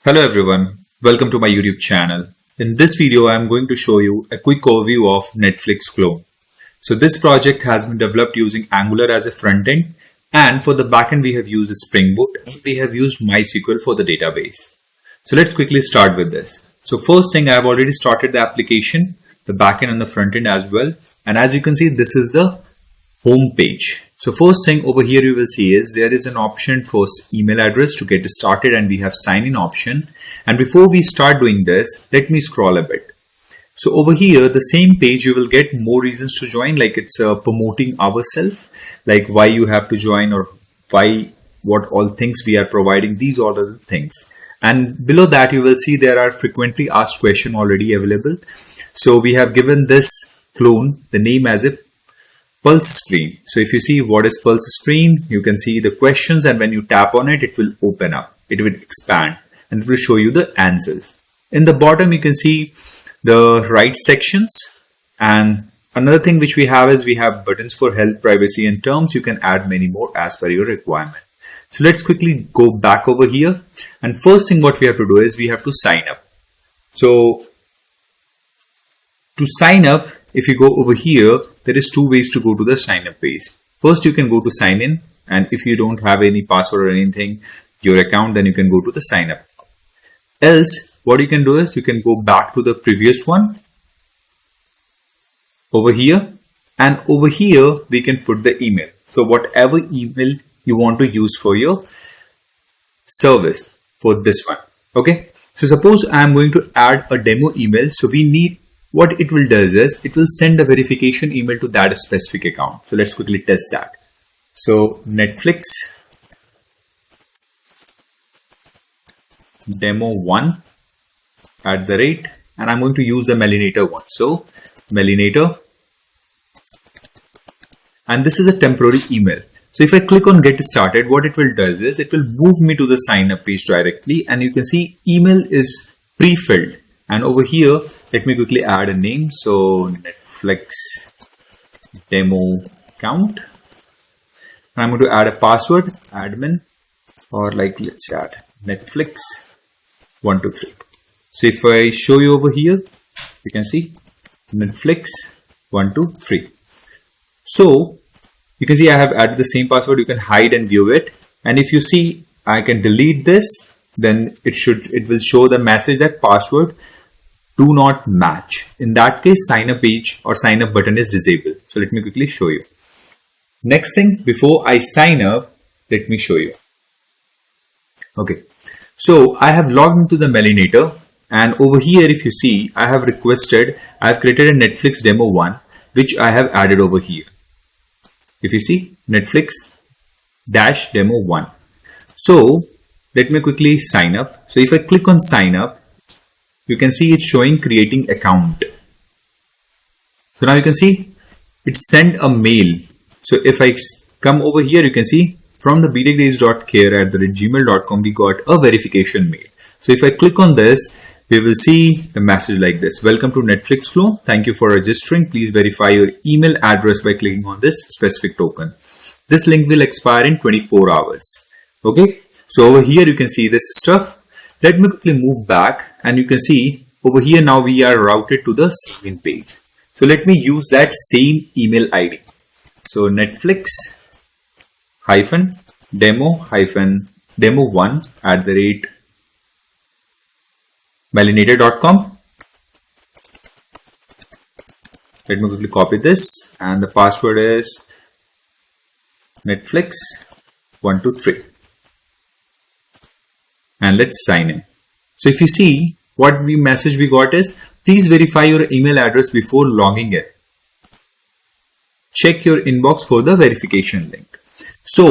Hello everyone, welcome to my YouTube channel. In this video, I am going to show you a quick overview of Netflix clone. So this project has been developed using Angular as a front end, and for the backend we have used Spring Boot and we have used MySQL for the database. So let's quickly start with this. So first thing, I have already started the application, the backend and the front end as well. And as you can see, this is the home page. So first thing over here you will see is there is an option for email address to get started, and we have sign in option. And before we start doing this, let me scroll a bit. So over here, the same page, you will get more reasons to join, like it's promoting ourselves, like why you have to join or why, what all things we are providing. These all are the things. And below that, you will see there are frequently asked questions already available. So we have given this clone the name as a Pulse screen. So if you see what is Pulse screen, you can see the questions, and when you tap on it, it will open up, it will expand, and it will show you the answers. In the bottom, you can see the right sections. And another thing which we have is we have buttons for health, privacy, and terms. You can add many more as per your requirement. So let's quickly go back over here. And first thing what we have to do is we have to sign up. So to sign up, if you go over here, there is two ways to go to the sign up page. First, you can go to sign in, and if you don't have any password or anything, your account, then you can go to the sign up. Else, what you can do is you can go back to the previous one over here, and over here we can put the email. So whatever email you want to use for your service for this one. Okay. So suppose I am going to add a demo email. So we need, what it will do is it will send a verification email to that specific account. So let's quickly test that. So Netflix demo1 @ and I'm going to use the Melinator one. So Melinator, and this is a temporary email. So if I click on get started, what it will do is it will move me to the sign up page directly, and you can see email is pre-filled. And over here, let me quickly add a name. So Netflix demo account. And I'm going to add a password, admin, or like let's add Netflix 123. So if I show you over here, you can see Netflix 123. So you can see I have added the same password. You can hide and view it. And if you see, I can delete this, then it will show the message that password do not match. In that case, sign up page or sign up button is disabled. So let me quickly show you. Next thing, before I sign up, let me show you. Okay. So I have logged into the Melinator, and over here, if you see, I have created a Netflix demo 1, which I have added over here. If you see Netflix -demo 1. So let me quickly sign up. So if I click on sign up, you can see it's showing creating account. So now you can see it sent a mail. So if I come over here, you can see from the btechdays.care@gmail.com, we got a verification mail. So if I click on this, we will see the message like this. Welcome to Netflix clone. Thank you for registering. Please verify your email address by clicking on this specific token. This link will expire in 24 hours. Okay. So over here, you can see this stuff. Let me quickly move back, and you can see over here now we are routed to the sign-in page. So let me use that same email ID. So Netflix -demo-1 @melinator.com. Let me quickly copy this, and the password is Netflix 123. And let's sign in. So if you see, what message we got is, please verify your email address before logging in. Check your inbox for the verification link. So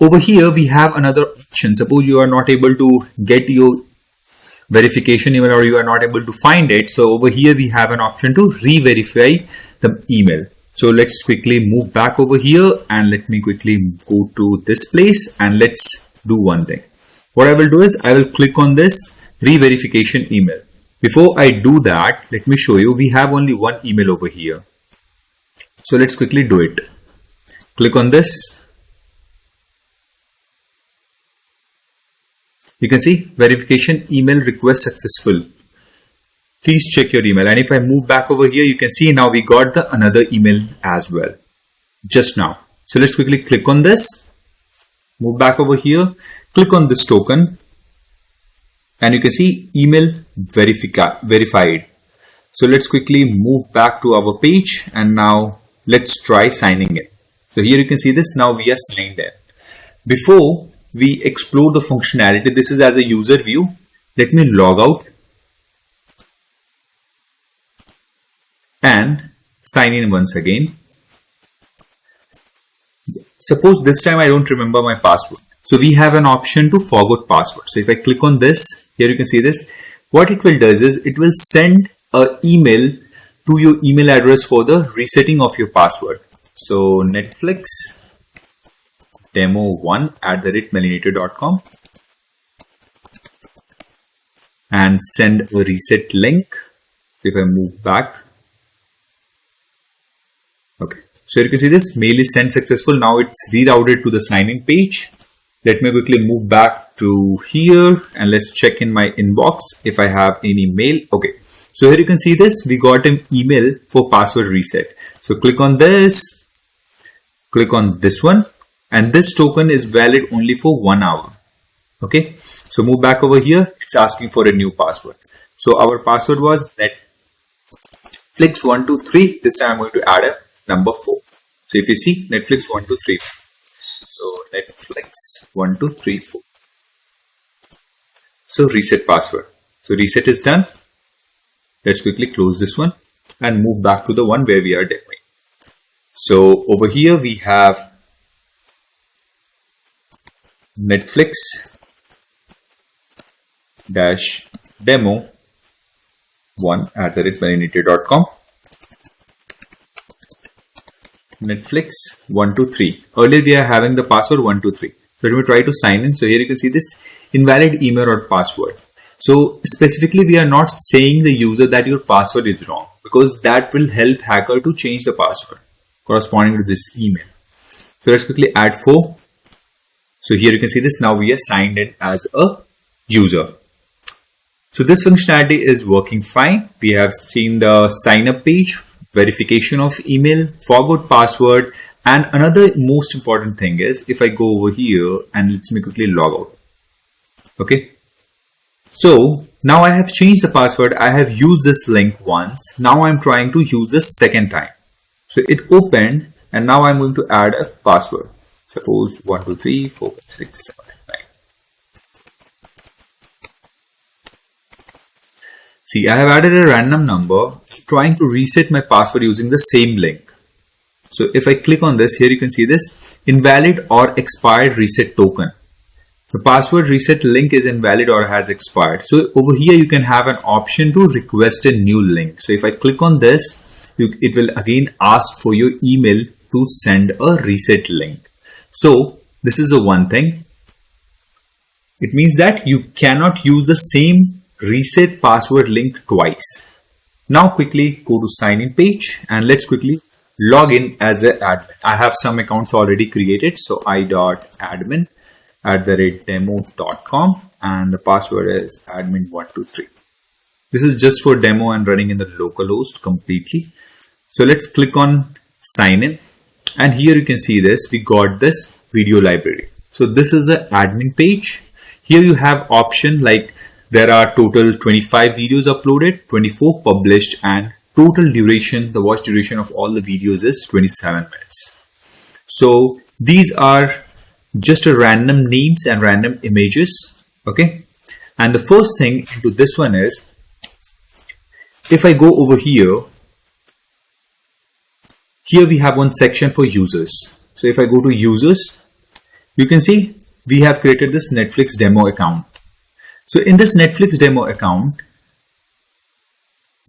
over here, we have another option. Suppose you are not able to get your verification email, or you are not able to find it. So over here, we have an option to re-verify the email. So let's quickly move back over here, and let me quickly go to this place, and let's do one thing. What I will do is I will click on this re-verification email. Before I do that, let me show you, we have only one email over here. So let's quickly do it. Click on this. You can see verification email request successful. Please check your email. And if I move back over here, you can see now we got the another email as well just now. So let's quickly click on this, move back over here, click on this token, and you can see email verified. So let's quickly move back to our page and now let's try signing in. So here you can see this. Now we are signed in. Before we explore the functionality, this is as a user view. Let me log out and sign in once again. Suppose this time I don't remember my password. So we have an option to forgot password. So if I click on this, here you can see this. What it will do is it will send an email to your email address for the resetting of your password. So Netflix demo1@melinator.com and send a reset link. If I move back. Okay. So you can see this mail is sent successful. Now it's rerouted to the sign-in page. Let me quickly move back to here and let's check in my inbox if I have any mail. Okay. So here you can see this. We got an email for password reset. So click on this, click on this one, and this token is valid only for 1 hour. Okay. So move back over here. It's asking for a new password. So our password was Netflix123. This time I'm going to add a number 4. So if you see Netflix123, so Netflix1234. So reset password. So reset is done. Let's quickly close this one and move back to the one where we are demoing. So over here we have Netflix demo1@melinator.com. Netflix123. Earlier we are having the password 123. So let me try to sign in. So here you can see this invalid email or password. So specifically we are not saying the user that your password is wrong, because that will help hacker to change the password corresponding to this email. So let's quickly add 4. So here you can see this. Now we are signed in as a user. So this functionality is working fine. We have seen the sign up page, verification of email, forgot password, and another most important thing is if I go over here and let me quickly log out. Okay. So now I have changed the password. I have used this link once. Now I'm trying to use this second time. So it opened and now I'm going to add a password. Suppose 1, 2, 3, 4, 5, 6, 7, 8, 9. See, I have added a random number, trying to reset my password using the same link. So if I click on this, here you can see this invalid or expired reset token. The password reset link is invalid or has expired. So over here you can have an option to request a new link. So if I click on this, it will again ask for your email to send a reset link. So this is the one thing. It means that you cannot use the same reset password link twice. Now quickly go to sign in page and let's quickly log in as an admin. I have some accounts already created. So i.admin@demo.com and the password is admin123. This is just for demo and running in the localhost completely. So let's click on sign in and here you can see this. We got this video library. So this is an admin page. Here you have option like there are total 25 videos uploaded, 24 published, and total duration, the watch duration of all the videos is 27 minutes. So these are just a random names and random images. Okay. And the first thing into this one is, if I go over here we have one section for users. So if I go to users, you can see we have created this Netflix demo account. So in this Netflix demo account,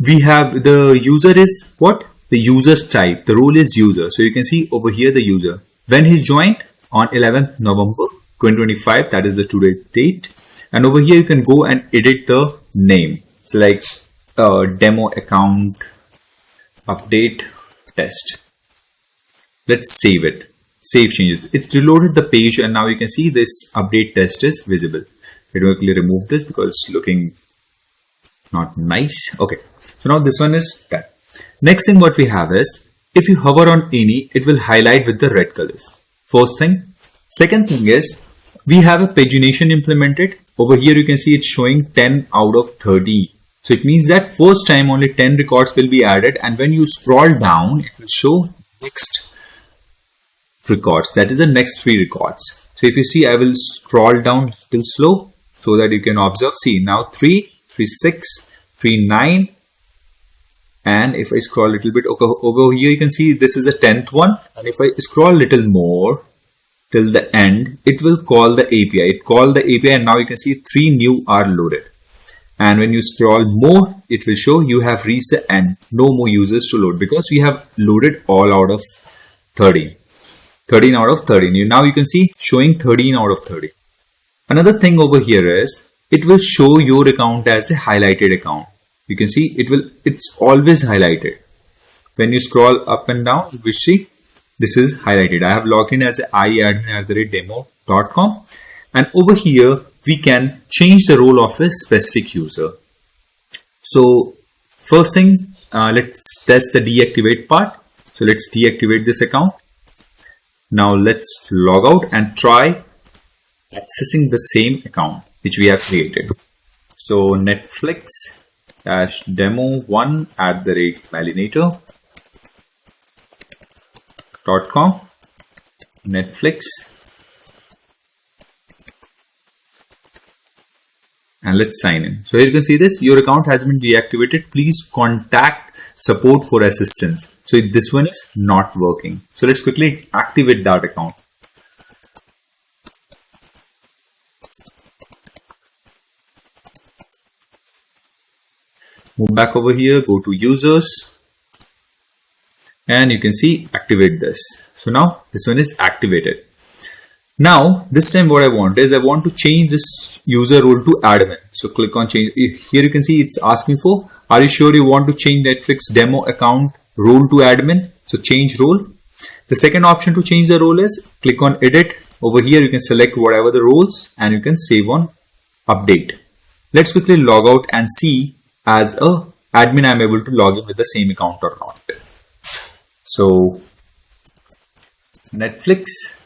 we have the user is what? The user's type. The role is user. So you can see over here the user. When he's joined on 11th November 2025, that is the today date. And over here you can go and edit the name. So like demo account update test. Let's save it. Save changes. It's reloaded the page and now you can see this update test is visible. Let me quickly remove this because it's looking not nice. Okay, so now this one is done. Next thing what we have is, if you hover on any, it will highlight with the red colors. First thing. Second thing is, we have a pagination implemented. Over here you can see it's showing 10 out of 30. So it means that first time only 10 records will be added, and when you scroll down, it will show next records. That is the next 3 records. So if you see, I will scroll down till slow so that you can observe. See, now 3, 3, 6, 3, 9. And if I scroll a little bit over here, you can see this is the 10th one. And if I scroll a little more till the end, it will call the API. It called the API, and now you can see 3 new are loaded. And when you scroll more, it will show you have reached the end. No more users to load because we have loaded all out of 30. 13 out of 13. Now you can see showing 13 out of 30. Another thing over here is, it will show your account as a highlighted account. You can see it's always highlighted. When you scroll up and down, you will see this is highlighted. I have logged in as iadmin@demo.com, and over here we can change the role of a specific user. So first thing, let's test the deactivate part. So let's deactivate this account. Now let's log out and try accessing the same account which we have created. So Netflix-demo1@myelinator.com, Netflix, and let's sign in. So here you can see this, your account has been deactivated. Please contact support for assistance. So this one is not working. So let's quickly activate that account. Move back over here, go to users, and you can see activate this. So now this one is activated. Now this time what I want is, I want to change this user role to admin. So click on change. Here you can see it's asking for, are you sure you want to change Netflix demo account role to admin? So change role. The second option to change the role is, click on edit. Over here you can select whatever the roles and you can save on update. Let's quickly log out and see as a admin I'm able to log in with the same account or not. So Netflix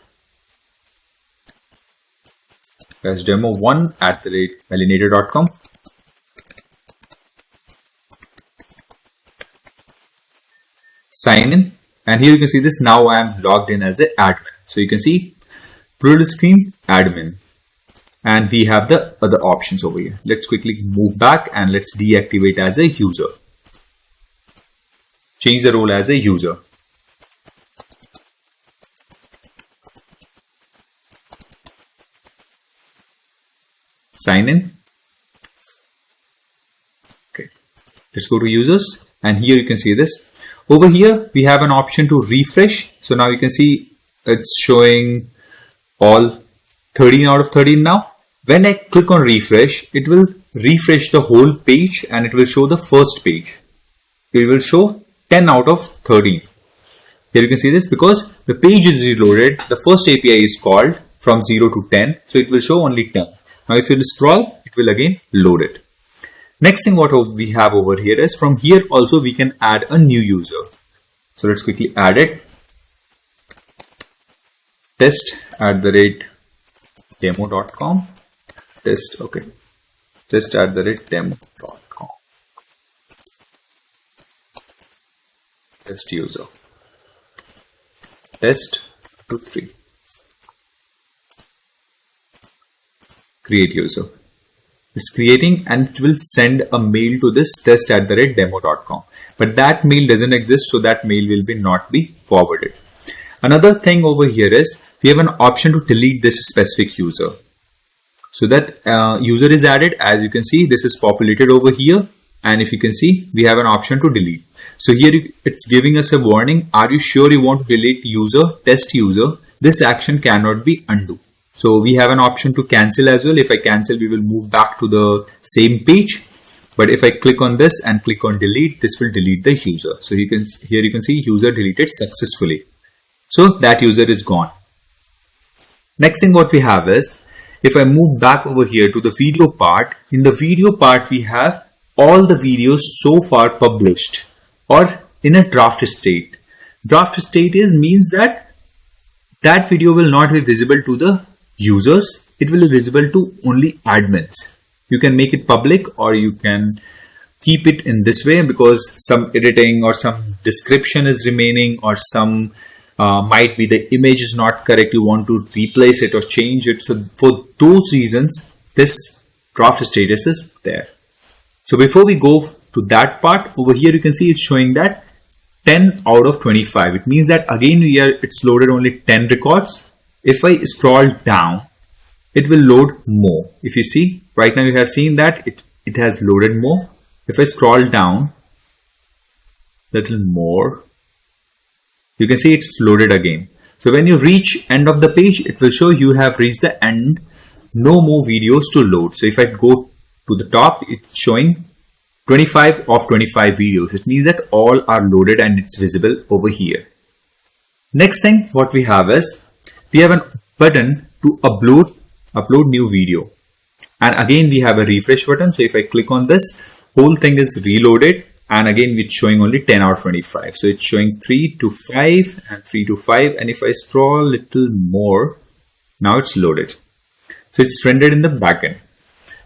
demo1@myelinator.com. Sign in, and here you can see this. Now I am logged in as an admin. So you can see product screen admin, and we have the other options over here. Let's quickly move back and let's deactivate as a user. Change the role as a user. Sign in. Okay, let's go to users, and here you can see this. Over here we have an option to refresh. So now you can see it's showing all 13 out of 13 now. When I click on refresh, it will refresh the whole page and it will show the first page. It will show 10 out of 13. Here you can see this, because the page is reloaded. The first API is called from 0 to 10. So it will show only 10. Now if you scroll, it will again load it. Next thing what we have over here is, from here also we can add a new user. So let's quickly add it. Test@demo.com. Test, okay. Test@demo.com. Test user. Test 2, 3. Create user. It's creating, and it will send a mail to this test@demo.com. But that mail doesn't exist, so that mail will not be forwarded. Another thing over here is, we have an option to delete this specific user. So that user is added. As you can see, this is populated over here. And if you can see, we have an option to delete. So here it's giving us a warning. Are you sure you want to delete user, test user? This action cannot be undo. So we have an option to cancel as well. If I cancel, we will move back to the same page. But if I click on this and click on delete, this will delete the user. So here you can see user deleted successfully. So that user is gone. Next thing what we have is, if I move back over here to the video part, in the video part we have all the videos so far published or in a draft state. Draft state means that video will not be visible to the users. It will be visible to only admins. You can make it public or you can keep it in this way because some editing or some description is remaining, or some might be the image is not correct, you want to replace it or change it. So for those reasons, this draft status is there. So before we go to that part, over here you can see it's showing that 10 out of 25. It means that again it's loaded only 10 records. If I scroll down, it will load more. If you see right now, you have seen that it has loaded more. If I scroll down little more, you can see it's loaded again. So when you reach end of the page, it will show you have reached the end, no more videos to load. So if I go to the top, it's showing 25 of 25 videos. It means that all are loaded and it's visible over here. Next thing what we have is, we have a button to upload new video. And again, we have a refresh button. So if I click on this, whole thing is reloaded. And again, it's showing only 10 out of 25. So it's showing 3 to 5 and 3 to 5. And if I scroll a little more, now it's loaded. So it's rendered in the backend.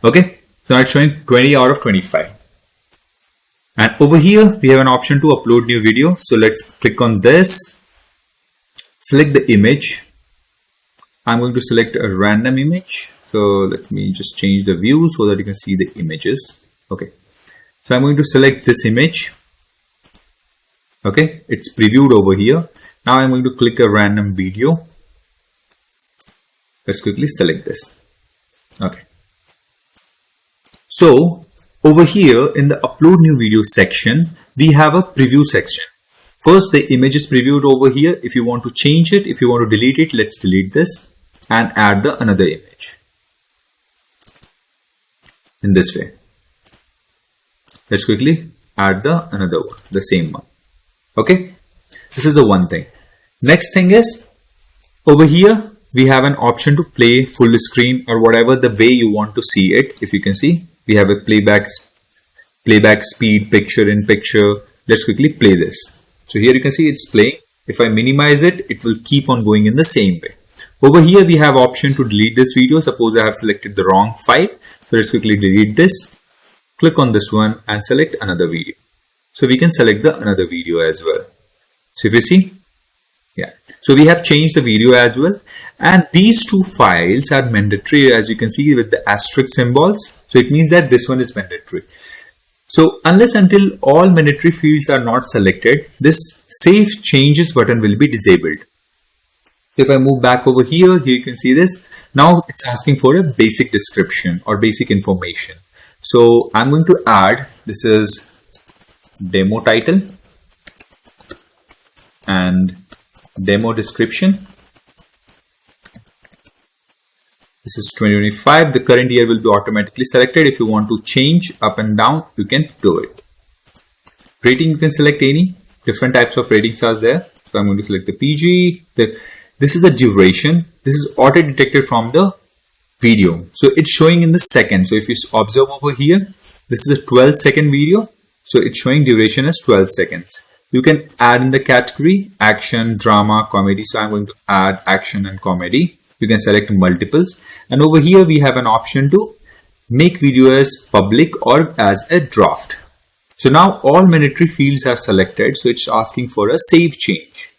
Okay. So now it's showing 20 out of 25. And over here, we have an option to upload new video. So let's click on this. Select the image. I'm going to select a random image. So let me just change the view so that you can see the images. Okay. So I'm going to select this image. Okay, it's previewed over here. Now I'm going to click a random video. Let's quickly select this. Okay. So over here in the upload new video section, we have a preview section. First, the image is previewed over here. If you want to change it, if you want to delete it, let's delete this and add the another image in this way. Let's quickly add the another one, the same one. Okay, this is the one thing. Next thing is, over here we have an option to play full screen or whatever the way you want to see it. If you can see, we have a playback speed, picture in picture. Let's quickly play this. So here you can see it's playing. If I minimize it, it will keep on going in the same way. Over here we have option to delete this video. Suppose I have selected the wrong file. So let's quickly delete this. Click on this one and select another video. So we can select the another video as well. So if you see, yeah. So we have changed the video as well. And these two files are mandatory, as you can see with the asterisk symbols. So it means that this one is mandatory. So unless until all mandatory fields are not selected, this Save Changes button will be disabled. If I move back over here, you can see this. Now it's asking for a basic description or basic information. So I'm going to add, this is demo title and demo description. This is 2025. The current year will be automatically selected. If you want to change up and down, you can do it. Rating, you can select any different types of ratings are there. So I'm going to select the PG. This is the duration. This is auto detected from the video. So it's showing in the second. So if you observe over here, this is a 12-second video. So it's showing duration as 12 seconds. You can add in the category action, drama, comedy. So I'm going to add action and comedy. You can select multiples. And over here we have an option to make video as public or as a draft. So now all mandatory fields are selected. So it's asking for a save change.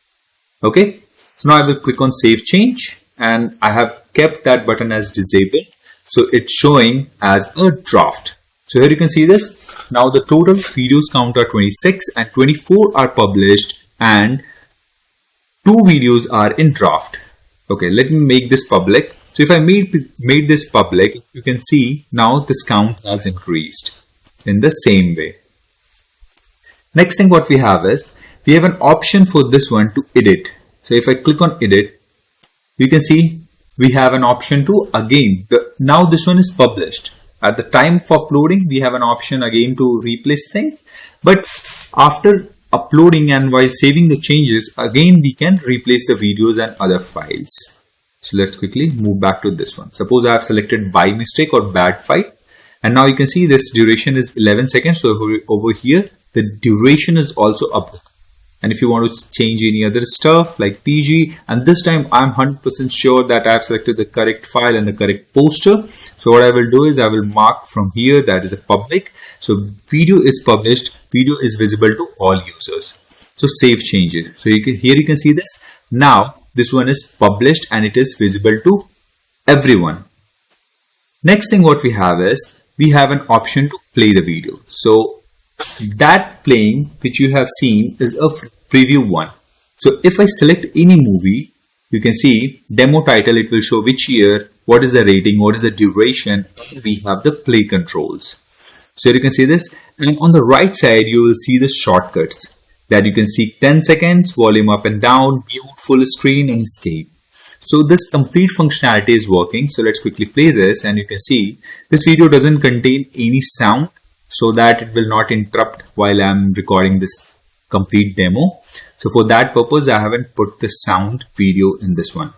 Okay. So now I will click on save change and I have kept that button as disabled. So it's showing as a draft. So here you can see this. Now the total videos count are 26 and 24 are published and 2 videos are in draft. Okay, let me make this public. So if I made this public, you can see now this count has increased in the same way. Next thing what we have is, we have an option for this one to edit. So if I click on edit, you can see we have an option to again, now this one is published. At the time of uploading, we have an option again to replace things. But after uploading and while saving the changes, again we can replace the videos and other files. So let's quickly move back to this one. Suppose I have selected by mistake or bad fight. And now you can see this duration is 11 seconds. So over here, the duration is also up. And if you want to change any other stuff like PG, and this time I'm 100% sure that I have selected the correct file and the correct poster. So what I will do is I will mark from here that is a public. So video is published, video is visible to all users. So save changes. So here you can see this. Now this one is published and it is visible to everyone. Next thing what we have is we have an option to play the video. So that playing which you have seen is a preview one. So if I select any movie, you can see demo title, it will show which year, what is the rating, what is the duration, and we have the play controls. So you can see this, and on the right side you will see the shortcuts that you can see 10 seconds, volume up and down, mute, full screen, and escape. So this complete functionality is working. So let's quickly play this, and you can see this video doesn't contain any sound, so that it will not interrupt while I'm recording this complete demo. So for that purpose, I haven't put the sound video in this one.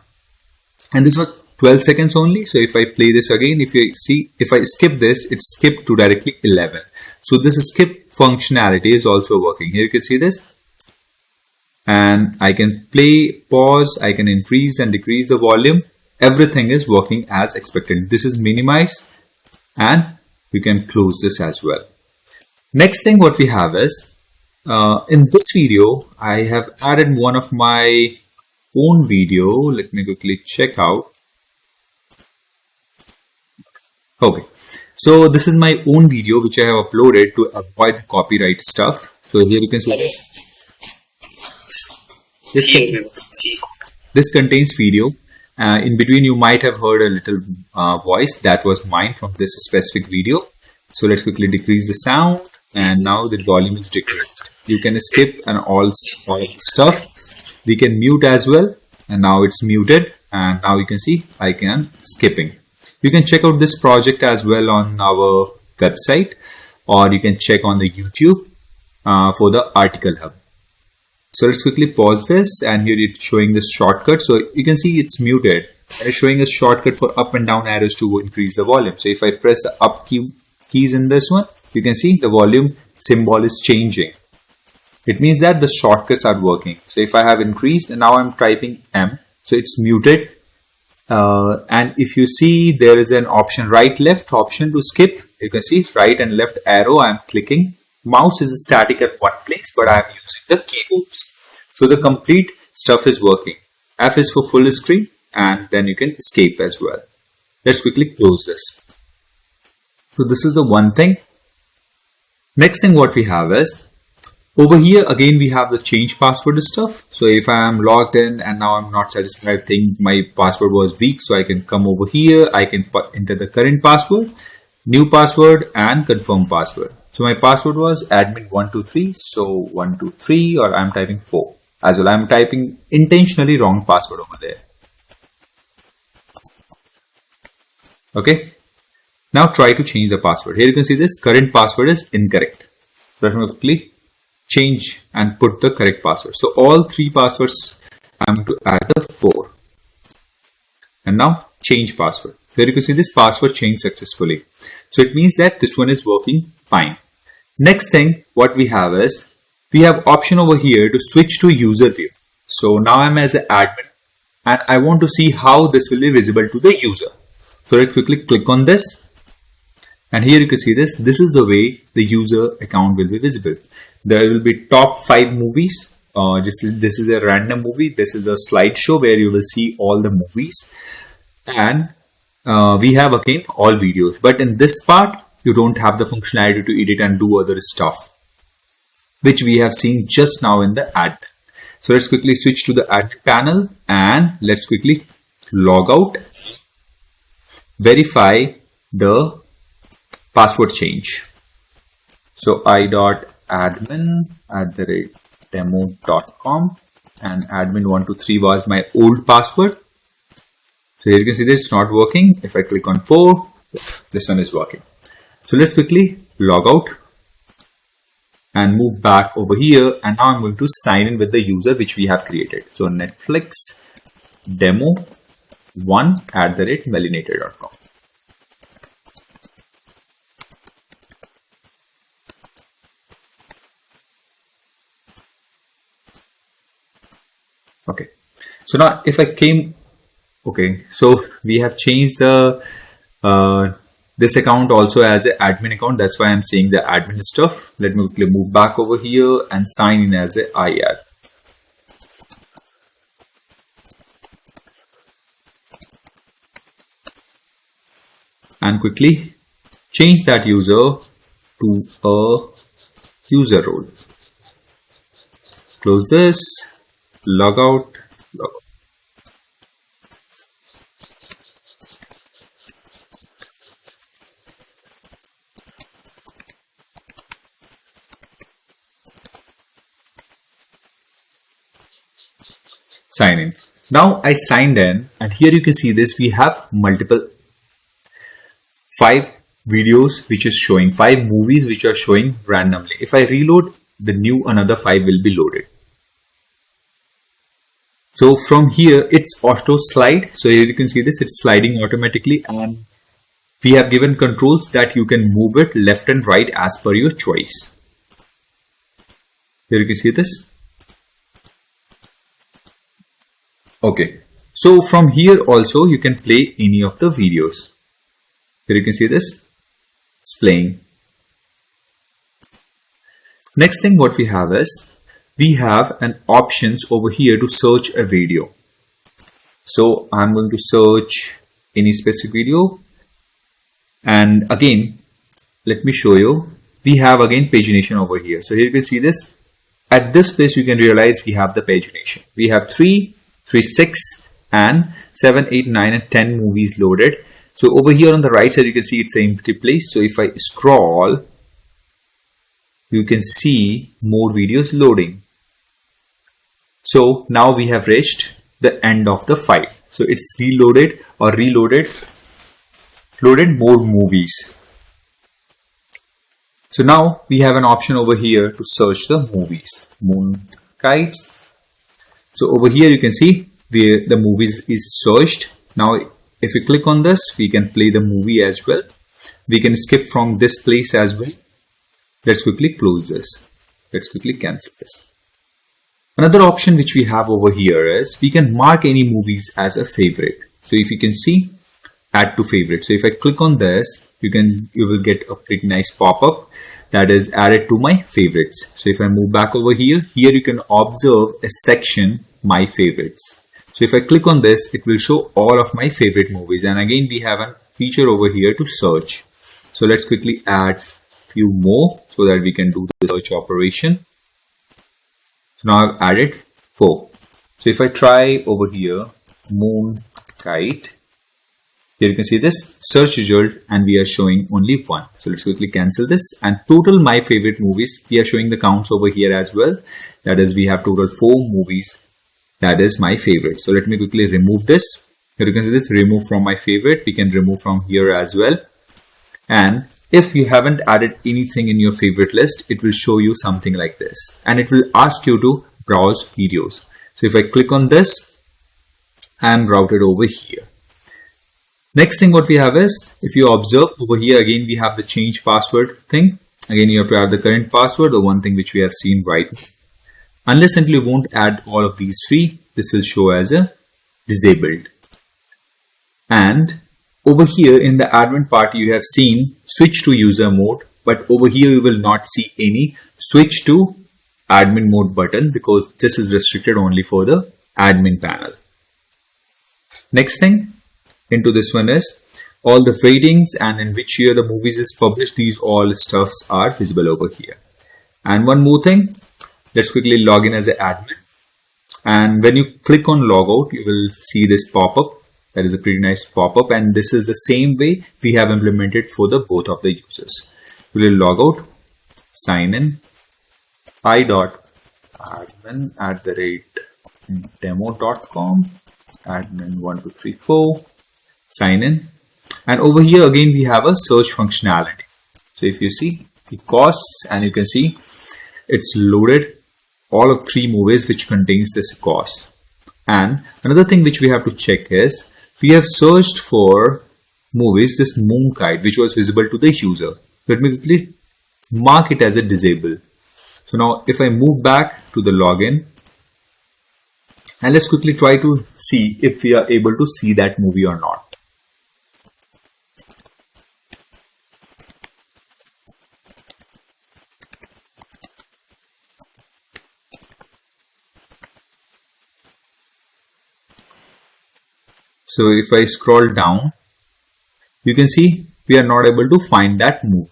And this was 12 seconds only. So if I play this again, if you see, if I skip this, it skipped to directly 11. So this skip functionality is also working. Here you can see this. And I can play, pause, I can increase and decrease the volume. Everything is working as expected. This is minimize, and we can close this as well. Next thing what we have is, in this video, I have added one of my own video. Let me quickly check out. Okay. So this is my own video which I have uploaded to avoid copyright stuff. So here you can see this. This contains video. In between you might have heard a little voice that was mine from this specific video. So let's quickly decrease the sound, and now the volume is decreased. You can skip and all stuff. We can mute as well, and now it's muted, and now you can see I can skipping. You can check out this project as well on our website, or you can check on the YouTube for the article hub. So let's quickly pause this, and here it's showing this shortcut. So you can see it's muted. It's showing a shortcut for up and down arrows to increase the volume. So if I press the up keys in this one, you can see the volume symbol is changing. It means that the shortcuts are working. So if I have increased and now I'm typing M, so it's muted. And if you see there is an option right left option to skip, you can see right and left arrow I'm clicking. Mouse is static at one place, but I am using the keyboards. So the complete stuff is working. F is for full screen, and then you can escape as well. Let's quickly close this. So this is the one thing. Next thing what we have is, over here again we have the change password stuff. So if I am logged in and now I'm not satisfied, think my password was weak, so I can come over here, I can enter the current password, new password, and confirm password. So my password was admin123, so 123, or I'm typing 4 as well. I'm typing intentionally wrong password over there. Okay. Now try to change the password. Here you can see this current password is incorrect. So let me quickly change and put the correct password. So all three passwords I'm going to add the 4. And now change password. Here you can see this password changed successfully. So it means that this one is working fine. Next thing what we have is, we have option over here to switch to user view. So now I'm as an admin and I want to see how this will be visible to the user. So let's quickly click on this. And here you can see this. This is the way the user account will be visible. There will be top 5 movies. This is a random movie. This is a slideshow where you will see all the movies. And we have again all videos. But in this part, you don't have the functionality to edit and do other stuff, which we have seen just now in the admin. So let's quickly switch to the admin panel and let's quickly log out, verify the password change. So i.admin@demo.com and admin123 was my old password. So here you can see this, it's not working. If I click on 4, this one is working. So let's quickly log out and move back over here. And now I'm going to sign in with the user which we have created. So Netflix demo 1@melinator.com. Okay, so now if I came, okay, so we have changed the this account also as an admin account. That's why I'm saying the admin stuff. Let me quickly move back over here and sign in as a IR. And quickly change that user to a user role. Close this, log out, log out. Sign in. Now I signed in, and here you can see this. We have multiple 5 videos which is showing, 5 movies which are showing randomly. If I reload the new, another 5 will be loaded. So from here it's auto slide. So here you can see this, it's sliding automatically, and we have given controls that you can move it left and right as per your choice. Here you can see this. Okay, so from here also you can play any of the videos. Here you can see this, it's playing. Next thing what we have is, we have an options over here to search a video. So I'm going to search any specific video. And again, let me show you, we have again pagination over here. So here you can see this. At this place you can realize we have the pagination. We have 3, 6 and 7, 8, 9 and 10 movies loaded. So over here on the right side you can see it's an empty place. So if I scroll, you can see more videos loading. So now we have reached the end of the file. So it's reloaded or loaded more movies. So now we have an option over here to search the movies. Moon kites. So over here you can see the movies is searched. Now if we click on this, we can play the movie as well. We can skip from this place as well. Let's quickly close this. Let's quickly cancel this. Another option which we have over here is we can mark any movies as a favorite. So if you can see, add to favorite. So if I click on this, you will get a pretty nice pop-up that is added to my favorites. So if I move back over here you can observe a section, my favorites. So if I click on this, it will show all of my favorite movies. And again, we have a feature over here to search. So let's quickly add few more so that we can do the search operation. So now I've added 4. So if I try over here, moon kite, here you can see this search result and we are showing only 1. So let's quickly cancel this, and total my favorite movies, we are showing the counts over here as well. That is, we have total 4 movies. That is my favorite. So let me quickly remove this. Here you can see this, remove from my favorite. We can remove from here as well. And if you haven't added anything in your favorite list, it will show you something like this. And it will ask you to browse videos. So if I click on this, I am routed over here. Next thing what we have is, if you observe over here, again, we have the change password thing. Again, you have to add the current password, the one thing which we have seen right now. Unless until you won't add all of these 3, this will show as a disabled. And over here in the admin part, you have seen switch to user mode, but over here you will not see any switch to admin mode button because this is restricted only for the admin panel. Next thing into this one is all the ratings and in which year the movies is published. These all stuffs are visible over here. And one more thing, let's quickly log in as an admin. And when you click on logout, you will see this pop-up. That is a pretty nice pop-up, and this is the same way we have implemented for the both of the users. We will log out, sign in, i.admin@demo.com, admin1234, sign in, and over here again we have a search functionality. So if you see the costs, and you can see it's loaded all of 3 movies which contains this cost. And another thing which we have to check is we have searched for movies, this moon kite, which was visible to the user. Let me quickly mark it as a disable. So now if I move back to the login, and let's quickly try to see if we are able to see that movie or not. So if I scroll down, you can see we are not able to find that movie.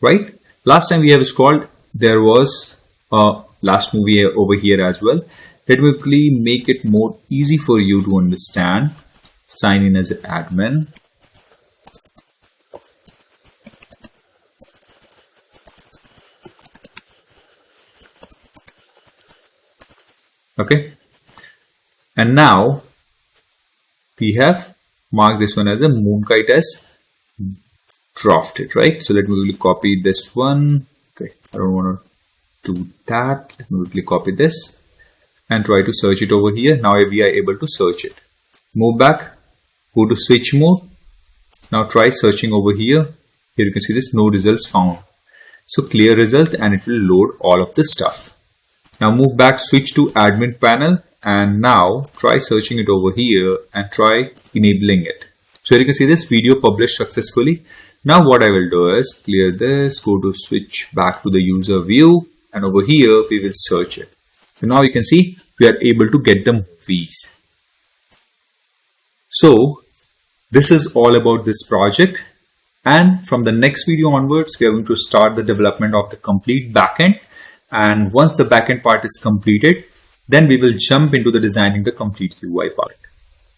Right? Last time we have scrolled, there was a last movie over here as well. Let me quickly make it more easy for you to understand. Sign in as an admin. Okay. And now we have marked this one as a moon kite as drafted, right? So let me really copy this one. Okay, I don't want to do that. Let me quickly copy this and try to search it over here. Now we are able to search it. Move back, go to switch mode. Now try searching over here. Here you can see this, no results found. So clear result, and it will load all of this stuff. Now move back, switch to admin panel, and now try searching it over here and try enabling it. So you can see this video published successfully. Now what I will do is clear this, go to switch back to the user view, and over here we will search it. So now you can see we are able to get the movies. So this is all about this project, and from the next video onwards we are going to start the development of the complete backend, and once the backend part is completed, then we will jump into the designing the complete UI part.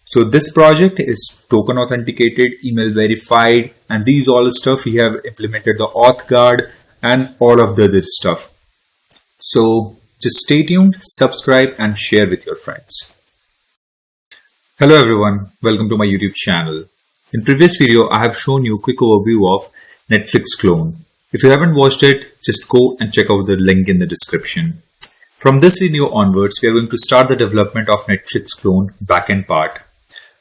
So this project is token authenticated, email verified, and these all the stuff we have implemented the auth guard and all of the other stuff. So just stay tuned, subscribe and share with your friends. Hello everyone, welcome to my YouTube channel. In previous video, I have shown you a quick overview of Netflix clone. If you haven't watched it, just go and check out the link in the description. From this video onwards, we are going to start the development of Netflix clone backend part.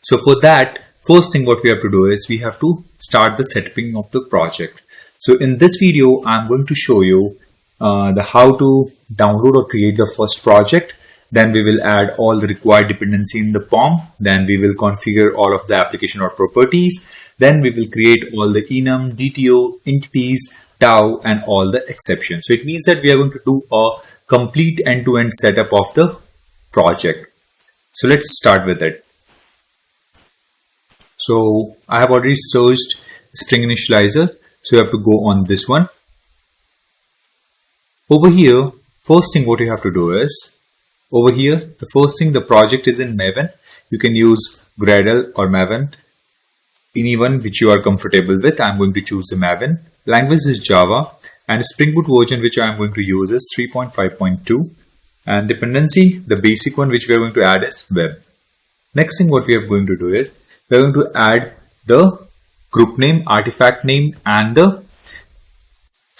So for that, first thing what we have to do is we have to start the setting of the project. So in this video, I'm going to show you the how to download or create the first project. Then we will add all the required dependency in the POM. Then we will configure all of the application or properties. Then we will create all the enum, DTO, entities, DAO, and all the exceptions. So it means that we are going to do a complete end-to-end setup of the project. So let's start with it. So I have already searched Spring Initializer. So you have to go on this one. Over here, first thing what you have to do is, over here, the first thing, the project is in Maven. You can use Gradle or Maven, anyone which you are comfortable with. I'm going to choose the Maven. Language is Java, and Spring Boot version which I am going to use is 3.5.2. And dependency, the basic one which we are going to add is web. Next thing what we are going to do is, we are going to add the group name, artifact name, and the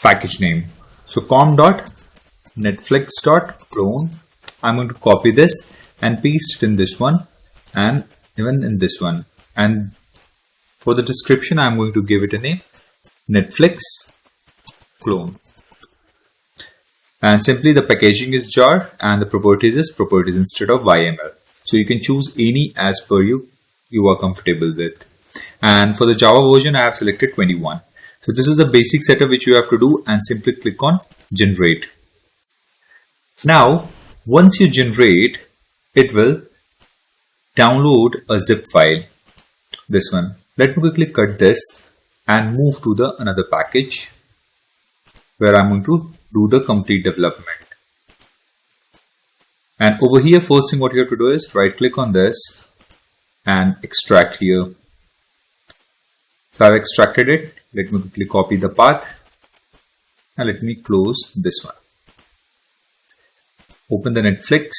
package name. So com.netflix.clone. I'm going to copy this and paste it in this one and even in this one. And for the description, I'm going to give it a name, Netflix clone. And simply the packaging is jar and the properties is properties instead of YML. So you can choose any as per you are comfortable with. And for the Java version, I have selected 21. So this is the basic setup which you have to do, and simply click on generate. Now, once you generate, it will download a zip file. This one. Let me quickly cut this and move to the another package where I'm going to do the complete development. And over here, first thing what you have to do is right click on this and extract here. So I've extracted it. Let me quickly copy the path and let me close this one. Open the Netflix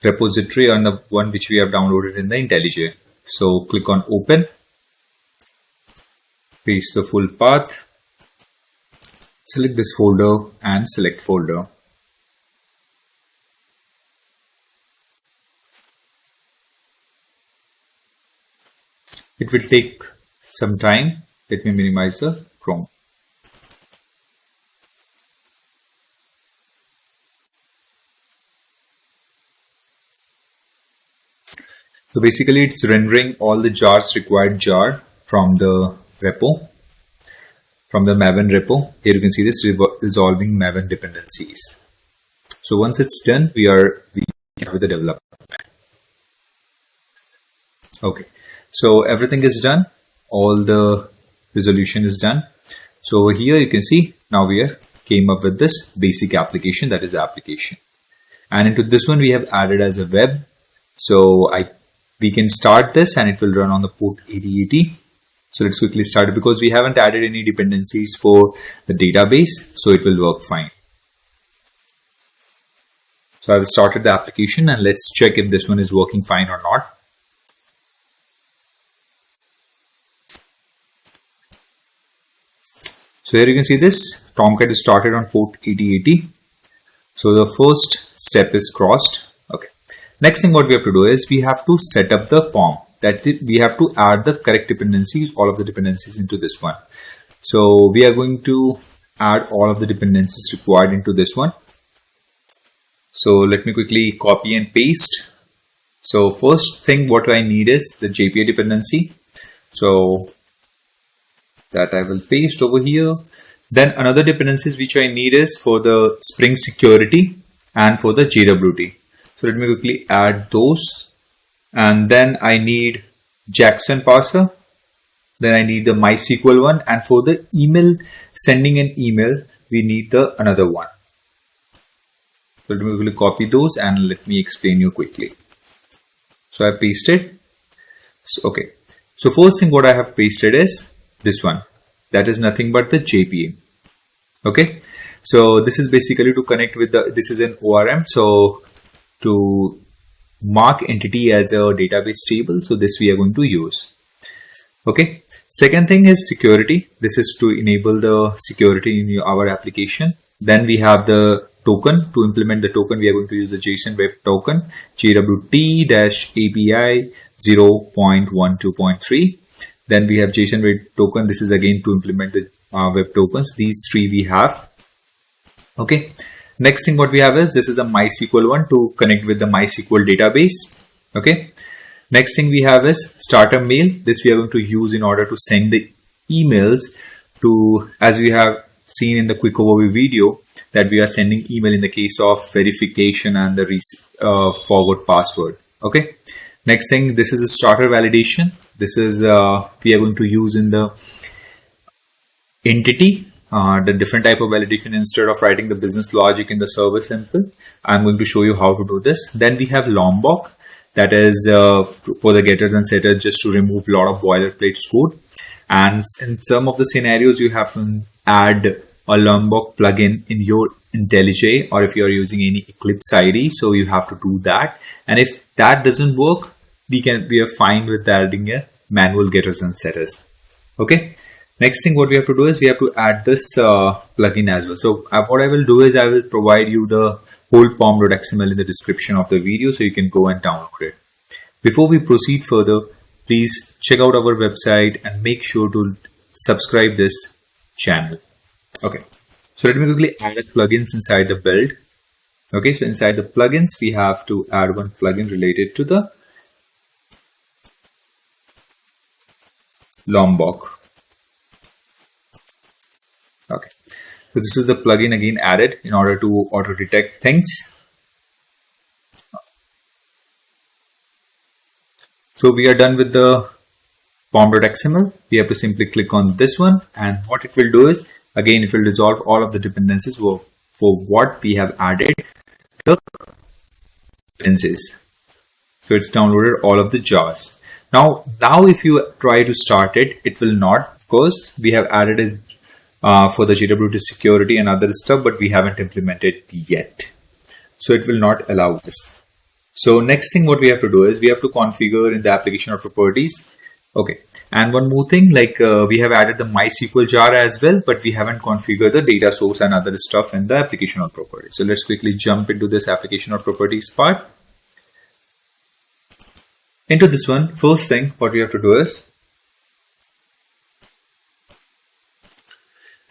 repository on the one which we have downloaded in the IntelliJ. So click on open, paste the full path, select this folder and select folder. It will take some time. Let me minimize the Chrome. So basically it's rendering all the jars required jar from the repo, from the Maven repo. Here you can see this resolving Maven dependencies. So once it's done, we can have the development. Okay, so everything is done. All the resolution is done. So over here you can see now came up with this basic application, that is the application. And into this one we have added as a web. So we can start this and it will run on the port 8080. So let's quickly start it because we haven't added any dependencies for the database, so it will work fine. So I've started the application and let's check if this one is working fine or not. So here you can see this Tomcat is started on port 8080. So the first step is crossed. Okay. Next thing what we have to do is we have to set up the POM. We have to add the correct dependencies, all of the dependencies into this one. So we are going to add all of the dependencies required into this one. So let me quickly copy and paste. So first thing what I need is the JPA dependency. So that I will paste over here. Then another dependencies which I need is for the Spring security and for the JWT. So let me quickly add those. And then I need Jackson parser. Then I need the MySQL one. And for the email, sending an email, we need the another one. So let me quickly copy those and let me explain you quickly. So I pasted. So, okay. So first thing what I have pasted is this one. That is nothing but the JPA. Okay. So this is basically to connect with this is an ORM. So to mark entity as a database table. So this we are going to use. Okay. Second thing is security. This is to enable the security in our application. Then we have the token. To implement the token, we are going to use the JSON web token JWT-API 0.12.3. Then we have JSON web token. This is again to implement the web tokens. These three we have. Okay. Next thing what we have is this is a MySQL one to connect with the MySQL database. Okay. Next thing we have is starter mail. This we are going to use in order to send the emails to, as we have seen in the quick overview video, that we are sending email in the case of verification and the forward password. Okay. Next thing, this is a starter validation. This is we are going to use in the entity. The different type of validation. Instead of writing the business logic in the server simple, I'm going to show you how to do this. Then we have Lombok, that is for the getters and setters, just to remove a lot of boilerplate code. And in some of the scenarios, you have to add a Lombok plugin in your IntelliJ, or if you are using any Eclipse IDE, so you have to do that. And if that doesn't work, we are fine with adding a manual getters and setters. Okay. Next thing what we have to do is we have to add this plugin as well. So what I will do is I will provide you the whole pom.xml in the description of the video, so you can go and download it. Before we proceed further, please check out our website and make sure to subscribe this channel. Okay. So let me quickly add plugins inside the build. Okay. So inside the plugins, we have to add one plugin related to the Lombok. Okay, so this is the plugin again added in order to auto detect things. So we are done with the pom.xml. We have to simply click on this one, and what it will do is again it will resolve all of the dependencies for what we have added the dependencies. So it's downloaded all of the jars. Now if you try to start it, it will not, because we have added it for the JWT security and other stuff, but we haven't implemented yet. So it will not allow this. So next thing what we have to do is we have to configure in the application or properties. Okay. And one more thing, like we have added the MySQL jar as well, but we haven't configured the data source and other stuff in the application or properties. So let's quickly jump into this application or properties part. Into this one, first thing what we have to do is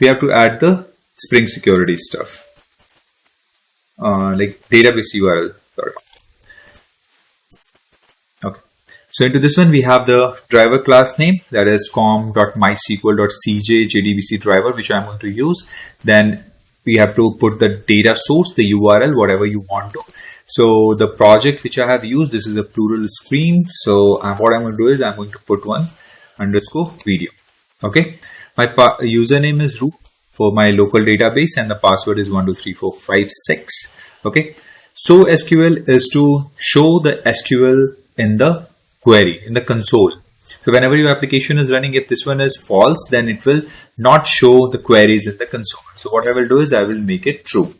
we have to add the Spring security stuff, like database URL. Sorry. Okay. So into this one, we have the driver class name, that is com.mysql.cj JDBC driver, which I'm going to use. Then we have to put the data source, the URL, whatever you want to. So the project which I have used, this is a plural screen. So what I'm going to do is I'm going to put one underscore video. Okay. My username is root for my local database, and the password is 123456. Okay. So SQL is to show the SQL in the query, in the console. So whenever your application is running, if this one is false, then it will not show the queries in the console. So what I will do is I will make it true.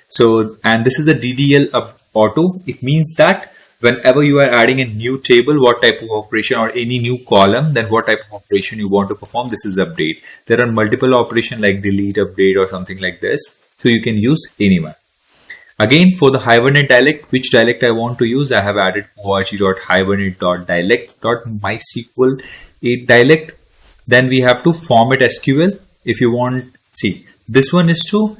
So, and this is a DDL auto. It means that whenever you are adding a new table, what type of operation, or any new column, then what type of operation you want to perform, this is update. There are multiple operations like delete, update, or something like this. So you can use anyone. Again, for the Hibernate dialect, which dialect I want to use, I have added org.hibernate.dialect.mysql 8 dialect. Then we have to format SQL. If you want, see, this one is to,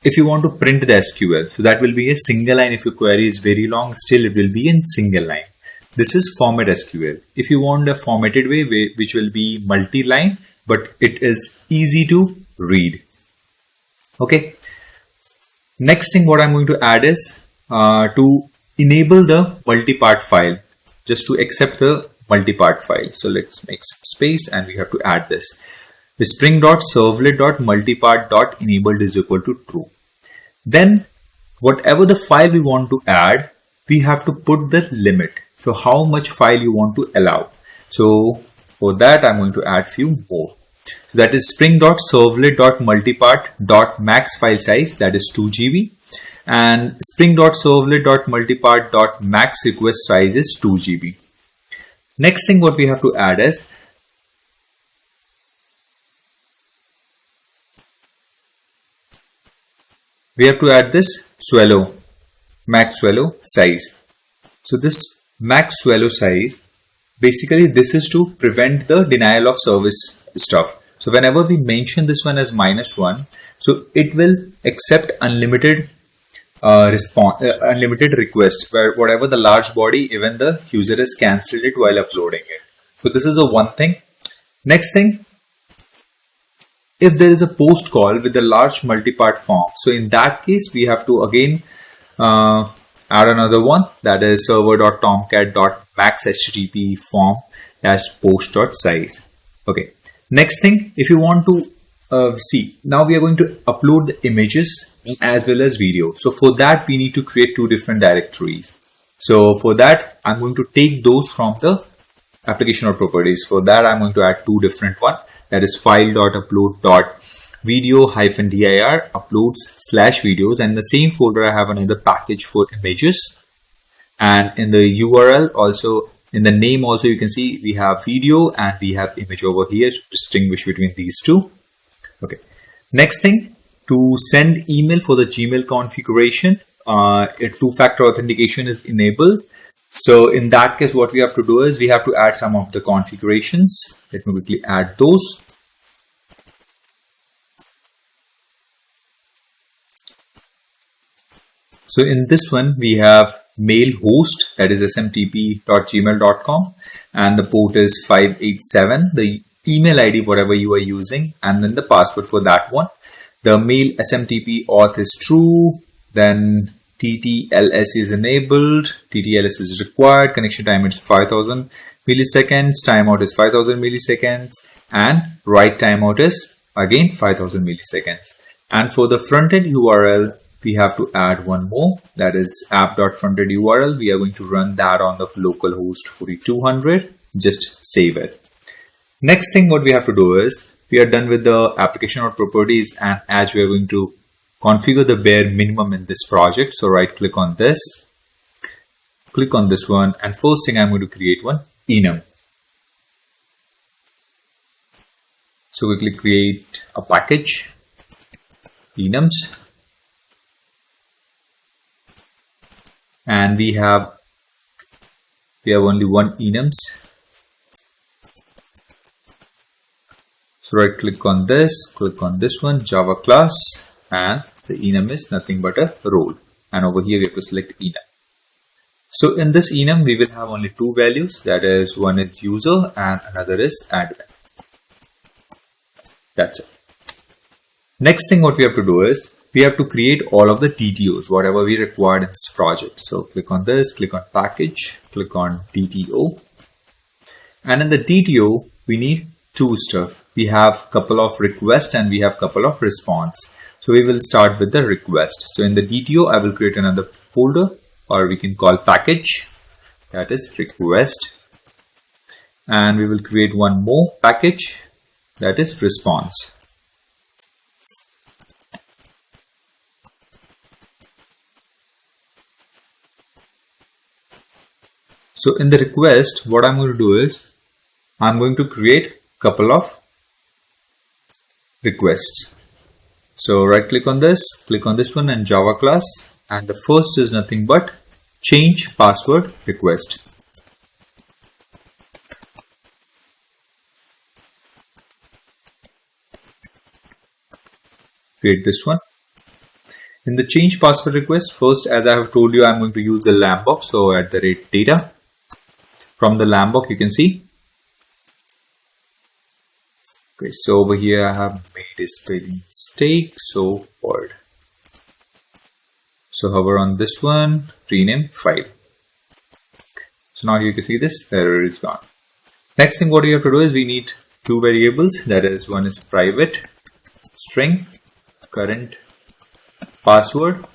if you want to print the SQL, so that will be a single line. If your query is very long, still it will be in single line. This is format SQL. If you want a formatted way, which will be multi-line, but it is easy to read. Okay. Next thing what I'm going to add is to enable the multi-part file, just to accept the multi-part file. So let's make some space and we have to add this. The spring.servlet.multipart.enabled is equal to true. Then whatever the file we want to add, we have to put the limit. So how much file you want to allow. So for that, I'm going to add few more. That is spring.servlet.multipart.max file size, that is 2 GB, and spring.servlet.multipart.max request size is 2 GB. Next thing what we have to add is we have to add this swallow, max swallow size. So this max swallow size, basically this is to prevent the denial of service stuff. So whenever we mention this one as -1, so it will accept unlimited unlimited request, where whatever the large body, even the user has cancelled it while uploading it. So this is a one thing. Next thing, if there is a post call with a large multi-part form, so in that case we have to again add another one, that is server.tomcat.max http form as post.size. Okay. Next thing, if you want to see, now we are going to upload the images as well as video. So for that, we need to create two different directories. So for that, I'm going to take those from the application or properties. For that, I'm going to add two different ones. That is file.upload.video-dir uploads/videos. And in the same folder, I have another package for images. And in the URL also, in the name also, you can see we have video and we have image over here to distinguish between these two. Okay. Next thing, to send email for the Gmail configuration, a two-factor authentication is enabled. So in that case, what we have to do is we have to add some of the configurations. Let me quickly add those. So in this one, we have mail host, that is smtp.gmail.com, and the port is 587, the email ID whatever you are using, and then the password for that one. The mail SMTP auth is true, then TTLS is enabled, TTLS is required, connection time is 5000 milliseconds, timeout is 5000 milliseconds, and write timeout is again 5000 milliseconds. And for the frontend URL, we have to add one more, that is app.frontend URL. We are going to run that on the localhost 4200. Just save it. Next thing what we have to do is we are done with the application or properties, and as we are going to configure the bare minimum in this project. So right click on this, click on this one, and first thing I'm going to create one enum. So quickly create a package, enums. And we have only one enums. So right click on this one, Java class, and the enum is nothing but a role. And over here we have to select enum. So in this enum we will have only two values, that is one is user and another is admin. That's it. Next thing what we have to do is we have to create all of the DTOs, whatever we required in this project. So click on this, click on package, click on DTO. And in the DTO, we need two stuff. We have couple of request and we have couple of response. So we will start with the request. So in the DTO, I will create another folder, or we can call package, that is request. And we will create one more package, that is response. So in the request, what I'm going to do is I'm going to create couple of requests. So right click on this one and Java class, and the first is nothing but change password request. Create this one. In the change password request, first, as I have told you, I'm going to use the lamb box. So at the rate data, from the lamb box you can see. Okay, so over here I have made a spelling mistake, so word. So hover on this one, rename file. So now you can see this error is gone. Next thing what you have to do is we need two variables, that is one is private string current password,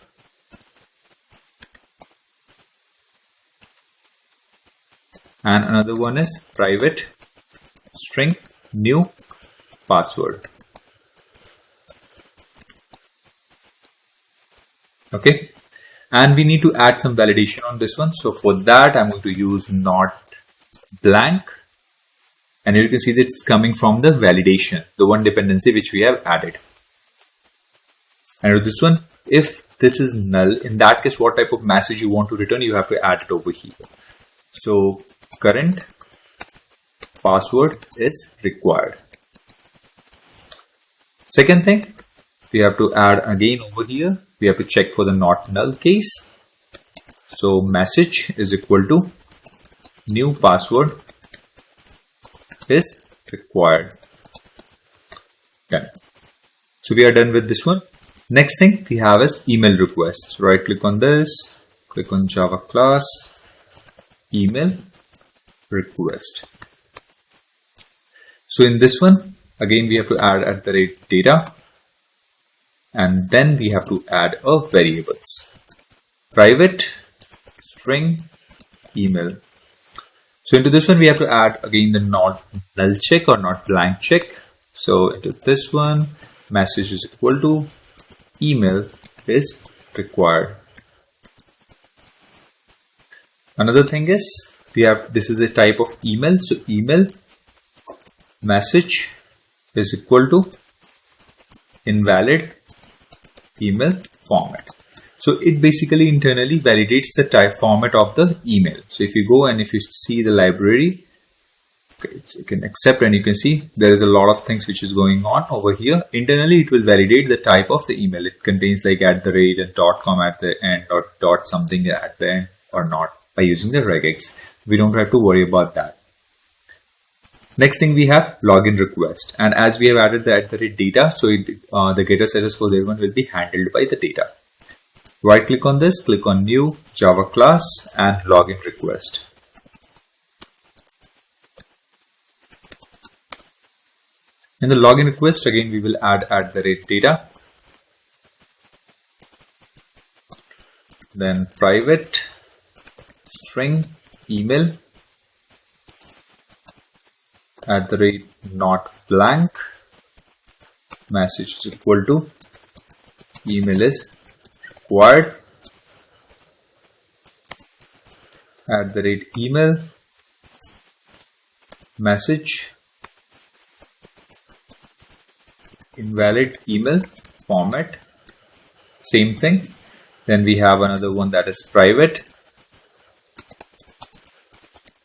and another one is private string new password. Okay, and we need to add some validation on this one. So for that I'm going to use not blank, and you can see that it's coming from the validation, the one dependency which we have added. And with this one, if this is null, in that case what type of message you want to return, you have to add it over here. So current password is required. Second thing, we have to add again over here, we have to check for the not null case. So message is equal to new password is required. Okay. So we are done with this one. Next thing we have is email request. Right click on this, click on Java class, email request. So in this one, again we have to add at the rate data, and then we have to add a variables, private string email. So into this one we have to add again the not null check or not blank check. So into this one, message is equal to email is required. Another thing is we have, this is a type of email, so email message is equal to invalid email format. So it basically internally validates the type format of the email. So if you go and if you see the library, okay, so you can accept, and you can see there is a lot of things which is going on over here. Internally it will validate the type of the email. It contains like @ and .com at the end, or dot something at the end, or not, by using the regex. We don't have to worry about that. Next thing we have login request, and as we have added the @ data, so the getter status for this one will be handled by the data. Right click on this, click on new Java class and login request. In the login request, again we will add @ data, then private string email @ not blank, message is equal to email is required, @ email message invalid email format, same thing. Then we have another one, that is private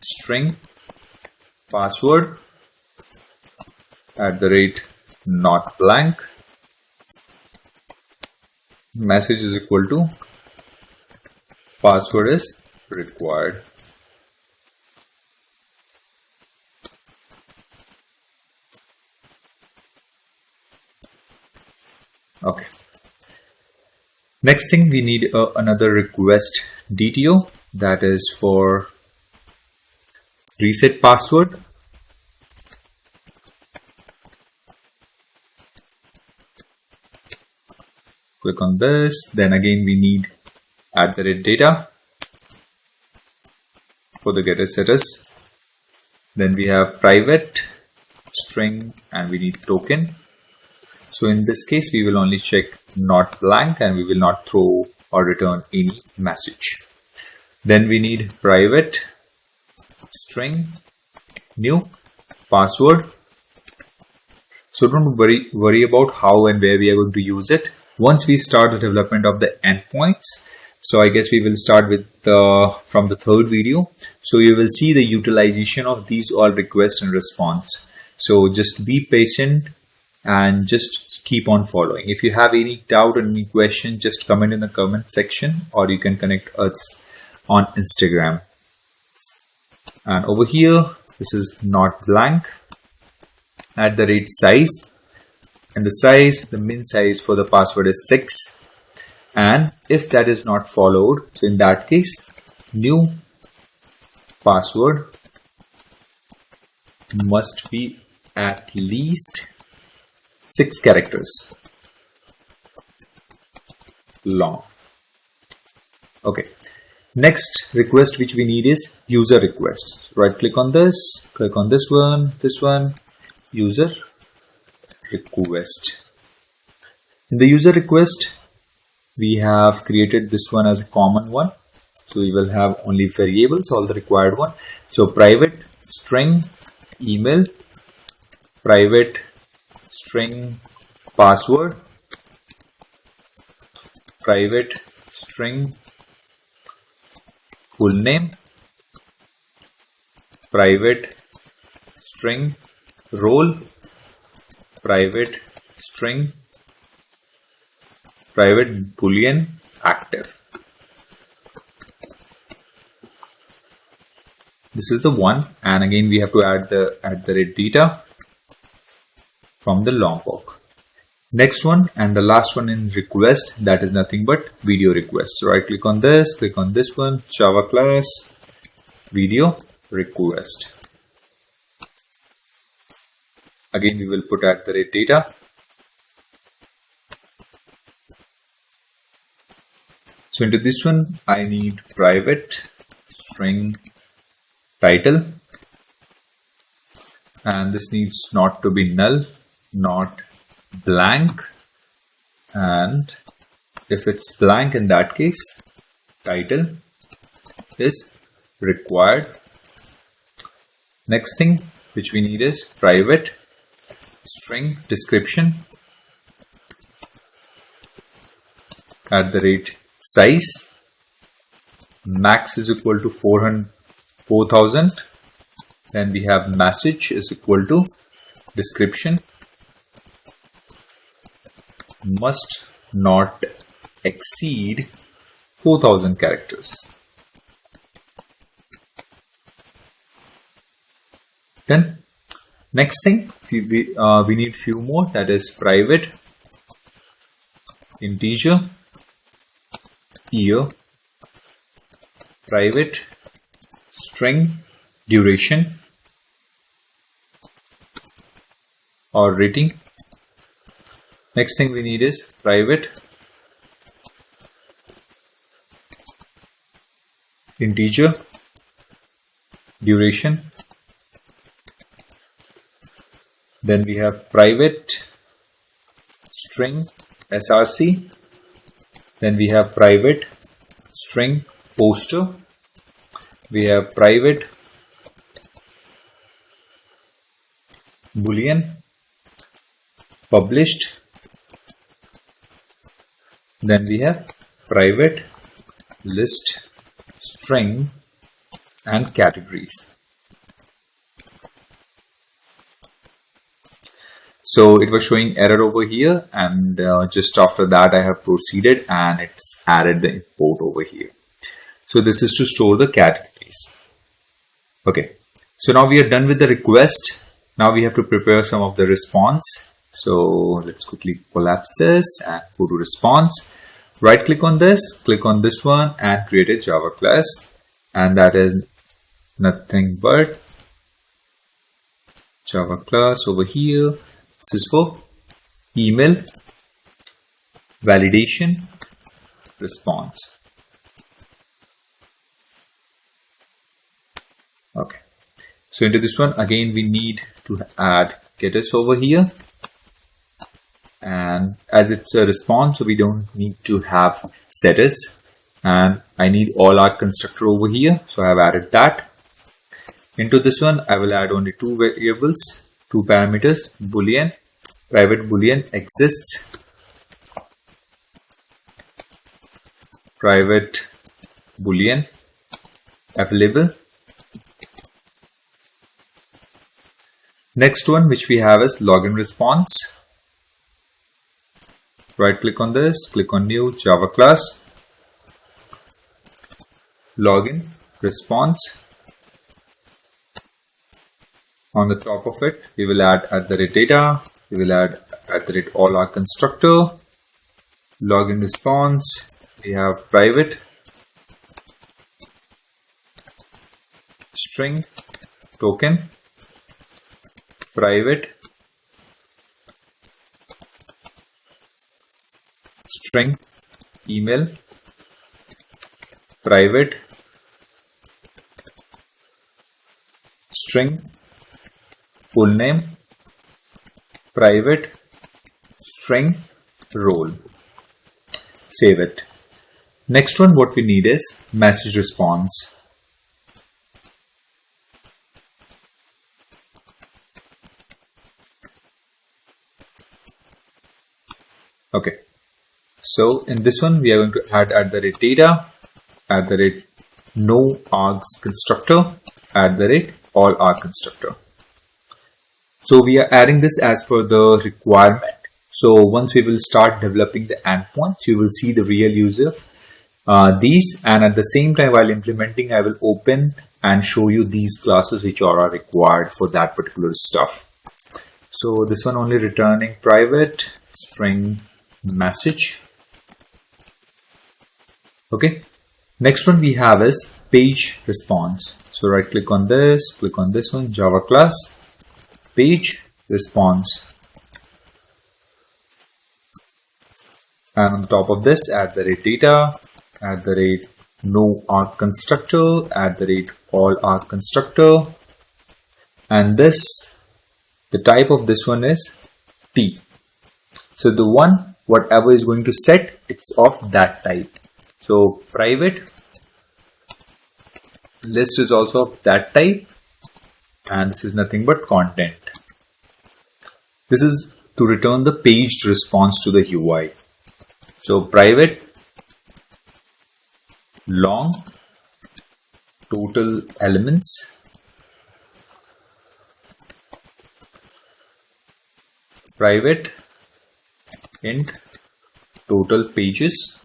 string password not blank, message is equal to password is required. Okay. Next thing, we need another request DTO, that is for reset password. Click on this. Then again we need @data for the getter setters. Then we have private string and we need token. So in this case we will only check not blank and we will not throw or return any message. Then we need private string new password. So don't worry about how and where we are going to use it. Once we start the development of the endpoints, so I guess we will start with from the third video. So you will see the utilization of these all request and response. So just be patient and just keep on following. If you have any doubt or any question, just comment in the comment section, or you can connect us on Instagram. And over here, this is not blank, @size. And the size, the min size for the password is 6. And if that is not followed, so in that case, new password must be at least 6 characters long. Okay. Next request which we need is user request. So right click on this, click on this one, user request. In the user request, we have created this one as a common one. So we will have only variables, all the required one. So private string email, private string password, private string full name, private string role, private string private boolean active. This is the one, and again we have to add the @data from the long walk. Next one and the last one in request, that is nothing but video request. So right click on this one, Java class video request. Again we will put @data. So into this one I need private string title, and this needs not to be null, not blank, and if it's blank, in that case title is required. Next thing which we need is private string description @size, max is equal to 4,000. Then we have message is equal to description must not exceed 4,000 characters. Then next thing we need few more, that is private integer year, private string duration or rating. Next thing we need is private integer duration. Then we have private string src. Then we have private string poster. We have private boolean published. Then we have private list string and categories. So it was showing error over here, and just after that I have proceeded and it's added the import over here. So this is to store the categories. Okay, so now we are done with the request. Now we have to prepare some of the response. So let's quickly collapse this and go to response. Right click on this, click on this one and create a Java class, and that is nothing but Java class over here. This is for email validation response. Okay, so into this one again we need to add getters over here, and as it's a response so we don't need to have setters, and I need all our constructor over here, so I have added that. Into this one I will add only two variables, two parameters, boolean, private boolean exists, private boolean available. Next one which we have is login response. Right click on this, click on new Java class, login response. On the top of it we will add @data, we will add all our constructor, login response, we have private string token, private string email, private string full name, private string role. Save it. Next one what we need is message response. Okay, so in this one we are going to add @data, no args constructor, all arg constructor. So we are adding this as per the requirement. So once we will start developing the endpoints, you will see the real user these, and at the same time while implementing I will open and show you these classes which are required for that particular stuff. So this one only returning private string message. Okay, next one we have is page response. So right click on this one, Java class, page response, and on top of this @data, no arg constructor, all arg constructor, and this, the type of this one is T. So the one whatever is going to set, it's of that type. So private list is also of that type, and this is nothing but content. This is to return the paged response to the UI. So private long total elements, private int total pages,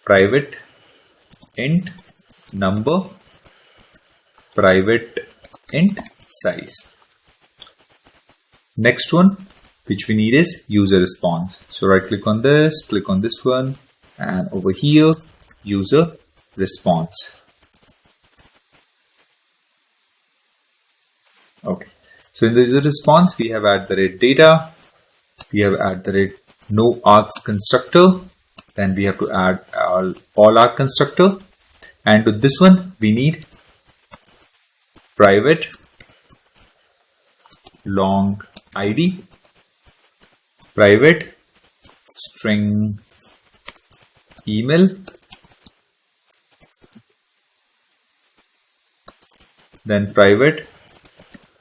private int number, private int size. Next one which we need is user response. So right click on this one, and over here user response. Okay, so in the user response we have @data, we have no args constructor, then we have to add all arg constructor, and to this one we need private long id, private string email, then private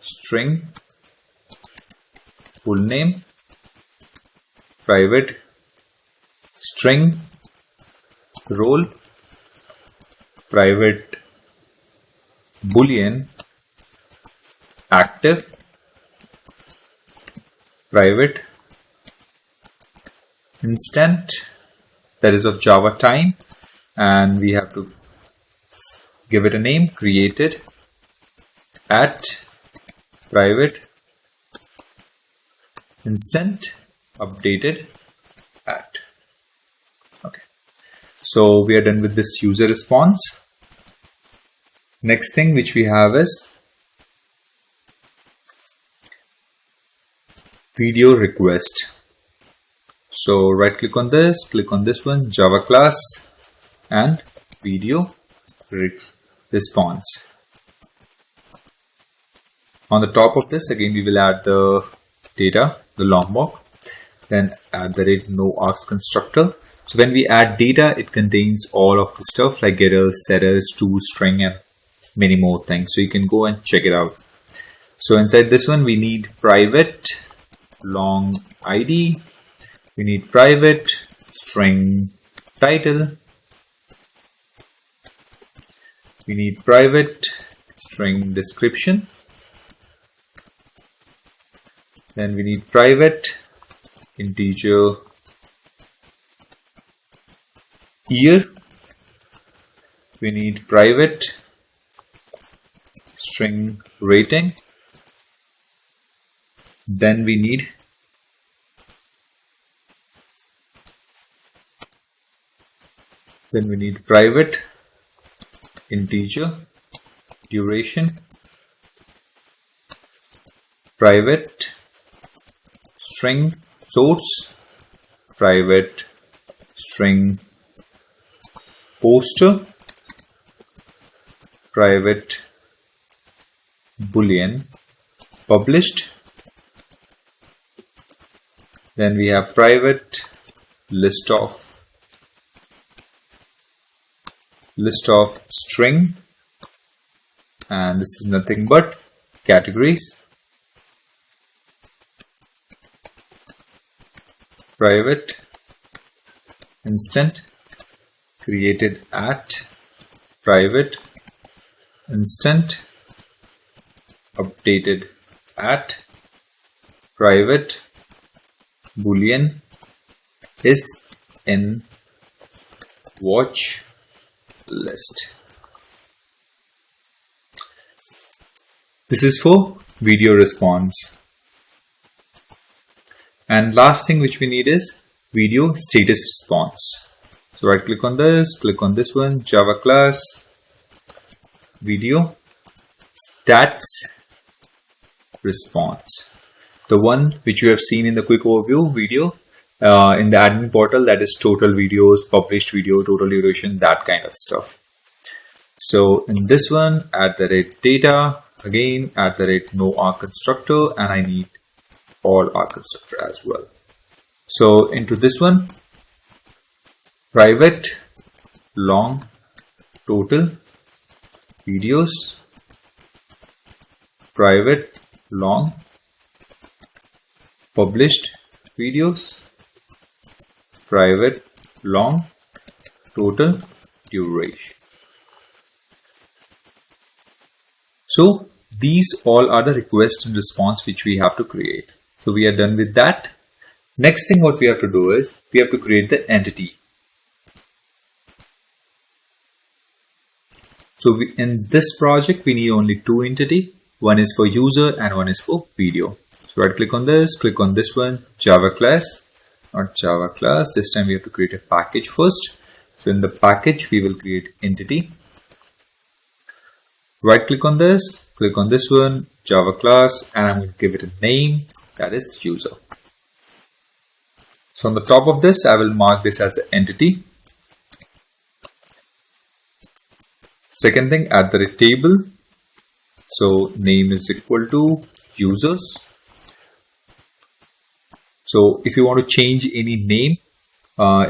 string full name, private string role, private boolean active, private instant that is of Java time, and we have to give it a name, created at private instant updated at. Okay, so we are done with this user response. Next thing which we have is video request. So right click on this one, Java class, and video response. On the top of this, again we will add the data, the long walk, then add the no args constructor. So when we add data, it contains all of the stuff like getters, setters, to, string, and many more things. So you can go and check it out. So inside this one, we need private long ID. We need private string title. We need private string description. Then we need private integer year. We need private string rating. Then we need private integer duration, private string source, private string poster, private boolean published. Then we have private list of string, and this is nothing but categories. Private instant created at private instant updated at private boolean is in watch list. This is for video response. And last thing which we need is video status response. So right click on this one, Java class, video stats response. The one which you have seen in the quick overview video in the admin portal, that is total videos, published video, total duration, that kind of stuff. So in this one, @data, again @no arg constructor, and I need all arg constructor as well. So into this one, private long total videos, private long published videos, private long total duration. So these all are the request and response which we have to create. So we are done with that. Next thing what we have to do is we have to create the entity. So in this project we need only two entities. One is for user and one is for video. So right click on this one, Java class, not Java class. This time we have to create a package first. So in the package we will create entity. Right click on this one, Java class, and I'm going to give it a name, that is user. So on the top of this, I will mark this as an entity. Second thing, @table. So name is equal to users. So if you want to change any name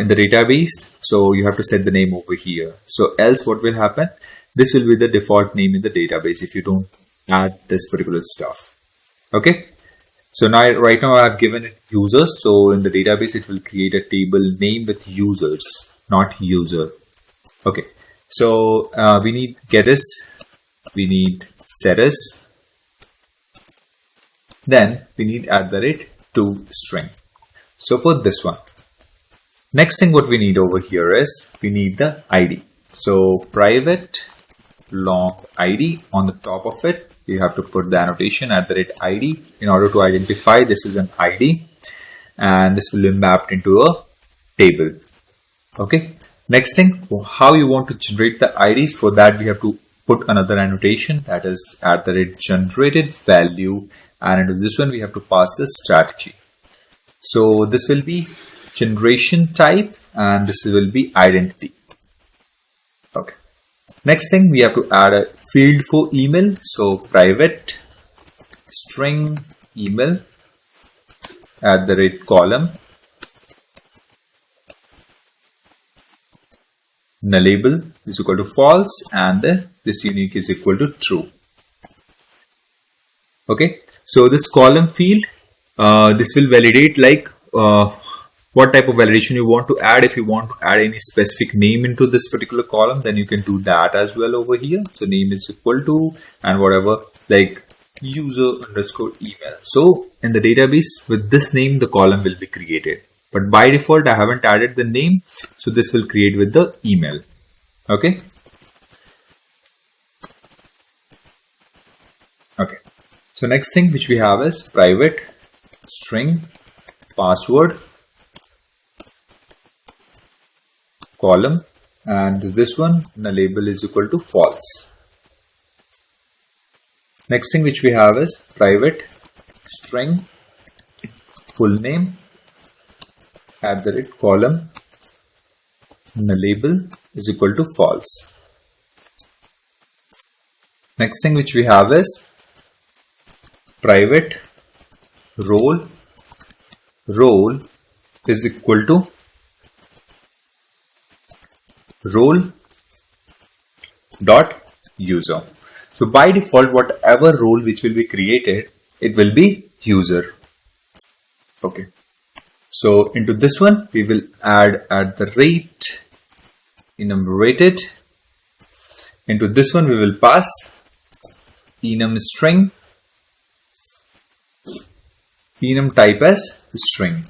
in the database, so you have to set the name over here. So else what will happen? This will be the default name in the database if you don't add this particular stuff. Okay. So now, right now I have given it users. So in the database, it will create a table name with users, not user. Okay. So we need getters, we need setters, then we need to string. So for this one, next thing what we need over here is we need the ID. So private long ID, on the top of it you have to put the annotation @ID in order to identify this is an ID, and this will be mapped into a table. Okay, next thing, how you want to generate the IDs. For that we have to put another annotation, that is @generated value, and into this one we have to pass the strategy. So this will be generation type and this will be identity. Okay, next thing, we have to add a field for email. So private string email @column, nullable is equal to false, and this unique is equal to true. Okay, so this column field, this will validate like what type of validation you want to add. If you want to add any specific name into this particular column, then you can do that as well over here. So name is equal to, and whatever, like user_email. So in the database with this name the column will be created, but by default I haven't added the name, so this will create with the email. Okay, so next thing which we have is private string password column, and this one nullable is equal to false. Next thing which we have is private string full name @column, nullable is equal to false. Next thing which we have is private role is equal to role dot user. So by default, whatever role which will be created, it will be user. Okay, so into this one we will add @enumerated. Into this one we will pass enum string, enum type as string,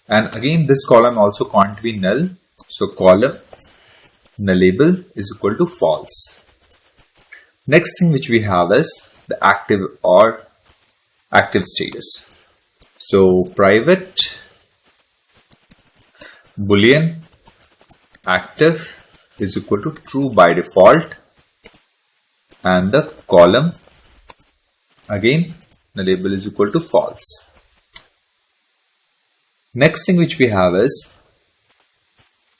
and again this column also can't be null, so column nullable is equal to false. Next thing which we have is the active or active status. So private boolean active is equal to true by default, and the column again nullable is equal to false. Next thing which we have is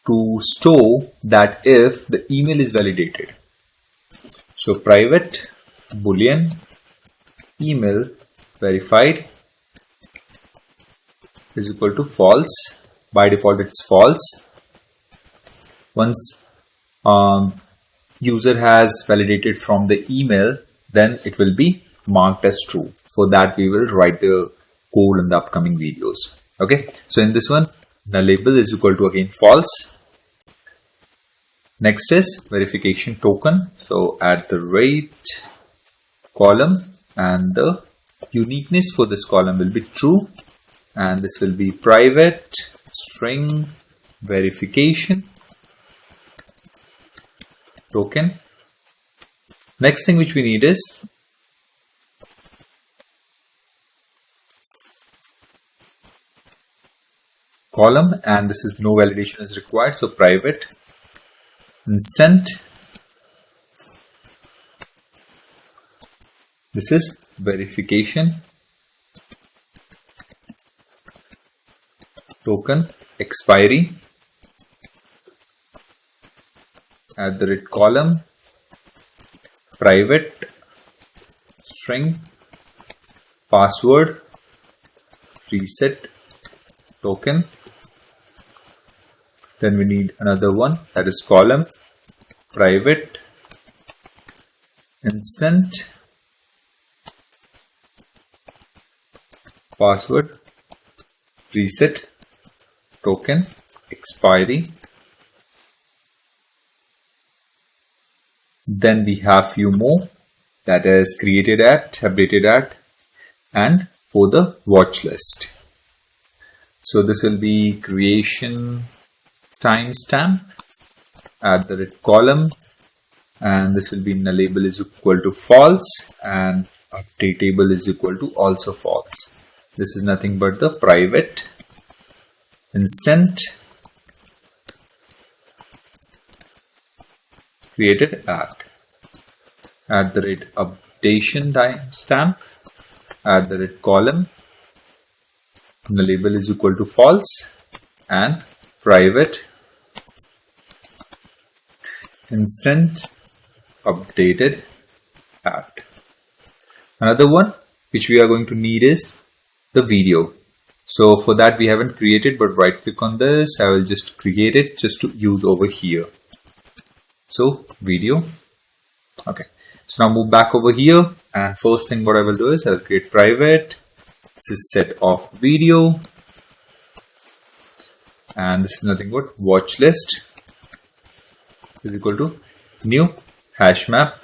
to store that if the email is validated. So private boolean email verified is equal to false. By default it's false. Once user has validated from the email, then it will be marked as true. For that we will write the code in the upcoming videos. Okay, so in this one nullable is equal to again false. Next is verification token. So @column, and the uniqueness for this column will be true, and this will be private string verification token. Next thing which we need is column, and this is no validation is required, so private instant, this is verification token expiry @column private string password reset token. Then we need another one, that is column private instant password reset token expiry. Then we have few more, that is created at, updated at, and for the watch list. So this will be creation timestamp @column, and this will be nullable is equal to false and updatable is equal to also false. This is nothing but the private instant created @updation timestamp @column, nullable is equal to false and private instant updated @. Another one which we are going to need is the video. So for that we haven't created, but right click on this. I will just create it just to use over here. So video. Okay. So now move back over here, and first thing what I will do is I will create private. This is set of video, and this is nothing but watch list is equal to new hash set.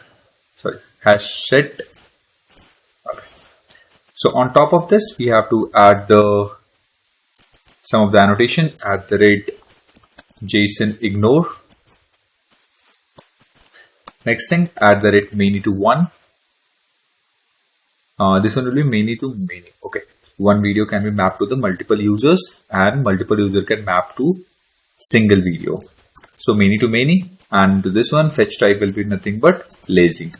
Okay. So on top of this, we have to add some of the annotation @JSON ignore. Next thing, @many to one. This one will be many to many. Okay. One video can be mapped to the multiple users, and multiple user can map to single video. So many to many, and this one fetch type will be nothing but lazy.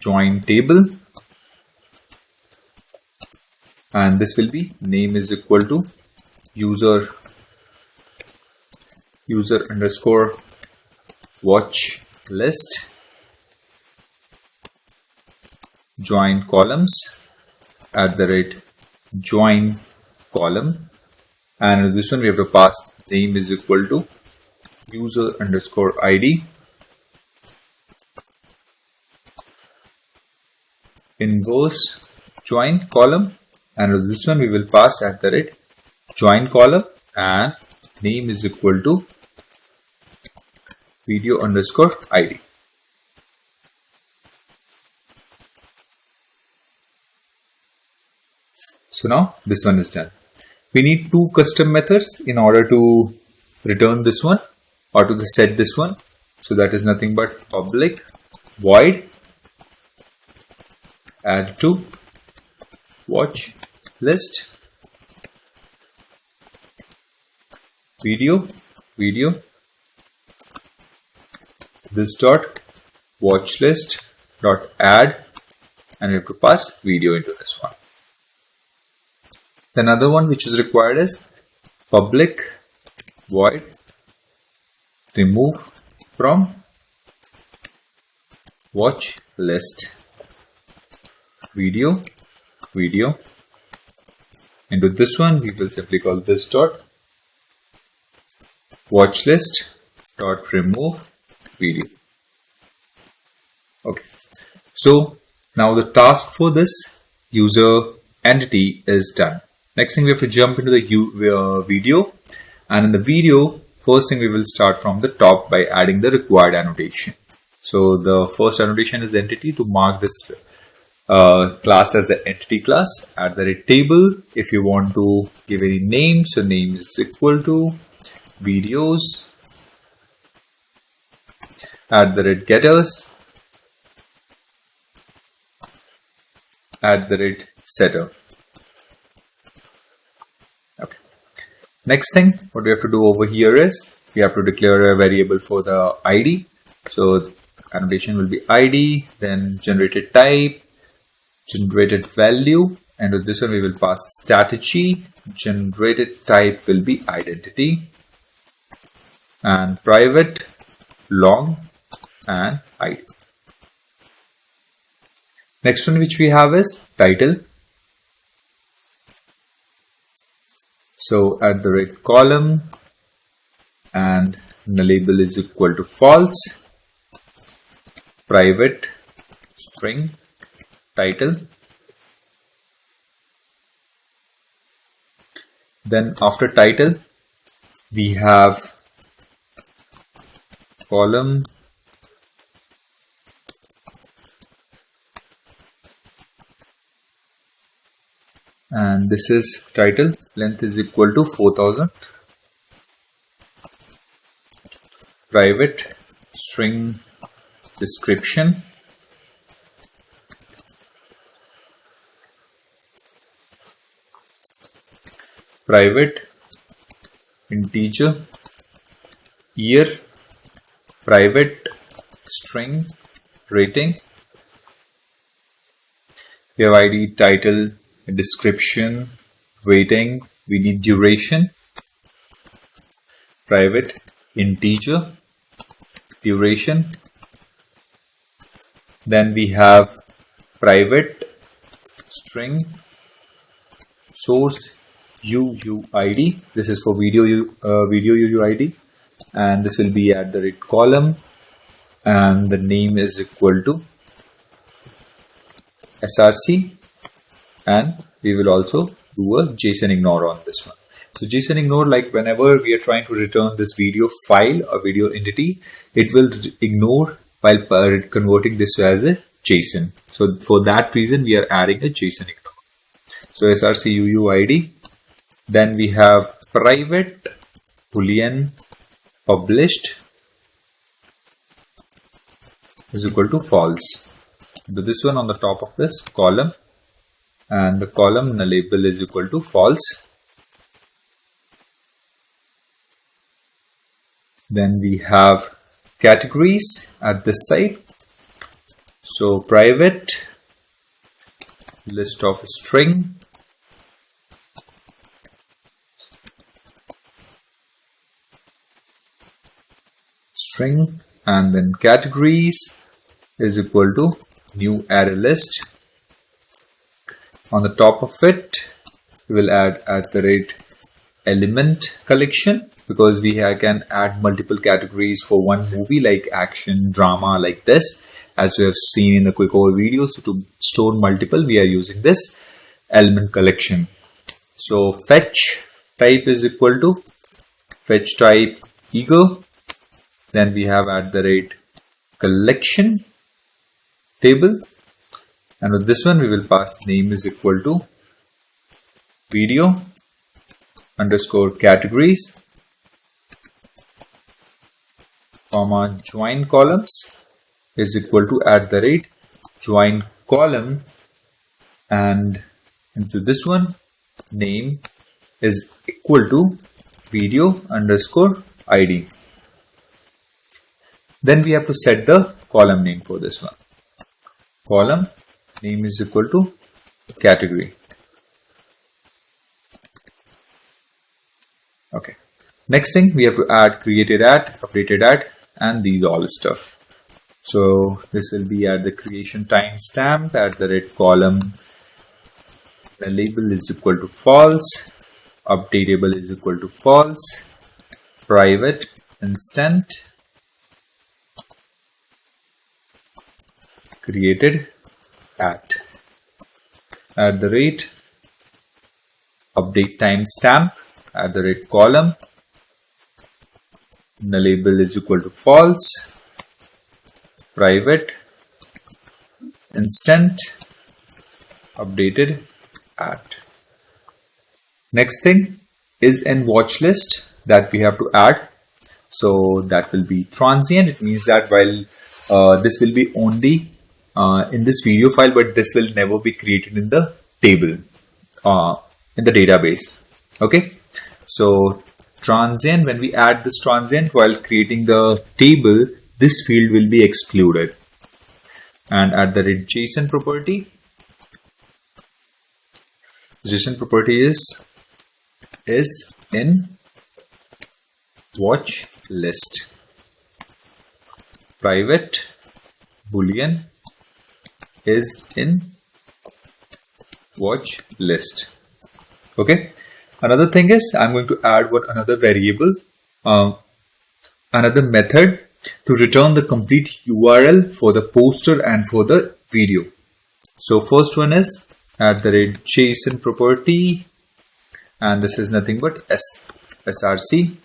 @join table, and this will be name is equal to user underscore watch list, join columns @join column, and this one we have to pass name is equal to user underscore ID, inverse join column, and this one we will pass @join column, and name is equal to video underscore ID. So now this one is done. We need two custom methods in order to return this one or to set this one. So that is nothing but public void add to watch list video this dot watch list dot add, and we have to pass video into this one. The another one which is required is public void remove from watch list video. Into this one we will simply call this dot watch list dot remove video. Okay, so now the task for this user entity is done. Next thing, we have to jump into the video, and in the video, first thing we will start from the top by adding the required annotation. So the first annotation is entity, to mark this class as an entity class. @table, if you want to give any name, so name is equal to videos @getters @setter. Okay. Next thing, what we have to do over here is we have to declare a variable for the ID. So annotation will be ID, then generated type, generated value, and with this one we will pass strategy. Generated type will be identity, and private, long, and ID. Next one which we have is title. So @column, and the label is equal to false, private string title. Then after title we have column and this is title, length is equal to 4000, private string description, private integer year, private string rating. We have ID, title, description, rating, we need duration, private integer duration. Then we have private string source UUID. This is for video UUID, and this will be at the column, and the name is equal to src, and we will also do a JSON ignore on this one. So JSON ignore, like whenever we are trying to return this video file or video entity, it will ignore while converting this as a JSON. So for that reason, we are adding a JSON ignore. So src UUID. Then we have private boolean published is equal to false. This one on the top of this column, and the column label is equal to false. Then we have categories at this side. So private list of string, and then categories is equal to new array list. On the top of it, we will add @element collection, because we can add multiple categories for one movie, like action, drama, like this, as you have seen in the quick over video. So to store multiple, we are using this element collection. So fetch type is equal to fetch type ego. Then we have @collection table, and with this one we will pass name is equal to video underscore categories, comma join columns is equal to @join column, and into this one name is equal to video underscore ID. Then we have to set the column name for this one. Column name is equal to category. Okay. Next thing, we have to add created at, updated at, and these all stuff. So this will be at the creation timestamp @column. The label is equal to false. Updatable is equal to false. Private instant created at update timestamp @column. The label is equal to false. Private instant updated at. Next thing is in watch list that we have to add. So that will be transient. It means that while this will be only in this video file, but this will never be created in the table in the database. Okay, so transient, when we add this transient while creating the table, this field will be excluded. And at the JSON property is in watch list. Private boolean is in watch list. Okay. Another thing is, I'm going to add another variable, another method to return the complete URL for the poster and for the video. So first one is @JSON property, and this is nothing but src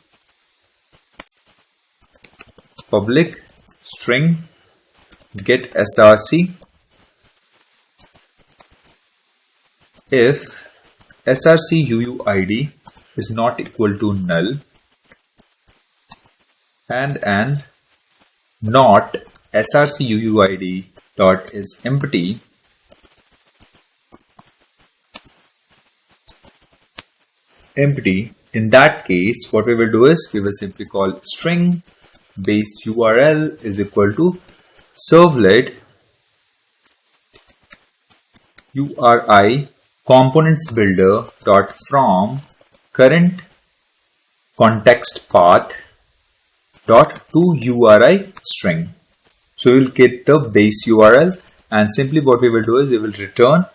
public string get src if src UUID is not equal to null and not src UUID dot is empty, in that case what we will do is we will simply call string base URL is equal to servlet URI components builder dot from current context path dot to URI string. So we will get the base URL, and simply what we will do is we will return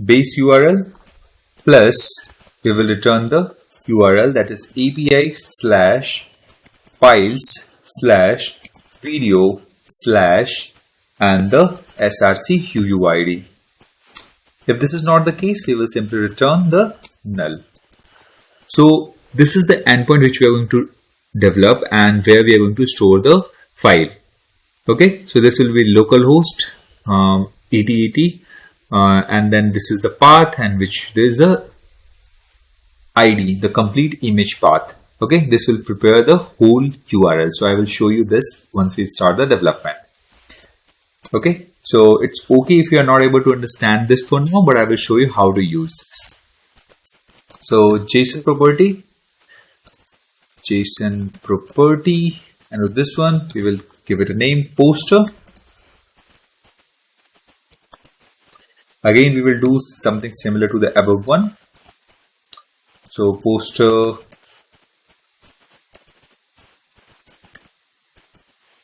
base URL plus we will return the URL, that is API/files/video/ and the src UUID. If this is not the case, we will simply return the null. So this is the endpoint which we are going to develop and where we are going to store the file. Okay, so this will be localhost 8080 and then this is the path, and which there is a ID, the complete image path. Okay, this will prepare the whole URL. So I will show you this once we start the development. Okay, so it's okay if you are not able to understand this for now, but I will show you how to use this. So JSON property, and with this one we will give it a name poster. Again we will do something similar to the above one. So poster,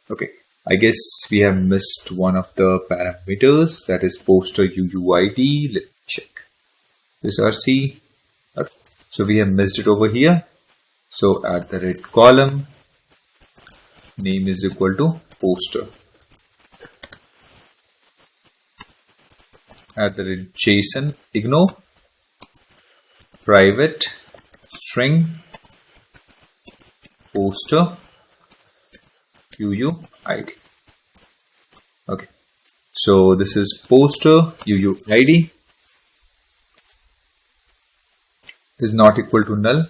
okay, I guess we have missed one of the parameters, that is poster UUID. Let me check this RC. Okay, so we have missed it over here. So at the red column name is equal to poster. At the red JSON ignore private string poster UUID. Okay, so this is poster UUID is not equal to null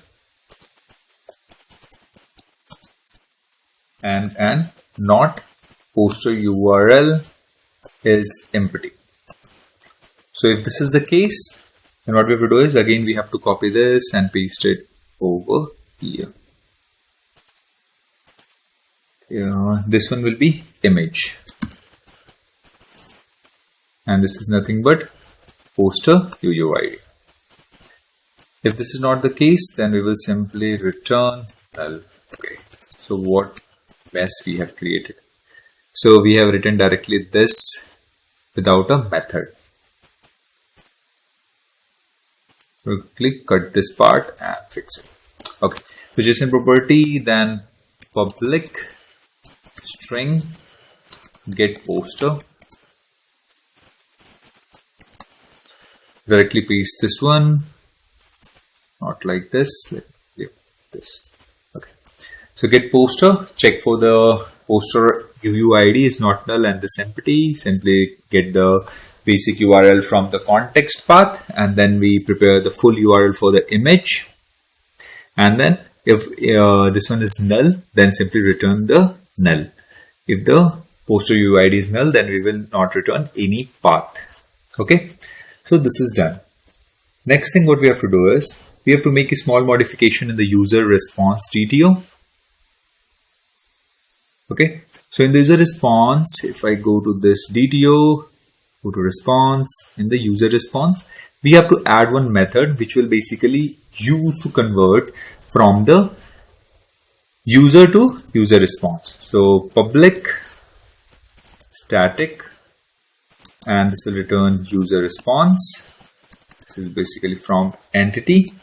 and not poster URL is empty. So if this is the case, then what we have to do is again we have to copy this and paste it over here. This one will be image, and this is nothing but poster UUID. If this is not the case, then we will simply return null. Okay, so what mess we have created? So we have written directly this without a method. We'll click cut this part and fix it. Okay, so JSON property, then public string get poster. Directly paste this one, not like this. Let's give this. Okay, so get poster. Check for the poster UUID is not null and this empty. Simply get the basic URL from the context path, and then we prepare the full URL for the image. And then if this one is null, then simply return the null. If the poster UUID is null, then we will not return any path. Okay, so this is done. Next thing what we have to do is we have to make a small modification in the user response DTO. Okay, so in the user response, if I go to this DTO, go to response, in the user response, we have to add one method which will basically use to convert from the user to user response. So public static, and this will return user response. This is basically from entity.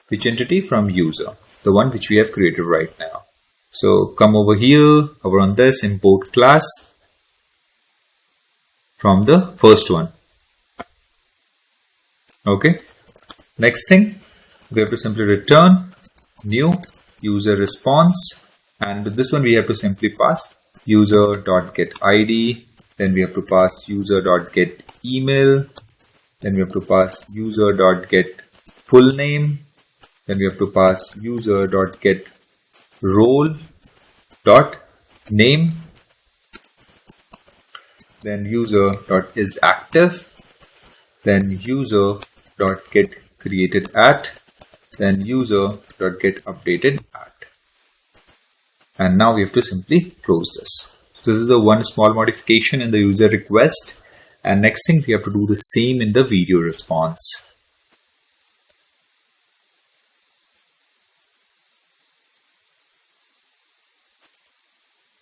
Which entity? From user, the one which we have created right now. So come over here, over on this, import class from the first one. Okay, next thing we have to simply return new user response, and with this one we have to simply pass user.getID, then we have to pass user.getEmail, email, then we have to pass user.get full name, then we have to pass user.get role dot name, then user.isActive, then user.get created at, then user.get updated at. And now we have to simply close this. So this is a one small modification in the user request. And next thing, we have to do the same in the video response.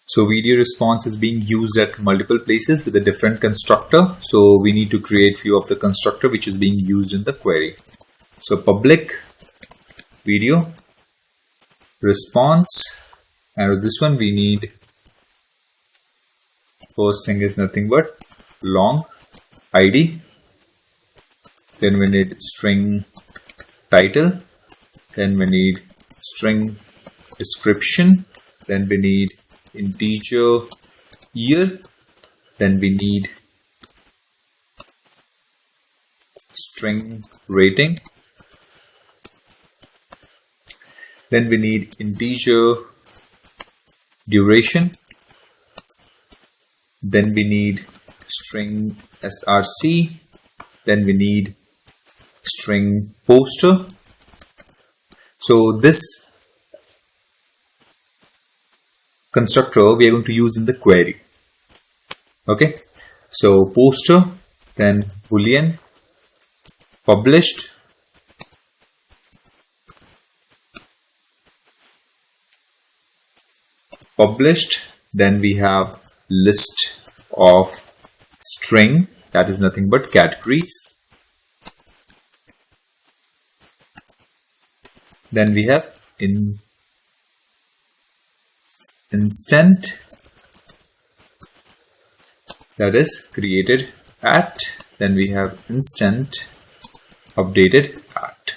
So video response is being used at multiple places with a different constructor. So we need to create few of the constructor which is being used in the query. So public video response, and with this one we need, first thing is nothing but long ID, then we need string title, then we need string description, then we need integer year, then we need string rating, then we need integer duration, then we need string src, then we need string poster. So this constructor we are going to use in the query. Okay, so poster, then boolean published, then we have list of string, that is nothing but categories, then we have instant, that is created at, then we have instant updated at.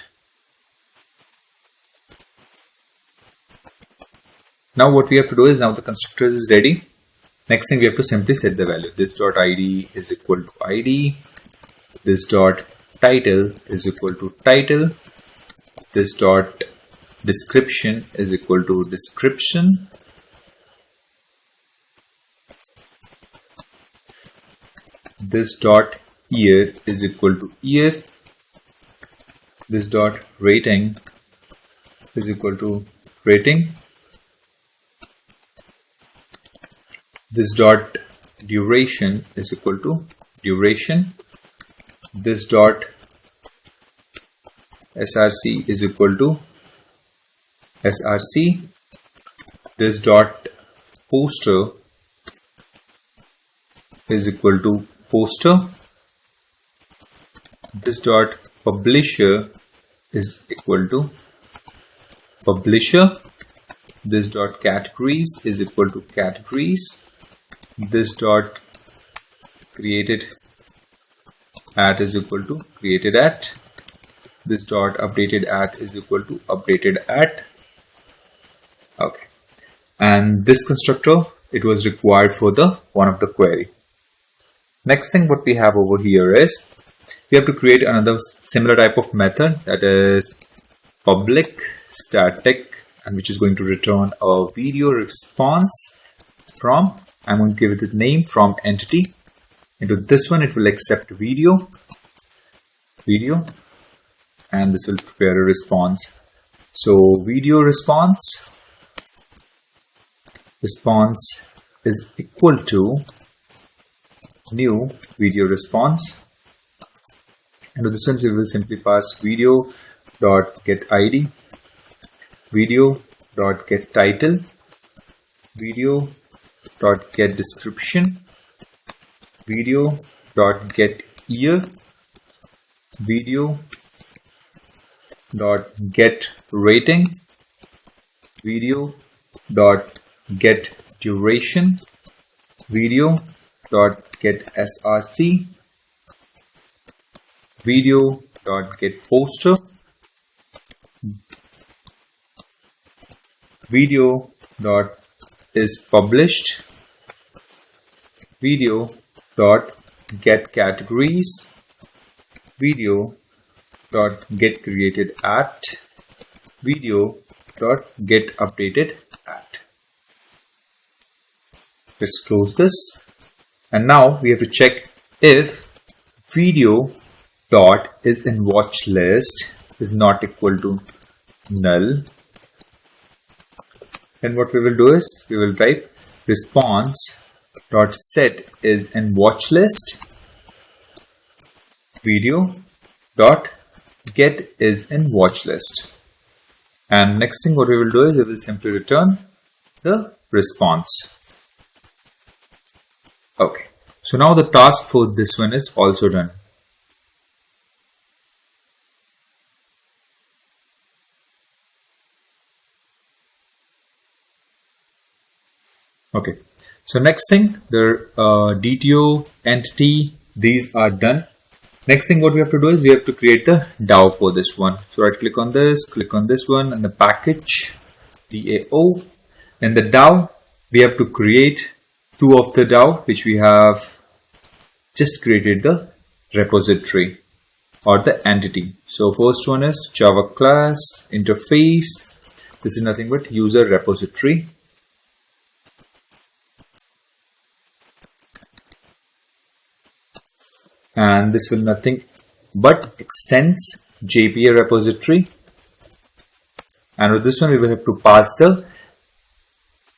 Now what we have to do is, now the constructor is ready. Next thing, we have to simply set the value. This dot id is equal to id, this dot title is equal to title, this dot description is equal to description, this dot year is equal to year, this dot rating is equal to rating, this dot duration is equal to duration, this dot src is equal to src, this dot poster is equal to poster, this dot publisher is equal to publisher, this dot categories is equal to categories, this dot created at is equal to created at, this dot updated at is equal to updated at. Okay, and this constructor, it was required for the one of the query. Next thing what we have over here is, we have to create another similar type of method, that is public static, and which is going to return a video response from, I'm going to give it the name from entity. Into this one it will accept video, and this will prepare a response. So video response is equal to new video response, and to this one we will simply pass video dot get id, video dot get title, video dot get description, video dot get year, video dot get rating, video dot get duration, video dot get src, video dot get poster, video dot is published, video dot get categories, video dot get created at, video dot get updated at. Let's close this, and now we have to check if video dot is in watch list is not equal to null. Then what we will do is we will type response dot set is in watch list, video dot get is in watch list, and next thing what we will do is we will simply return the response. Okay, so now the task for this one is also done. Okay, so next thing, the DTO, entity, these are done. Next thing what we have to do is we have to create the DAO for this one. So right click on this one, and the package, DAO. In the DAO, we have to create two of the DAO, which we have just created the repository or the entity. So first one is Java class interface. This is nothing but user repository. And this will nothing but extends JPA repository. And with this one, we will have to pass the,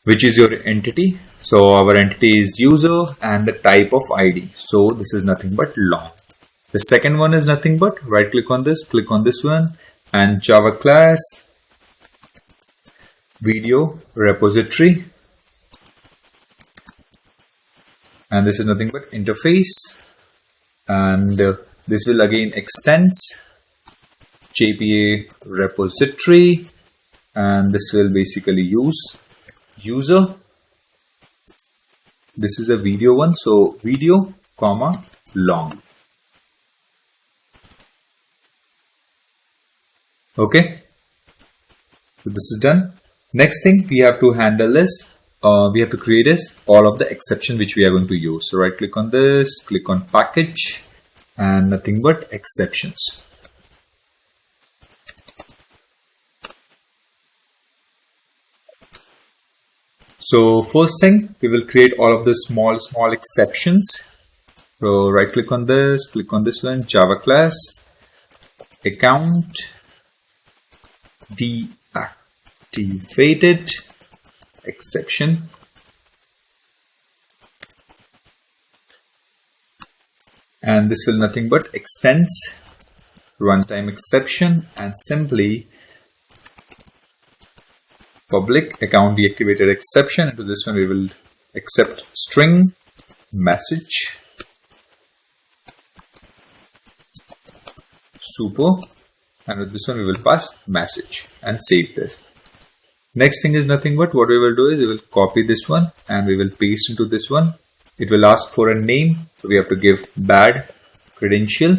which is your entity. So our entity is user and the type of ID. So this is nothing but long. The second one is nothing but right click on this one, and Java class video repository. And this is nothing but interface. And this will again extends JPA repository, and this will basically use user. This is a video one, so video comma long. Okay, so this is done. Next thing we have to handle is we have to create is all of the exception which we are going to use. So right click on this, click on package, and nothing but exceptions. So first thing, we will create all of the small exceptions. So right click on this one, Java class account deactivated exception. And this will nothing but extends runtime exception, and simply public account deactivated exception. Into this one we will accept string message super, and with this one we will pass message and save this. Next thing is nothing but what we will do is we will copy this one and we will paste into this one. It will ask for a name, so we have to give bad credential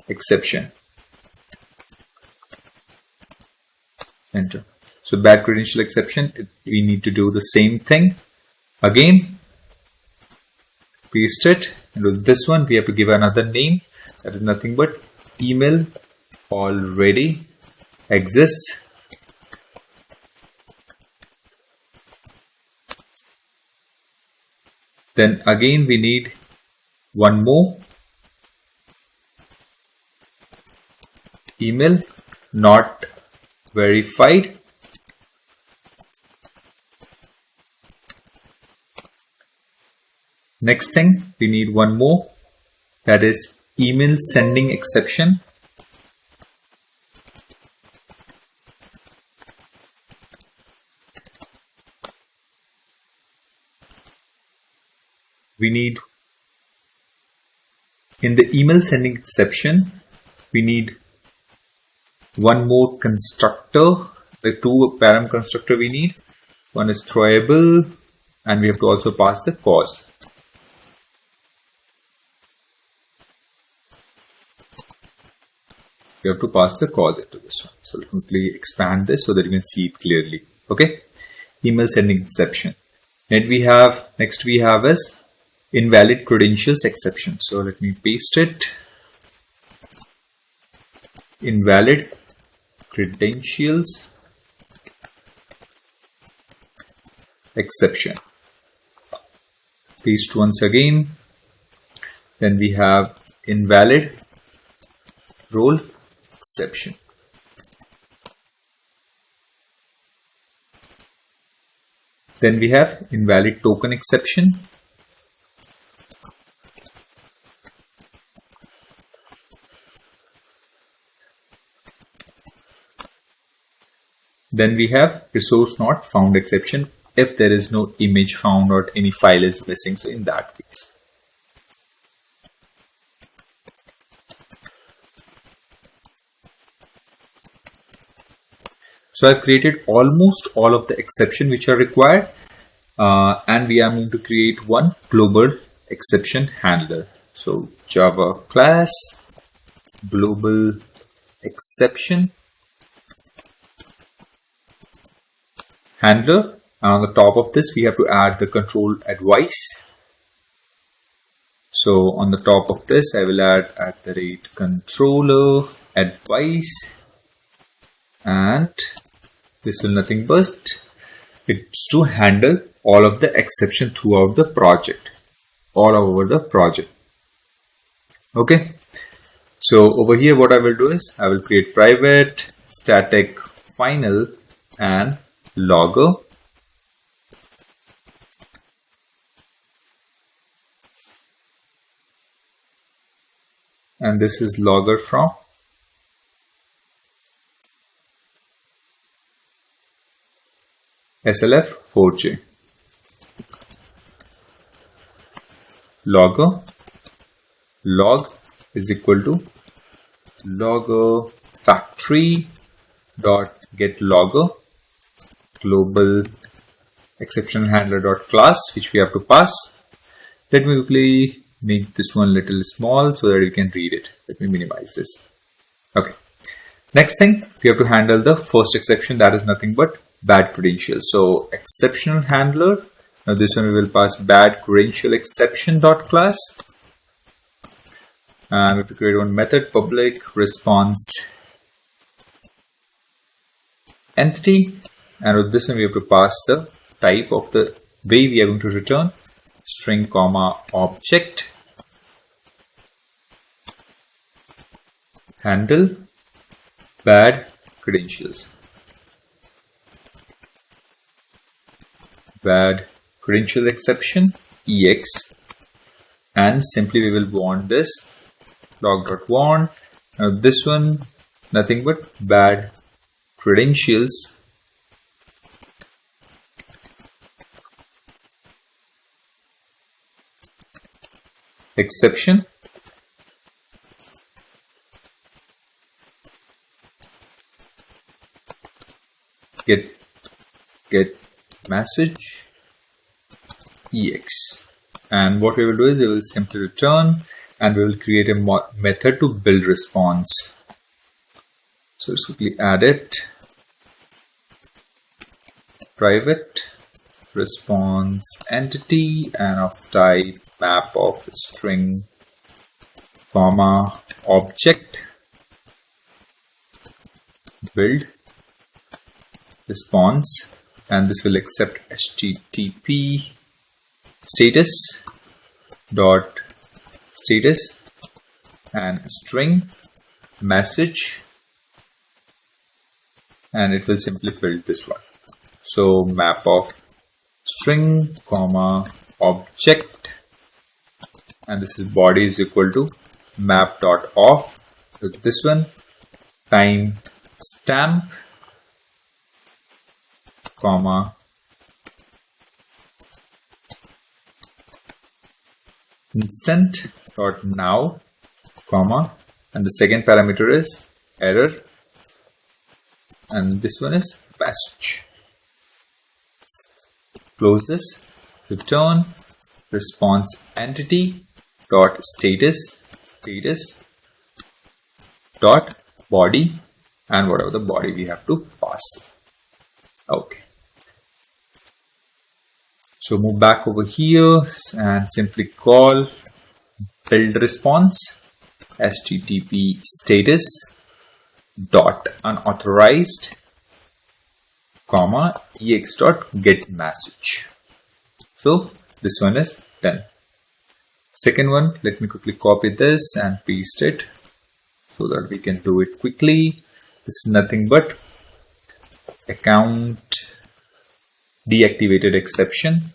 exception. Enter. So bad credential exception, we need to do the same thing again, paste it, and with this one we have to give another name, that is nothing but email already exists. Then again we need one more, email not verified. Next thing, we need one more, that is email sending exception. We need, in the email sending exception, we need one more constructor, the two param constructor we need. One is throwable, and we have to also pass the cause. We have to pass the cause into this one. So let me quickly expand this so that you can see it clearly. Okay, email sending exception. Next we have is invalid credentials exception. So let me paste it. Invalid credentials exception. Paste once again. Then we have invalid role exception. Then we have invalid token exception. Then we have resource not found exception if there is no image found or any file is missing. So in that case. So I've created almost all of the exception which are required, and we are going to create one global exception handler. So Java class global exception handler, and on the top of this we have to add the control advice. So on the top of this I will add @controller advice, and this will nothing but it's to handle all of the exception throughout the project, all over the project. Okay, so over here what I will do is I will create private static final and logger. And this is logger from SLF4J. Logger log is equal to logger factory dot get logger global exception handler dot class, which we have to pass. Let me quickly make this one little small so that you can read it. Let me minimize this. Okay. Next thing, we have to handle the first exception, that is nothing but bad credentials. So exceptional handler. Now this one we will pass bad credential exception dot class. And we have to create one method, public response entity. And with this one we have to pass the type of the way we are going to return string comma object handle bad credentials. Bad credential exception ex, and simply we will want this log.warn. Now this one nothing but bad credentials exception get message ex, and what we will do is we will simply return and we will create a method to build response. So let's quickly add it, private response entity and of type map of string comma object build response, and this will accept HTTP status dot status and string message, and it will simply build this one. So map of string comma object, and this is body is equal to map dot off with this one time stamp comma instant dot now comma, and the second parameter is error, and this one is message. Close this, return response entity dot status dot body, and whatever the body we have to pass. Okay. So move back over here and simply call build response http status dot unauthorized comma ex dot get message. So this one is done. Second one, let me quickly copy this and paste it so that we can do it quickly. This is nothing but account deactivated exception.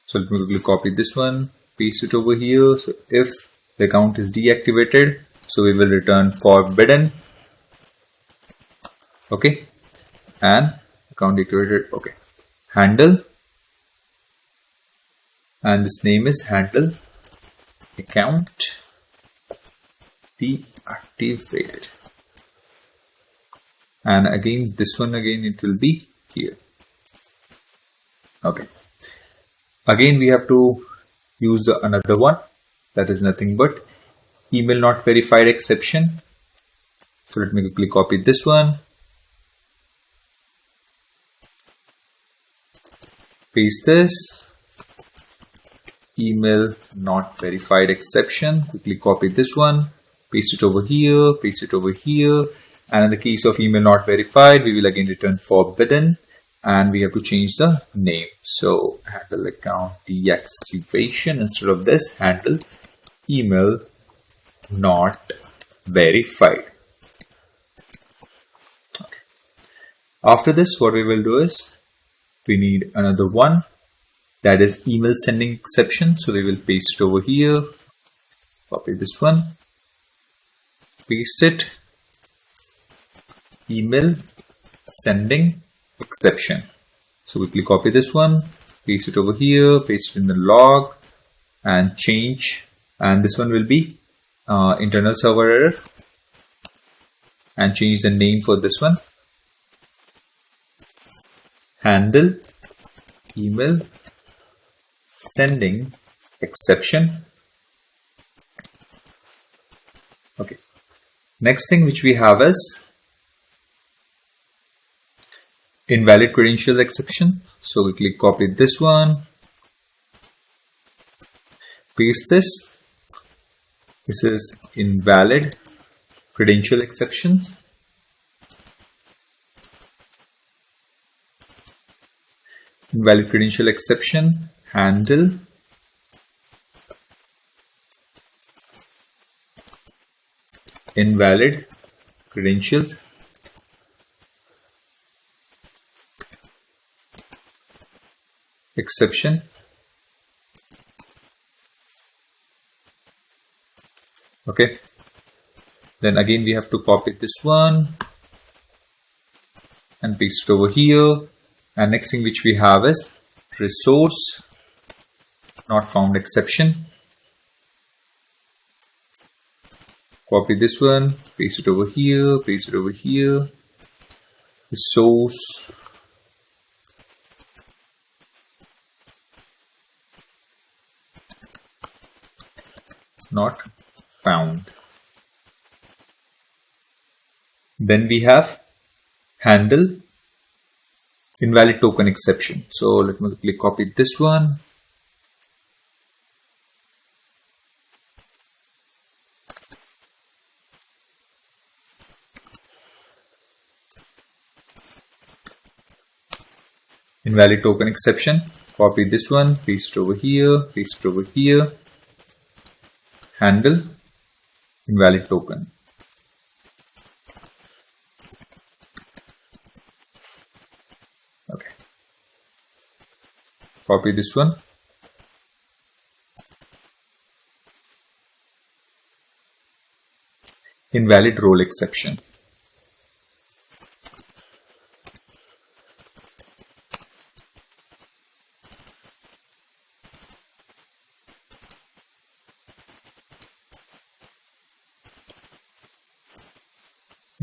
So let me quickly copy this one, paste it over here. So if the account is deactivated, so we will return forbidden. Okay, and account deactivated. Okay, handle, and this name is handle account deactivated. And again, this one again, it will be here. Okay. Again, we have to use another one, that is nothing but email not verified exception. So let me quickly copy this one, paste this, email not verified exception, quickly copy this one, paste it over here, paste it over here, and in the case of email not verified, we will again return forbidden. And we have to change the name. So handle account deactivation, instead of this, handle email not verified. Okay. After this, what we will do is we need another one, that is email sending exception. So we will paste it over here, copy this one, paste it, email sending exception. So quickly copy this one, paste it over here, paste it in the log and change, and this one will be internal server error, and change the name for this one, handle email sending exception. Okay, next thing which we have is invalid credentials exception. So we click copy this one, paste this. This is invalid credential exceptions. Invalid credential exception, handle invalid credentials exception. Okay, then again we have to copy this one and paste it over here, and next thing which we have is resource not found exception. Copy this one, paste it over here, paste it over here, resource not found. Then we have handle invalid token exception. So let me quickly copy this one, invalid token exception, copy this one, paste it over here, paste it over here, handle invalid token. Okay, copy this one, invalid role exception.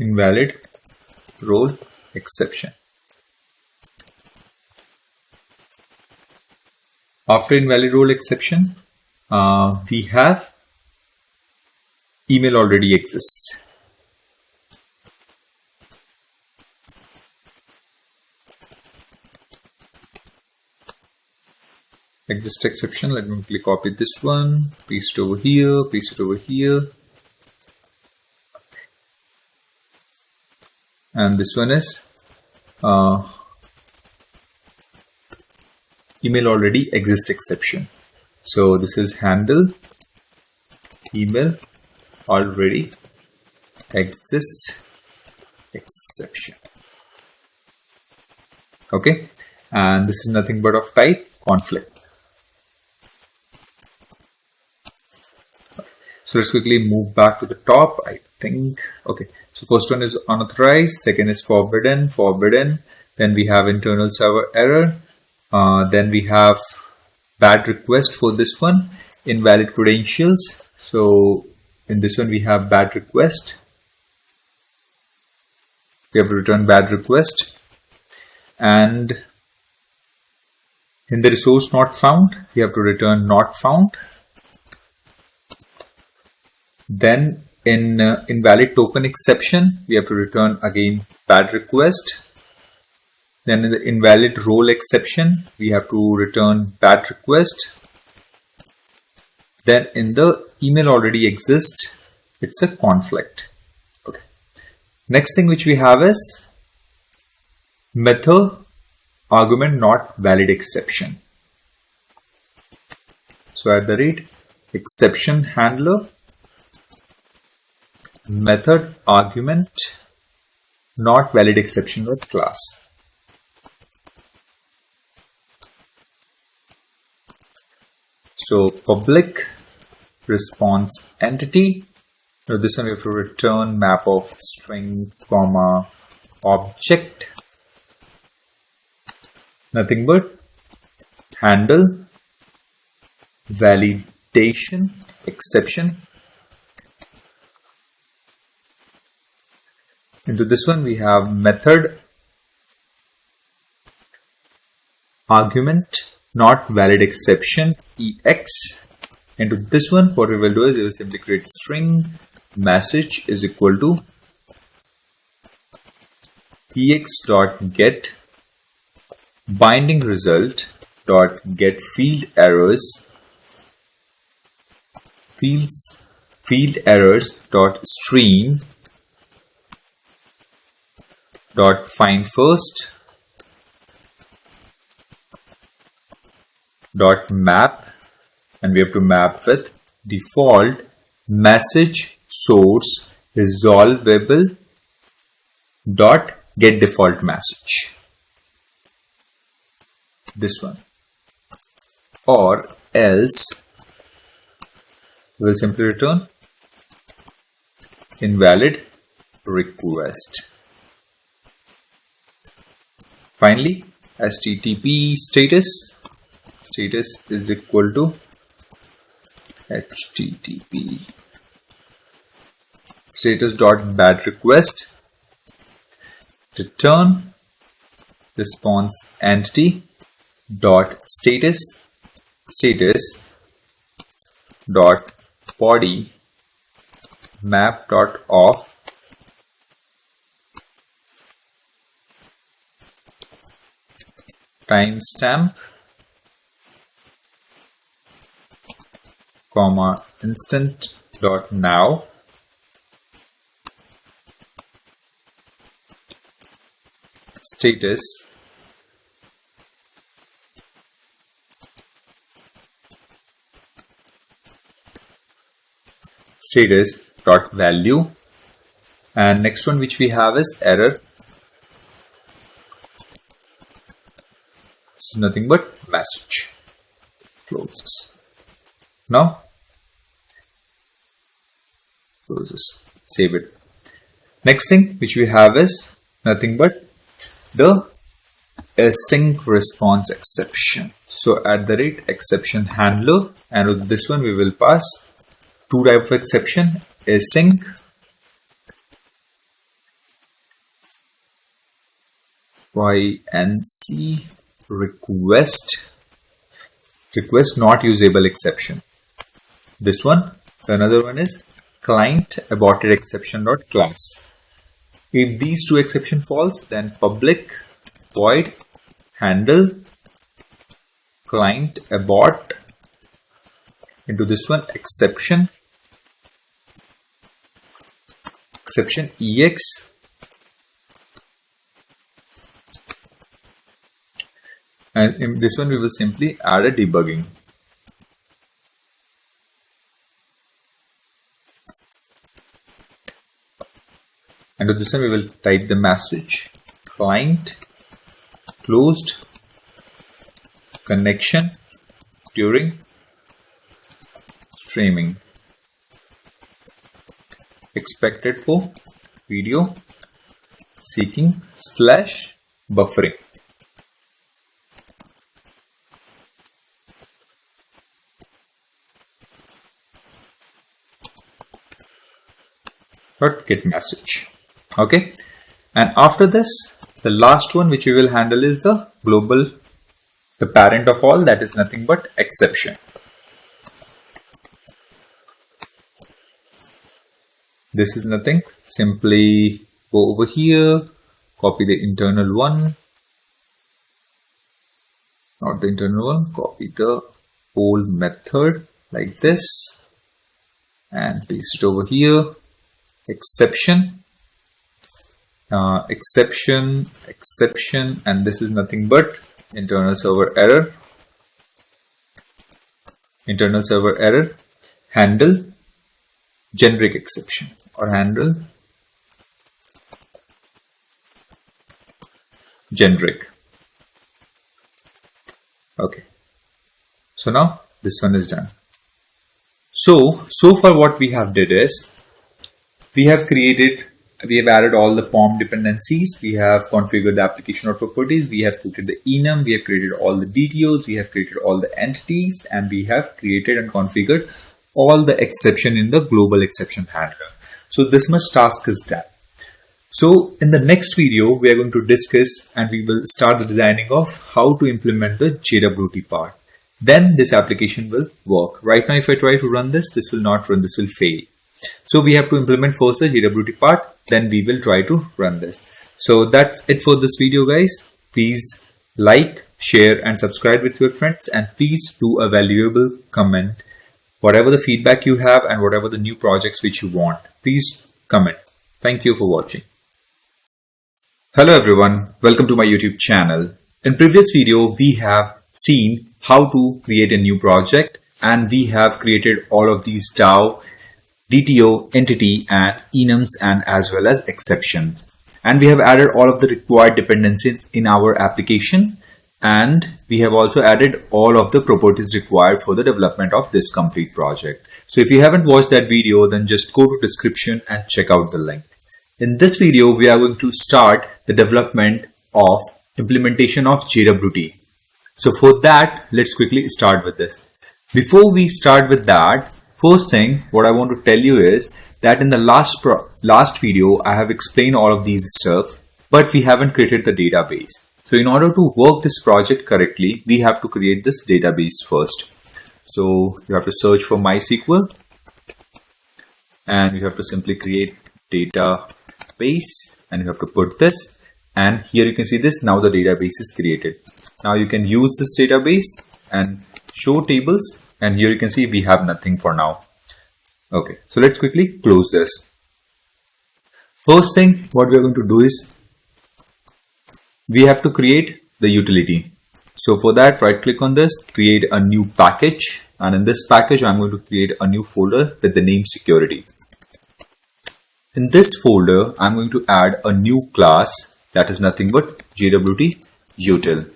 Invalid role exception. After invalid role exception, we have email already exists. exist exception. Let me quickly copy this one, paste it over here, paste it over here. And this one is email already exist exception. So this is handle email already exist exception. Okay, and this is nothing but of type conflict. So let's quickly move back to the top. I think, okay, so first one is unauthorized, second is forbidden. Then we have internal server error. Then we have bad request for this one, invalid credentials. So in this one we have bad request. We have to return bad request. And in the resource not found, we have to return not found. Then in invalid token exception, we have to return again bad request. Then in the invalid role exception, we have to return bad request. Then in the email already exists, it's a conflict. Okay. Next thing which we have is method argument not valid exception. So at the rate exception handler method argument not valid exception dot class. So public response entity. Now this one we have to return map of string comma object. Nothing but handle validation exception. Into this one we have method argument not valid exception ex. Into this one what we will do is we will simply create string message is equal to ex dot get binding result dot get field errors field errors dot stream dot find first dot map, and we have to map with default message source resolvable dot get default message. This one, or else we'll simply return invalid request. Finally, HTTP status is equal to HTTP status dot bad request return response entity dot status dot body map dot off timestamp comma instant dot now status dot value. And next one which we have is error. This is nothing but message. Close this. Now close this, save it. Next thing which we have is nothing but the async response exception. So at the rate exception handler, and with this one we will pass two types of exception: async YNC request not usable exception. This one. Another one is client aborted exception dot class. If these two exception false, then public void handle client abort, into this one exception ex, and in this one we will simply add a debugging. And to this one we will type the message client closed connection during streaming, expected for video seeking / buffering. Get message. Okay, and after this, the last one which we will handle is the global, the parent of all, that is nothing but exception. This is nothing, simply go over here, copy the internal one, not the internal one, copy the whole method like this and paste it over here. Exception, exception, and this is nothing but internal server error, handle generic exception or handle generic. Okay, so now this one is done. So far what we have did is we have added all the POM dependencies, we have configured the application or properties, we have created the enum, we have created all the DTOs, we have created all the entities, and we have created and configured all the exception in the global exception handler. So this much task is done. So in the next video, we are going to discuss and we will start the designing of how to implement the JWT part. Then this application will work. Right now, if I try to run this, this will not run, this will fail. So we have to implement first the JWT part, then we will try to run this. So that's it for this video, guys. Please like, share and subscribe with your friends, and please do a valuable comment. Whatever the feedback you have and whatever the new projects which you want, please comment. Thank you for watching. Hello everyone, welcome to my YouTube channel. In previous video, we have seen how to create a new project, and we have created all of these DAO, DTO, entity and enums and as well as exceptions. And we have added all of the required dependencies in our application, and we have also added all of the properties required for the development of this complete project. So if you haven't watched that video, then just go to description and check out the link. In this video, we are going to start the development of implementation of JWT. So for that, let's quickly start with this. Before we start with that, first thing what I want to tell you is that in the last video, I have explained all of these stuff, but we haven't created the database. So in order to work this project correctly, we have to create this database first. So you have to search for MySQL and you have to simply create database and you have to put this, and here you can see this. Now the database is created. Now you can use this database and show tables, and here you can see we have nothing for now. Okay, so let's quickly close this. First thing what we are going to do is we have to create the utility. So for that, right click on this, create a new package, and in this package I'm going to create a new folder with the name security. In this folder I'm going to add a new class that is nothing but JWT util.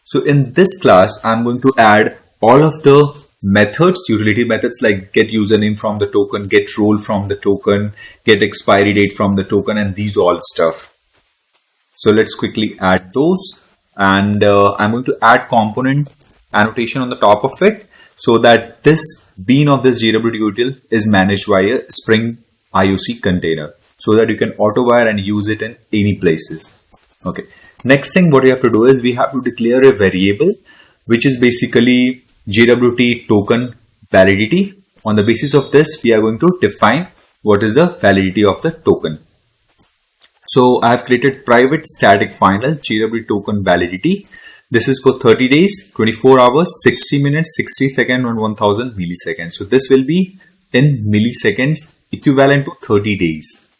So in this class I'm going to add all of the methods, utility methods like get username from the token, get role from the token, get expiry date from the token, and these all stuff. So let's quickly add those, and I'm going to add component annotation on the top of it so that this bean of this JWT util is managed via Spring IOC container so that you can auto-wire and use it in any places. Okay. Next thing what you have to do is we have to declare a variable which is basically JWT token validity. On the basis of this, we are going to define what is the validity of the token. So I have created private static final JWT token validity. This is for 30 days, 24 hours, 60 minutes, 60 seconds, and 1000 milliseconds. So this will be in milliseconds, equivalent to 30 days.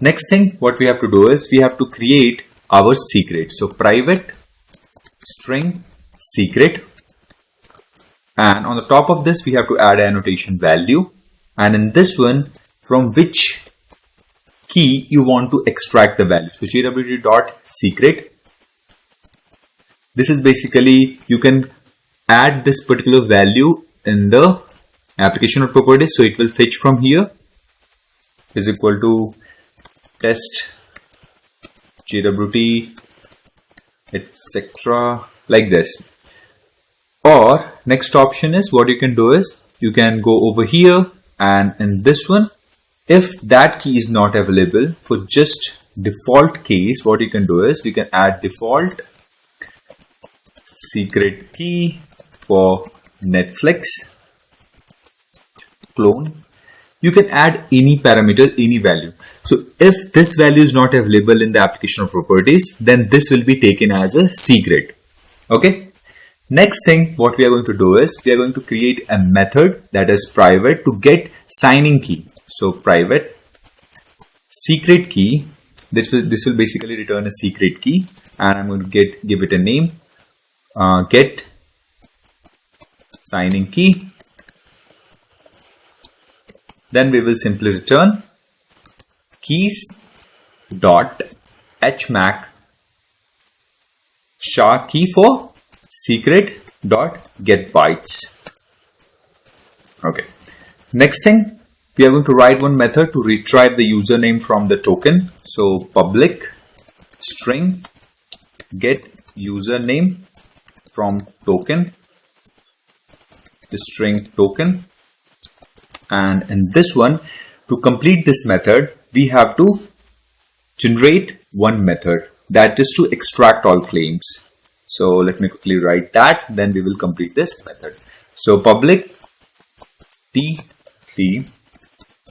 Next thing, what we have to do is we have to create our secret. So private string secret, and on the top of this we have to add an annotation value, and in this one, from which key you want to extract the value. So jwt.secret. This is basically, you can add this particular value in the application or properties. So it will fetch from here is equal to test jwt etc. like this. Or next option is, what you can do is you can go over here, and in this one, if that key is not available, for just default case, what you can do is we can add default secret key for Netflix clone. You can add any parameter, any value. So if this value is not available in the application or properties, then this will be taken as a secret. Okay. Next thing, what we are going to do is we are going to create a method that is private to get signing key. So private secret key. This will basically return a secret key, and I'm going to give it a name. Get signing key. Then we will simply return keys dot hmac sha key for secret dot get bytes. Okay. Next thing, we are going to write one method to retrieve the username from the token. So public string get username from token, the string token, and in this one, to complete this method, we have to generate one method, that is to extract all claims. So let me quickly write that, then we will complete this method. So public tt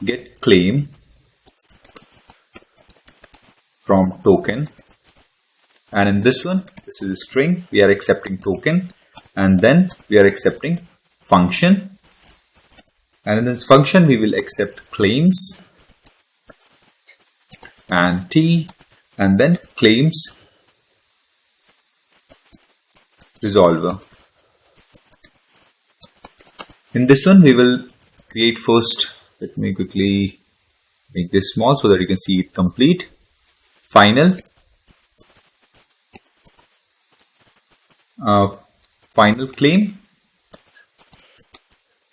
get claim from token, and in this one, this is a string, we are accepting token, and then we are accepting function, and in this function we will accept claims and t, and then claims resolver. In this one we will create first, let me quickly make this small so that you can see it complete. Final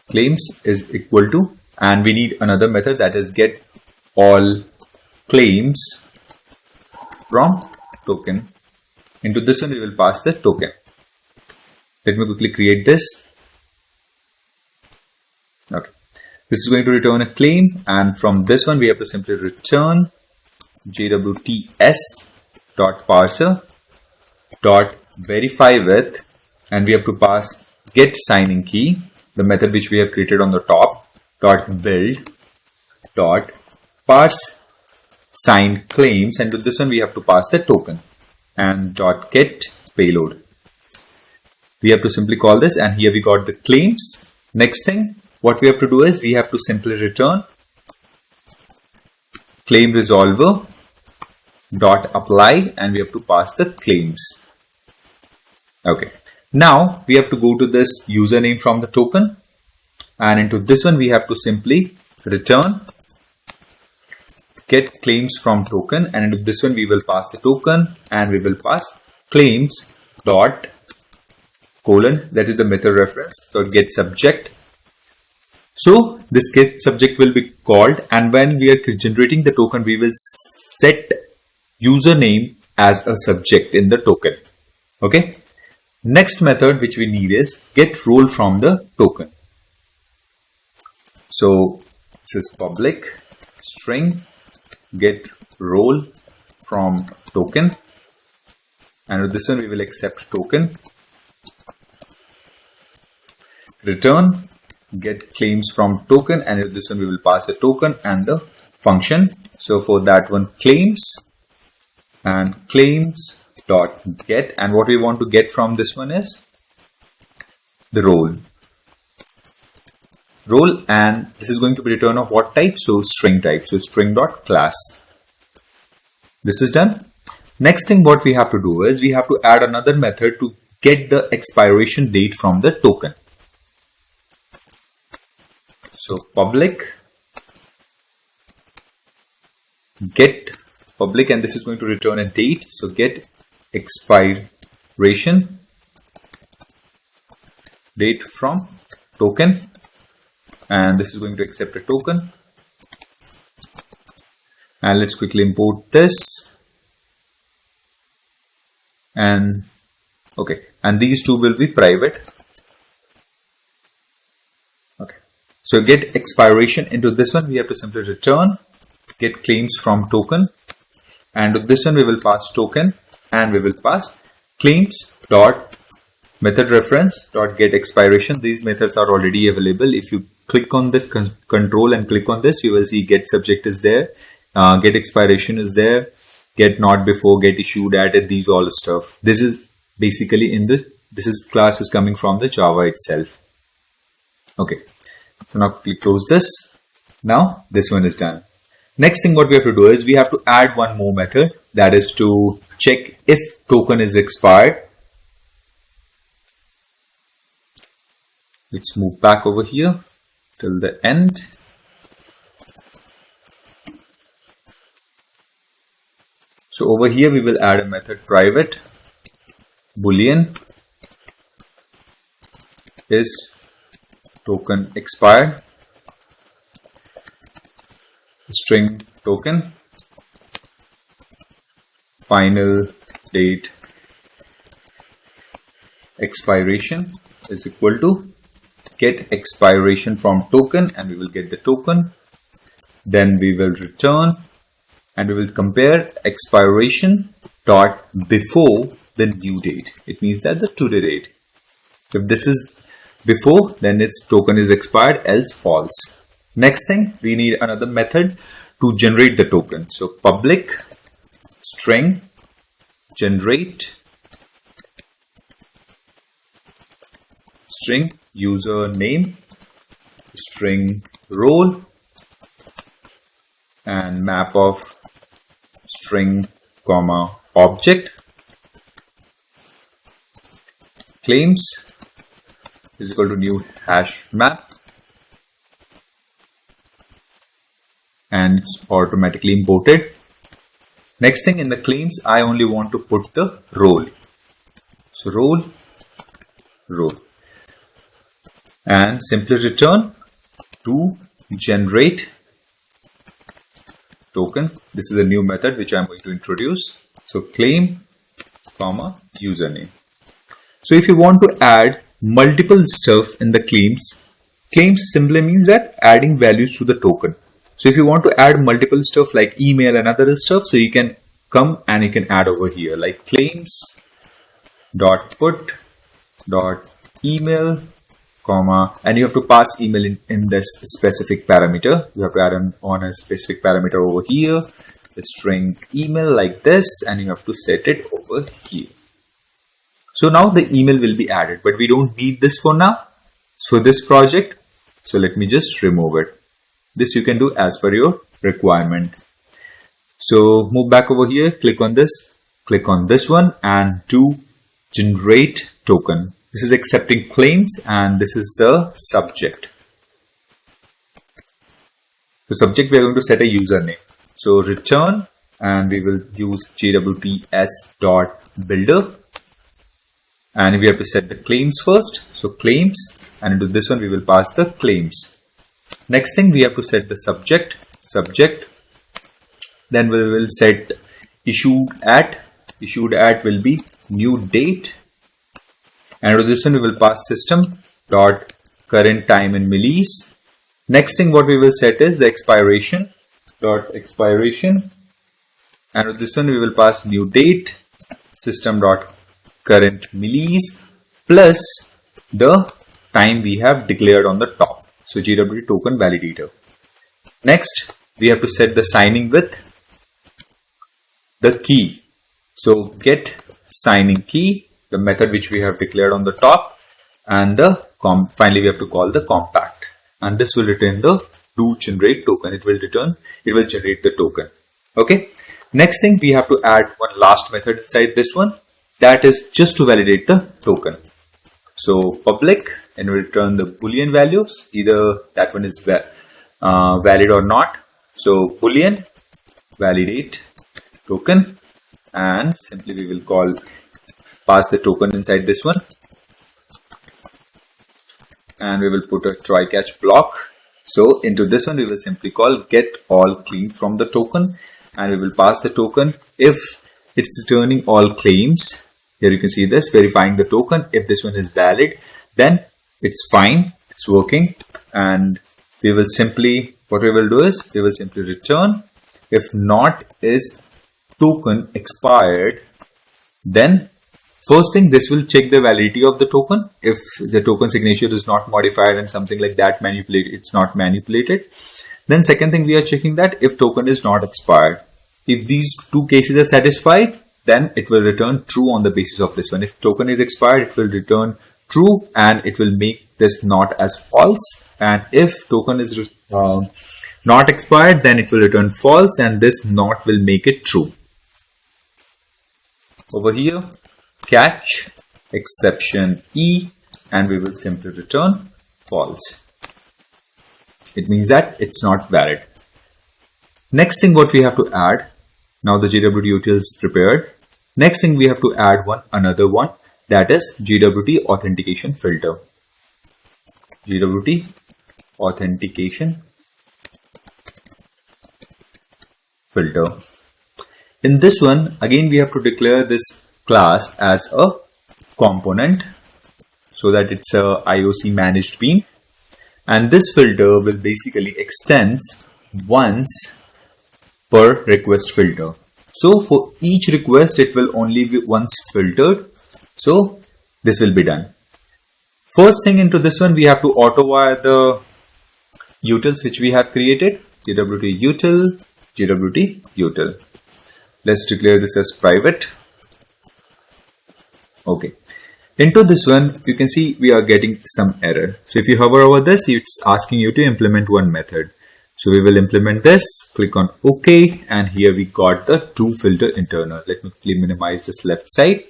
claims is equal to, and we need another method, that is get all claims from token. Into this one we will pass the token. Let me quickly create this. Okay, this is going to return a claim, and from this one we have to simply return jwts.parser dot verify with, and we have to pass get signing key, the method which we have created on the top, dot build dot parse signed claims, and to this one we have to pass the token, and dot get payload. We have to simply call this, and here we got the claims. Next thing, what we have to do is we have to simply return claim resolver dot apply, and we have to pass the claims. Okay, now we have to go to this username from the token, and into this one we have to simply return get claims from token, and into this one we will pass the token, and we will pass claims dot colon, that is the method reference, so get subject. So this get subject will be called, and when we are generating the token, we will set username as a subject in the token. Okay. Next method which we need is get role from the token. So this is public string get role from token, and with this one we will accept token. Return get claims from token, and with this one we will pass a token and the function. So for that one, claims and claims dot get, and what we want to get from this one is the role, and this is going to be return of what type? So string type. So string dot class. This is done. Next thing what we have to do is we have to add another method to get the expiration date from the token. So public get public, and this is going to return a date. So get expiration date from token, and this is going to accept a token. And let's quickly import this. And okay, and these two will be private. Okay, so get expiration into this one, we have to simply return get claims from token, and to this one we will pass token, and we will pass claims dot method reference dot get expiration. These methods are already available. If you click on this control and click on this, you will see get subject is there, get expiration is there, get not before, get issued at, these all stuff. This is basically in the class is coming from the Java itself. Okay, so now click close this. Now this one is done. Next thing what we have to do is we have to add one more method, that is to check if token is expired. Let's move back over here till the end. So over here we will add a method private boolean is token expired, string token final date expiration is equal to get expiration from token, and we will get the token. Then we will return and we will compare expiration dot before the new date. It means that the today date. If this is before, then its token is expired, else false. Next thing, we need another method to generate the token. So public string generate string username string role and map of string comma object claims is equal to new hash map, and it's automatically imported. Next thing, in the claims I only want to put the role. So role and simply return to generate token. This is a new method which I'm going to introduce. So claim comma username. So if you want to add multiple stuff in the claims simply means that adding values to the token. So if you want to add multiple stuff like email and other stuff, so you can come and you can add over here like claims dot put dot email comma, and you have to pass email in this specific parameter. You have to add on a specific parameter over here, the string email like this, and you have to set it over here. So now the email will be added, but we don't need this for now. So this project, so let me just remove it. This you can do as per your requirement. So move back over here, click on this one and do generate token. This is accepting claims and this is the subject. The subject we are going to set a username. So return, and we will use jwts.builder, and we have to set the claims first. So claims, and into this one we will pass the claims. Next thing, we have to set the subject. Then we will set issued at will be new date, and to this one we will pass system dot current time in millis. Next thing what we will set is the expiration dot expiration, and with this one we will pass new date system dot current millis plus the time we have declared on the top. So JWT token validator. Next we have to set the signing with the key. So get signing key, the method which we have declared on the top, and finally we have to call the compact, and this will return the do generate token. It will generate the token. Okay. Next thing, we have to add one last method inside this one, that is just to validate the token. So public, and we return the boolean values, either that one is valid or not. So boolean validate token, and simply we will pass the token inside this one, and we will put a try catch block. So into this one we will simply call get all claims from the token, and we will pass the token. If it's returning all claims, here you can see this verifying the token. If this one is valid, then it's fine, it's working, and we will simply, what we will do is we will simply return. If not is token expired, then first thing, this will check the validity of the token. If the token signature is not modified and something like that it's not manipulated. Then second thing, we are checking that if token is not expired. If these two cases are satisfied, then it will return true on the basis of this one. If token is expired, it will return true, and it will make this not as false. And if token is not expired, then it will return false, and this not will make it true. Over here, catch exception E, and we will simply return false. It means that it's not valid. Next thing, what we have to add, now the JWT util is prepared. Next thing, we have to add another one, that is JWT authentication filter. JWT authentication filter. In this one, again we have to declare this class as a component, so that it's a IOC managed bean, and this filter will basically extends once per request filter. So for each request it will only be once filtered, so this will be done. First thing, into this one we have to auto wire the utils which we have created, JWT util, JWT util. Let's declare this as private. Okay. Into this one, you can see we are getting some error. So if you hover over this, it's asking you to implement one method. So we will implement this, click on OK, and here we got the do filter internal. Let me minimize this left side.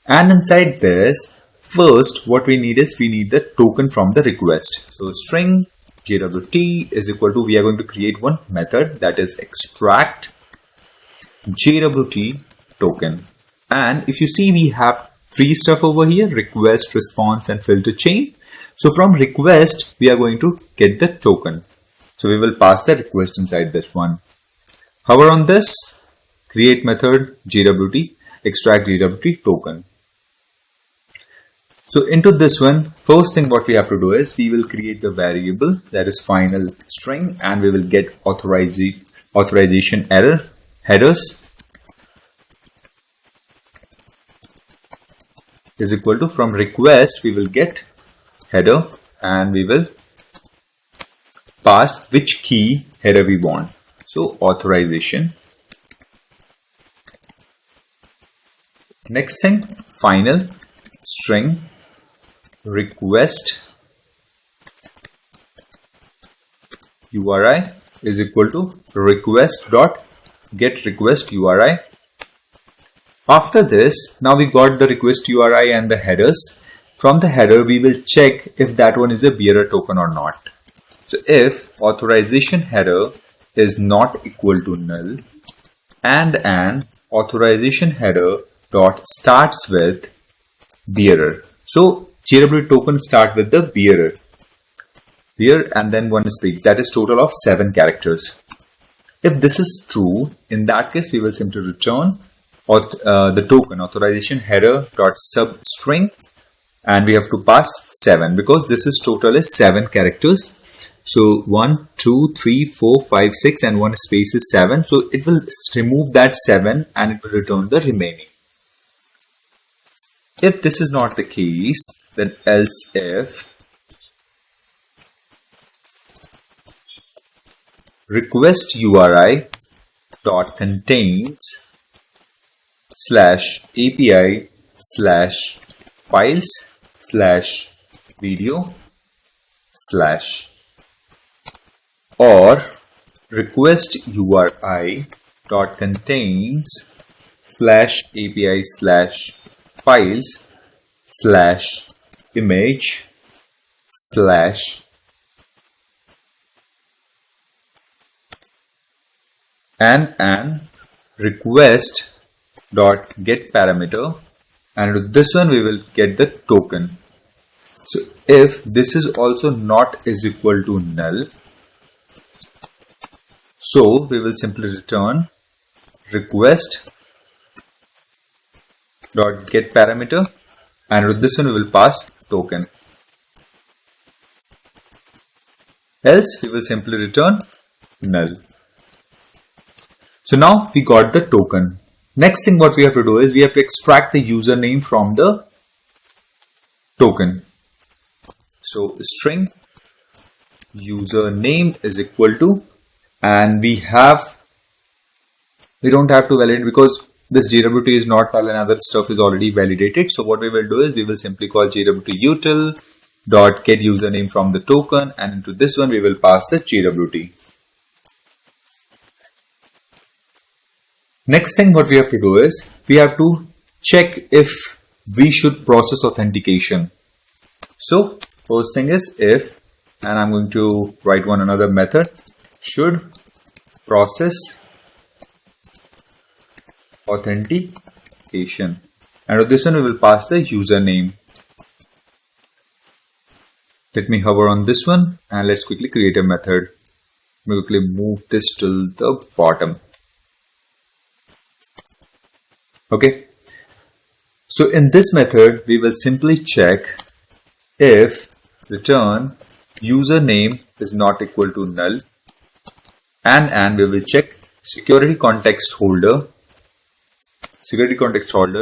And inside this, first what we need is we need the token from the request. So string JWT is equal to, we are going to create one method, that is extract JWT token. And if you see, we have three stuff over here: request, response, and filter chain. So from request, we are going to get the token. So we will pass the request inside this one. Hover on this, create method JWT, extract JWT token. So into this one, first thing what we have to do is we will create the variable, that is final string, and we will get authorization error headers is equal to, from request we will get header, and we will pass which key header we want. So authorization. Next thing, final string request URI is equal to request dot get request URI. After this, now we got the request URI and the headers. From the header, we will check if that one is a bearer token or not. So if authorization header is not equal to null, and an authorization header dot starts with bearer. So JWT token start with the bearer and then one space, that is total of 7 characters. If this is true, in that case we will simply return the token authorization header dot substring, and we have to pass 7 because this is total is 7 characters. So 1, 2, 3, 4, 5, 6 and one space is 7. So it will remove that 7 and it will return the remaining. If this is not the case, then else if request URI dot contains slash API slash files slash video slash or request URI dot contains slash API slash files slash image slash and request dot get parameter, and with this one we will get the token. So if this is also not is equal to null, so we will simply return request dot get parameter, and with this one we will pass token. Else we will simply return null. So now we got the token. Next thing what we have to do is we have to extract the username from the token. So string username is equal to, and we don't have to validate because this JWT is not null and other stuff is already validated. So what we will do is we will simply call JWT util dot get username from the token, and into this one we will pass the JWT. Next thing what we have to do is we have to check if we should process authentication. So first thing is if, and I'm going to write another method, should process authentication, and with this one we will pass the username. Let me hover on this one and let's quickly create a method. Let me quickly move this till the bottom. Okay, so in this method we will simply check if return username is not equal to null, and we will check security context holder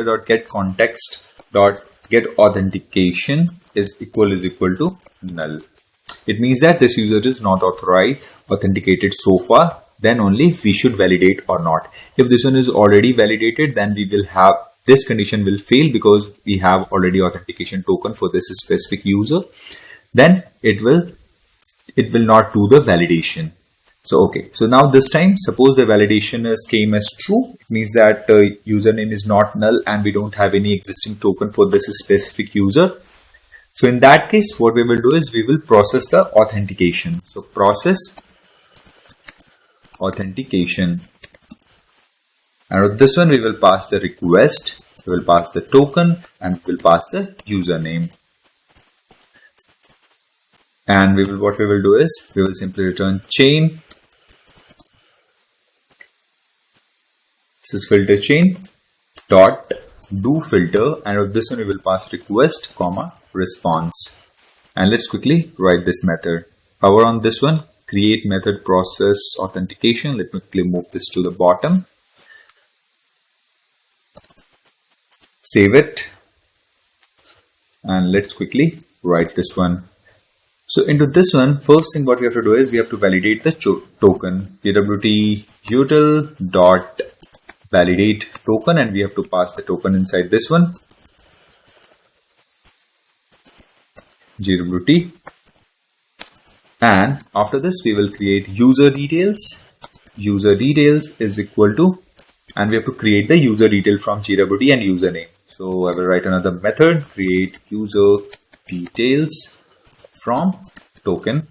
dot get context dot get authentication is equal to null. It means that this user is not authenticated so far, then only we should validate or not. If this one is already validated, then we will have this condition will fail because we have already authentication token for this specific user. Then it will not do the validation. So okay, so now this time suppose the validation came as true. It means that username is not null and we don't have any existing token for this specific user. So in that case what we will do is we will process the authentication. So process authentication, and with this one we will pass the request, we will pass the token, and we will pass the username. And what we will do is we will simply return chain, this is filter chain dot do filter, and with this one we will pass request comma response. And let's quickly write this method. Hover on this one, create method process authentication. Let me quickly move this to the bottom. Save it. And let's quickly write this one. So into this one, first thing what we have to do is we have to validate the token. JWT util dot validate token, and we have to pass the token inside this one. JWT. And after this we will create user details. User details is equal to, and we have to create the user detail from JWT and username. So I will write another method, create user details from token,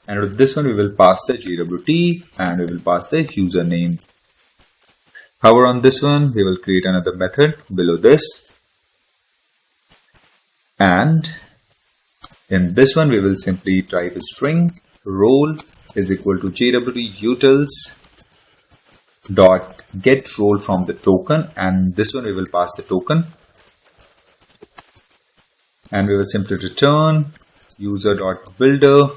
and with this one we will pass the JWT and we will pass the username. Hover on this one, we will create another method below this, and in this one we will simply type a string role is equal to JWT utils dot get role from the token, and this one we will pass the token, and we will simply return user dot builder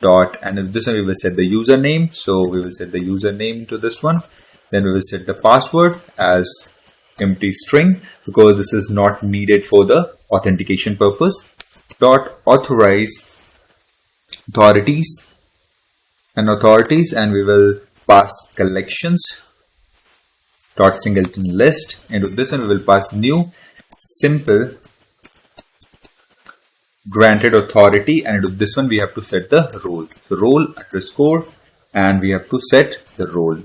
dot, and in this one we will set the username. So we will set the username to this one, then we will set the password as empty string because this is not needed for the authentication purpose. Dot authorities, and we will pass collections dot singleton list, and with this one we will pass new simple granted authority, and with this one we have to set the role. So role underscore, and we have to set the role,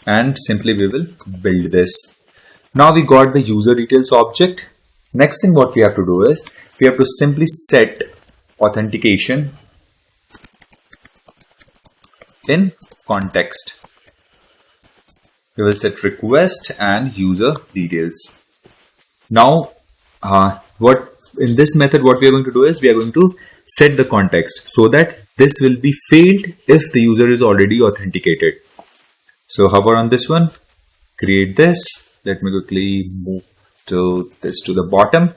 and simply we will build this. Now we got the user details object. Next thing what we have to do is we have to simply set authentication in context. We will set request and user details. Now what in this method what we are going to do is we are going to set the context so that this will be failed if the user is already authenticated. So hover on this one, create this. Let me quickly move this to the bottom.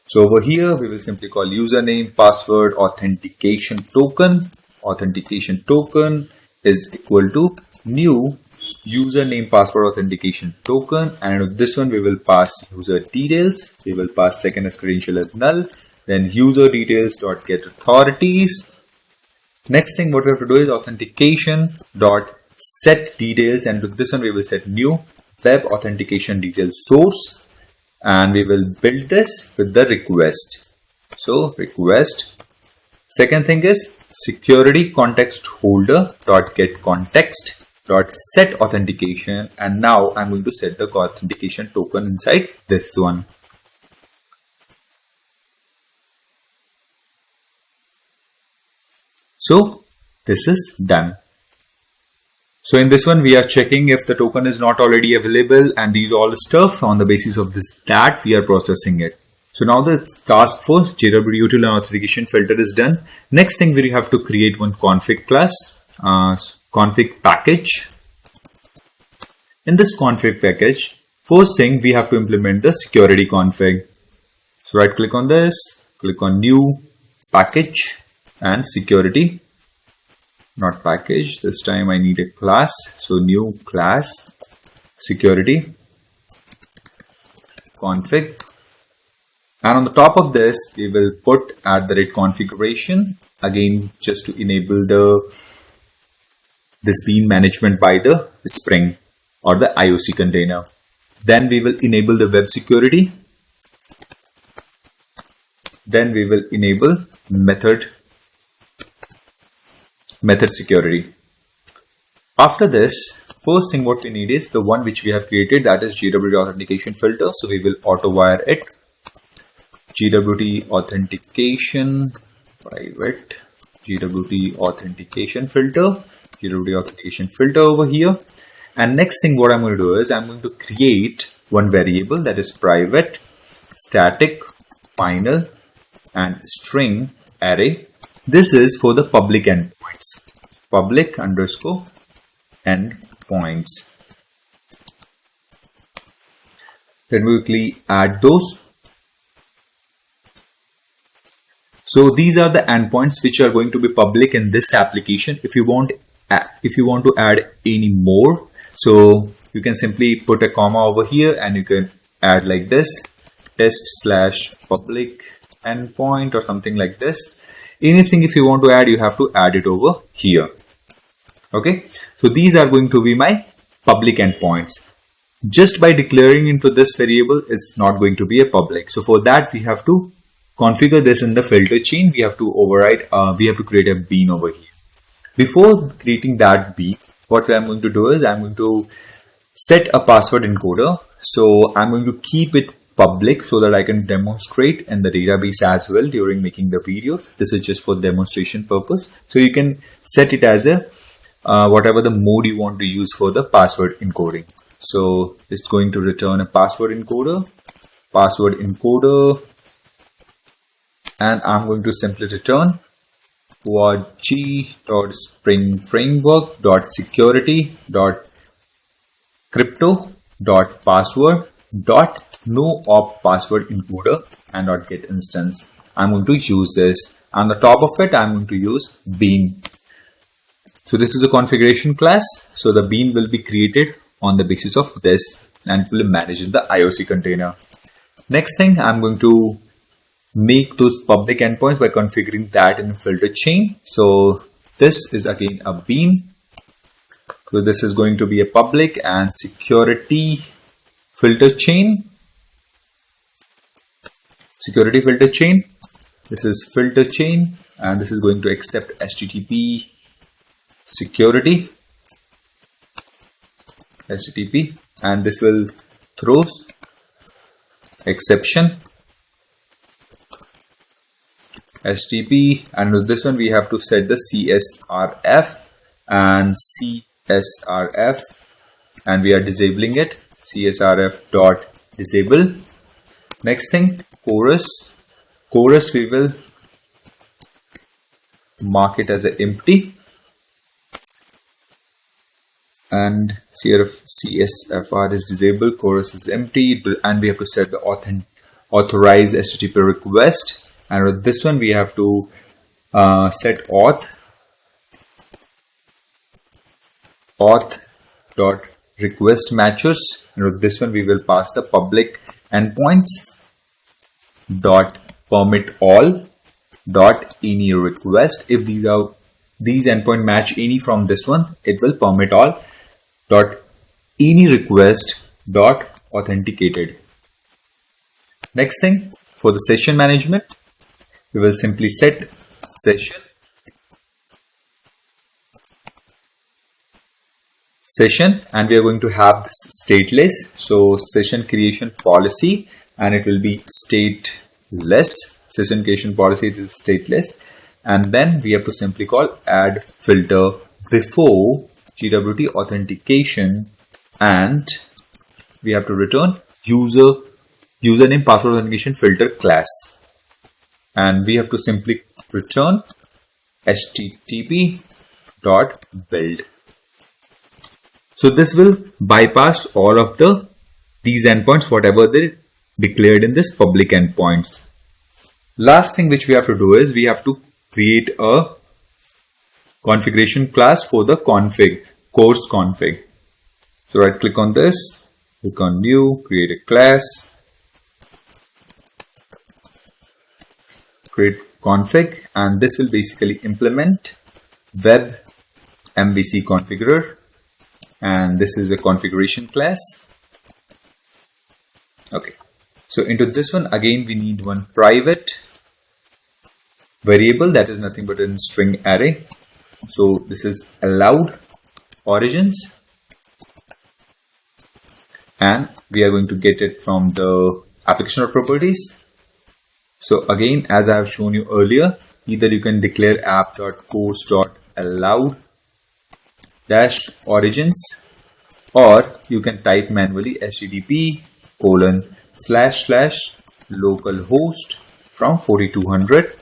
So over here we will simply call username, password, authentication token. Authentication token is equal to new username, password, authentication token, and with this one we will pass user details. We will pass second as credential as null, then user details dot get authorities. Next thing what we have to do is authentication dot set details, and with this one we will set new web authentication details source, and we will build this with the request. So request. Second thing is security context holder dot get context dot set authentication, and now I'm going to set the authentication token inside this one. So this is done. So in this one we are checking if the token is not already available, and these all stuff. On the basis of this that we are processing it. So now the task for JWT util and authentication filter is done. Next thing we have to create one config class, config package. In this config package, first thing we have to implement the security config. So right click on this, click on new package and security, not package. This time I need a class. So new class security config. And on the top of this, we will put @configuration again, just to enable this bean management by the Spring or the IOC container. Then we will enable the web security. Then we will enable method security. After this, first thing what we need is the one which we have created, that is JWT authentication filter. So we will auto wire it. JWT authentication private, JWT authentication filter, JWT authentication filter over here. And next thing what I'm going to do is I'm going to create one variable, that is private static final and string array. This is for the public endpoints, public underscore endpoints. Then we quickly add those. So these are the endpoints which are going to be public in this application. If you want to add any more, so you can simply put a comma over here and you can add like this, test/public endpoint or something like this. Anything if you want to add, you have to add it over here. Okay, so these are going to be my public endpoints. Just by declaring into this variable, it's not going to be a public. So for that we have to configure this in the filter chain. We have to override, we have to create a bean over here. Before creating that bean, what I'm going to do is I'm going to set a password encoder. So I'm going to keep it public so that I can demonstrate in the database as well during making the videos. This is just for demonstration purpose. So you can set it as a whatever the mode you want to use for the password encoding. So it's going to return a password encoder, and I'm going to simply return .g.springframework.security.crypto.password.no-op-password encoder and .get instance. I'm going to use this. On the top of it, I'm going to use bean. So this is a configuration class. So the bean will be created on the basis of this and it will manage in the IOC container. Next thing, I'm going to make those public endpoints by configuring that in a filter chain. So this is again a bean. So this is going to be a public and security filter chain. Security filter chain. This is filter chain, and this is going to accept HTTP security. HTTP, and this will throw exception. HTTP, and with this one we have to set the CSRF and CSRF, and we are disabling it. CSRF dot disable. Next thing, chorus. Chorus we will mark it as an empty, and CSFR is disabled, chorus is empty, and we have to set the authorize HTTP request. And with this one we have to set auth dot request matchers, and with this one we will pass the public endpoints dot permit all dot any request. If these endpoint match any from this one, it will permit all dot any request dot authenticated. Next thing, for the session management, we will simply set session, and we are going to have this stateless. So session creation policy, and it will be stateless. Session creation policy is stateless, and then we have to simply call add filter before GWT authentication, and we have to return username password authentication filter class, and we have to simply return http dot build. So this will bypass all of these endpoints, whatever they declared in this public endpoints. Last thing which we have to do is we have to create a configuration class for the course config. So right click on this, click on new, create a class, create config, and this will basically implement web MVC configurer, and this is a configuration class. Okay, so into this one again we need one private variable that is nothing but a string array. So this is allowed origins, and we are going to get it from the application properties. So again, as I have shown you earlier, either you can declare app.course.allowed dash origins, or you can type manually http://localhost from 4200.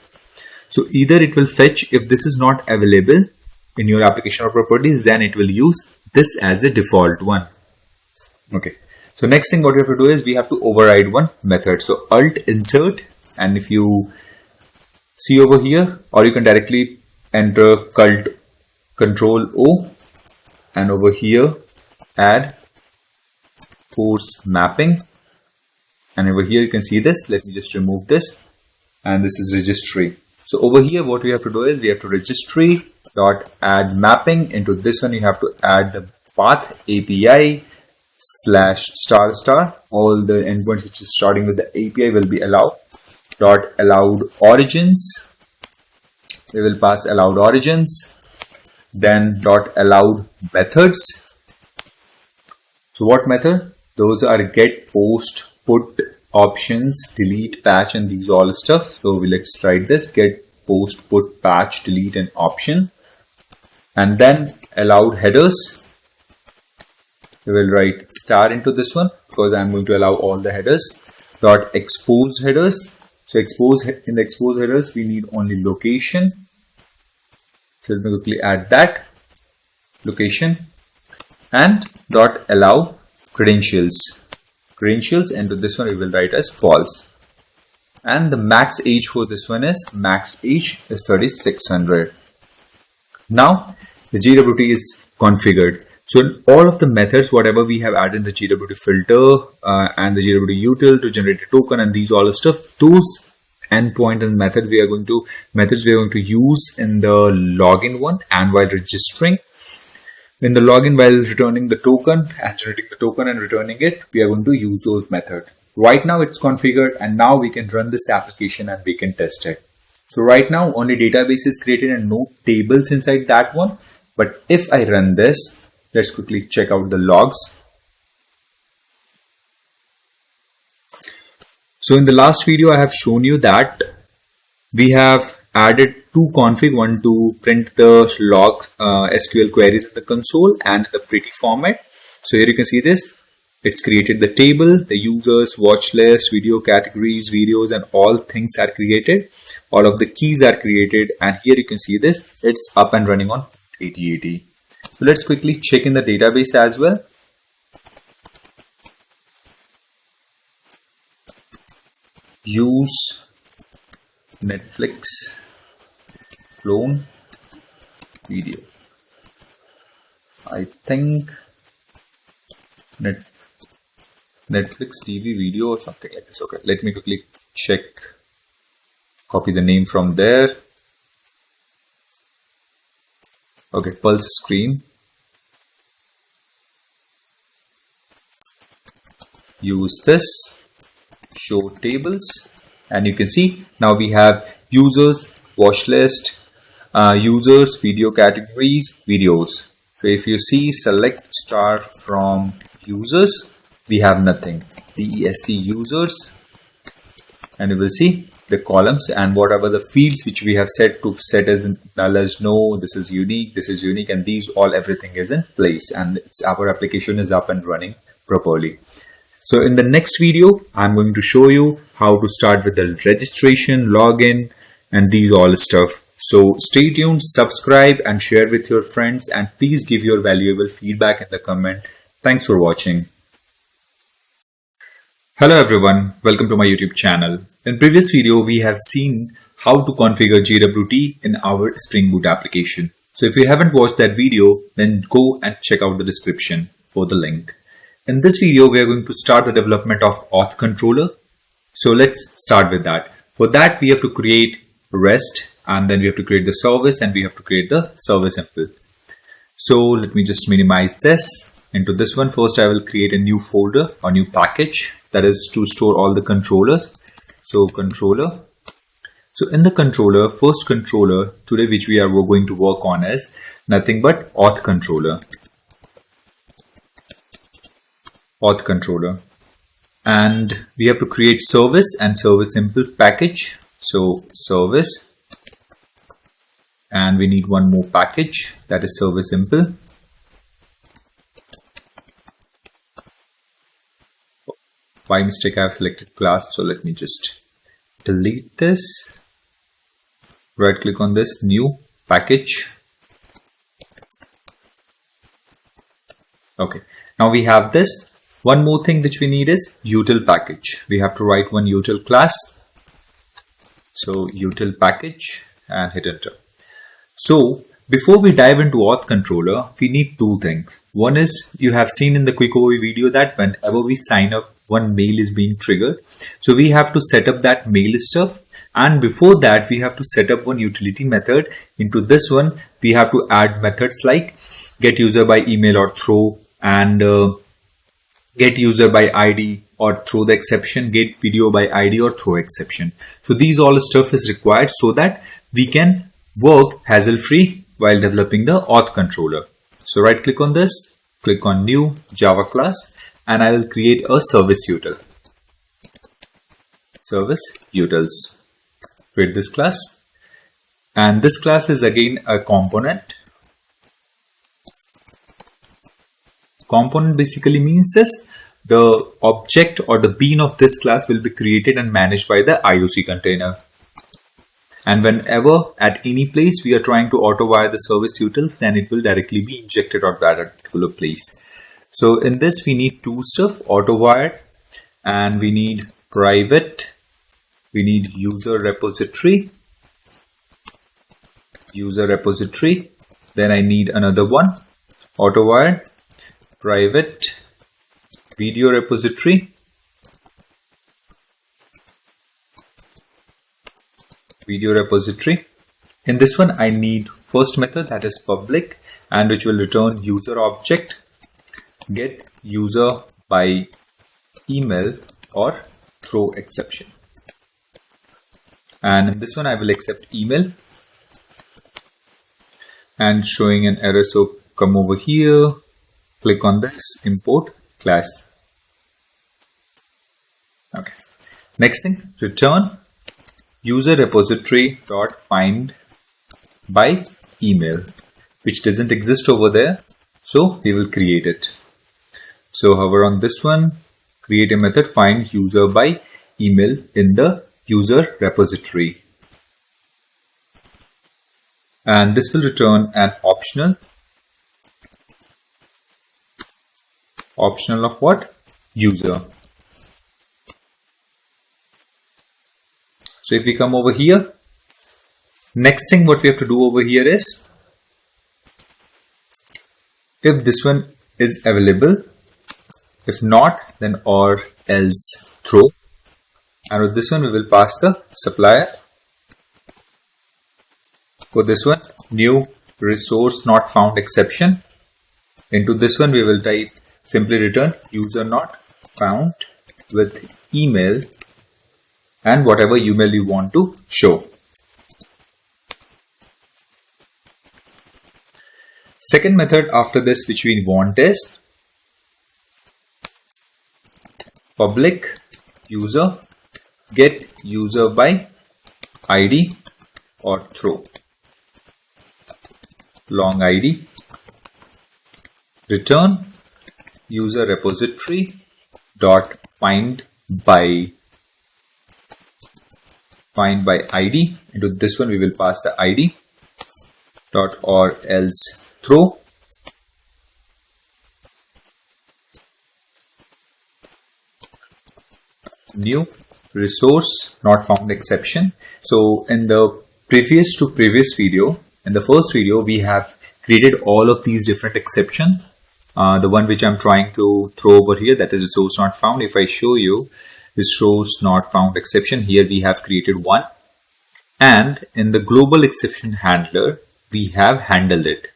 So either it will fetch, if this is not available in your application or properties, then it will use this as a default one. Okay, so next thing what we have to do is we have to override one method. So alt insert, and if you see over here, or you can directly enter control O, and over here add course mapping, and over here you can see this. Let me just remove this, and this is registry. So over here what we have to do is we have to registry dot add mapping. Into this one you have to add the path API /*. All the endpoints which is starting with the API will be allowed. Dot allowed origins. We will pass allowed origins. Then dot allowed methods. So what method? Those are get, post, put, options, delete, patch, and these all stuff. So let's write this: get, post, put, patch, delete, and option. And then allowed headers. We will write star into this one because I'm going to allow all the headers. Dot expose headers. So in the expose headers we need only location. So let me quickly add that location, and dot allow credentials. Into this one we will write as false, and the max age for this one is 3600. Now the GWT is configured. So in all of the methods, whatever we have added in the GWT filter and the GWT util to generate a token and these all stuff, those endpoint and methods we are going to use in the login one and while registering. In the login, while returning the token and generating the token and returning it, we are going to use those methods. Right now it's configured and now we can run this application and we can test it. So right now only database is created and no tables inside that one. But if I run this, let's quickly check out the logs. So in the last video, I have shown you that we have added two config, one to print the logs, SQL queries in the console and the pretty format. So here you can see this. It's created the table, the users, watch list, video categories, videos, and all things are created. All of the keys are created, and here you can see this. It's up and running on 8080. So let's quickly check in the database as well. Use Netflix clone video. I think Netflix TV video or something like this. Okay, let me quickly check. Copy the name from there. Okay, pulse screen. Use this. Show tables. And you can see now we have users, watch list, users, video categories, videos. So if you see select star from users, we have nothing. DESC users, and you will see the columns and whatever the fields which we have set as null as no, this is unique, and these all everything is in place, and our application is up and running properly. So in the next video, I'm going to show you how to start with the registration, login, and these all stuff. So stay tuned, subscribe and share with your friends, and please give your valuable feedback in the comment. Thanks for watching. Hello everyone, welcome to my YouTube channel. In previous video, we have seen how to configure JWT in our Spring Boot application. So if you haven't watched that video, then go and check out the description for the link. In this video, we are going to start the development of auth controller. So let's start with that. For that, we have to create REST, and then we have to create the service, and we have to create the service simple. So let me just minimize this. Into this one, first I will create a new folder or new package, that is to store all the controllers. So controller. So in the controller, first controller today which we are going to work on is nothing but auth controller. Auth controller. And we have to create service and service simple package. So service, and we need one more package, that is service simple. By mistake I have selected class, so let me just delete this. Right click on this, new package. Okay, now we have this. One more thing which we need is util package. We have to write one util class. So util package and hit enter. So before we dive into auth controller, we need two things. One is, you have seen in the quick overview video that whenever we sign up, one mail is being triggered. So we have to set up that mail stuff. And before that, we have to set up one utility method. Into this one, we have to add methods like get user by email or throw, and get user by ID or throw the exception, get video by ID or throw exception. So these all stuff is required so that we can work hassle-free while developing the auth controller. So right click on this, click on new Java class, and I will create a service util. Service utils. Create this class, and this class is again a component. Component basically means this: the object or the bean of this class will be created and managed by the IOC container. And whenever at any place we are trying to auto wire the service utils, then it will directly be injected at that particular place. So in this we need two stuff: auto wired, and we need private. We need user repository. Then I need another one: auto wired, private, video repository, video repository. In this one, I need first method, that is public, and which will return user object, get user by email or throw exception. And in this one, I will accept email and showing an error. So come over here, click on this, import class. Okay. Next thing, return user repository dot find by email, which doesn't exist over there. So we will create it. So hover on this one, create a method find user by email in the user repository. And this will return an optional of what? User. So if we come over here, next thing what we have to do over here is, if this one is available, if not, then or else throw. And with this one, we will pass the supplier. For this one, new resource not found exception. Into this one, we will type simply return user not found with email and whatever email you want to show. Second method after this which we want is public user get user by ID or throw long ID, return user repository dot find by ID. Into this one we will pass the ID dot or else throw. New resource not found exception. So in the previous video, in the first video, we have created all of these different exceptions. The one which I'm trying to throw over here, that is resource not found. If I show you resource not found exception, here we have created one. And in the global exception handler, we have handled it.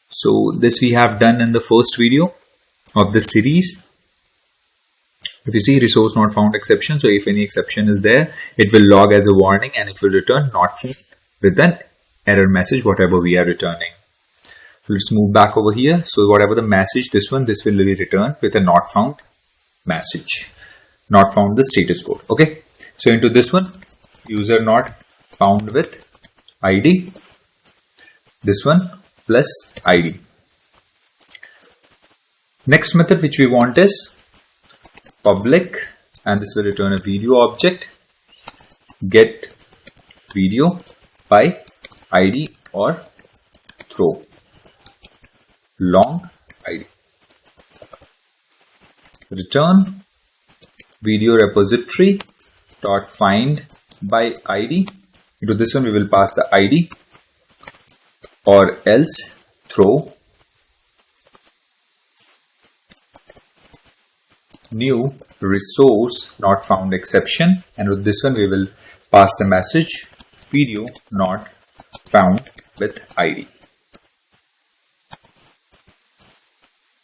So this we have done in the first video of this series. If you see resource not found exception, so if any exception is there, it will log as a warning and it will return not found with an error message, whatever we are returning. So let's move back over here. So whatever the message, this will be returned with a not found message. Not found the status code. Okay. So into this one, user not found with ID. This one plus ID. Next method which we want is public, and this will return a video object, get video by ID or throw long ID. Return video repository dot find by ID. Into this one we will pass the ID or else throw new resource not found exception, and with this one we will pass the message video not found with ID,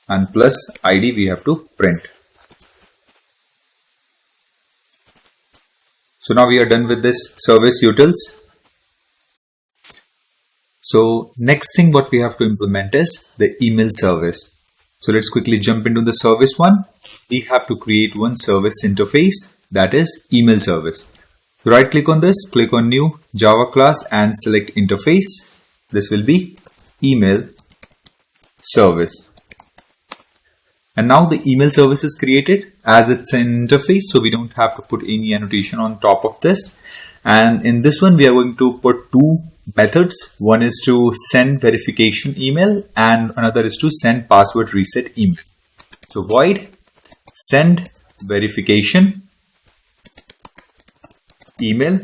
and plus ID we have to print. So now we are done with this service utils. So next thing what we have to implement is the email service. So let's quickly jump into the service one. We have to create one service interface, that is email service. So right click on this, click on new Java class and select interface. This will be email service. And now the email service is created as it's an interface, so we don't have to put any annotation on top of this. And in this one, we are going to put two methods. One is to send verification email and another is to send password reset email. So void send verification email,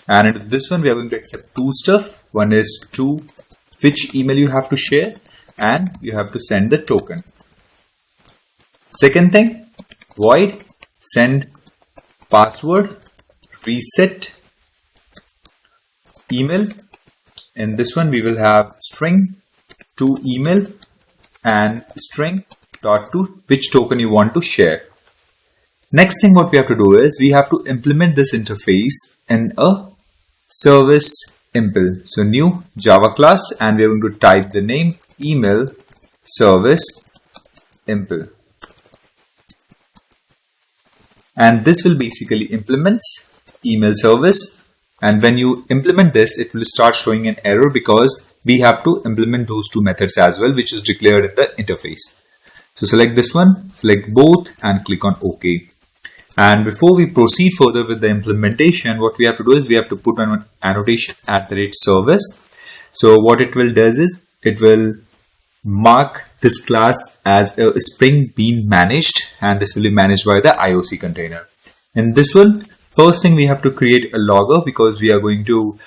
and in this one we are going to accept two stuff. One is to which email you have to share, and you have to send the token. Second thing, void send password reset email. In this one, we will have string to email and string dot to which token you want to share. Next thing what we have to do is we have to implement this interface in a service impl. So new Java class, and we are going to type the name email service impl. And this will basically implement email service. And when you implement this, it will start showing an error because we have to implement those two methods as well, which is declared in the interface. So select this one, select both and click on OK. And before we proceed further with the implementation, what we have to do is we have to put an annotation @service. So what it will do is it will mark this class as a Spring being managed, and this will be managed by the IOC container. In this one, first thing we have to create a logger because we are going to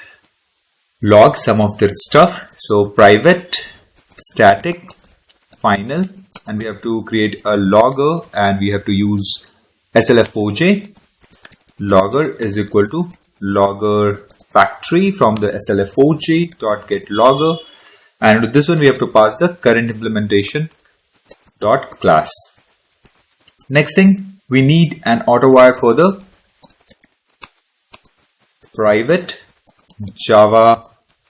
log some of the stuff. So private static final, and we have to create a logger, and we have to use SLFOJ. Logger is equal to logger factory from the SLFOJ.getLogger, and with this one we have to pass the current implementation dot class. Next thing, we need an auto wire for the private Java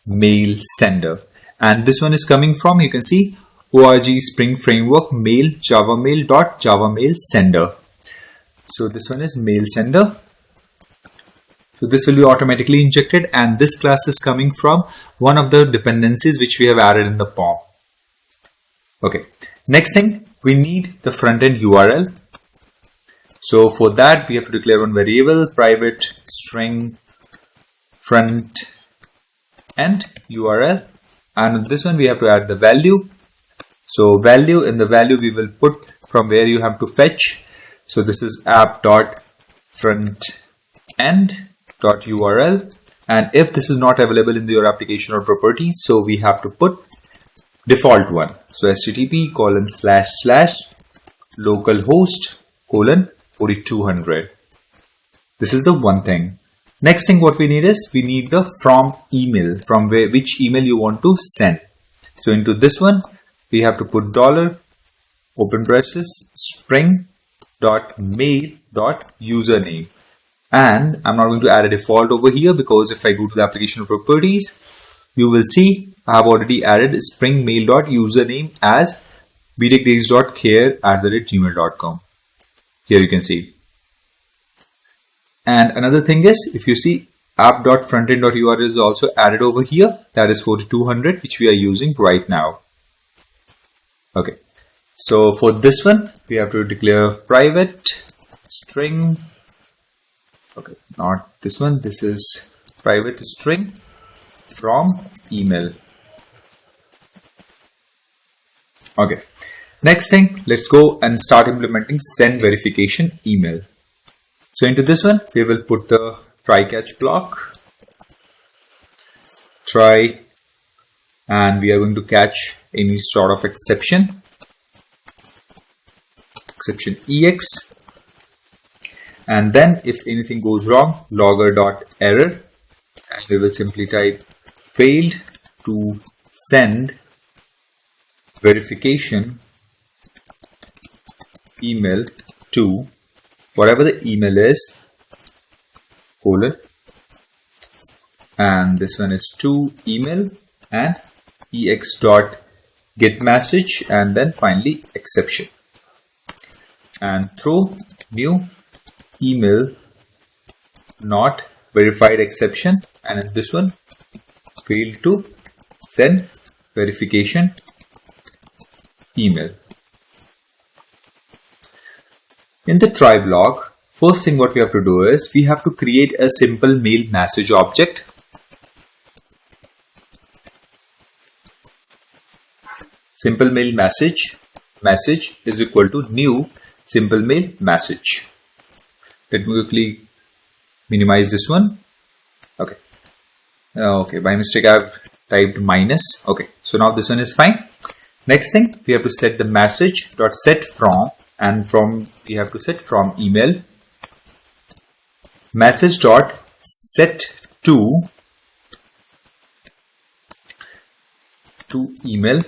mail sender, and this one is coming from, you can see, org Spring Framework mail Java mail dot Java mail sender. So this one is mail sender. So this will be automatically injected, and this class is coming from one of the dependencies which we have added in the POM. Okay. Next thing, we need the front end URL. So for that, we have to declare one variable, private string front end URL, and in this one we have to add the value. So value, in the value we will put from where you have to fetch. So this is app.frontend.url, and if this is not available in your application or properties, so we have to put default one. So http://localhost:4200. This is the one thing. Next thing what we need is we need the from email, from which email you want to send. So into this one we have to put $open braces string.mail.username, and I'm not going to add a default over here because if I go to the application properties, you will see I have already added spring mail.username as btechdays.care@gmail.com. Here you can see. And another thing is, if you see, app.frontend.url is also added over here, that is 4200, which we are using right now. Okay, so for this one we have to declare private string, okay, not this one, this is private string from email. Okay, next thing, let's go and start implementing send verification email. So into this one we will put the try catch block, try, and we are going to catch any sort of exception EX, and then if anything goes wrong, logger.error, and we will simply type failed to send verification email to whatever the email is, colon, and this one is to email and ex.getMessage, and then finally exception, and throw new email not verified exception, and in this one failed to send verification email. In the try block, first thing what we have to do is we have to create a simple mail message object. Simple mail message is equal to new simple mail message. Let me quickly minimize this one. Okay. Okay, by mistake I've typed minus. Okay, so now this one is fine. Next thing, we have to set the message dot set from, and from we have to set from email message dot set to to email.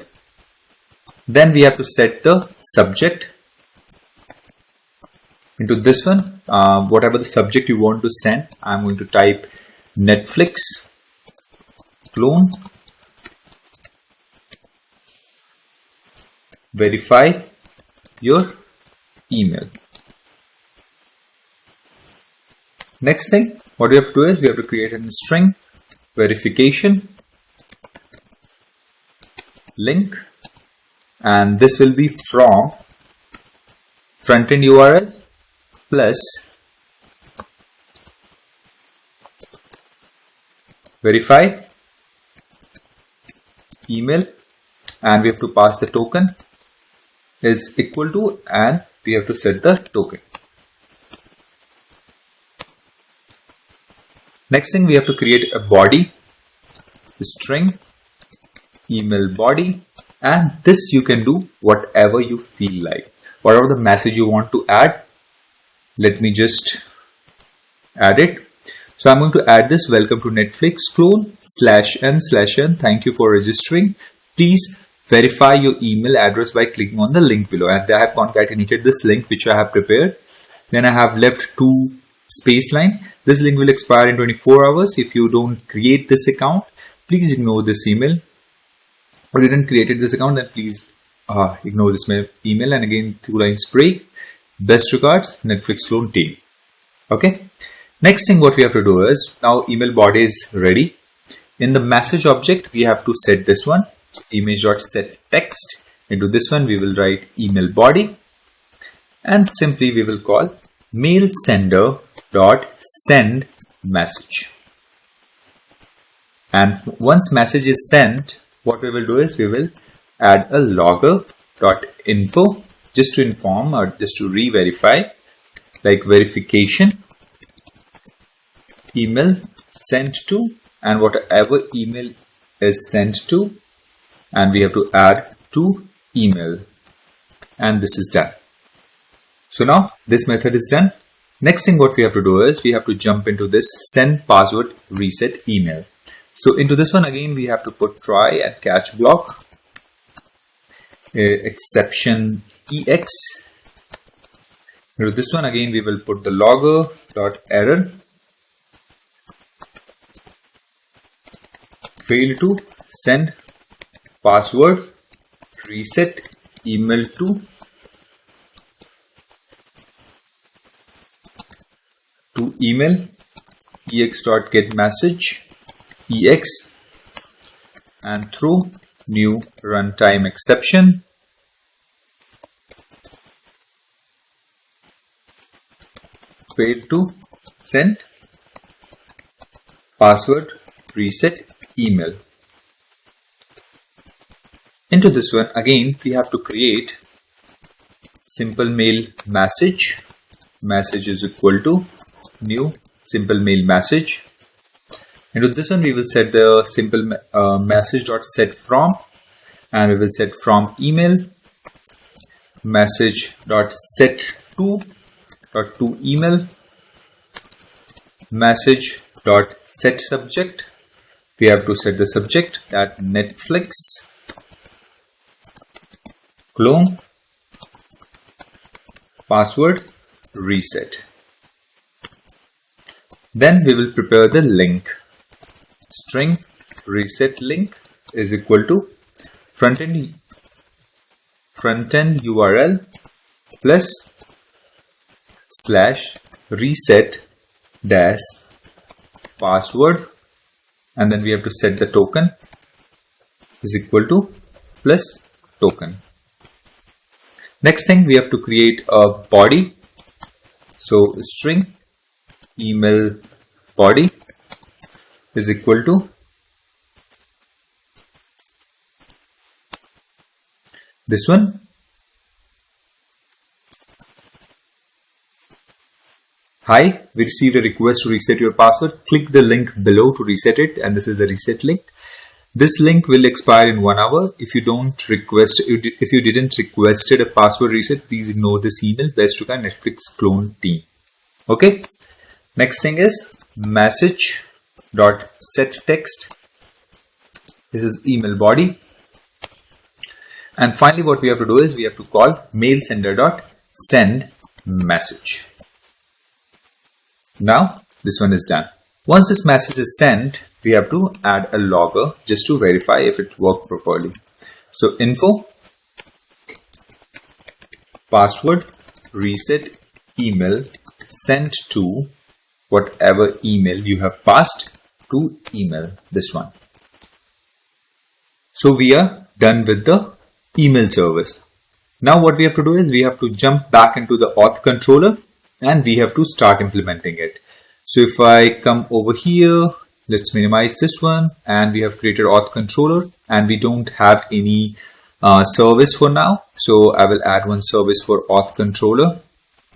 Then we have to set the subject into this one. Whatever the subject you want to send, I'm going to type Netflix clone, verify your email. Next thing, what we have to do is we have to create a string verification link, and this will be from frontend URL plus verify email, and we have to pass the token is equal to, and we have to set the token. Next thing, we have to create a body, string email body, and this you can do whatever you feel like, whatever the message you want to add. Let me just add it. So I'm going to add this: welcome to Netflix clone /n/n. Thank you for registering. Please verify your email address by clicking on the link below. And I have concatenated this link which I have prepared. Then I have left 2 space line. This link will expire in 24 hours. If you don't create this account, please ignore this email. Or you didn't create this account, then please ignore this email. And again, 2 lines break. Best regards, Netflix clone team. Okay. Next thing what we have to do is, now email body is ready. In the message object, we have to set this one. So image.setText. Into this one, we will write email body. And simply we will call mail sender dot send message. And once message is sent, what we will do is we will add a logger dot info just to inform or just to re-verify, like verification email sent to, and whatever email is sent to, and we have to add to email, and this is done. So now this method is done. Next thing what we have to do is we have to jump into this send password reset email. So into this one again we have to put try and catch block, exception ex. Into this one again we will put the logger dot error, fail to send password reset email to email ex.get message ex, and throw new runtime exception fail to send password reset email. Into this one again we have to create simple mail message. Message is equal to new simple mail message. Into this one we will set the simple message dot set from, and we will set from email message dot set to email message dot set subject. We have to set the subject that Netflix clone password reset. Then we will prepare the link. String reset link is equal to frontend URL plus /reset dash password, and then we have to set the token is equal to plus token. Next thing we have to create a body. So string email body is equal to this one. Hi, we received a request to reset your password. Click the link below to reset it, and this is the reset link. This link will expire in 1 hour. If you didn't request a password reset, please ignore this email. Best regards, Netflix clone team. Okay. Next thing is message dot set text. This is email body. And finally, what we have to do is we have to call mail sender.send message. Now this one is done. Once this message is sent, we have to add a logger just to verify if it worked properly. So info, password, reset, email, sent to whatever email you have passed to email, this one. So we are done with the email service. Now what we have to do is we have to jump back into the auth controller and we have to start implementing it. So if I come over here, let's minimize this one, and we have created auth controller and we don't have any service for now. So I will add one service for auth controller.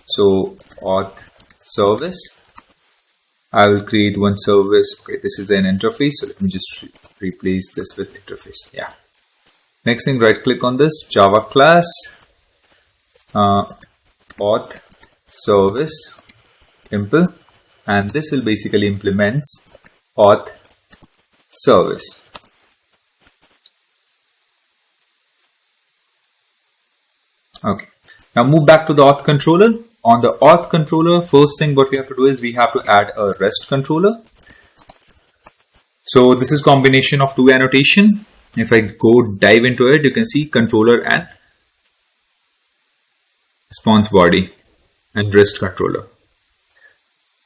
So auth service. I will create one service. Okay, this is an interface. So let me just replace this with interface. Yeah. Next thing, right click on this Java class, auth service, simple. And this will basically implement auth service. Okay. Now move back to the auth controller. On the auth controller, first thing what we have to do is we have to add a REST controller. So this is combination of two annotation. If I go dive into it, you can see controller and response body and REST controller.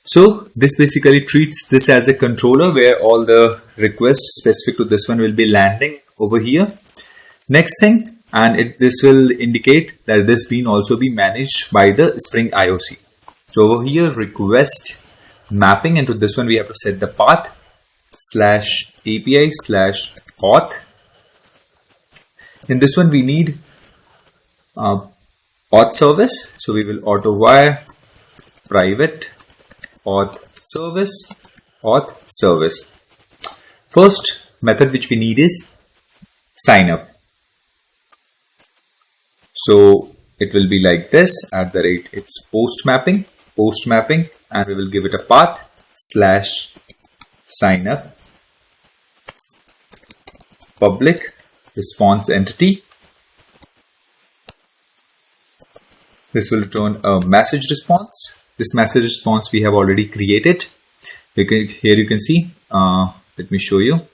So this basically treats this as a controller where all the requests specific to this one will be landing over here. Next thing, and this will indicate that this bean also be managed by the Spring IOC. So over here, request mapping into this one, we have to set the path /API/auth. In this one, we need auth service. So we will auto wire private auth service. First method which we need is sign up. So it will be like this @ it's post mapping, and we will give it a path /sign up public response entity. This will return a message response. This message response we have already created. Here you can see, let me show you.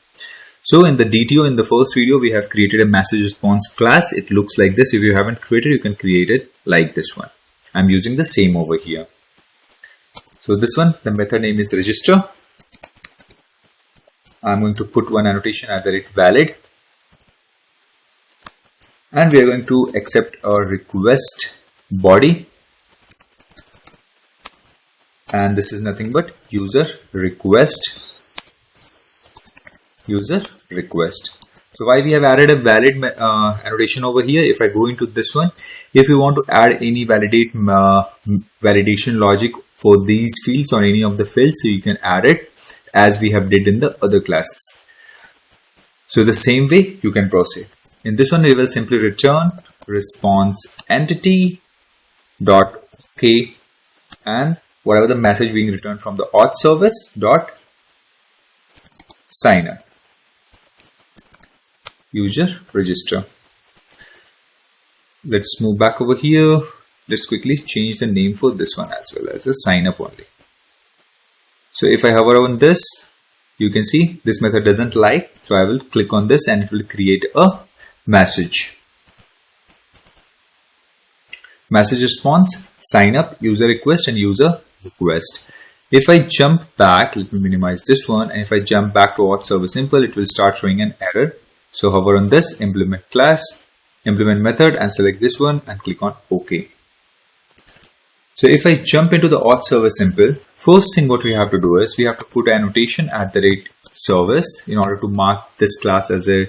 So in the DTO in the first video, we have created a message response class. It looks like this. If you haven't created, you can create it like this one. I'm using the same over here. So this one, the method name is register. I'm going to put one annotation @ valid. And we are going to accept a request body. And this is nothing but user request. So why we have added a valid annotation over here? If I go into this one, if you want to add any validation logic for these fields or any of the fields, so you can add it as we have did in the other classes. So the same way you can proceed. In this one, we will simply return response entity dot OK and whatever the message being returned from the auth service dot sign up user register. Let's move back over here. Let's quickly change the name for this one as well as a sign up only. So if I hover on this, you can see this method doesn't like. So I will click on this and it will create a message. Message response, sign up, user request and user request. If I jump back, let me minimize this one, and if I jump back to auth service simple, it will start showing an error. So hover on this, implement class, implement method and select this one and click on OK. So if I jump into the auth service simple, first thing what we have to do is we have to put annotation @ service in order to mark this class as a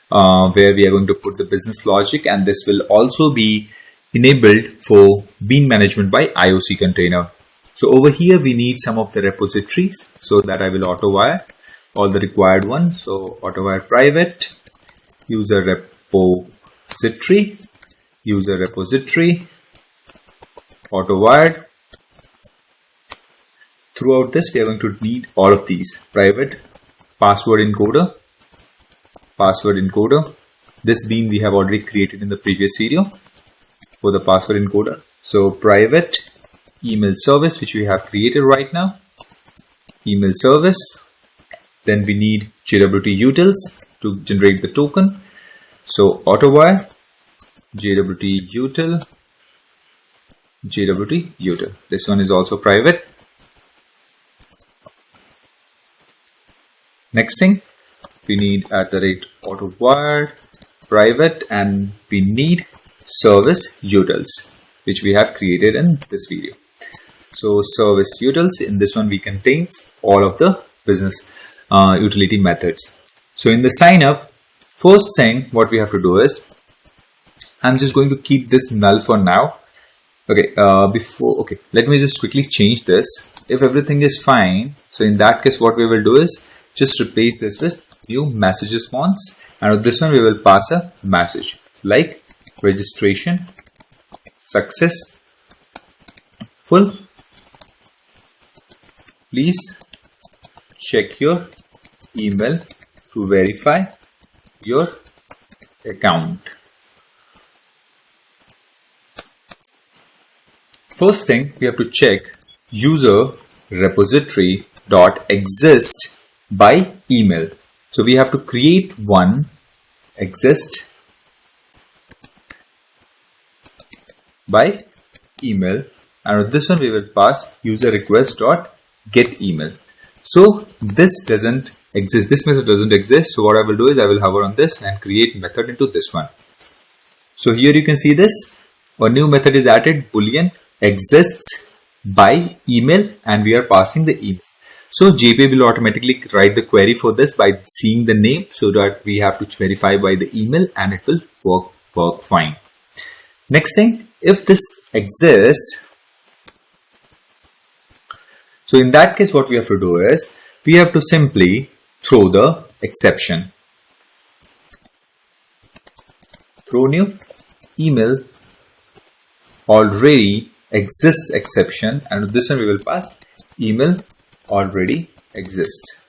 where we are going to put the business logic, and this will also be enabled for bean management by IOC container. So over here we need some of the repositories, so that I will auto wire all the required ones. So auto wire private user repository auto wired. Throughout this we are going to need all of these: private password encoder, This bean we have already created in the previous video for the password encoder. So private email service, which we have created right now, email service. Then we need JWT utils to generate the token. So AutoWire, JWT util, JWT util. This one is also private. Next thing, we need @AutoWire private, and we need service utils, which we have created in this video. So service utils, in this one we contain all of the business utility methods. So in the sign up, first thing what we have to do is, I'm just going to keep this null for now. Okay, let me just quickly change this. If everything is fine, so in that case what we will do is just replace this with new message response, and with this one we will pass a message like registration successful. Please check your email to verify your account. First thing, we have to check user repository dot exist by email. So we have to create one exist by email, and with this one we will pass user request dot get email. So this doesn't exist, this method doesn't exist. So what I will do is I will hover on this and create method into this one. So here you can see this, a new method is added, boolean exists by email, and we are passing the email. So JPay will automatically write the query for this by seeing the name, so that we have to verify by the email, and it will work fine. Next thing, if this exists, so in that case what we have to do is we have to simply throw the exception, throw new email already exists exception, and with this one we will pass email already exists.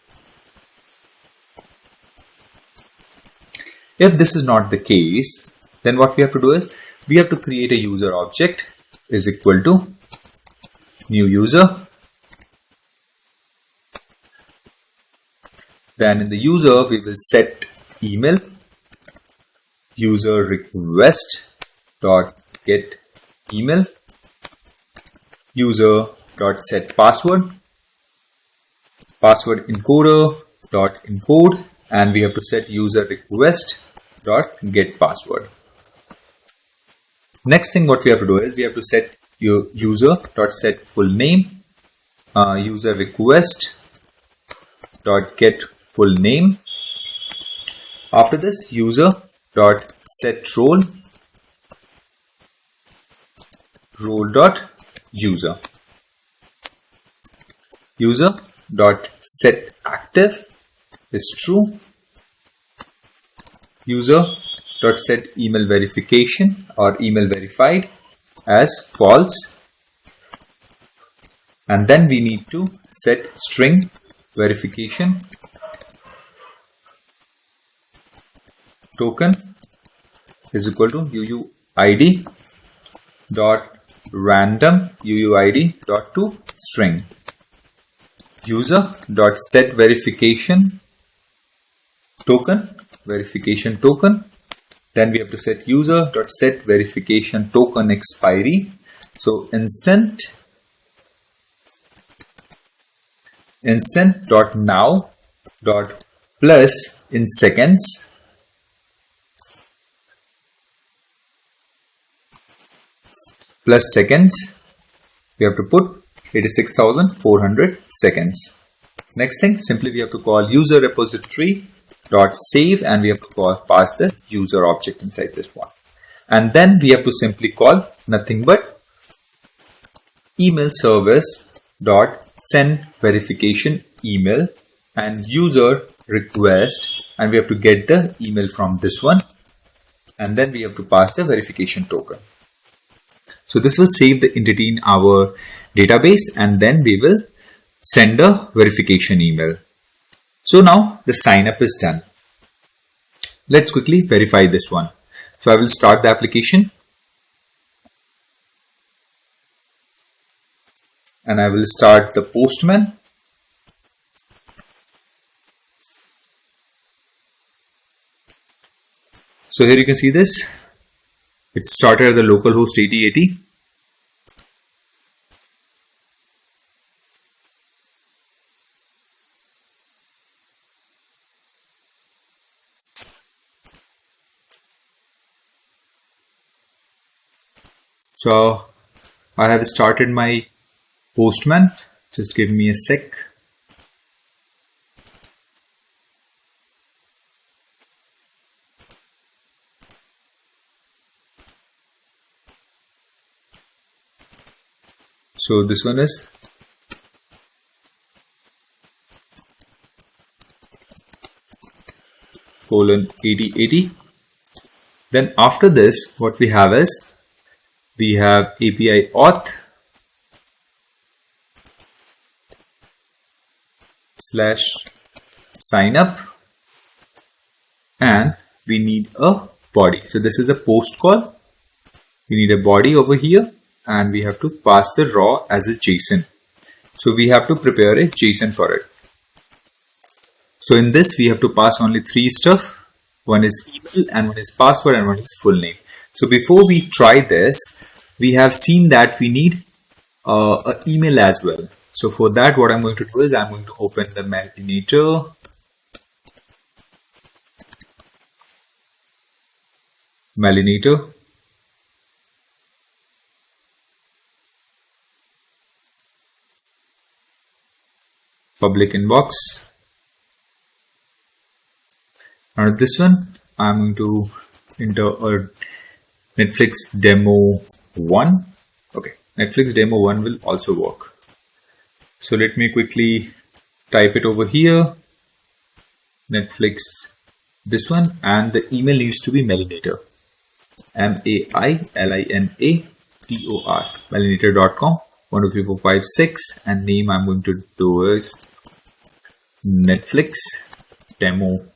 If this is not the case, then what we have to do is we have to create a user object is equal to new user. Then in the user we will set email, user request dot get email, user dot set password, password encoder dot encode, and we have to set user request dot get password. Next thing what we have to do is we have to set your user dot set full name, user request dot get full name. After this, user dot set role dot user, user dot set active is true, user dot set email verification or email verified as false, and then we need to set string verification token is equal to UUID dot random UUID dot to string, user dot set verification token then we have to set user dot set verification token expiry, so instant dot now dot plus in seconds plus seconds, we have to put 86,400 seconds. Next thing, simply we have to call user repository dot save, and we have to pass the user object inside this one, and then we have to simply call nothing but email service dot send verification email and user request, and we have to get the email from this one, and then we have to pass the verification token. So this will save the entity in our database, and then we will send the verification email. So now the sign up is done. Let's quickly verify this one. So I will start the application and I will start the postman. So here you can see this. It started at the localhost 8080. So I have started my postman. Just give me a sec. So this one is :8080. Then after this, what we have is we have API auth / sign up, and we need a body. So this is a post call. We need a body over here, and we have to pass the raw as a JSON. So we have to prepare a JSON for it. So in this, we have to pass only three stuff. One is email, and one is password, and one is full name. So before we try this, we have seen that we need an email as well. So for that, what I'm going to do is I'm going to open the Malinator, public inbox. And this one, I'm going to enter a Netflix demo 1. Okay, Netflix demo 1 will also work. So let me quickly type it over here. Netflix, this one, and the email needs to be Malinator. MAILINATOR, malinator.com, 123456, and name I'm going to do is Netflix demo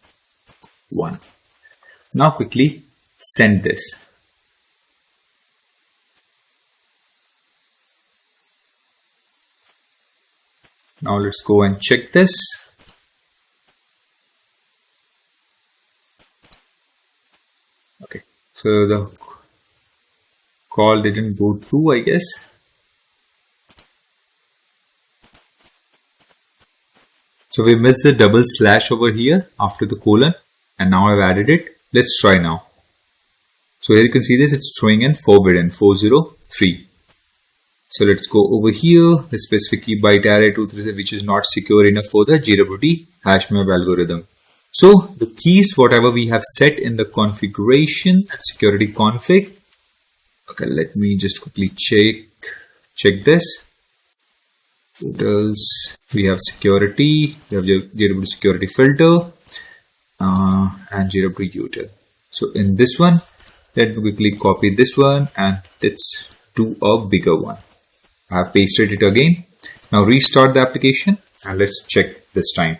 1. Now quickly send this. Now let's go and check this. Okay, so the call didn't go through, I guess. So we missed the double slash over here after the colon, and now I've added it. Let's try now. So here you can see this, it's throwing in forbidden 403. So let's go over here, the specific key byte array 237, which is not secure enough for the JWT hashmap algorithm. So the keys, whatever we have set in the configuration and security config. Okay, let me just quickly check this. Totals, we have security, we have JWT security filter, and JWT util. So in this one, let me quickly copy this one and let's do a bigger one. I have pasted it again. Now restart the application and let's check this time.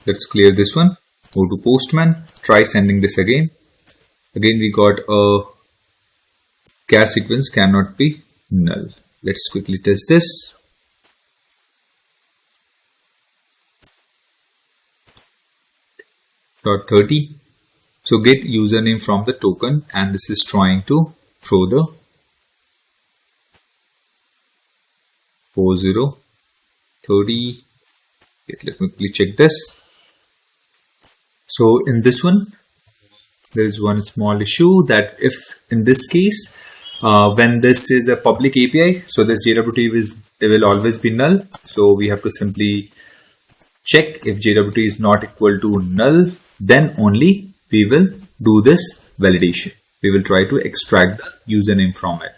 Let's clear this one. Go to Postman. Try sending this again. Again, we got a char sequence cannot be null. Let's quickly test this. .30. So get username from the token, and this is trying to throw the 4030. Let me quickly check this. So in this one, there is one small issue that if in this case, when this is a public API, so this JWT will always be null. So we have to simply check if JWT is not equal to null, then only we will do this validation. We will try to extract the username from it.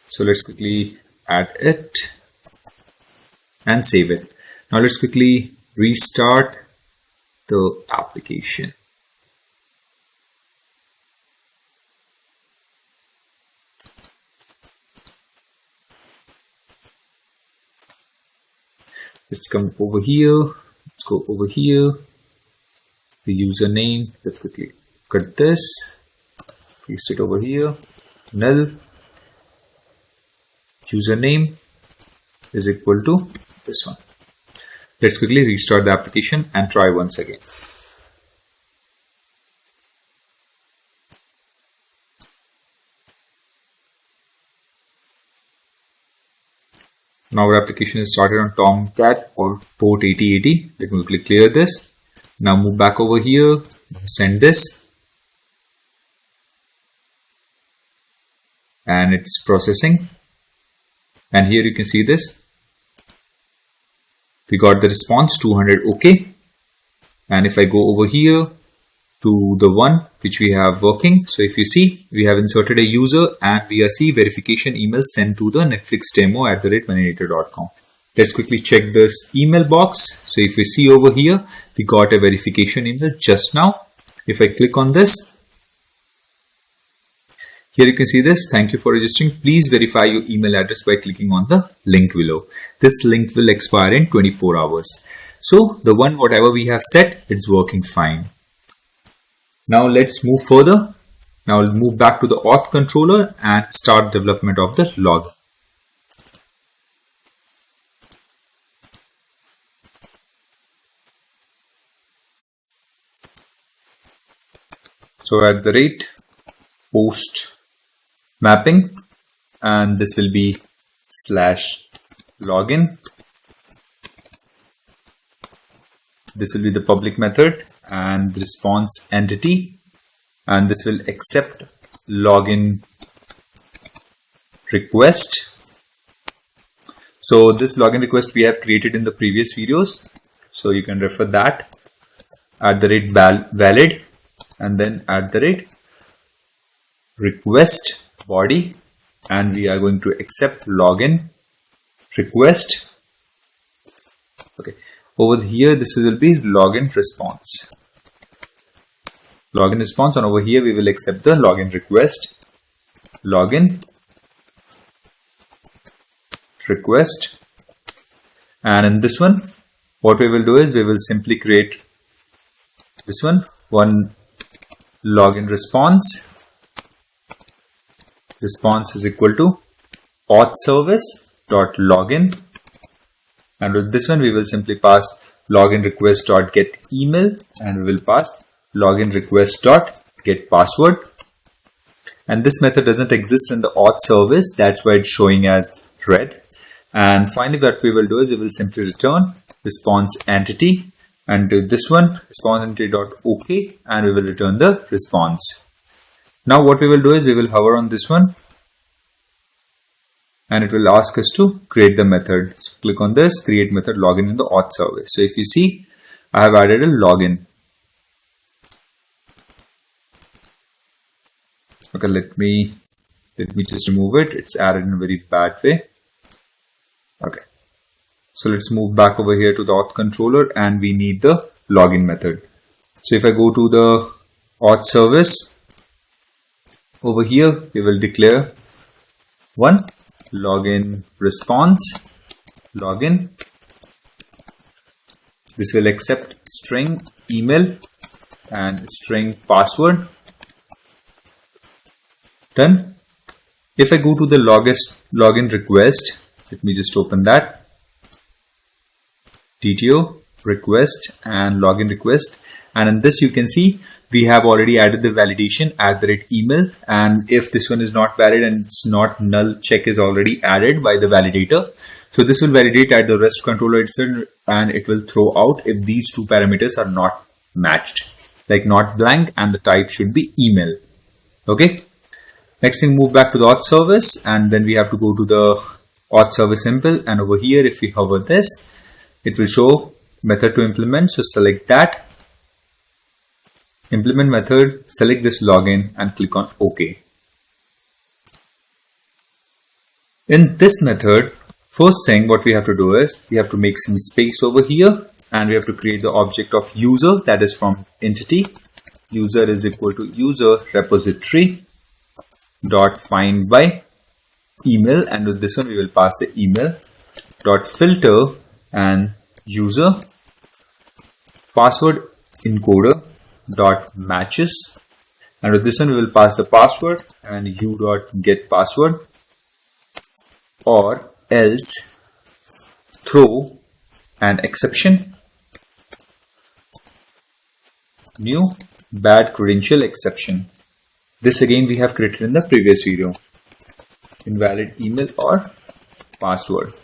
So let's quickly add it and save it. Now let's quickly restart the application. Let's come over here. Let's go over here. The username. Let's quickly cut this. Paste it over here. Null. Username is equal to this one. Let's quickly restart the application and try once again. Now our application is started on Tomcat or port 8080. Let me quickly clear this. Now move back over here, send this. And it's processing. And here you can see this. We got the response 200 OK. And if I go over here to the one which we have working. So if you see, we have inserted a user and VRC verification email sent to the netflixdemo@188.com. Let's quickly check this email box. So if we see over here, we got a verification email just now. If I click on this, here you can see this. Thank you for registering. Please verify your email address by clicking on the link below. This link will expire in 24 hours. So the one whatever we have set, it's working fine. Now let's move further. Now we'll move back to the auth controller and start development of the login. So at the rate post mapping, and this will be /login. This will be the public method and the response entity, and this will accept login request. So this login request we have created in the previous videos, so you can refer that. At the rate valid, and then at the rate request body, and we are going to accept login request. Okay, over here this will be login response. Login response, and over here we will accept the login request. Login request, and in this one what we will do is we will simply create this one login response. Response is equal to auth service dot login, and with this one we will simply pass login request dot get email, and we will pass login request dot get password. And this method doesn't exist in the auth service, that's why it's showing as red. And finally what we will do is we will simply return response entity, and to this one response entity dot OK, and we will return the response. Now what we will do is we will hover on this one, and it will ask us to create the method. So click on this, create method login in the auth service. So if you see, I have added a login. Okay, let me just remove it. It's added in a very bad way. Okay, so let's move back over here to the auth controller, and we need the login method. So if I go to the auth service, over here we will declare one login response login. This will accept string email and string password. Done. If I go to the login request, let me just open that. DTO request and login request, and in this you can see we have already added the validation @email, and if this one is not valid and it's not null, check is already added by the validator. So this will validate at the REST controller itself, and it will throw out if these two parameters are not matched, like not blank, and the type should be email. Okay, next thing, move back to the auth service, and then we have to go to the auth service simple, and over here if we hover this, it will show method to implement. So select that, implement method, select this login, and click on OK. In this method, first thing what we have to do is we have to make some space over here, and we have to create the object of user, that is from entity. User is equal to user repository dot find by email, and with this one we will pass the email dot filter, and user password encoder dot matches, and with this one we will pass the password and u dot get password, or else throw an exception, new bad credential exception. This again we have created in the previous video. Invalid email or password.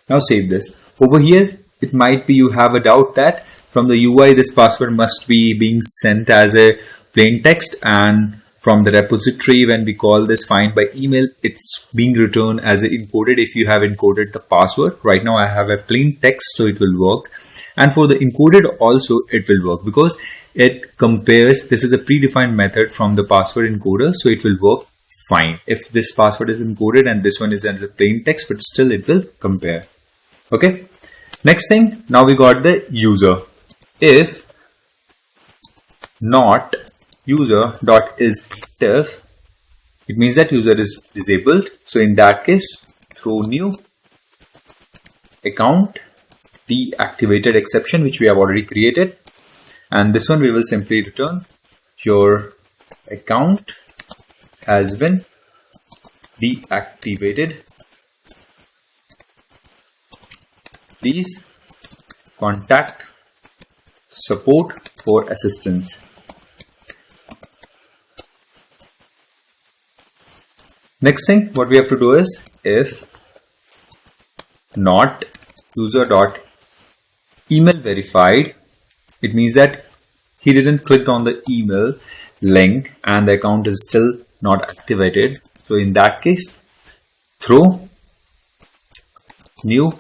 Now save this. Over here, it might be you have a doubt that from the UI this password must be being sent as a plain text, and from the repository when we call this find by email, it's being returned as a encoded if you have encoded the password. Right now I have a plain text, so it will work. And for the encoded also it will work because it compares. This is a predefined method from the password encoder, so it will work fine if this password is encoded and this one is as a plain text, but still it will compare. Okay, next thing, now we got the user. If not user dot is active, it means that user is disabled. So in that case, throw new account deactivated exception, which we have already created, and this one we will simply return your account has been deactivated. Please contact support for assistance. Next thing what we have to do is, if not user dot email verified, it means that he didn't click on the email link and the account is still not activated. So in that case, throw new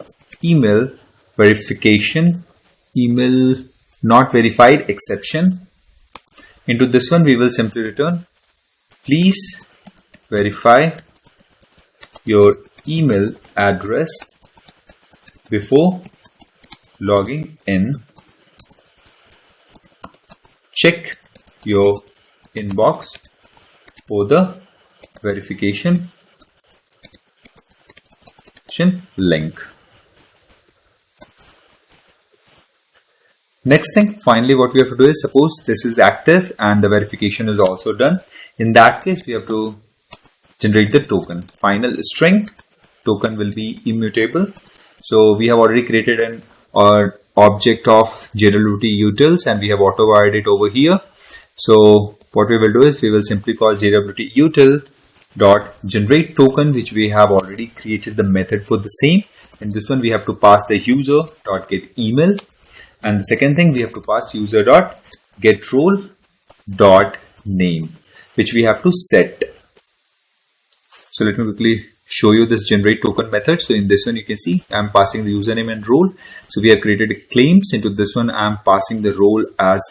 email verification, email not verified exception. Into this one we will simply return please verify your email address before logging in. Check your inbox for the verification link. Next thing, finally what we have to do is, suppose this is active and the verification is also done. In that case we have to generate the token. Final string token will be immutable. So we have already created an object of JWT utils and we have auto-wired it over here. So what we will do is we will simply call JWT util dot generate token, which we have already created the method for the same. In this one we have to pass the user dot get email, and the second thing we have to pass user dot get role dot name, which we have to set. So let me quickly show you this generate token method. So in this one you can see I'm passing the username and role. So we have created claims. Into this one I'm passing the role as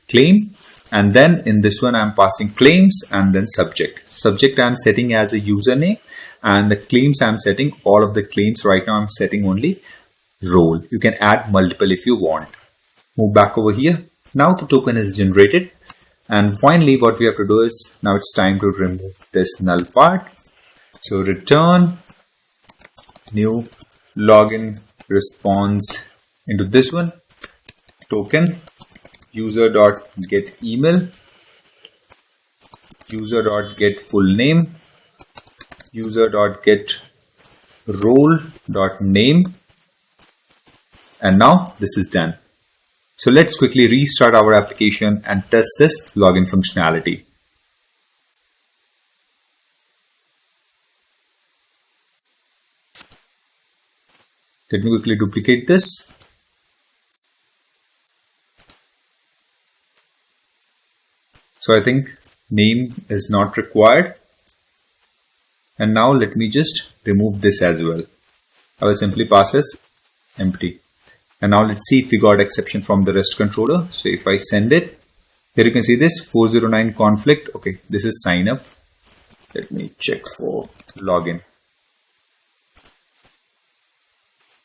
claim, and then in this one I'm passing claims and then subject. Subject I'm setting as a username, and the claims I'm setting all of the claims. Right now I'm setting only role. You can add multiple if you want. Move back over here. Now the token is generated, and finally what we have to do is, now it's time to remove this null part. So return new login response. Into this one token user dot get email, user dot get full name, user dot get role dot name, and now this is done. So let's quickly restart our application and test this login functionality. Let me quickly duplicate this. So I think name is not required. And now let me just remove this as well. I will simply pass as empty. And now let's see if we got exception from the REST controller. So if I send it, here you can see this 409 conflict. Okay, this is sign up. Let me check for login.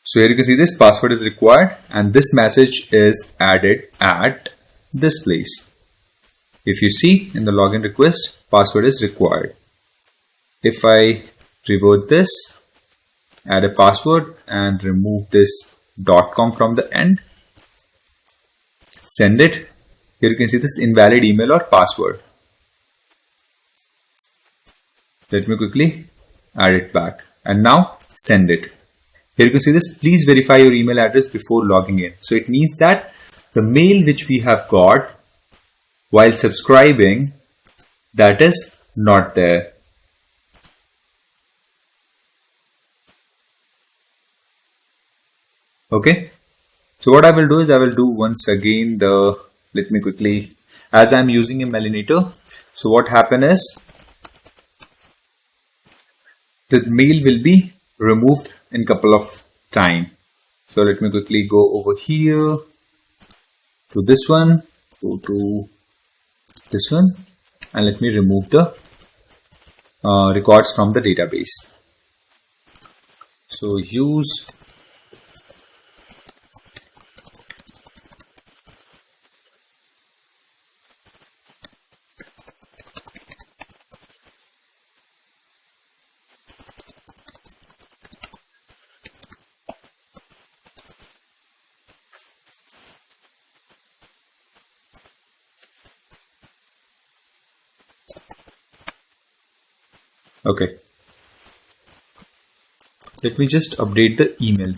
So here you can see this password is required and this message is added at this place. If you see in the login request, password is required. If I revert this, add a password and remove this .com from the end. Send it. Here you can see this invalid email or password. Let me quickly add it back and now send it. Here you can see this, please verify your email address before logging in. So it means that the mail which we have got while subscribing, that is not there. Okay. So what I will do is I will do once again let me quickly, as I'm using a Melinator. So what happen is the mail will be removed in couple of time. So let me quickly go over here to this one, go to this one, and let me remove the records from the database. So use okay. Let me just update the email.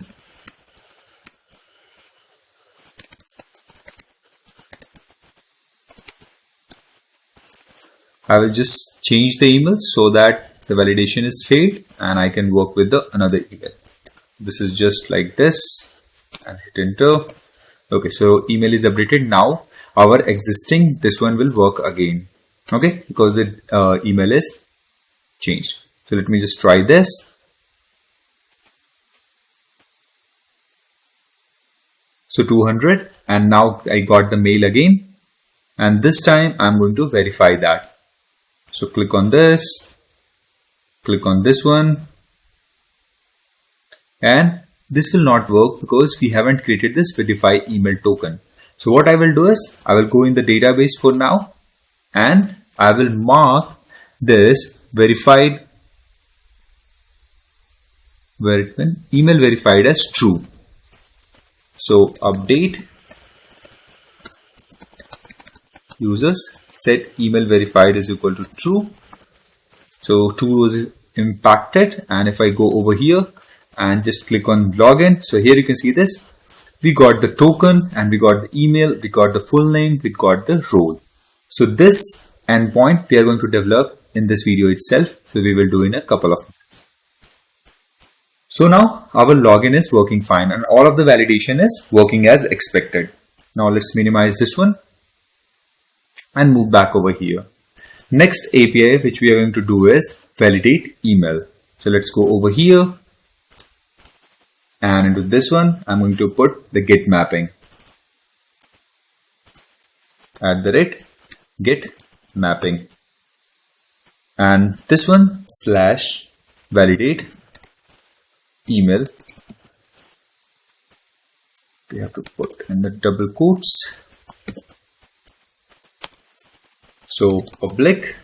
I will just change the email so that the validation is failed and I can work with the another email. This is just like this and hit enter. Okay, so email is updated. Now our existing this one will work again. Okay, because the email is changed. So let me just try this. So 200, and now I got the mail again, and this time I'm going to verify that. So click on this, click on this one, and this will not work because we haven't created this verify email token. So what I will do is I will go in the database for now and I will mark this verified email verified as true. So update users set email verified is equal to true. So 2 was impacted, and if I go over here and just click on login, so here you can see this, we got the token and we got the email, we got the full name, we got the role. So this endpoint we are going to develop in this video itself, so we will do in a couple of minutes. So now our login is working fine and all of the validation is working as expected. Now let's minimize this one and move back over here. Next API which we are going to do is validate email. So let's go over here and into this one I'm going to put the get mapping @get mapping, and this one / validate email. We have to put in the double quotes. So public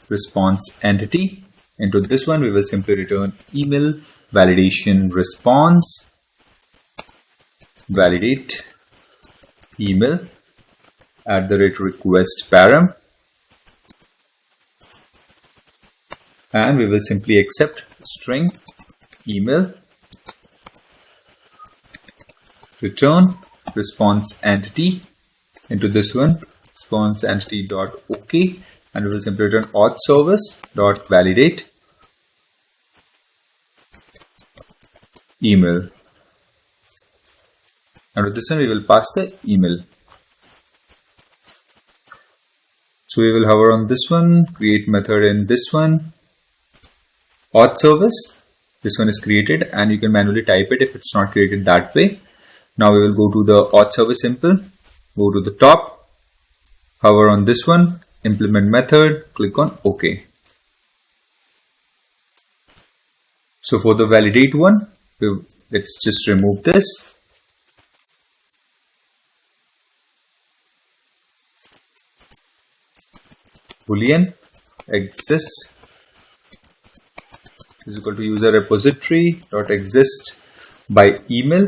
response entity. Into this one we will simply return email validation response validate email @request param, and we will simply accept string email return response entity. Into this one response entity dot OK, and we will simply return auth service dot validate email, and with this one we will pass the email. So we will hover on this one, create method in this one, auth service, this one is created and you can manually type it if it's not created that way. Now we will go to the auth service simple, go to the top, hover on this one, implement method, click on OK. So for the validate one, let's just remove this. Boolean exists is equal to user repository dot exist by email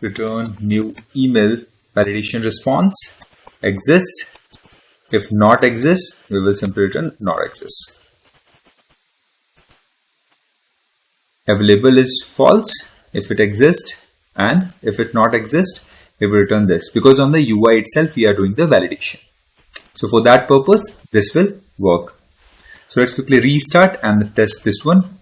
return new email validation response exists. If not exists, we will simply return not exists. Available is false if it exists, and if it not exists, we will return this, because on the UI itself we are doing the validation. So for that purpose, this will work. So let's quickly restart and test this one.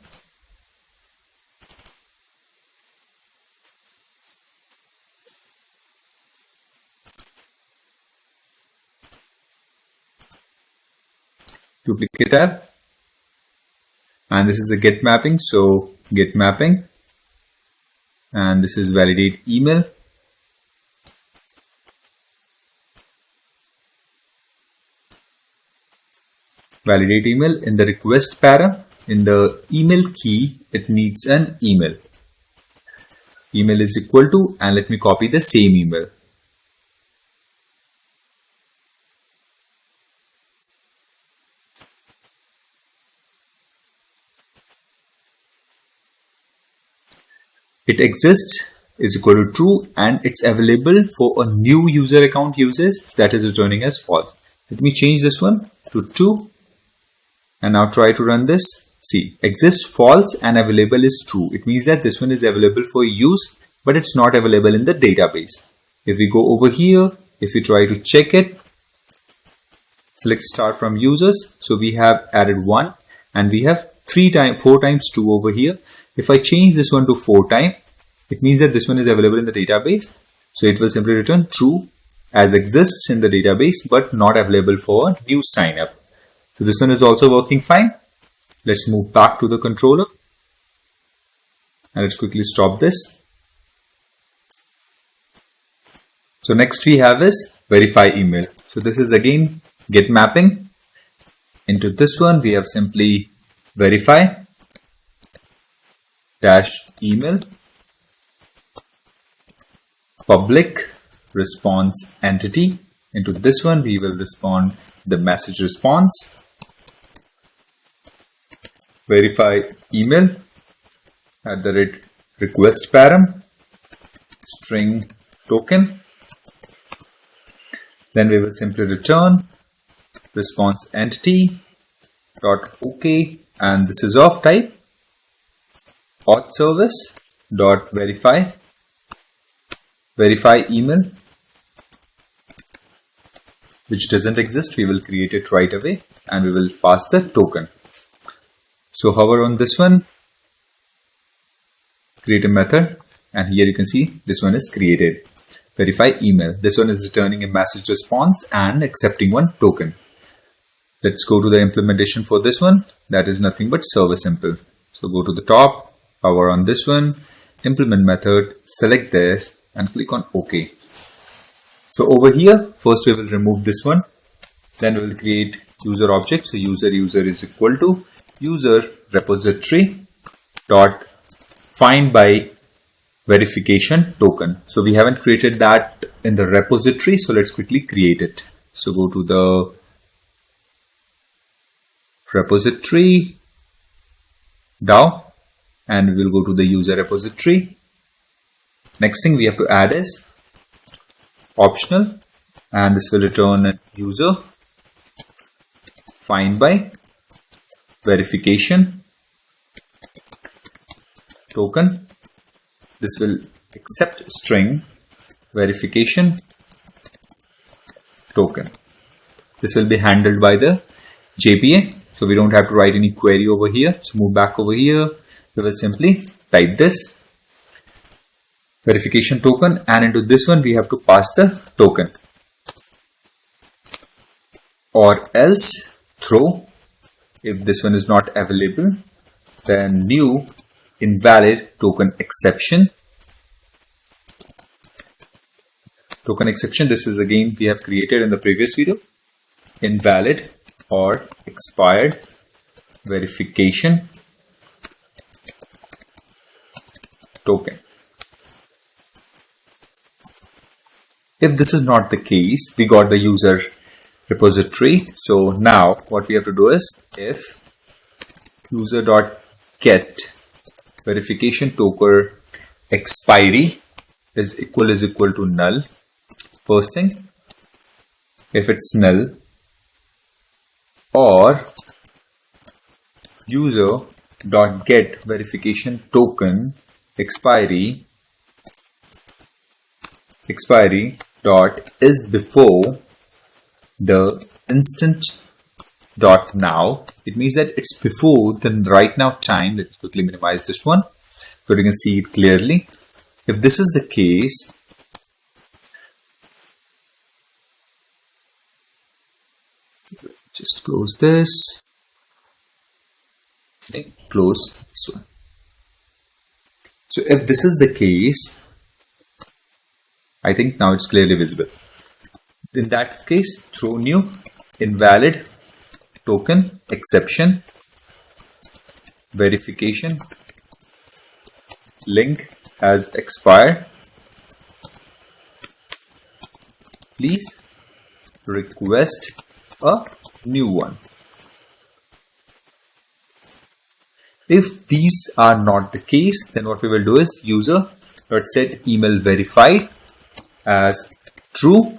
Duplicate tab, and this is a get mapping, so get mapping, and this is validate email. Validate email. In the request param, in the email key, it needs an email. Email is equal to, and let me copy the same email. It exists is equal to true, and it's available for a new user account uses, that is returning as false. Let me change this one to true, and now try to run this. See, exist false and available is true. It means that this one is available for use, but it's not available in the database. If we go over here, if we try to check it, select start from users. So we have added 1, and we have 4 times 2 over here. If I change this one to 4 times, it means that this one is available in the database. So it will simply return true as exists in the database, but not available for a new sign up. So this one is also working fine. Let's move back to the controller, and let's quickly stop this. So next we have is verify email. So this is again get mapping. Into this one we have simply verify dash email public response entity. Into this one we will respond the message response. Verify email at the request param string token. Then we will simply return response entity dot OK, and this is of type auth service dot verify email, which doesn't exist. We will create it right away, and we will pass the token. So hover on this one, create a method, and here you can see this one is created. Verify email. This one is returning a message response and accepting one token. Let's go to the implementation for this one. That is nothing but server simple. So go to the top, hover on this one, implement method, select this, and click on OK. So over here, first we will remove this one. Then we will create user object. So user is equal to user repository dot find by verification token. So we haven't created that in the repository, so let's quickly create it. So go to the repository DAO, and we will go to the user repository. Next thing we have to add is optional, and this will return user find by verification token. This will accept string verification token. This will be handled by the JPA, so we don't have to write any query over here. So move back over here. We will simply type this verification token, and into this one we have to pass the token, or else throw. If this one is not available, then new invalid token exception. Token exception, this is again we have created in the previous video. Invalid or expired verification token. If this is not the case, we got the user repository. So now what we have to do is if user.get verification token expiry is equal to null. First thing, if it's null, or user.get verification token expiry dot is before the instant dot now. It means that it's before the right now time. Let's quickly minimize this one so you can see it clearly. If this is the case, just close this. Okay, close this one. So if this is the case, I think now it's clearly visible. In that case, throw new invalid token exception verification link has expired. Please request a new one. If these are not the case, then what we will do is user.set email verified as true,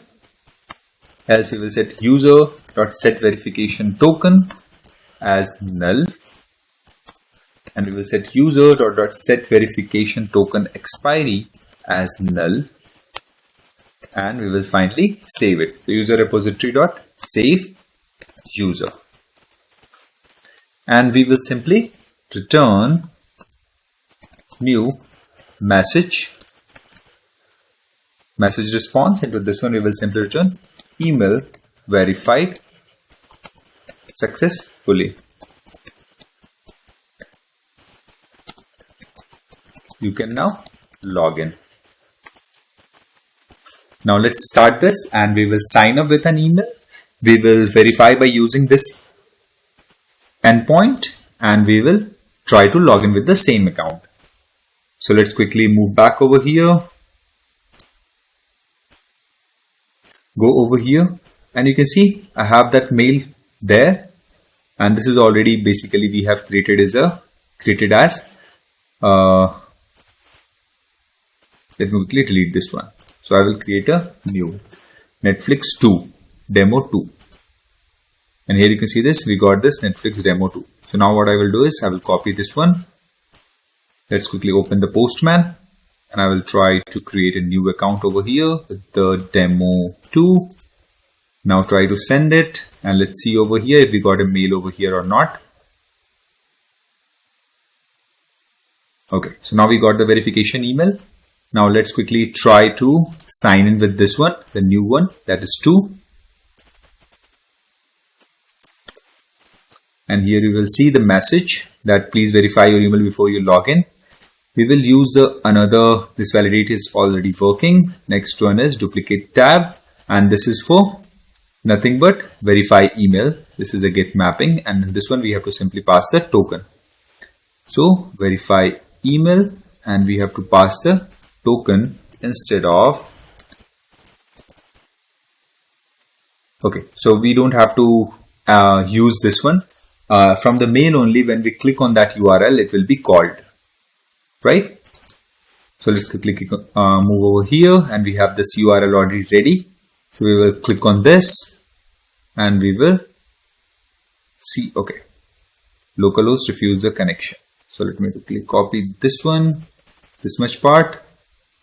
else we will set user.set verification token as null, and we will set user.set verification token expiry as null, and we will finally save it. So user repository.save user, and we will simply return new message response, and with this one we will simply return email verified successfully. You can now log in. Now let's start this, and we will sign up with an email. We will verify by using this endpoint, and we will try to log in with the same account. So let's quickly move back over here. Go over here, and you can see I have that mail there, and this is already basically we have created as let me quickly delete this one. So I will create a new Netflix 2 demo 2, and here you can see this, we got this Netflix demo 2. So now what I will do is I will copy this one. Let's quickly open the Postman, and I will try to create a new account over here with the demo 2. Now try to send it, and let's see over here if we got a mail over here or not. Okay, so now we got the verification email. Now let's quickly try to sign in with this one, the new one, that is 2. And here you will see the message that please verify your email before you log in. We will use this validate is already working. Next one is duplicate tab, and this is for nothing but verify email. This is a get mapping, and in this one we have to simply pass the token. So verify email, and we have to pass the token instead of. Okay, so we don't have to use this one. From the mail only, when we click on that URL, it will be called, right? So let's quickly move over here, and we have this URL already ready. So we will click on this, and we will see, okay, localhost refuse the connection. So let me quickly copy this one, this much part.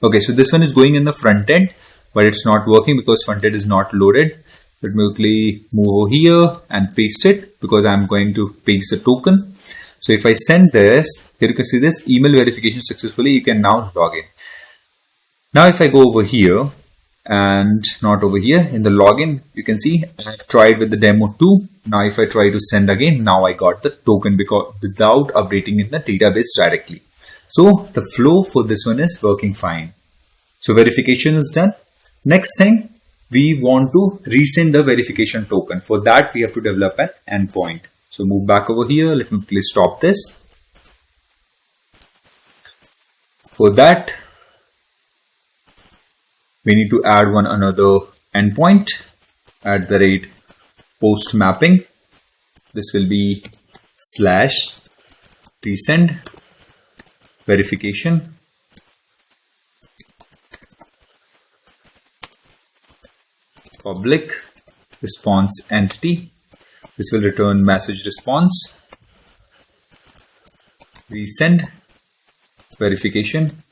Okay, so this one is going in the front end, but it's not working because front end is not loaded. Let me quickly move over here and paste it, because I'm going to paste the token. So if I send this, here you can see this email verification successfully. You can now log in. Now if I go over here and not over here in the login, you can see I've tried with the demo 2. Now if I try to send again, now I got the token because without updating in the database directly. So the flow for this one is working fine. So verification is done. Next thing, we want to resend the verification token. For that, we have to develop an endpoint. So move back over here. Let me please stop this. For that, we need to add one another endpoint @ post mapping. This will be resend verification, public response entity. This will return message response, resend verification,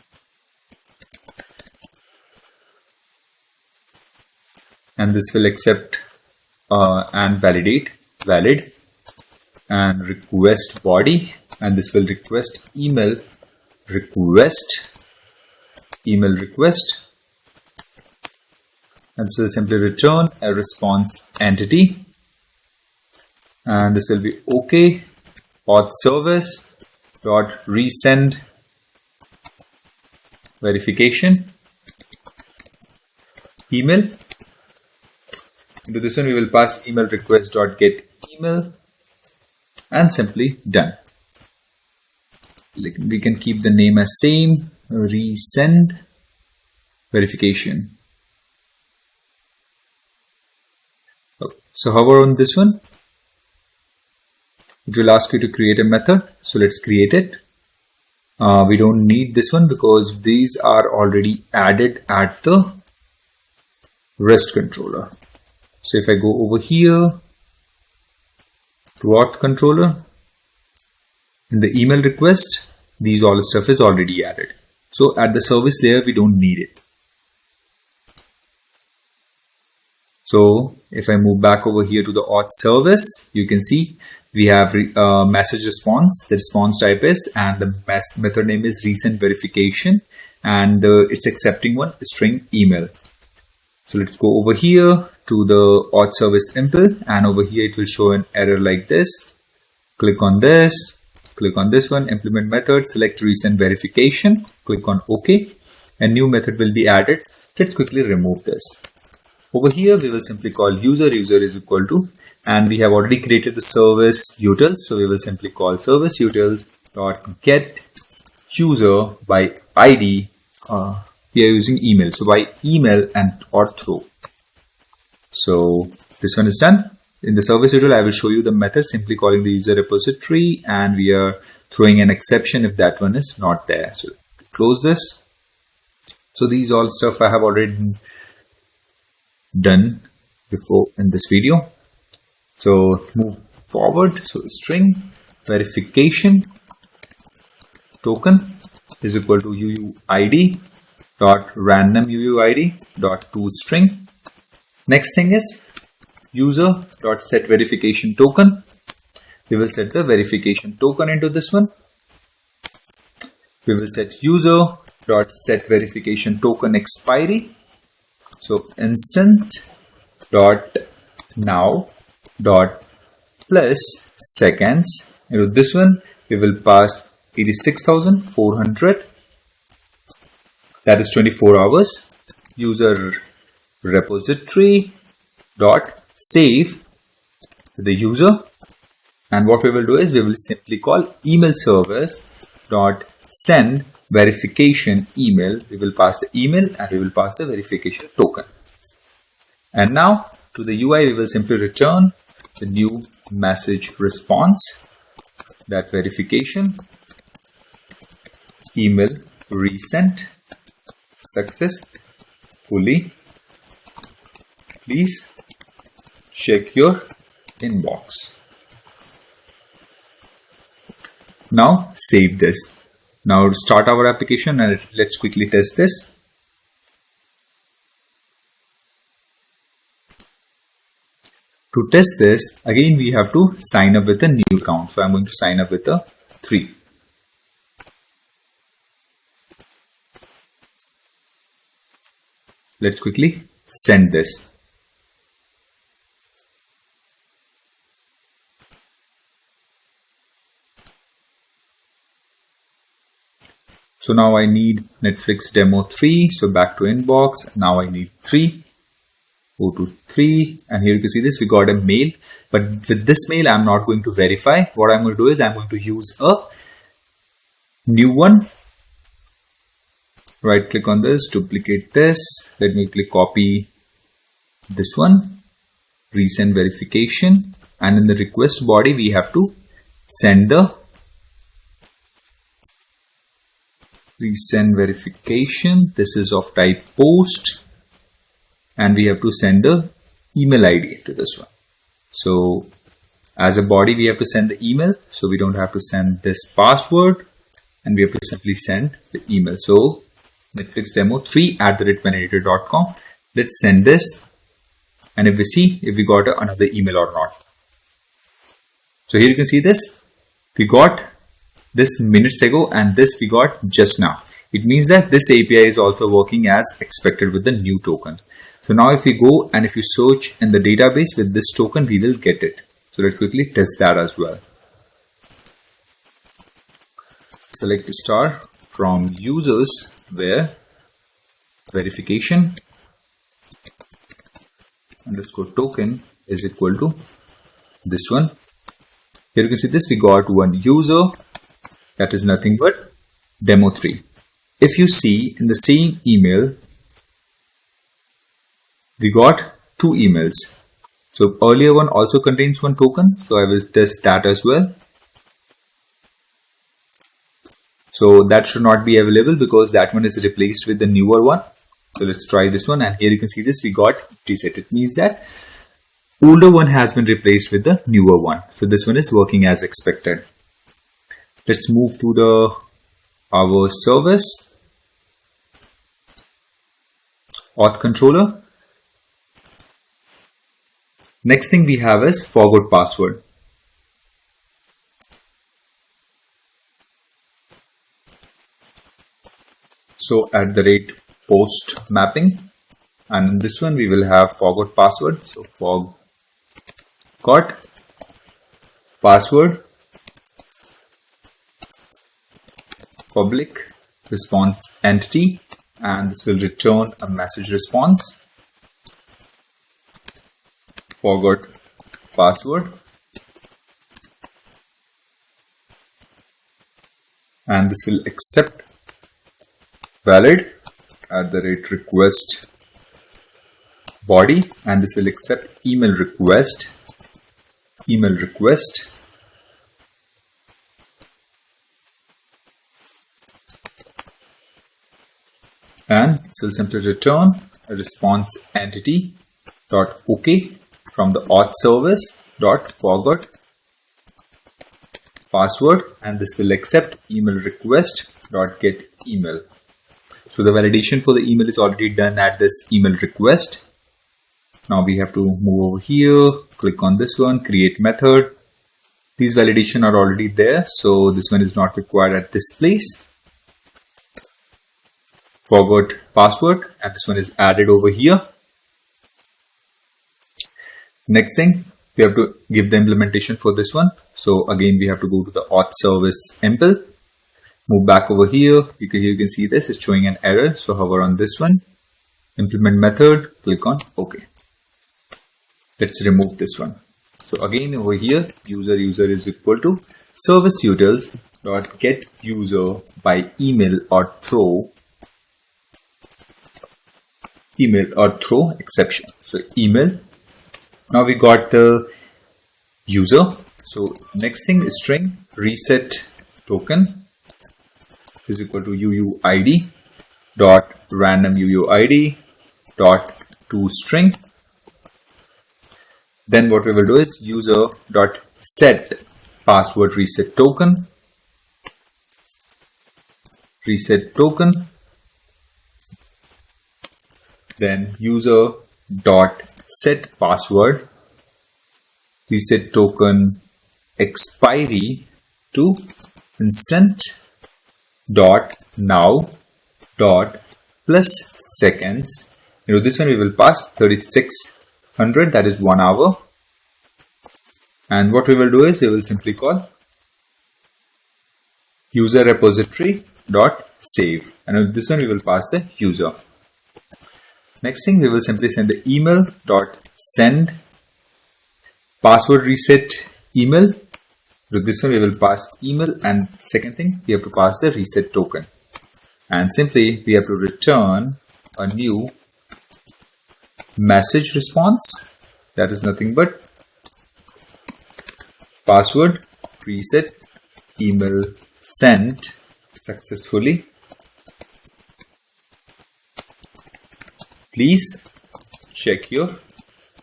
and this will accept and validate valid, and request body, and this will request email request, and this will simply return a response entity, and this will be OK auth service dot resend verification email. Into this one we will pass email request dot get email, and simply done. We can keep the name as same, resend verification. So hover on this one, it will ask you to create a method. So let's create it. We don't need this one because these are already added at the REST controller. So if I go over here to auth controller, in the email request, these all stuff is already added. So at the service layer, we don't need it. So if I move back over here to the auth service, you can see we have message response. The response type is, and the method name is resend verification, and it's accepting one string email. So let's go over here to the auth service impl, and over here it will show an error like this. Click on this one, implement method, select resend verification, click on OK. A new method will be added. Let's quickly remove this. Over here we will simply call user is equal to, and we have already created the service utils, so we will simply call service utils dot get user by ID. We are using email, so by email and or throw. So this one is done. In the service util, I will show you the method, simply calling the user repository, and we are throwing an exception if that one is not there. So close this. So these all stuff I have already done before in this video. So move forward. So string verification token is equal to UUID dot random UUID dot toString. Next thing is user dot set verification token. We will set the verification token into this one. We will set user dot set verification token expiry. So instant dot now dot plus seconds. Into this one we will pass 86,400, that is 24 hours. User repository dot save the user, and what we will do is we will simply call email service dot send verification email. We will pass the email and we will pass the verification token. And now to the UI we will simply return the new message response, that verification email resent successfully. Please check your inbox. Now save this. Now start our application and let's quickly test this. To test this, again we have to sign up with a new account. So I'm going to sign up with a 3. Let's quickly send this. So now I need Netflix demo 3. So back to inbox. Now I need 3. Go to 3. And here you can see this. We got a mail. But with this mail, I'm not going to verify. What I'm going to do is I'm going to use a new one. Right click on this, duplicate this. Let me quickly copy this one. Resend verification. And in the request body, we have to send the resend verification. This is of type post, and we have to send the email ID to this one. So as a body, we have to send the email, so we don't have to send this password, and we have to simply send the email. So Netflix demo 3@validator.com. Let's send this, and if we see if we got another email or not. So here you can see this. We got this minutes ago, and this we got just now. It means that this API is also working as expected with the new token. So now if we go and if you search in the database with this token, we will get it. So let's quickly test that as well. Select star from users where verification underscore token is equal to this one. Here you can see this, we got one user, that is nothing but demo 3. If you see in the same email, we got 2 emails. So earlier one also contains one token, so I will test that as well. So that should not be available because that one is replaced with the newer one. So let's try this one, and here you can see this, we got reset. It means that older one has been replaced with the newer one. So this one is working as expected. Let's move to our service auth controller. Next thing we have is forgot password. So @post mapping, and in this one we will have forgot password. So forgot password public response entity, and this will return a message response. Forgot password, and this will accept valid @request body, and this will accept email request, and this will simply return a response entity .ok from the auth service .forgot password, and this will accept email request .get email. So the validation for the email is already done at this email request. Now we have to move over here, click on this one, create method. These validation are already there, so this one is not required at this place. Forgot password, and this one is added over here. Next thing, we have to give the implementation for this one. So again, we have to go to the auth service impl. Move back over here. You can see this is showing an error. So hover on this one, implement method, click on OK. Let's remove this one. So again over here, user is equal to service utils dot get user by email or throw exception. So email. Now we got the user. So next thing is string reset token is equal to UUID dot random UUID dot toString. Then what we will do is user dot set password reset token, then user dot set password reset token expiry to instant dot now dot plus seconds. This one we will pass 3600, that is 1 hour. And what we will do is we will simply call user repository dot save, and with this one we will pass the user. Next thing, we will simply send the email dot send password reset email. With this one we will pass email, and second thing we have to pass the reset token, and simply we have to return a new message response, that is nothing but password reset email sent successfully Please check your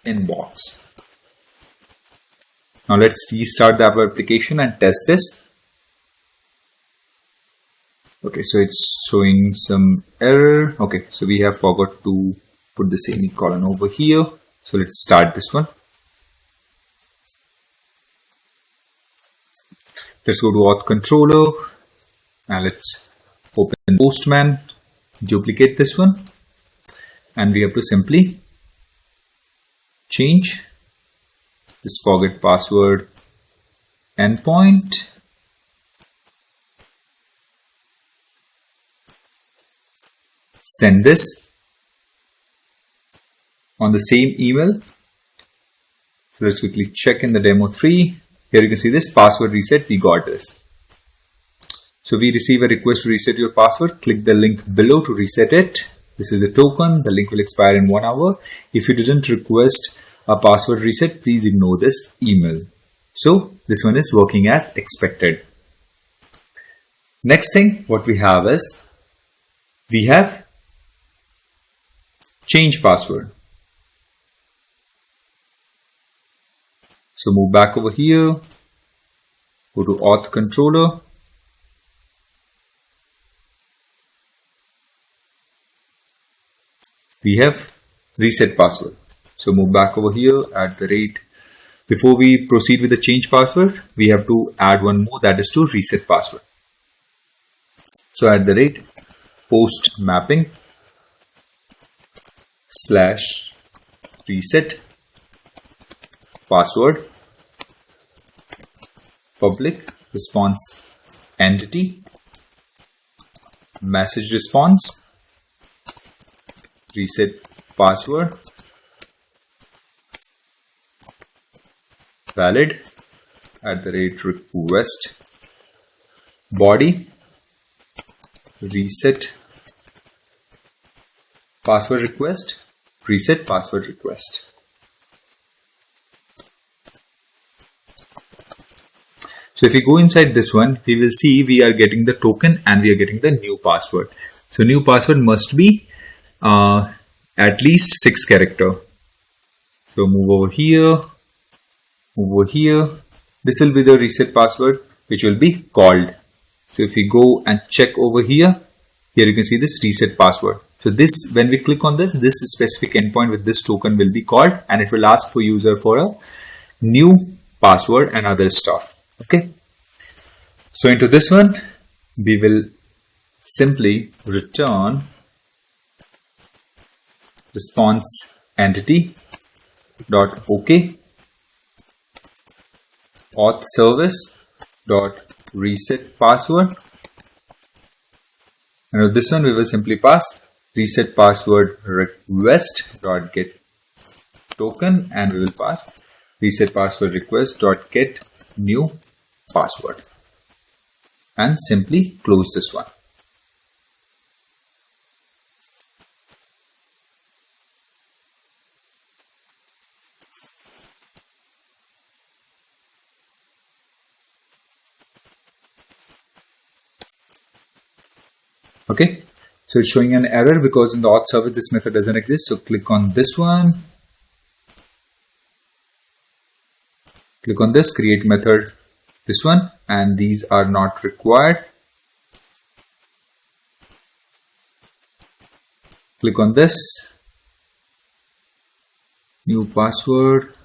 inbox. Now let's restart the application and test this. Okay, so it's showing some error. Okay, so we have forgot to put the semicolon over here. So let's start this one. Let's go to auth controller and let's open Postman, duplicate this one, and we have to simply change this forget password endpoint. Send this on the same email. So let's quickly check in the demo tree. Here you can see this password reset. We got this. So we receive a request to reset your password. Click the link below to reset it. This is a token. The link will expire in 1 hour. If you didn't request a password reset, please ignore this email. So this one is working as expected. Next thing what we have is we have change password. So move back over here, go to auth controller. We have reset password. So move back over here at the rate. Before we proceed with the change password, we have to add one more, that is to reset password. So at the rate post mapping / reset password public response entity message response reset password valid at the rate request body reset password request reset password request. So if we go inside this one, we will see we are getting the token and we are getting the new password. So new password must be at least 6 character. So move over here, move over here. This will be the reset password which will be called. So if we go and check over here, here you can see this reset password. So this, when we click on this specific endpoint with this token will be called and it will ask for user for a new password and other stuff. Okay. So into this one, we will simply return response entity dot OK auth service dot reset password. And with this one, we will simply pass reset password request dot get token and we will pass reset password request dot get new password and simply close this one. Okay, so it's showing an error because in the auth service this method doesn't exist. So click on this one, click on this, create method, this one, and these are not required. Click on this, new password,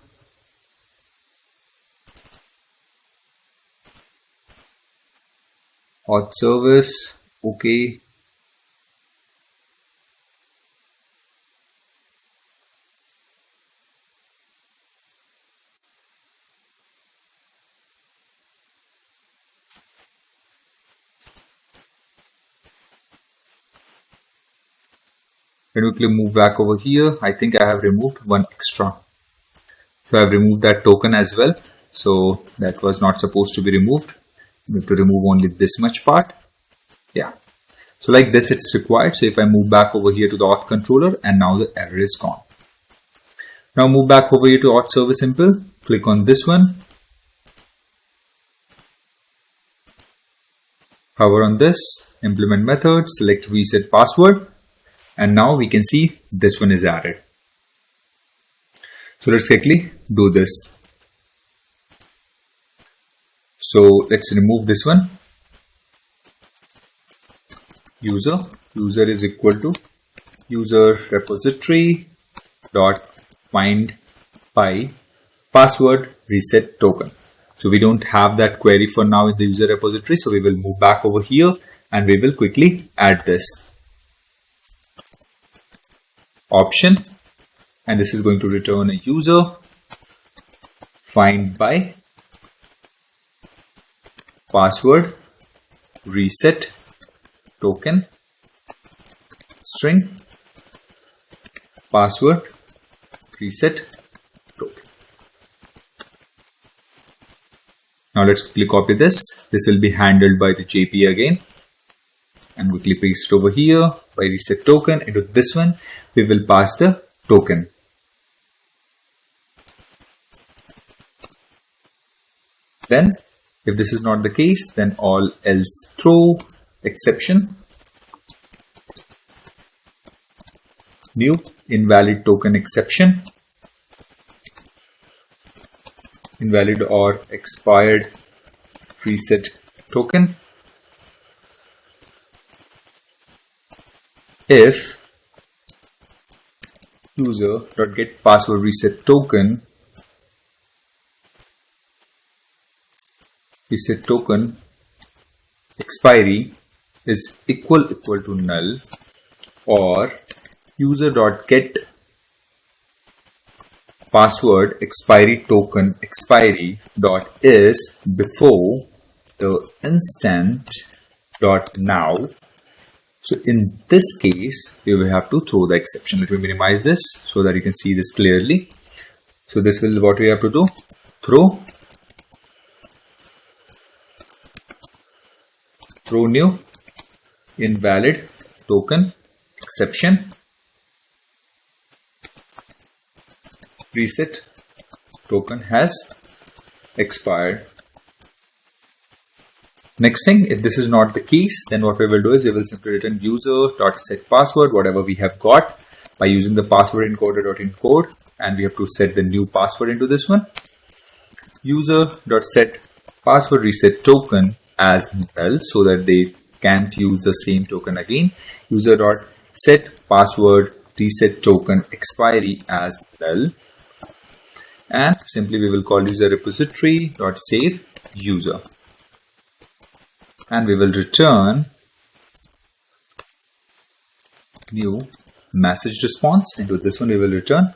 auth service, okay. When we click move back over here, I think I have removed one extra. So I have removed that token as well. So that was not supposed to be removed. We have to remove only this much part. Yeah. So like this it's required. So if I move back over here to the auth controller and now the error is gone. Now move back over here to auth service simple. Click on this one. Hover on this. Implement method. Select reset password. And now we can see this one is added. So let's quickly do this. So let's remove this one. User is equal to user repository dot find by password reset token. So we don't have that query for now in the user repository. So we will move back over here and we will quickly add this option. And this is going to return a user find by password reset token string password reset token. Now let's quickly copy this. This will be handled by the JP again. And quickly paste it over here by reset token. Into this one, we will pass the token. Then, if this is not the case, then all else throw exception. New invalid token exception. Invalid or expired reset token. If user.get password reset token expiry is equal to null, or user.get password expiry token expiry dot is before the instant dot now. So in this case, we will have to throw the exception. Let me minimize this so that you can see this clearly. So this will what we have to do, throw new invalid token exception reset token has expired. Next thing, if this is not the case, then what we will do is we will simply return user.setPassword, whatever we have got by using the password encoder.encode, and we have to set the new password into this one. User.setPassword reset token as null so that they can't use the same token again. User.setPassword reset token expiry as null. And simply we will call user repository.save user. And we will return new message response. Into this one we will return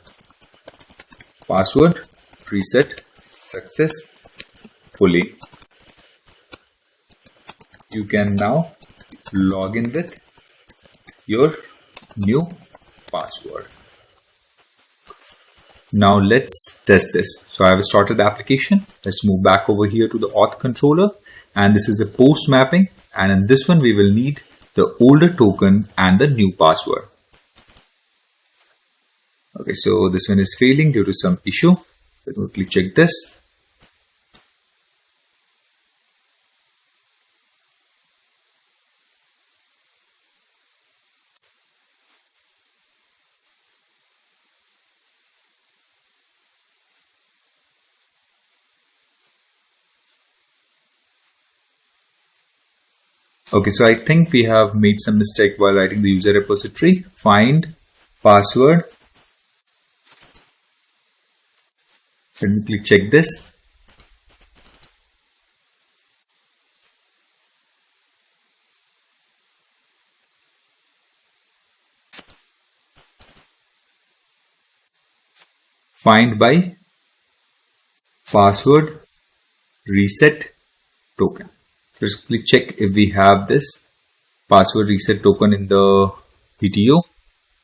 password reset successfully. You can now log in with your new password. Now let's test this. So I have started the application. Let's move back over here to the auth controller. And this is a post mapping, and in this one we will need the older token and the new password. Okay, so this one is failing due to some issue. Let me quickly check this. Okay, so I think we have made some mistake while writing the user repository. Find password. Let me quickly check this. Find by password reset token. Let's quickly check if we have this password reset token in the PTO,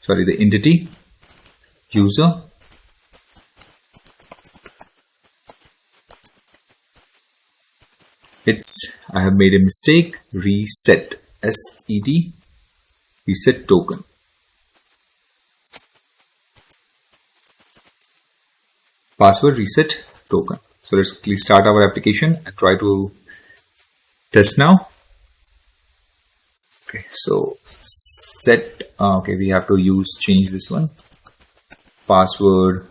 the entity, user. I have made a mistake, reset, S-E-T, reset token. Password reset token. So let's quickly start our application and try to test now. Okay, so set, okay, we have to change this one, password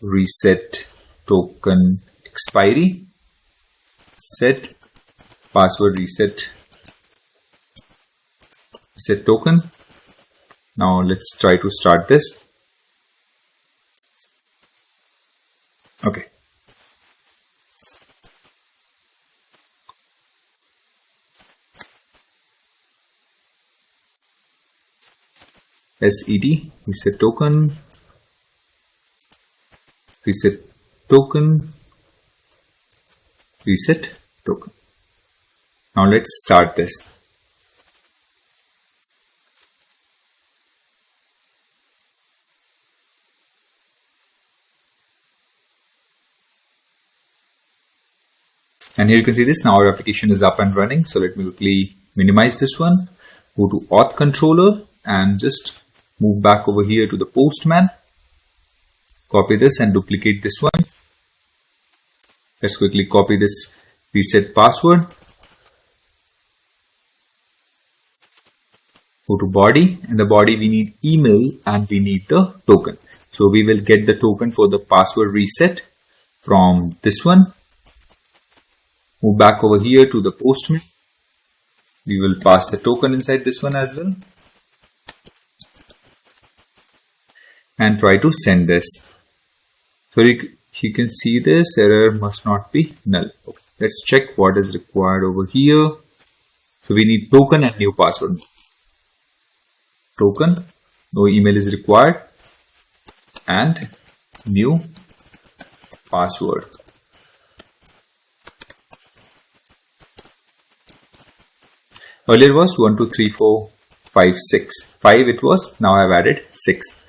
reset token expiry, set password reset token. Now let's try to start this. Okay. SET reset token, reset token, reset token. Now let's start this. And here you can see this. Now our application is up and running. So let me quickly minimize this one. Go to auth controller and just move back over here to the postman. Copy this and duplicate this one. Let's quickly copy this reset password. Go to body. In the body we need email and we need the token. So we will get the token for the password reset from this one. Move back over here to the postman. We will pass the token inside this one as well. And try to send this. So you can see this error must not be null. Okay. Let's check what is required over here. So we need token and new password. Token, no email is required, and new password. Earlier was 1 2 3 4 5 6. 5 it was. Now I've added 6.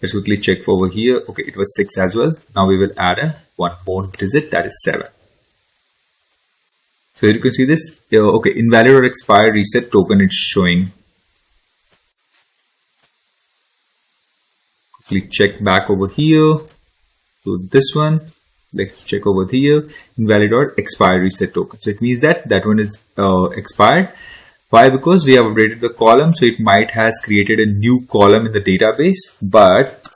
Let's quickly check for over here. Okay, it was 6 as well. Now we will add one more digit, that is 7. So here you can see this. Okay, invalid or expired reset token it's showing. Quickly check back over here to this one. Let's check over here. Invalid or expired reset token. So it means that one is expired. Why? Because we have updated the column, so it might has created a new column in the database, but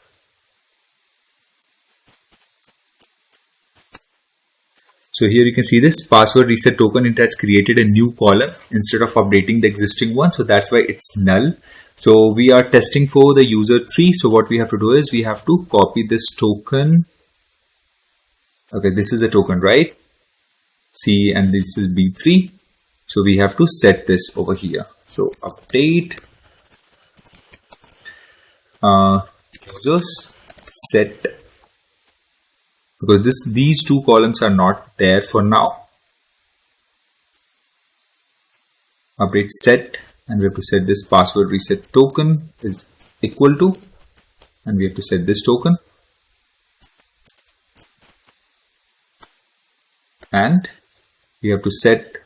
so here you can see this password reset token, it has created a new column instead of updating the existing one, so that's why it's null. So we are testing for the user 3. So what we have to do is we have to copy this token. Okay, this is a token, right? C, and this is B3. So we have to set this over here. So update users set, because these two columns are not there for now. Update set, and we have to set this password reset token is equal to, and we have to set this token, and we have to set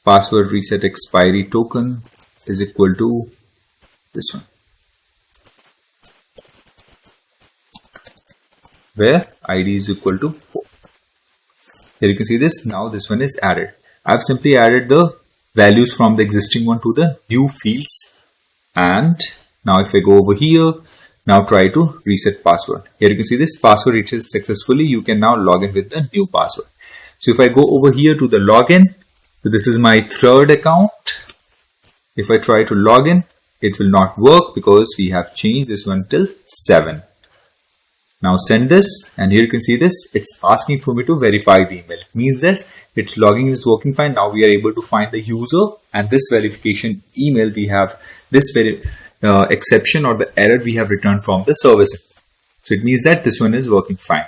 password reset expiry token is equal to this one, where ID is equal to 4. Here you can see this. Now this one is added. I've simply added the values from the existing one to the new fields. And now if I go over here, now try to reset password. Here you can see this password reset successfully. You can now log in with the new password. So if I go over here to the login, so this is my third account. If I try to log in, it will not work because we have changed this one till 7. Now send this, and here you can see this. It's asking for me to verify the email. It means that its logging is working fine. Now we are able to find the user, and this verification email, we have this exception or the error we have returned from the service. So it means that this one is working fine.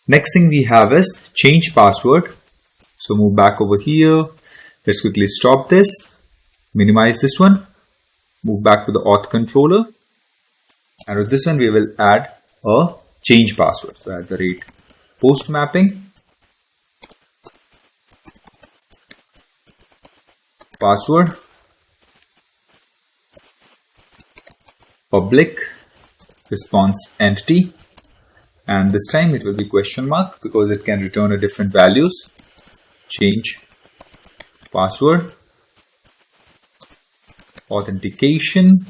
Next thing we have is change password. So move back over here. Let's quickly stop this, minimize this one, move back to the auth controller, and with this one we will add a change password. So at the rate post mapping password public response entity, and this time it will be question mark because it can return a different values. Change password authentication.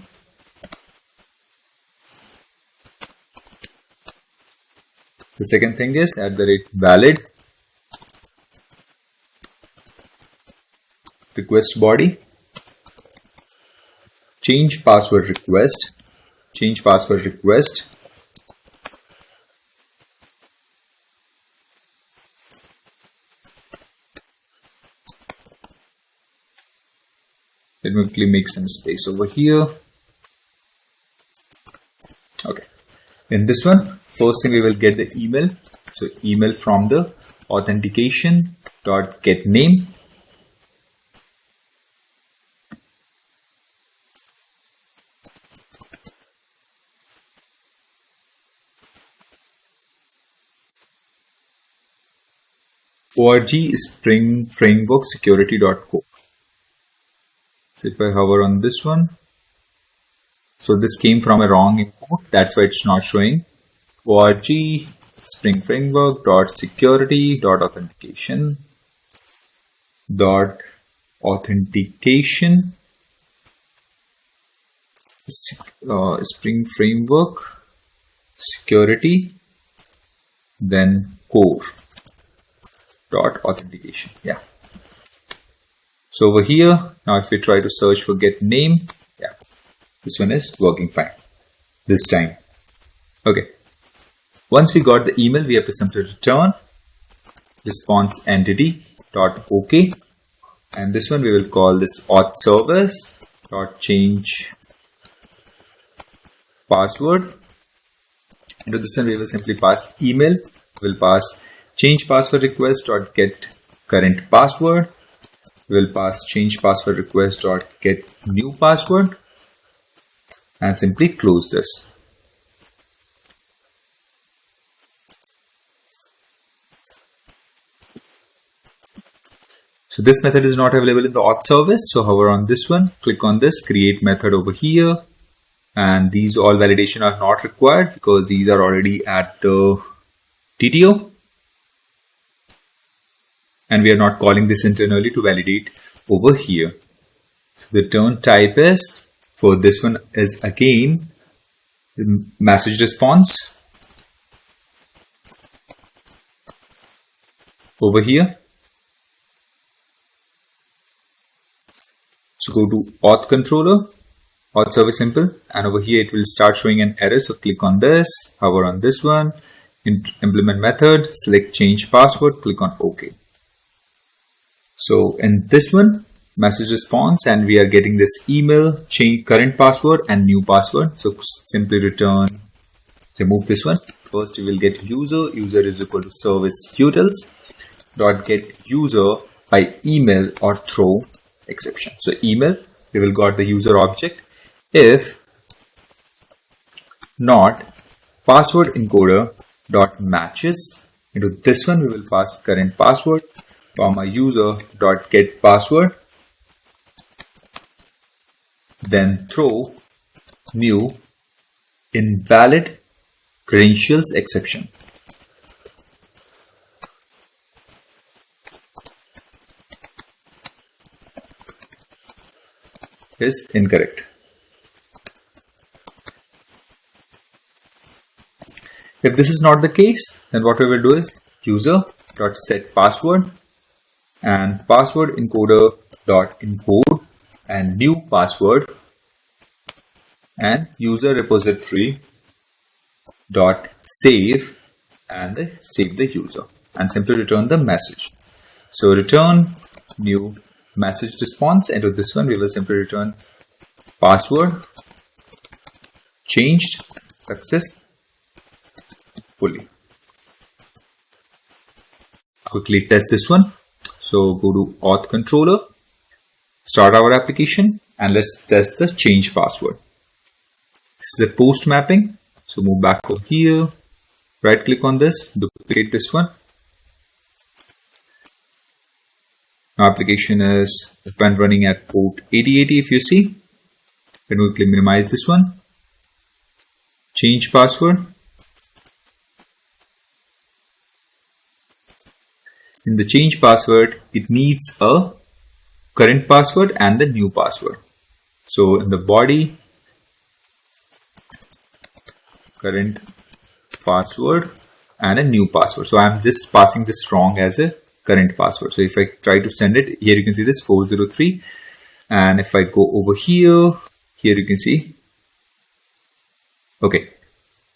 The second thing is @valid request body, change password request, let me quickly make some space over here. Okay, in this one, first thing we will get the email. So email from the authentication.getName. org Spring Framework Security.co. So if I hover on this one, so this came from a wrong import, that's why it's not showing. org Spring Framework .security .authentication Spring Framework Security, then core .authentication. Yeah. So over here, now if we try to search for get name, yeah, this one is working fine this time. Okay. Once we got the email, we have to simply return response entity.ok, and this one we will call this auth service.change password. Into this one we will simply pass email, we'll pass change password request.get current password, we'll pass change password request.get new password, and simply close this. So this method is not available in the auth service. So hover on this one, click on this create method over here, and these all validation are not required because these are already at the TTO. And we are not calling this internally to validate over here. The return type is, for this one is again the message response over here. So go to auth controller, auth service simple, and over here it will start showing an error. So click on this, hover on this one, implement method, select change password, click on OK. So in this one, message response, and we are getting this email, change current password and new password. So simply remove this one. First we will get user is equal to service utils dot get user by email or throw exception. So email, we will got the user object. If not password encoder dot matches, into this one we will pass current password comma user dot get password, then throw new invalid credentials exception. Is incorrect. If this is not the case, then what we will do is user dot set password and password encoder dot encode and new password and user repository dot save and save the user, and simply return the message. So return new message response, and to this one we will simply return password changed successfully. Quickly test this one. So go to auth controller, start our application, and let's test the change password. This is a post mapping. So move back over here, right click on this, duplicate this one. Now application is up and running at port 8080 if you see. Then we quickly minimize this one. Change password. In the change password, it needs a current password and the new password. So in the body, current password and a new password. So I'm just passing this wrong as a current password. So if I try to send it, here you can see this 403. And if I go over here you can see, okay.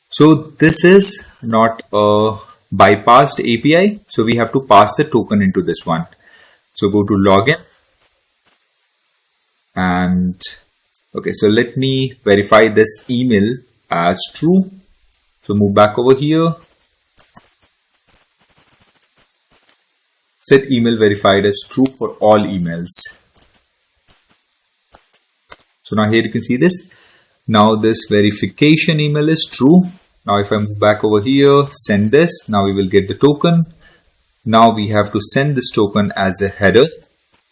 So this is not a bypassed API. So we have to pass the token into this one. So go to login and okay. So let me verify this email as true. So move back over here. Set email verified as true for all emails. So now here you can see this. Now this verification email is true. Now if I move back over here, send this. Now we will get the token. Now we have to send this token as a header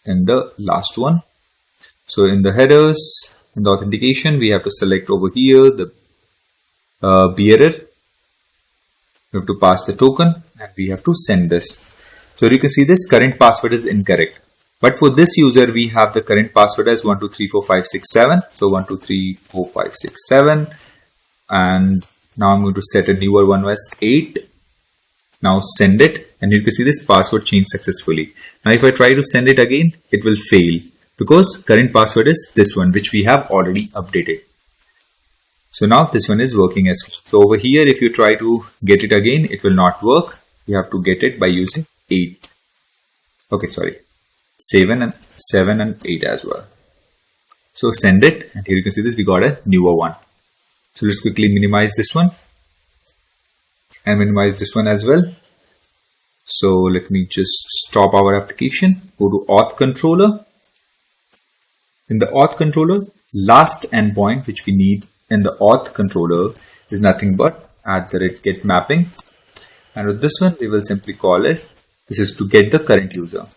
in the last one. So in the headers, in the authentication, we have to select over here the bearer. We have to pass the token and we have to send this. So you can see this current password is incorrect. But for this user, we have the current password as 12345667. So 12345667. And now I'm going to set a newer one as 8. Now send it. And you can see this password changed successfully. Now if I try to send it again, it will fail because current password is this one, which we have already updated. So now this one is working as well. So over here, if you try to get it again, it will not work. You have to get it by using 8. Okay, sorry. 7 and 8 as well. So send it, and here you can see this, we got a newer one. So let's quickly minimize this one and minimize this one as well. So let me just stop our application, go to auth controller. In the auth controller, last endpoint which we need in the auth controller is nothing but @get mapping. And with this one, we will simply call as, this is to get the current user.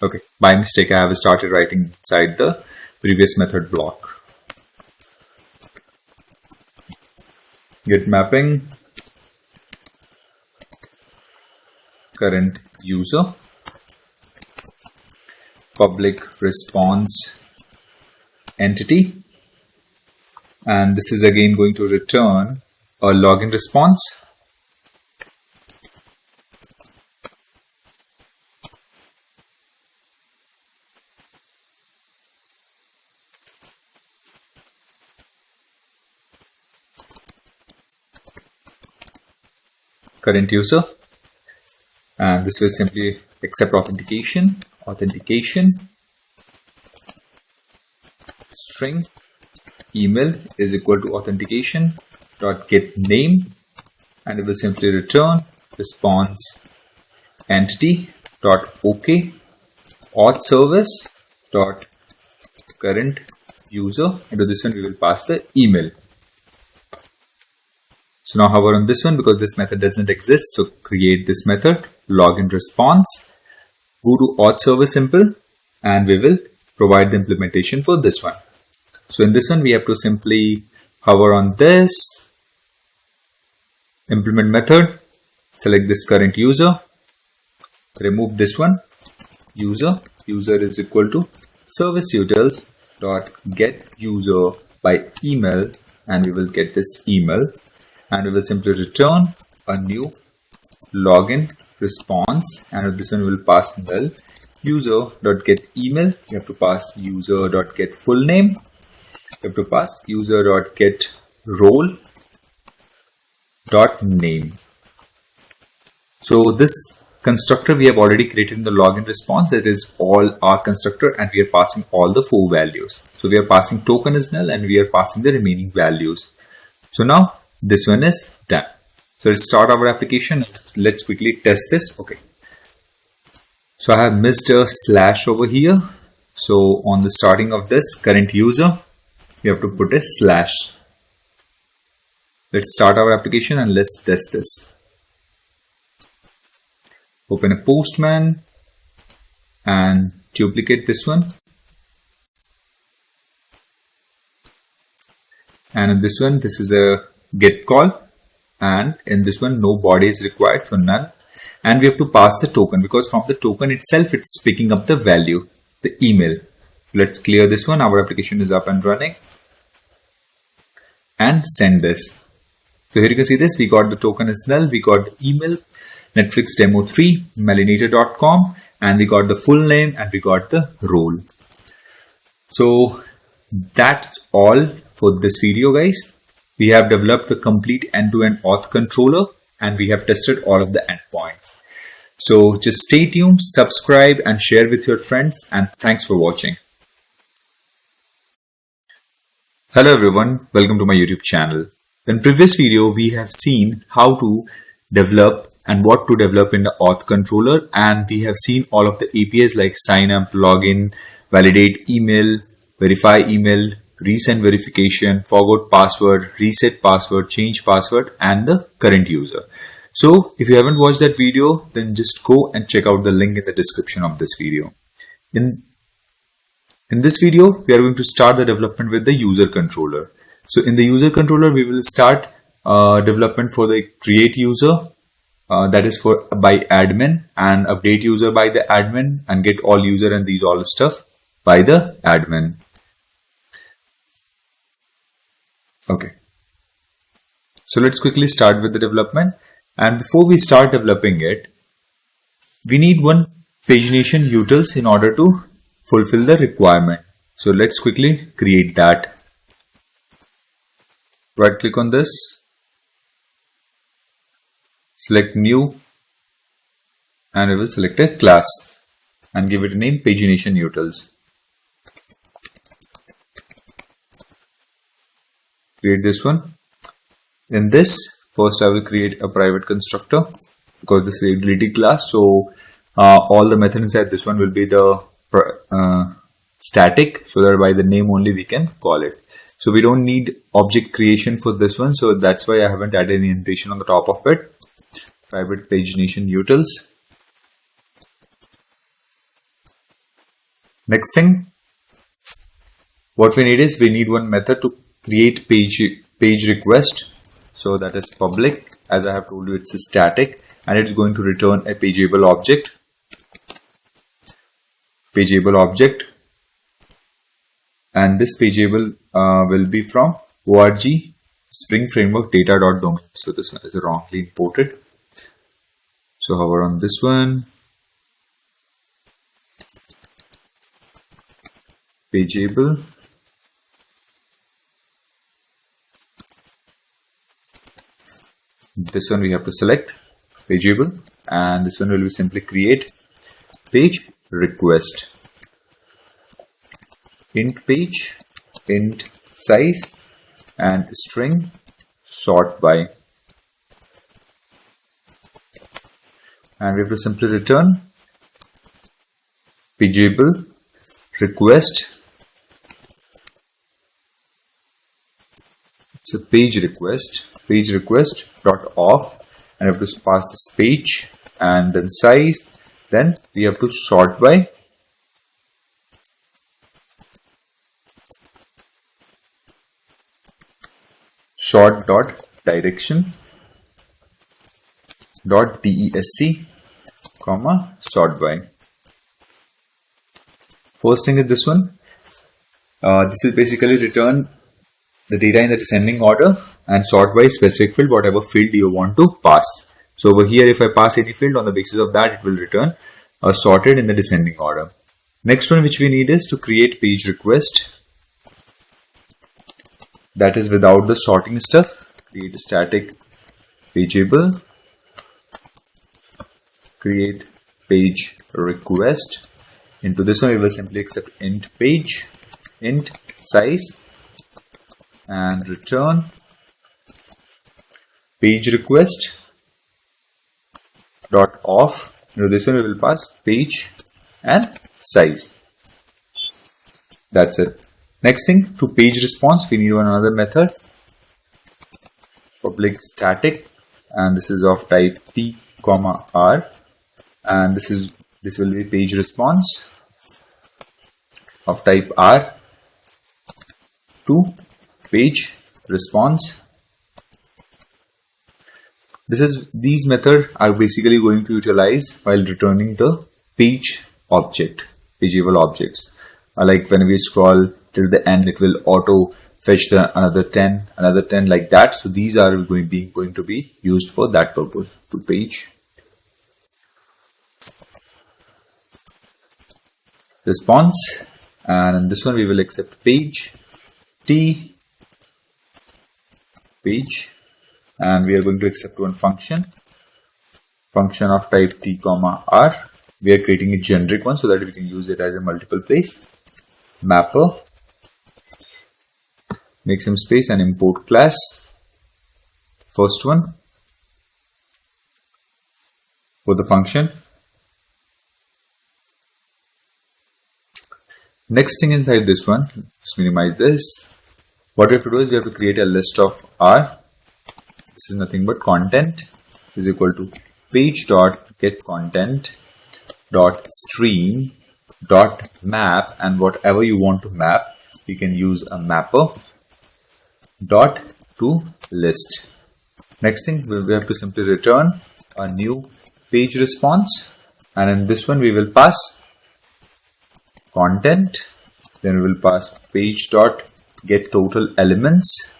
Okay, by mistake, I have started writing inside the previous method block. Get mapping, current user, public response entity, and this is again going to return a login response. Current user, and this will simply accept authentication string email is equal to authentication dot get name, and it will simply return response entity dot OK auth service dot current user. Into this one we will pass the email. So now hover on this one because this method doesn't exist. So create this method, login response, go to auth service simple, and we will provide the implementation for this one. So in this one, we have to simply hover on this, implement method, select this current user, remove this one, user is equal to service utils dot get user by email, and we will get this email. And we will simply return a new login response, and with this one we will pass null user.getEmail. You have to pass user.getFullName. You have to pass user.getRole.name. So this constructor we have already created in the login response. It is all our constructor, and we are passing all the 4 values. So we are passing token is null, and we are passing the remaining values. So now this one is done. So let's start our application. Let's quickly test this. Okay. So I have missed a slash over here. So on the starting of this current user, you have to put a slash. Let's start our application and let's test this. Open a Postman and duplicate this one. And in this one, this is a get call, and in this one no body is required, so none. and we have to pass the token, because from the token itself it's picking up the value, the email. Let's clear this one. Our application is up and running, and send this. So here you can see this, we got the token as null, we got the email Netflix demo 3 melinator.com, and we got the full name and we got the role. So that's all for this video, guys. We have developed the complete end-to-end auth controller and we have tested all of the endpoints. So just stay tuned, subscribe and share with your friends, and thanks for watching. Hello everyone, welcome to my YouTube channel. In previous video, we have seen how to develop and what to develop in the auth controller, and we have seen all of the APIs like sign up, login, validate email, verify email, resend verification, forgot password, reset password, change password, and the current user. So if you haven't watched that video, then just go and check out the link in the description of this video. In this video, we are going to start the development with the user controller. So in the user controller, we will start development for the create user, that is for by admin, and update user by the admin, and get all user and these all stuff by the admin. Okay. So let's quickly start with the development. And before we start developing it, we need one pagination utils in order to fulfill the requirement. So let's quickly create that. Right click on this, select new, and we will select a class and give it a name pagination utils. Create this one. In this, first I will create a private constructor because this is a utility class. So all the methods inside this one will be the static, so that by the name only we can call it. So we don't need object creation for this one, so that's why I haven't added any annotation on the top of it. Private pagination utils. Next thing, what we need is we need one method to create page request. So that is public. As I have told you, it's a static and it's going to return a pageable object. Pageable object, and this pageable will be from org spring framework data.domain. So this one is wrongly imported. So hover on this one, pageable. This one we have to select pageable, and this one will be simply create page request, int page, int size, and string sort by, and we have to simply return pageable request. It's a page request dot off, and we have to pass this page and then size. Then we have to sort by sort dot direction dot desc comma sort by. First thing is this one. This will basically return the data in the descending order and sort by specific field, whatever field you want to pass. So over here, if I pass any field, on the basis of that, it will return sorted in the descending order. Next one which we need is to create page request. That is without the sorting stuff. Create a static pageable. Create page request. Into this one, we will simply accept int page, int size, and return page request dot off. Now this one we will pass page and size. That's it. Next thing, to page response, we need another method, public static, and this is of type p comma r, and this will be page response of type r to page response. These methods are basically going to utilize while returning the page object, pageable objects. Like when we scroll till the end, it will auto fetch another 10 like that. So these are going to be used for that purpose, to page response. And in this one we will accept page t page, and we are going to accept one function of type t comma r. We are creating a generic one so that we can use it as a multiple place. Mapper, make some space and import class. First one for the function. Next thing inside this one, let's minimize this. What we have to do is we have to create a list of R. This is nothing but content is equal to page.getContent.stream.map, and whatever you want to map, you can use a mapper dot to list. Next thing, we have to simply return a new page response, and in this one we will pass content, then we will pass page dot get total elements,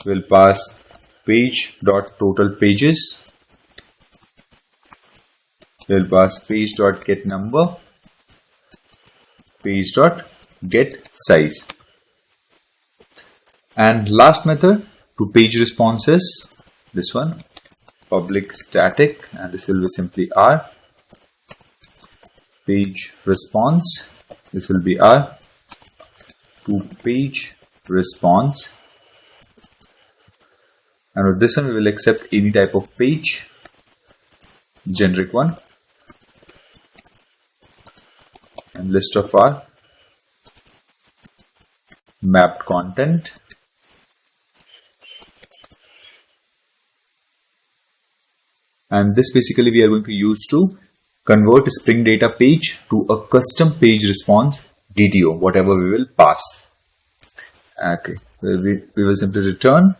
we'll pass page dot total pages, we'll pass page dot get number, page dot get size. And last method to page responses, this one, public static, and this will be simply R. Page response, this will be R. To page response, and with this one we will accept any type of page, generic one, and list of R, mapped content, and this basically we are going to use to convert a Spring Data page to a custom page response DTO, whatever we will pass. Okay, we will simply return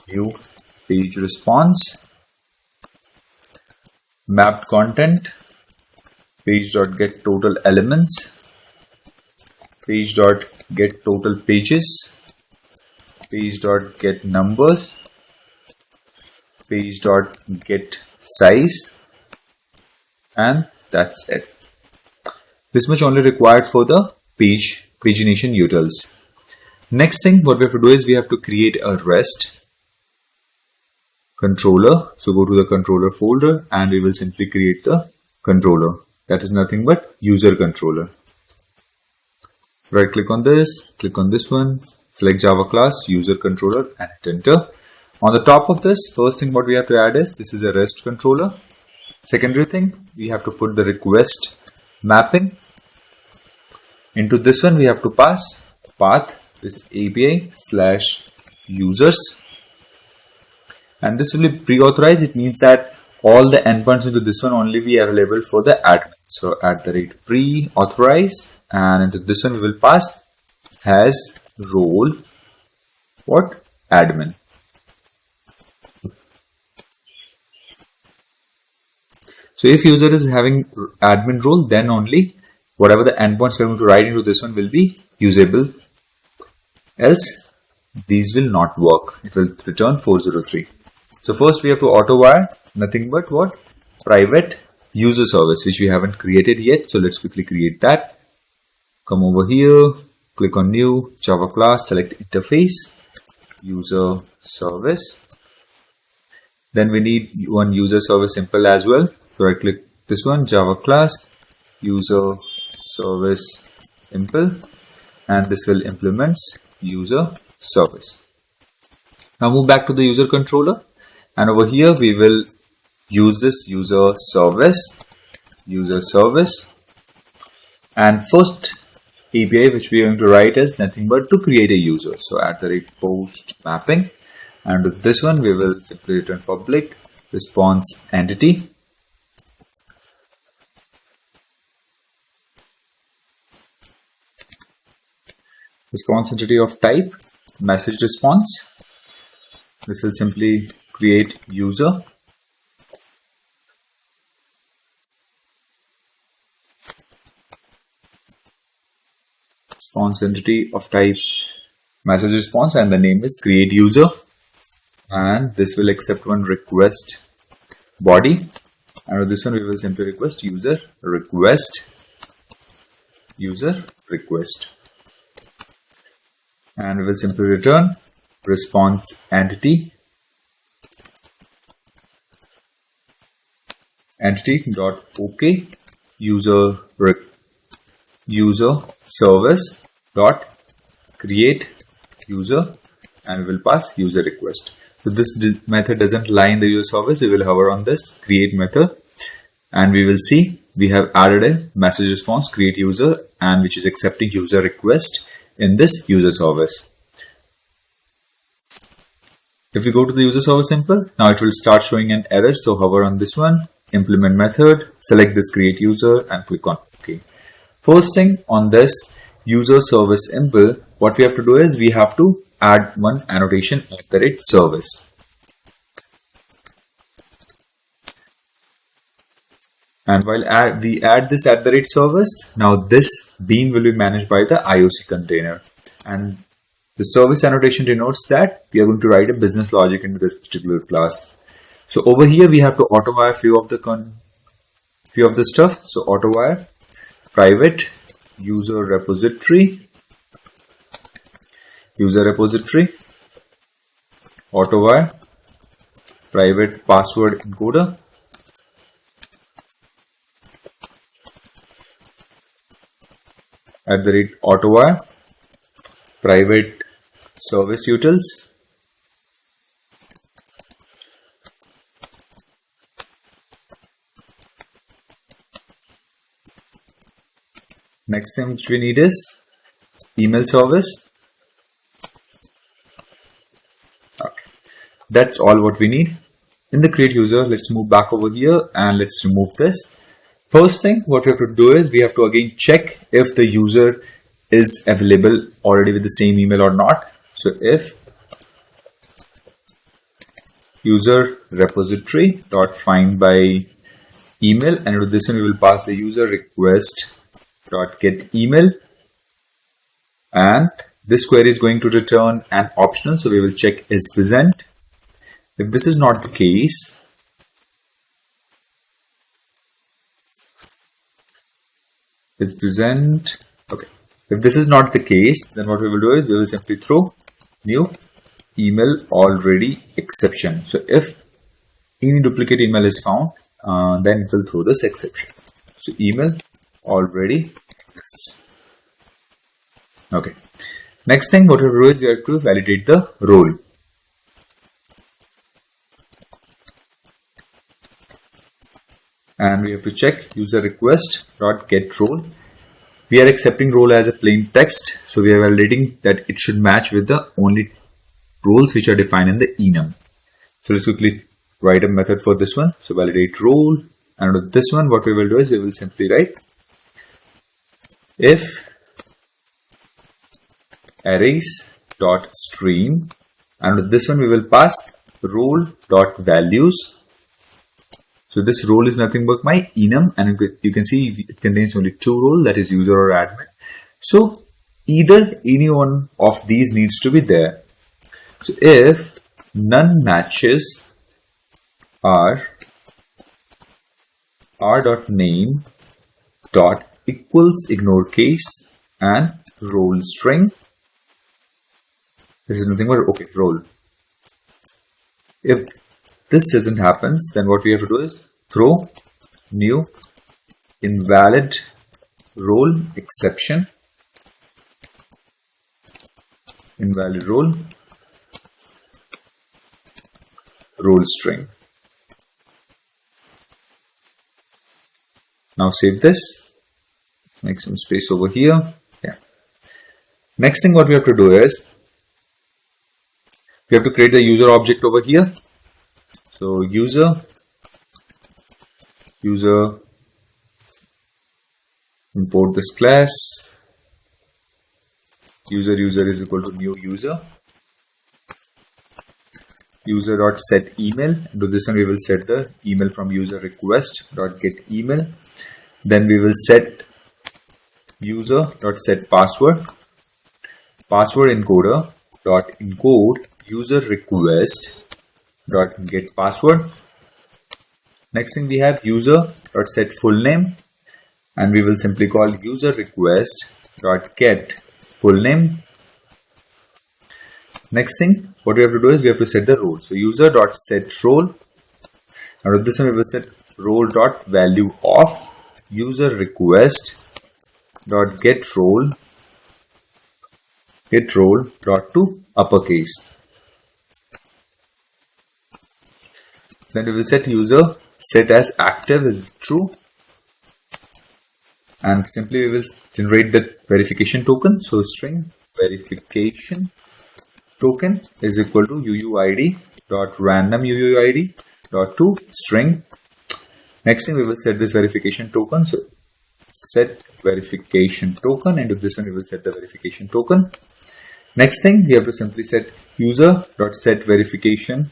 new page response, mapped content, page.get total elements, page.get total pages, page.get numbers, page.get size, and that's it. This much only required for the pagination utils. Next thing what we have to do is we have to create a REST controller. So go to the controller folder and we will simply create the controller. That is nothing but user controller. Right click on this one, select Java class, user controller, and hit enter. On the top of this, first thing what we have to add is this is a REST controller. Secondary thing, we have to put the request mapping. Into this one we have to pass path, this API/users, and this will be pre-authorized. It means that all the endpoints into this one only be available for the admin. So @pre-authorize, and into this one we will pass has role what admin. So if user is having admin role, then only whatever the endpoints we are going to write into this one will be usable. Else these will not work. It will return 403. So first we have to auto wire nothing but what? Private user service, which we haven't created yet. So let's quickly create that. Come over here, click on new Java class, select interface, user service. Then we need one user service simple as well. So I click this one, Java class, user service simple, and this will implement user service. Now move back to the user controller, and over here we will use this user service, and first API which we are going to write is nothing but to create a user. So @post mapping, and with this one we will simply return public response entity. Response entity of type message response. This will simply create user, response entity of type message response, and the name is create user, and this will accept one request body, and with this one we will simply request user request, and we will simply return response entity dot OK user service dot create user, and we will pass user request. So this method doesn't lie in the user service. We will hover on this create method, and we will see we have added a message response create user, and which is accepting user request in this user service. If we go to the user service simple, now it will start showing an error. So hover on this one, implement method, select this create user and click on OK. First thing on this user service simple, what we have to do is we have to add one annotation @service. And while we add this @service, now this bean will be managed by the IOC container. And the service annotation denotes that we are going to write a business logic into this particular class. So over here we have to auto-wire few of the stuff. So auto-wire private user repository, auto-wire private password encoder, @auto-wire private service utils, next thing which we need is email service. Okay, that's all what we need. In the create user, let's move back over here and let's remove this. First thing what we have to do is we have to again check if the user is available already with the same email or not. So if user repository dot find by email, and with this one we will pass the user request dot get email, and this query is going to return an optional, so we will check is present. If this is not the case, is present. Okay. If this is not the case, then what we will do is we will simply throw new email already exception. So if any duplicate email is found, then it will throw this exception. So email already exists. Okay. Next thing what we will do is we have to validate the role. And we have to check user request dot get role. We are accepting role as a plain text, so we are validating that it should match with the only roles which are defined in the enum. So let's quickly write a method for this one. So validate role, and with this one what we will do is we will simply write if arrays dot stream, and with this one we will pass role dot values. So this role is nothing but my enum, and you can see it contains only two roles, that is user or admin. So either any one of these needs to be there. So if none matches r.name dot equals ignore case and role string. This is nothing but okay role. If this doesn't happen, then what we have to do is throw new invalid role exception, invalid role string. Now save this, make some space over here. Yeah. Next thing what we have to do is we have to create the user object over here. So user import this class, user is equal to new user, user.set email. To this one we will set the email from user request.get email. Then we will set user.set password, password encoder dot encode user request dot get password. Next thing we have user.set full name, and we will simply call user request dot get full name. Next thing what we have to do is we have to set the role. So user.set role, and with this one we will set role dot value of user request dot get role dot to uppercase. Then we will set user set as active is true, and simply we will generate the verification token. So string verification token is equal to uuid dot random uuid dot to string. Next thing we will set this verification token. So set verification token, and with this one we will set the verification token. Next thing we have to simply set user.set verification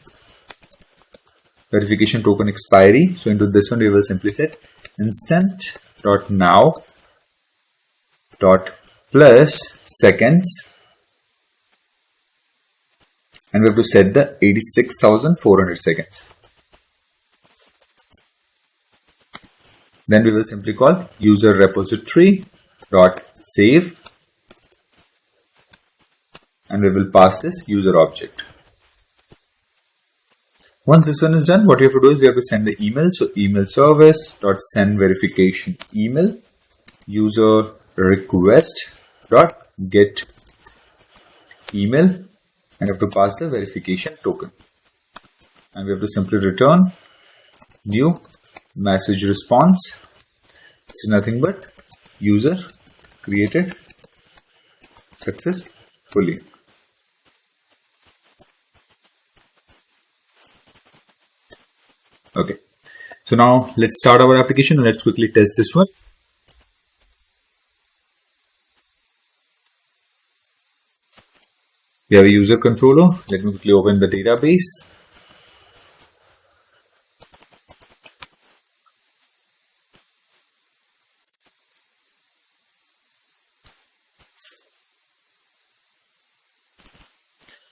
token expiry. So into this one we will simply set instant.now plus seconds, and we have to set the 86,400 seconds. Then we will simply call user repository dot save, and we will pass this user object. Once this one is done, what we have to do is we have to send the email. So email service dot send verification email user request dot get email, and we have to pass the verification token, and we have to simply return new message response. It's nothing but user created successfully. Okay, so now let's start our application and let's quickly test this one. We have a user controller. Let me quickly open the database.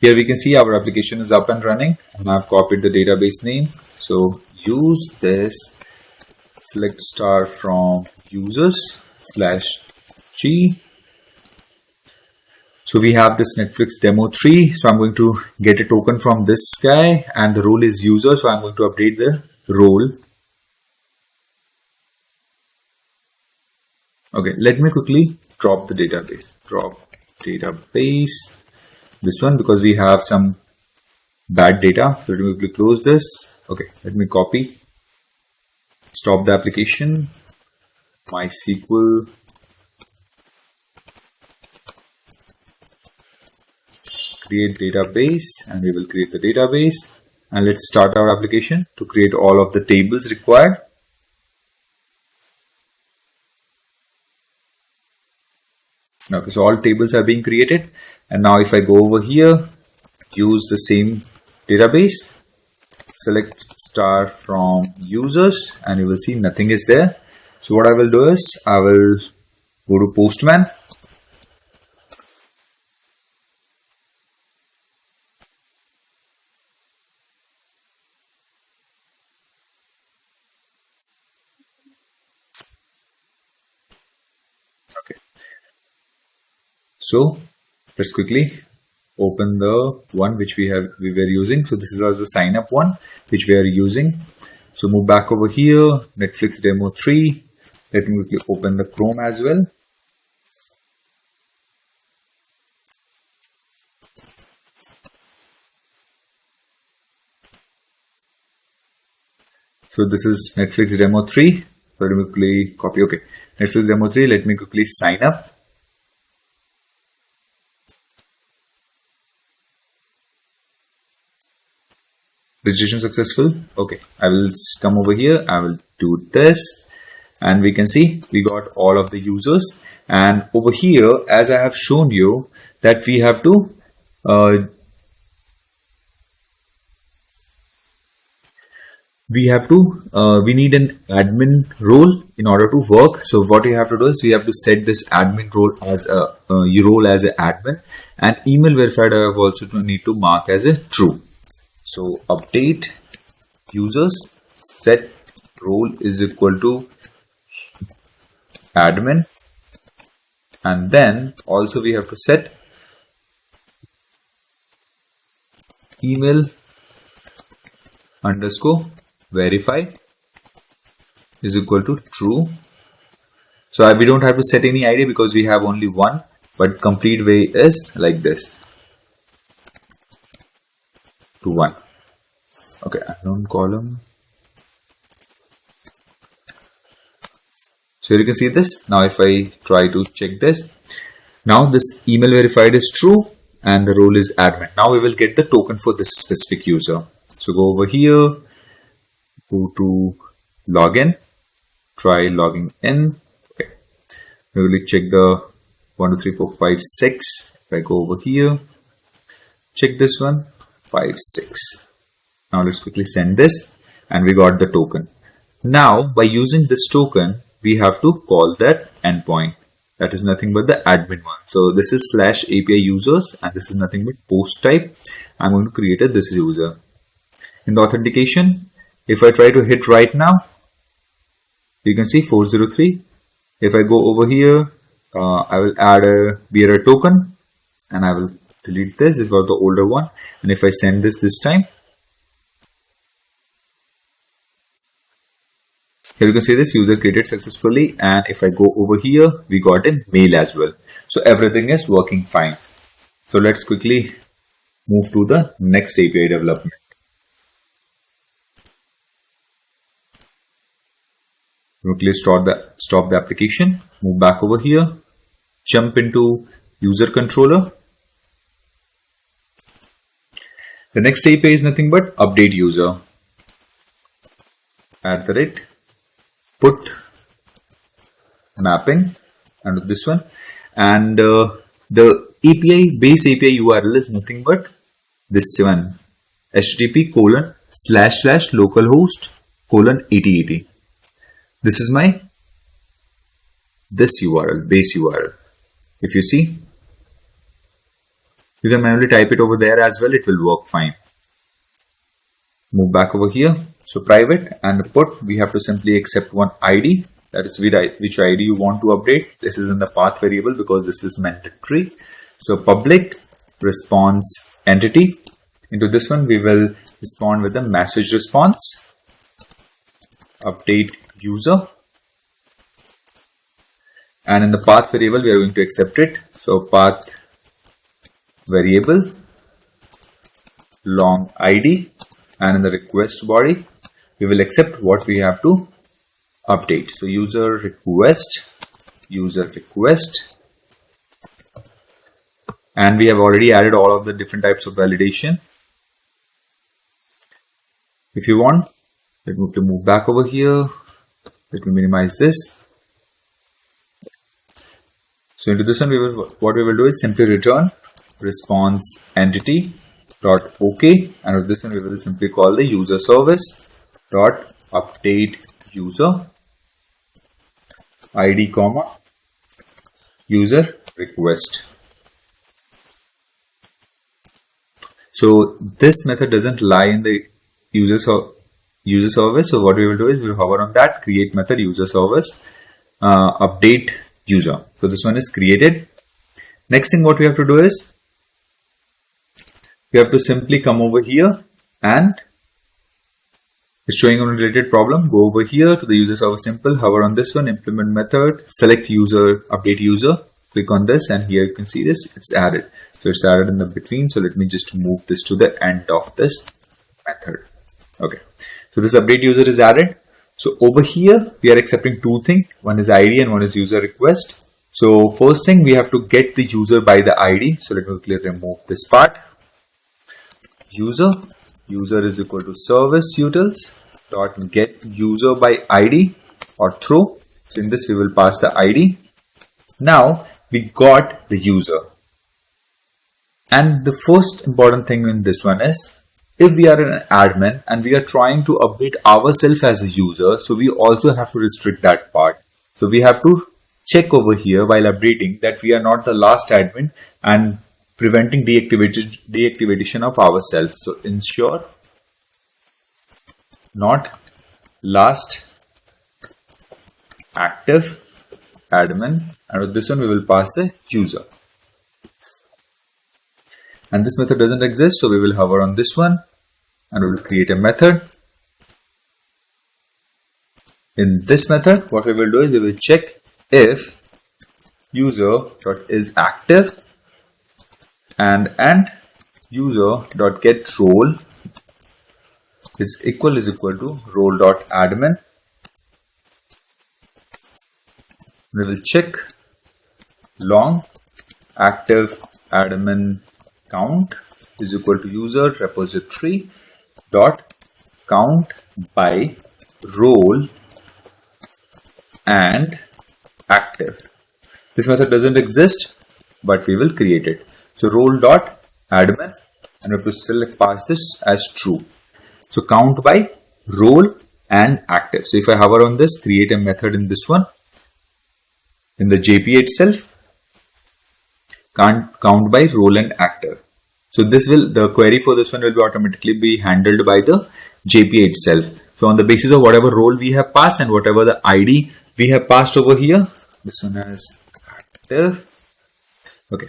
Here we can see our application is up and running, and I've copied the database name. So use this, select star from users /g. So we have this Netflix demo 3. So I'm going to get a token from this guy, and the role is user. So I'm going to update the role. Okay, let me quickly drop the database. Drop database. This one, because we have some bad data. So let me quickly close this. Okay, let me copy. Stop the application. MySQL. Create database, and we will create the database. And let's start our application to create all of the tables required. Okay, so all tables are being created, and now if I go over here, use the same database, select star from users, and you will see nothing is there. So what I will do is I will go to Postman. Okay. So let's quickly open the one which we were using. So this is also sign up one which we are using. So move back over here, Netflix demo 3. Let me quickly open the Chrome as well. So this is Netflix demo 3. So let me quickly copy. Okay, Netflix demo 3. Let me quickly sign up. Registration successful. Okay, I will come over here. I will do this, and we can see we got all of the users. And over here, as I have shown you, that we have to we have to we need an admin role in order to work. So what we have to do is we have to set this admin role as a role as an admin, and email verified I have also to need to mark as a true. So update users set role is equal to admin, and then also we have to set email underscore verify is equal to true. So we don't have to set any ID because we have only one, but complete way is like this, to 1. Okay, unknown column. So you can see this. Now if I try to check this, now this email verified is true and the role is admin. Now we will get the token for this specific user. So go over here, go to login, try logging in. Okay, we will check the 1 2 3 4 5 6. If I go over here, check this one, 5 6. Now let's quickly send this, and we got the token. Now by using this token, we have to call that endpoint. That is nothing but the admin one. So this is /API users, and this is nothing but post type. I'm going to create a this user. In the authentication, if I try to hit right now, you can see 403. If I go over here, I will add a bearer token, and I will delete this. This was the older one. And if I send this time, here you can see this user created successfully, and if I go over here, we got a mail as well. So everything is working fine. So let's quickly move to the next API development. Quickly stop the application, move back over here, jump into user controller. The next API is nothing but update user. @ put mapping under this one, and the API base API URL is nothing but this one, http://localhost:8080. This is my URL, base URL. If you see, you can manually type it over there as well, it will work fine. Move back over here. So private and put, we have to simply accept one ID, that is which ID you want to update. This is in the path variable because this is mandatory. So public response entity. Into this one, we will respond with the message response. Update user. And in the path variable, we are going to accept it. So path variable long ID, and in the request body, we will accept what we have to update. So user request, and we have already added all of the different types of validation. If you want, let me move back over here. Let me minimize this. So into this one, what we will do is simply return response entity dot OK, and with this one we will simply call the user service dot update user ID comma user request. So this method doesn't lie in the user service. So what we will do is we will hover on that, create method user service update user. So this one is created. Next thing what we have to do is we have to simply come over here, and it's showing a related problem. Go over here to the user service simple, hover on this one, implement method, select user, update user, click on this, and here you can see this, it's added. So it's added in the between. So let me just move this to the end of this method. Okay. So this update user is added. So over here, we are accepting two things. One is ID and one is user request. So first thing, we have to get the user by the ID. So let me quickly remove this part. User is equal to service utils dot get user by ID or throw. So in this we will pass the ID. Now we got the user, and the first important thing in this one is if we are an admin and we are trying to update ourselves as a user, so we also have to restrict that part. So we have to check over here while updating that we are not the last admin and preventing deactivation of ourselves. So ensure not last active admin, and with this one we will pass the user. And this method doesn't exist, so we will hover on this one and we will create a method. In this method, what we will do is we will check if user.isActive and user.getRole is equal to role.admin. We will check long active admin count is equal to user repository dot count by role and active. This method doesn't exist, but we will create it. So role dot admin, and we have to select pass this as true. So count by role and active. So if I hover on this, create a method in this one, in the JPA itself, count by role and active. So this will, the query for this one will be automatically be handled by the JPA itself. So on the basis of whatever role we have passed and whatever the ID we have passed over here, this one has active. Okay.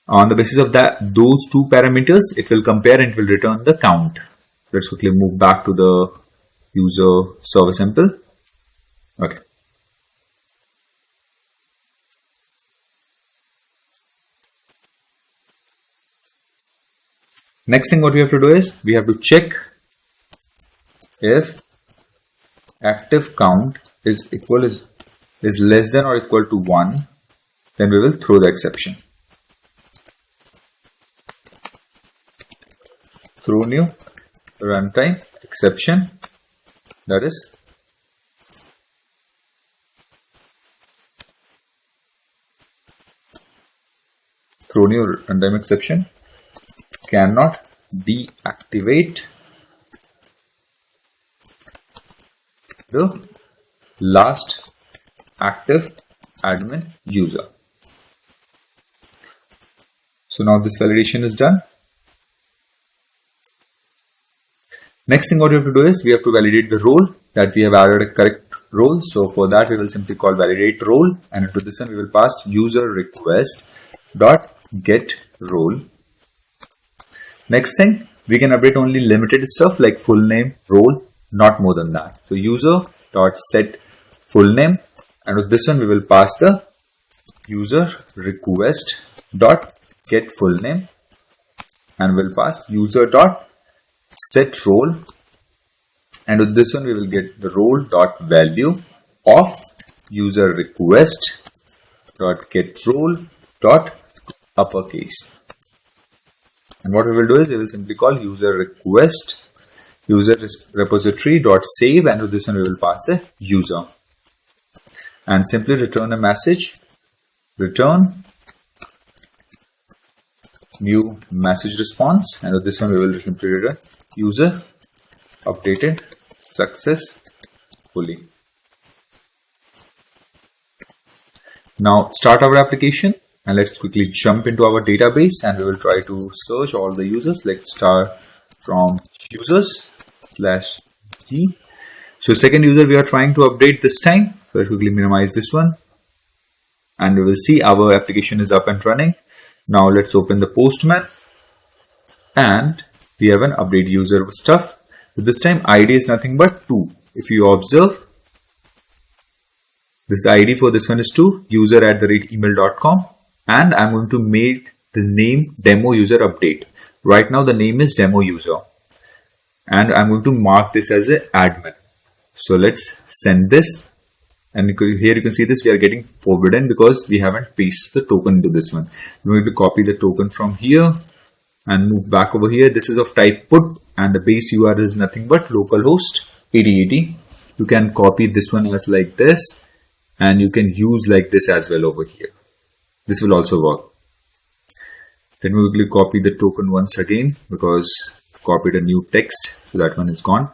On the basis of that, those two parameters, it will compare and it will return the count. Let's quickly move back to the user server sample. Okay. Next thing what we have to do is we have to check if active count is less than or equal to 1, then we will throw the exception. Throw new runtime exception, that is throw new runtime exception cannot deactivate the last active admin user. So now this validation is done. Next thing what we have to do is we have to validate the role, that we have added a correct role. So for that we will simply call validate role, and into this one we will pass user request dot get role. Next thing, we can update only limited stuff like full name, role, not more than that. So user dot set full name, and with this one we will pass the user request dot get full name, and we'll pass user dot set role, and with this one we will get the role dot value of user request dot get role dot uppercase. And what we will do is we will simply call user request user repository dot save, and with this one we will pass the user, and simply return a message, return new message response, and with this one we will simply return user updated successfully. Now start our application. And let's quickly jump into our database and we will try to search all the users, like start from users /g. So second user we are trying to update this time. So let's quickly minimize this one. And we will see our application is up and running. Now let's open the Postman. And we have an update user stuff. But this time ID is nothing but 2. If you observe, this ID for this one is 2, user@email.com. And I'm going to make the name demo user update. Right now the name is demo user, and I'm going to mark this as an admin. So let's send this, and here you can see this, we are getting forbidden because we haven't pasted the token into this one. I'm going to copy the token from here and move back over here. This is of type put, and the base URL is nothing but localhost 8080. You can copy this one as like this, and you can use like this as well over here. This will also work. Then we will copy the token once again because copied a new text, so that one is gone.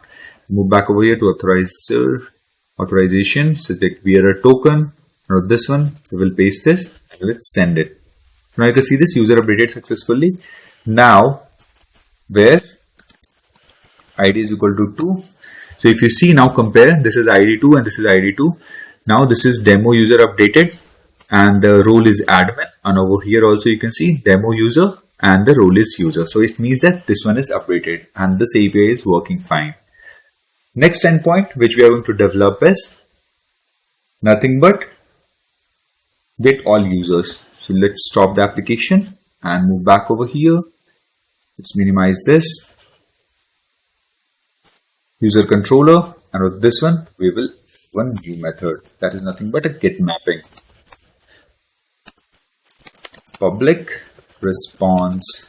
Move back over here to authorization, select bearer token. Now this one, we will paste this and we will send it. Now you can see this user updated successfully. Now where ID is equal to 2. So if you see, now compare, this is ID2 and this is ID2. Now this is demo user updated and the role is admin, and over here also you can see demo user and the role is user. So it means that this one is updated and this API is working fine. Next endpoint which we are going to develop is nothing but get all users. So let's stop the application and move back over here. Let's minimize this. User controller, and with this one we will one new method that is nothing but a get mapping. Public response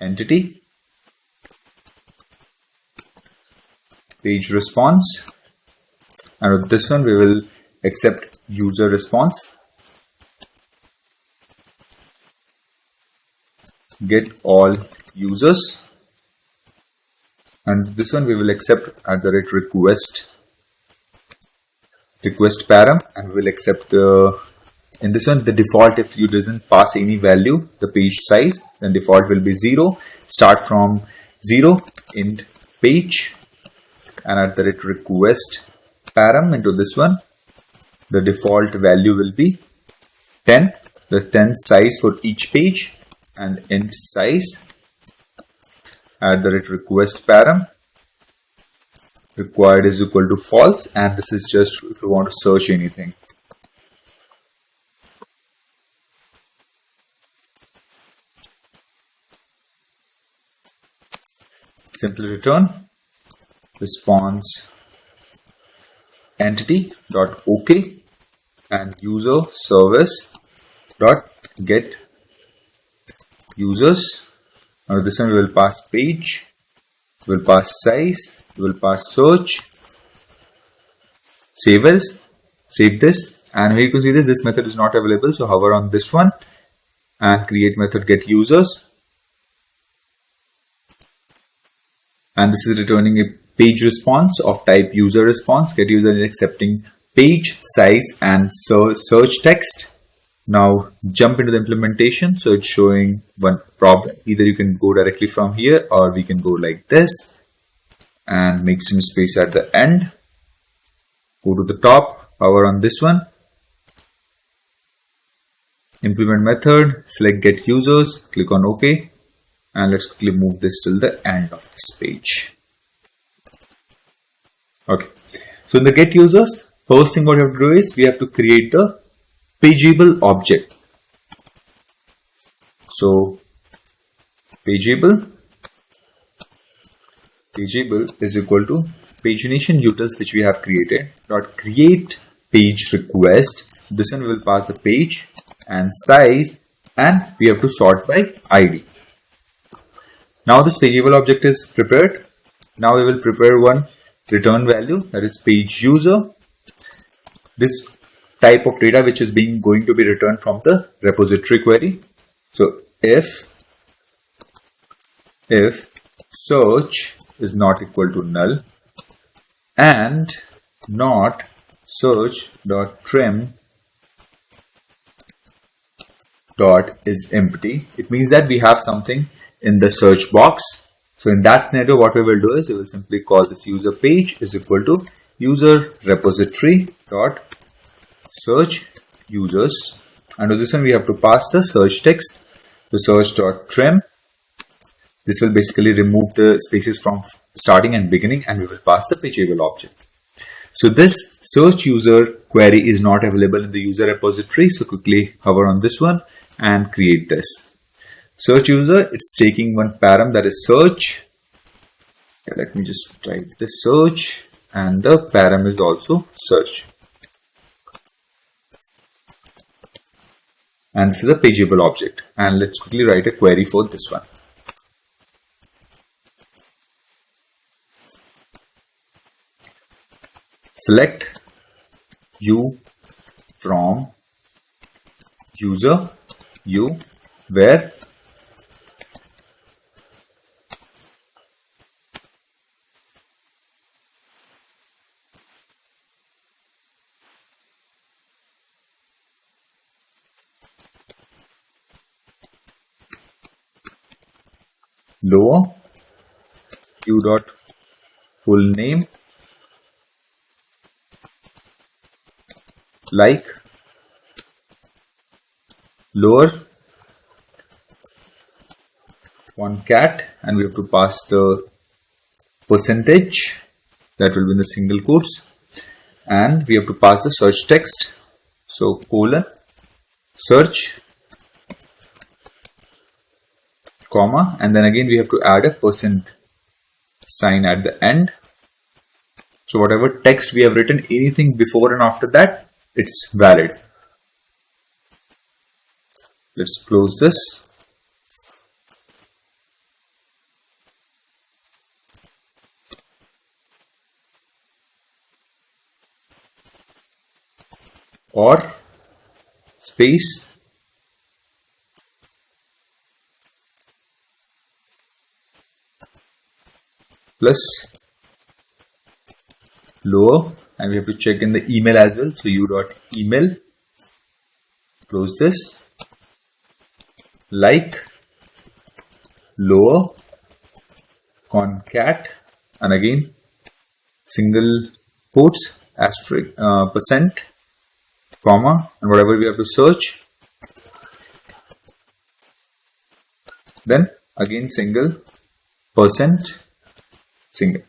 entity page response, and with this one we will accept user response. Get all users, and this one we will accept request param, and we will accept in this one the default, if you doesn't pass any value, the page size, then default will be 0. Start from 0 int page, and request param into this one, the default value will be 10, the 10 size for each page, and int size request param required is equal to false, and this is just if you want to search anything. Simply return response entity dot OK and user service dot get users. Now this one we will pass page, we will pass size, we will pass search. Save this, and here you can see this method is not available, so hover on this one and create method get users, and this is returning a page response of type user response. Get user is accepting page size and search text. Now jump into the implementation. So it's showing one problem. Either you can go directly from here, or we can go like this and make some space at the end. Go to the top, hover on this one, implement method, select get users, click on OK, and let's quickly move this till the end of this page. Okay, so in the get users, first thing what we have to do is we have to create the pageable object. So pageable is equal to pagination utils which we have created dot create page request. This one we will pass the page and size, and we have to sort by ID. Now this pageable object is prepared. Now we will prepare one return value, that is page user. This type of data which is going to be returned from the repository query. So if search is not equal to null and not search dot trim dot is empty, it means that we have something in the search box. So in that scenario, what we will do is we will simply call this user page is equal to user repository dot search users, and to this one we have to pass the search text to search dot trim. This will basically remove the spaces from starting and beginning, and we will pass the pageable object. So this search user query is not available in the user repository, so quickly hover on this one and create this. Search user, it's taking one param, that is search. Okay, let me just type the search, and the param is also search. And this is a pageable object. And let's quickly write a query for this one. Select u from user u where lower u dot full name like lower one cat, and we have to pass the percentage that will be in the single quotes, and we have to pass the search text. So colon search comma, and then again we have to add a percent sign at the end. So whatever text we have written, anything before and after that, it's valid. Let's close this. Or space plus lower, and we have to check in the email as well. So u dot email, close this, like lower concat, and again single quotes asterisk percent comma, and whatever we have to search, then again single percent single,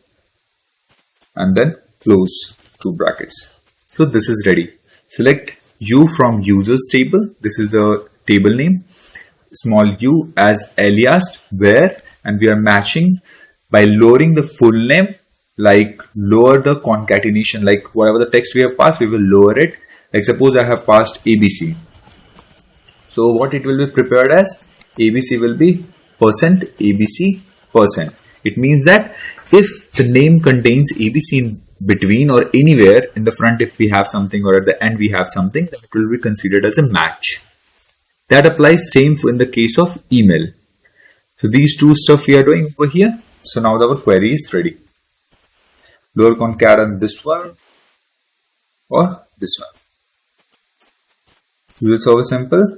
and then close two brackets. So this is ready. Select u from users table. This is the table name. Small u as alias where, and we are matching by lowering the full name, like lower the concatenation, like whatever the text we have passed, we will lower it. Like suppose I have passed ABC. So what it will be prepared as, ABC will be percent ABC percent. It means that if the name contains ABC in between or anywhere in the front, if we have something, or at the end we have something, that will be considered as a match. That applies same in the case of email. So these two stuff we are doing over here. So now our query is ready. Lower concat on this one or this one. User service simple.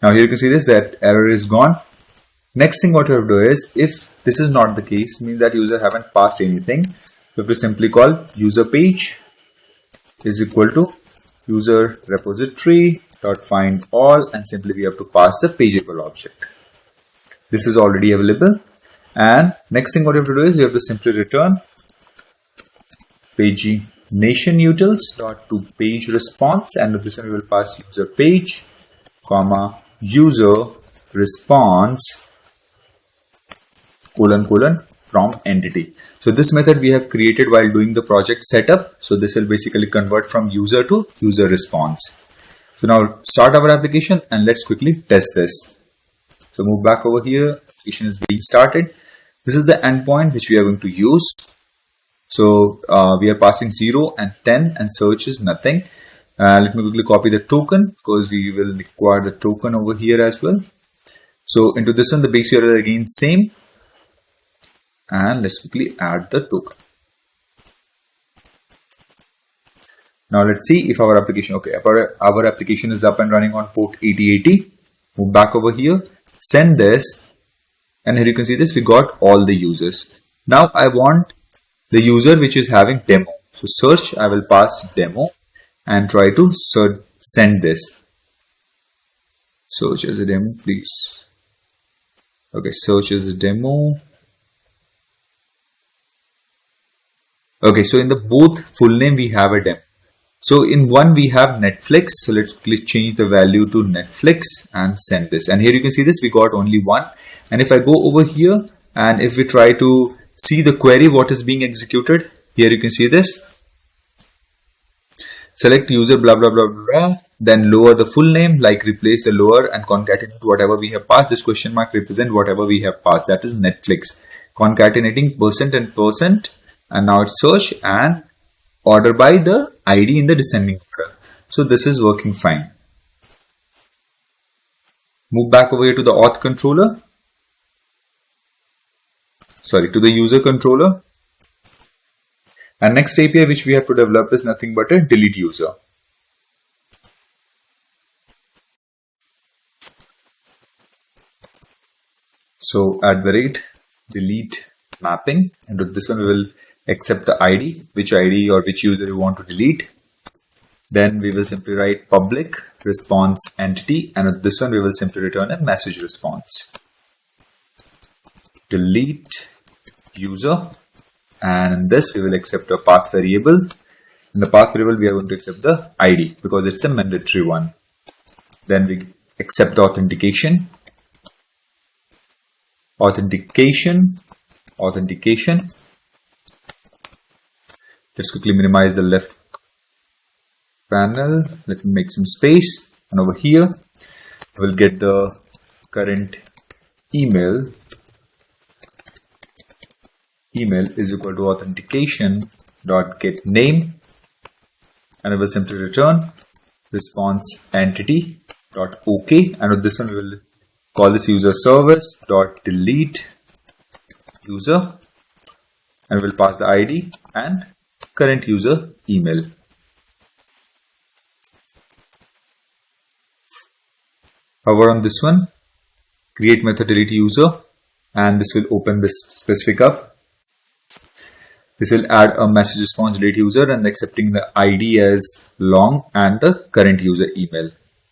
Now here you can see this, that error is gone. Next thing what you have to do is, if this is not the case, means that user haven't passed anything, you have to simply call user page is equal to user repository dot find all, and simply we have to pass the pageable object. This is already available. And next thing what you have to do is, you have to simply return pagination utils dot to page response, and with this one we will pass user page comma user response colon colon from entity. So this method we have created while doing the project setup. So this will basically convert from user to user response. So now start our application and let's quickly test this. So move back over here. Application is being started. This is the endpoint which we are going to use. So we are passing 0 and 10, and search is nothing. Let me quickly copy the token, because we will require the token over here as well. So into this one, the base URL again same. And let's quickly add the token. Now let's see if our application, okay, our application is up and running on port 8080. Move back over here, send this, and here you can see this, we got all the users. Now I want the user which is having demo. So search, I will pass demo and try to send this. Search as a demo, please. Okay, search as a demo. Okay, so in the both full name we have a demo. So in one we have Netflix. So let's click change the value to Netflix and send this. And here you can see this, we got only one. And if I go over here and if we try to see the query, what is being executed, here you can see this. Select user blah blah blah blah, then lower the full name, like replace the lower and concatenate whatever we have passed. This question mark represent whatever we have passed, that is Netflix. Concatenating percent and percent, and now it's search and order by the ID in the descending order. So this is working fine. Move back over here to the auth controller. Sorry, to the user controller. And next API which we have to develop is nothing but a delete user. So So delete mapping, and with this one we will accept the ID, which ID or which user you want to delete. Then we will simply write public response entity, and with this one we will simply return a message response. Delete user, and in this we will accept a path variable. In the path variable we are going to accept the ID because it's a mandatory one. Then we accept authentication. Let's quickly minimize the left panel. Let me make some space, and over here we'll get the current email. Email is equal to authentication.getName, and I will simply return response entity dot OK, and with this one we will call this user service dot delete user, and we'll pass the ID and current user email. Hover on this one, create method delete user, and this will open this specific up. This will add a message response delete user and accepting the ID as long and the current user email.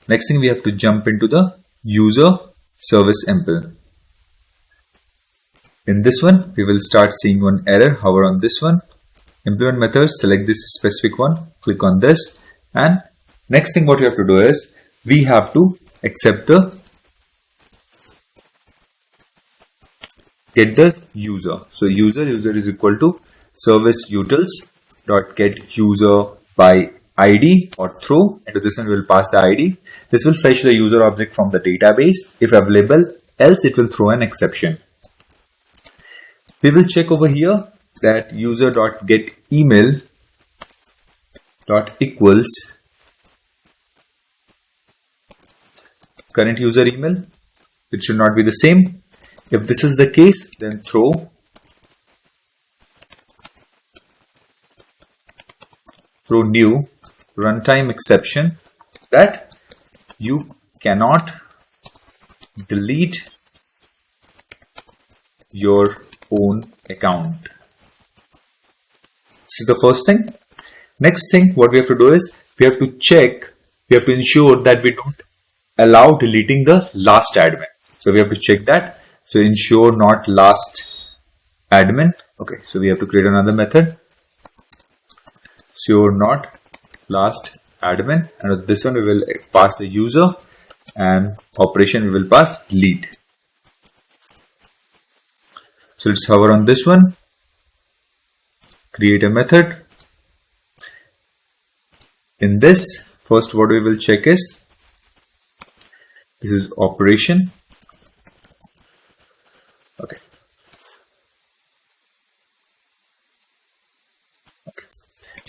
Next thing, we have to jump into the user service impl. In this one, we will start seeing one error. Hover on this one, implement method, select this specific one, click on this, and next thing what we have to do is we have to accept the get the user. So user is equal to service utils dot get user by ID or throw. Into this one we will pass the ID. This will fetch the user object from the database if available, else it will throw an exception. We will check over here that user dot get email dot equals current user email. It should not be the same. If this is the case, then throw new runtime exception that you cannot delete your own account. This is the first thing. Next thing what we have to do is we have to ensure that we don't allow deleting the last admin. So we have to check that. So ensure not last admin. Okay, so we have to create another method. Ensure not last admin, and with this one we will pass the user, and operation we will pass delete. So let's hover on this one, create a method. In this, first what we will check is this is operation. Okay.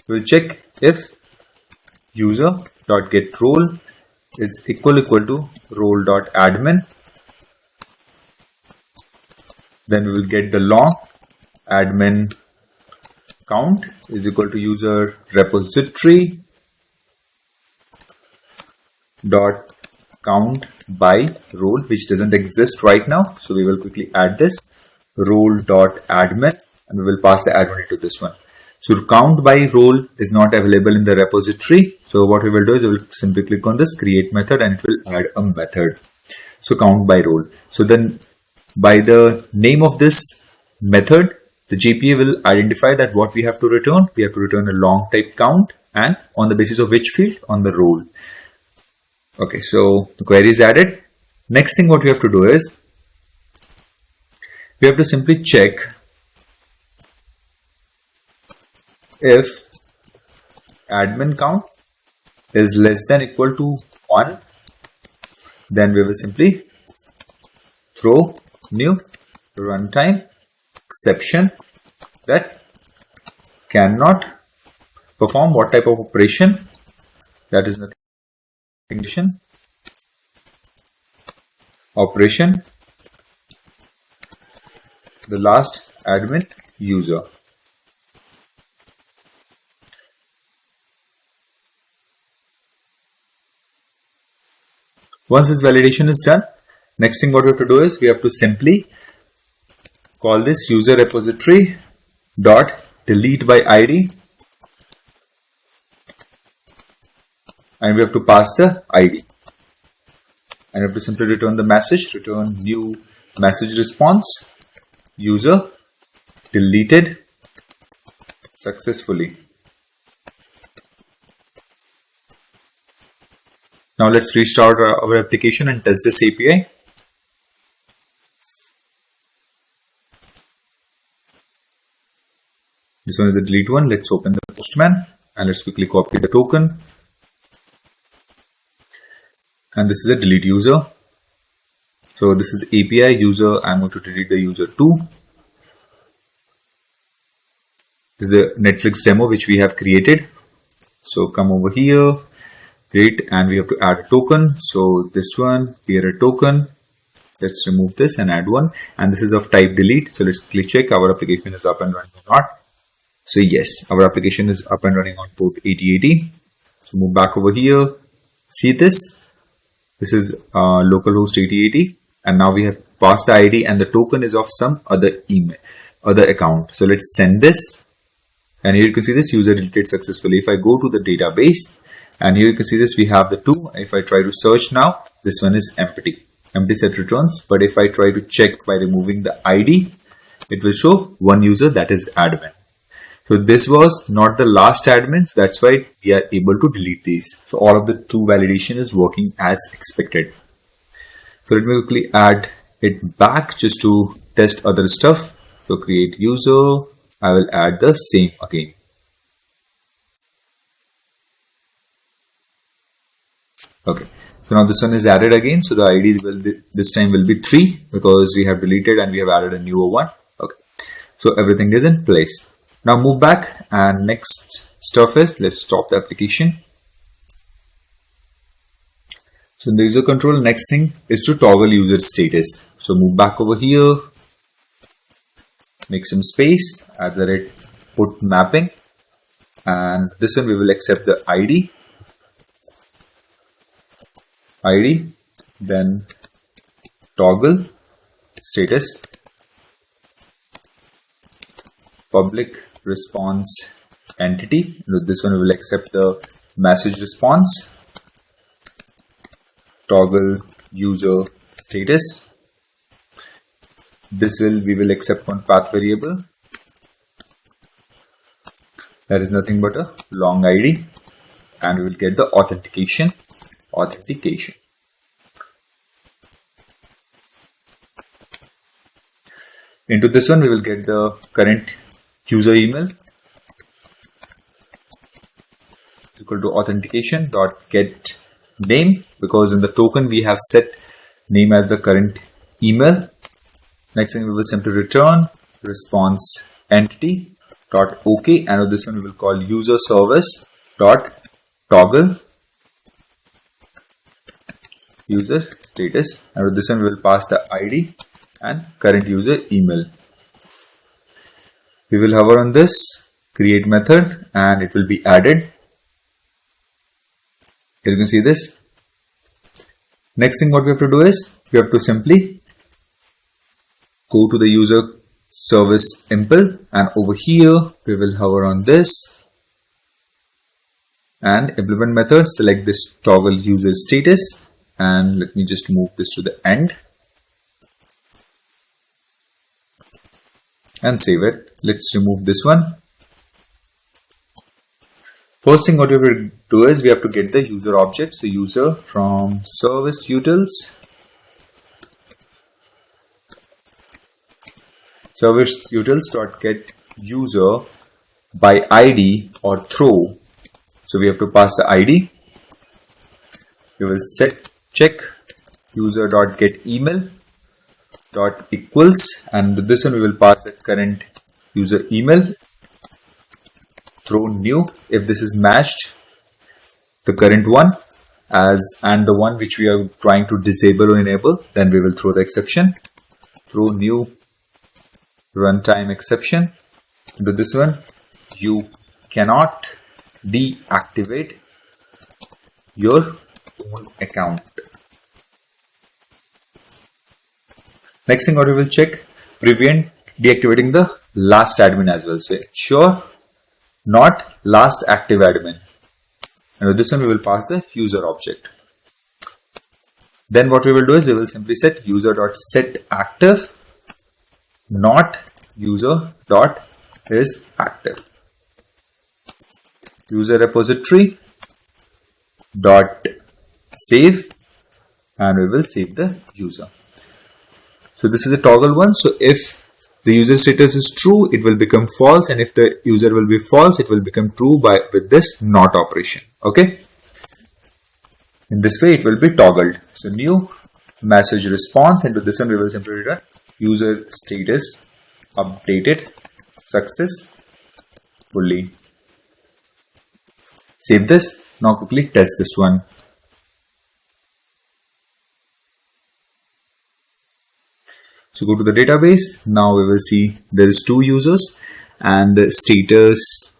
We'll check if user.getRole is equal to role.admin. Then we will get the long admin count is equal to user repository dot count by role, which doesn't exist right now. So we will quickly add this role.admin, and we will pass the admin into this one. So count by role is not available in the repository. So what we will do is we will simply click on this create method, and it will add a method. So count by role. So then by the name of this method, the JPA will identify that what we have to return. We have to return a long type count, and on the basis of which field? On the role. Okay, so the query is added. Next thing what we have to do is we have to simply check if admin count is less than equal to 1, then we will simply throw new runtime exception that cannot perform what type of operation, that is nothing condition operation the last admin user. Once this validation is done, next thing what we have to do is we have to simply call this user repository dot delete by ID, and we have to pass the ID, and we have to simply return the message, return new message response, user deleted successfully. Now let's restart our application and test this API. This one is the delete one. Let's open the Postman and let's quickly copy the token. And this is a delete user. So this is API user. I'm going to delete the user 2. This is the Netflix demo which we have created. So come over here, great, and we have to add a token. So this one, here a token. Let's remove this and add one. And this is of type delete. So let's quickly check our application is up and running or not. So yes, our application is up and running on port 8080. So move back over here. See this? This is localhost 8080, and now we have passed the ID, and the token is of some other email, other account. So let's send this, and here you can see this user deleted successfully. If I go to the database, and here you can see this, we have the 2. If I try to search now, this one is empty set returns. But if I try to check by removing the ID, it will show one user, that is admin. So this was not the last admin, so that's why we are able to delete these. So all of the true validation is working as expected. So let me quickly add it back just to test other stuff. So create user, I will add the same again. Okay, so now this one is added again. So the ID will be, this time will be 3 because we have deleted and we have added a newer one. Okay, so everything is in place. Now move back, and next stuff is, let's stop the application. So in the user control, next thing is to toggle user status. So move back over here, make some space, add the red put mapping, and this one we will accept the ID, then toggle status, public response entity. This one we will accept the message response, toggle user status. This we will accept one path variable, that is nothing but a long ID, and we will get the authentication. Into this one we will get the current user email equal to authentication dot get name, because in the token we have set name as the current email. Next thing we will simply return response entity dot OK, and with this one we will call user service dot toggle user status, and with this one we will pass the ID and current user email. We will hover on this create method and it will be added. Here you can see this. Next thing what we have to do is we have to simply go to the user service impl, and over here we will hover on this and implement method, select this toggle user status, and let me just move this to the end and save it. Let's remove this one. First thing what we will do is we have to get the user object. So user from service utils, dot get user by ID or throw. So we have to pass the ID. We will check user dot get email dot equals, and with this one we will pass the current user email, throw new if this is matched the current one as and the one which we are trying to disable or enable, then we will throw the exception, throw new runtime exception. Into this one you cannot deactivate your own account. Next thing what we will check, prevent deactivating the last admin as well. So ensure not last active admin. And with this one, we will pass the user object. Then what we will do is we will simply set user.setActive, not user.isActive. User repository dot save, and we will save the user. So this is a toggle one. So if the user status is true, it will become false, and if the user will be false, it will become true with this not operation. Okay. In this way, it will be toggled. So new message response, and to this one we will simply return user status updated successfully. Save this. Now quickly test this one. So go to the database. Now we will see there is 2 users, and the status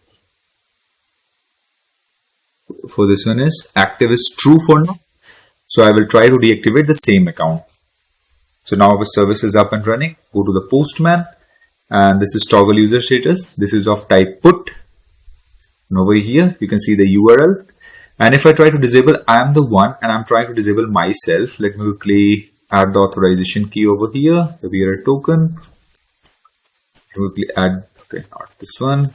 for this one is active is true for now. So I will try to deactivate the same account. So now our service is up and running. Go to the postman, and this is toggle user status. This is of type put. And over here you can see the URL. And if I try to disable I am the one, and I'm trying to disable myself, let me quickly add the authorization key over here. Here a token. Quickly add, okay, not this one.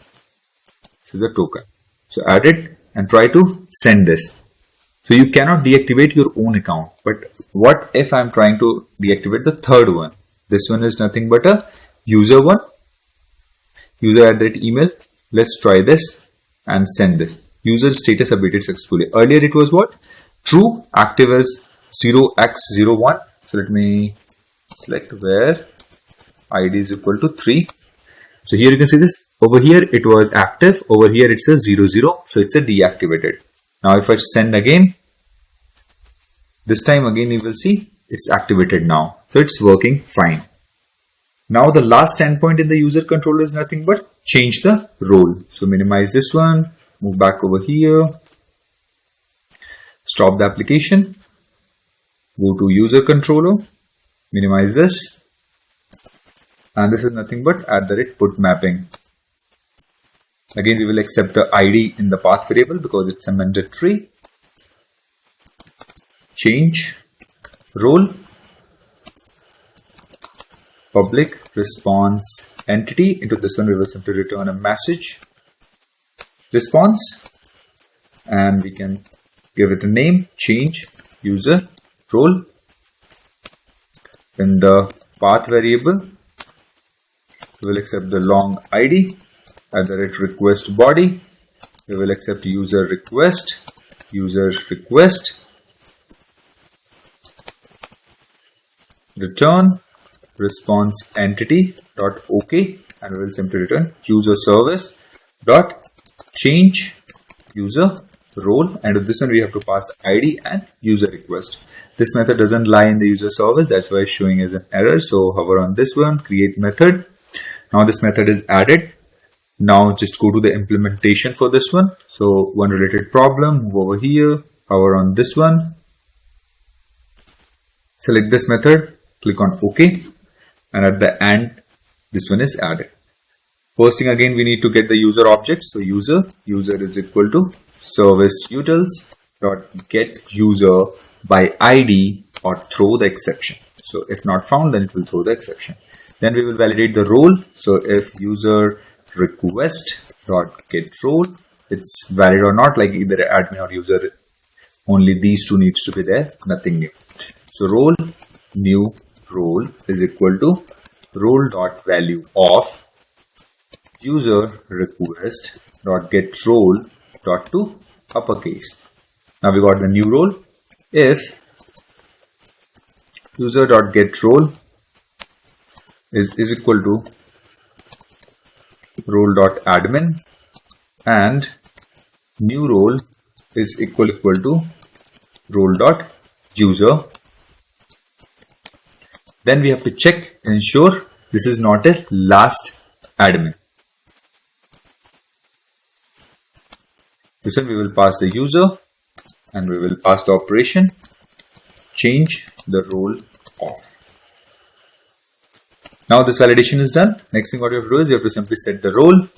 This is a token. So add it and try to send this. So you cannot deactivate your own account. But what if I'm trying to deactivate the third one? This one is nothing but a user one. User@email. Let's try this and send this. User status updated successfully. Earlier it was what? True. Active is 0x01. So let me select where ID is equal to 3. So here you can see this. Over here it was active. Over here it says 00. So it's a deactivated. Now if I send again, this time again you will see it's activated now. So it's working fine. Now the last endpoint in the user controller is nothing but change the role. So minimize this one. Move back over here. Stop the application. Go to user controller. Minimize this. And this is nothing but @put mapping. Again, we will accept the ID in the path variable because it's a mandatory. Change role. Public response entity. Into this one, we will simply return a message response, and we can give it a name. Change user role. In the path variable, we will accept the long ID. @request body. We will accept user request. Return response entity dot OK, and we will simply return user service dot change user role, and with this one we have to pass ID and user request. This method doesn't lie in the user service, that's why it's showing as an error. So hover on this one, create method. Now this method is added. Now just go to the implementation for this one. So one related problem, move over here, hover on this one, select this method, click on OK, and at the end this one is added. First thing, again we need to get the user object. So user is equal to service utils dot get user by ID or throw the exception. So if not found, then it will throw the exception. Then we will validate the role. So if user request dot get role, it's valid or not, like either admin or user, only these two needs to be there, nothing new. So role, new role is equal to role dot value of user request dot get role dot to uppercase. Now we got the new role. If user dot get role is equal to role dot admin and new role is equal to role dot user, then we have to check and ensure this is not a last admin. This one we will pass the user and we will pass the operation change the role off. Now this validation is done. Next thing what you have to do is you have to simply set the role,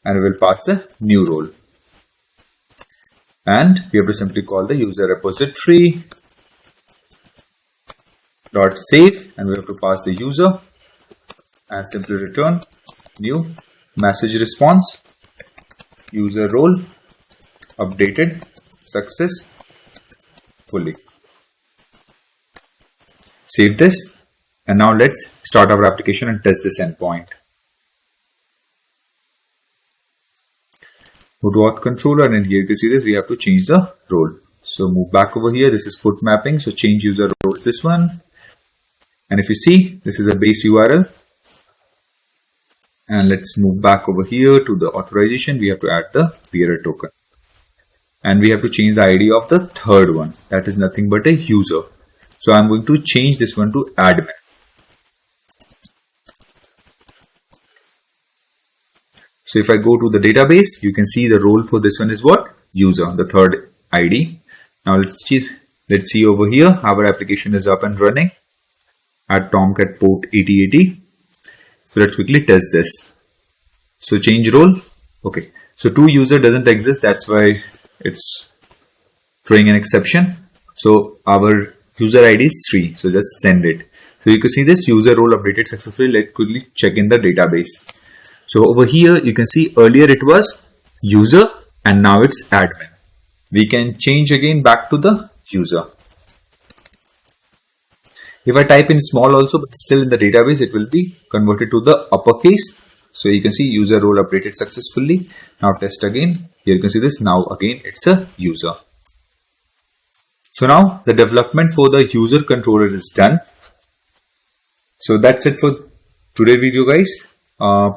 and we will pass the new role. And we have to simply call the user repository dot save, and we have to pass the user and simply return new message response user role updated successfully. Save this, and now let's start our application and test this endpoint. Go to auth controller, and in here you can see this, we have to change the role. So move back over here, this is put mapping, so change user role to this one. And if you see, this is a base URL. And let's move back over here to the authorization, we have to add the bearer token. And we have to change the ID of the third one, that is nothing but a user. So I'm going to change this one to admin. So if I go to the database, you can see the role for this one is what? User, the third ID. Now let's see over here, our application is up and running at Tomcat port 8080. So let's quickly test this. So change role. Okay. So to user doesn't exist. That's why it's throwing an exception. So our user ID is 3. So just send it. So you can see this user role updated successfully. Let's quickly check in the database. So over here, you can see earlier it was user and now it's admin. We can change again back to the user. If I type in small also, but still in the database, it will be converted to the uppercase. So you can see user role updated successfully. Now test again. Here you can see this. Now again, it's a user. So now the development for the user controller is done. So that's it for today's video, guys.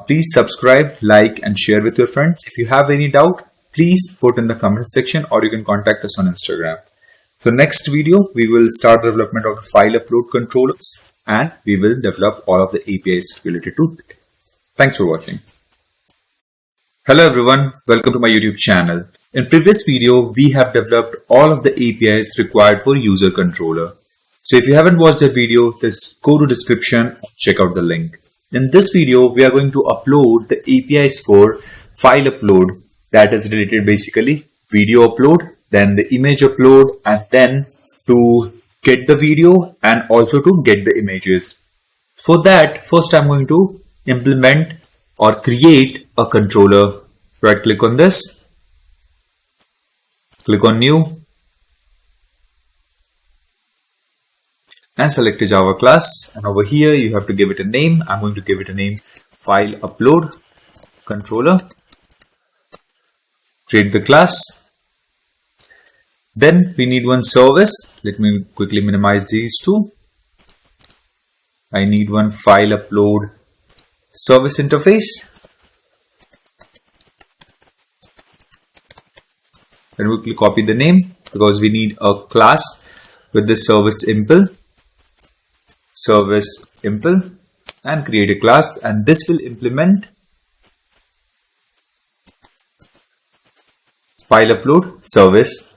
Please subscribe, like, and share with your friends. If you have any doubt, please put in the comment section, or you can contact us on Instagram. So next video, we will start the development of the file upload controllers, and we will develop all of the APIs related to it. Thanks for watching. Hello everyone, welcome to my YouTube channel. In previous video, we have developed all of the APIs required for user controller. So if you haven't watched that video, just go to description and check out the link. In this video, we are going to upload the APIs for file upload, that is related basically video upload, then the image upload, and then to get the video and also to get the images. For that, first I'm going to implement or create a controller. Right click on this, click on new, and select a Java class, and over here you have to give it a name. I'm going to give it a name file upload controller. Create the class. Then we need one service. Let me quickly minimize these two. I need one file upload service interface. Then we quickly copy the name because we need a class with the service impl, and create a class, and this will implement file upload service.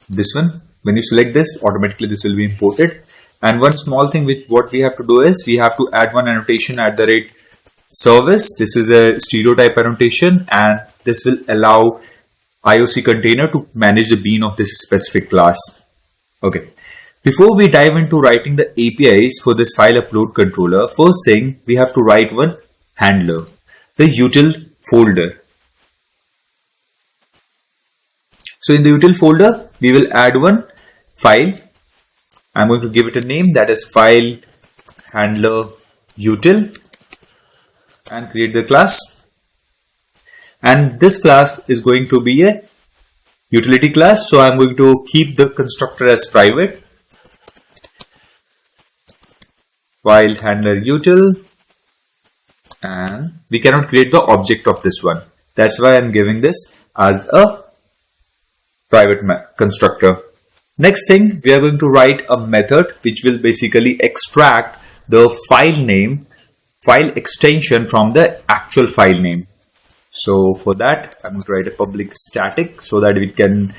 This one, when you select this, automatically this will be imported. And one small thing which what we have to do is we have to add one annotation @service. This is a stereotype annotation, and this will allow IOC container to manage the bean of this specific class. Okay. Before we dive into writing the APIs for this file upload controller, first thing we have to write one handler, the util folder. So in the util folder, we will add one file. I'm going to give it a name, that is file handler util, and create the class. And this class is going to be a utility class, so I'm going to keep the constructor as private. File handler util, and we cannot create the object of this one. That's why I'm giving this as a private constructor. Next thing, we are going to write a method which will basically extract the file extension from the actual file name. So for that, I'm going to write a public static so that it can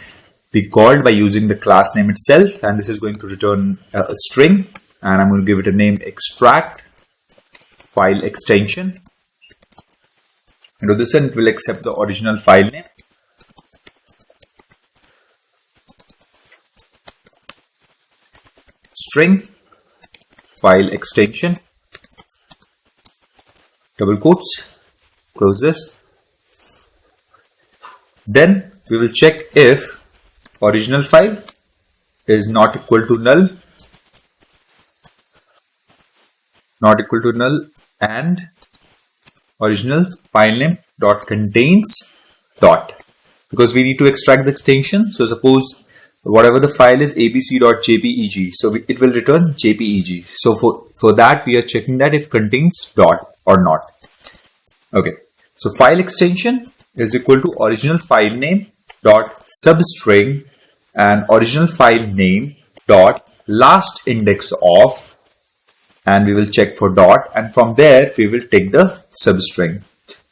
be called by using the class name itself, and this is going to return a string. and I'm going to give it a name extract file extension. And to this one, it will accept the original file name. String file extension, double quotes, close this. Then we will check if original file is not equal to null, and original file name dot contains dot, because we need to extract the extension. So suppose whatever the file is abc.jpeg, so it will return jpeg. So for that we are checking that if contains dot or not. Okay, so file extension is equal to original file name dot substring and original file name dot last index of, and we will check for dot, and from there we will take the substring,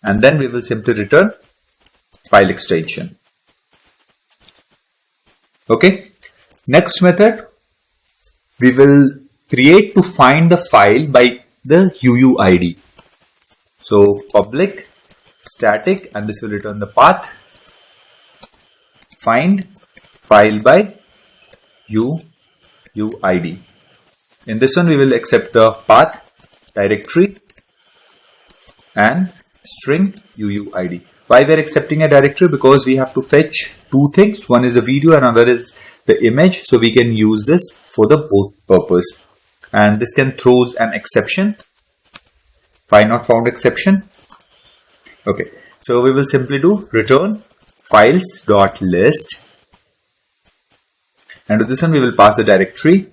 and then we will simply return file extension. Okay, next method we will create to find the file by the UUID. So public static, and this will return the path, find file by UUID. In this one we will accept the path, directory and string UUID. Why we are accepting a directory? Because we have to fetch two things. One is a video and another is the image. So we can use this for the both purpose. And this can throws an exception, find not found exception. Okay, so we will simply do return files.list, and to this one we will pass the directory,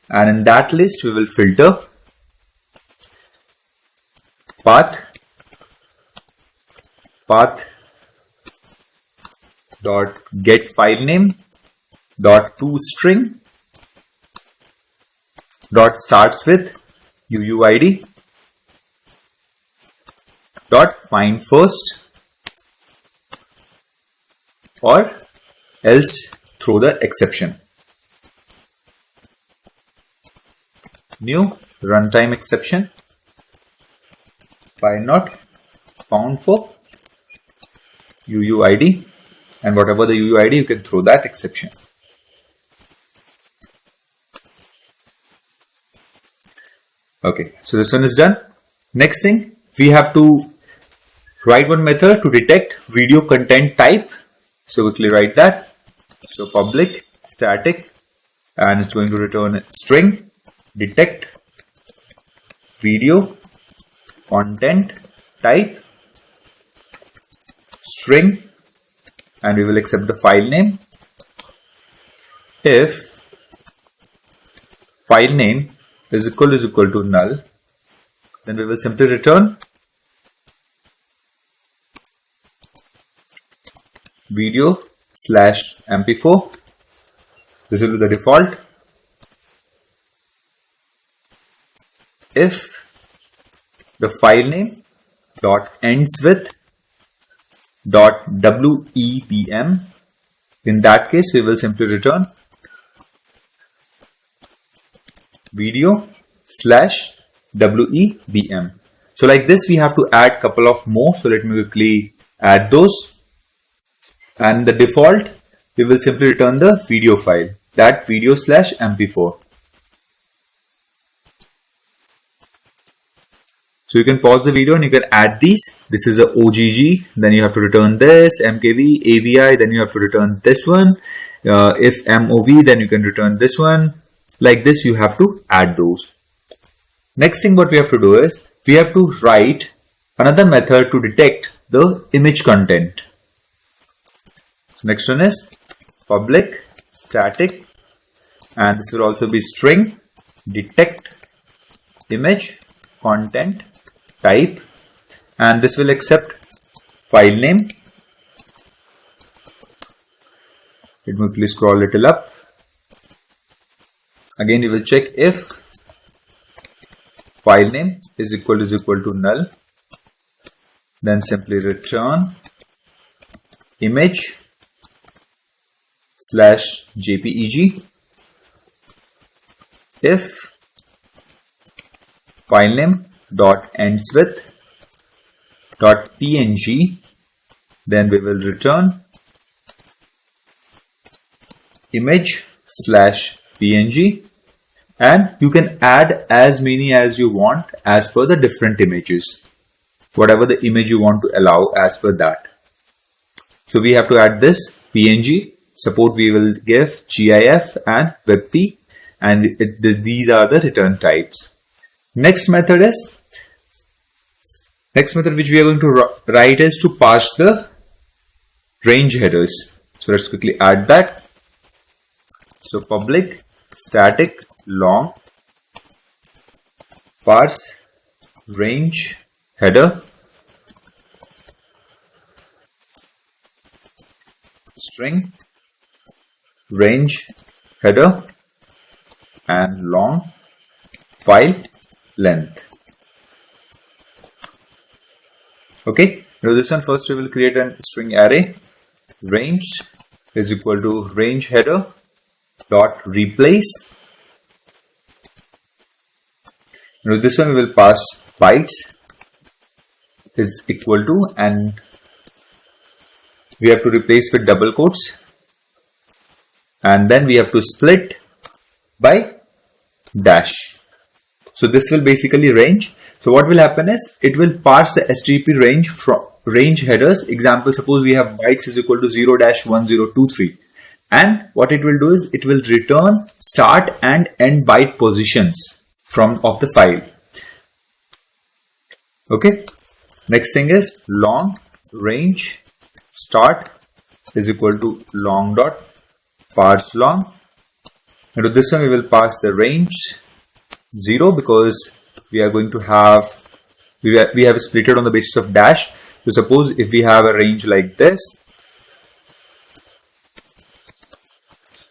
and in that list we will filter path dot get file name dot toString dot starts with UUID dot find first, or else throw the exception. New runtime exception, find not found for UUID, and whatever the UUID you can throw that exception. Okay, so this one is done. Next thing, we have to write one method to detect video content type. So quickly write that. So public static, and it's going to return a string detect video content type string, and we will accept the file name. If file name is equal to null, then we will simply return video/mp4. This will be the default. If the file name dot ends with .webm, in that case we will simply return video/webm. So like this we have to add couple of more. So let me quickly add those. And the default, we will simply return the video file, that video/mp4. So you can pause the video and you can add these. This is a OGG, then you have to return this, MKV, AVI, then you have to return this one. If MOV, then you can return this one. Like this, you have to add those. Next thing what we have to do is, we have to write another method to detect the image content. So next one is public static, and this will also be string detect image content type, and this will accept file name. Let me quickly scroll a little up. Again, we will check if file name is equal to null, then simply return image/jpeg. If file name dot ends with dot png. Then we will return image slash png, and you can add as many as you want as per the different images, whatever the image you want to allow as per that. So we have to add this png. Support we will give GIF and WebP, and these are the return types. Next method which we are going to write is to parse the range headers. So let's quickly add that. So public static long parse range header string range header and long file length. Okay, now this one first we will create a string array. Range is equal to range header dot replace. Now this one we will pass bytes is equal to, and we have to replace with double quotes, and then we have to split by dash. So this will basically range. So what will happen is it will parse the HTTP range from range headers. Example, suppose we have bytes is equal to 0-1023, and what it will do is it will return start and end byte positions of the file. Okay, next thing is long range start is equal to long dot parse long, and to this one we will pass the range 0 because we are going to have we have split it on the basis of dash. So suppose if we have a range like this,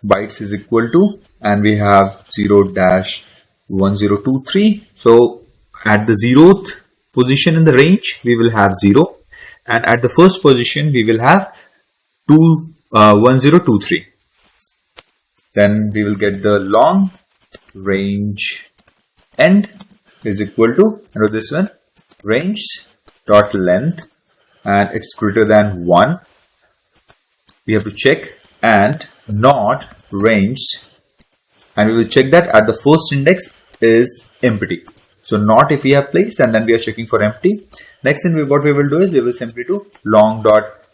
bytes is equal to, and we have 0-1023. So at the 0th position in the range we will have 0, and at the first position we will have 1023. Then we will get the long range end is equal to, and this one range dot length, and it's greater than 1. We have to check and not range, and we will check that at the first index is empty. So not if we have placed, and then we are checking for empty. Next thing what we will do is we will simply do long dot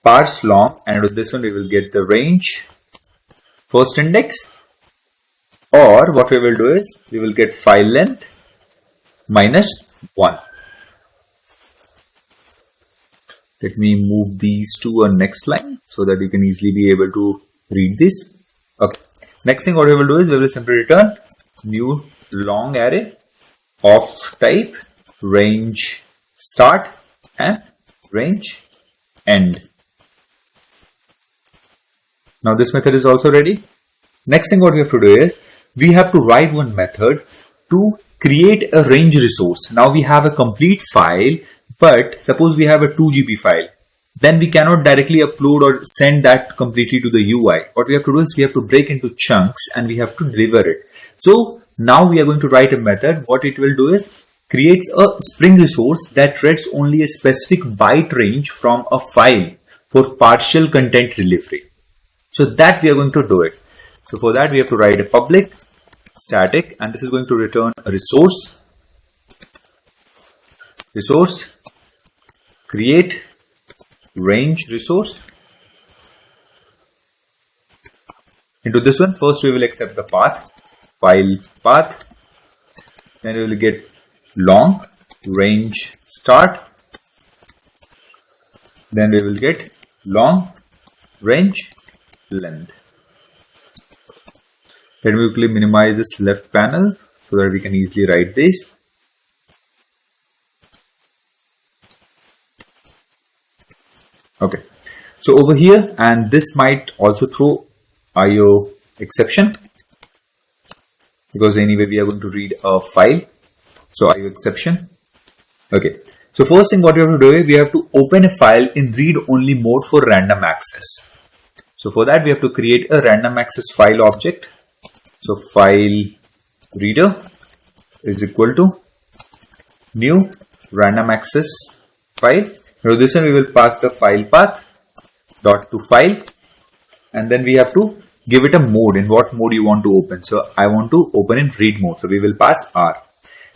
parse long, and with this one we will get the range first index, or what we will do is we will get file length minus 1. Let me move these to a next line so that you can easily be able to read this. Okay. Next thing what we will do is we will simply return new long array of type range start and range end. Now this method is also ready. Next thing what we have to do is we have to write one method to create a range resource. Now we have a complete file, but suppose we have a 2 GB file, then we cannot directly upload or send that completely to the UI. What we have to do is we have to break into chunks and we have to deliver it. So now we are going to write a method. What it will do is creates a Spring resource that reads only a specific byte range from a file for partial content delivery. So that we are going to do it. So for that we have to write a public static, and this is going to return a resource create range resource. Into this one first we will accept the path, file path, then we will get long range start, then we will get long range length. Let me quickly minimize this left panel so that we can easily write this. Okay, so over here, and this might also throw IO exception because anyway we are going to read a file. So IO exception. Okay, so first thing what we have to do is we have to open a file in read only mode for random access. So for that we have to create a random access file object. So file reader is equal to new random access file. Now this one we will pass the file path dot to file, and then we have to give it a mode. In what mode you want to open? So I want to open in read mode, so we will pass R.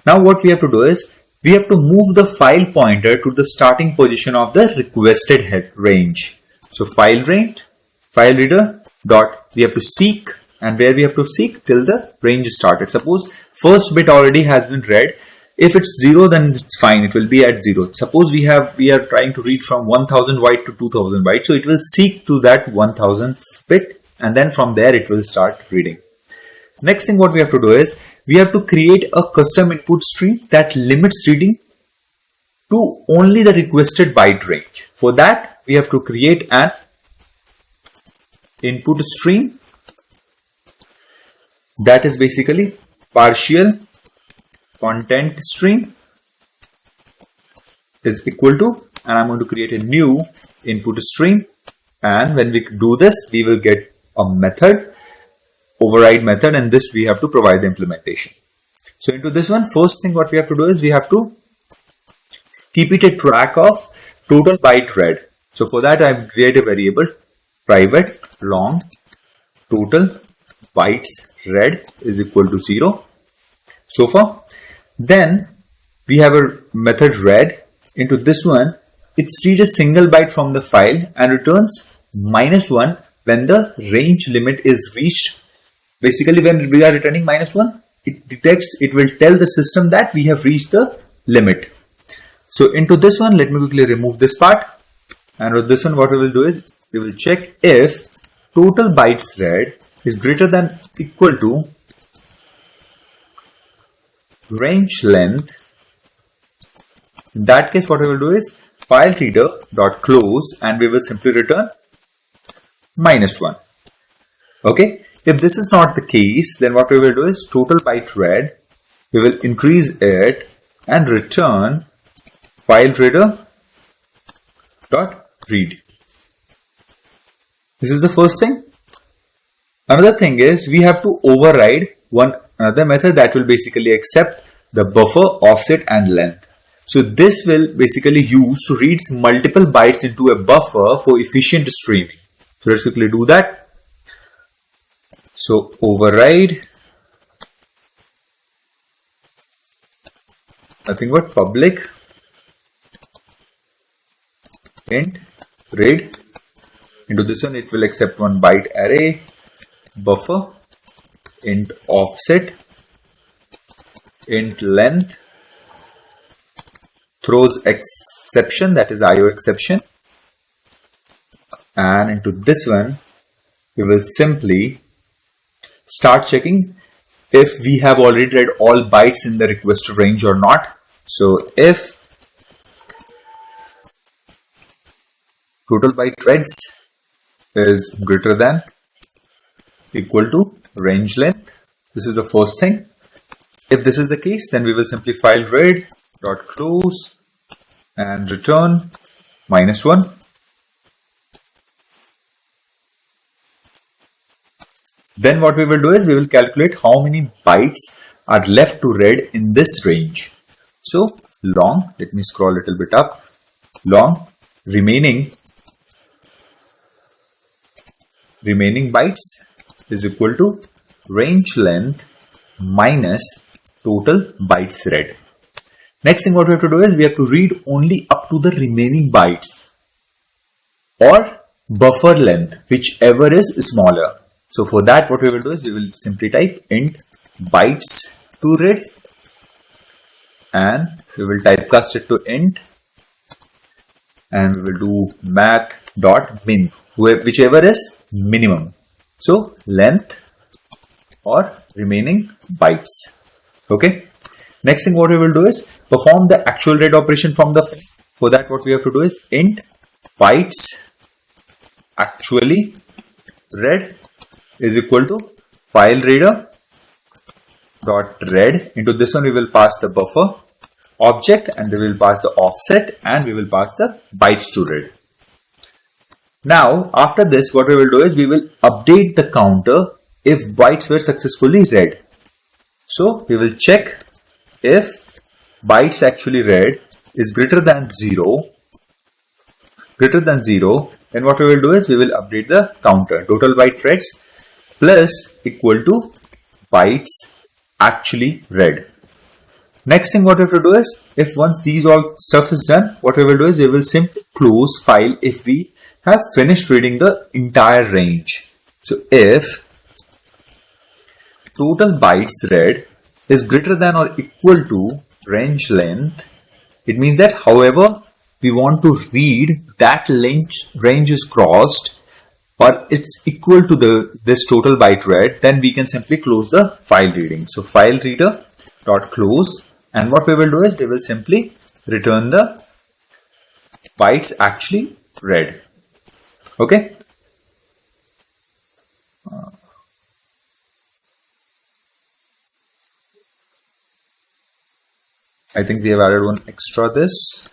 Now what we have to do is we have to move the file pointer to the starting position of the requested head range. So file range, file reader dot, we have to seek, and where we have to seek till the range started. Suppose first bit already has been read. If it's 0, then it's fine, it will be at 0. Suppose we are trying to read from 1000 byte to 2000 byte, so it will seek to that 1000 bit, and then from there it will start reading. Next thing what we have to do is we have to create a custom input stream that limits reading to only the requested byte range. For that we have to create an input stream that is basically partial content stream is equal to, and I'm going to create a new input stream, and when we do this we will get a method, override method, and this we have to provide the implementation. So into this one, first thing what we have to do is we have to keep it a track of total byte read. So for that I create a variable private long total bytes read is equal to 0 so far. Then we have a method read. Into this one it reads a single byte from the file and returns -1 when the range limit is reached. Basically when we are returning -1, it detects, it will tell the system that we have reached the limit. So into this one, let me quickly remove this part, and with this one what we will do is we will check if total bytes read is greater than equal to range length. In that case what we will do is file reader dot close, and we will simply return -1. Okay, if this is not the case, then what we will do is total byte read, we will increase it and return file reader dot read. This is the first thing. Another thing is we have to override another method that will basically accept the buffer, offset, and length. So this will basically use to read multiple bytes into a buffer for efficient streaming. So let's quickly do that. So override, nothing but public int read. Into this one it will accept 1 byte array, buffer, int offset, int length, throws exception, that is IO exception, and into this one we will simply start checking if we have already read all bytes in the requested range or not. So if total byte reads is greater than equal to range length, this is the first thing. If this is the case, then we will simply file read dot close and return -1. Then what we will do is we will calculate how many bytes are left to read in this range. So long, let me scroll a little bit up, long remaining bytes is equal to range length minus total bytes read. Next thing what we have to do is we have to read only up to the remaining bytes or buffer length, whichever is smaller. So for that what we will do is we will simply type int bytes to read, and we will typecast it to int, and we will do max.min, whichever is minimum. So length or remaining bytes. Okay. Next thing what we will do is perform the actual read operation from the file. For that what we have to do is int bytes actually read is equal to file reader dot read. Into this one we will pass the buffer object, and we will pass the offset, and we will pass the bytes to read. Now after this what we will do is we will update the counter if bytes were successfully read. So we will check if bytes actually read is greater than 0, then what we will do is we will update the counter. Total byte reads plus equal to bytes actually read. Next thing what we have to do is, if once these all stuff is done, what we will do is we will simply close file if we have finished reading the entire range. So if total bytes read is greater than or equal to range length, it means that however we want to read that range is crossed or it's equal to this total byte read, then we can simply close the file reading. So file reader dot close, and what we will do is we will simply return the bytes actually read. Okay. I think we have added one extra this.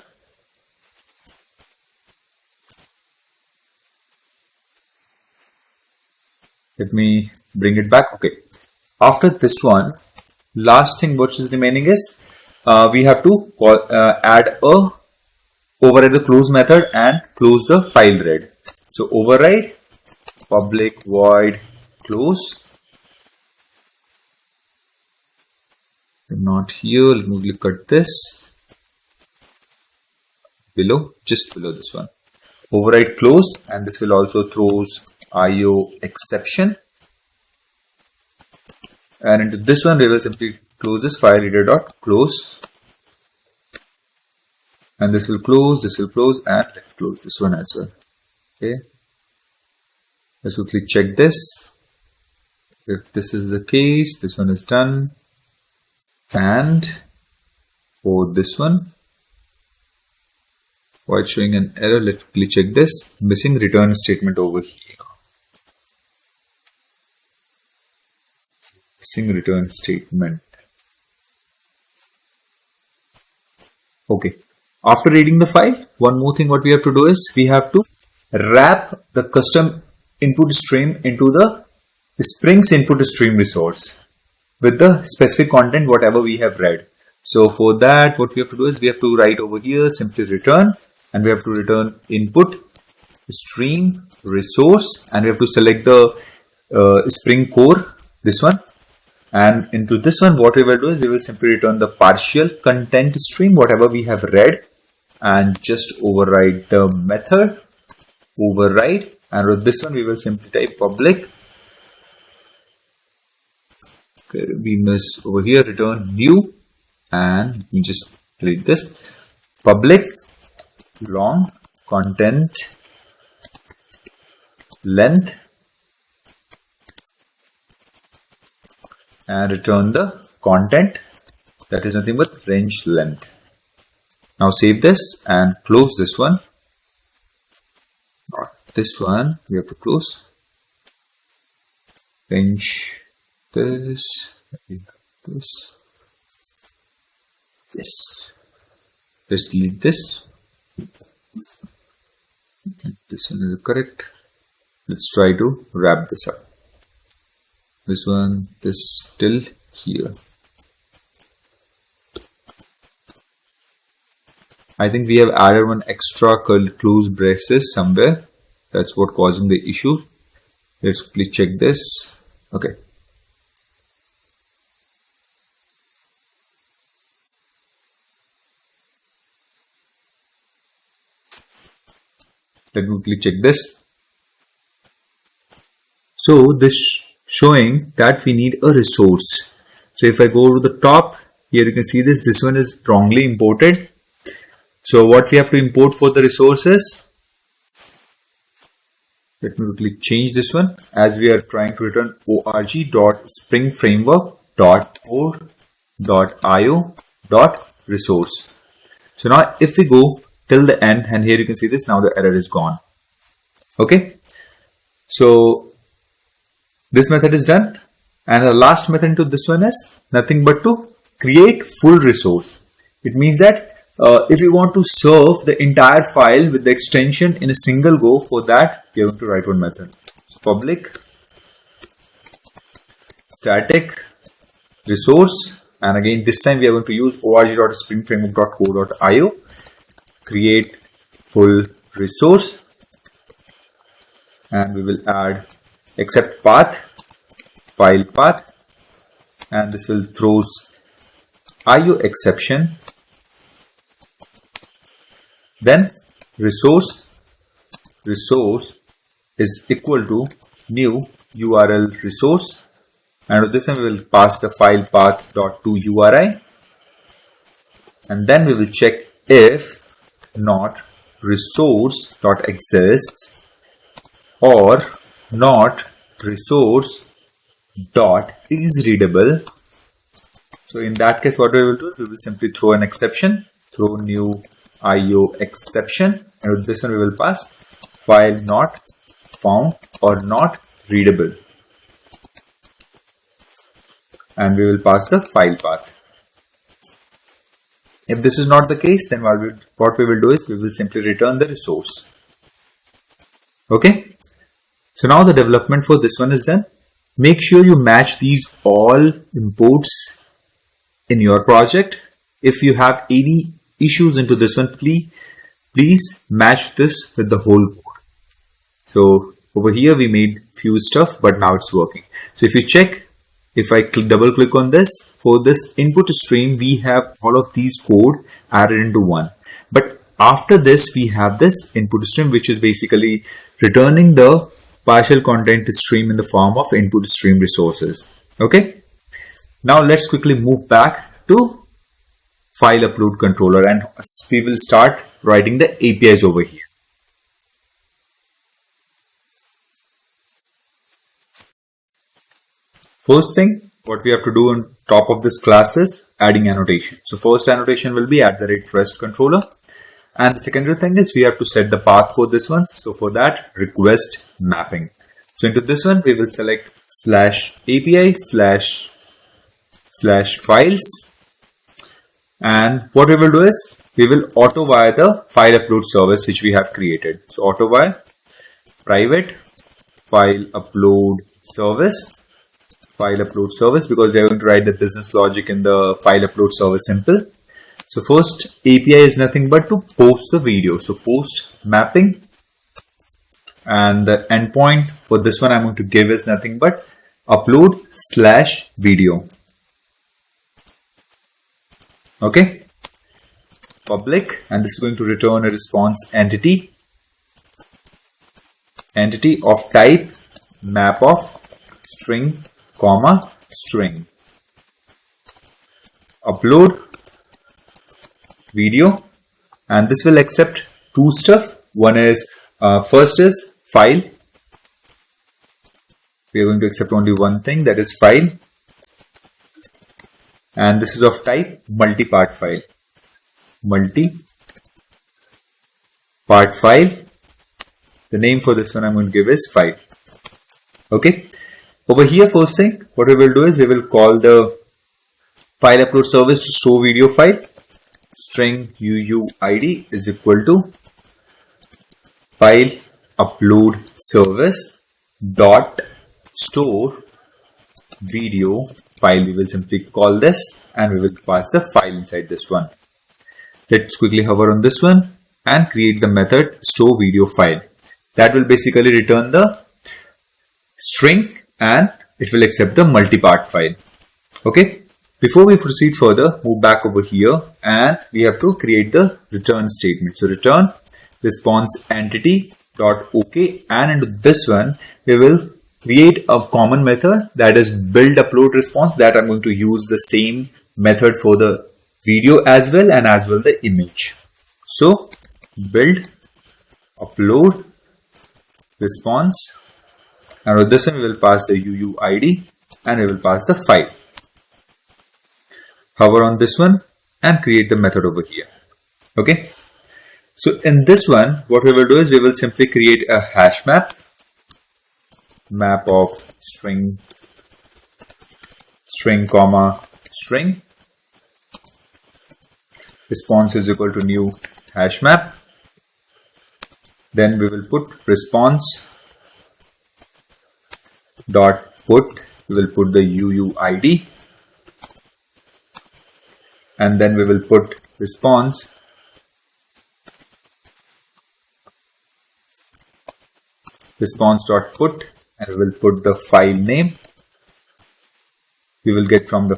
Let me bring it back. Okay. After this one, last thing which is remaining is we have to add a override the close method and close the file read. So override public void close. Not here. Let me look at this below, just below this one. Override close, and this will also throws IO exception. And into this one, we will simply close this file reader dot close, and this will close, and let's close this one as well. Okay. Let's quickly check this. If this is the case, this one is done. And for this one, while showing an error, let's quickly check this. Missing return statement over here. Missing return statement. Okay. After reading the file, one more thing what we have to do is we have to wrap the custom input stream into the Spring's input stream resource with the specific content whatever we have read. So for that, what we have to do is we have to write over here simply return, and we have to return input stream resource, and we have to select the Spring core, this one. And into this one, what we will do is we will simply return the partial content stream whatever we have read, and just override the method override, and with this one we will simply type public. Okay, we must over here return new, and we just delete this public long content length, and return the content that is nothing but range length. Now save this and close this one. Not this one, we have to close. Range this, this, this. Just delete this. This one is correct. Let's try to wrap this up. This one, this still here. I think we have added one extra close braces somewhere. That's what causing the issue. Let's quickly check this. Okay. Let me quickly check this. So this showing that we need a resource. So if I go to the top, here you can see this. This one is wrongly imported. So what we have to import for the resources, let me quickly change this one, as we are trying to return org.springframework.io.resource. So now if we go till the end, and here you can see this, now the error is gone. Okay. So this method is done, and the last method to this one is nothing but to create full resource. It means that if you want to serve the entire file with the extension in a single go, for that you have to write one method. So public static resource And again, this time we are going to use org.springframework.co.io, create full resource, and we will add accept path, file path, and this will throws IO exception. Then resource is equal to new URL resource, and with this one we will pass the file path dot to URI, and then we will check if not resource dot exists or not resource dot is readable. So in that case, what we will do, we will simply throw an exception, throw new IO exception, and with this one we will pass file not found or not readable, and we will pass the file path. If this is not the case, then what we will do is we will simply return the resource. Okay. So now the development for this one is done. Make sure you match these all imports in your project. If you have any issues into this one, please match this with the whole code. So over here we made few stuff, but now it's working. So if you check, if I double click on this, for this input stream, we have all of these code added into one. But after this, we have this input stream, which is basically returning the partial content stream in the form of input stream resources. Okay. Now let's quickly move back to file upload controller, and we will start writing the APIs over here. First thing, what we have to do on top of this class is adding annotation. So first annotation will be @REST controller. And the secondary thing is we have to set the path for this one. So for that, request mapping. So into this one, we will select /API//files. And what we will do is we will auto wire the file upload service which we have created. So auto wire private file upload service, because they are going to write the business logic in the file upload service simple. So first API is nothing but to post the video. So post mapping, and the endpoint for this one I'm going to give is nothing but upload/video. Okay. Public, and this is going to return a response entity of type map of string, string. Upload video, and this will accept two stuff. One is first is file. We are going to accept only one thing, that is file, and this is of type multi-part file. Multi-part file. The name for this one I'm going to give is file. Okay. Over here, first thing, what we will do is we will call the file upload service to store video file. String UUID is equal to file upload service dot store video file. We will simply call this, and we will pass the file inside this one. Let's quickly hover on this one and create the method store video file. That will basically return the string, and it will accept the multi-part file. Okay. Before we proceed further, move back over here, and we have to create the return statement. So return response entity dot OK, and into this one we will create a common method, that is build upload response, that I'm going to use the same method for the video as well, and as well the image. So build upload response, and with this one we will pass the UUID, and we will pass the file. Hover on this one and create the method over here. Okay. So in this one, what we will do is we will simply create a hash map of string, comma, string. Response is equal to new hash map. Then we will put response dot put. We will put the UUID. and then we will put response response.put, and we will put the file name we will get from the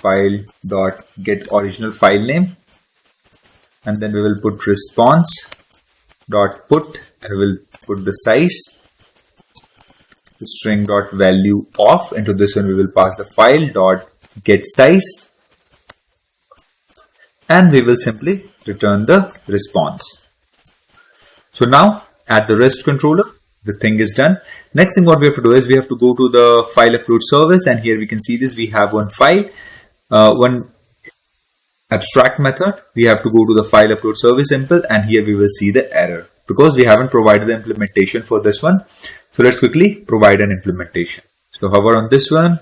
file.get original file name, and then we will put response.put, and we will put the size string.value of. Into this one we will pass the file.get size, and we will simply return the response. So now at the REST controller, the thing is done. Next thing what we have to do is we have to go to the file upload service, and here we can see this. We have one file, one abstract method. We have to go to the file upload service simple, and here we will see the error because we haven't provided the implementation for this one. So let's quickly provide an implementation. So hover on this one,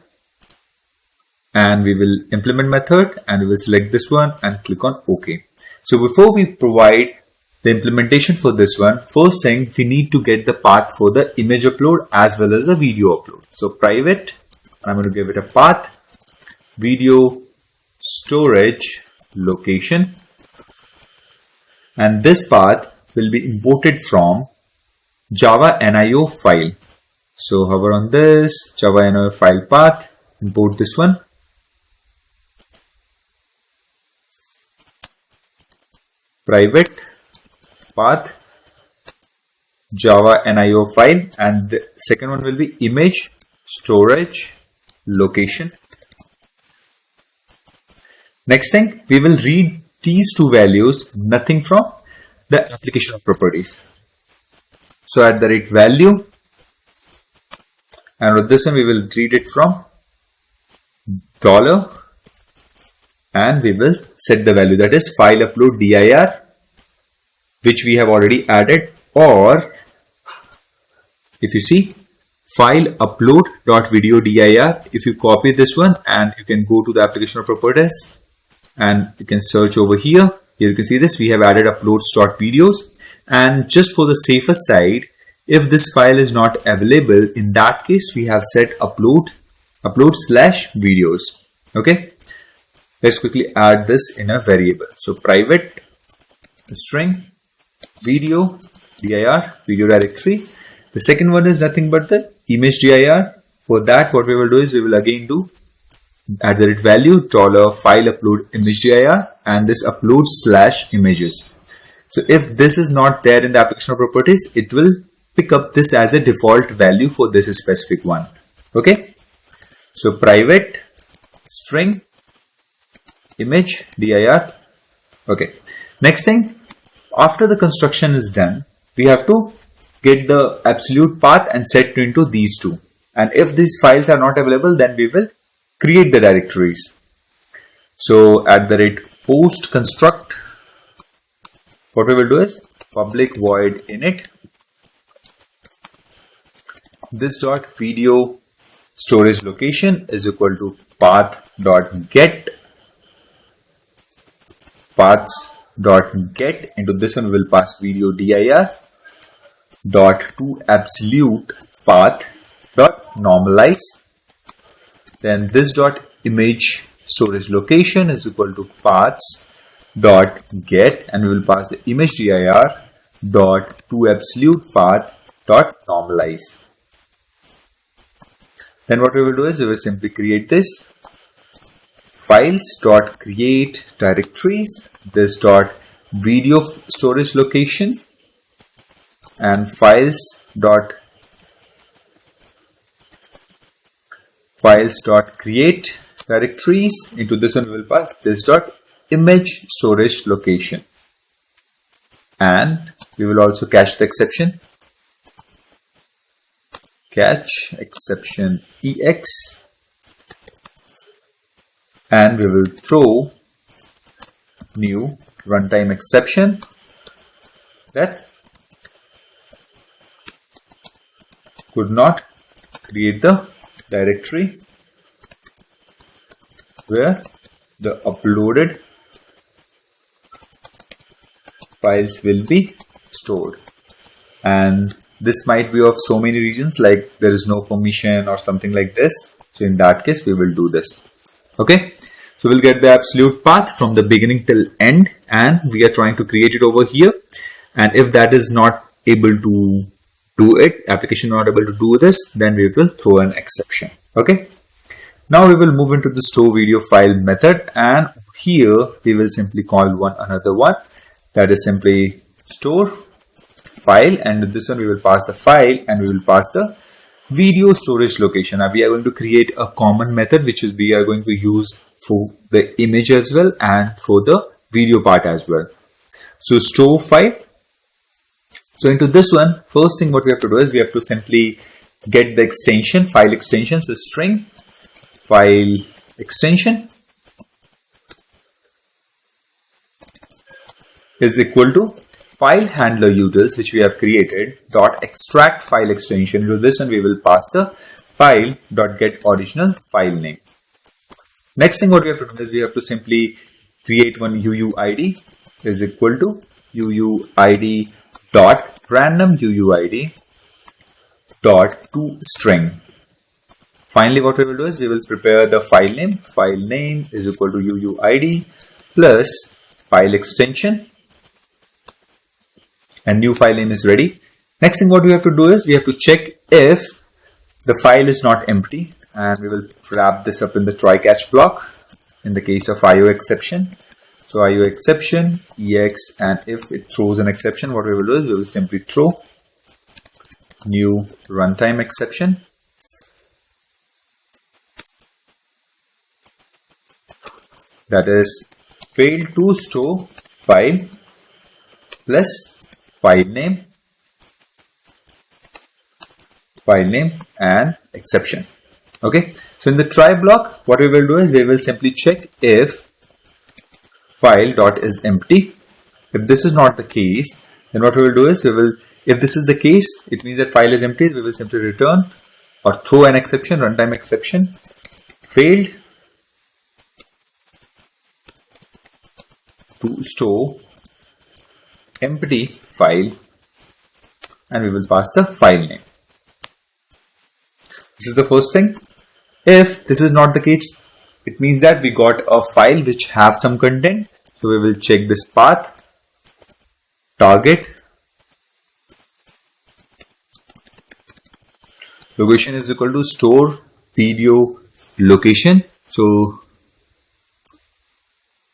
and we will implement method, and we will select this one and click on OK. So before we provide the implementation for this one, first thing we need to get the path for the image upload as well as the video upload. So private, I'm going to give it a path, video storage location, and this path will be imported from Java NIO file. So hover on this Java NIO file path, import this one. Private path Java NIO file, and the second one will be image storage location. Next thing, we will read these two values, nothing from the application of properties. So at the rate value, and with this one we will read it from $, and we will set the value, that is file upload dir, which we have already added, or if you see file upload.video dir, if you copy this one and you can go to the application of properties and you can search over here. Here you can see this, we have added uploads.videos, and just for the safer side, if this file is not available, in that case we have set upload/videos. Okay, let's quickly add this in a variable. So private string video dir, video directory. The second one is nothing but the image dir. For that, what we will do is we will again do @value $file upload image dir, and this upload/images. So if this is not there in the application of properties, it will pick up this as a default value for this specific one. Okay, so private string image dir. Okay, next thing, after the construction is done, we have to get the absolute path and set into these two, and if these files are not available, then we will create the directories. So @post construct, what we will do is public void init this dot video storage location is equal to path.get paths.get. Into this one we will pass video dir dot to absolute path dot normalize. Then this dot image storage location is equal to paths dot get, and we will pass the image dir dot to absolute path dot normalize. Then what we will do is we will simply create this files dot create directories, this dot video storage location, and files dot create directories. Into this one we will pass this dot image storage location, and we will also catch the exception, catch exception ex, and we will throw new runtime exception that could not create the directory where the uploaded files will be stored. And this might be of so many reasons, like there is no permission or something like this. So in that case we will do this. Okay, So we'll get the absolute path from the beginning till end, and we are trying to create it over here. And if that is not able to do it, application not able to do this, then we will throw an exception. Okay. Now we will move into the store video file method, and here we will simply call another one, that is simply store file, and with this one we will pass the file and we will pass the video storage location. Now we are going to create a common method which is we are going to use for the image as well and for the video part as well. So store file. So into this one, first thing what we have to do is we have to simply get the extension, file extension. So string file extension is equal to file handler utils which we have created dot extract file extension. To this one we will pass the file dot get original file name. Next thing what we have to do is we have to simply create one UUID is equal to UUID dot random UUID dot to string. Finally, what we will do is we will prepare the file name. File name is equal to UUID plus file extension, and new file name is ready. Next thing what we have to do is we have to check if the file is not empty, and we will wrap this up in the try catch block in the case of IO exception. So IO exception EX, and if it throws an exception, what we will do is we will simply throw new runtime exception. That is failed to store file plus file name and exception. Okay, so in the try block, what we will do is we will simply check if file dot is empty. If this is not the case, then what we will do is we will, if this is the case, it means that file is empty. We will simply return or throw an exception, runtime exception, failed to store empty file, and we will pass the file name. This is the first thing. If this is not the case, it means that we got a file which have some content. So we will check this path, target, location is equal to store video location. So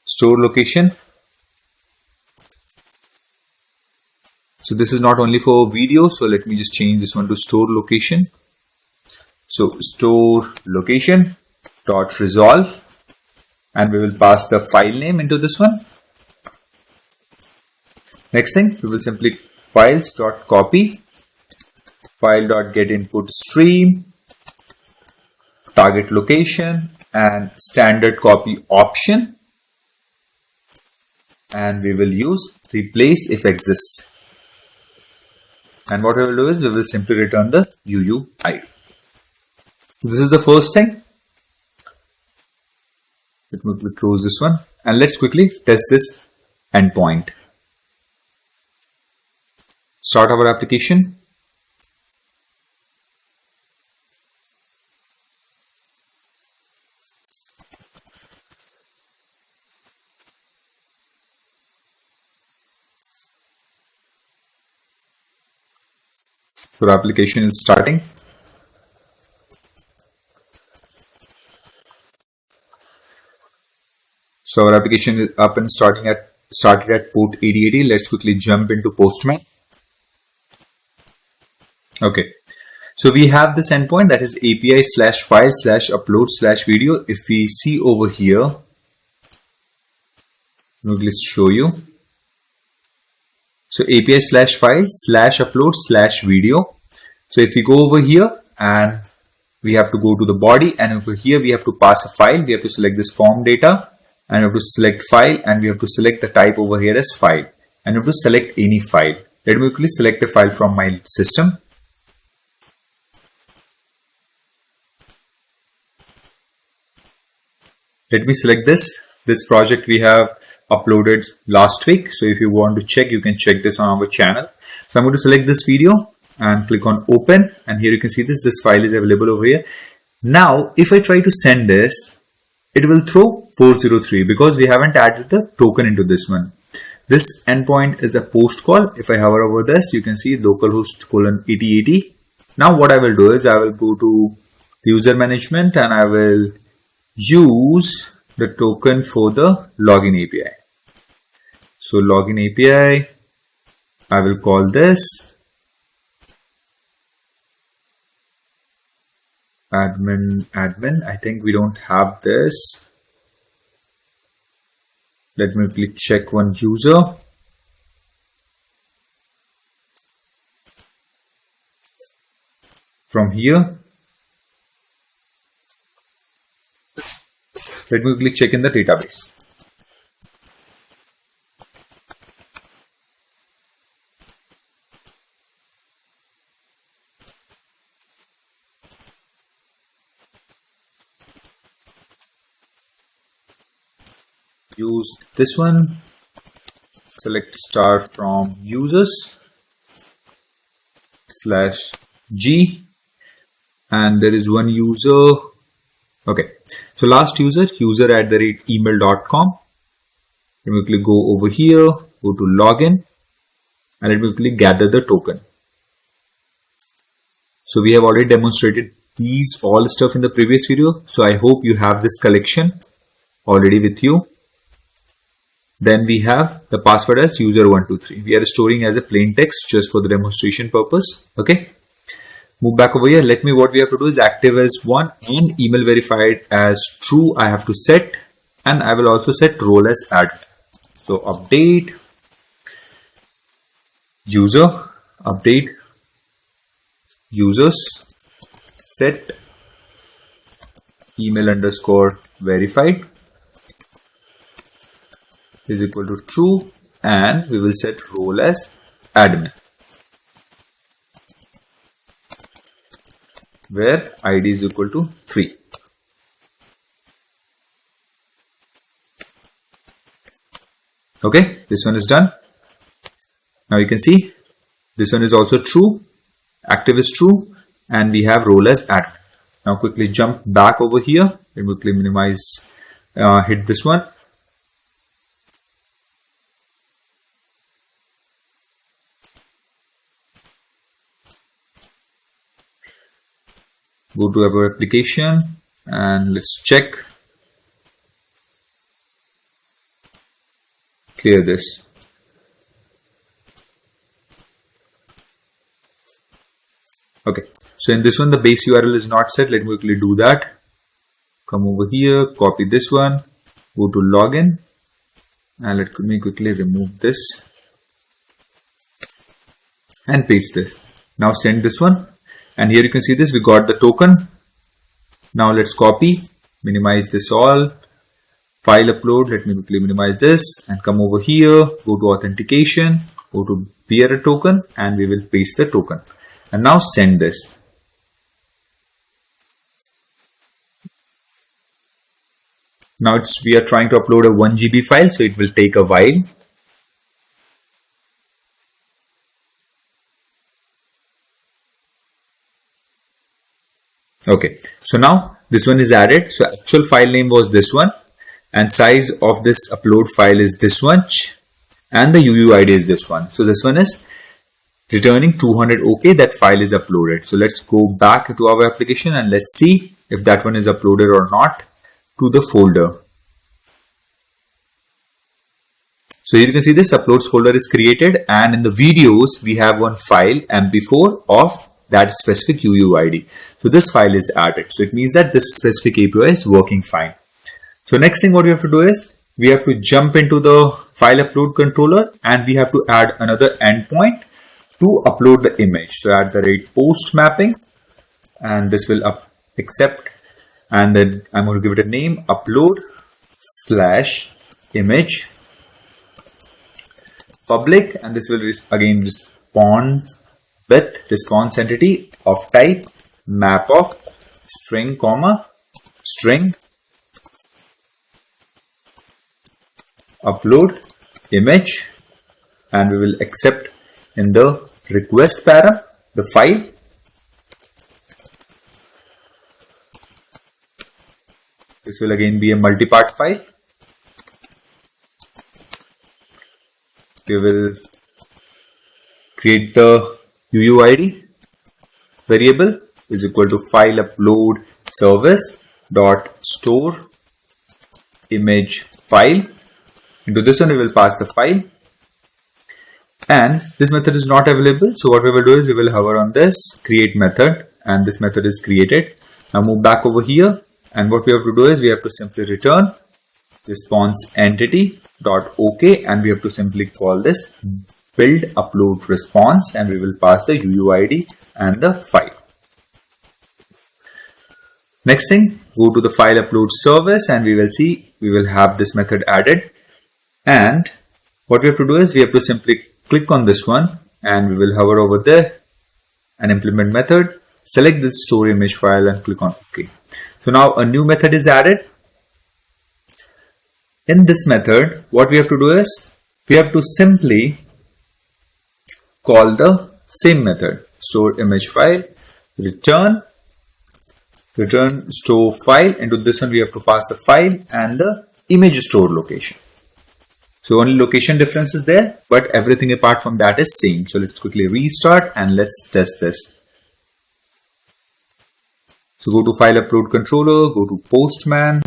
store location. So this is not only for video. So let me just change this one to store location. So store location dot resolve, and we will pass the file name into this one. Next thing, we will simply files dot copy, file dot get input stream, target location, and standard copy option, and we will use replace if exists. And what we will do is we will simply return the UUID. This is the first thing. Let me close this one, and let's quickly test this endpoint. Start our application. So our application is starting. So our application is up and started at port 8080. Let's quickly jump into Postman. Okay. So we have this endpoint, that is API/file/upload/video. If we see over here, let's show you. So API/file/upload/video. So if we go over here, and we have to go to the body, and over here we have to pass a file. We have to select this form data, and we have to select file, and we have to select the type over here as file, and we have to select any file. Let me quickly select a file from my system. Let me select this project we have uploaded last week. So if you want to check, you can check this on our channel. So I'm going to select this video and click on open, and here you can see this file is available over here. Now if I try to send this, it will throw 403 because we haven't added the token into this one. This endpoint is a post call. If I hover over this, you can see localhost :8080. Now what I will do is I will go to user management and I will use the token for the login API. So login API, I will call this admin. I think we don't have this. Let me quickly check one user. From here, let me quickly check in the database. Use this one, select star from users /G, and there is one user. Okay, so last user@email.com. Let me quickly go over here, go to login, and let me quickly gather the token. So we have already demonstrated these all stuff in the previous video. So I hope you have this collection already with you. Then we have the password as user123. We are storing as a plain text just for the demonstration purpose. Okay. Move back over here. What we have to do is active as 1 and email verified as true. I have to set, and I will also set role as admin. So update user, update users, set email underscore verified is equal to true, and we will set role as admin, where ID is equal to 3. Okay, this one is done. Now you can see this one is also true, active is true, and we have role as admin. Now quickly jump back over here and quickly minimize, hit this one. Go to our application and let's check. Clear this. Okay, so in this one the base URL is not set. Let me quickly do that. Come over here, copy this one, go to login, and let me quickly remove this and paste this. Now send this one. And here you can see this, we got the token. Now let's copy, minimize this all, file upload, let me quickly minimize this and come over here, go to authentication, go to bearer token, and we will paste the token. And now send this. Now we are trying to upload a 1 GB file, so it will take a while. Okay, so now this one is added. So actual file name was this one, and size of this upload file is this one, and the UUID is this one. So this one is returning 200 OK, that file is uploaded. So let's go back to our application and let's see if that one is uploaded or not to the folder. So here you can see this uploads folder is created, and in the videos we have one file MP4 of that specific UUID. So this file is added. So it means that this specific API is working fine. So next thing what we have to do is we have to jump into the file upload controller, and we have to add another endpoint to upload the image. So add the @post mapping, and this will accept, and then I'm going to give it a name, upload/image public, and this will again respond with response entity of type map of string comma string upload image, and we will accept in the request param the file, This will again be a multi-part file. We will create the UUID variable is equal to file upload service dot store image file. Into this one we will pass the file, and this method is not available. So what we will do is we will hover on this create method, and this method is created. Now move back over here, and what we have to do is we have to simply return response entity dot OK, and we have to simply call this build upload response, and we will pass the UUID and the file. Next thing, go to the file upload service, and we will see we will have this method added. And what we have to do is we have to simply click on this one, and we will hover over there and implement method, select the store image file and click on OK. So now a new method is added. In this method, what we have to do is we have to simply call the same method, store image file, return store file. Into this one we have to pass the file and the image store location. So only location difference is there, but everything apart from that is same. So let's quickly restart and let's test this. So go to file upload controller, go to Postman.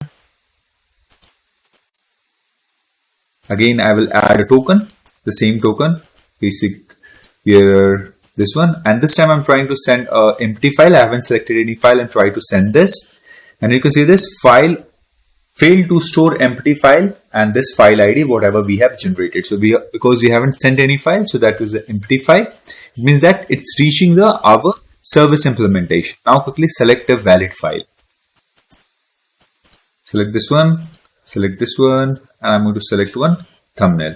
Again, I will add a token, the same token, basic here, this one. And this time I'm trying to send an empty file. I haven't selected any file and try to send this. And you can see this file failed to store empty file and this file ID, whatever we have generated. So because we haven't sent any file, so that was an empty file. It means that it's reaching our service implementation. Now quickly select a valid file. Select this one, and I'm going to select one thumbnail.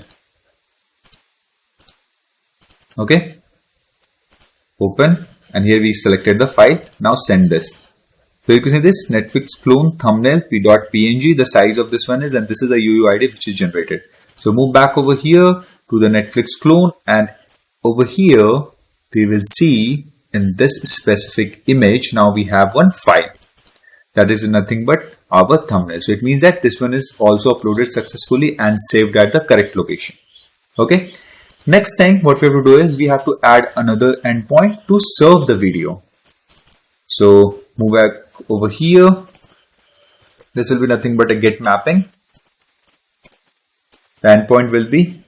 Okay, open, and here we selected the file. Now send this. So you can see this Netflix clone thumbnail p.png. The size of this one is, and this is a UUID which is generated. So move back over here to the Netflix clone, and over here we will see in this specific image now we have one file that is nothing but our thumbnail. So it means that this one is also uploaded successfully and saved at the correct location. Okay. Next thing what we have to do is we have to add another endpoint to serve the video. So move back over here. This will be nothing but a get mapping. The endpoint will be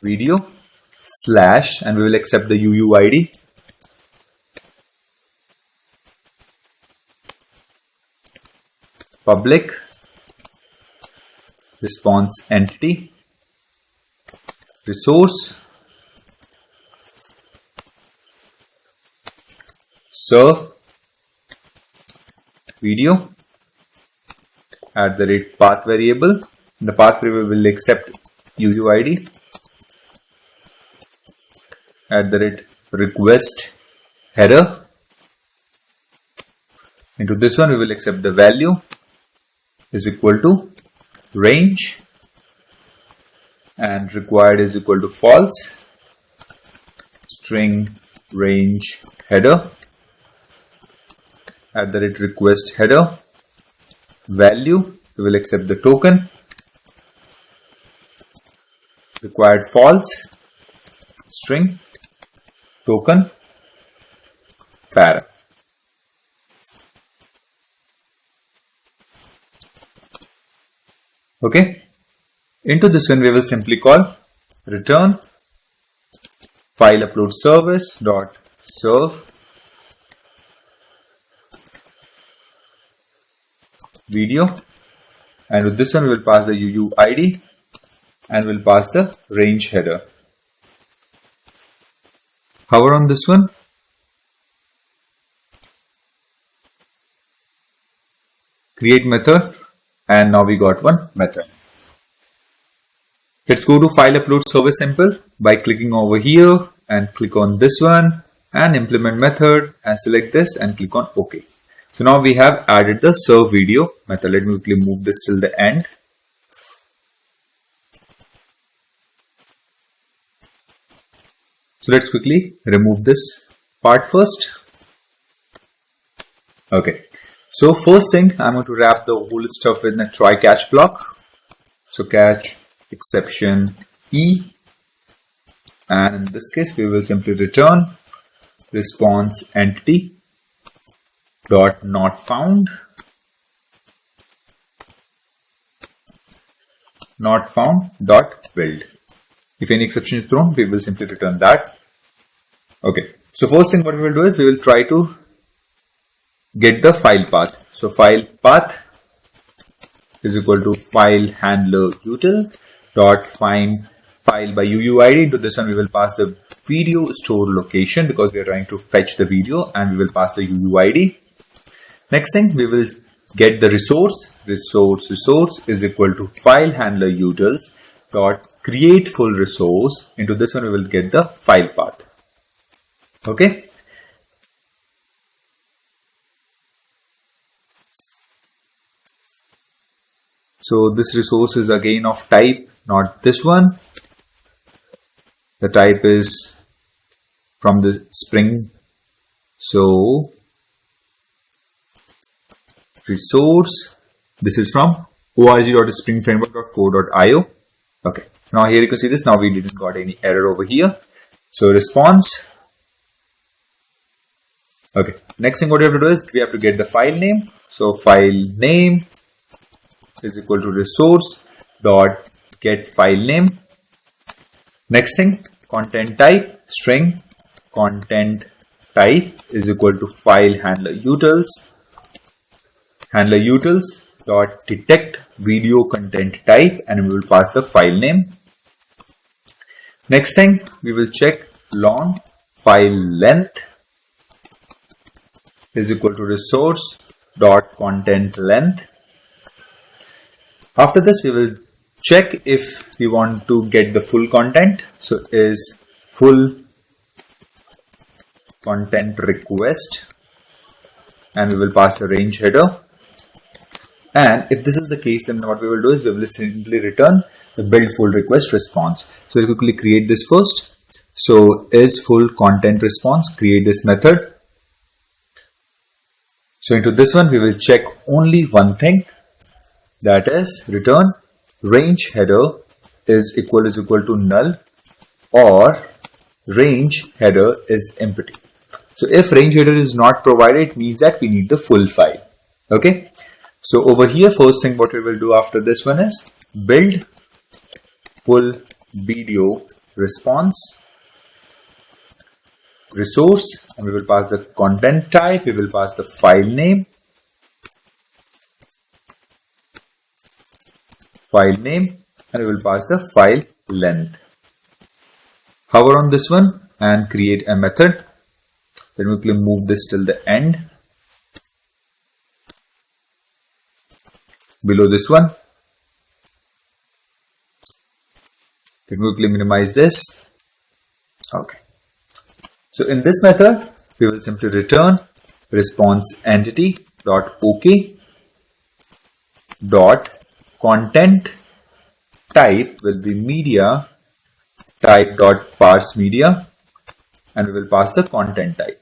video / and we will accept the UUID. Public response entity resource serve video @path variable. The path variable will accept UUID @request header. Into this one we will accept the value is equal to range and required is equal to false. String range header @request header. Value, we will accept the token. Required false. String token para. Okay. Into this one we will simply call return file upload service dot serve video, and with this one we will pass the UUID and we'll pass the range header. Hover on this one. Create method, and now we got one method. Let's go to file upload service simple by clicking over here and click on this one and implement method and select this and click on OK. So now we have added the serve video method. Let me quickly move this till the end. So let's quickly remove this part first. Okay. So first thing, I'm going to wrap the whole stuff in a try catch block. So catch exception E, and in this case we will simply return response entity dot not found dot build. If any exception is thrown, we will simply return that. Okay, so first thing what we will do is we will try to get the file path. So file path is equal to file handler util dot find file by UUID. Into this one we will pass the video store location because we are trying to fetch the video, and we will pass the UUID. Next thing, we will get the resource is equal to file handler utils dot create full resource. Into this one we will get the file path. Okay. So this resource is again of type, not this one. The type is from the Spring. So resource, this is from org.springframework.co.io. Okay, now here you can see this. Now we didn't got any error over here. So response. Okay, next thing what we have to do is we have to get the file name. So file name is equal to resource dot get file name. Next thing, content type string, content type is equal to file handler utils dot detect video content type, and we will pass the file name. Next thing, we will check long file length is equal to resource dot content length. After this, we will check if we want to get the full content. So is full content request, and we will pass a range header. And if this is the case, then what we will do is we will simply return the build full request response. So we'll quickly create this first. So is full content response, create this method. So into this one, we will check only one thing, that is return range header is equal to null, or range header is empty. So if range header is not provided, it means that we need the full file. Okay. So over here, first thing what we will do after this one is build full video response resource, and we will pass the content type, we will pass the file name, and we will pass the file length. Hover on this one and create a method. Then we will move this till the end. Below this one, then we quickly minimize this. Okay. So in this method, we will simply return response entity dot OK dot content type will be media type dot parse media, and we will pass the content type.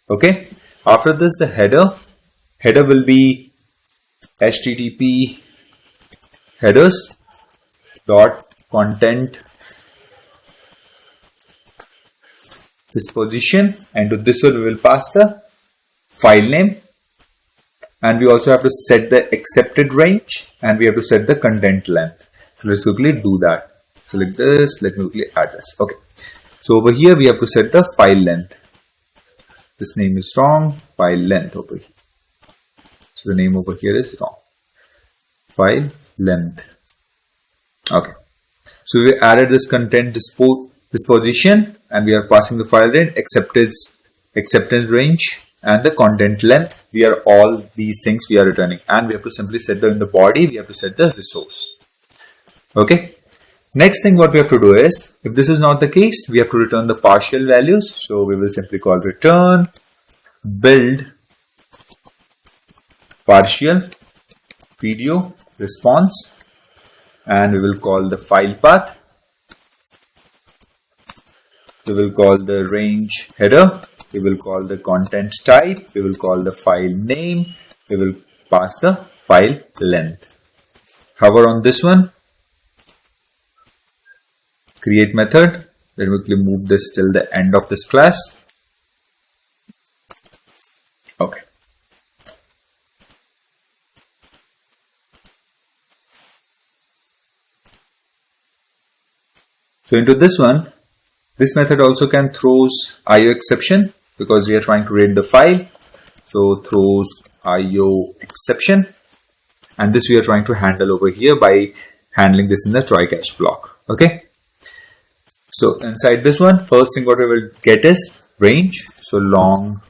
Okay. After this, the header will be HTTP headers dot content disposition, and to this one we will pass the file name, and we also have to set the accepted range, and we have to set the content length. So let's quickly do that. Select this, let me quickly add this. Okay, so over here we have to set the file length. This name is wrong, file length over here. So the name over here is wrong, file length. Okay, so we added this content disposition, and we are passing the file name, acceptance range, and the content length. We are all these things we are returning, and we have to simply set in the body, we have to set the resource. Okay. Next thing what we have to do is, if this is not the case, we have to return the partial values. So we will simply call return build partial video response, and we will call the file path. We will call the range header. We will call the content type. We will call the file name, we will pass the file length. Hover on this one, create method. Let me quickly move this till the end of this class. Okay. So into this one, this method also can throws IO exception because we are trying to read the file. So throws IO exception, and this we are trying to handle over here by handling this in the try catch block. Okay. So inside this one, first thing what we will get is range. So long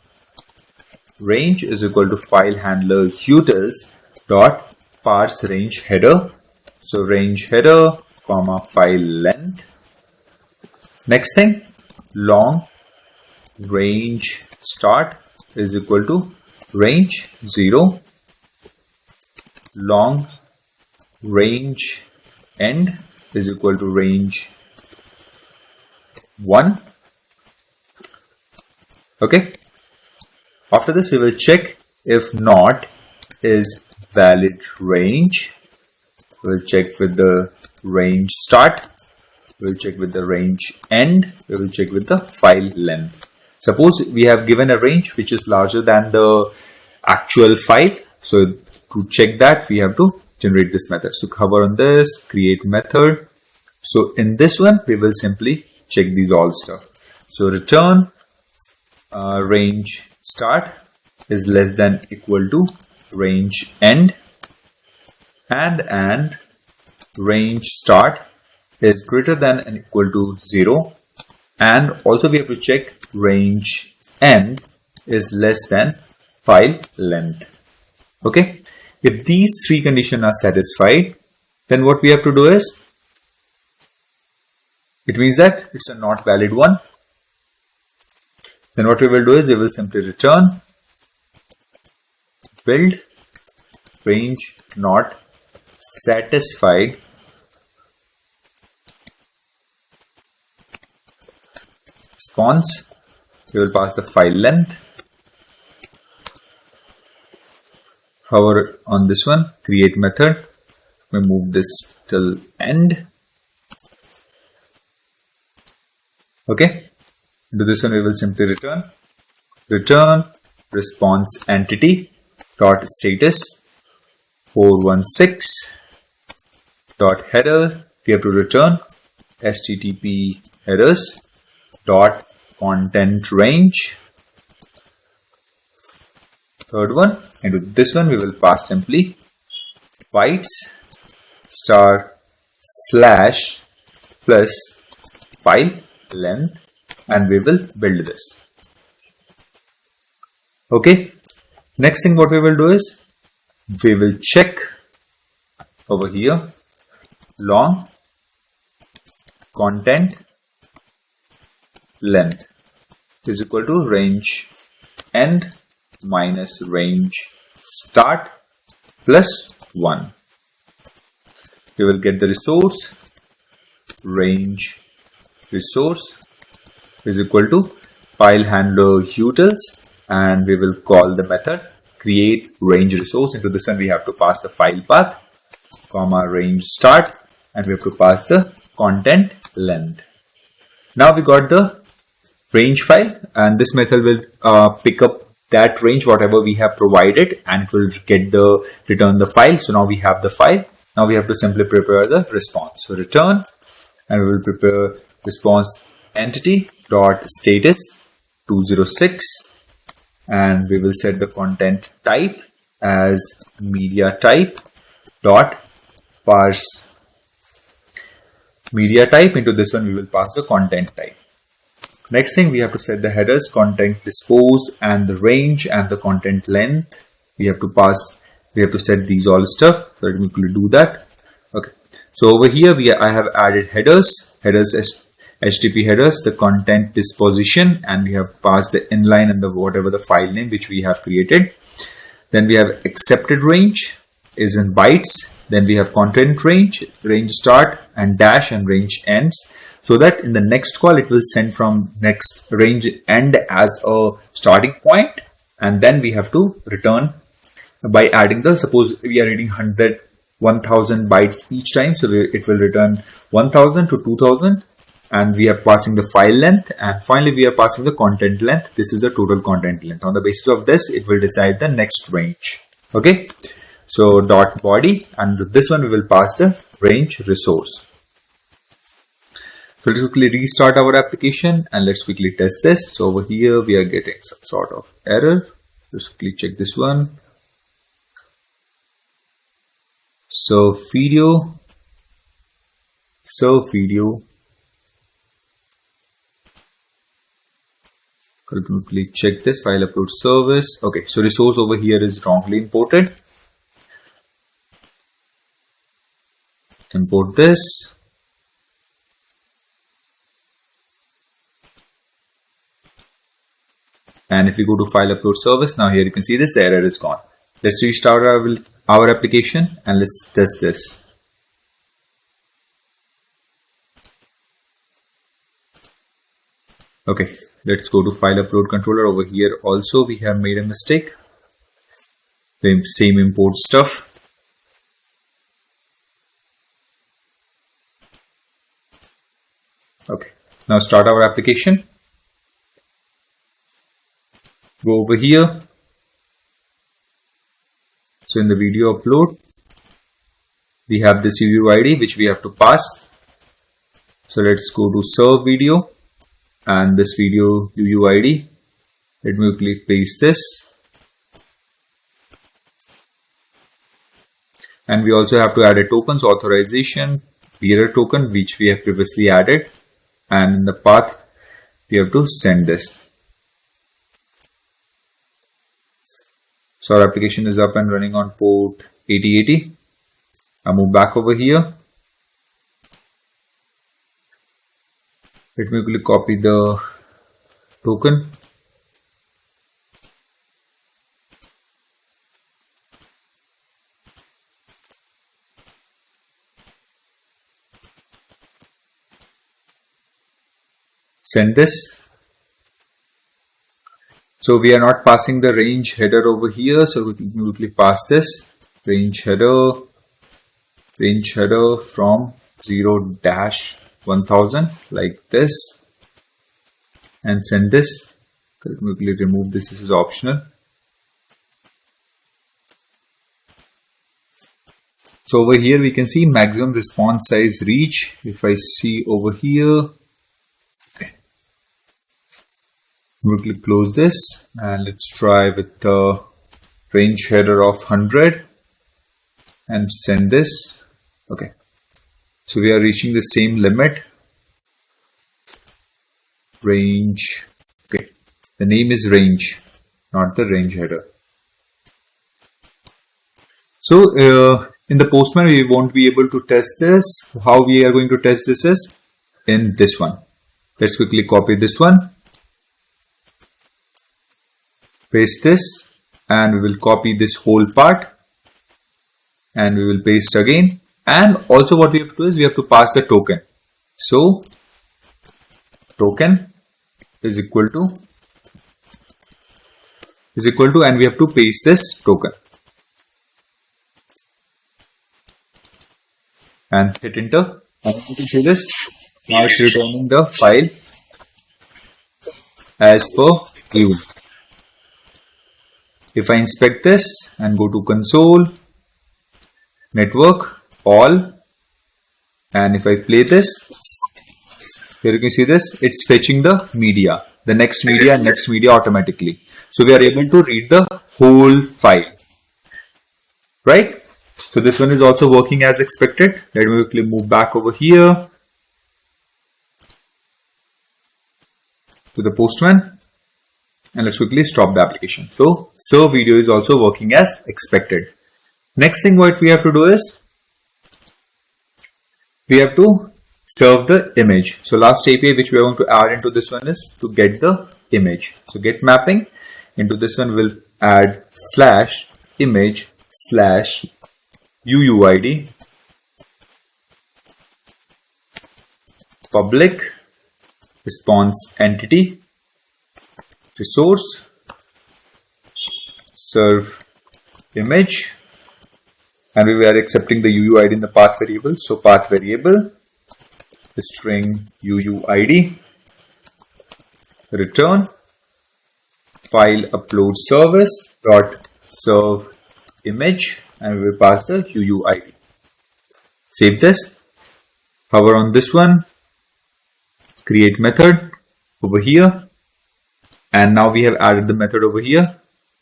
range is equal to file handler utils dot parse range header. So range header comma file length. Next thing, long range start is equal to range 0. Long range end is equal to range 1. Okay. After this, we will check if not is valid range. We will check with the range start. We will check with the range end. We will check with the file length. Suppose we have given a range which is larger than the actual file. So to check that, we have to generate this method. So hover on this, create method. So in this one, we will simply check these all stuff. So return range start is less than equal to range end, and range start is greater than and equal to 0, and also we have to check range end is less than file length. Okay, if these three conditions are satisfied, then what we have to do is, it means that it's a not valid one. Then what we will do is we will simply return build range not satisfied response. We will pass the file length. Hover on this one, create method. We move this till end. Okay. To this one, we will simply return response entity dot status 416 dot header. We have to return http headers dot content range. Third one, into this one we will pass simply bytes star slash plus file length, and we will build this. Okay. Next thing what we will do is we will check over here long content length is equal to range end minus range start plus 1. We will get the resource range resource is equal to file handler utils, and we will call the method create range resource. Into this one we have to pass the file path comma range start, and we have to pass the content length. Now we got the range file, and this method will pick up that range whatever we have provided, and it will get the return the file. So now we have the file. Now we have to simply prepare the response. So return, and we will prepare response entity dot status 206, and we will set the content type as media type dot parse media type. Into this one we will pass the content type. Next thing, we have to set the headers, content dispose, and the range and the content length. We have to set these all stuff. So let me quickly do that. Okay. So over here I have added headers as HTTP headers, the content disposition, and we have passed the inline and the whatever the file name which we have created. Then we have accepted range is in bytes. Then we have content range start, and dash, and range ends. So that in the next call, it will send from next range end as a starting point. And then we have to return by adding the, suppose we are reading 1000 bytes each time, so it will return 1000 to 2000, and we are passing the file length, and finally we are passing the content length. This is the total content length. On the basis of this, it will decide the next range. Okay, so dot body, and this one we will pass the range resource. So let's quickly restart our application and let's quickly test this. So over here we are getting some sort of error. Let's quickly check this one. Serve video. Quickly check this file upload service. Okay, so resource over here is wrongly imported. Import this. And if we go to file upload service, now here you can see this, the error is gone. Let's restart our application and let's test this. Okay, let's go to file upload controller. Over here also we have made a mistake. The same import stuff. Okay, now start our application. Go over here. So in the video upload, we have this UUID which we have to pass. So let's go to serve video and this video UUID. Let me quickly paste this. And we also have to add a tokens authorization bearer token which we have previously added. And in the path, we have to send this. So our application is up and running on port 8080. I'll move back over here. Let me quickly copy the token. Send this. So we are not passing the range header over here, so we can quickly pass this range header from 0-1000 like this, and send this. Quickly remove this. This is optional. So over here we can see maximum response size reach. If I see over here. Quickly close this and let's try with the range header of 100 and send this. Okay, so we are reaching the same limit. Range. Okay, the name is range, not the range header. So in the Postman we won't be able to test this. How we are going to test this is in this one. Let's quickly copy this one. Paste this, and we will copy this whole part and we will paste again. And also what we have to do is we have to pass the token. So token is equal to and we have to paste this token and hit enter, and you can see this. Now it's returning the file as per view. If I inspect this and go to console, network, all, and if I play this, here you can see this, it's fetching the media, the next media automatically. So we are able to read the whole file, right? So this one is also working as expected. Let me quickly move back over here to the Postman. And let's quickly stop the application. So serve video is also working as expected. Next thing what we have to do is we have to serve the image. So last API which we are going to add into this one is to get the image. So get mapping into this one will add /image/UUID public response entity resource serve image, and we were accepting the UUID in the path variable. So path variable string UUID, return file upload service dot serve image, and we will pass the UUID. Save this, hover on this one, create method over here, and now we have added the method over here.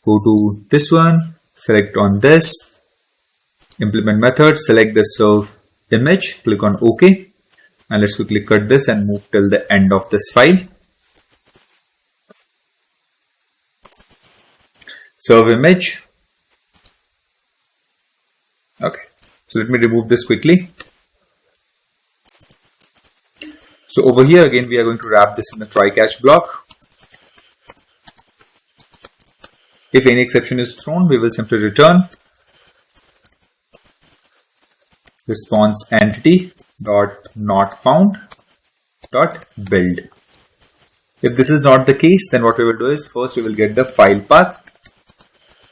Go to this one, select on this, implement method, select the serve image, click on OK, and let's quickly cut this and move till the end of this file. Serve image. Okay, so let me remove this quickly. So over here again we are going to wrap this in the try catch block. If any exception is thrown, we will simply return response entity dot not found dot build. If this is not the case, then what we will do is first we will get the file path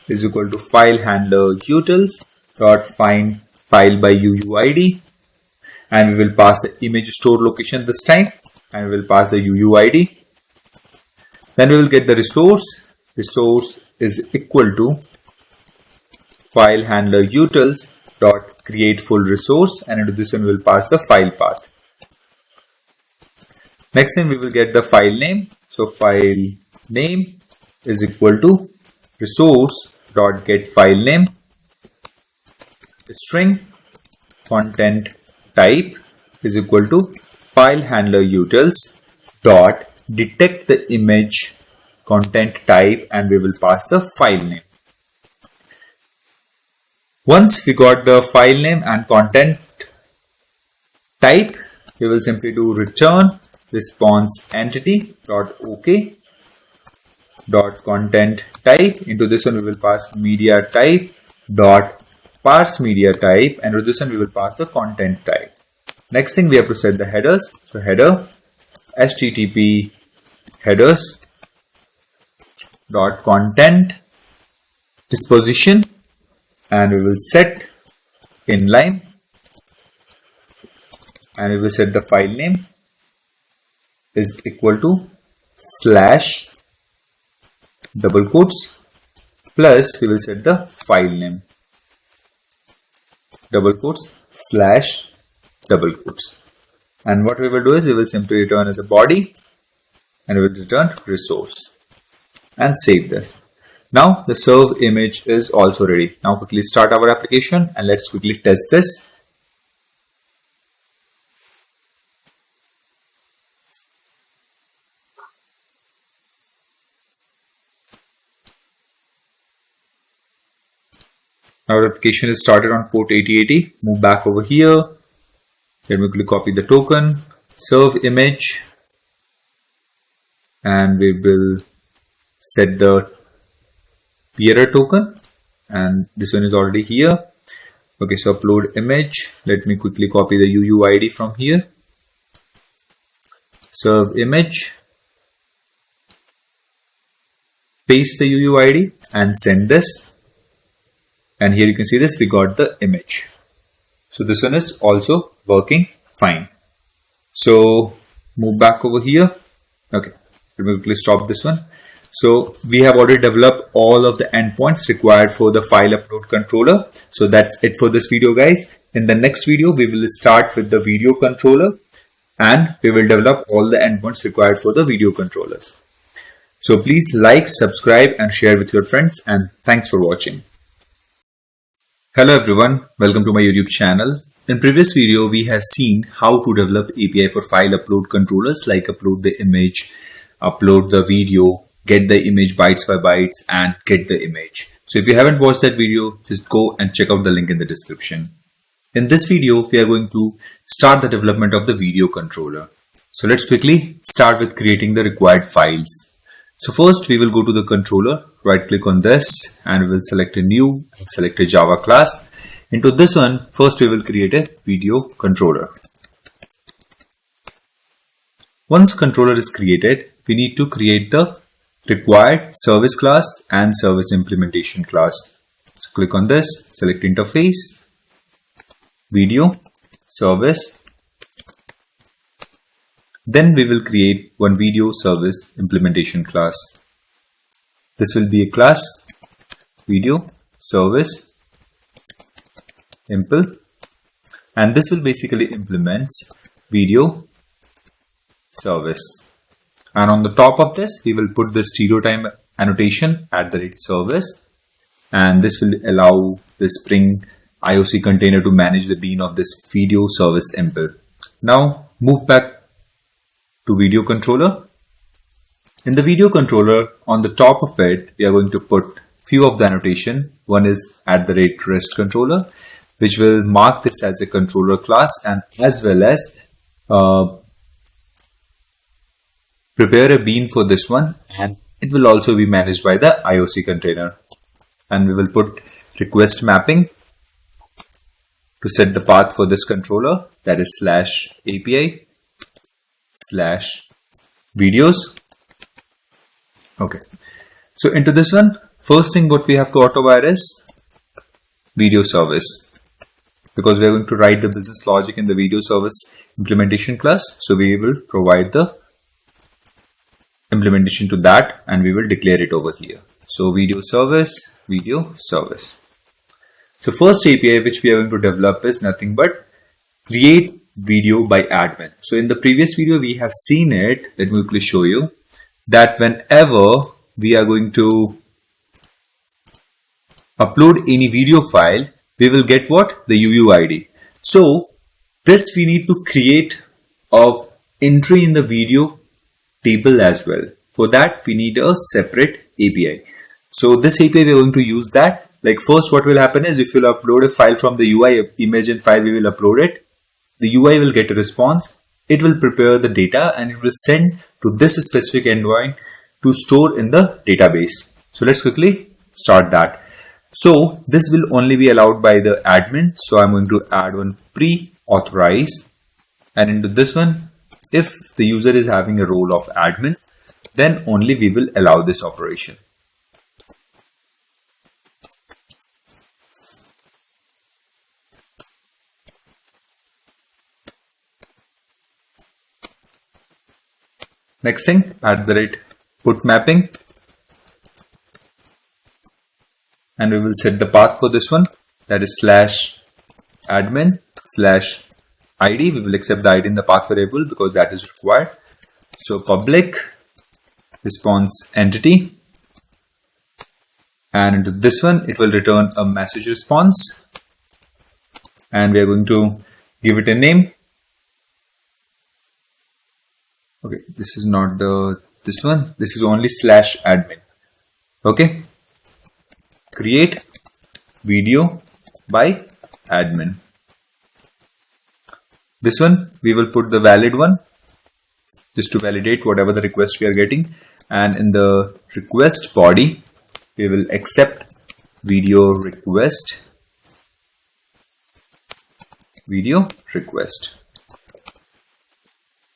is equal to file handler utils dot find file by UUID, and we will pass the image store location this time, and we will pass the UUID. Then we will get the resource. Resource is equal to file handler utils dot create full resource, and into this one we will pass the file path. Next thing we will get the file name. So file name is equal to resource dot get file name string content type is equal to file handler utils dot detect the image content type, and we will pass the file name. Once we got the file name and content type, we will simply do return response entity dot OK dot content type. Into this one we will pass media type dot parse media type, and into this one we will pass the content type. Next thing we have to set the headers. So header http headers dot content disposition, and we will set inline, and we will set the file name is equal to slash double quotes plus we will set the file name double quotes slash double quotes, and what we will do is we will simply return as a body, and we will return resource and save this. Now the serve image is also ready. Now quickly start our application and let's quickly test this. Our application is started on port 8080. Move back over here. Let me quickly copy the token, serve image, and we will set the bearer token, and this one is already here. Okay, so upload image. Let me quickly copy the UUID from here. Serve image, paste the UUID and send this. And here you can see this, we got the image. So this one is also working fine. So move back over here. Okay, let me quickly stop this one. So we have already developed all of the endpoints required for the file upload controller. So that's it for this video, guys. In the next video, we will start with the video controller and we will develop all the endpoints required for the video controllers. So please like, subscribe and share with your friends, and thanks for watching. Hello everyone, welcome to my YouTube channel. In previous video, we have seen how to develop API for file upload controllers like upload the image, upload the video, get the image bytes by bytes and get the image. So if you haven't watched that video, just go and check out the link in the description. In this video, we are going to start the development of the video controller. So let's quickly start with creating the required files. So first we will go to the controller, right click on this and we will select a new and select a Java class. Into this one, first we will create a video controller. Once controller is created, we need to create the required service class and service implementation class. So So click on this, select interface, video, service. Then we will create one video service implementation class. This will be a class, video, service, impl, and this will basically implement video service. And on the top of this, we will put the stereo time annotation @service, and this will allow the Spring IOC container to manage the bean of this video service impl. Now move back to video controller. In the video controller, on the top of it, we are going to put few of the annotation. One is @rest controller, which will mark this as a controller class, and as well as prepare a bean for this one, and it will also be managed by the IOC container. And we will put request mapping to set the path for this controller, that is /API/videos. Okay, so into this one, first thing what we have to auto-wire is video service, because we are going to write the business logic in the video service implementation class. So we will provide the implementation to that, and we will declare it over here. So video service, video service. So first API which we are going to develop is nothing but create video by admin. So in the previous video we have seen it. Let me quickly show you that whenever we are going to upload any video file, we will get what? The UUID. So this we need to create of entry in the video table as well. For that we need a separate API. So this API we are going to use that. Like first what will happen is, if you will upload a file from the UI image and file, we will upload it. The UI will get a response. It will prepare the data and it will send to this specific endpoint to store in the database. So let's quickly start that. So this will only be allowed by the admin. So I'm going to add one pre-authorize, and into this one, if the user is having a role of admin, then only we will allow this operation. Next thing, @put mapping, and we will set the path for this one, that is /admin/id. We will accept the id in the path variable because that is required. So public response entity, and into this one it will return a message response, and we are going to give it a name. Okay, this is not this one. This is only /admin. Okay. Create video by admin. This one we will put the valid one, just to validate whatever the request we are getting. And in the request body, we will accept video request.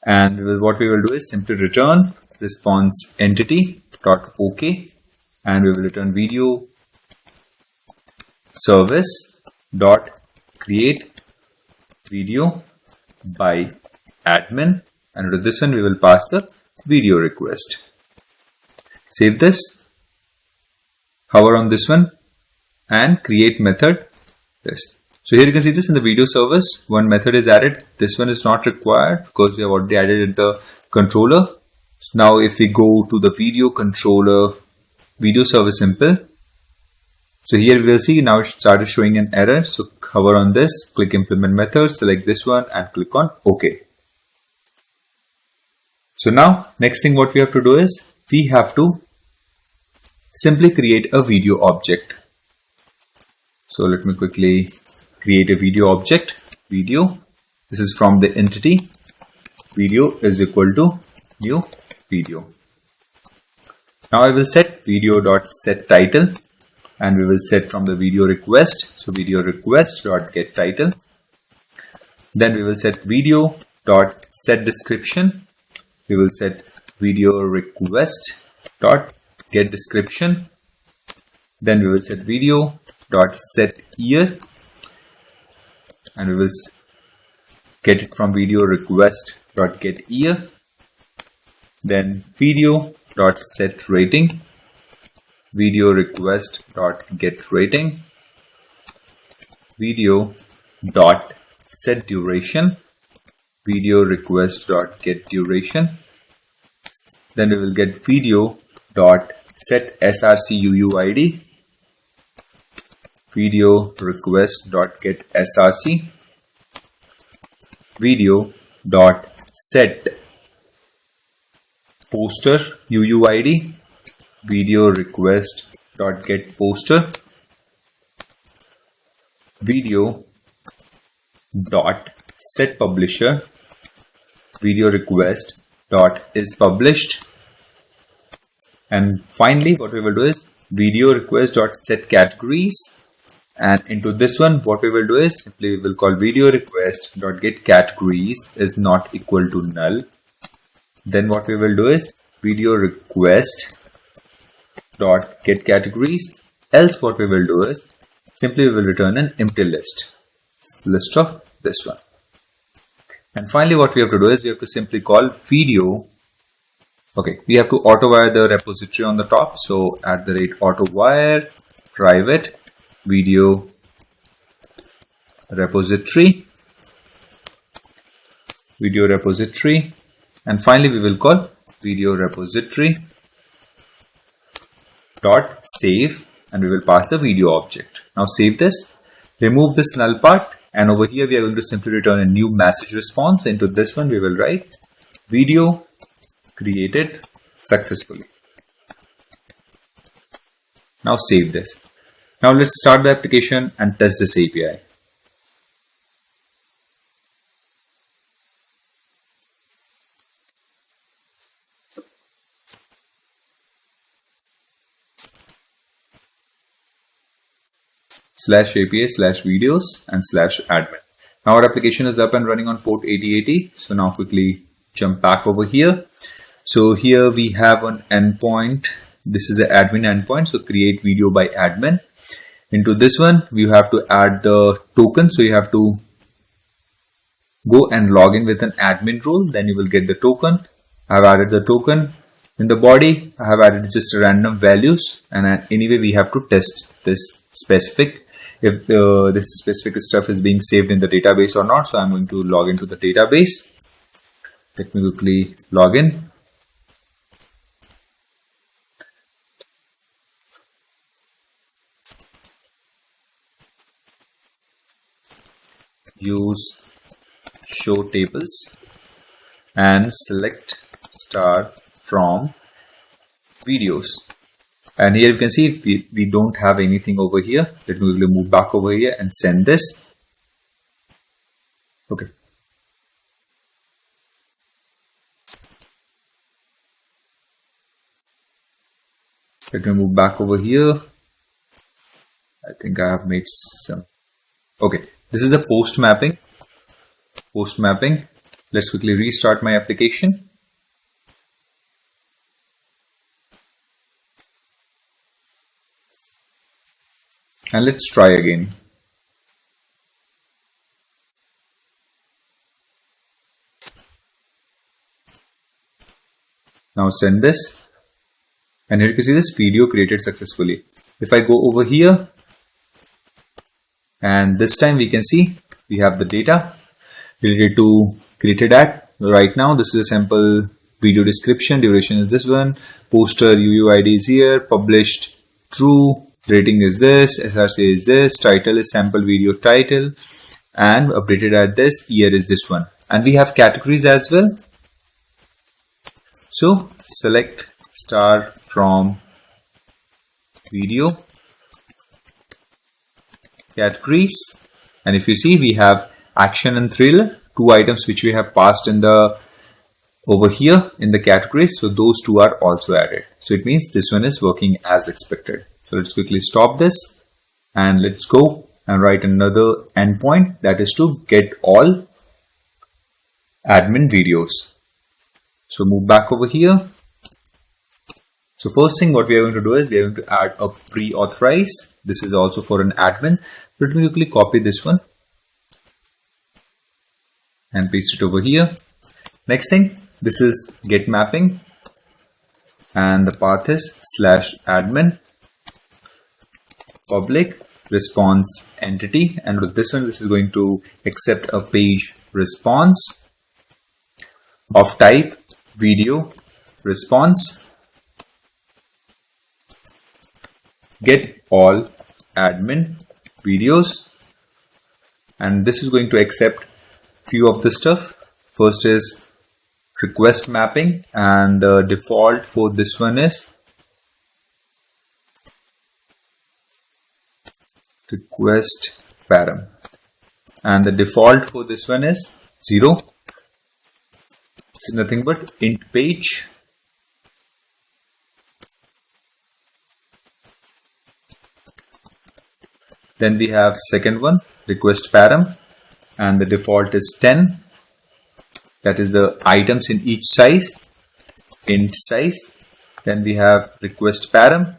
And what we will do is simply return response entity dot OK, and we will return video service dot create video by admin, and to this one we will pass the video request. Save this, hover on this one, and create method this. So here you can see this in the video service, one method is added. This one is not required because we have already added it in the controller. So now if we go to the video controller, video service impl, so here we will see now it started showing an error. So hover on this, click implement method, select this one and click on OK. So now next thing what we have to do is, we have to simply create a video object. So let me quickly create a video object, video. This is from the entity, video is equal to new video. Now I will set video.setTitle, and we will set from the video request. So video request.getTitle. Then we will set video.setDescription. We will set video request.getDescription. Then we will set video dot set year, and we will get it from video request dot get year. Then video dot set rating, video request dot get rating, video dot set duration, video request dot get duration. Then we will get video dot set src UUID, video request dot get src, video dot set poster UUID, video request dot get poster, video dot set publisher, video request dot is published. And finally what we will do is video request dot set categories, and into this one what we will do is simply we will call video request dot get categories is not equal to null. Then what we will do is video request dot get categories, else what we will do is simply we will return an empty list of this one. And finally what we have to do is we have to simply call video. Okay, we have to auto wire the repository on the top, so @auto wire private video repository, and finally we will call video repository dot save, and we will pass the video object. Now save this, remove this null part, and over here we are going to simply return a new message response. Into this one we will write video created successfully. Now save this. Now let's start the application and test this API. /API/videos and /admin. Now our application is up and running on port 8080. So now quickly jump back over here. So here we have an endpoint. This is an admin endpoint. So create video by admin. Into this one, you have to add the token. So you have to go and log in with an admin role. Then you will get the token. I have added the token. In the body, I have added just random values. And anyway, we have to test this specific, if this specific stuff is being saved in the database or not. So I'm going to log into the database. Let me quickly log in. Use show tables and select star from videos. And here you can see we don't have anything over here. Let me move back over here and send this. Okay. Let me move back over here. I think I have made some. Okay. This is a post mapping. Let's quickly restart my application. And let's try again. Now send this. And here you can see this video created successfully. If I go over here, and this time we can see we have the data related to created at. Right now this is a sample video description, duration is this one, poster UUID is here, published true, rating is this, SRC is this, title is sample video title, and updated at this, year is this one. And we have categories as well. So select star from video categories, and if you see we have action and thriller, two items which we have passed in the over here in the categories. So those two are also added. So it means this one is working as expected. So let's quickly stop this and let's go and write another endpoint, that is to get all admin videos. So move back over here. So first thing what we are going to do is we are going to add a pre-authorize. This is also for an admin. So let me quickly copy this one and paste it over here. Next thing, this is get mapping and the path is /admin public response entity, and with this one this is going to accept a page response of type video response, get all admin videos, and this is going to accept few of the stuff. First is request mapping, and the default for this one is request param, and the default for this one is 0. This is nothing but int page. Then we have second one, request param, and the default is 10. That is the items in each size, int size. Then we have request param.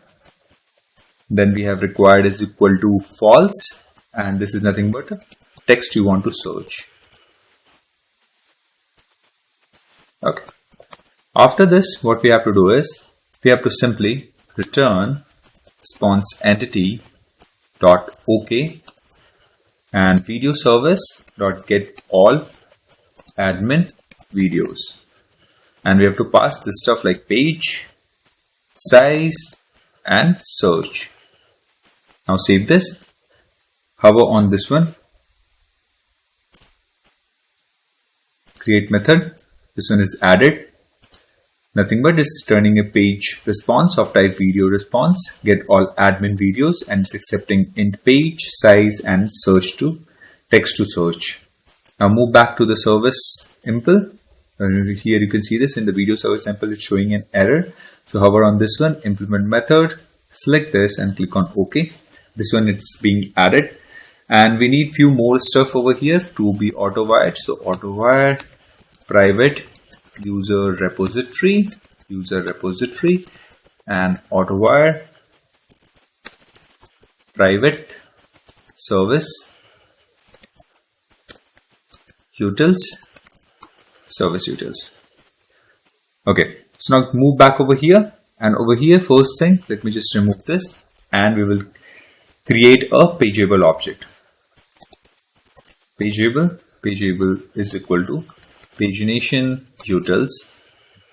Then we have required is equal to false, and this is nothing but a text you want to search. Okay. After this, what we have to do is we have to simply return response entity dot OK and video service dot get all admin videos, and we have to pass this stuff like page, size, and search. Now save this, hover on this one, create method. This one is added, nothing but it's returning a page response of type video response, get all admin videos, and it's accepting int page, size, and search to text to search. Now move back to the service impl. Here you can see this in the video service impl, it's showing an error. So hover on this one, implement method, select this and click on OK. This one it's being added, and we need few more stuff over here to be auto-wired. So auto-wire private user repository, and auto-wire private service utils, service utils. Okay, so now move back over here, and over here first thing, let me just remove this, and we will create a pageable object. Pageable is equal to pagination utils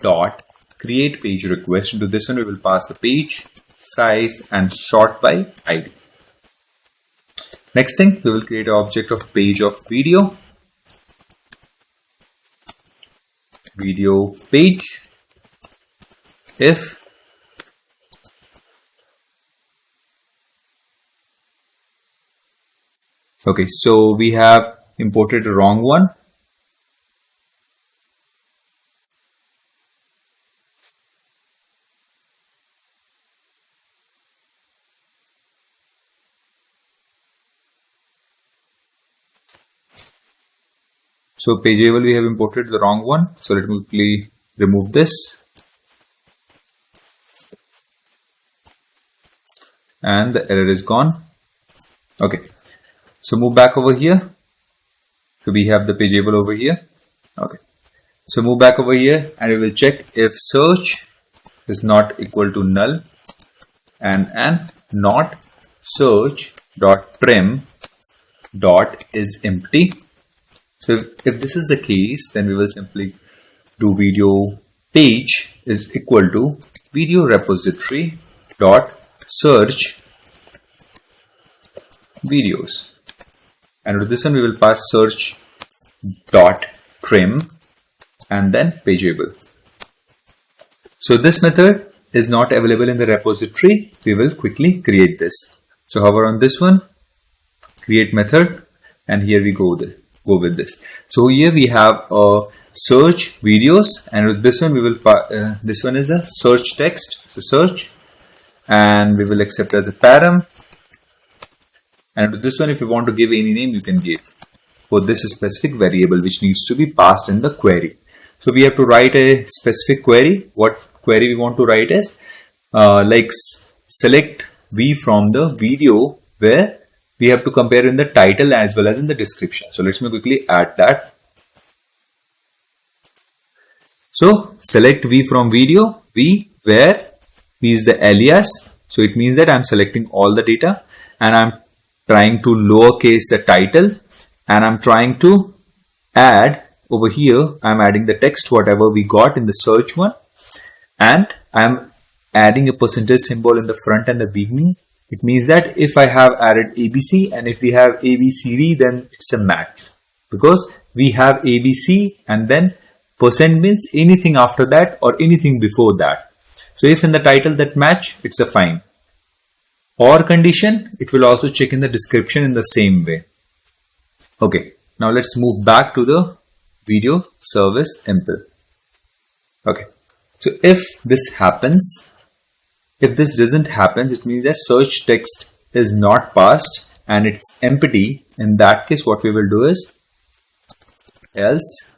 dot create page request. Into this one we will pass the page, size, and sort by ID. Next thing, we will create an object of page of video page if okay, so we have imported the wrong one. So pageable we have imported the wrong one. So let me quickly remove this. And the error is gone. Okay. So move back over here. So we have the pageable over here. Okay. So move back over here and we will check if search is not equal to null and not search dot trim dot is empty. So if this is the case, then we will simply do video page is equal to video repository dot search videos, and with this one we will pass search dot trim and then pageable. So this method is not available in the repository. We will quickly create this. So hover on this one, create method, and here we go with this. So here we have a search videos, and with this one we will this one is a search text, so search, and we will accept as a param, and with this one if you want to give any name you can give for this specific variable which needs to be passed in the query. So we have to write a specific query. What query we want to write is select V from the video where we have to compare in the title as well as in the description. So let me quickly add that. So select V from video, V where V is the alias. So it means that I'm selecting all the data and I'm trying to lowercase the title, and I'm trying to add over here, I'm adding the text whatever we got in the search one, and I'm adding a percentage symbol in the front and the beginning. It means that if I have added ABC and if we have ABCD, then it's a match, because we have ABC and then percent means anything after that or anything before that. So if in the title that match, it's a fine. Or condition, it will also check in the description in the same way. Okay, now let's move back to the video service impl. Okay, so if this happens, if this doesn't happen, it means that search text is not passed and it's empty. In that case, what we will do is else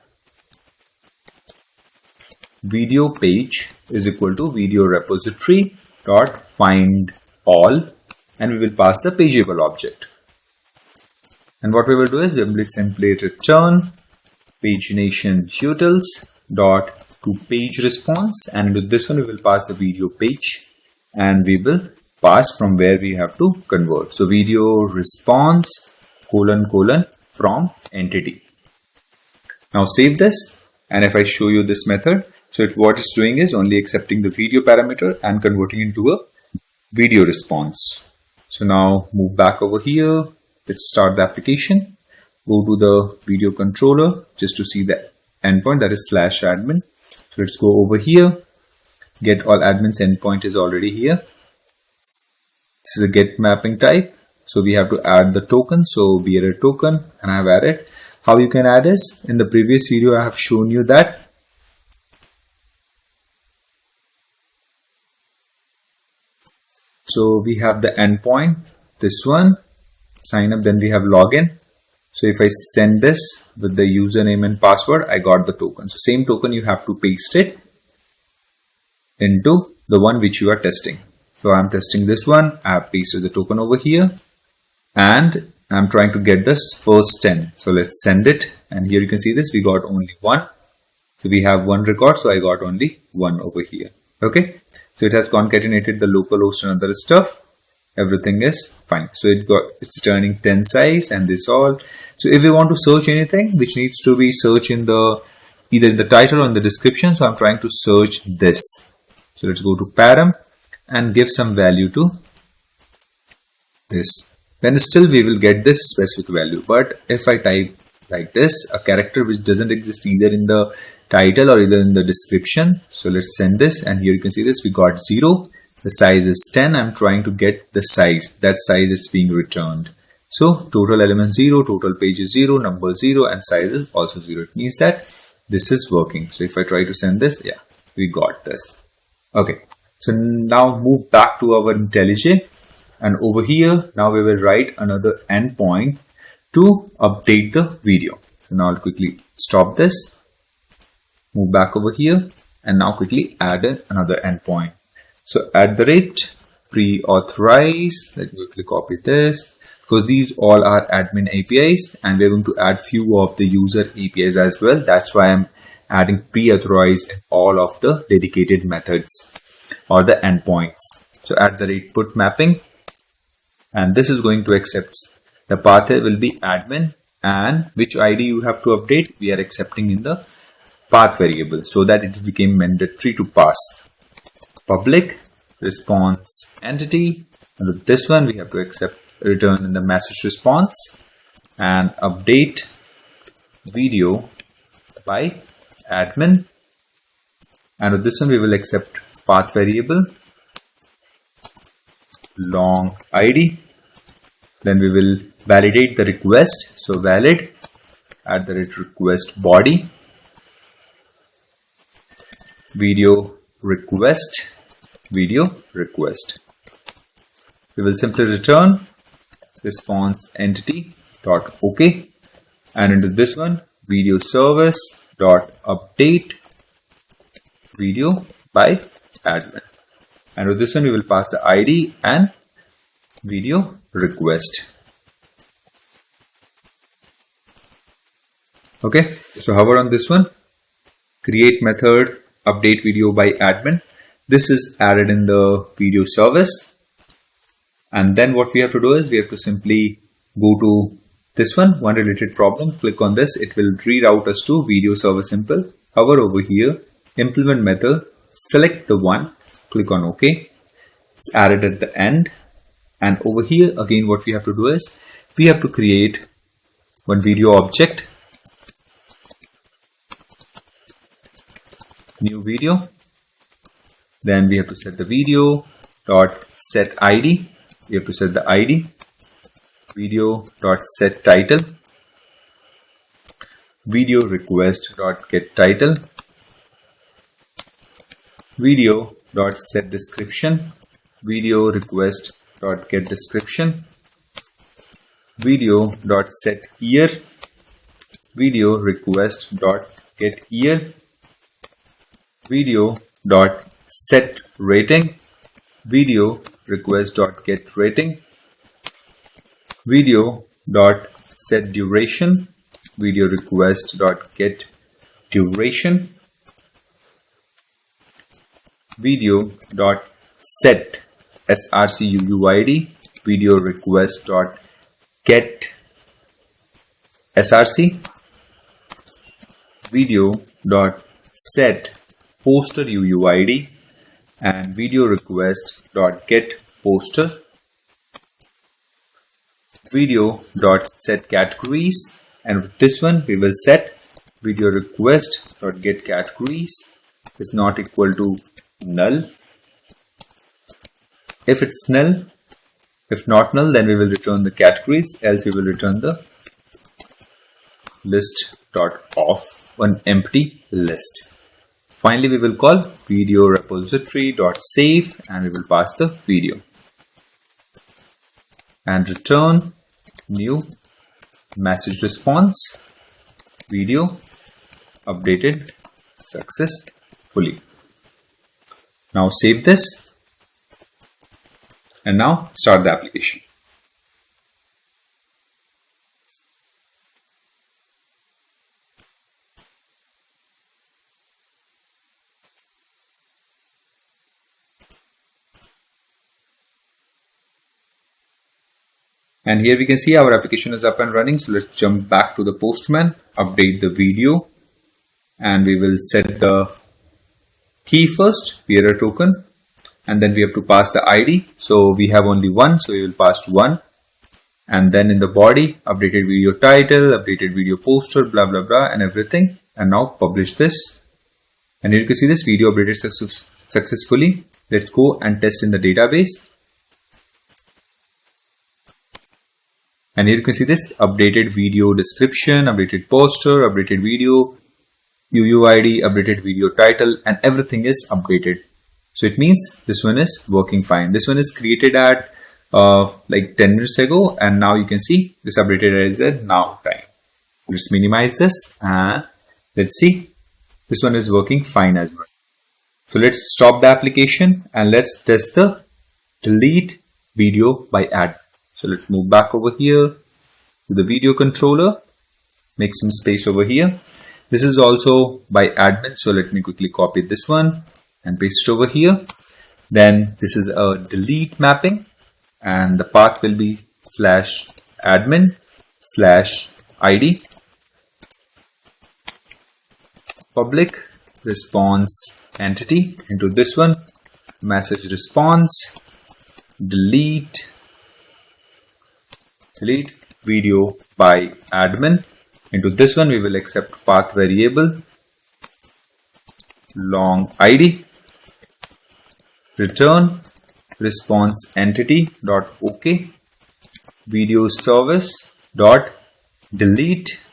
video page is equal to video repository dot find all, and we will pass the pageable object. And what we will do is we will simply return pagination utils dot to page response, and with this one we will pass the video page and we will pass from where we have to convert. So video response colon from entity. Now save this, and if I show you this method, so what it's doing is only accepting the video parameter and converting into a video response. So now move back over here. Let's start the application. Go to the video controller just to see the endpoint, that is /admin. So let's go over here. Get all admins endpoint is already here. This is a get mapping type. So we have to add the token. So bearer token, and I have added. How you can add is, in the previous video I have shown you that so we have the endpoint, this one, sign up, then we have login. So if I send this with the username and password, I got the token. So same token you have to paste it into the one which you are testing. So I'm testing this one, I have pasted the token over here and I'm trying to get this first 10. So let's send it, and here you can see this, we got only one. So we have one record, so I got only one over here. Okay. So it has concatenated the local host and other stuff. Everything is fine. So it's returning 10 size and this all. So if we want to search anything which needs to be searched in the either in the title or in the description, so I'm trying to search this. So let's go to param and give some value to this. Then still we will get this specific value. But if I type like this, a character which doesn't exist either in the title or either in the description. So let's send this, and here you can see this, we got 0. The size is 10. I'm trying to get the size. That size is being returned. So total element 0, total page is 0, number 0, and size is also 0. It means that this is working. So if I try to send this, yeah, we got this. Okay. So now move back to our IntelliJ, and over here now we will write another endpoint to update the video. So now I'll quickly stop this, move back over here, and now quickly add another endpoint. So @pre-authorize, let me quickly copy this, because these all are admin APIs and we're going to add few of the user APIs as well. That's why I'm adding pre-authorize in all of the dedicated methods or the endpoints. So @put mapping, and this is going to accept the path will be admin, and which ID you have to update we are accepting in the path variable, so that it became mandatory to pass public response entity, and with this one we have to accept return in the message response and update video by admin, and with this one we will accept path variable long ID. Then we will validate the request, so valid @request body video request. We will simply return response entity dot OK, and into this one video service dot update video by admin. And with this one, we will pass the ID and video request. Okay, so hover on this one, create method, update video by admin. This is added in the video service. And then what we have to do is we have to simply go to this one related problem. Click on this. It will reroute us to video server simple. Hover over here, implement method, select the one, click on OK. It's added at the end. And over here, again, what we have to do is we have to create one video object, new video. Then we have to set the video dot set ID. We have to set the ID, video dot set title, video request dot get title, video dot set description, video request dot get description, video dot set year, video request dot get year, video dot set rating, video request dot get rating, video dot set duration, video request dot get duration, video dot set src video request dot get src, video dot set poster UUID, and video request dot get poster, video dot set categories, and with this one we will set video request dot get categories is not equal to null. If it's null, if not null, then we will return the categories, else we will return the list dot off, one empty list. Finally, we will call video repository dot save and we will pass the video and return new message response, video updated successfully. Now save this and now start the application. And here we can see our application is up and running. So let's jump back to the Postman, update the video, and we will set the key first, bearer token, and then we have to pass the ID. So we have only one, so we will pass one. And then in the body, updated video title, updated video poster, blah, blah, blah, and everything. And now publish this. And here you can see this video updated successfully. Let's go and test in the database. And here you can see this updated video description, updated poster, updated video, UUID, updated video title, and everything is updated. So it means this one is working fine. This one is created at like 10 minutes ago, and now you can see this updated as a now time. Let's minimize this and let's see. This one is working fine as well. So let's stop the application and let's test the delete video by add. So let's move back over here to the video controller, make some space over here. This is also by admin. So let me quickly copy this one and paste it over here. Then this is a delete mapping and the path will be /admin/ID public response entity into this one, message response, delete video by admin. Into this one we will accept path variable long ID, return response entity dot OK, video service dot delete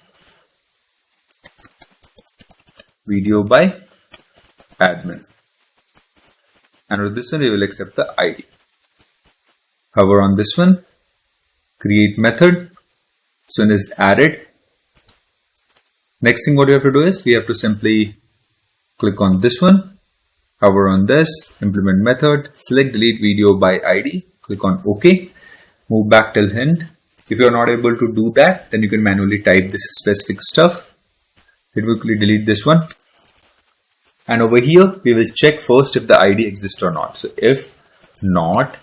video by admin, and with this one we will accept the ID. Hover on this one, create method, this one is added. Next thing what you have to do is we have to simply click on this one, hover on this, implement method, select delete video by ID, click on OK, move back till end. If you are not able to do that, then you can manually type this specific stuff. Let me quickly delete this one. And over here, we will check first if the ID exists or not. So if not,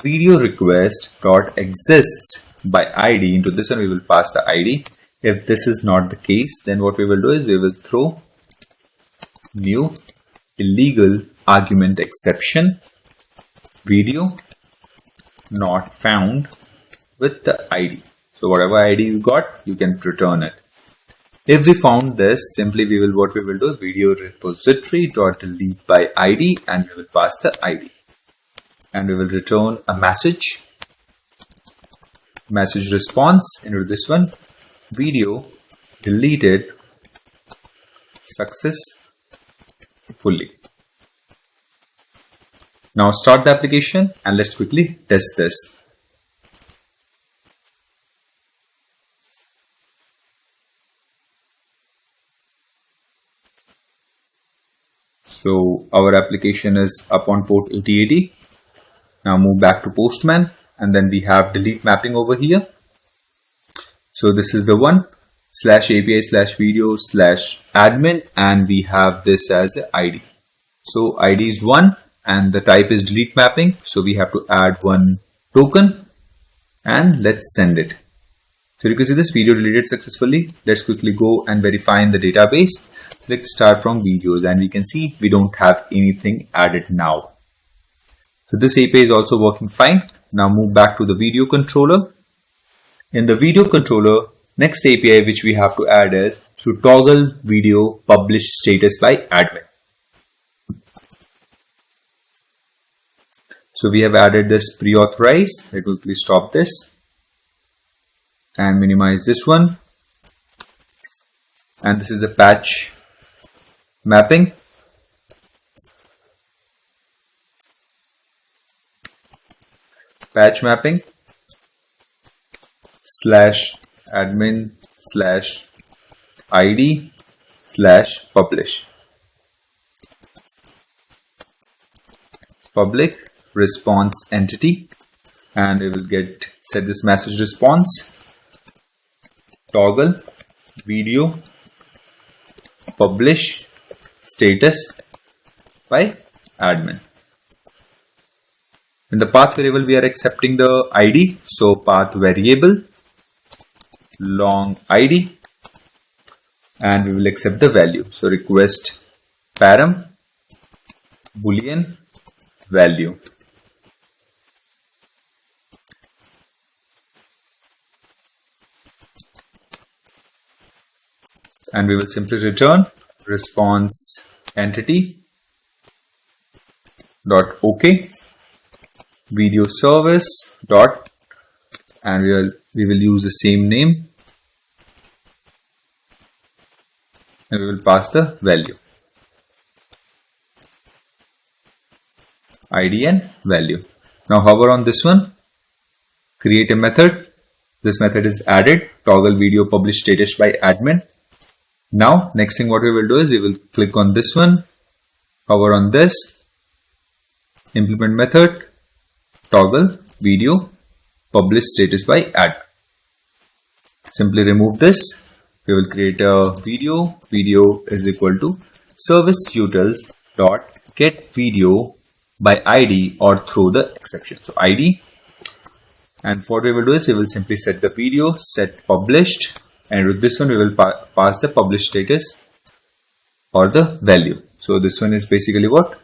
video request dot exists by ID, into this one we will pass the ID. If this is not the case, then what we will do is we will throw new illegal argument exception, video not found with the ID. So whatever ID you got, you can return it. If we found this, simply what we will do, video repository dot delete by ID, and we will pass the ID. And we will return a message response into this one, video deleted successfully. Now start the application and let's quickly test this. So our application is up on port 8080. Now move back to Postman, and then we have delete mapping over here. So this is the one, /API/video/admin, and we have this as an ID. So ID is 1 and the type is delete mapping. So we have to add one token and let's send it. So you can see this video deleted successfully. Let's quickly go and verify in the database. Select start from videos, and we can see we don't have anything added now. So this API is also working fine. Now move back to the video controller. In the video controller, next API which we have to add is to toggle video published status by admin. So we have added this pre-authorize. Let me quickly stop this and minimize this one. And this is a patch mapping. Patch mapping /admin/ID/publish. Public response entity, and we will set this message response, toggle video publish status by admin. In the path variable, we are accepting the ID. So path variable long ID, and we will accept the value. So request param boolean value. And we will simply return response entity dot OK video service dot, and we will use the same name, and we will pass the value, ID and value. Now hover on this one, create a method. This method is added, toggle video publish status by admin. Now next thing what we will do is we will click on this one, hover on this, implement method, toggle video publish status by admin. Simply remove this. We will create a video is equal to service utils dot get video by ID or throw the exception. So ID, and what we will do is we will simply set the video, set published, and with this one we will pass the published status or the value. So this one is basically what?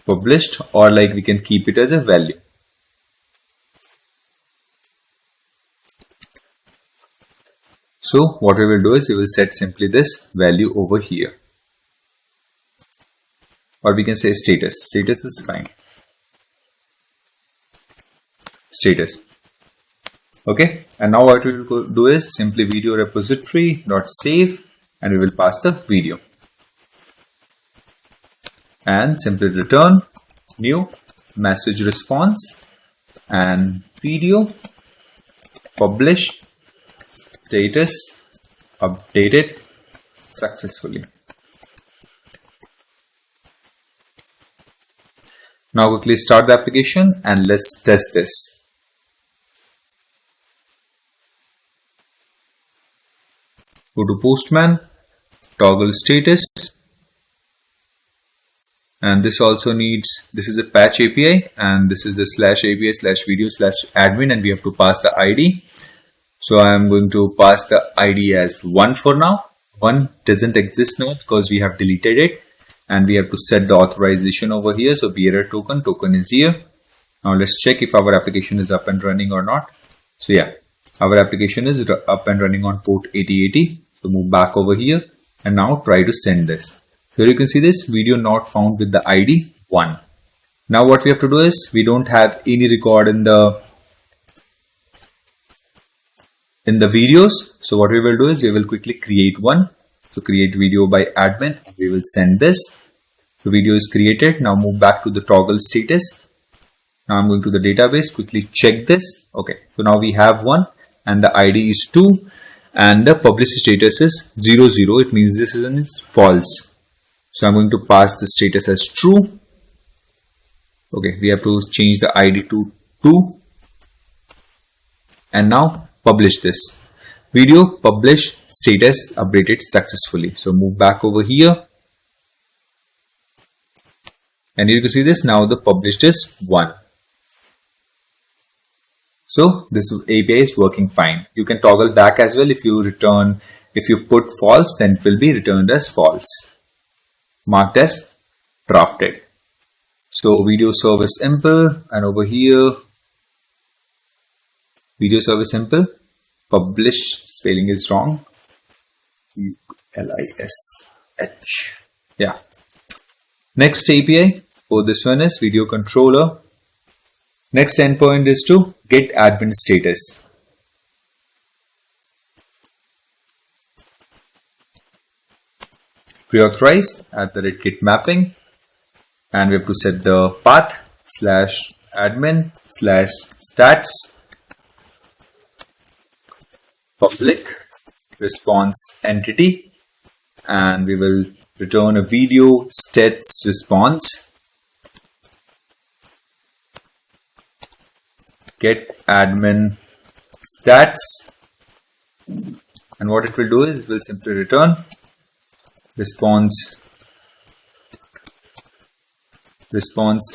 Published, or like we can keep it as a value. So what we will do is we will set simply this value over here, or we can say status. Status is fine. Status. Okay, and now what we will do is simply video repository dot save, and we will pass the video, and simply return new message response and video publish status updated successfully. Now quickly start the application and let's test this. Go to Postman, toggle status, and this also needs, this is a patch API and this is the /API/video/admin, and we have to pass the ID. So I am going to pass the ID as 1 for now. 1 doesn't exist now because we have deleted it, and we have to set the authorization over here. So bearer token is here. Now let's check if our application is up and running or not. So yeah, our application is up and running on port 8080. So move back over here and now try to send this. Here you can see this video not found with the ID 1. Now what we have to do is, we don't have any record in the videos. So what we will do is, we will quickly create one. So create video by admin. We will send this. So video is created. Now move back to the toggle status. Now I'm going to the database, quickly check this. Okay, so now we have one and the ID is 2 and the published status is 00. It means this is false. So I'm going to pass the status as true. Okay, we have to change the ID to 2 and now publish this. Video publish status updated successfully. So move back over here and you can see this. Now the published is 1. So this API is working fine. You can toggle back as well. If you put false, then it will be returned as false, marked as drafted. So video service simple, and over here video service simple, publish spelling is wrong, LISH. Yeah. Next API for this one is video controller. Next endpoint is to get admin status. Pre-authorize @git mapping, and we have to set the path /admin/stats public response entity, and we will return a video stats response. Get admin stats, and what it will do is, will simply return response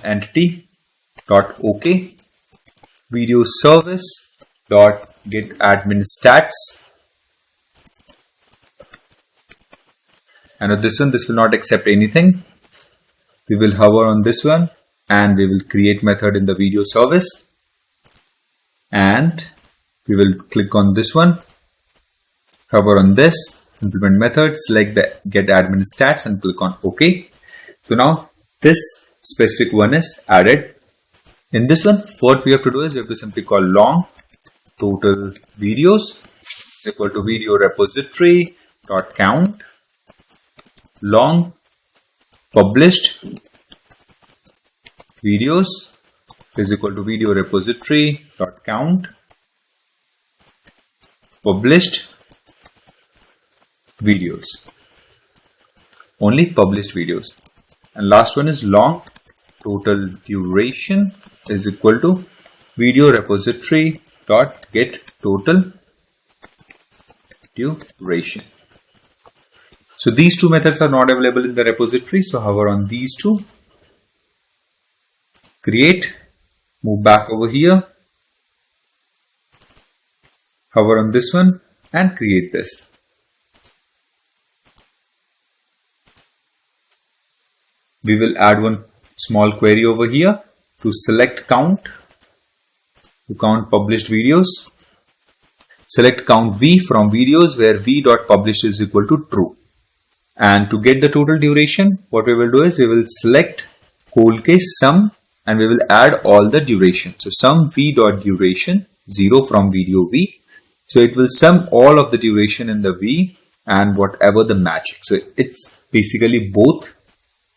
entity dot OK video service dot get admin stats. And with this one, this will not accept anything. We will hover on this one and we will create method in the video service, and we will click on this one, hover on this, implement method, select the get admin stats and click on OK. So now this specific one is added. In this one, what we have to do is, we have to simply call long total videos is equal to video repository dot count long published videos is equal to video repository dot count published videos, only published videos. And last one is long total duration is equal to video repository dot get total duration. So these two methods are not available in the repository, so hover on these two, create, move back over here, hover on this one and create this. We will add one small query over here to select count, to count published videos. Select count V from videos where v.publish is equal to true. And to get the total duration, what we will do is, we will select cold case sum and we will add all the duration. So sum v.duration 0 from video V. So it will sum all of the duration in the V and whatever the match. So it's basically both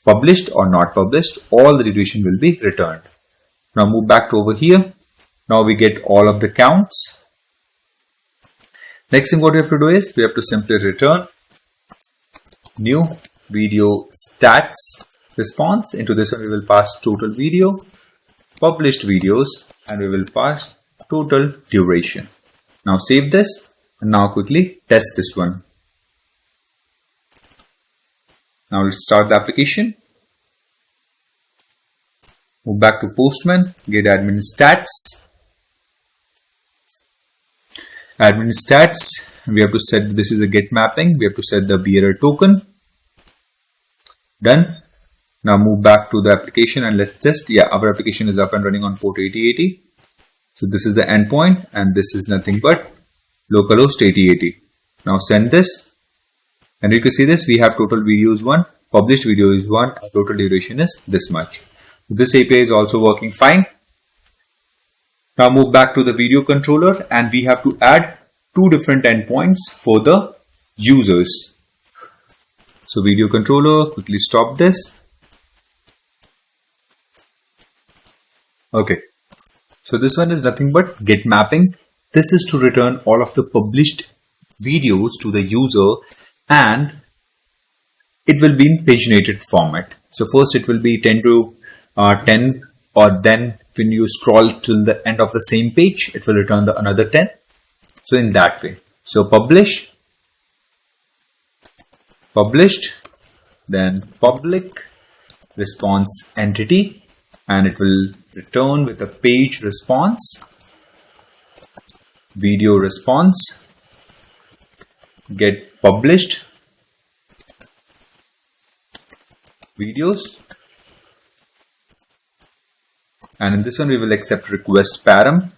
published or not published, all the duration will be returned. Now move back to over here. Now we get all of the counts. Next thing what we have to do is, we have to simply return new video stats response. Into this one we will pass total video, published videos, and we will pass total duration. Now save this and now quickly test this one. Now let's start the application. Move back to Postman, get admin stats. Admin stats, we have to set, this is a get mapping, we have to set the bearer token. Done. Now move back to the application and let's test. Yeah, our application is up and running on port 8080. So this is the endpoint and this is nothing but localhost 8080. Now send this and you can see this, we have total video is 1, published video is 1, and total duration is this much. This API is also working fine. Now move back to the video controller and we have to add 2 different endpoints for the users. So video controller, quickly stop this. Okay. So this one is nothing but get mapping. This is to return all of the published videos to the user and it will be in paginated format. So first it will be 10 to 10 or then when you scroll till the end of the same page, it will return the another 10. So in that way. So published, then public response entity, and it will return with a page response, video response, get published videos. And in this one we will accept request param,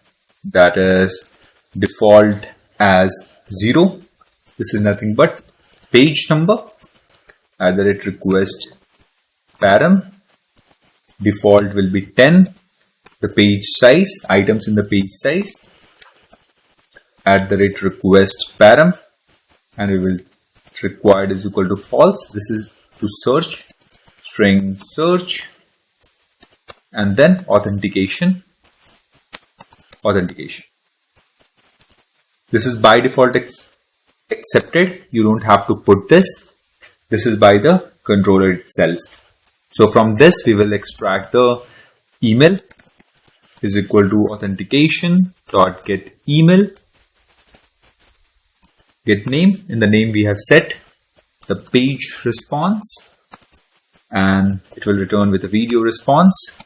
that is default as 0. This is nothing but page number, @request param, default will be 10, the page size, items in the page size, @request param, and we will required is equal to false. This is to search, string search, and then authentication. This is by default accepted. You don't have to put this. This is by the controller itself. So from this we will extract the email is equal to authentication dot get email, get name. In the name we have set the page response and it will return with a video response.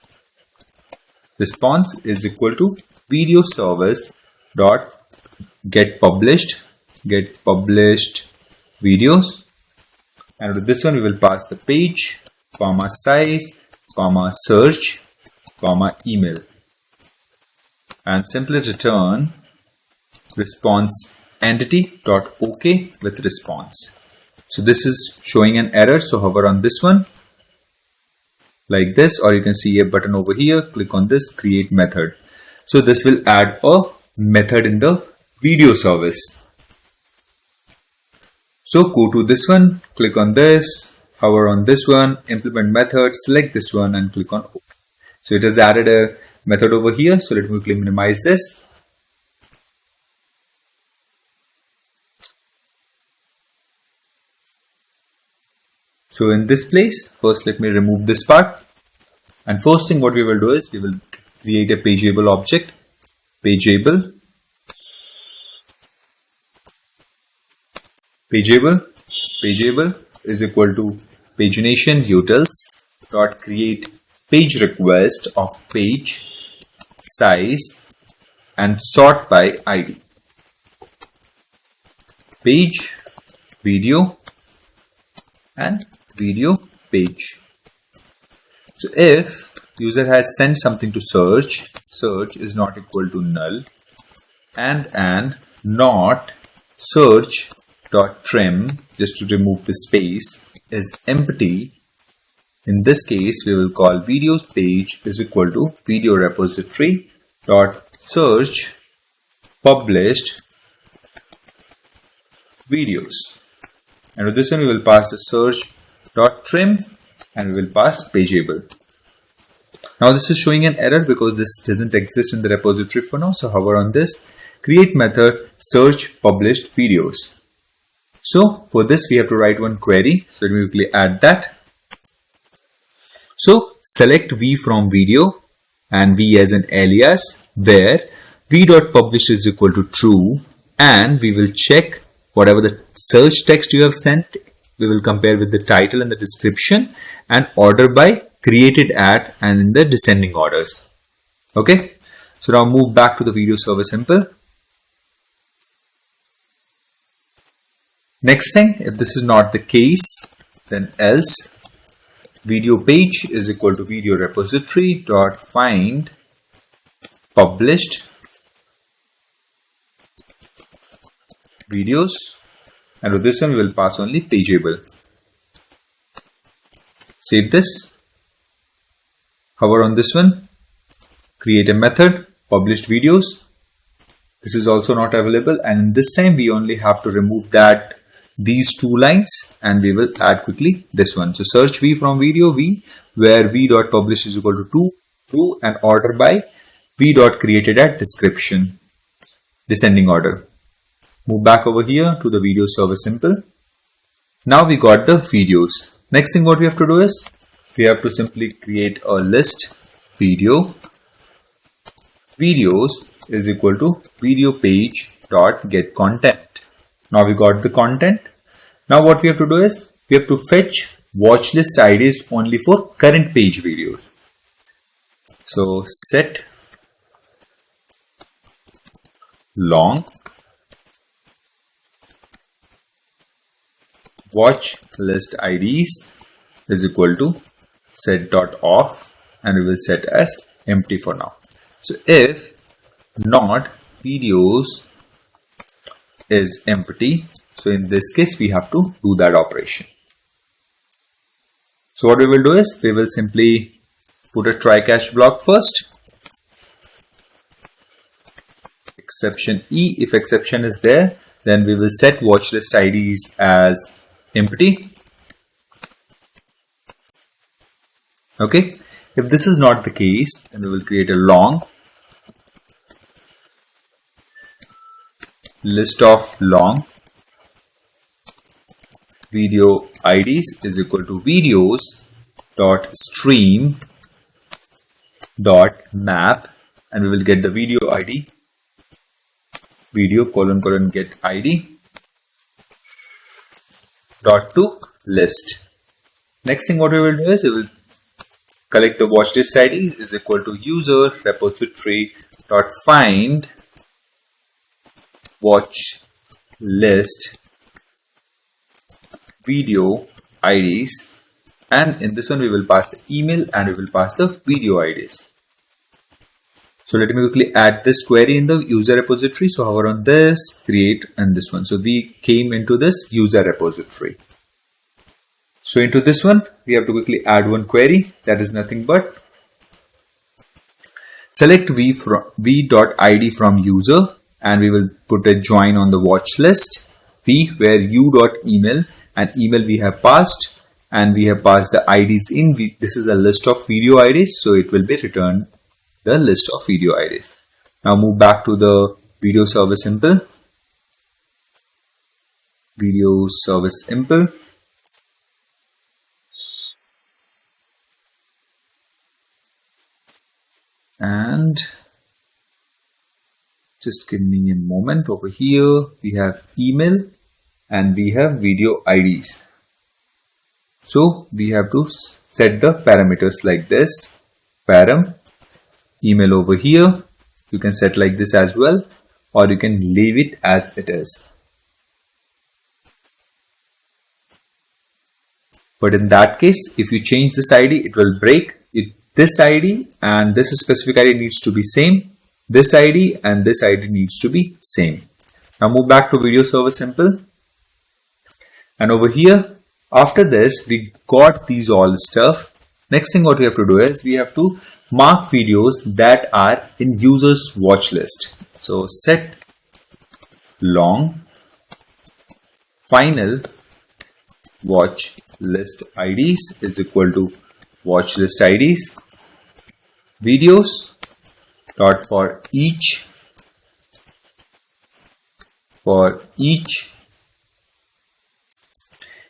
Response is equal to video service dot get published videos, and with this one we will pass the page, comma size, comma search, comma email, and simply return response entity dot OK with response. So this is showing an error, so hover on this one like this, or you can see a button over here, click on this, create method. So this will add a method in the video service. So go to this one, click on this, hover on this one, implement method, select this one and click on OK. So it has added a method over here. So let me quickly minimize this. So in this place, first let me remove this part. And first thing what we will do is we will create a pageable object. Pageable is equal to pagination utils dot create page request of page size and sort by ID. Page, video and video page. So if user has sent something to search, search is not equal to null, and not search dot trim, just to remove the space, is empty. In this case we will call videos page is equal to video repository dot search published videos, and with this one we will pass the search dot trim and we will pass pageable. Now this is showing an error because this doesn't exist in the repository for now. So hover on this, create method search published videos. So for this we have to write one query. So let me quickly add that. So select v from video and v as an alias, where v.publish is equal to true, and we will check whatever the search text you have sent. We will compare with the title and the description and order by created at and in the descending orders. Okay, so now move back to the video server simple. Next thing, if this is not the case, then else video page is equal to video repository dot find published videos, and with this one we will pass only pageable. Save this, hover on this one, create a method published videos. This is also not available, and this time we only have to remove these two lines, and we will add quickly this one. So search v from video v, where v.publish is equal to true, and order by v.created at description, descending order. Move back over here to the video server simple. Now we got the videos. Next thing what we have to do is we have to simply create a list videos is equal to video page dot get content. Now we got the content. Now what we have to do is we have to fetch watch list IDs only for current page videos. So set long watch list IDs is equal to set dot off, and we will set as empty for now. So if not videos is empty, so in this case we have to do that operation. So what we will do is we will simply put a try catch block first, exception E. If exception is there, then we will set watch list IDs as empty. Okay, if this is not the case, then we will create a long list of long video IDs is equal to videos dot stream dot map, and we will get the video ID, video : get ID dot to list. Next thing what we will do is we will collect the watch list ID is equal to user repository dot find watch list video IDs, and in this one we will pass the email and we will pass the video IDs. So let me quickly add this query in the user repository. So hover on this, create, and this one. So we came into this user repository. So into this one we have to quickly add one query, that is nothing but select v.id from user, and we will put a join on the watch list v, where u.email, and email we have passed, and we have passed the IDs in. This is a list of video IDs, so it will be returned the list of video IDs. Now move back to the video server simple. Video service simple. And just give me a moment. Over here we have email and we have video IDs. So we have to set the parameters like this. Param email over here, you can set like this as well, or you can leave it as it is. But in that case, if you change this ID, it will break. This ID and this specific ID needs to be same. This ID and this ID needs to be same. Now move back to video server simple. And over here, after this, we got these all stuff. Next thing what we have to do is we have to mark videos that are in users watch list. So set long final watch list IDs is equal to watch list IDs videos dot for each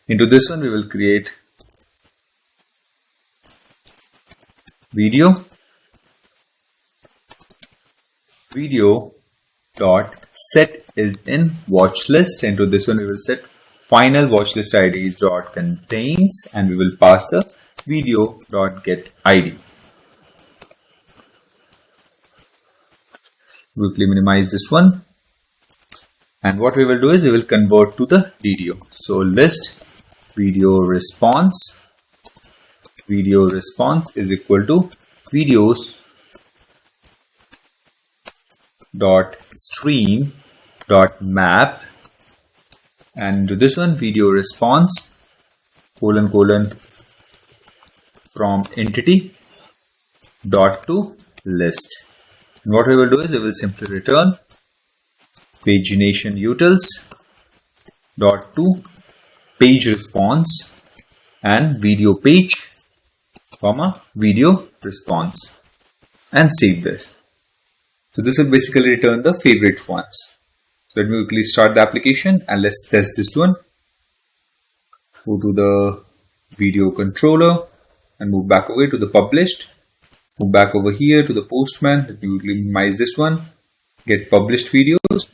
into this one we will create video dot set is in watch list. Into this one we will set final watch list ID is dot contains, and we will pass the video dot get ID. Quickly minimize this one, and what we will do is we will convert to the video. So list video response is equal to videos dot stream dot map, and to this one video response colon from entity dot to list. And what we will do is we will simply return pagination utils dot to page response and video page comma video response, and save this. So this will basically return the favorite ones. So let me quickly start the application and let's test this one. Go to the video controller and move back away to the published. Move back over here to the postman. Let me quickly minimize this one. Get published videos.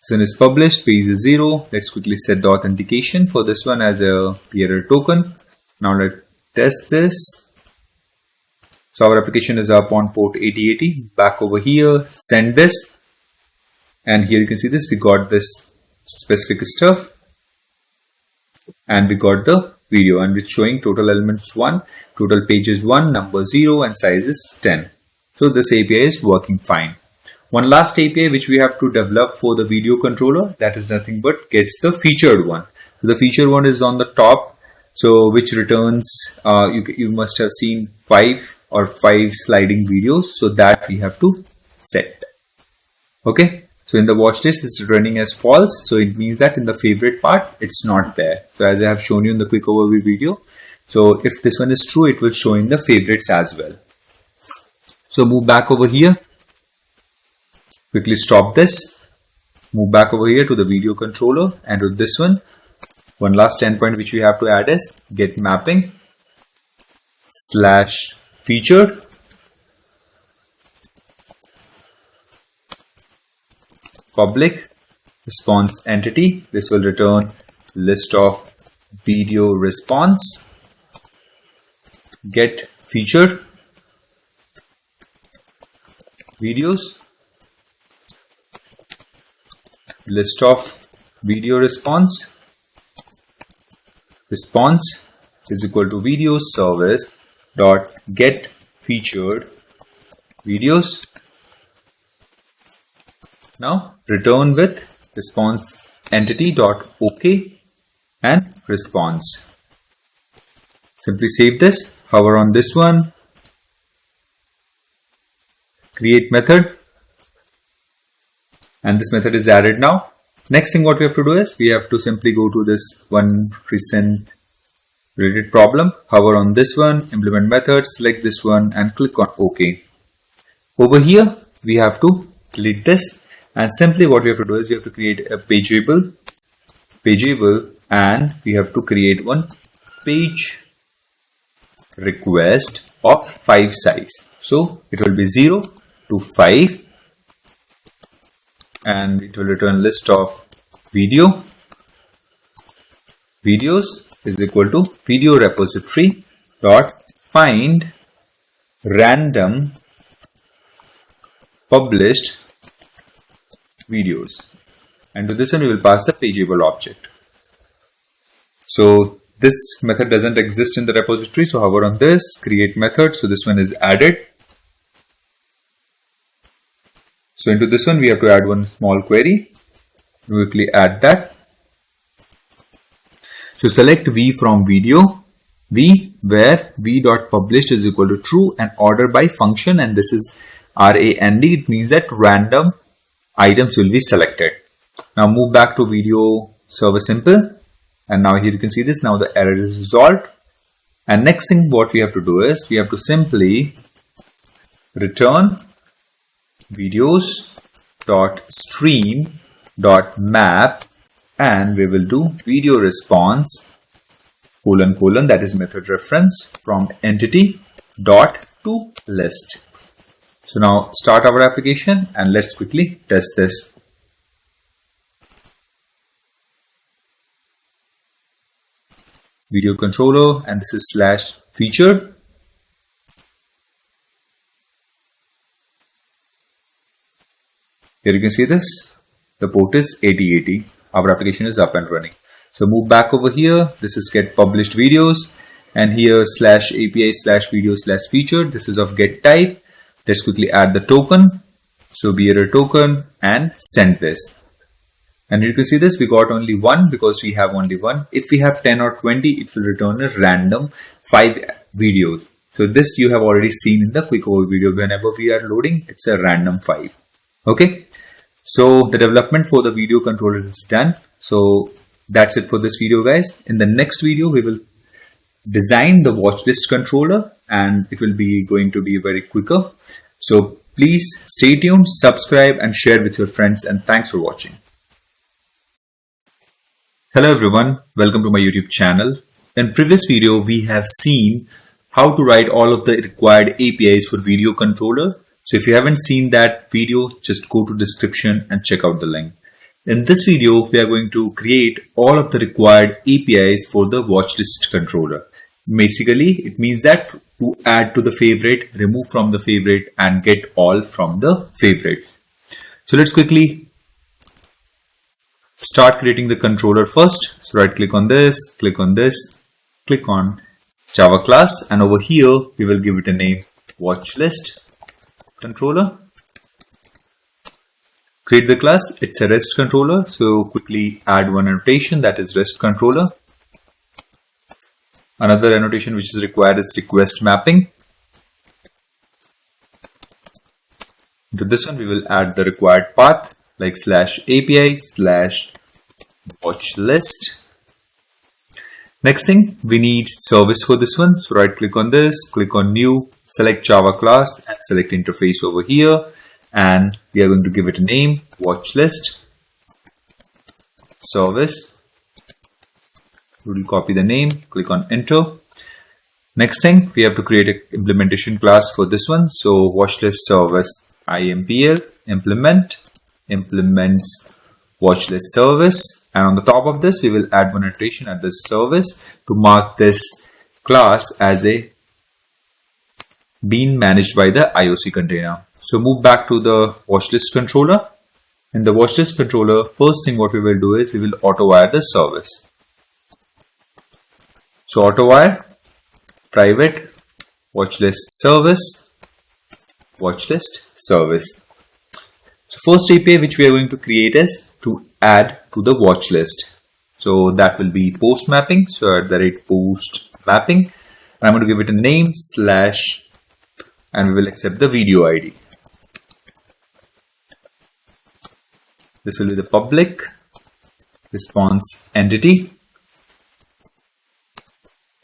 So when it's published, page is 0. Let's quickly set the authentication for this one as a bearer token. Now let's test this. So our application is up on port 8080. Back over here, send this. And here you can see this, we got this specific stuff. And we got the video, and it's showing total elements 1, total pages 1, number 0, and size is 10. So this API is working fine. One last API which we have to develop for the video controller, that is nothing but gets the featured one. So the featured one is on the top, so which returns, you must have seen 5 sliding videos, so that we have to set. Okay. So in the watch list, it's running as false. So it means that in the favorite part, it's not there. So as I have shown you in the quick overview video. So if this one is true, it will show in the favorites as well. So move back over here. Quickly stop this. Move back over here to the video controller, and with this one last endpoint which we have to add is get mapping / featured public response entity. This will return list of video response, get featured videos, list of video response is equal to video service dot get featured videos. Now return with response entity dot OK and response. Simply save this, hover on this one, create method, and this method is added now. Next thing what we have to do is we have to simply go to this one recent related problem, hover on this one, implement method, select this one and click on OK. Over here we have to delete this. And simply what we have to do is we have to create a pageable, and we have to create one page request of 5 size. So it will be 0 to 5, and it will return list of videos is equal to video repository dot find random published videos, and to this one we will pass the pageable object. So this method doesn't exist in the repository, so hover on this, create method, so this one is added. So into this one we have to add one small query. Quickly add that. So select v from video, where v.published is equal to true and order by function, and this is RAND. It means that random items will be selected. Now move back to video server simple, and now here you can see this. Now the error is resolved, and next thing what we have to do is we have to simply return videos.stream.map, and we will do video response : that is method reference from entity dot to list. So now start our application and let's quickly test this. Video controller, and this is /feature. Here you can see this. The port is 8080. Our application is up and running. So move back over here. This is get published videos, and here /API/video/feature. This is of get type. Let's quickly add the token. So bearer token and send this. And you can see this, we got only one because we have only one. If we have 10 or 20, it will return a random 5 videos. So this you have already seen in the quick overview video. Whenever we are loading, it's a random 5. Okay. So the development for the video controller is done. So that's it for this video, guys. In the next video, we will design the watch list controller, and it will be going to be very quicker. So please stay tuned, subscribe and share with your friends, and thanks for watching. Hello everyone, welcome to my YouTube channel. In previous video, we have seen how to write all of the required APIs for video controller. So if you haven't seen that video, just go to description and check out the link. In this video, we are going to create all of the required APIs for the watch list controller. Basically, it means that to add to the favorite, remove from the favorite, and get all from the favorites. So let's quickly start creating the controller first. So right click on this, click on Java class, and over here we will give it a name, watch list controller. Create the class, it's a REST controller. So quickly add one annotation, that is REST controller. Another annotation which is required is request mapping. To this one we will add the required path like /API/watchlist. Next thing, we need service for this one. So right click on this, click on new, select Java class and select interface over here. And we are going to give it a name, watchlist service. We will copy the name, click on enter. Next thing, we have to create an implementation class for this one. So watchlist service IMPL implements watchlist service, and on the top of this we will add one annotation at this service to mark this class as a being managed by the IOC container. So move back to the watchlist controller. In the watchlist controller, first thing what we will do is we will auto wire the service. So auto wire private watchlist service. So first API which we are going to create is to add to the watch list. So that will be post mapping. So @post mapping. And I'm going to give it a name / and we will accept the video ID. This will be the public response entity.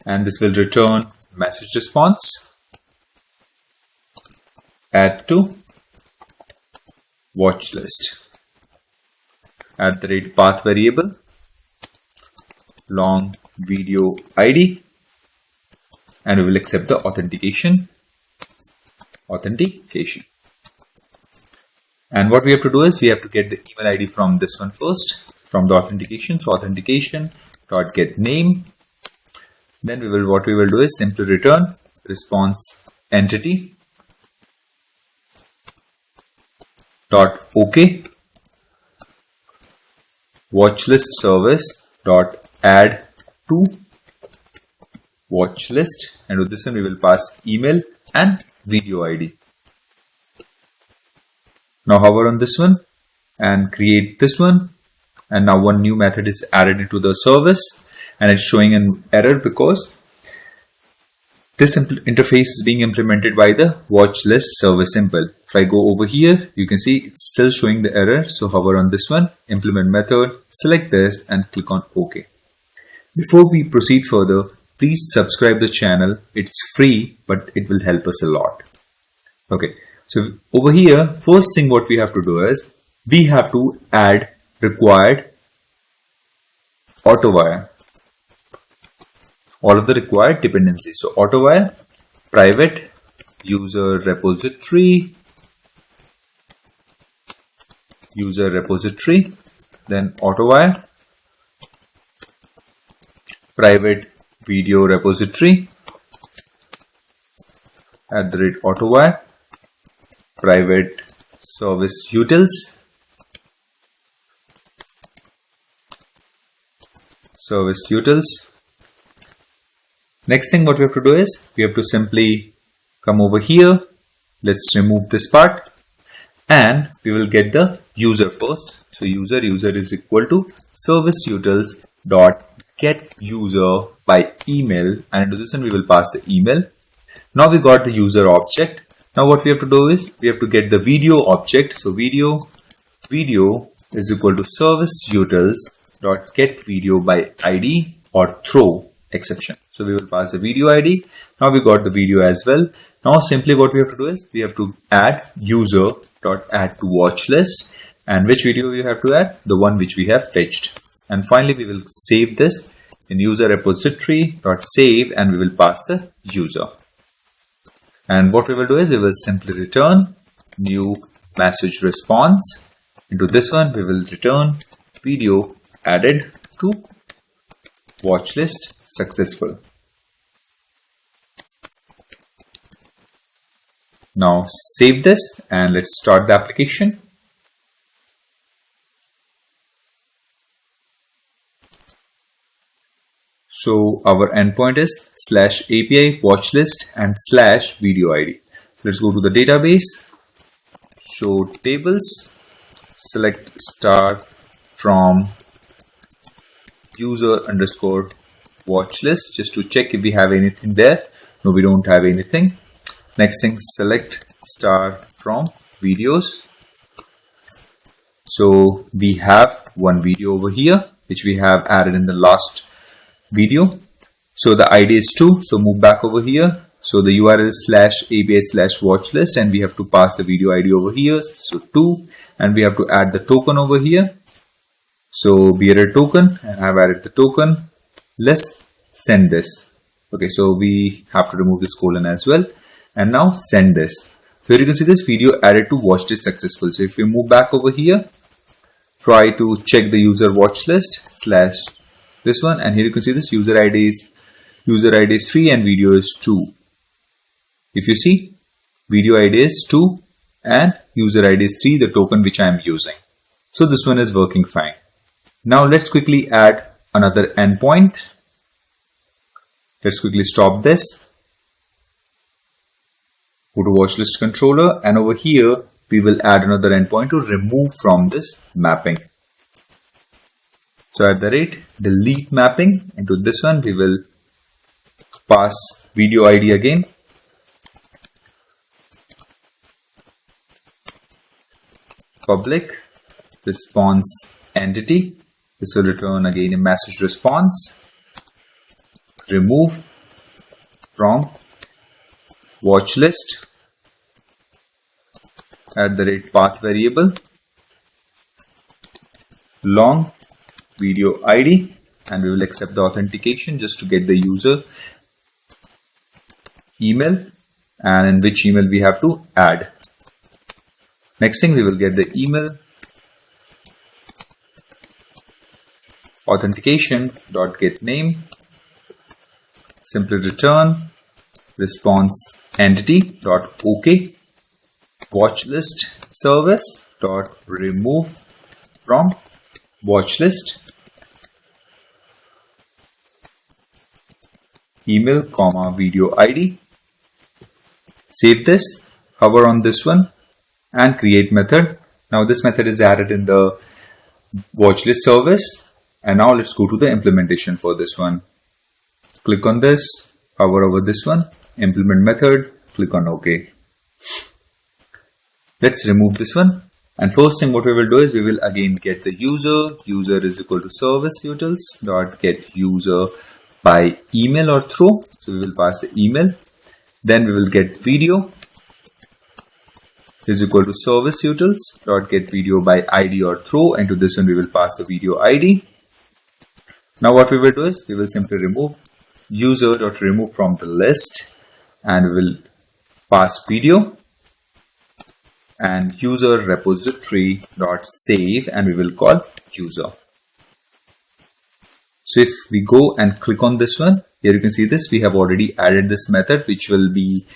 And this will return message response. Add to watch list. @path variable, long video ID, and we will accept the authentication. And what we have to do is we have to get the email ID from this one first, from the authentication. So authentication.getName. Then what we will do is simply return response entity .ok watchlist service .add to watchlist, and with this one we will pass email and video ID. Now hover on this one and create this one, and now one new method is added into the service, and it's showing an error because this interface is being implemented by the watch list service simple. If I go over here, you can see it's still showing the error. So hover on this one, implement method, select this and click on OK. Before we proceed further, please subscribe the channel. It's free, but it will help us a lot. Okay, so over here, first thing what we have to do is we have to add required auto wire. all of the required dependencies. So AutoWire, private user repository, then AutoWire, private video repository, @AutoWire, private service utils, Next thing what we have to do is we have to simply come over here. Let's remove this part and we will get the user first. So user is equal to service utils dot get user by email, and into this one we will pass the email. Now we got the user object. Now what we have to do is we have to get the video object. So video is equal to service utils dot get video by ID or throw exception. So we will pass the video ID. Now we got the video as well. Now simply what we have to do is we have to add user dot add to watch list, and which video we have to add? The one which we have fetched. And finally we will save this in user repository dot save, and we will pass the user. And what we will do is we will simply return new message response. Into this one we will return video added to watch list successful. Now save this and let's start the application. So our endpoint is /API watchlist and /video ID. Let's go to the database, show tables, select star from user underscore watchlist just to check if we have anything there. No, we don't have anything. Next thing, select star from videos. So we have one video over here which we have added in the last video. So the ID is 2. So move back over here. So the URL is /API/watchlist, and we have to pass the video ID over here. So 2, and we have to add the token over here. So we added token, and I have added the token. Let's send this. Okay, so we have to remove this colon as well, and now send this. So here you can see this video added to watch list successful. So if we move back over here, try to check the user watch list / this one, and here you can see this user ID is 3 and video is 2. If you see, video ID is 2 and user ID is 3, the token which I am using. So this one is working fine. Now let's quickly add another endpoint. Let's quickly stop this. Go to watchlist controller, and over here we will add another endpoint to remove from this mapping. So @delete mapping. Into this one we will pass video ID again. Public response entity. This will return again a message response. Remove from watch list @path variable long video ID, and we will accept the authentication just to get the user email and in which email we have to add. Next thing, we will get the email authentication.getName, simply return response entity.ok watchlist service.remove from watchlist email video ID. Save this, hover on this one and create method. Now this method is added in the watchlist service, and now let's go to the implementation for this one. Click on this, hover over this one, implement method, click on OK. Let's remove this one, and first thing what we will do is we will again get the user is equal to service utils dot get user by email or throw. So we will pass the email. Then we will get video is equal to service utils dot get video by ID or throw, and to this one we will pass the video ID. Now what we will do is we will simply remove user.remove from the list, and we will pass video, and user repository.save, and we will call user. So if we go and click on this one, here you can see this, we have already added this method which will be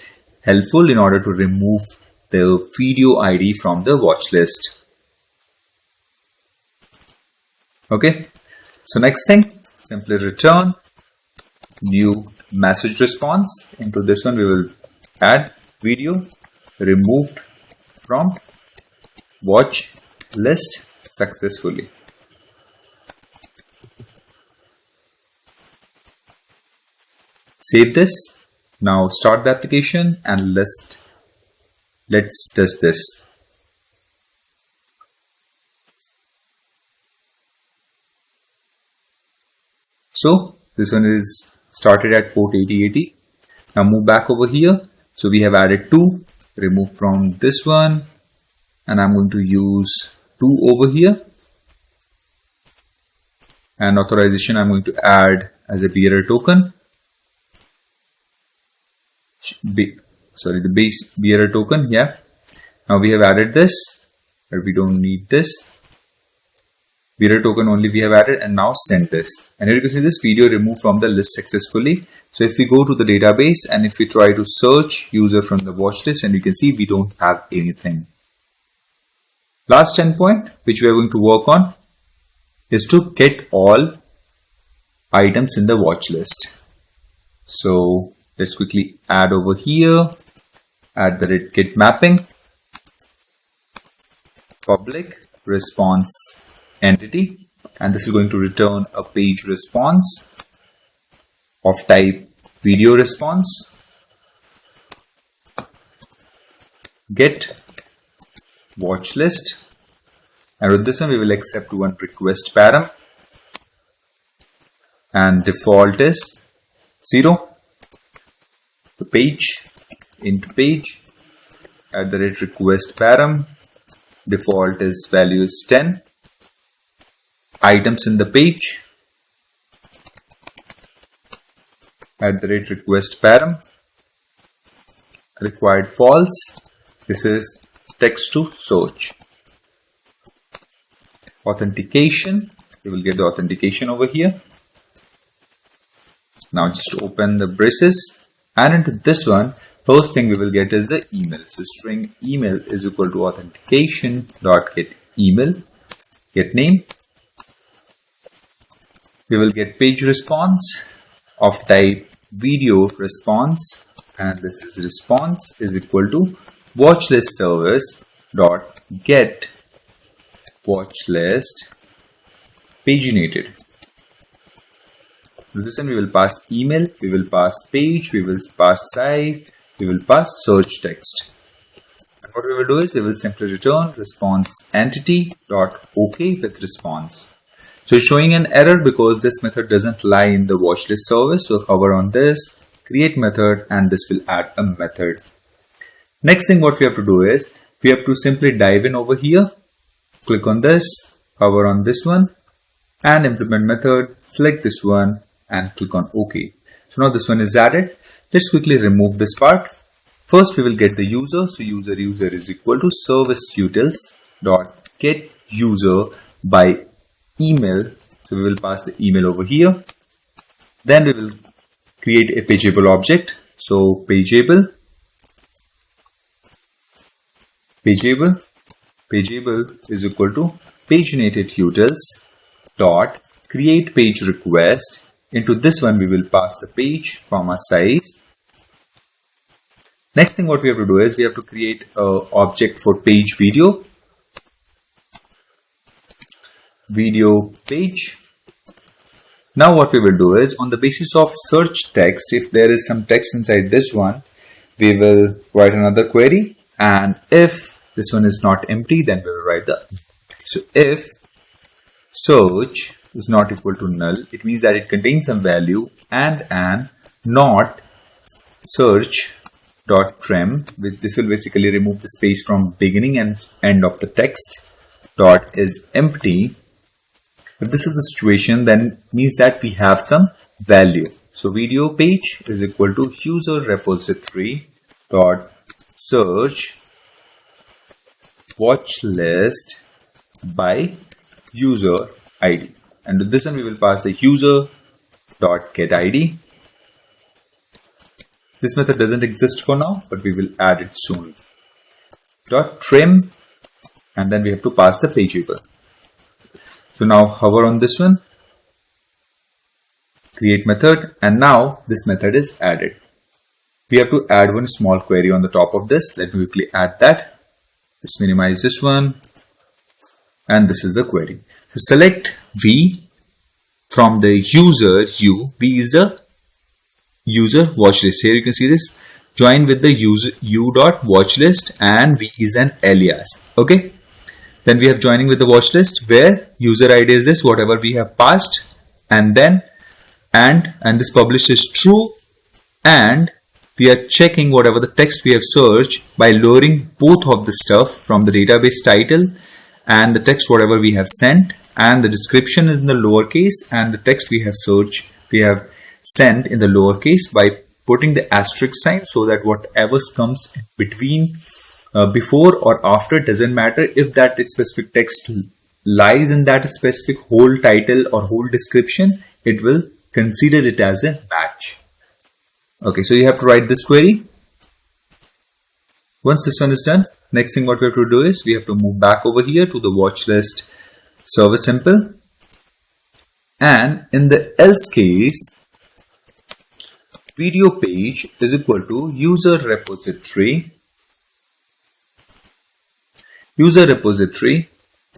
helpful in order to remove the video ID from the watch list. Okay, so next thing, simply return new message response. Into this one we will add video removed from watch list successfully. Save this. Now start the application and let's test this. So this one is started at port 8080. Now move back over here. So we have added 2, remove from this one, and I'm going to use 2 over here. And authorization I'm going to add as a bearer token. The base bearer token, yeah. Now we have added this, but we don't need this. Bearer token only we have added, and now send this. And here you can see this video removed from the list successfully. So if we go to the database and if we try to search user from the watch list, and you can see we don't have anything. Last endpoint which we are going to work on is to get all items in the watch list. So let's quickly add over here, add the get mapping, public response entity, and this is going to return a page response of type video response. Get watch list, and with this one we will accept one request param, and default is 0. The page into page at the request param, default is value is 10. Items in the page at the request param, required false. This is text to search. Authentication, you will get the authentication over here. Now just open the braces, and into this one, first thing we will get is the email. So string email is equal to authentication dot get email, get name. We will get page response of type video response, and this is response is equal to watchlist service dot get watchlist paginated. To this one we will pass email, we will pass page, we will pass size, we will pass search text. And what we will do is we will simply return response entity dot OK with response. So it's showing an error because this method doesn't lie in the watchlist service. So hover on this, create method, and this will add a method. Next thing what we have to do is we have to simply dive in over here, click on this, hover on this one, and implement method, select this one and click on OK. So now this one is added. Let's quickly remove this part. First we will get the user. So user is equal to service utils dot get user by email. So we will pass the email over here. Then we will create a pageable object. So pageable is equal to paginated utils dot create page request. Into this one we will pass the page, comma size. Next thing what we have to do is we have to create an object for page video page. Now what we will do is on the basis of search text, if there is some text inside this one, we will write another query, and if this one is not empty, then we will write the. So if search is not equal to null, it means that it contains some value, and not search dot trim, which this will basically remove the space from beginning and end of the text, dot is empty. If this is the situation, then it means that we have some value. So video page is equal to user repository dot search watch list by user ID. And with this one we will pass the user dot get ID. This method doesn't exist for now, but we will add it soon. Dot trim, and then we have to pass the pageable. So now hover on this one, create method, and now this method is added. We have to add one small query on the top of this. Let me quickly add that. Let's minimize this one, and this is the query. So select V from the user U. V is the user watch list. Here you can see this. Join with the user u dot watch list, and V is an alias. Okay. Then we have joining with the watch list where user ID is this, whatever we have passed, and then and this published is true, and we are checking whatever the text we have searched by lowering both of the stuff from the database title and the text whatever we have sent, and the description is in the lowercase, and the text we have searched we have sent in the lowercase by putting the asterisk sign, so that whatever comes between before or after doesn't matter. If that specific text lies in that specific whole title or whole description, it will consider it as a batch. Okay, so you have to write this query. Once this one is done, next thing what we have to do is we have to move back over here to the watch list service simple, and in the else case, video page is equal to user repository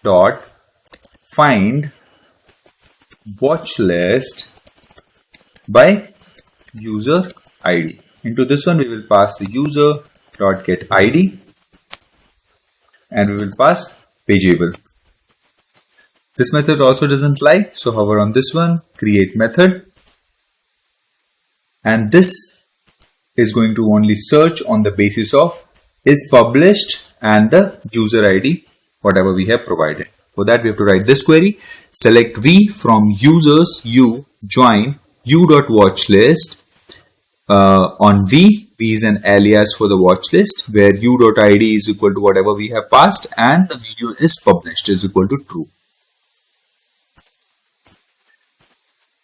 dot find watch list by user ID. Into this one we will pass the user dot get ID, and we will pass pageable. This method also doesn't lie, so hover on this one, create method, and this is going to only search on the basis of is published and the user ID whatever we have provided. For that we have to write this query. Select V from users U, join u dot watch list on V. V is an alias for the watch list where u dot ID is equal to whatever we have passed, and the video is published is equal to true.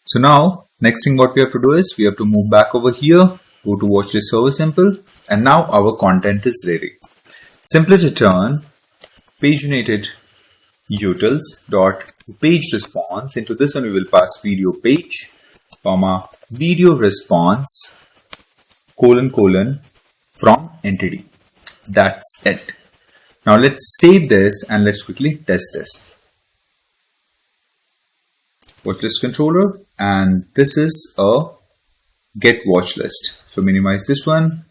So now next thing what we have to do is we have to move back over here, go to watch list server simple, and now our content is ready. Simply return paginated utils dot page response. Into this one we will pass video page comma video response colon from entity. That's it. Now let's save this and let's quickly test this. Watch list controller, and this is a get watch list. So minimize this one.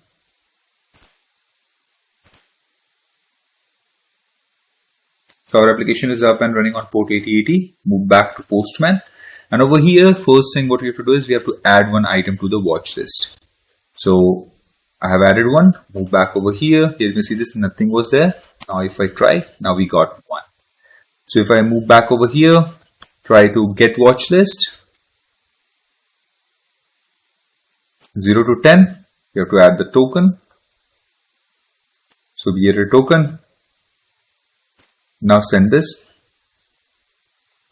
So our application is up and running on port 8080. Move back to Postman, and over here first thing what we have to do is we have to add one item to the watch list. So I have added one. Move back over here. Here you can see this, nothing was there. Now if I try, now we got one. So if I move back over here, try to get watch list 0 to 10. You have to add the token. So we add a token. Now send this.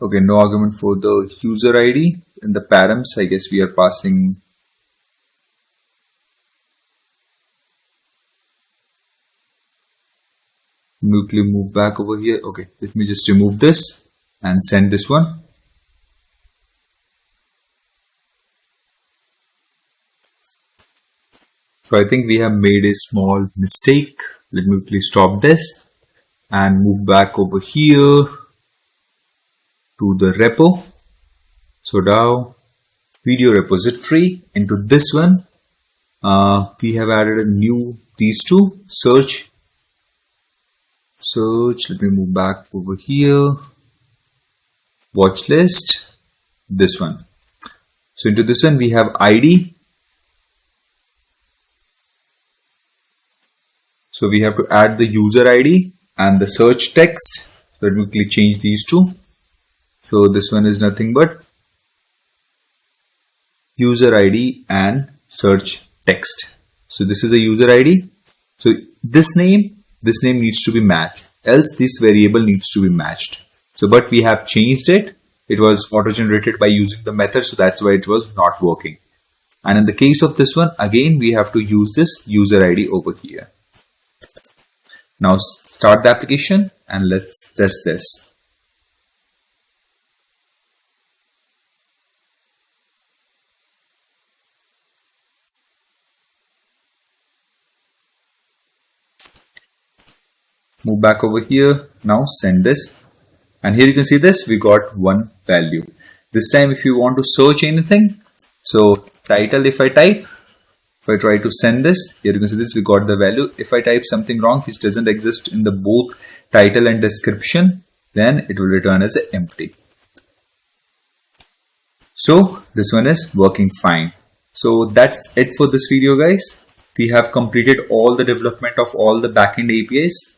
Okay, no argument for the user ID. In the params, I guess we are passing quickly move back over here. Okay, let me just remove this and send this one. So I think we have made a small mistake. Let me quickly stop this and move back over here to the repo. So now video repository, into this one we have added a new these two search. Let me move back over here, watch list, this one. So into this one we have ID. So we have to add the user ID and the search text. So let me quickly change these two. So this one is nothing but user ID and search text. So this is a user ID. So this name needs to be matched, else this variable needs to be matched. So but we have changed it. It was auto generated by using the method, so that's why it was not working. And in the case of this one, again we have to use this user ID over here. Now start the application and let's test this. Move back over here. Now send this. And here you can see this, we got one value. This time if you want to search anything, so title, if I try to send this, here you can see this, we got the value. If I type something wrong which doesn't exist in the both title and description, then it will return as empty. So this one is working fine. So that's it for this video, guys. We have completed all the development of all the backend APIs.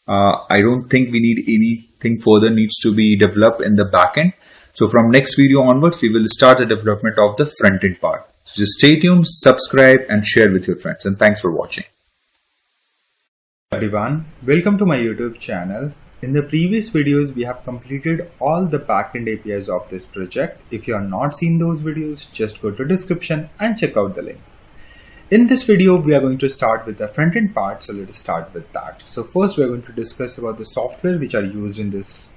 I don't think we need anything further needs to be developed in the backend. So from next video onwards, we will start the development of the front-end part. So just stay tuned, subscribe and share with your friends, and thanks for watching. Everyone, welcome to my YouTube channel. In the previous videos, we have completed all the backend APIs of this project. If you have not seen those videos, just go to description and check out the link. In this video, we are going to start with the front-end part, so let us start with that. So first, we are going to discuss about the software which are used in this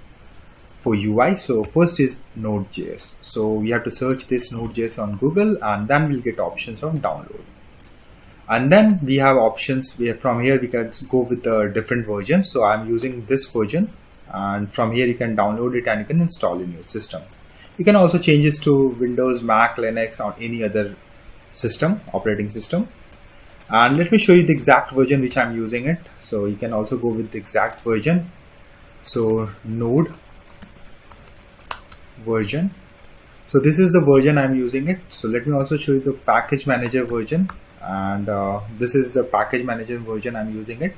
for UI. So first is Node.js. So we have to search this Node.js on Google, and then we'll get options on download. And then we have options where from here we can go with the different versions. So I'm using this version, and from here you can download it and you can install in your system. You can also change this to Windows, Mac, Linux, or any other operating system. And let me show you the exact version which I'm using it. So you can also go with the exact version. So Node version. So this is the version I'm using it. So let me also show you the package manager version, and this is the package manager version I'm using it.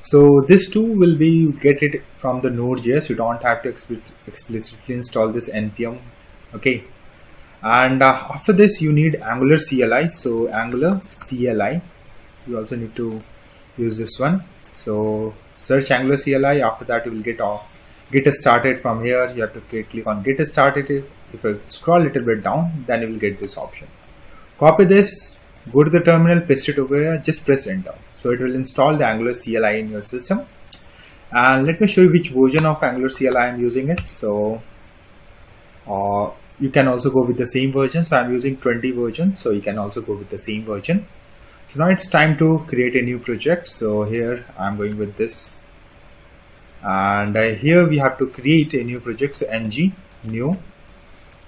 So this too will be get it from the Node.js. You don't have to explicitly install this npm. Okay. And after this you need Angular CLI. So Angular CLI, you also need to use this one. So search Angular CLI. After that you will get started. From here you have to click on get started. If you scroll a little bit down, then you will get this option. Copy this, go to the terminal, paste it over here, just press enter. So it will install the Angular CLI in your system. And let me show you which version of Angular CLI I'm using it. So you can also go with the same version. So I'm using 20 version, so you can also go with the same version. So now it's time to create a new project. So here I'm going with this, and here we have to create a new project. So ng new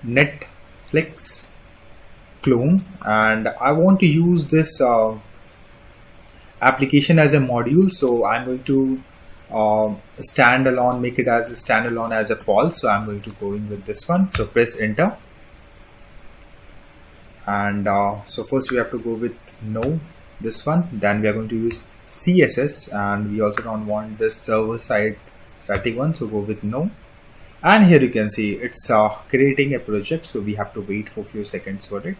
Netflix clone, and I want to use this application as a module. So I'm going to standalone, make it as a standalone as a false. So I'm going to go in with this one. So press enter. And so first we have to go with no, this one. Then we are going to use CSS, and we also don't want this server side static one. So go with no. And here you can see it's creating a project. So we have to wait for a few seconds for it.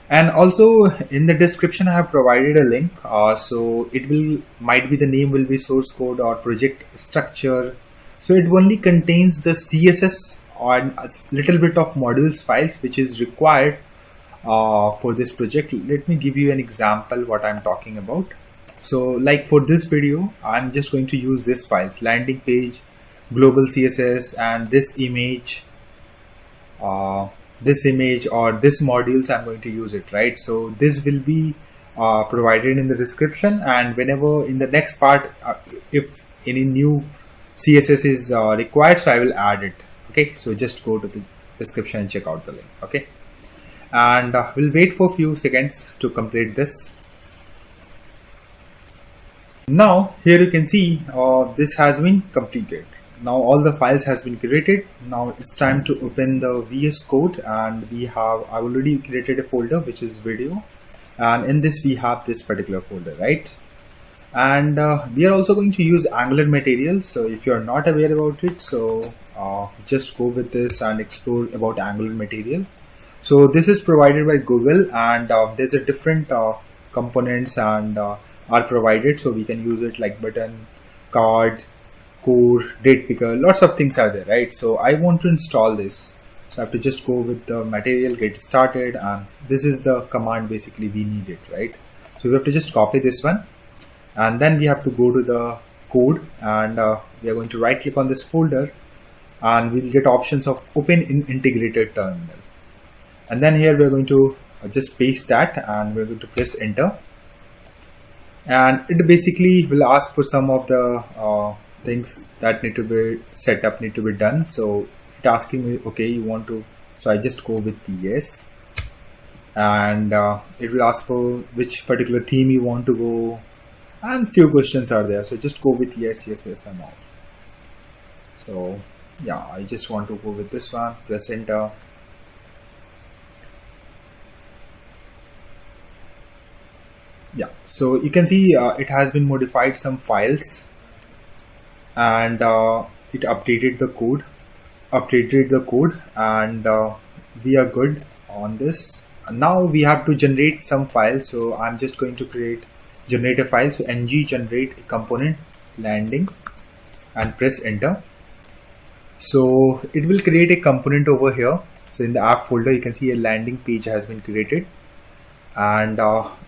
And also in the description I have provided a link, so it might be the name will be source code or project structure. So it only contains the CSS and a little bit of modules files which is required for this project. Let me give you an example what I'm talking about. So like for this video, I'm just going to use this files: landing page, global CSS, and this image or this modules. I'm going to use it, right? So this will be provided in the description, and whenever in the next part if any new CSS is required, so I will add it. Okay, so just go to the description and check out the link. Okay, and we'll wait for a few seconds to complete this. Now here you can see this has been completed. Now all the files has been created. Now it's time to open the VS Code, and I've already created a folder which is video, and in this we have this particular folder, right? And we are also going to use Angular material. So if you are not aware about it, so just go with this and explore about Angular material. So this is provided by Google, and there's a different components and are provided, so we can use it like button, card, core, date picker, lots of things are there, right? So I want to install this, so I have to just go with the material, get started, and this is the command basically we need it, right? So we have to just copy this one, and then we have to go to the code, and we are going to right click on this folder, and we'll get options of open in integrated terminal. And then here we're going to just paste that, and we're going to press enter, and it basically will ask for some of the things that need to be set up, need to be done. So it's asking me, okay, you want to, so I just go with yes, and it will ask for which particular theme you want to go, and few questions are there, so just go with yes, yes, yes, and all. So yeah, I just want to go with this one, press enter. Yeah, so you can see it has been modified some files, and it updated the code, and we are good on this. Now we have to generate some files, so I'm just going to generate a file. So ng generate a component landing, and press enter. So it will create a component over here. So in the app folder you can see a landing page has been created, and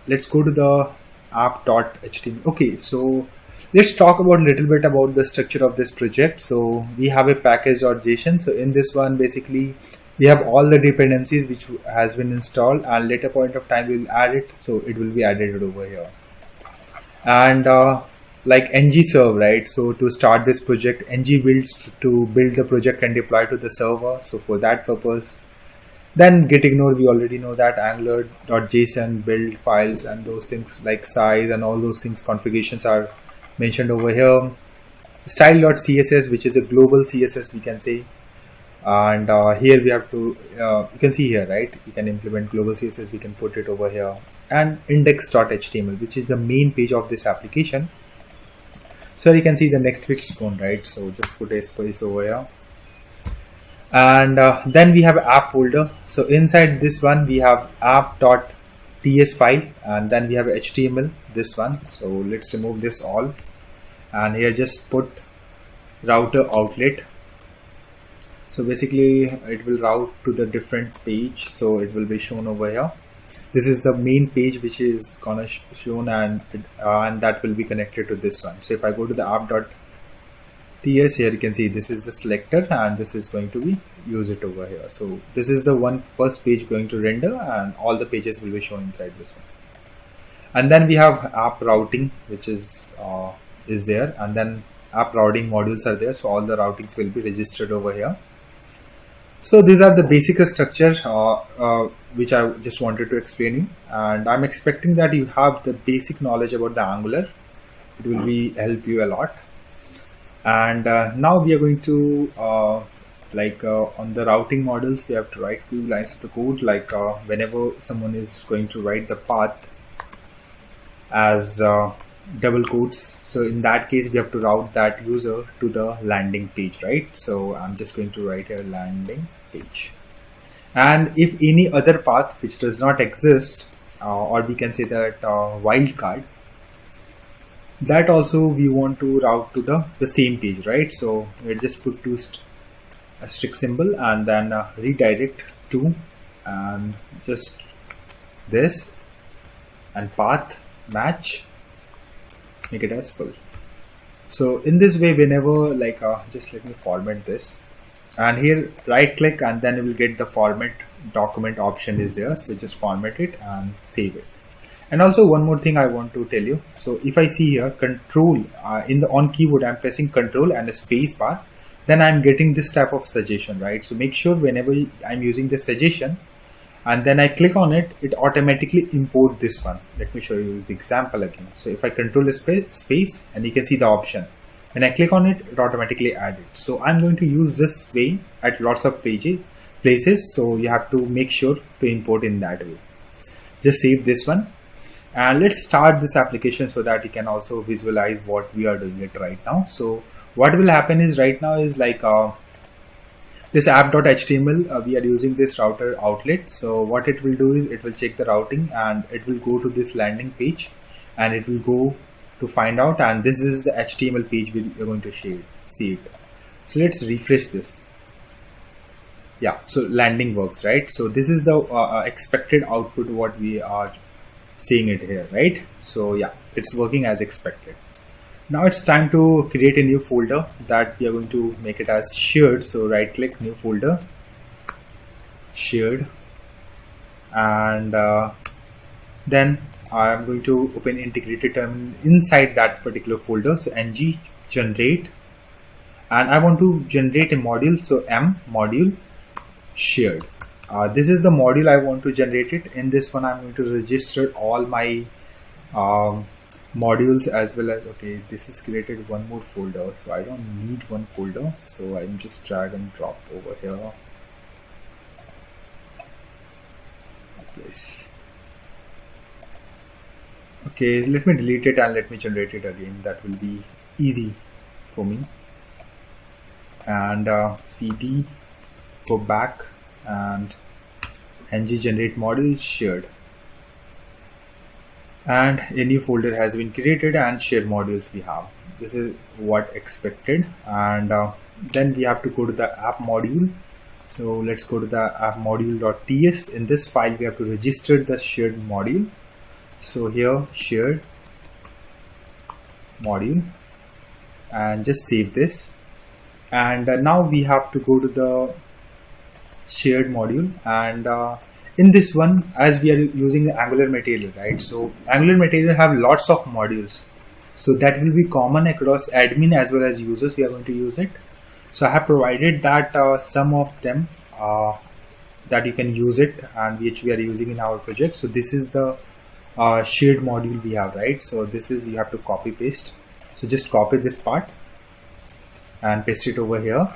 let's go to the app.html. Okay, so let's talk about a little bit about the structure of this project. So we have a package.json. So in this one basically we have all the dependencies which has been installed, and later point of time we'll add it, so it will be added over here. And like ng serve, right? So to start this project, ng builds to build the project and deploy to the server. So for that purpose, then get ignore, we already know that, angular.json build files and those things like size and all those things, configurations are mentioned over here. Style.css, which is a global CSS we can say, and here we have to you can see here, right, you can implement global CSS, we can put it over here. And index.html, which is the main page of this application. So you can see the next fixed code, right? So just put a space over here, and then we have app folder. So inside this one we have app.ts file, and then we have HTML, this one. So let's remove this all, and here just put router outlet. So basically it will route to the different page, so it will be shown over here. This is the main page which is gonna shown, and that will be connected to this one. So if I go to the app.ts, here you can see this is the selector, and this is going to be use it over here. So this is the first page going to render, and all the pages will be shown inside this one. And then we have app routing, which is there, and then app routing modules are there, so all the routings will be registered over here. So these are the basic structure which I just wanted to explain you, and I'm expecting that you have the basic knowledge about the Angular. It will be help you a lot. And now we are going to on the routing models, we have to write few lines of the code, like whenever someone is going to write the path as double quotes, so in that case we have to route that user to the landing page, right? So I'm just going to write a landing page, and if any other path which does not exist, or we can say that wildcard, that also we want to route to the same page, right? So we'll just put two asterisk symbol, and then redirect to, and just this, and path match, make it as full. So in this way, whenever just let me format this, and here right click, and then you will get the format document option is there. So just format it and save it. And also one more thing I want to tell you. So if I see here control on keyboard, I'm pressing control and a space bar, then I'm getting this type of suggestion, right? So make sure whenever I'm using this suggestion and then I click on it, it automatically import this one. Let me show you the example again. So if I control the space, and you can see the option, when I click on it, it automatically adds it. So I'm going to use this way at lots of places. So you have to make sure to import in that way. Just save this one, and let's start this application so that you can also visualize what we are doing it right now. So what will happen is right now is there's this app.html, we are using this router outlet. So what it will do is it will check the routing and it will go to this landing page and it will go to find out, and this is the HTML page we are going to see it. So let's refresh this. Yeah, so landing works, right? So this is the expected output what we are seeing it here, right? So yeah, it's working as expected. Now it's time to create a new folder that we are going to make it as shared. So right click, new folder, shared, and then I am going to open integrated terminal inside that particular folder. So ng generate, and I want to generate a module. So m module shared. This is the module I want to generate it. In this one, I'm going to register all my modules as well as, okay, this is created one more folder, so I don't need one folder, so I'm just drag and drop over here. Yes. Okay, let me delete it and let me generate it again. That will be easy for me. And cd, go back, and ng generate module shared, and a new folder has been created and shared modules we have. This is what expected. And then we have to go to the app module. So let's go to the app module.ts. In this file we have to register the shared module. So here, shared module, and just save this. And now we have to go to the shared module, and in this one, as we are using the Angular material, right? So Angular material have lots of modules, so that will be common across admin as well as users. We are going to use it. So I have provided that some of them that you can use it, and which we are using in our project. So this is the shared module we have, right? So this is, you have to copy paste. So just copy this part and paste it over here,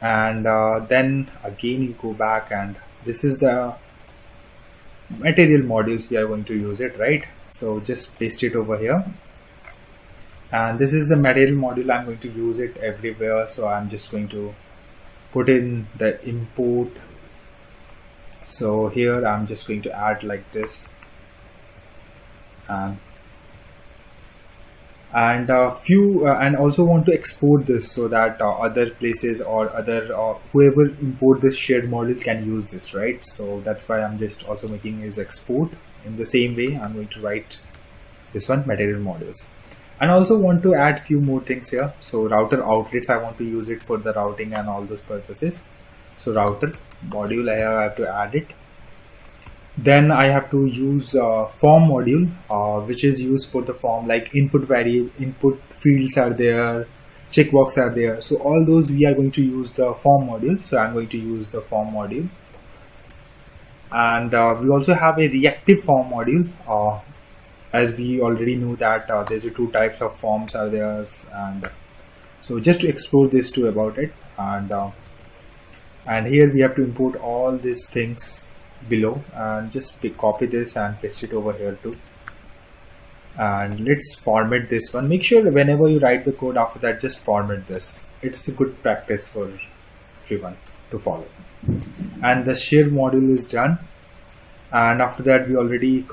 and then again you go back, and this is the material modules we are going to use it, right? So just paste it over here, and this is the material module. I'm going to use it everywhere, so I'm just going to put in the import. So here I'm just going to add like this, and and also want to export this so that other places or other whoever import this shared module can use this, right? So that's why I'm just also making is export. In the same way, I'm going to write this one, material modules, and also want to add few more things here. So router outlets, I want to use it for the routing and all those purposes. So router module, I have to add it. Then I have to use form module, which is used for the form, like input fields are there, checkbox are there. So all those we are going to use the form module. So I'm going to use the form module. And we also have a reactive form module, as we already know that there's two types of forms are there. And so just to explore this too about it. And here we have to import all these things below, and just copy this and paste it over here too. And let's format this one. Make sure whenever you write the code after that, just format this. It's a good practice for everyone to follow. And the shared module is done, and after that we already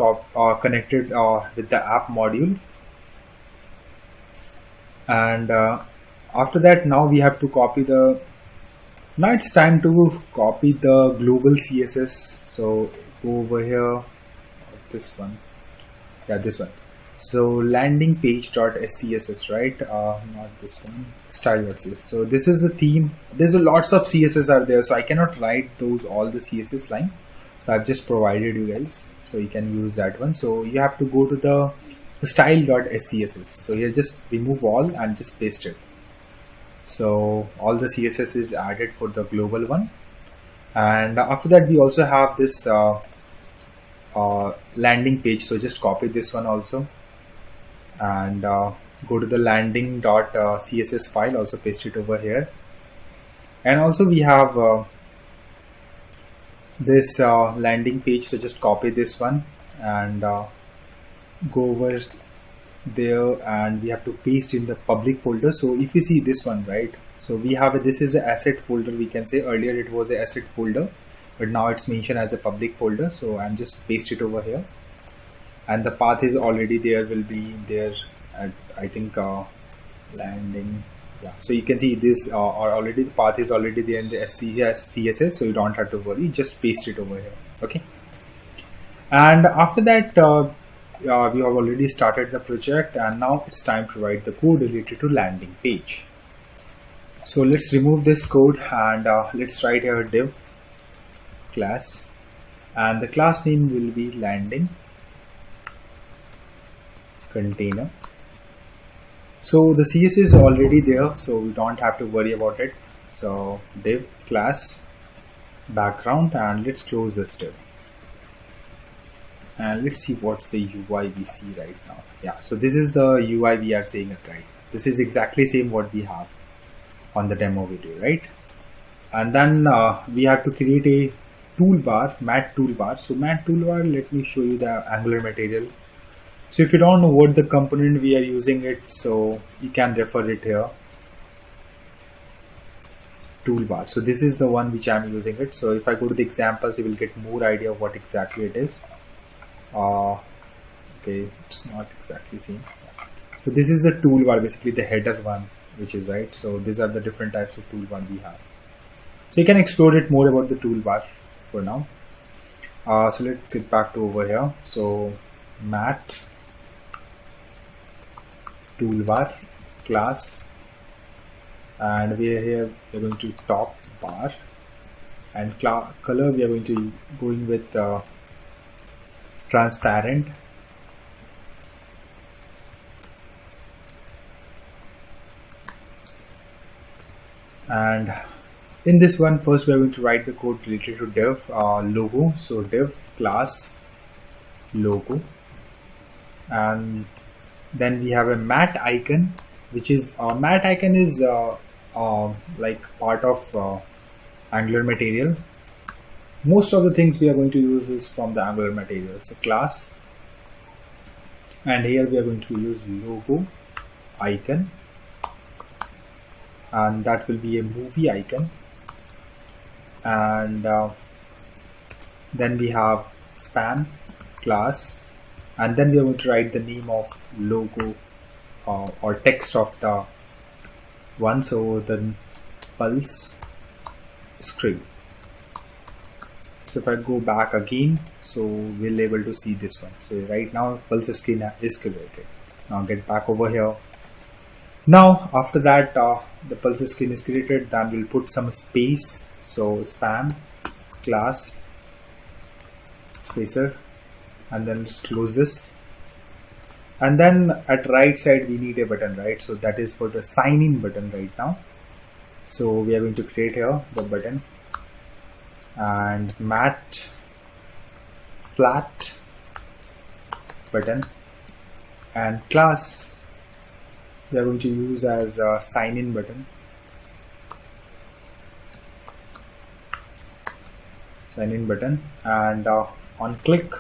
connected with the app module. And after that, now we have to copy the now it's time to copy the global CSS. So go over here, this one, yeah, this one. So landing page.scss, right? Not this one, style.css. So this is the theme. There's lots of CSS are there, so I cannot write those all the CSS line. So I've just provided you guys, so you can use that one. So you have to go to the style.scss. So here just remove all and just paste it. So all the CSS is added for the global one. And after that, we also have this landing page. So just copy this one also, and go to the landing.css file, also paste it over here. And also we have this landing page. So just copy this one and go over there, and we have to paste in the public folder. So if you see this one, right, so we have this is an asset folder. We can say earlier it was an asset folder, but now it's mentioned as a public folder. So I'm just paste it over here, and the path is already there, will be there at, I think, landing. Yeah, so you can see this or already the path is already there in the CSS, so you don't have to worry, just paste it over here. Okay, and after that we have already started the project, and now it's time to write the code related to landing page. So let's remove this code, and let's write here div class, and the class name will be landing container. So the CSS is already there, so we don't have to worry about it. So div class background, and let's close this div, and let's see what's the UI we see right now. Yeah, so this is the UI we are seeing it, right? This is exactly same what we have on the demo video, right? And then we have to create a toolbar, mat toolbar. So mat toolbar, let me show you the Angular material. So if you don't know what the component we are using it, so you can refer it here. Toolbar. So this is the one which I'm using it. So if I go to the examples, you will get more idea of what exactly it is. Okay, it's not exactly same. So this is the toolbar, basically the header one, which is right. So these are the different types of toolbar we have. So you can explore it more about the toolbar for now. So let's get back to over here. So mat toolbar class, and we are here, we're going to top bar, and color we are going with transparent, and in this one first we are going to write the code related to div logo. So div class logo, and then we have a mat icon, which is mat icon is like part of Angular material. Most of the things we are going to use is from the Angular material. So class, and here we are going to use logo icon, and that will be a movie icon. And then we have span class, and then we are going to write the name of logo or text of the one. So the pulse screen. So if I go back again, so we'll able to see this one. So right now pulse screen is created. Now get back over here. Now after that the pulse screen is created, then we'll put some space. So span class spacer, and then let's close this. And then at right side we need a button, right? So that is for the sign in button right now. So we are going to create here the button, and mat flat button, and class we are going to use as a sign in button. Sign in button, and on click.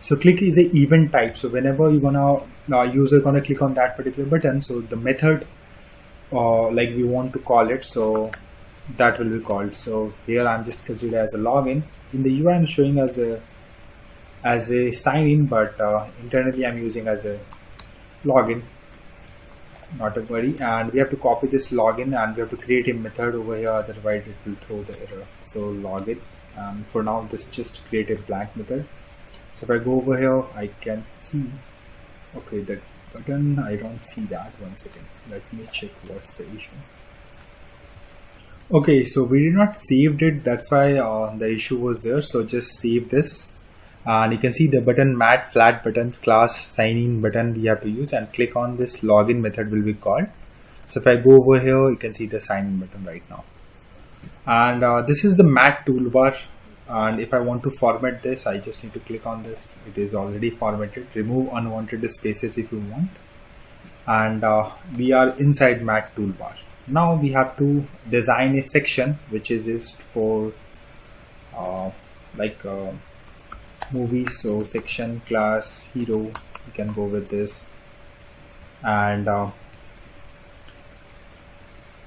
So click is a event type. So whenever you gonna user gonna click on that particular button, so the method like we want to call it, so that will be called. So here I'm just considered as a login. In the UI I'm showing as a sign in, but internally I'm using as a login. Not a worry. And we have to copy this login, and we have to create a method over here, otherwise it will throw the error. So login. For now, this just create a blank method. So if I go over here, I can see, okay, that button, I don't see that. One second, let me check what's the issue. Okay, so we did not saved it, that's why the issue was there. So just save this, and you can see the button mat flat buttons class sign in button we have to use, and click on this login method will be called. So if I go over here, you can see the sign in button right now. And this is the mat toolbar, and if I want to format this, I just need to click on this. It is already formatted. Remove unwanted spaces if you want, and we are inside mat toolbar. Now we have to design a section which is just for movies. So section class hero, you can go with this, and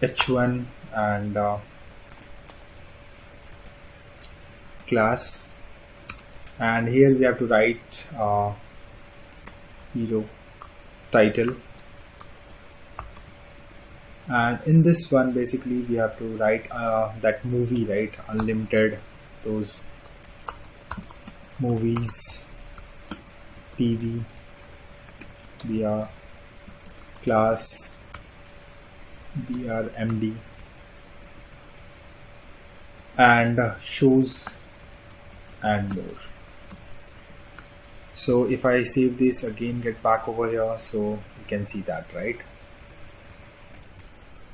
h1 and class, and here we have to write hero title, and in this one basically we have to write that movie, right? Unlimited, those movies, PV, BR, class, BR, MD, and shows and more. So if I save this again, get back over here, so you can see that, right?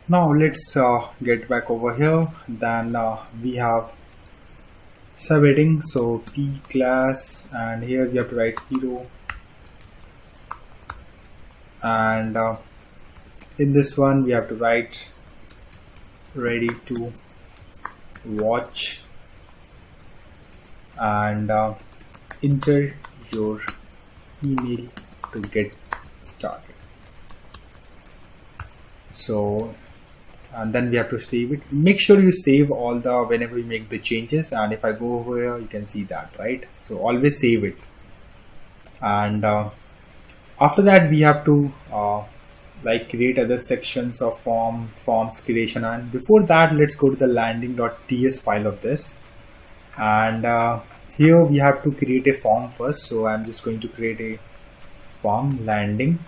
Now let's get back over here. Then we have subheading, so P class, and here we have to write hero, and in this one we have to write ready to watch, and enter your email to get started. So, and then we have to save it. Make sure you save all the whenever you make the changes, and if I go over here you can see that, right? So always save it. And after that we have to like create other sections of forms creation, and before that let's go to the landing.ts file of this, and here we have to create a form first. So I'm just going to create a form, landing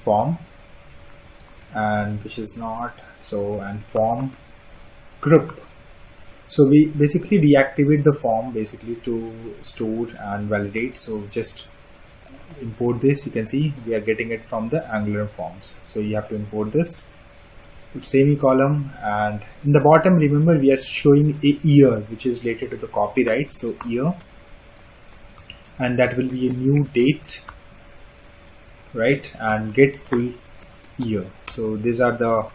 form, and which is not so, and form group. So we basically deactivate the form basically to store and validate. So just import this. You can see we are getting it from the Angular forms, so you have to import this, put semicolon, and in the bottom remember we are showing a year which is related to the copyright, so year, and that will be a new date, right? And get full year. So these are the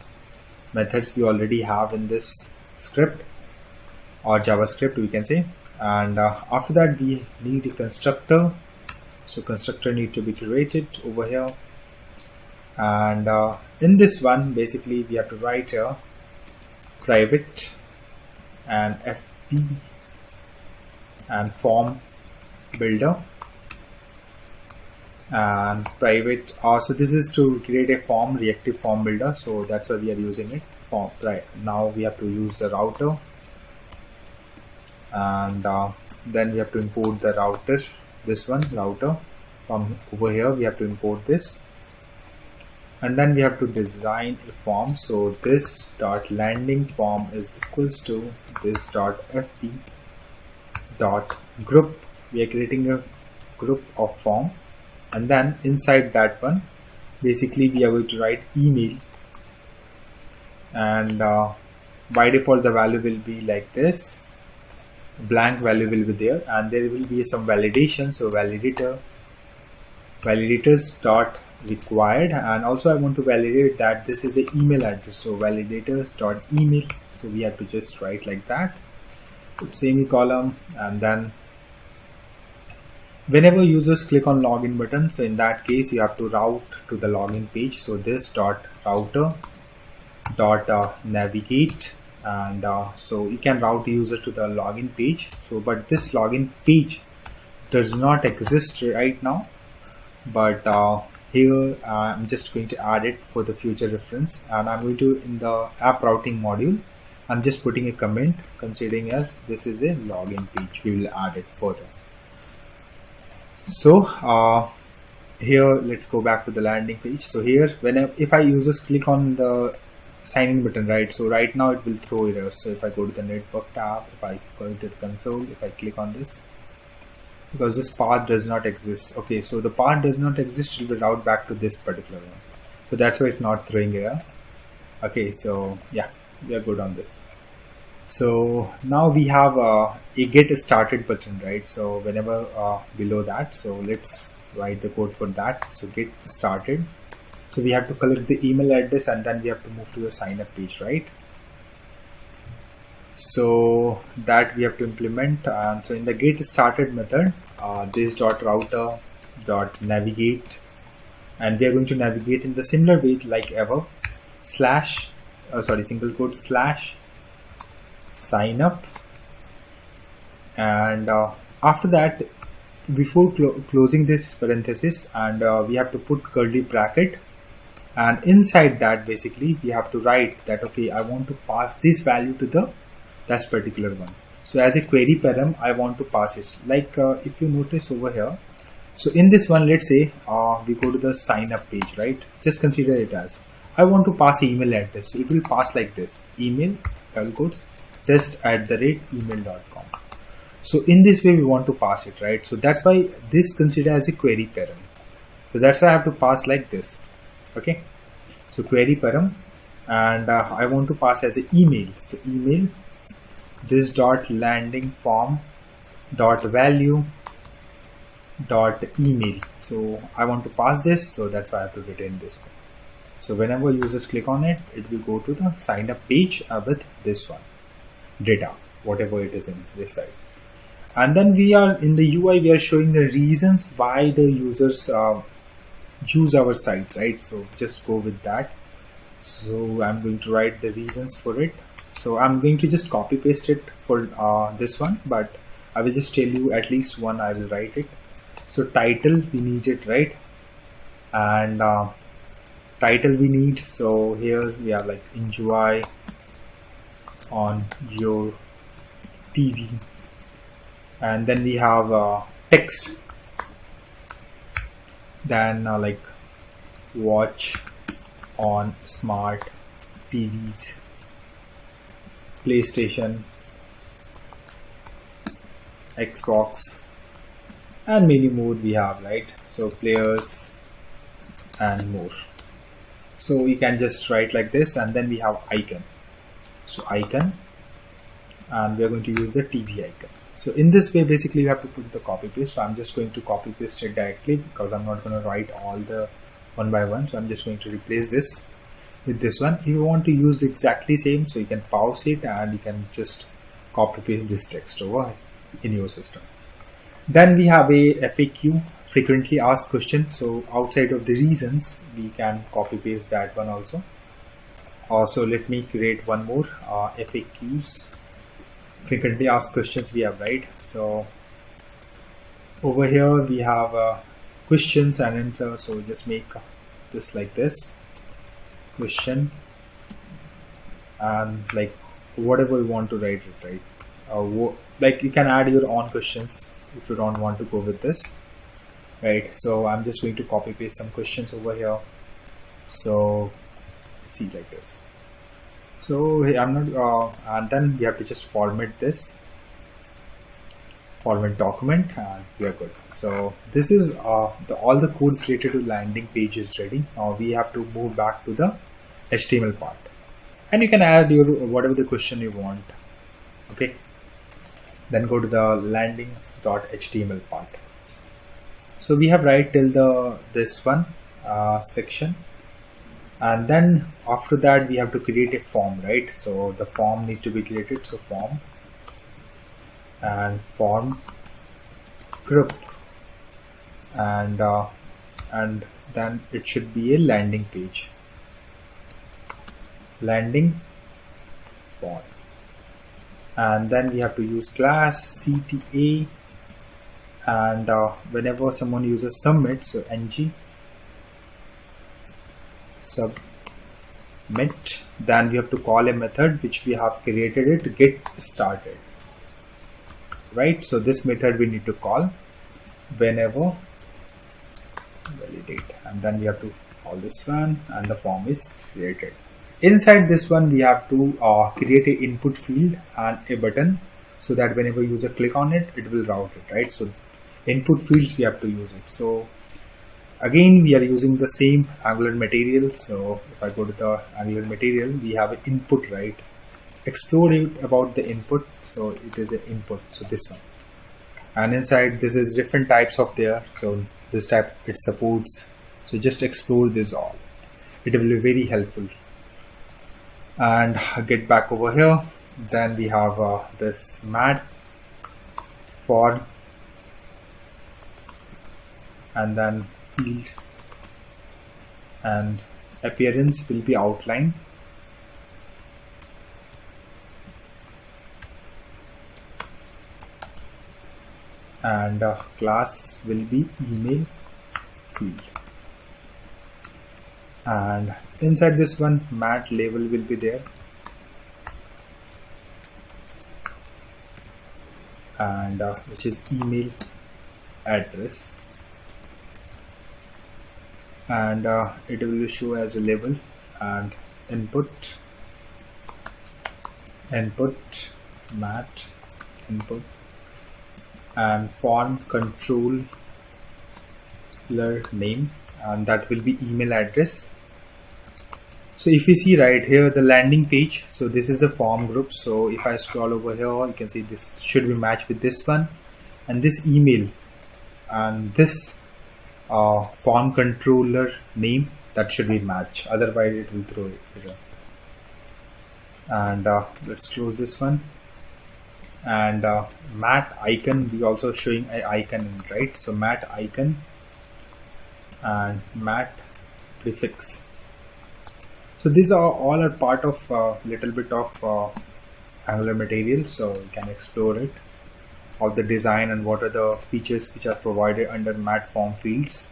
methods we already have in this script or JavaScript, we can say. And after that we need a constructor. So constructor need to be created over here, and in this one basically we have to write here private and FP and form builder, and private. So this is to create a form, reactive form builder, so that's why we are using it. Form, right? Now we have to use the router, and then we have to import the router. This one, router, from over here we have to import this, and then we have to design a form. So this dot landing form is equals to this dot fd dot group. We are creating a group of form, and then inside that one basically we are going to write email, and by default the value will be like this. Blank value will be there, and there will be some validation. So validators dot required, and also I want to validate that this is an email address. So validators dot email. So we have to just write like that, put semicolon, and then whenever users click on login button, so in that case you have to route to the login page. So this dot router dot navigate, and so you can route the user to the login page. So but this login page does not exist right now, but here I'm just going to add it for the future reference, and I'm going to, in the app routing module, I'm just putting a comment considering as this is a login page. We will add it further. So here let's go back to the landing page. So here if I users click on the sign in button, right? So right now it will throw errors. So if I go to the network tab, if I go to the console, if I click on this, because this path does not exist. Okay, so the path does not exist, it will route back to this particular one. So that's why it's not throwing error. Okay, so yeah, we are good on this. So now we have a get started button, right? So whenever below that, so let's write the code for that. So get started. So we have to collect the email address, and then we have to move to the sign up page, right? So that we have to implement. And so in the get started method, this dot router dot navigate and we are going to navigate in the similar way like ever, single quote slash sign up, and after that, before closing this parenthesis, and we have to put curly bracket, and inside that basically we have to write that okay, I want to pass this value to that particular one. So as a query param, I want to pass it like if you notice over here. So in this one, let's say we go to the sign up page, right? Just consider it as I want to pass email address. So it will pass like this: email test@email.com. So in this way we want to pass it, right? So that's why this considered as a query param. So that's why I have to pass like this. Okay. So query param, and I want to pass as an email. So email this dot landing form dot value dot email. So I want to pass this, so that's why I have to retain this one. So whenever users click on it, it will go to the sign up page with this one data, whatever it is in this side. And then we are in the UI, we are showing the reasons why the users use our site, right? So just go with that. So I'm going to write the reasons for it. So I'm going to just copy paste it for this one, but I will just tell you at least one I will write it. So title we need it, right? And title we need, so here we have like enjoy on your TV, and then we have text, then like watch on smart TVs, PlayStation, Xbox, and many more we have, right? So players and more. So we can just write like this, and then we have icon. So icon, and we are going to use the TV icon. So in this way, basically you have to put the copy paste. So I'm just going to copy paste it directly because I'm not going to write all the one by one. So I'm just going to replace this with this one. If you want to use exactly same, so you can pause it and you can just copy paste this text over in your system. Then we have a FAQ, frequently asked question. So outside of the reasons, we can copy paste that one also. Also, let me create one more FAQs, frequently asked questions we have, right? So over here we have questions and answer. So just make this like this, question, and like whatever you want to write it, right? Like you can add your own questions if you don't want to go with this, right? So I'm just going to copy paste some questions over here. So see like this. So I'm not and then we have to just format this, format document, and we are good. So this is all the codes related to landing page is ready. Now we have to move back to the HTML part, and you can add your whatever the question you want. Okay, then go to the landing.html part. So we have right till this one section, and then after that we have to create a form, right? So the form needs to be created. So form and form group, and then it should be a landing page, landing form, and then we have to use class CTA, and whenever someone uses submit, so ng submit, then we have to call a method which we have created it to get started, right? So this method we need to call whenever validate, and then we have to call this one, and the form is created. Inside this one we have to create an input field and a button, so that whenever user click on it, it will route it, right? So input fields we have to use it. So again we are using the same Angular material. So if I go to the Angular material, we have an input, right? Explore it about the input. So it is an input, so this one, and inside this is different types of there. So this type it supports, so just explore this all, it will be very helpful. And get back over here, then we have this mat form, and then field and appearance will be outline, and class will be email field, and inside this one mat label will be there, and which is email address, and it will show as a label, and input mat input, and form controller name, and that will be email address. So if you see right here the landing page, so this is the form group. So if I scroll over here, you can see this should be matched with this one, and this email and this form controller name, that should be matched, otherwise it will throw error. And let's close this one. And mat icon, we also showing an icon in it, right? So mat icon and mat prefix. So these are all a part of little bit of Angular material, so you can explore it, of the design and what are the features which are provided under mat form fields.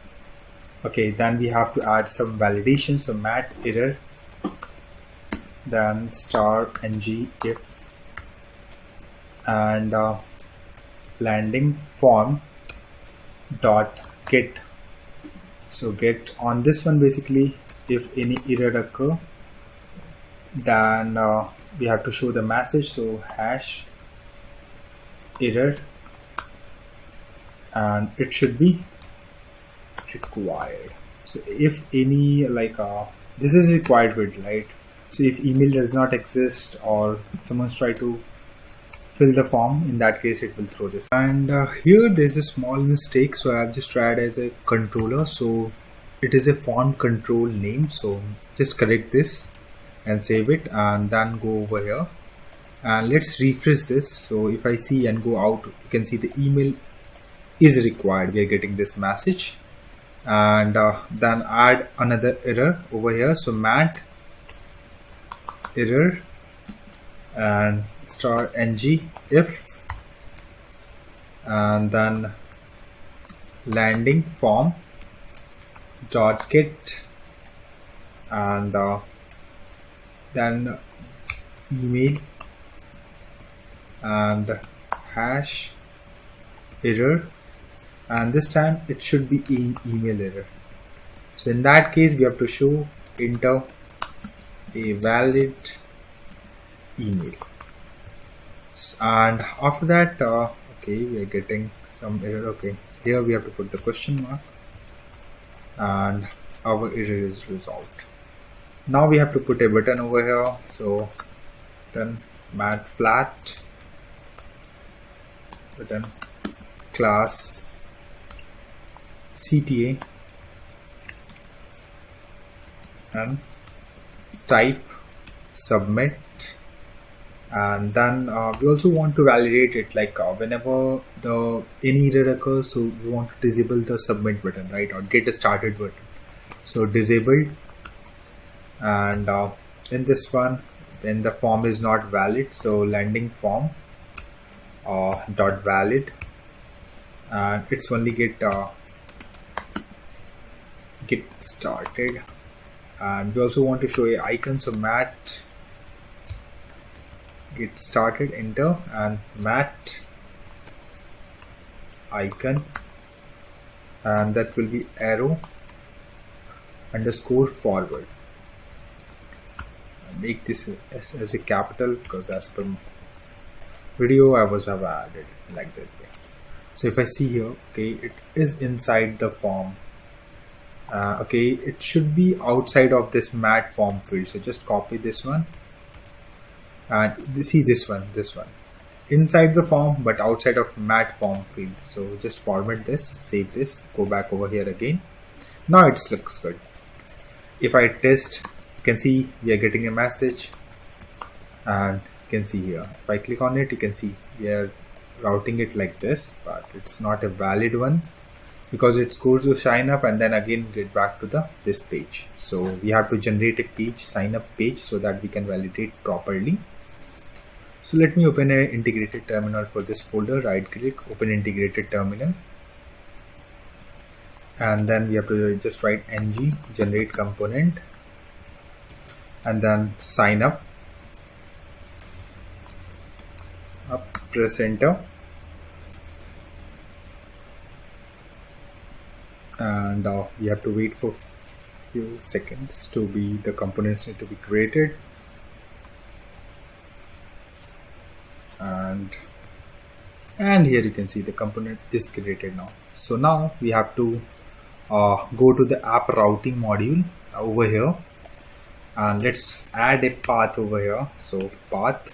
Okay, then we have to add some validation. So mat error, then star ng if, and landing form dot get. So get on this one, basically if any error occur, then we have to show the message. So hash error, and it should be required. So if any this is required field, right? So if email does not exist or someone's try to fill the form, in that case it will throw this. And here there's a small mistake, so I've just tried as a controller, so it is a form control name. So just correct this and save it, and then go over here and let's refresh this. So if I see and go out, you can see the email is required, we are getting this message. And then add another error over here. So mat error and star ng if, and then landing form dot get, and then email and hash error, and this time it should be email error. So in that case we have to show enter a valid email, and after that okay, we are getting some error. Okay, here we have to put the question mark, and our error is resolved. Now we have to put a button over here. So then mat flat button class CTA and type submit, and then we also want to validate it, whenever any error occurs, so we want to disable the submit button, right, or get a started button. So disabled, and in this one then the form is not valid, so landing form dot valid, and it's only get started. And we also want to show a icon, so mat get started enter, and mat icon, and that will be arrow underscore forward. Make this as a capital, because as per video I was have added like that way. So if I see here, okay, it is inside the form. Okay, it should be outside of this mat form field, so just copy this one and see this one inside the form but outside of mat form field. So just format this, save this, go back over here again. Now it looks good. If I test, you can see we are getting a message, and you can see here if I click on it, you can see we are routing it like this, but it's not a valid one. because it goes to sign up and then again get back to this page. So we have to generate a page, sign up page, so that we can validate properly. So let me open an integrated terminal for this folder. Right click, open integrated terminal, and then we have to just write ng generate component and then sign up, press enter, and we have to wait for few seconds to be the components need to be created. And here you can see the component is created now. So now we have to go to the app routing module over here, and let's add a path over here. So path,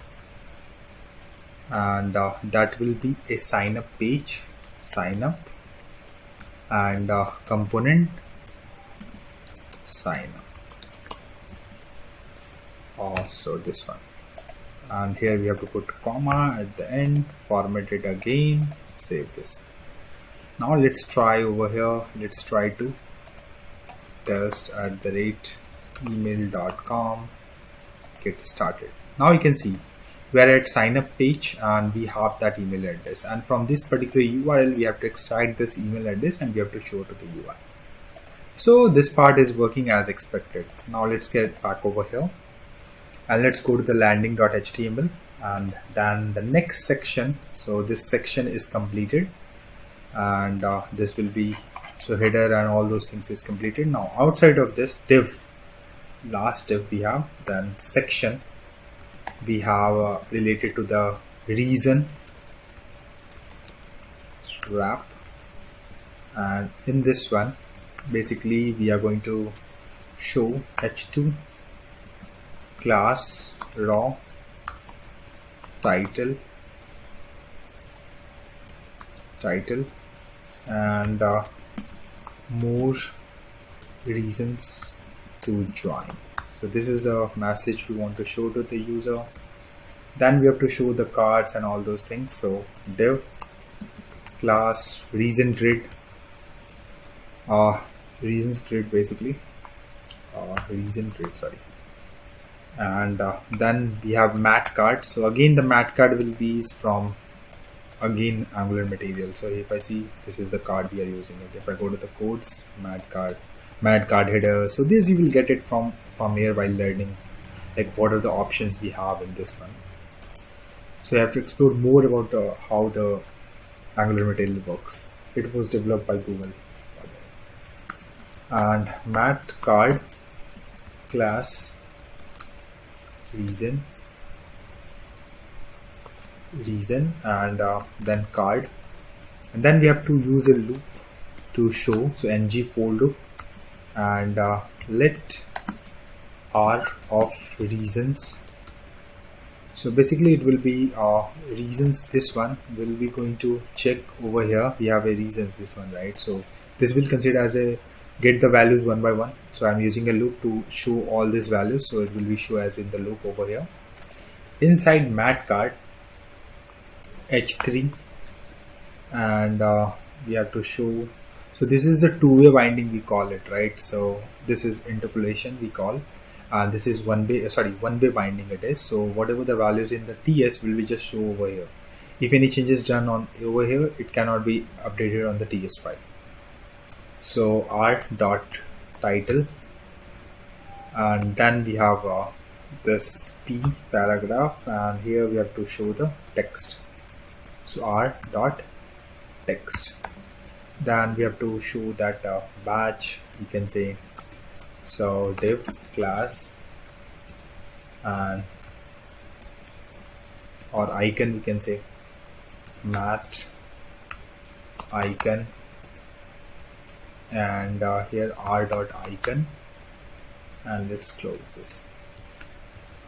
and that will be a sign up page, sign up, and component sign up. So this one, and here we have to put comma at the end, format it again, save this. Now let's try over here, let's try to test@email.com, get started. Now you can see we are at sign up page and we have that email address, and from this particular URL we have to extract this email address and we have to show to the UI. So this part is working as expected. Now let's get back over here and let's go to the landing.html, and then the next section. So this section is completed, and this will be, so header and all those things is completed. Now outside of this div, last div we have, then section we have related to the reason wrap, and in this one basically we are going to show h2 class raw title and more reasons to join. So this is a message we want to show to the user. Then we have to show the cards and all those things. So div class reasons grid basically, sorry. And then we have mat card. So again the mat card will be from again Angular material. So if I see this is the card we are using it, if I go to the codes, mat card header, so this you will get it from here while learning like what are the options we have in this one. So you have to explore more about how the Angular material works. It was developed by Google. And mat card class reason and then card, and then we have to use a loop to show. So ng for loop, and let r of reasons. So basically it will be reasons. This one will be going to check over here. We have a reasons, this one, right? So this will consider as a get the values one by one. So I'm using a loop to show all these values, so it will be show as in the loop over here. Inside mat card h3, and we have to show. So this is the two-way binding we call it, right? So this is interpolation we call, and this is one-way binding it is. So whatever the values in the TS will be just show over here. If any changes done on over here, it cannot be updated on the TS file. So r dot title, and then we have this p paragraph, and here we have to show the text. So r dot text. Then we have to show that batch, you can say. So div class and or icon, we can say mat icon, and here r dot icon, and let's close this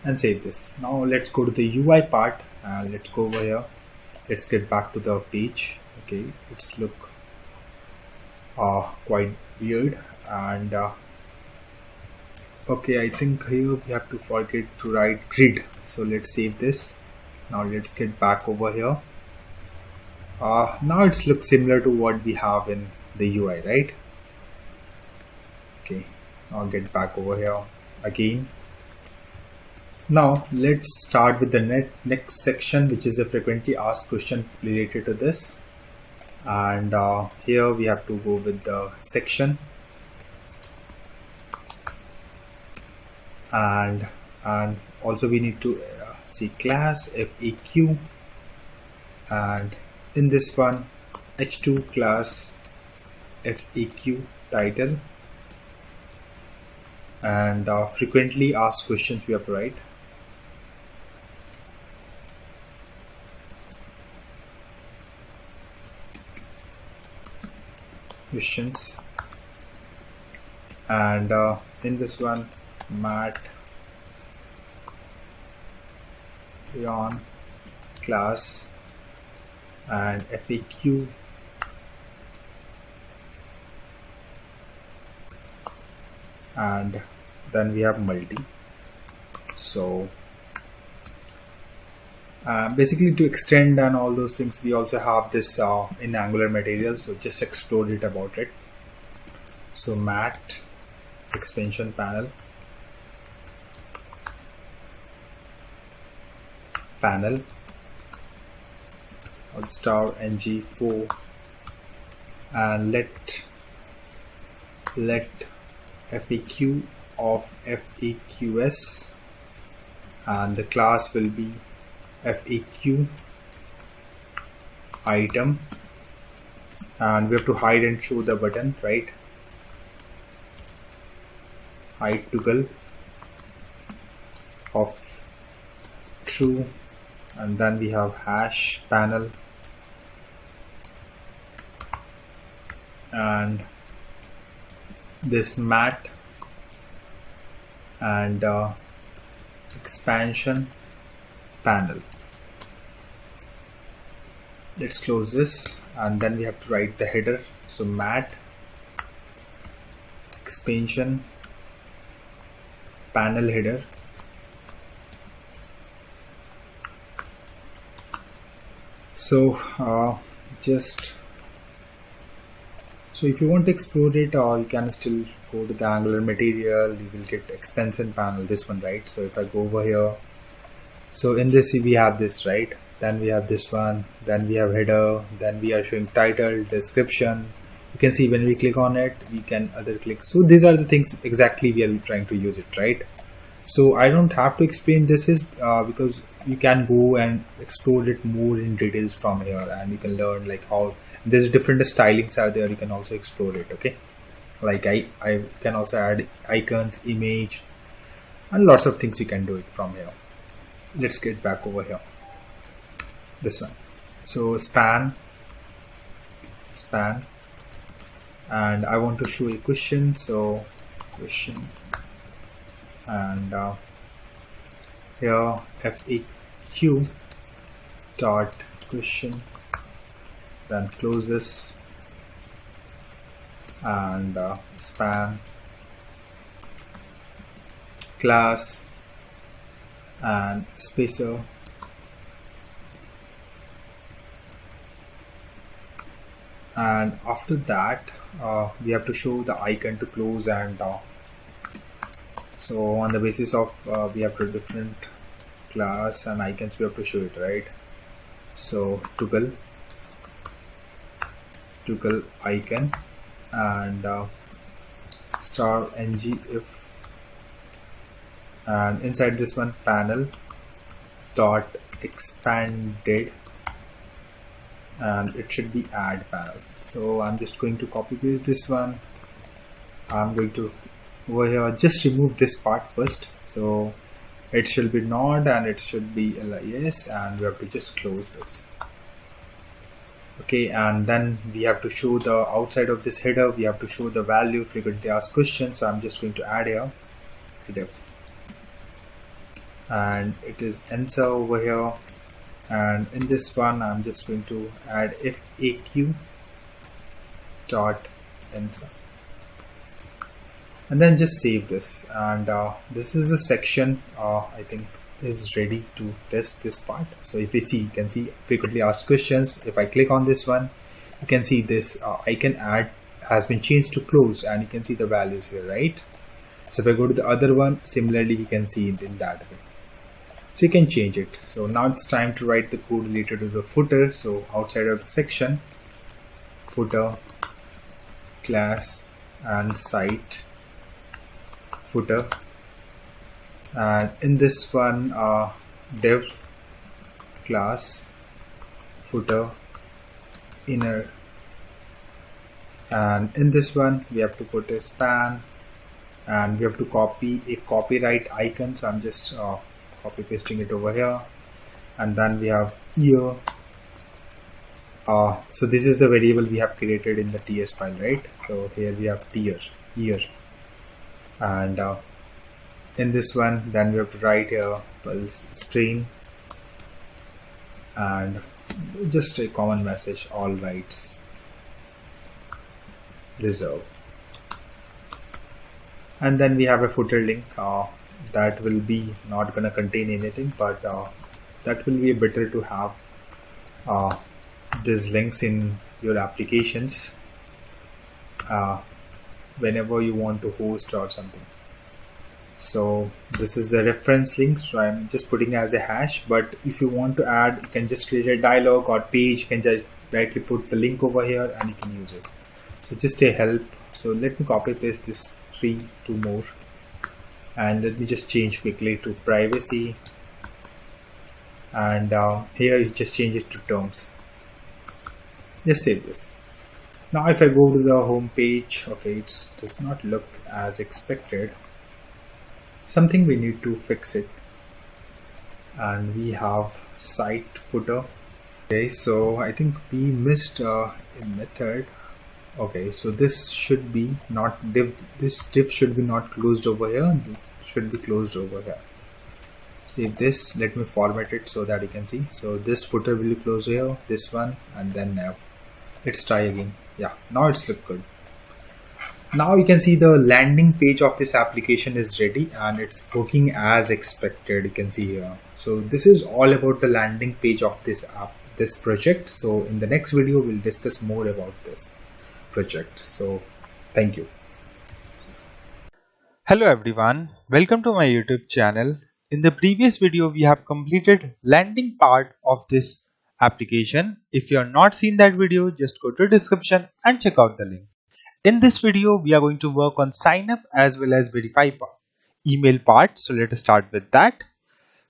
and save this. Now let's go to the UI part, and let's go over here. Let's get back to the page. Okay, it's look quite weird, and okay, I think here we have to forget to write grid. So let's save this. Now let's get back over here. Now it looks similar to what we have in the UI, right? Okay, I'll get back over here again. Now let's start with the next section, which is a frequently asked question related to this. And here we have to go with the section, and also we need to see class FAQ, and in this one h2 class FAQ title, and frequently asked questions we have to write. Questions, and in this one mat on class and FAQ, and then we have multi. So basically, to extend and all those things, we also have this in Angular material, so just explore it about it. So mat expansion panel, or star ng4, and let FAQ of FAQs, and the class will be FAQ item, and we have to hide and show the button, right? Hide toggle of true, and then we have hash panel, and this mat and expansion panel. Let's close this, and then we have to write the header. So mat expansion panel header, so if you want to explore it, or you can still go to the Angular material, you will get expansion panel, this one, right? So if I go over here, so in this we have this, right? Then we have this one, then we have header, then we are showing title, description. You can see when we click on it, we can other click. So these are the things exactly we are trying to use it, right? So I don't have to explain this is because you can go and explore it more in details from here, and you can learn like how there's different stylings are there. You can also explore it. Okay, like I can also add icons, image, and lots of things you can do it from here. Let's get back over here. This one. So span, and I want to show a question. So question, and here FAQ dot question, then close this, and span class and spacer, and after that we have to show the icon to close, and so on the basis of we have two different class and icons, we have to show it, right? So toggle icon, and star ng if, and inside this one panel dot expanded, and it should be add panel. So I'm just going to copy paste this one. I'm going to over here just remove this part first, so it should be node and it should be LIS, and we have to just close this. Okay, and then we have to show the outside of this header, we have to show the value frequently asked questions. So I'm just going to add here header, and it is answer over here, and in this one I'm just going to add FAQ dot answer, and then just save this. And this is a section I think is ready to test this part. So if you see, you can see frequently asked questions. If I click on this one, you can see this I can add has been changed to closed, and you can see the values here, right? So if I go to the other one, similarly we can see it in that way. So you can change it. So now it's time to write the code related to the footer. So outside of the section, footer class and site footer, and in this one div class footer inner, and in this one we have to put a span, and we have to copy a copyright icon. So I'm just copy pasting it over here, and then we have year. So this is the variable we have created in the ts file, right? So here we have year, and in this one then we have to write here pulse string and just a common message, all rights reserved. And then we have a footer link that will be not gonna contain anything, but that will be better to have these links in your applications whenever you want to host or something. So this is the reference link, so I'm just putting as a hash, but if you want to add, you can just create a dialog or page, you can just directly put the link over here and you can use it. So just a help. So let me copy paste this two more, and let me just change quickly to privacy, and here you just change it to terms. Just save this. Now if I go to the home page, okay, it does not look as expected. Something we need to fix it, and we have site footer. Okay, so I think we missed a method. Okay, so this should be not div, this div should be not closed over here, it should be closed over here. Save this, let me format it so that you can see. So this footer will be closed here, this one, and then nav. Let's try again. Yeah, now it's look good. Now you can see the landing page of this application is ready and it's working as expected, you can see here. So this is all about the landing page of this app, this project. So in the next video we'll discuss more about this project. So thank you. Hello everyone, welcome to my YouTube channel. In the previous video we have completed landing part of this application. If you have not seen that video, just go to the description and check out the link. In this video we are going to work on sign up as well as verify part, email part. So let us start with that.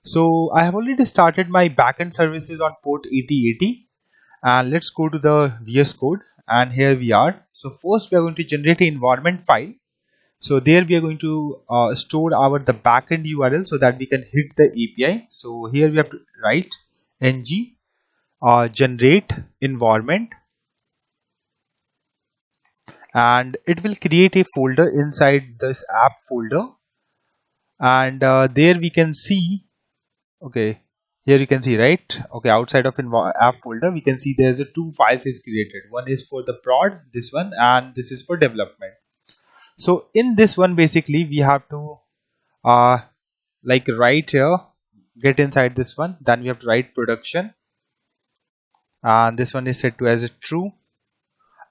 So I have already started my backend services on port 8080, and let's go to the VS Code, and here we are. So first we are going to generate an environment file. So there we are going to store the backend URL so that we can hit the API. So here we have to write ng generate environment, and it will create a folder inside this app folder, and there we can see, okay, here you can see, right? Okay, outside of app folder we can see there's a two files is created. One is for the prod, this one, and this is for development. So in this one basically we have to like write here get inside this one, then we have to write production, and this one is set to as a true,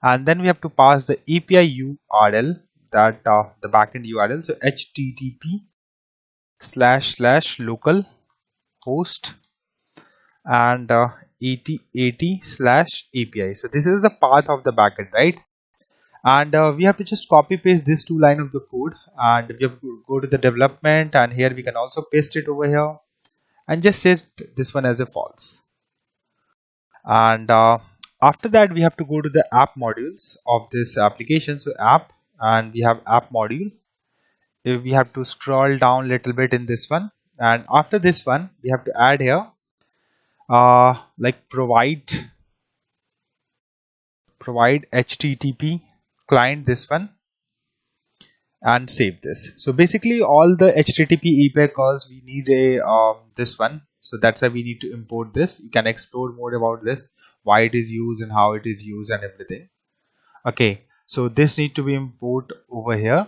and then we have to pass the API URL, that the backend URL. So http//local host and 8080/API. So this is the path of the backend, right? And we have to just copy paste this two line of the code, and we have to go to the development, and here we can also paste it over here and just set this one as a false. And after that we have to go to the app modules of this application. So app, and we have app module. We have to scroll down a little bit in this one, and after this one we have to add here like provide HTTP client, this one, and save this. So basically all the HTTP API calls we need a this one, so that's why we need to import this. You can explore more about this, why it is used and how it is used and everything. Okay, so this need to be import over here,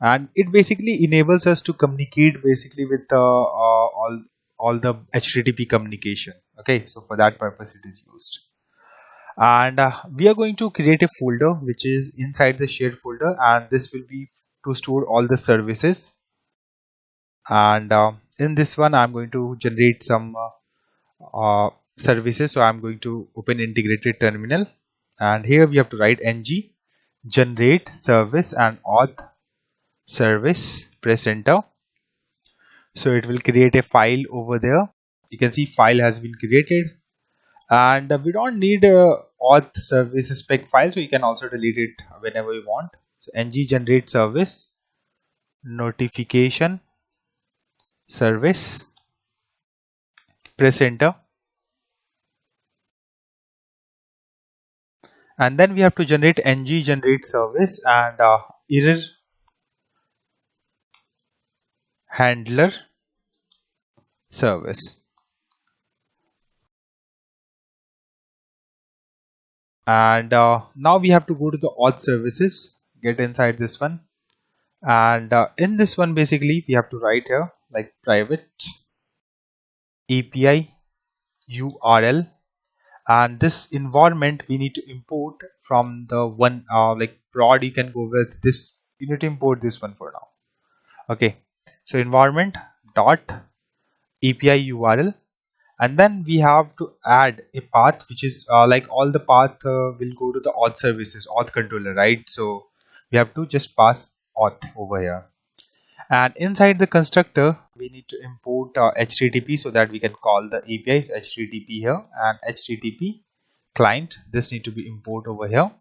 and it basically enables us to communicate basically with all the HTTP communication. Okay, so for that purpose it is used. and we are going to create a folder which is inside the shared folder, and this will be to store all the services. And in this one I'm going to generate some services. So I'm going to open integrated terminal, and here we have to write ng generate service and auth service, press enter. So it will create a file over there. You can see file has been created, and we don't need a auth service spec file, so you can also delete it whenever you want. So ng generate service notification service, press enter. And then we have to generate ng generate service and error handler service. And now we have to go to the auth services, get inside this one, and in this one basically we have to write here like private API URL, and this environment we need to import from the one like prod. You can go with this, you need to import this one for now. Okay, so environment dot API URL, and then we have to add a path which is like all the path will go to the auth services, auth controller, right? So we have to just pass auth over here, and inside the constructor we need to import HTTP so that we can call the APIs HTTP here, and HTTP client, this need to be import over here.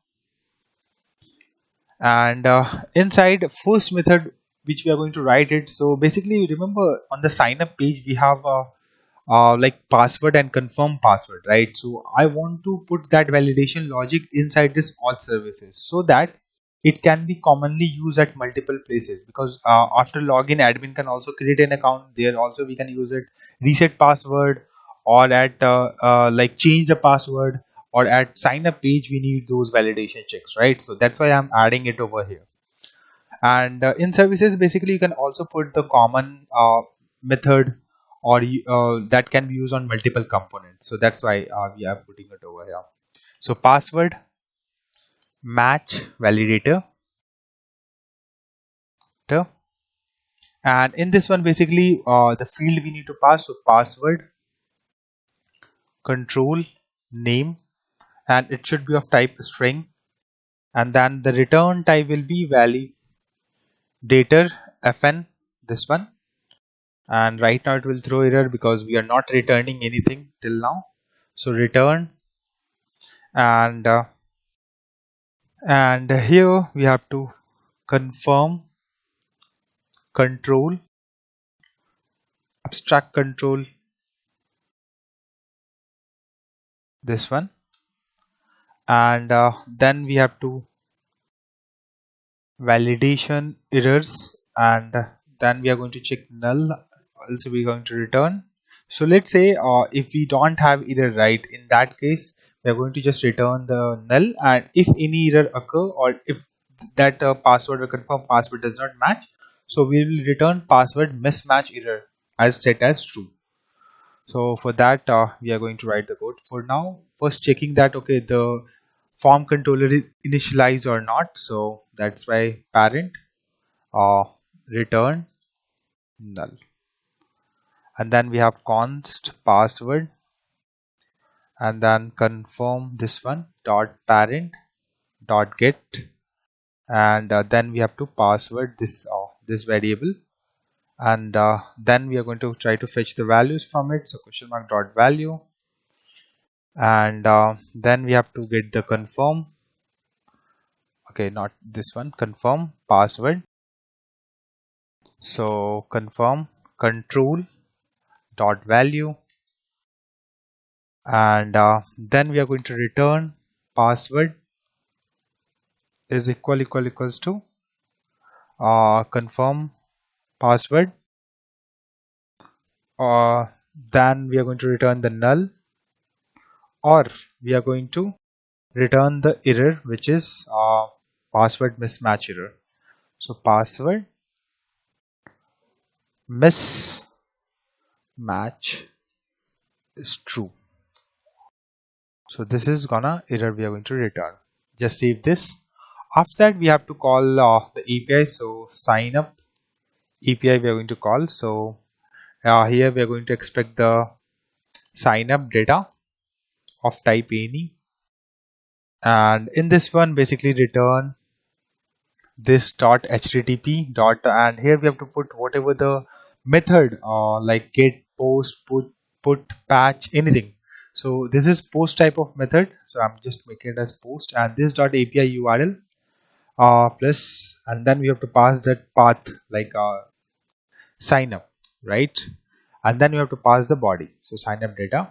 And inside first method which we are going to write it, so basically remember on the sign up page we have like password and confirm password, right? So I want to put that validation logic inside this auth services so that it can be commonly used at multiple places, because after login admin can also create an account there, also we can use it, reset password, or at like change the password, or at sign up page we need those validation checks, right? So that's why I'm adding it over here. And in services basically you can also put the common method, or that can be used on multiple components, so that's why we are putting it over here. So password match validator, and in this one basically the field we need to pass, so password control name, and it should be of type string, and then the return type will be validator fn, this one. And right now it will throw error because we are not returning anything till now. So return, and here we have to confirm control, abstract control, this one. And then we have to validation errors, and then we are going to check null, also we're going to return. So let's say if we don't have error, right, in that case we are going to just return the null, and if any error occur, or if that password or confirm password does not match, so we will return password mismatch error as set as true. So for that we are going to write the code. For now, first checking that okay the form controller is initialized or not, so that's why parent return null, and then we have const password, and then confirm this one dot parent dot get, and then we have to password this variable, and then we are going to try to fetch the values from it, so question mark dot value, and then we have to get the confirm, okay, not this one, confirm password, so confirm control dot value, and then we are going to return password is equals to confirm password, then we are going to return the null, or we are going to return the error which is password mismatch error. So password mismatch is true. So this is gonna error we are going to return. Just save this. After that we have to call the API. So sign up API we are going to call. So here we are going to expect the sign up data of type any, and in this one basically return this dot http dot, and here we have to put whatever the method like get, post, put, patch, anything. So this is post type of method, so I'm just making it as post, and this dot API URL plus, and then we have to pass that path like sign up, right? And then we have to pass the body, so sign up data.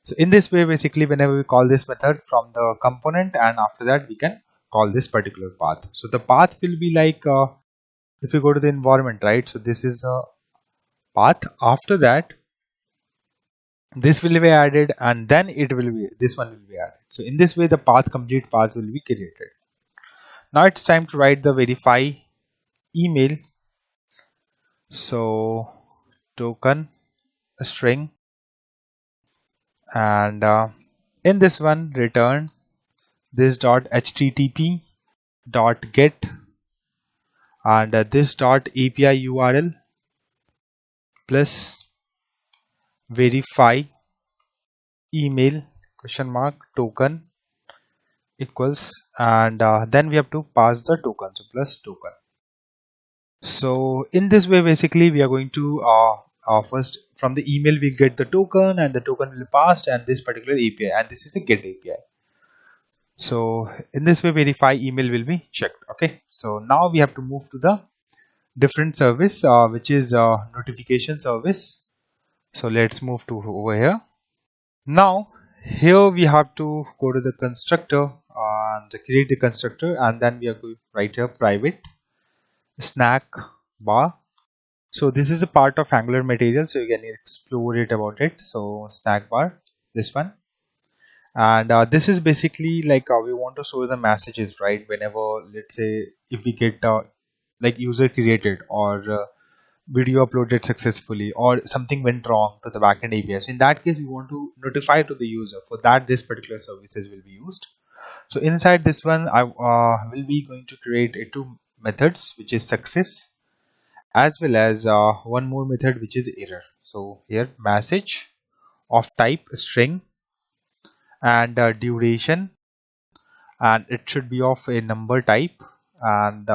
So in this way basically whenever we call this method from the component, and after that we can call this particular path. So the path will be like if you go to the environment, right? So this is the path. After that this will be added, and then it will be, this one will be added. So in this way the path, complete path will be created. Now it's time to write the verify email. So token string, and in this one return this dot http dot get, and this dot API URL plus verify email question mark token equals, and then we have to pass the token, so plus token. So in this way basically we are going to first from the email we get the token, and the token will be passed, and this particular API, and this is a get API. So in this way verify email will be checked. Okay, so now we have to move to the different service which is notification service. So let's move to over here. Now here we have to go to the constructor and create the constructor, and then we are going to write here private snack bar. So this is a part of Angular material, so you can explore it about it. So snack bar, this one, and this is basically like we want to show the messages, right? Whenever, let's say, if we get like user created or video uploaded successfully, or something went wrong to the backend API. So in that case, we want to notify to the user. For that, this particular services will be used. So inside this one, I will be going to create two methods, which is success, as well as one more method, which is error. So here message of type string, and duration, and it should be of a number type, and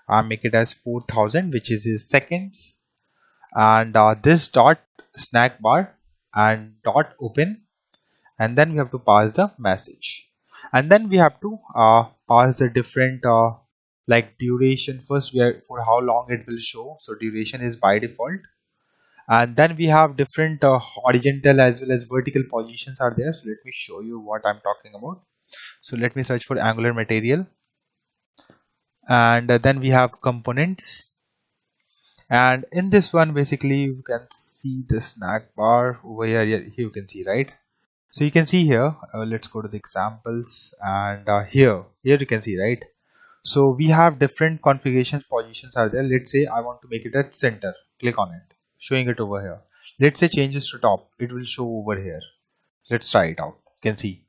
I make it as 4000, which is seconds, and this dot snack bar and dot open, and then we have to pass the message, and then we have to pass the different like duration. First we are for how long it will show, so duration is by default, and then we have different horizontal as well as vertical positions are there. So let me show you what I'm talking about. So let me search for Angular material, and then we have components, and in this one basically you can see the snack bar over here. Here you can see, right? So you can see here, let's go to the examples, and here you can see, right? So we have different configurations, positions are there. Let's say I want to make it at center, click on it, showing it over here. Let's say changes to top, it will show over here. Let's try it out. You can see.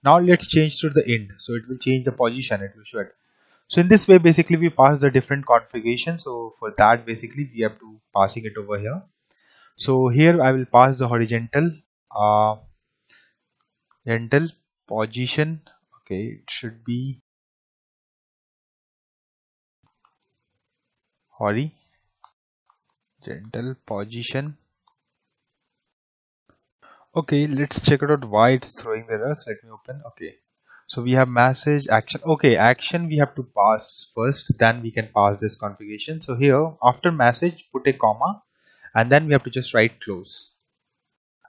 Now let's change to the end, so it will change the position, it will show it. So in this way basically we pass the different configurations. So for that basically we have to passing it over here. So here I will pass the horizontal position. Okay, it should be horizontal position. Okay, let's check it out why it's throwing the errors. Let me open. Okay, so we have message, action. Okay, action we have to pass first, then we can pass this configuration. So here after message put a comma, and then we have to just write close.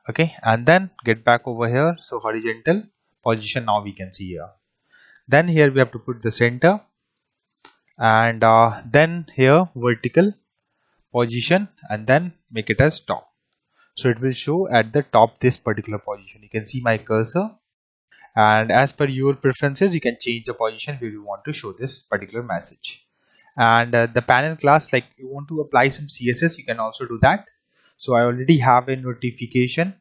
Okay, and then get back over here. So horizontal position now we can see here. Then here we have to put the center, and then here vertical position, and then make it as top. So it will show at the top this particular position. You can see my cursor, and as per your preferences you can change the position where you want to show this particular message. And the panel class, like you want to apply some CSS, you can also do that. So I already have a notification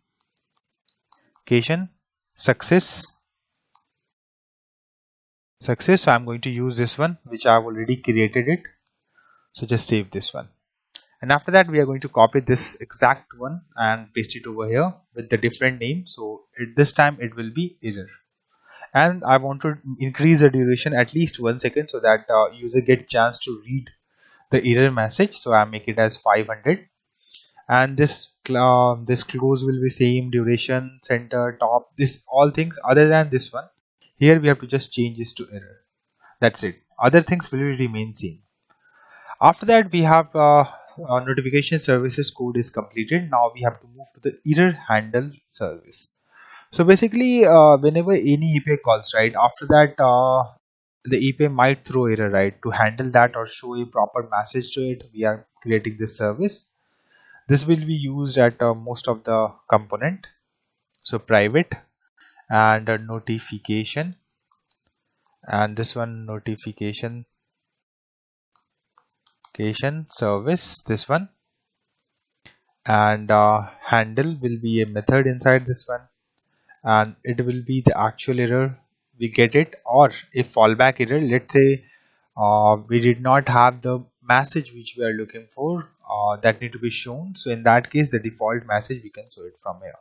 success. So I'm going to use this one, which I've already created it. So just save this one. And after that, we are going to copy this exact one and paste it over here with the different name. So this time it will be error. And I want to increase the duration at least 1 second so that user get chance to read the error message. So I make it as 500. And this close will be same duration, center, top, this all things other than this one. Here we have to just change this to error. That's it. Other things will remain same. After that, we have notification services code is completed. Now we have to move to the error handle service. So basically, whenever any API calls, right, after that, the API might throw error, right? To handle that or show a proper message to it, we are creating this service. This will be used at most of the component. So private and notification, and this one notification service, this one, and handle will be a method inside this one, and it will be the actual error we get it, or a fallback error. Let's say we did not have the message which we are looking for that need to be shown. So in that case, the default message we can show it from here.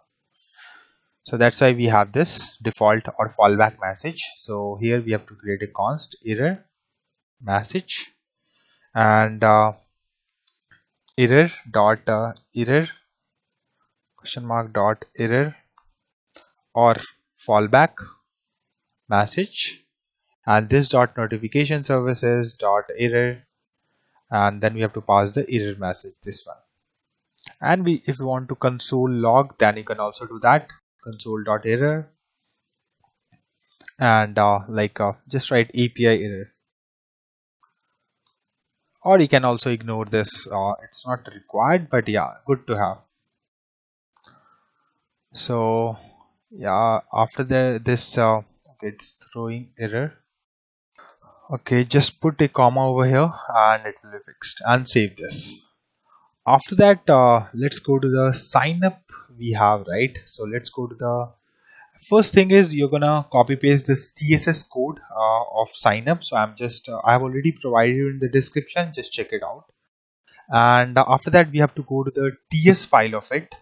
So that's why we have this default or fallback message. So here we have to create a const error message, and error dot error question mark dot error or fallback message, and this dot notification services dot error, and then we have to pass the error message, this one. And if you want to console log, then you can also do that, console dot error, and just write API error, or you can also ignore this. It's not required, but yeah, good to have. So yeah, after this okay, it's throwing error. Okay, just put a comma over here and it will be fixed, and save this. After that, let's go to the sign up we have, right? So let's go to the first thing is you're gonna copy paste this CSS code of sign up. So I have already provided you in the description, just check it out. And after that, we have to go to the TS file of it.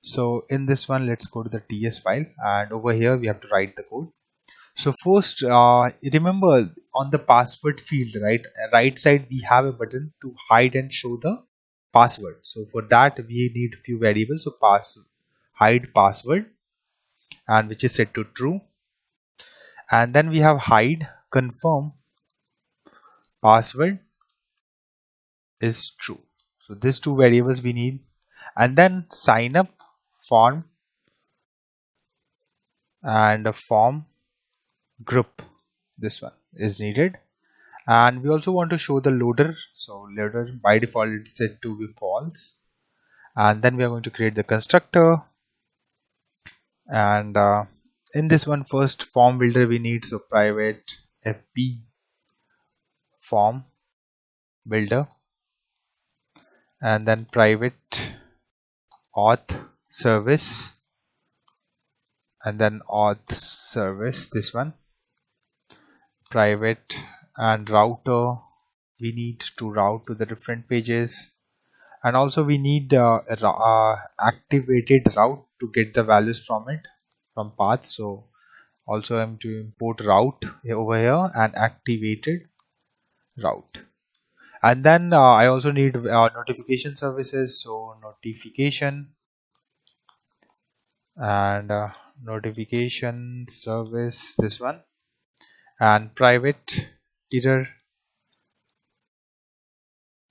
So in this one, let's go to the TS file, and over here we have to write the code. So first, remember on the password field, right side, we have a button to hide and show the password. So for that, we need few variables. So hide password, and which is set to true. And then we have hide confirm password is true. So these two variables we need. And then sign up form and a form group, this one is needed. And we also want to show the loader. So loader by default it's set to be false. And then we are going to create the constructor, and in this one, first form builder we need. So private fp form builder, and then private auth service, and then auth service, this one, private, and router we need to route to the different pages. And also we need activated route to get the values from it, from path. So also I'm to import route over here and activated route. And then I also need notification services. So notification and notification service, this one, and private error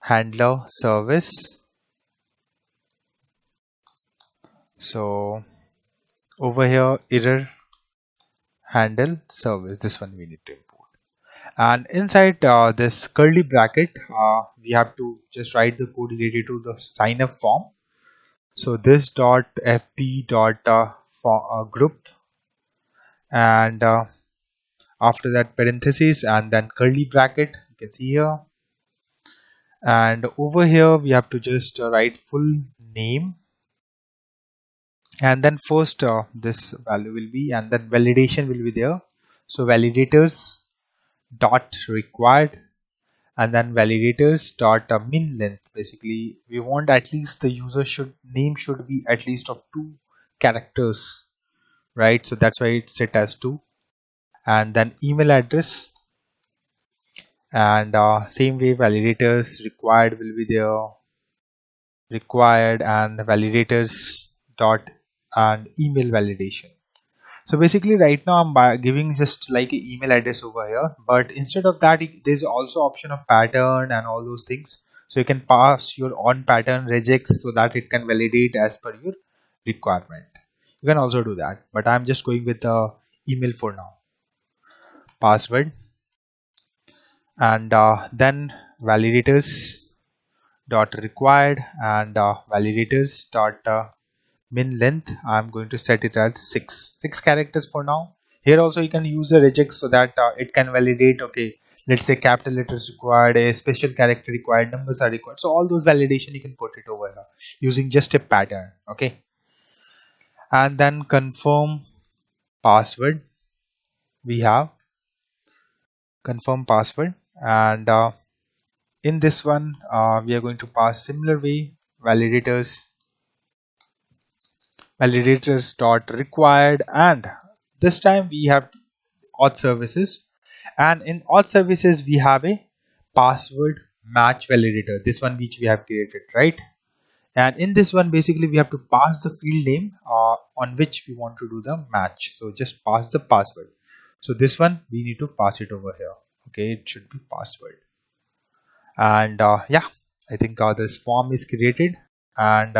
handler service. So over here, error handle service, this one we need to import. And inside this curly bracket, we have to just write the code related to the sign up form. So this dot fp dot group, and after that parentheses, and then curly bracket, you can see here. And over here we have to just write full name and then first this value will be, and then validation will be there. So validators dot required, and then validators dot min length. Basically we want at least the user should name should be at least of 2 characters, right? So that's why it's set as 2. And then email address, and same way validators required will be there, required, and validators dot and email validation. So basically right now I'm giving just like an email address over here, but instead of that there's also option of pattern and all those things. So you can pass your on pattern regex so that it can validate as per your requirement. You can also do that, but I'm just going with the email for now. Password, and then validators dot required, and validators dot min length. I'm going to set it at 6 characters for now. Here also you can use a regex so that it can validate, okay, let's say capital letters required, a special character required, numbers are required. So all those validation you can put it over here using just a pattern. Okay, and then confirm password, we have confirm password, and in this one we are going to pass similar way validators dot required, and this time we have auth services, and in auth services we have a password match validator, this one which we have created, right? And in this one basically we have to pass the field name on which we want to do the match. So just pass the password. So this one we need to pass it over here. Okay, it should be password. And yeah, I think this form is created, and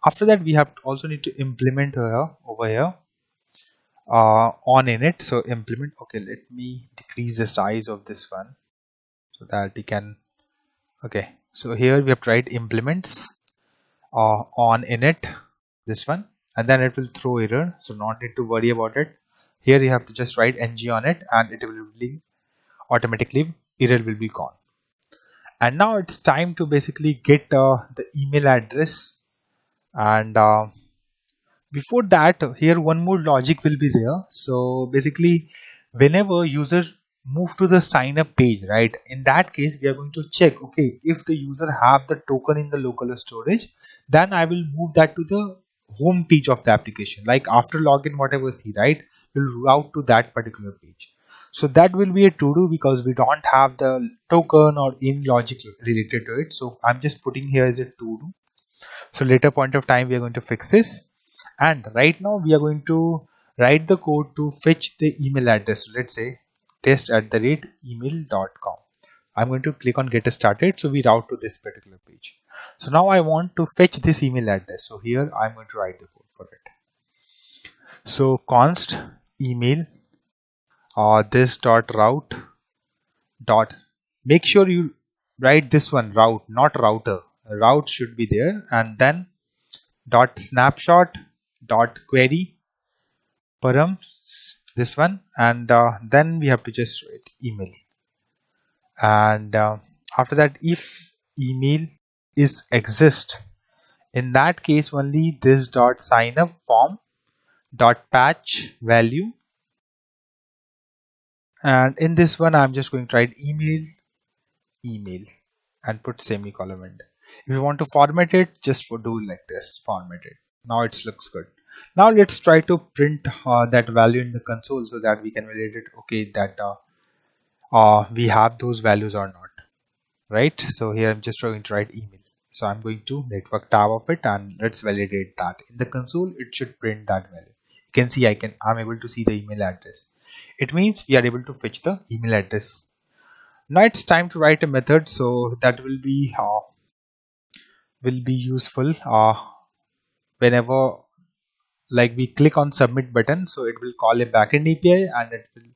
after that we have also need to implement over here on init. So implement, okay, let me decrease the size of this one so that we can, okay, so here we have to write implements on init, this one, and then it will throw error, so not need to worry about it. Here you have to just write ng on it, and it will be automatically error will be gone. And now it's time to basically get the email address, and before that here one more logic will be there. So basically whenever user move to the sign up page, right, in that case we are going to check, okay, if the user have the token in the local storage, then I will move that to the home page of the application, like after login whatever see, right, will route to that particular page. So that will be a to do because we don't have the token or in logic related to it. So I'm just putting here as a to do. So later point of time we are going to fix this, and right now we are going to write the code to fetch the email address. So let's say test@email.com. I'm going to click on get started, so we route to this particular page. So now I want to fetch this email address, so here I'm going to write the code for it. So const email this dot route dot, make sure you write this one route, not router. Route should be there, and then dot snapshot dot query params, this one, and then we have to just write email, and after that if email is exist, in that case only this dot sign up form dot patch value, and in this one I'm just going to write email and put semicolon end. If you want to format it, just do like this, format it. Now it looks good. Now let's try to print that value in the console so that we can validate it, okay, that we have those values or not, right? So here I'm just going to write email. So I'm going to network tab of it, and let's validate that in the console. It should print that value. You can see I'm able to see the email address. It means we are able to fetch the email address. Now it's time to write a method, so that will be useful whenever like we click on submit button. So it will call a backend API, and it will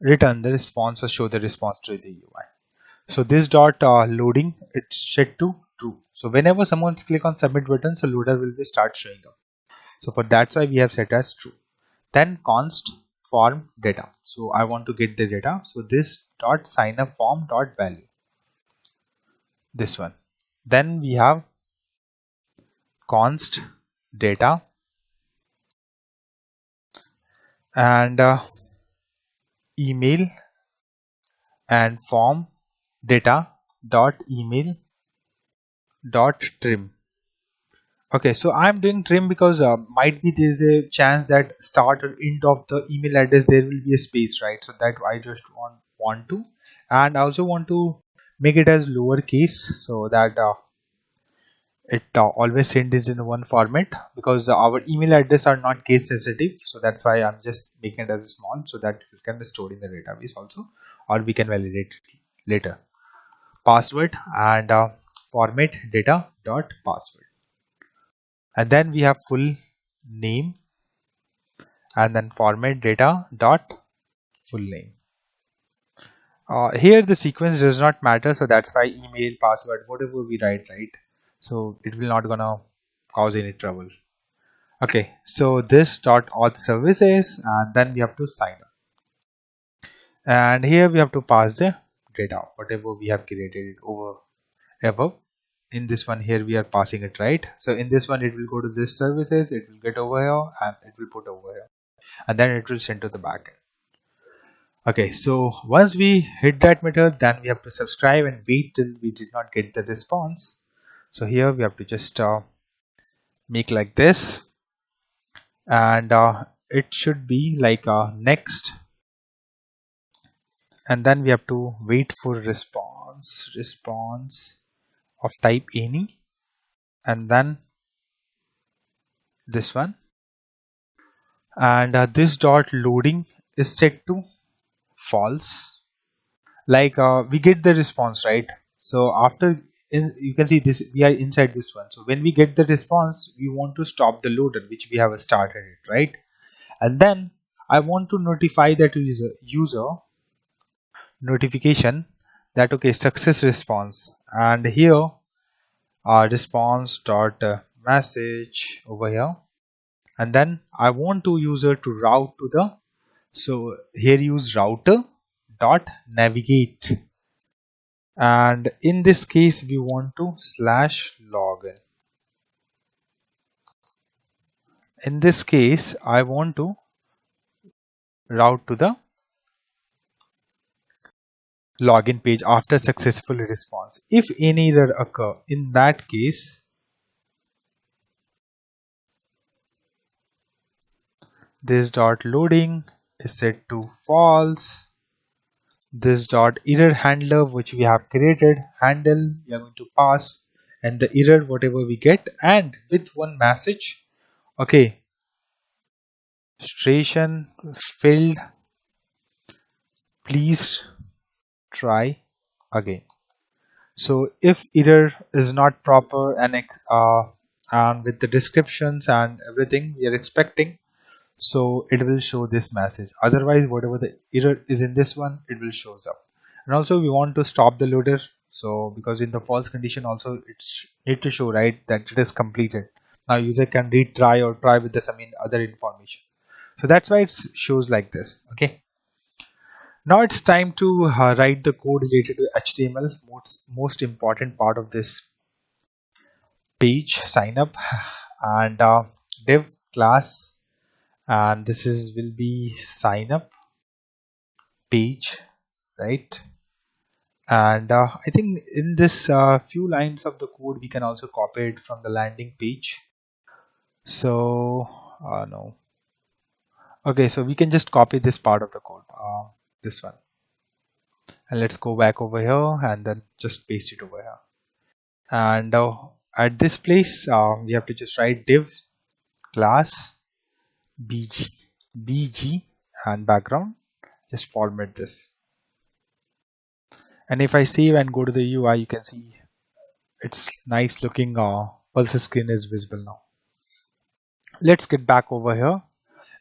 return the response or show the response to the UI. So this dot loading, it's set to true. So whenever someone click on submit button, so loader will be start showing up. So for that's why we have set as true. Then const form data. So I want to get the data. So this dot sign up form dot value, this one. Then we have const data and email and form data dot email dot trim. Okay, so I'm doing trim because might be there's a chance that start or end of the email address there will be a space, right? So that I just want to, and I also want to make it as lowercase so that it always sends in one format, because our email address are not case sensitive, so that's why I'm just making it as small so that it can be stored in the database also, or we can validate it later. Password and format data dot password, and then we have full name and then format data dot full name. Here the sequence does not matter, so that's why email, password, whatever we write, right? So it will not gonna cause any trouble. Okay, so this dot auth services, and then we have to sign up, and here we have to pass the data whatever we have created it over above. In this one here we are passing it, right? So in this one it will go to this services, it will get over here and it will put over here, and then it will send to the backend. Okay, so once we hit that method, then we have to subscribe and wait till we did not get the response. So here we have to just make like this, and it should be like next, and then we have to wait for response of type any, and then this one, and this dot loading is set to false. Like we get the response, right? So after you can see this, we are inside this one. So when we get the response, we want to stop the loader which we have started it, right? And then I want to notify that user notification that okay, success response, and here response dot message over here, and then I want to user to route to the, so here use router dot navigate, and in this case we want to slash login. In this case I want to route to the login page after successful response. If any error occur, in that case this dot loading is set to false. This dot error handler which we have created, handle, we are going to pass, and the error whatever we get, and with one message, okay, station failed, please try again. So if error is not proper and with the descriptions and everything we are expecting, so it will show this message. Otherwise whatever the error is in this one, it will shows up. And also we want to stop the loader, so because in the false condition also it's need to show, right, that it is completed. Now user can retry or try with the some other information, so that's why it shows like this. Okay, now it's time to write the code related to HTML, most important part of this page, sign up, and div class, and this is will be sign up page, right? And I think in this few lines of the code we can also copy it from the landing page. So no, okay, so we can just copy this part of the code, this one, and let's go back over here and then just paste it over here. And at this place we have to just write div class bg and background, just format this. And if I save and go to the UI, you can see it's nice looking pulse screen is visible now. Let's get back over here.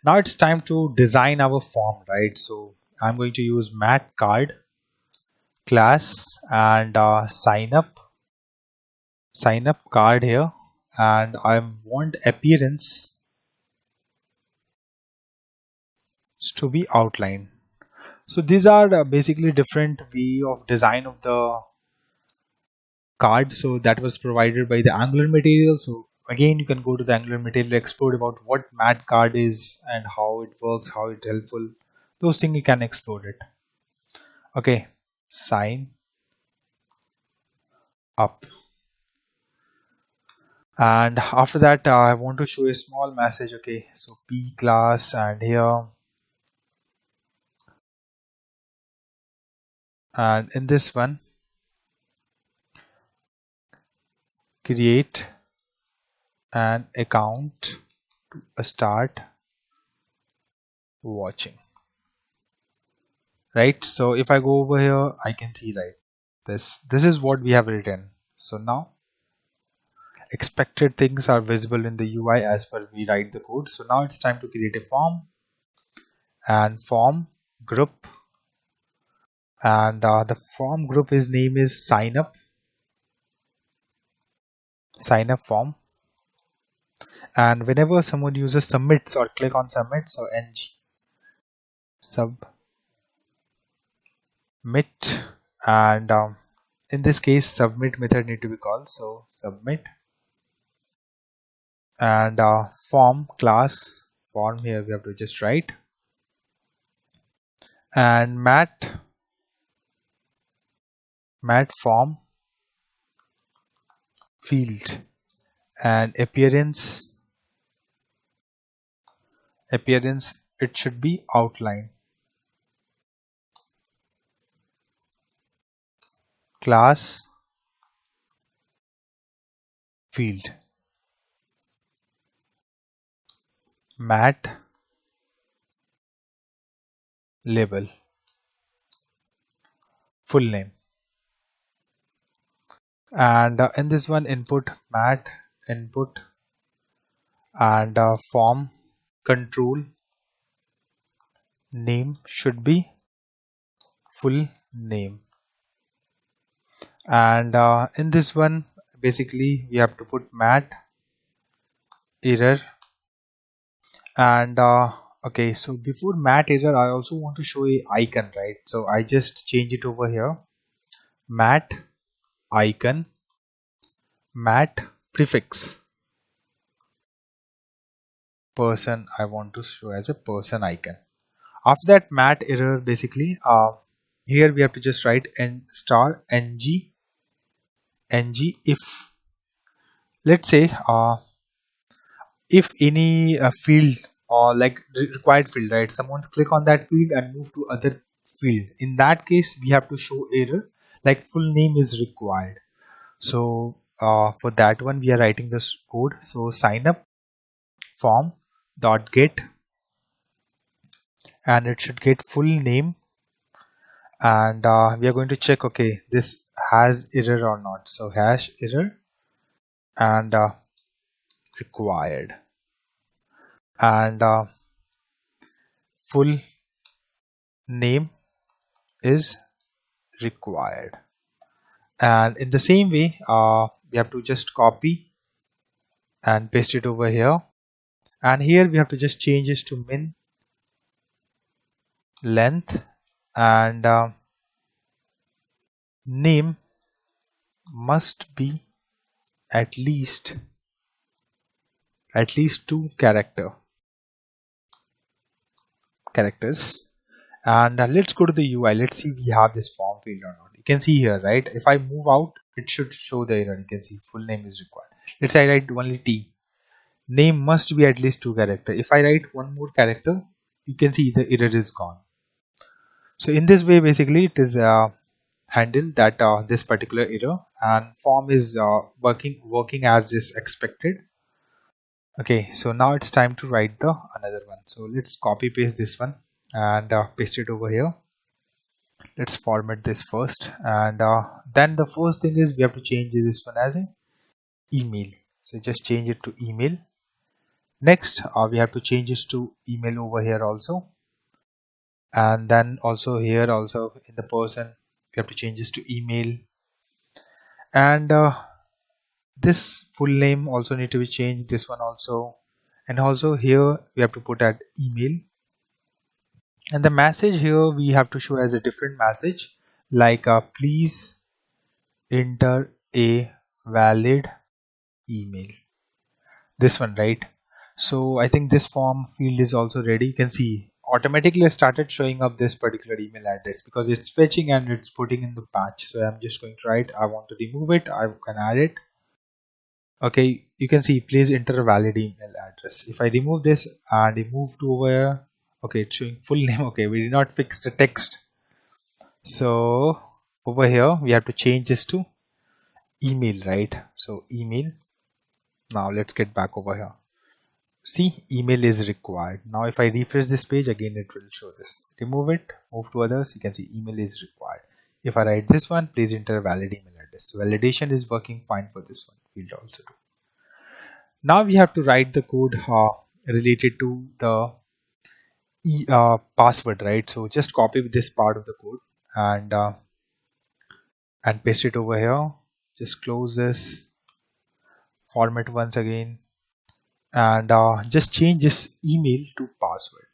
Now it's time to design our form, right? So I'm going to use mat card class and sign up card here, and I want appearance to be outlined. So these are basically different way of design of the card, so that was provided by the Angular material. So Again, you can go to the Angular material, explore about what mat card is and how it works, how it's helpful. Those things you can explore it. Okay, sign up. And after that, I want to show a small message. Okay, so P class, and here, and in this one, create an account to start watching. Right, so if I go over here, I can see, right, this is what we have written. So now expected things are visible in the UI as per we write the code. So now it's time to create a form, and form group, and the form group is name is sign up form. And whenever someone uses submits or click on submits, or ng submit, and in this case submit method need to be called. So submit, and form class form, here we have to just write, and mat form field, and appearance it should be outline, class field, mat label, full name, and in this one input mat input, and form control name should be full name, and in this one basically we have to put mat error. And okay, so before mat error I also want to show a icon, right? So I just change it over here, mat icon, mat prefix person, I want to show as a person icon. After that mat error, basically here we have to just write n star ng if, let's say if any field or like required field, right, someone's click on that field and move to other field, in that case we have to show error like full name is required. So for that one we are writing this code. So sign up form dot get, and it should get full name, and we are going to check, okay, this has error or not. So hash error, and required, and full name is required. And in the same way we have to just copy and paste it over here, and here we have to just change this to min length, and name must be at least 2 characters. And let's go to the UI. Let's see we have this form field or not. You can see here, right, if I move out it should show the error. You can see full name is required. Let's say I write only T, name must be at least 2 characters. If I write one more character, you can see the error is gone. So in this way basically it is handled that this particular error, and form is working as is expected. Okay, so now it's time to write the another one. So let's copy paste this one and paste it over here. Let's format this first, and then the first thing is we have to change this one as a email. So just change it to email. Next we have to change this to email over here also, and then also here also in the person we have to change this to email, and this full name also need to be changed, this one also, and also here we have to put at email. And the message here we have to show as a different message, like please enter a valid email. this one, right? So I think this form field is also ready. You can see automatically it started showing up this particular email address because it's fetching and it's putting in the patch. So I'm just going to write, I want to remove it, I can add it. Okay, you can see please enter a valid email address. If I remove this and I move to over here, okay, it's showing full name. Okay, we did not fix the text. So over here we have to change this to email, right? So email. Now let's get back over here. See, email is required. Now if I refresh this page again, it will show this. Remove it, move to others, you can see email is required. If I write this one, please enter a valid email address. So validation is working fine for this one. We'll also do. Now we have to write the code related to the password, right? So just copy this part of the code and paste it over here. Just close this, format once again, and just change this email to password.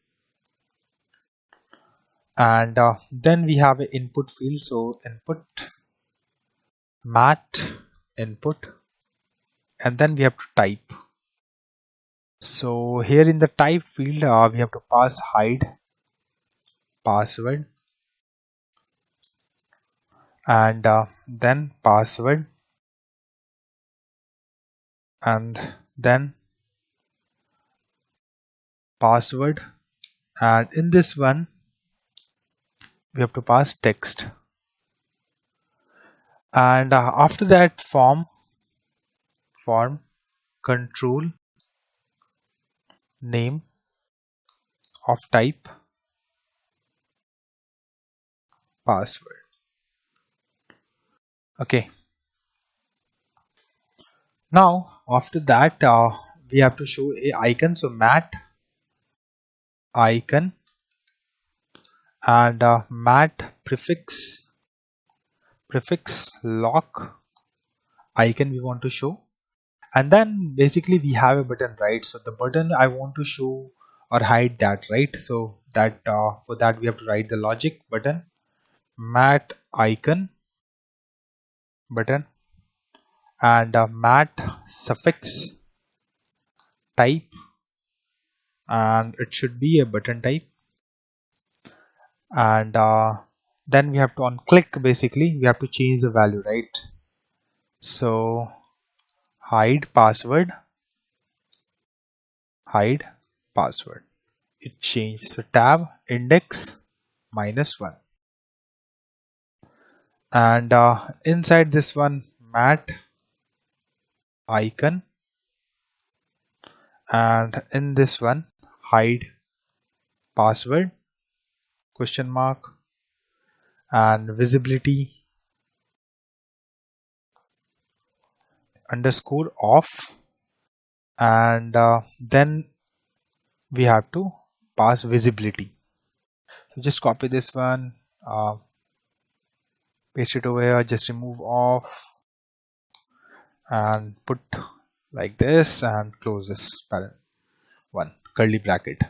And then we have an input field. So input mat input, and then we have to type. So here in the type field we have to pass hide password, and then password, and then password, and in this one we have to pass text, and after that form control name of type password. Okay, now after that we have to show a icon. So mat icon, and mat prefix lock icon we want to show. And then basically we have a button, right? So the button I want to show or hide that, right? So that for that we have to write the logic button mat icon button, and mat suffix type, and it should be a button type. And then we have to on click, basically we have to change the value, right? So hide password, it changed. So tab index -1, and inside this one mat icon, and in this one hide password question mark, and visibility underscore off, and then we have to pass visibility. So just copy this one, paste it over here, just remove off and put like this, and close this parent one curly bracket.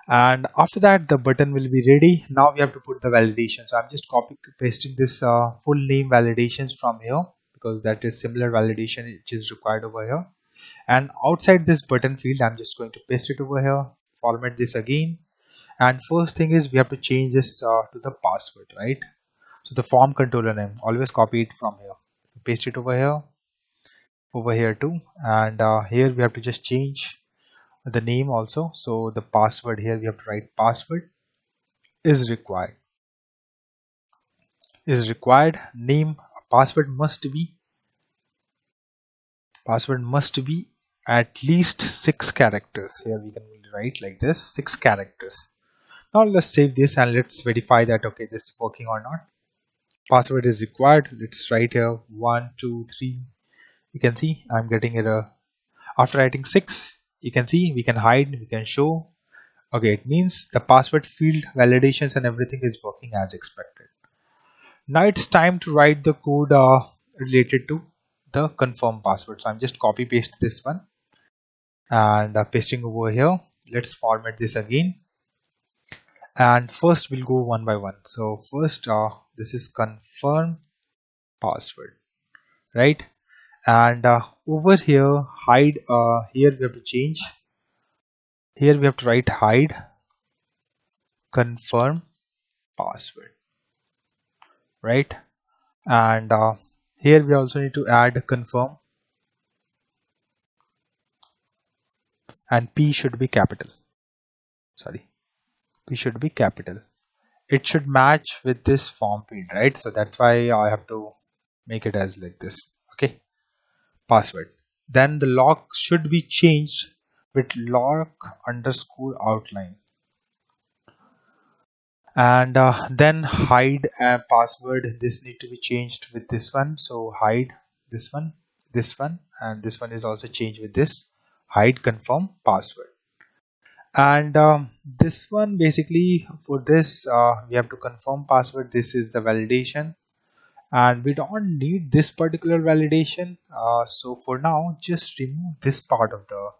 And after that the button will be ready. Now we have to put the validation. So I'm just copy pasting this full name validations from here, because that is similar validation which is required over here. And outside this button field I'm just going to paste it over here, format this again, and first thing is we have to change this to the password, right? So the form controller name, always copy it from here, so paste it over here too, and here we have to just change the name also. So the password, here we have to write password is required, name password must be at least 6 characters. Here we can write like this, 6 characters. Now let's save this and let's verify that okay this is working or not. Password is required. Let's write here 1 2 3. You can see I'm getting error after writing 6. You can see we can hide, we can show. Okay, it means the password field validations and everything is working as expected. Now it's time to write the code related to the confirm password. So I'm just copy paste this one and pasting over here. Let's format this again, and first we'll go one by one. So first this is confirm password, right? and over here hide, here we have to change, here we have to write hide confirm password, right? And here we also need to add confirm, and P should be capital, sorry, P should be capital. It should match with this form field, right? So that's why I have to make it as like this. Okay, password. Then the lock should be changed with lock underscore outline, and then hide password. This need to be changed with this one. So hide this one, and this one is also changed with this hide confirm password. And this one basically for this we have to confirm password. This is the validation, and we don't need this particular validation, so for now just remove this part of the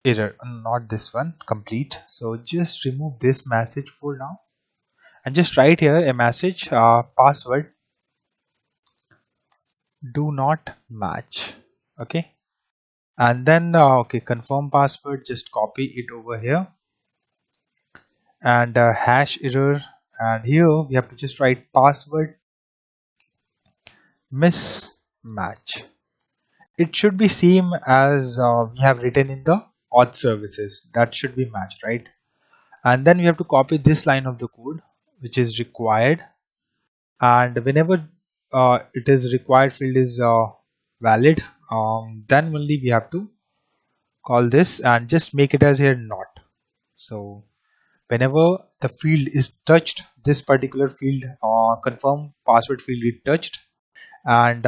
error, not this one complete. So just remove this message for now and just write here a message, password do not match. Okay, and then okay, confirm password, just copy it over here, and hash error, and here we have to just write password mismatch. It should be same as we have written in the auth services, that should be matched, right? And then we have to copy this line of the code which is required, and whenever it is required field is valid, then only we have to call this and just make it as here not. So whenever the field is touched, this particular field, confirm password field is touched, and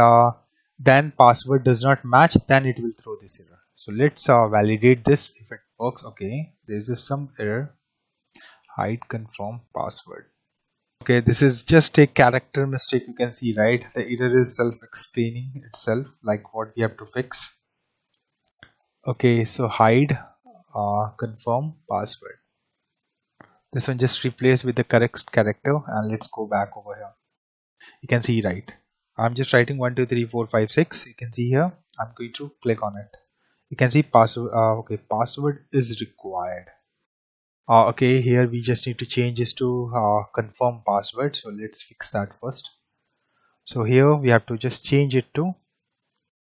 then password does not match, then it will throw this error. So let's validate this if it works. Okay, there is some error, hide confirm password. Okay, this is just a character mistake, you can see, right? The error is self-explaining itself, like what we have to fix. Okay, so hide confirm password, this one just replace with the correct character, and let's go back over here. You can see, right, I'm just writing 1 2 3 4 5 6. You can see here I'm going to click on it. You can see password, okay, password is required. Okay, here we just need to change this to confirm password, so let's fix that first. So here we have to just change it to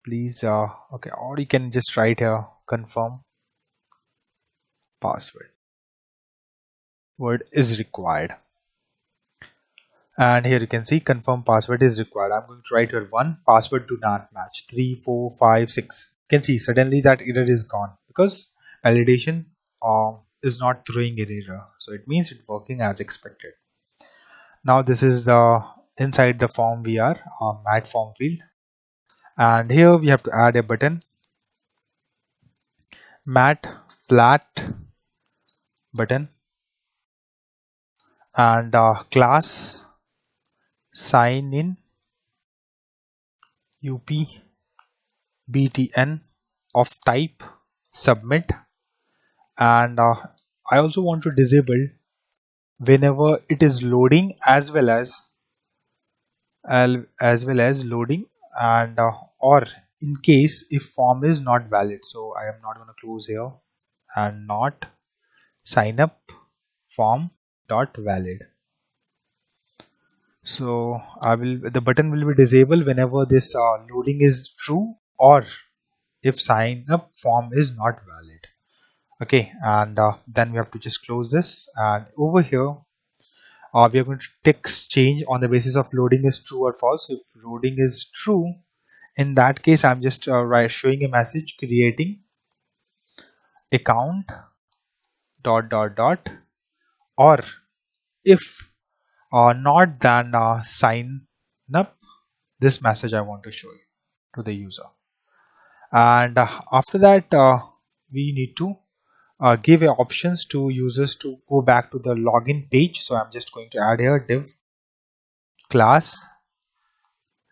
please, okay, or you can just write here confirm password word is required. And here you can see confirm password is required. I'm going to write here 1, password do not match, 3 4 5 6. You can see suddenly that error is gone because validation is not throwing an error, so it means it's working as expected. Now this is the inside the form we are add form field, and here we have to add a button, mat flat button, and class sign in up btn of type submit, and I also want to disable whenever it is loading as well as loading, and or in case if form is not valid. So I am not going to close here, and not sign up form dot valid. So the button will be disabled whenever this loading is true, or if sign up form is not valid. Okay, and then we have to just close this, and over here we are going to text change on the basis of loading is true or false. If loading is true, in that case I'm just showing a message creating account dot dot dot, or if not, then sign up, this message I want to show you to the user. And after that we need to give options to users to go back to the login page. So I'm just going to add here div class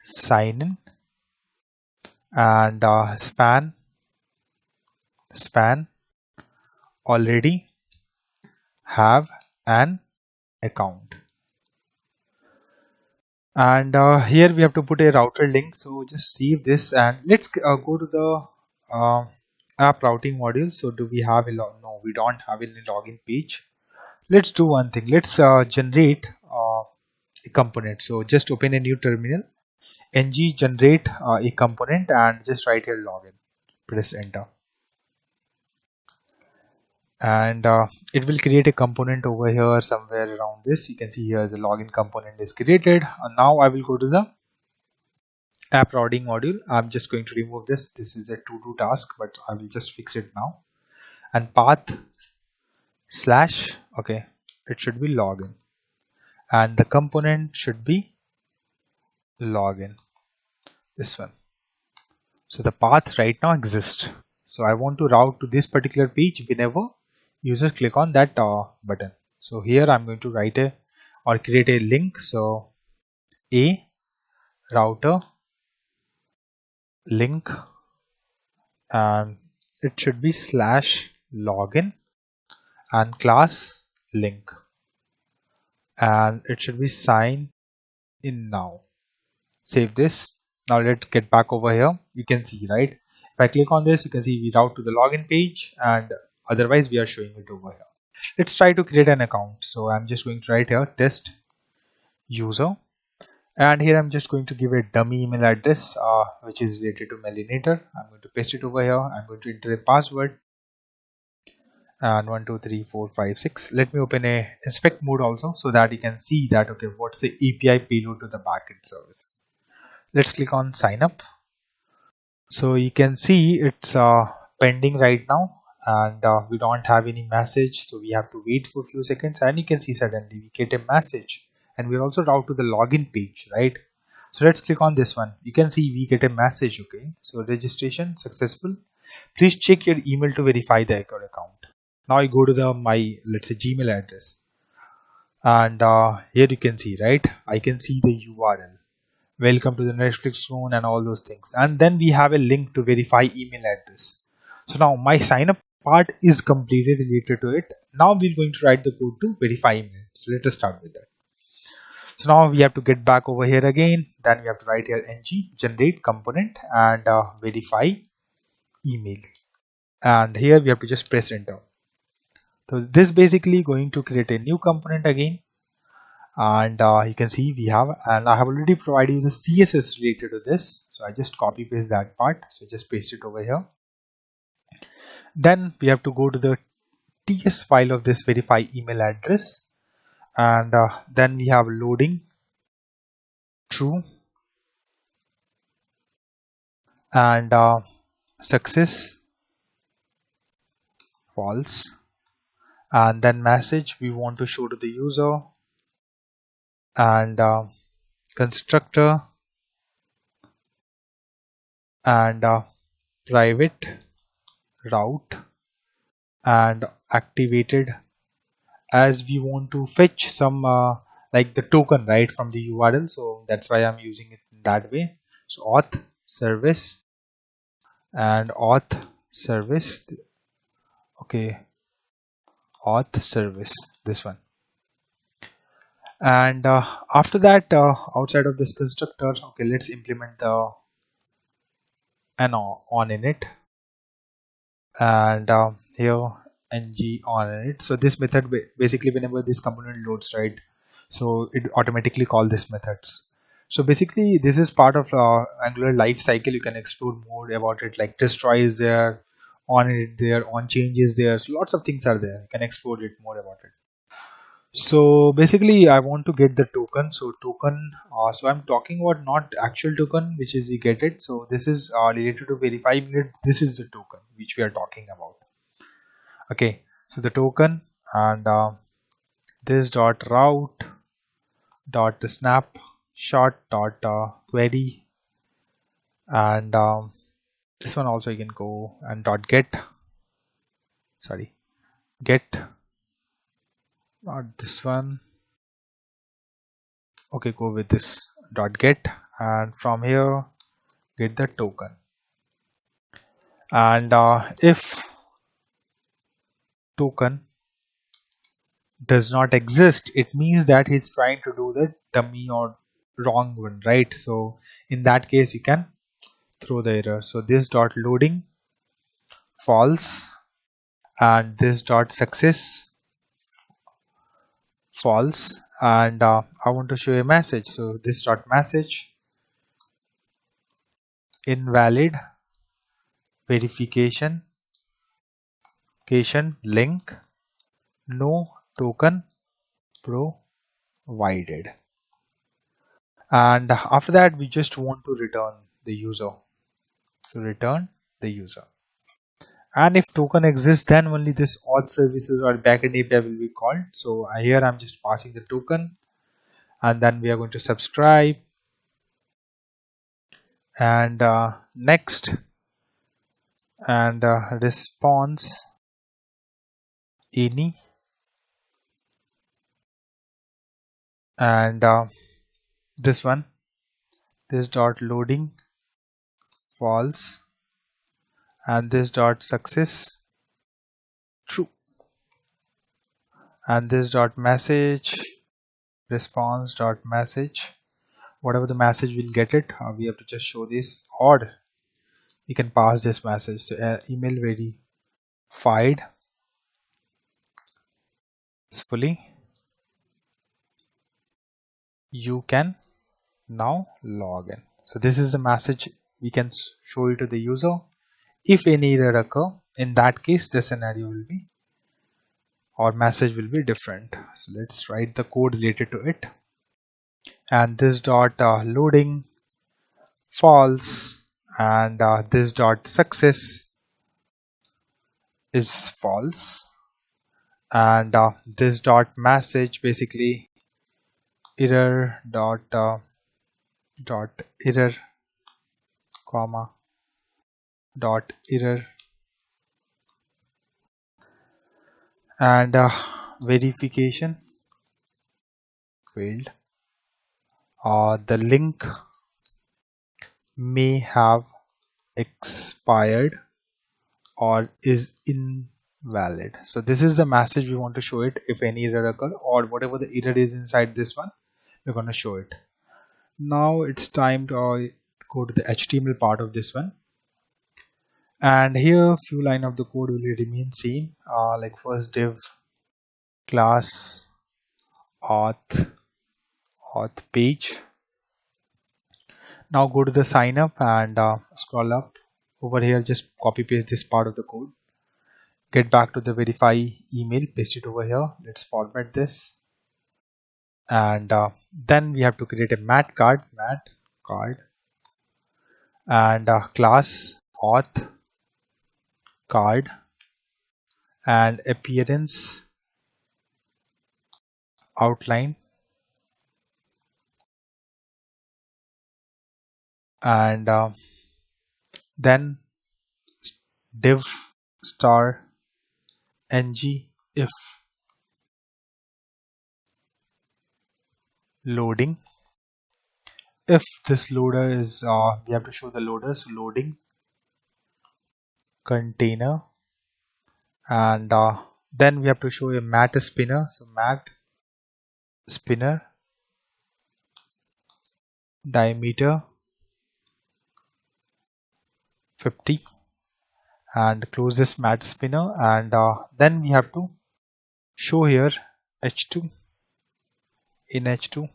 sign in, and span already have an account. And here we have to put a router link. So just save this and let's go to the uh, app routing module. So do we have a no, we don't have any login page. Let's do one thing. Let's generate a component. So just open a new terminal, ng generate a component, and just write here login. Press enter, and it will create a component over here somewhere around this. You can see here the login component is created. And now I will go to the app routing module. I'm just going to remove this. This is a to-do task, but I will just fix it now. And path slash, okay, it should be login, and the component should be login, this one. So the path right now exists. So I want to route to this particular page whenever user click on that button. So here I'm going to write a or create a link. So a router link, and it should be slash login and class link, and it should be sign in now. Save this. Now let's get back over here. You can see, right, if I click on this, you can see we route to the login page, and otherwise we are showing it over here. Let's try to create an account. So I'm just going to write here test user, and here I'm just going to give a dummy email address which is related to Melinator. I'm going to paste it over here. I'm going to enter a password, and 1 2 3 4 5 6. Let me open a inspect mode also, so that you can see that okay, what's the API payload to the backend service. Let's click on sign up. So you can see it's pending right now, and we don't have any message, so we have to wait for a few seconds, and you can see suddenly we get a message, and we're also route to the login page, right? So let's click on this one. You can see we get a message. Okay, so registration successful, please check your email to verify the account. Now you go to the let's say Gmail address, and here you can see, right, I can see the URL, welcome to the Netflix phone, and all those things, and then we have a link to verify email address. So now my sign up part is completed related to it. Now we're going to write the code to verify email. So let us start with that. So now we have to get back over here again, then we have to write here ng generate component and verify email, and here we have to just press enter. So this basically going to create a new component again, and you can see we have, and I have already provided you the CSS related to this, so I just copy paste that part. So just paste it over here. Then we have to go to the TS file of this verify email address, and then we have loading true and success false, and then message we want to show to the user, and constructor and private route and activated, as we want to fetch some like the token right from the URL, so that's why I'm using it that way. So auth service and auth service, okay, auth service, this one. And after that, outside of this constructor, okay, let's implement the an on in it, and here ng on in it. So this method basically whenever this component loads, right, so it automatically call this methods. So basically this is part of Angular life cycle. You can explore more about it, like destroy is there, on it there, on change is there, so lots of things are there. You can explore it more about it. So basically I want to get the token. So token, so I'm talking about not actual token which is we get it. So this is related to verify minute. This is the token which we are talking about. Okay, so the token, and this dot route dot snapshot dot query, and this one also you can go, and dot get, sorry, get, not this one, okay, go with this dot get, and from here get the token, and if token does not exist, it means that he's trying to do the dummy or wrong one, right? So in that case you can throw the error. So this dot loading false, and this dot success false, and I want to show a message. So this dot message invalid verification link, no token provided. And after that we just want to return the user. So return the user. And if token exists, then only this auth services or backend API will be called. So here I'm just passing the token, and then we are going to subscribe, and next, and response any, and this one, this dot loading false, and this dot success true, and this dot message response dot message, whatever the message will get it, we have to just show this, or we can pass this message. So email verified successfully, you can now log in. So this is the message we can show it to the user. If any error occur, in that case the scenario will be, or message will be different. So let's write the code related to it. And this dot loading false, and this dot success is false, and this dot message basically error dot error comma dot error, and verification failed, the link may have expired or is invalid. So this is the message we want to show it. If any error occur, or whatever the error is inside this one, we're going to show it. Now it's time to go to the HTML part of this one, and here few line of the code will remain same, like first div class auth page. Now go to the sign up and scroll up over here, just copy paste this part of the code, get back to the verify email, paste it over here. Let's format this, and then we have to create a mat card and class auth card, and appearance outline, and then div star ng if loading. If this loader is we have to show the loader, so loading container, and then we have to show a mat spinner, so mat spinner diameter 50, and close this mat spinner, and then we have to show here h2 in h2,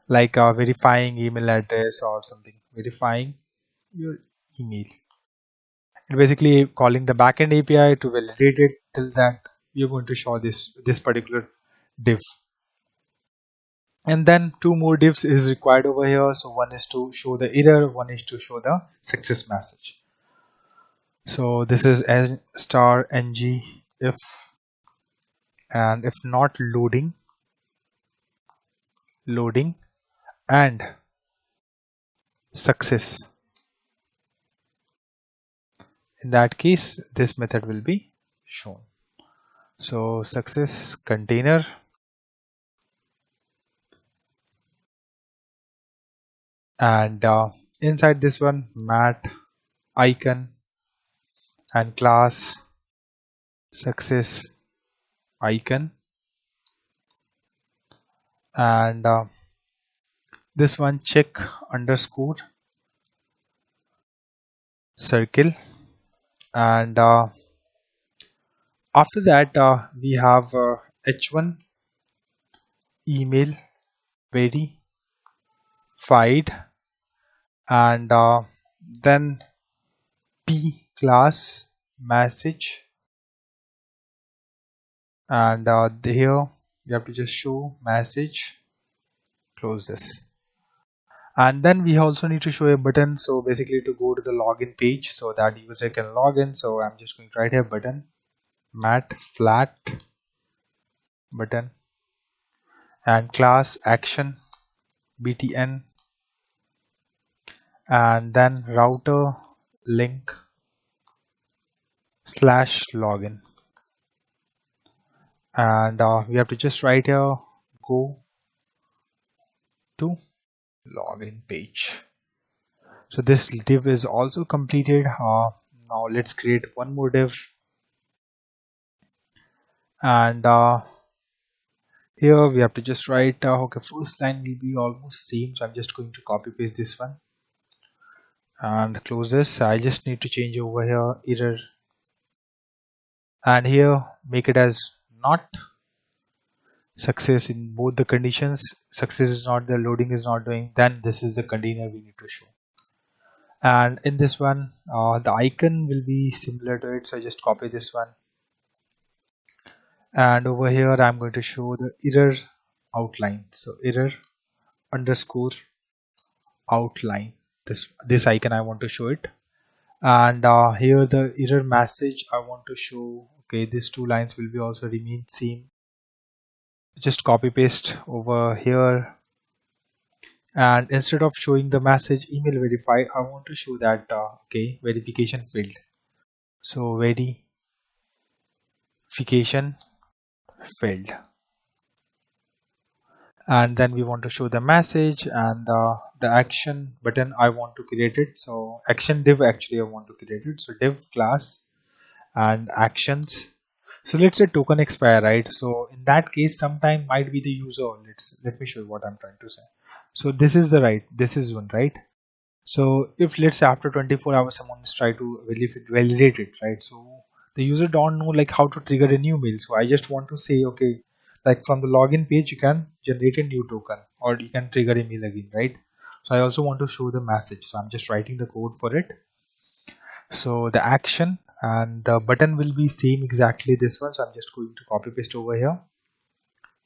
like verifying email address or something, verifying your email, and basically calling the backend API to validate it. Till that you're going to show this particular div, and then two more divs is required over here. So one is to show the error, one is to show the success message. So this is n star ng if, and if not loading and success, in that case this method will be shown. So success container, and inside this one mat icon and class success icon, and this one check underscore circle, and after that we have h1 email verified, and then p class message, and here you have to just show message, close this. And then we also need to show a button, so basically to go to the login page so that user can log in. So I'm just going to write here button mat flat button, and class action btn, and then router link slash login, and we have to just write here go to login page. So this div is also completed. Now let's create one more div, and here we have to just write okay, first line will be almost same, so I'm just going to copy paste this one and close this. I just need to change over here error, and here make it as not success in both the conditions. Success is not there, loading is not doing, then this is the container we need to show. And in this one the icon will be similar to it, so I just copy this one, and over here I'm going to show the error outline. So error underscore outline, this icon I want to show it, and here the error message I want to show. Okay, these two lines will be also remain same, just copy paste over here, and instead of showing the message email verify, I want to show that okay, verification failed. So verification failed, and then we want to show the message, and the action button I want to create it. So action div actually I want to create it, so div class and actions. So let's say token expire, right? So in that case sometime might be the user. Let me show you what I'm trying to say. So this is this is one, right? So if let's say after 24 hours someone is try to validate it, right? So the user don't know like how to trigger a new mail. So I just want to say okay, like from the login page you can generate a new token or you can trigger a mail again, right? So I also want to show the message, so I'm just writing the code for it. So the action and the button will be same exactly this one, so I'm just going to copy paste over here,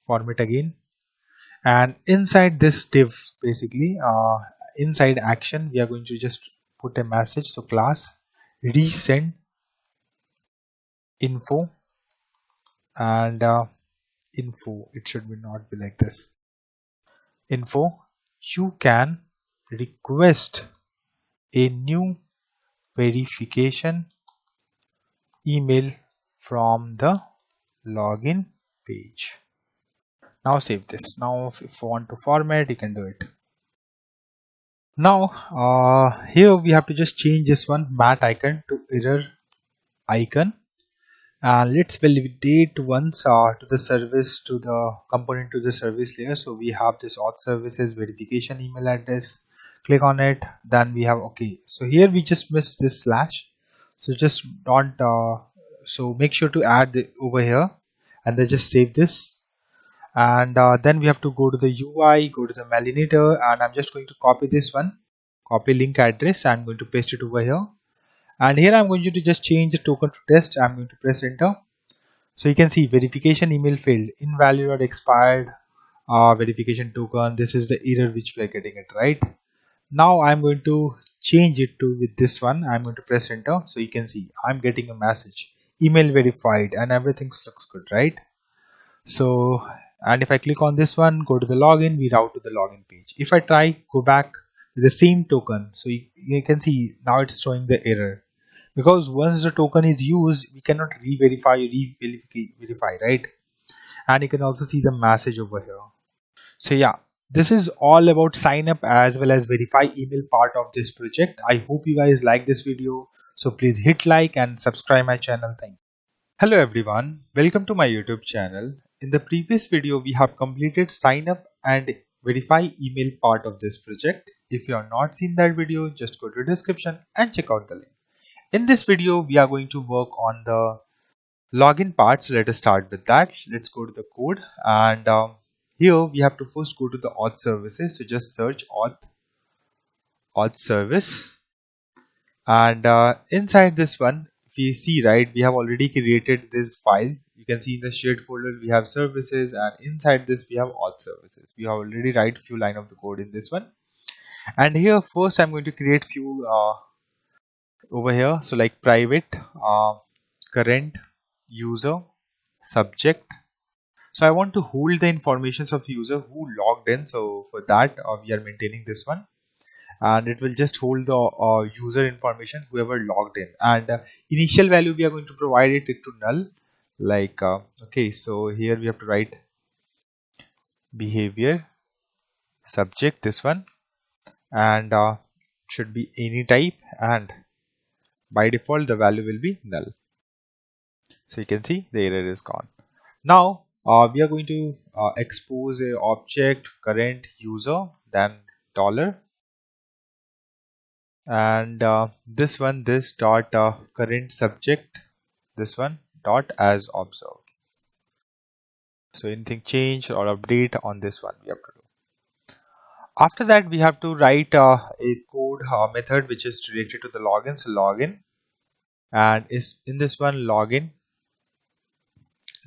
format again, and inside this div basically inside action we are going to just put a message. So class resend info, and info, it should be not be like this, info, you can request a new verification email from the login page. Now save this. Now if you want to format, you can do it. Now here we have to just change this one mat icon to error icon, and let's validate once to the service, to the component, to the service layer. So we have this auth services verification email address, click on it, then we have okay. So here we just missed this slash, so just don't so make sure to add the over here, and then just save this, and then we have to go to the UI, go to the malinator, and I'm just going to copy this one, copy link address, I'm going to paste it over here, and here I'm going to just change the token to test. I'm going to press enter. So you can see verification email failed, invalid or expired verification token. This is the error which we are getting it, right? Now I'm going to change it to with this one. I'm going to press enter. So you can see I'm getting a message, email verified, and everything looks good, right? So, and if I click on this one, go to the login, we route to the login page. If I try go back to the same token, so you can see now it's showing the error, because once the token is used we cannot re-verify or verify, right? And you can also see the message over here. So yeah, this is all about sign up as well as verify email part of this project. I hope you guys like this video, so please hit like and subscribe my channel. Thank you. Hello everyone, welcome to my YouTube channel. In the previous video we have completed sign up and verify email part of this project. If you have not seen that video, just go to description and check out the link. In this video, we are going to work on the login part. So let us start with that. Let's go to the code, and here we have to first go to the auth services. So just search auth service, and inside this one, if you see, right, we have already created this file. You can see in the shared folder we have services, and inside this we have auth services. We have already write few line of the code in this one, and here first I'm going to create few over here. So like private current user subject. So I want to hold the informations of user who logged in. So for that we are maintaining this one, and it will just hold the user information whoever logged in, and initial value we are going to provide it to null, like okay, so here we have to write behavior subject, this one, and should be any type, and by default the value will be null. So you can see the error is gone. Now we are going to expose a object current user, then dollar, and this one, this dot current subject, this one dot as observed. So anything change or update on this one we have to do. After that we have to write a code method which is related to the login. So login, and is in this one login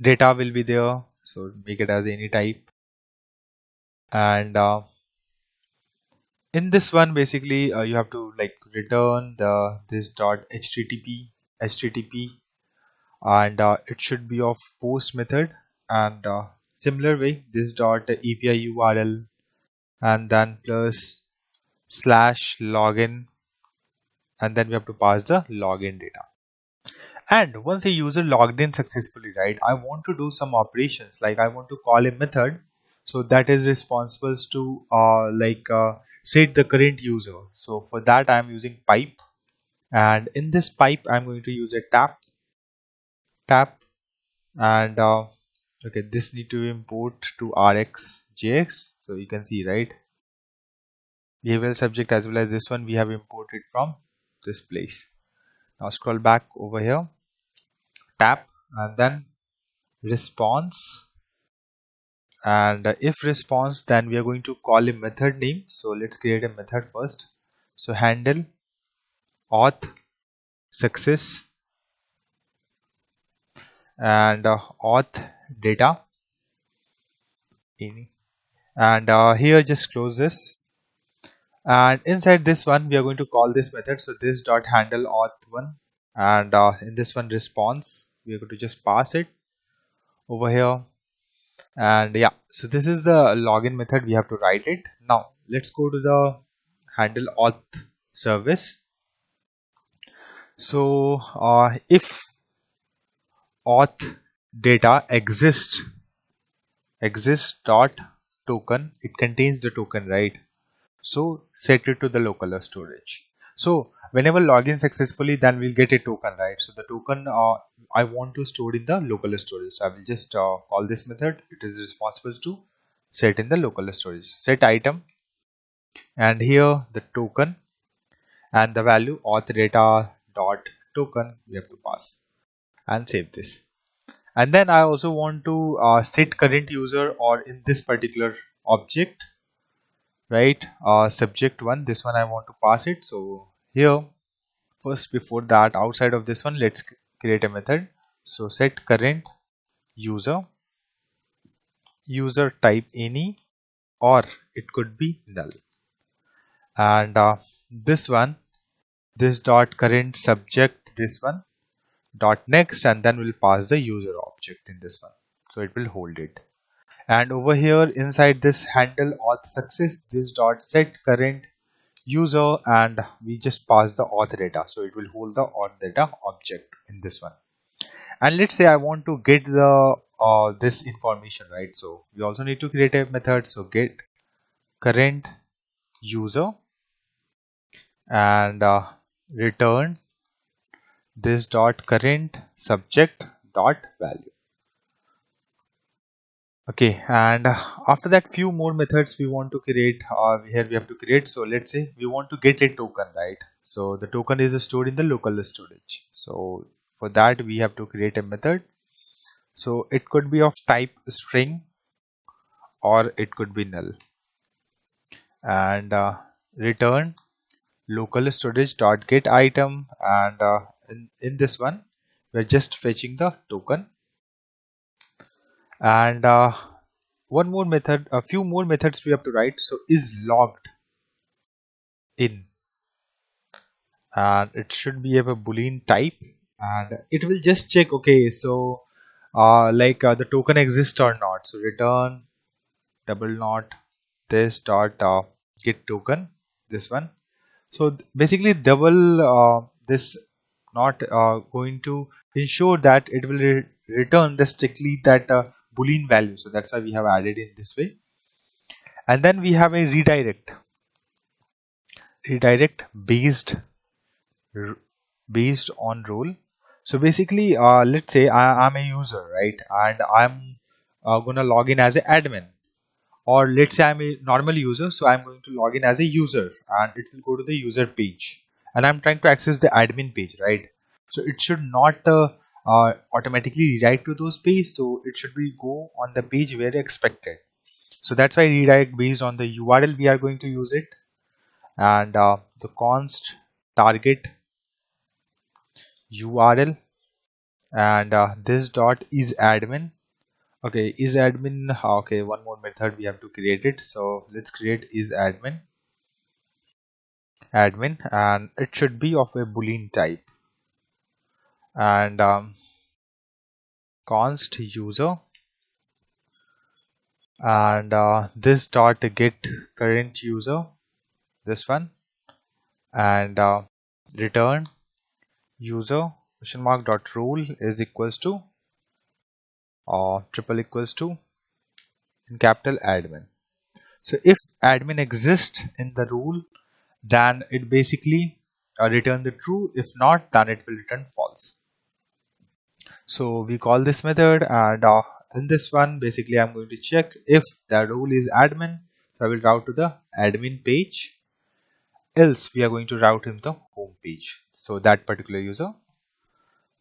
data will be there, so make it as any type, and in this one basically you have to like return the this dot http, and it should be of post method, and similar way this dot API URL, and then plus slash login, and then we have to pass the login data. And once a user logged in successfully, right, I want to do some operations, like I want to call a method so that is responsible to set the current user. So for that I am using pipe, and in this pipe I'm going to use a tap, and okay, this need to import to rxjx. So you can see, right, behavioral subject as well as this one we have imported from this place. Now scroll back over here, tap, and then response, and if response, then we are going to call a method name. So let's create a method first. So handle auth success, and auth data, and here just close this, and inside this one we are going to call this method. So this dot handle auth one, and in this one response we are going to just pass it over here, and yeah, so this is the login method, we have to write it. Now let's go to the handle auth service. So if auth data exists dot token, it contains the token, right, so set it to the local storage. So whenever login successfully, then we'll get a token, right? So the token I want to store in the local storage, so I will just call this method. It is responsible to set in the local storage, set item, and here the token and the value auth data dot token we have to pass, and save this. And then I also want to set current user, or in this particular object, right, subject one, this one I want to pass it. So here first, before that, outside of this one, let's create a method. So set current user type any, or it could be null, and this one, this dot current subject, this one dot next, and then we'll pass the user object in this one, so it will hold it. And over here inside this handle auth success, this dot set current user, and we just pass the auth data, so it will hold the auth data object in this one. And let's say I want to get the this information, right, so we also need to create a method. So get current user, and return this dot current subject dot value. Okay, and after that, few more methods we want to create. Here we have to create. So let's say we want to get a token, right? So the token is stored in the local storage. So for that we have to create a method. So it could be of type string or it could be null, and return local storage dot get item, and in this one we're just fetching the token. And one more method, a few more methods we have to write. So is logged in, and it should be of a boolean type, and it will just check, okay, so the token exists or not. So return double not this dot get token, this one. So basically double this not going to ensure that it will return the strictly that boolean value. So that's why we have added in this way. And then we have a redirect r- based on role. So basically, let's say I'm a user, right, and I'm gonna log in as an admin, or let's say I'm a normal user, so I'm going to log in as a user, and it will go to the user page, and I'm trying to access the admin page, right? So it should not automatically redirect to those pages, so it should be go on the page where expected. So that's why redirect based on the URL we are going to use it, and the const target URL, and this dot is admin. Okay, is admin. Okay, one more method we have to create it. So let's create is admin, and it should be of a boolean type, and const user, and this dot get current user, this one, and return user question mark dot role is equals to triple equals to in capital admin. So if admin exists in the rule, then it basically return the true. If not, then it will return false. So we call this method, and in this one basically I'm going to check if the role is admin, so I will route to the admin page, else we are going to route in the home page, so that particular user.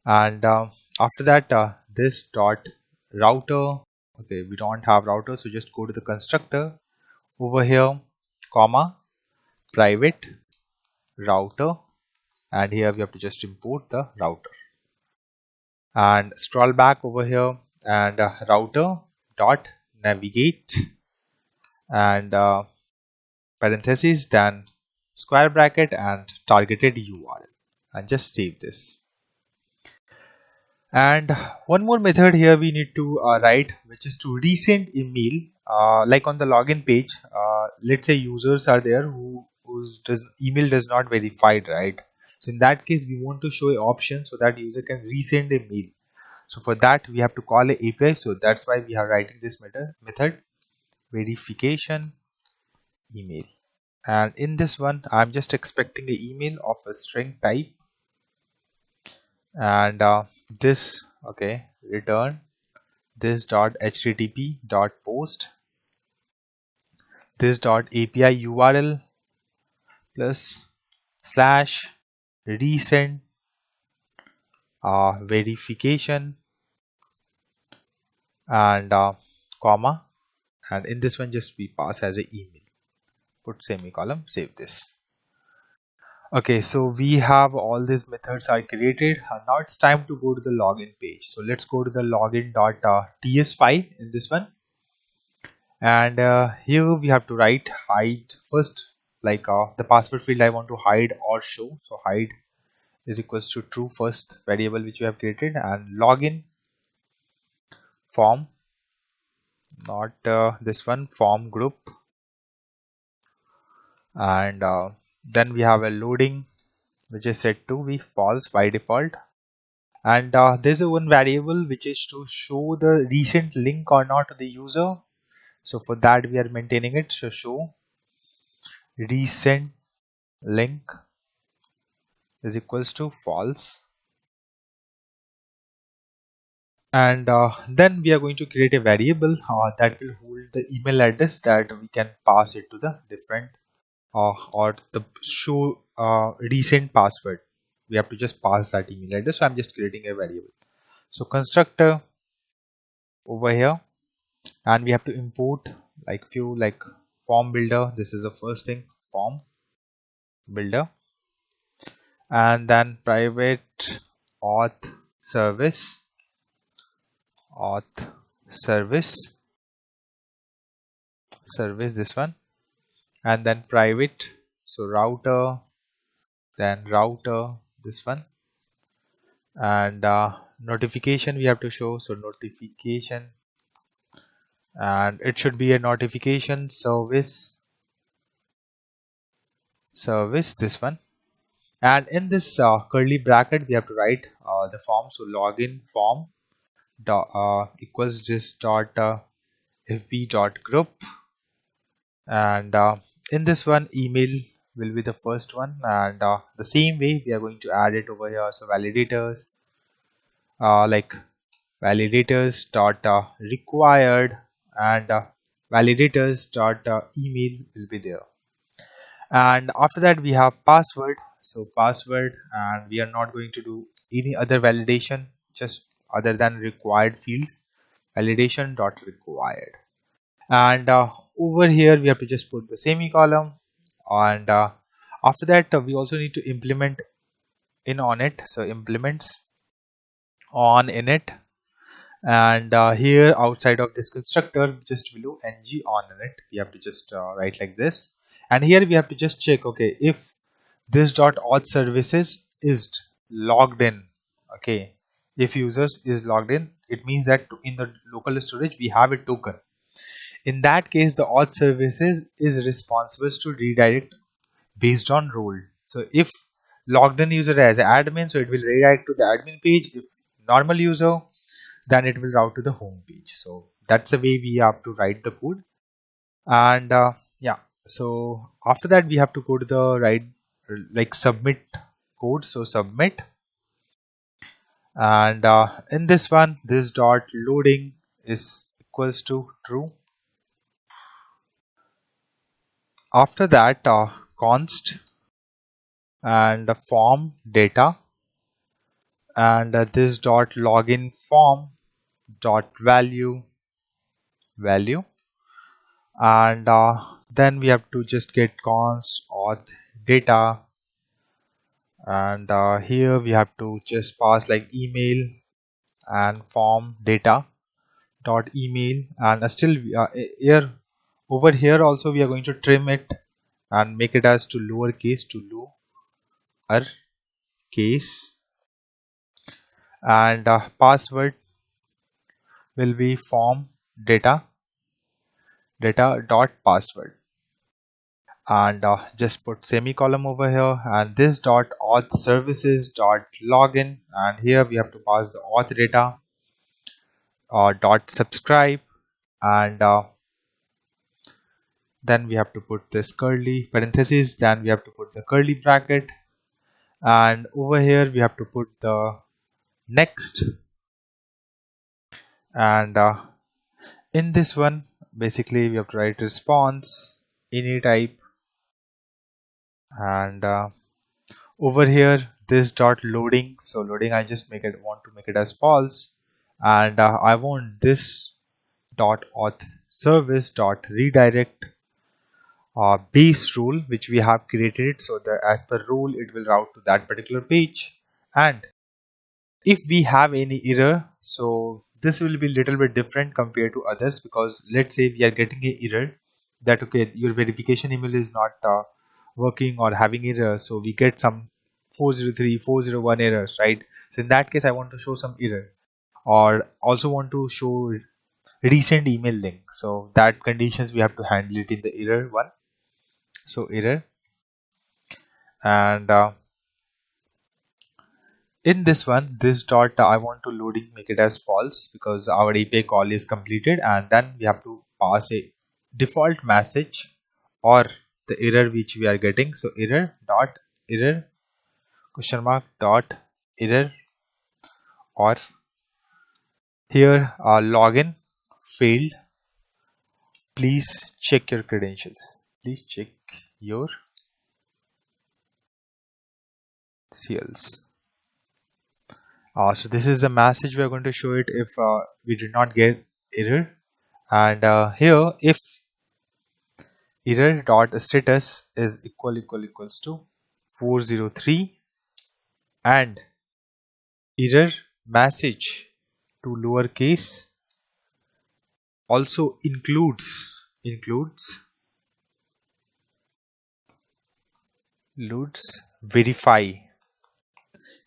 And after that, this dot router, okay, we don't have router, so just go to the constructor over here, comma private router, and here we have to just import the router, and scroll back over here, and router dot navigate, and parentheses, then square bracket and targeted URL, and just save this. And one more method here we need to write, which is to resend email, like on the login page. Let's say users are there whose email does not verified, right? So in that case we want to show an option so that user can resend a mail. So for that we have to call a API, so that's why we are writing this method verification email. And in this one I'm just expecting an email of a string type, and this, okay, return this dot http dot post this dot API URL plus slash resend verification, and comma, and in this one just we pass as a email, put semicolon, save this. Okay, so we have all these methods are created, and now it's time to go to the login page. So let's go to the login.ts file in this one, and here we have to write hide first, like the password field I want to hide or show. So hide is equals to true, first variable which we have created, and login form, not this one, form group, and then we have a loading which is set to be false by default, and there's a one variable which is to show the recent link or not to the user. So for that we are maintaining it, so show recent link is equals to false, And then we are going to create a variable that will hold the email address that we can pass it to the different or the show recent password. We have to just pass that email address. So I'm just creating a variable. So constructor over here, and we have to import like few like form builder. This is the first thing, form builder, and then private auth service, auth service this one, and then private, so router, then router this one, and notification we have to show, so notification, and it should be a notification service this one. And in this curly bracket we have to write the form, so login form equals just dot fb dot group, and in this one email will be the first one, and the same way we are going to add it over here. So validators, like validators dot required, and validators dot email will be there. And after that we have password, so password, and we are not going to do any other validation just other than required field, validation dot required. And over here we have to just put the semicolon, and after that we also need to implement in on it, so implements on in it, and here outside of this constructor just below ng on in it we have to just write like this. And here we have to just check, okay, if this dot auth services is logged in, okay, if users is logged in, it means that in the local storage we have a token. In that case the auth services is responsible to redirect based on role. So if logged in user as admin, so it will redirect to the admin page. If normal user, then it will route to the home page. So that's the way we have to write the code. And yeah, so after that we have to go to the right, like submit code, so submit, and in this one this dot loading is equals to true. After that const and form data, and this dot login form dot value, and then we have to just get const auth data, and here we have to just pass like email and form data dot email, and still here over here also we are going to trim it and make it as to lowercase, case, and password will be form data dot password, and just put semicolon over here, and this dot auth services dot login, and here we have to pass the auth data dot subscribe, and then we have to put this curly parentheses, then we have to put the curly bracket, and over here we have to put the next, and in this one basically we have to write response any type, and over here this dot loading, so loading I just want to make it as false, and I want this dot auth service dot redirect base rule which we have created, so that as per rule it will route to that particular page. And if we have any error, so this will be little bit different compared to others, because let's say we are getting a error that okay, your verification email is not working or having error, so we get some 403 401 errors, right? So in that case I want to show some error, or also want to show recent email link, so that conditions we have to handle it in the error one, so error, and in this one this dot I want to loading make it as false because our API call is completed, and then we have to pass a default message or the error which we are getting, so error question mark dot error, or Here login failed. Please check your credentials. Please check your CLs. So this is the message we are going to show it if we did not get error. And here if error dot status is equals to 403 and error message to lowercase also includes verify.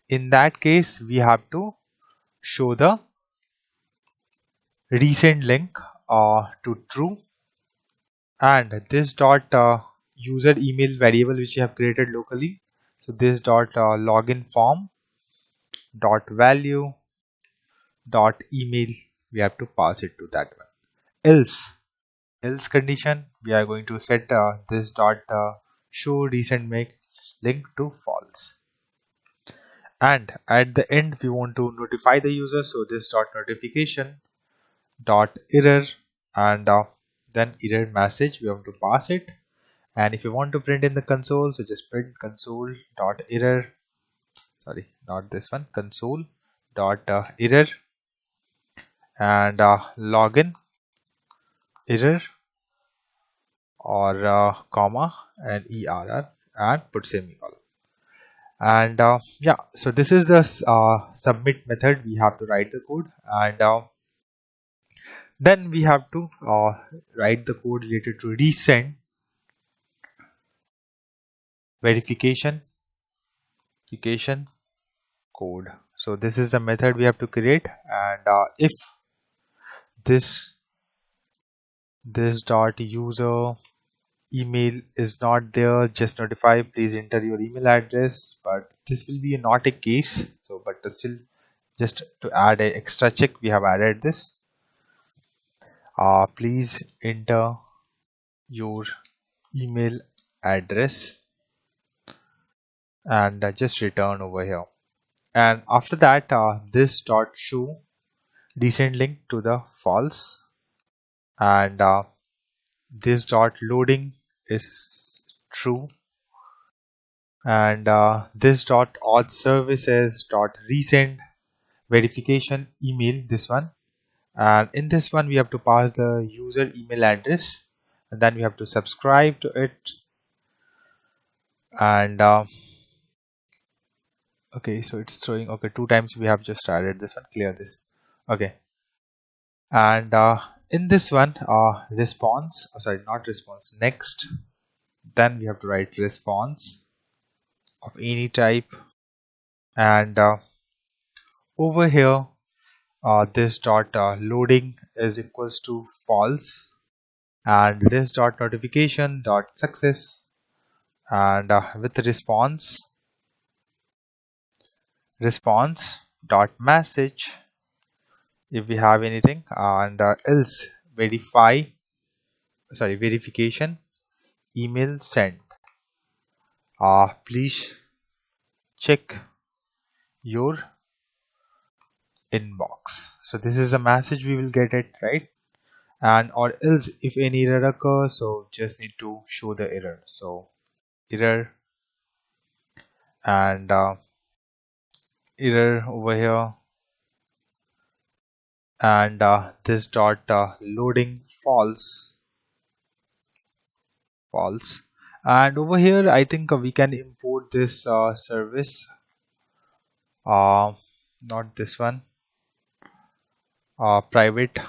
In that case, we have to show the recent link to true, and this dot user email variable which you have created locally. So this dot login form dot value dot email, we have to pass it to that one. Else condition, we are going to set this dot show recent make link to false. And at the end we want to notify the user, so this dot notification dot error, and then error message we have to pass it. And if you want to print in the console, so just print console dot error, sorry, not this one, console dot error, and login error, or comma and err, and put semicolon. And yeah, so this is the submit method. We have to write the code, and then we have to write the code related to resend verification code. So this is the method we have to create, and if this dot user email is not there, just notify please enter your email address. But this will be not a case, so but still, just to add an extra check, we have added this. Please enter your email address, and just return over here. And after that, this dot show recent link to the false, and this dot loading is true, and this dot auth services dot resend verification email, this one. And in this one we have to pass the user email address, and then we have to subscribe to it. And okay, so it's showing, okay, 2 times we have just added this one, clear this. Okay, and in this one response, oh, sorry, not response, next, then we have to write response of any type. And over here this dot loading is equals to false, and this dot notification dot success, and with response dot message if we have anything, and else verification email sent, please check your inbox. So this is a message we will get it, right? And or else if any error occurs, so just need to show the error. So error, and error over here, and this dot loading false. And over here I think we can import this service, not this one, private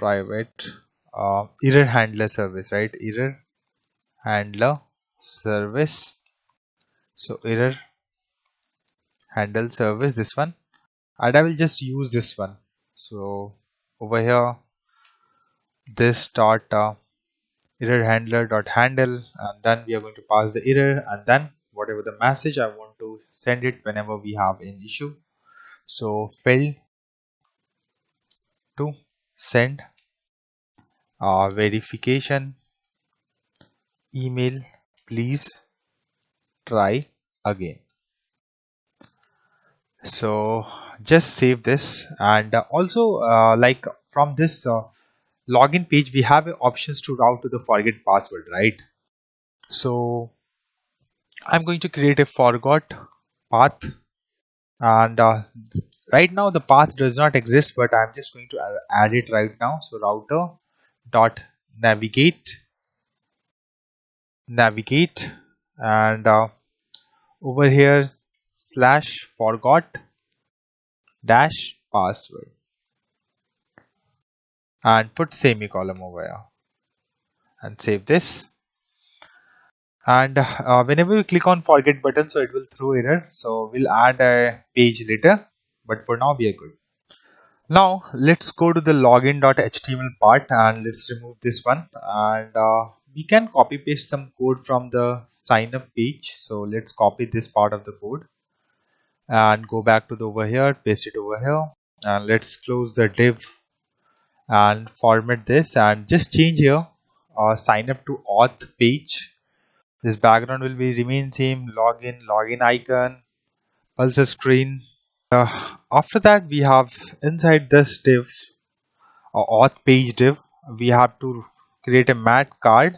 error handler service, right? Error handler service. So error handle service, this one, and I will just use this one. So over here this dot error handler dot handle, and then we are going to pass the error, and then whatever the message I want to send it whenever we have an issue. So failed to send verification email, please try again. So just save this, and also like from this login page we have options to route to the forget password, right? So I'm going to create a forgot path, and right now the path does not exist, but I'm just going to add it right now. So router dot navigate, and over here slash forgot dash password, and put semicolon over here and save this. And whenever we click on forget button, so it will throw error, so we'll add a page later, but for now we are good. Now let's go to the login.html part, and let's remove this one, and we can copy paste some code from the sign up page. So let's copy this part of the code and go back to the over here, paste it over here, and let's close the div and format this, and just change here sign up to auth page. This background will be remain same, login icon, pulse screen. After that we have inside this div or auth page div, we have to create a mat card,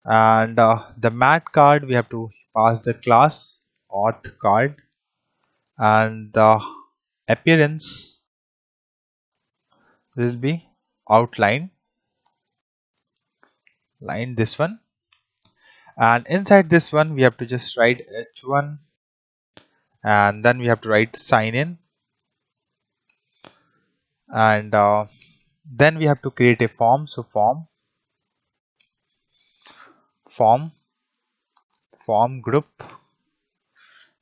and the mat card we have to pass the class auth card, and the appearance will be outline line, this one, and inside this one we have to just write h1, and then we have to write sign in, and then we have to create a form. So form group,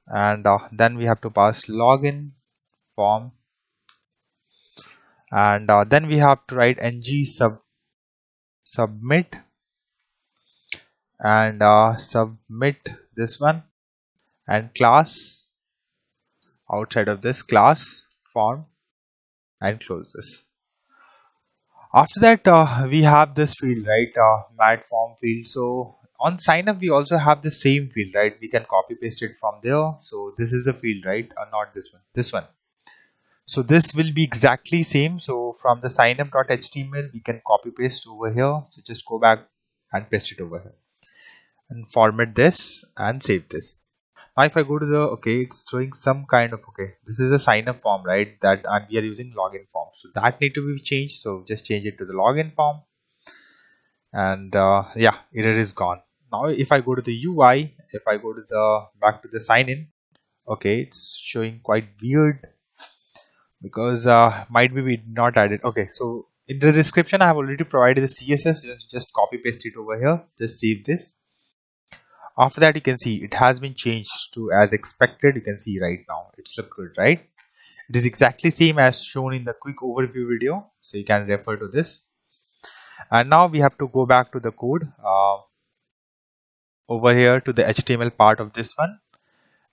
and then we have to pass login form, and then we have to write ng submit, and submit this one, and class outside of this class form, and close this. After that we have this field, right, mat form field. So on sign up we also have the same field, right? We can copy paste it from there. So this is the field, right? Not this one, this one. So this will be exactly same. So from the signup.html we can copy paste over here. So just go back and paste it over here and format this and save this. Now if I go to the, okay, it's showing some kind of, okay, this is a sign up form, right? That, and we are using login form, so that need to be changed. So just change it to the login form, and yeah, error is gone. Now if I go to the UI, if I go to the back to the sign in, okay, it's showing quite weird because might be we did not add it. Okay, so in the description I have already provided the CSS. Just copy paste it over here, just save this. After that you can see it has been changed to as expected. You can see right now it's look good, right? It is exactly same as shown in the quick overview video, so you can refer to this. And now we have to go back to the code over here to the HTML part of this one,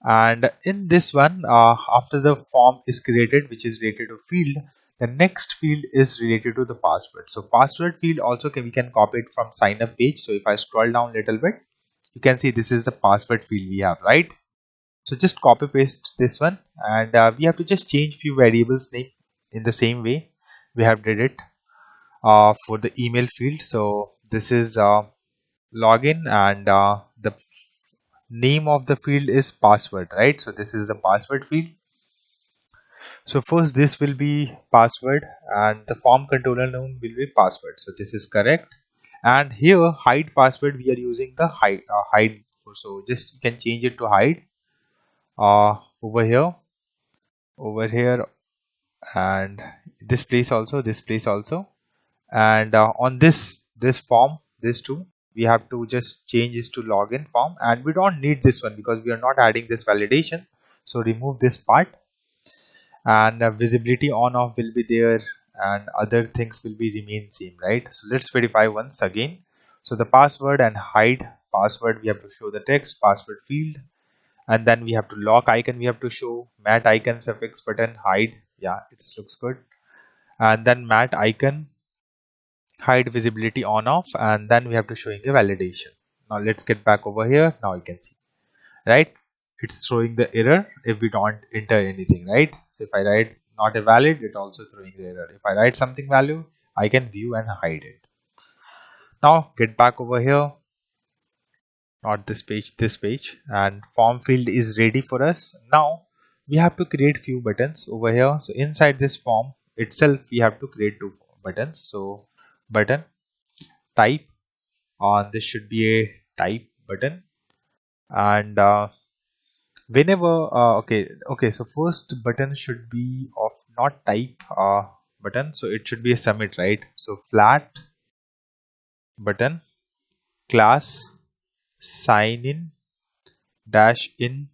and in this one after the form is created, which is related to field, the next field is related to the password. So password field also we can copy it from sign up page. So if I scroll down a little bit, you can see this is the password field we have, right? So just copy paste this one, and we have to just change few variables name in the same way we have did it for the email field. So this is login, and the name of the field is password, right? So this is the password field. So first this will be password, and the form controller name will be password. So this is correct. And here hide password, we are using the hide. So just you can change it to hide over here, and this place also, and on this form, this too, we have to just change this to login form, and we don't need this one because we are not adding this validation. So remove this part, and visibility on off will be there, and other things will be remain same, right? So let's verify once again. So the password and hide password, we have to show the text password field, and then we have to lock icon, we have to show mat icon suffix button hide, yeah, it looks good, and then mat icon hide visibility on off, and then we have to showing a validation. Now let's get back over here. Now you can see, right, it's throwing the error if we don't enter anything, right? So if I write not a valid, it also throwing the error. If I write something value, I can view and hide it. Now get back over here, not this page, this page, and form field is ready for us. Now we have to create few buttons over here. So inside this form itself, we have to create two buttons. So button type, on this should be a type button, and okay, so first button should be of not type button, so it should be a submit, right? So flat button class sign in dash in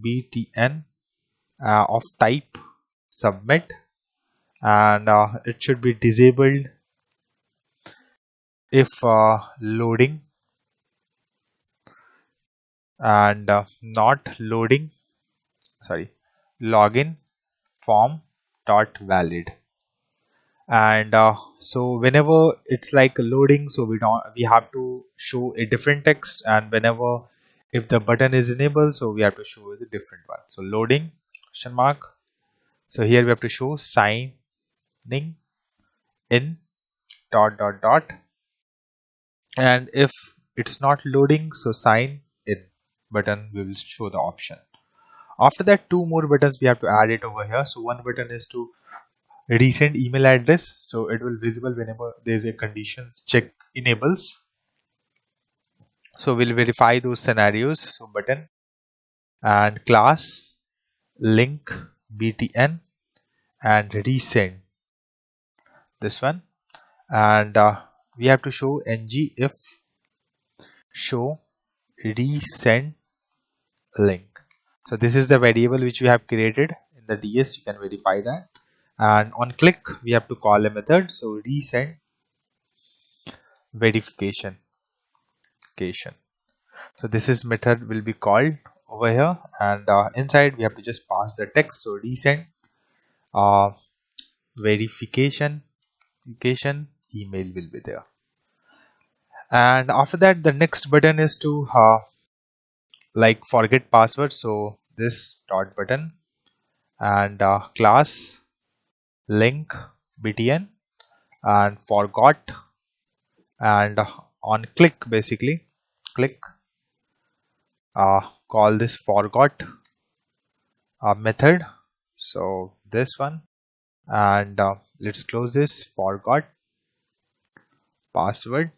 btn of type submit, and it should be disabled if loading, and not loading, sorry, login form dot valid. And so whenever it's like loading, so we have to show a different text, and whenever if the button is enabled, so we have to show the different one. So loading question mark, so here we have to show signing in dot dot dot, and if it's not loading, so sign in button we will show the option. After that, two more buttons we have to add it over here. So one button is to resend email address, so it will visible whenever there is a conditions check enables, so we'll verify those scenarios. So button and class link btn and resend this one, and we have to show ng if show resend link. So this is the variable which we have created in the ds, you can verify that, and on click we have to call a method. So resend verification. So this is method will be called over here, and inside we have to just pass the text. So resend uh, verification email will be there, and after that the next button is to like forget password. So this dot button and class link btn and forgot, and on click basically click call this forgot method. So this one, and let's close this forgot password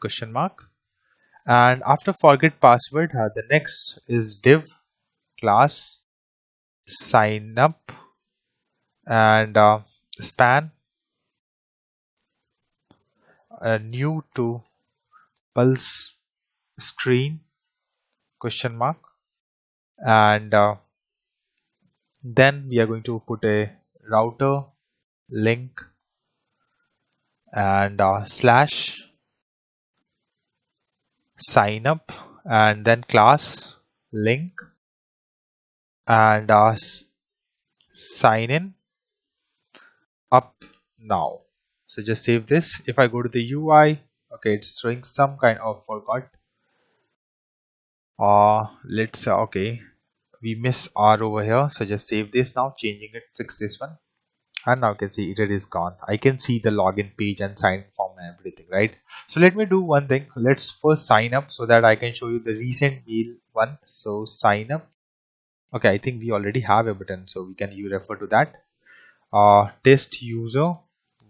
question mark, and after forget password the next is div class sign up and span new to pulse screen question mark, and then we are going to put a router link and slash sign up, and then class link and sign in up now. So just save this. If I go to the UI, okay, it's showing some kind of forgot. Let's okay, we miss R over here, so just save this now, changing it, fix this one, and now you can see it is gone. I can see the login page and sign form and everything, right? So let me do one thing. Let's first sign up so that I can show you the recent mail one. So sign up. Okay, I think we already have a button, so we can you refer to that. Test user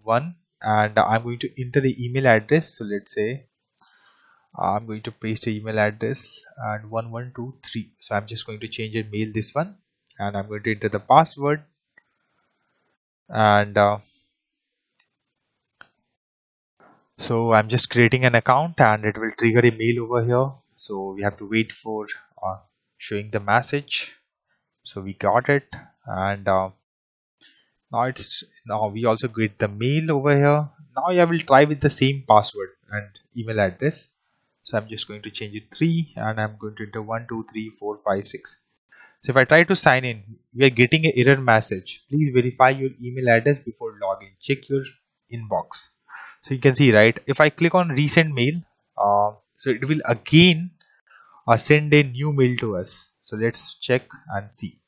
one, and I'm going to enter the email address. So let's say I'm going to paste the email address and 1123. So I'm just going to change a mail this one, and I'm going to enter the password, and so I'm just creating an account and it will trigger a mail over here. So we have to wait for showing the message. So we got it, and now we also get the mail over here. Now I will try with the same password and email address. So I'm just going to change it 3, and I'm going to enter 1 2 3 4 5 6. So if I try to sign in, we are getting an error message. Please verify your email address before login. Check your inbox. So you can see, right, if I click on resend mail, so it will again send a new mail to us. So let's check and see.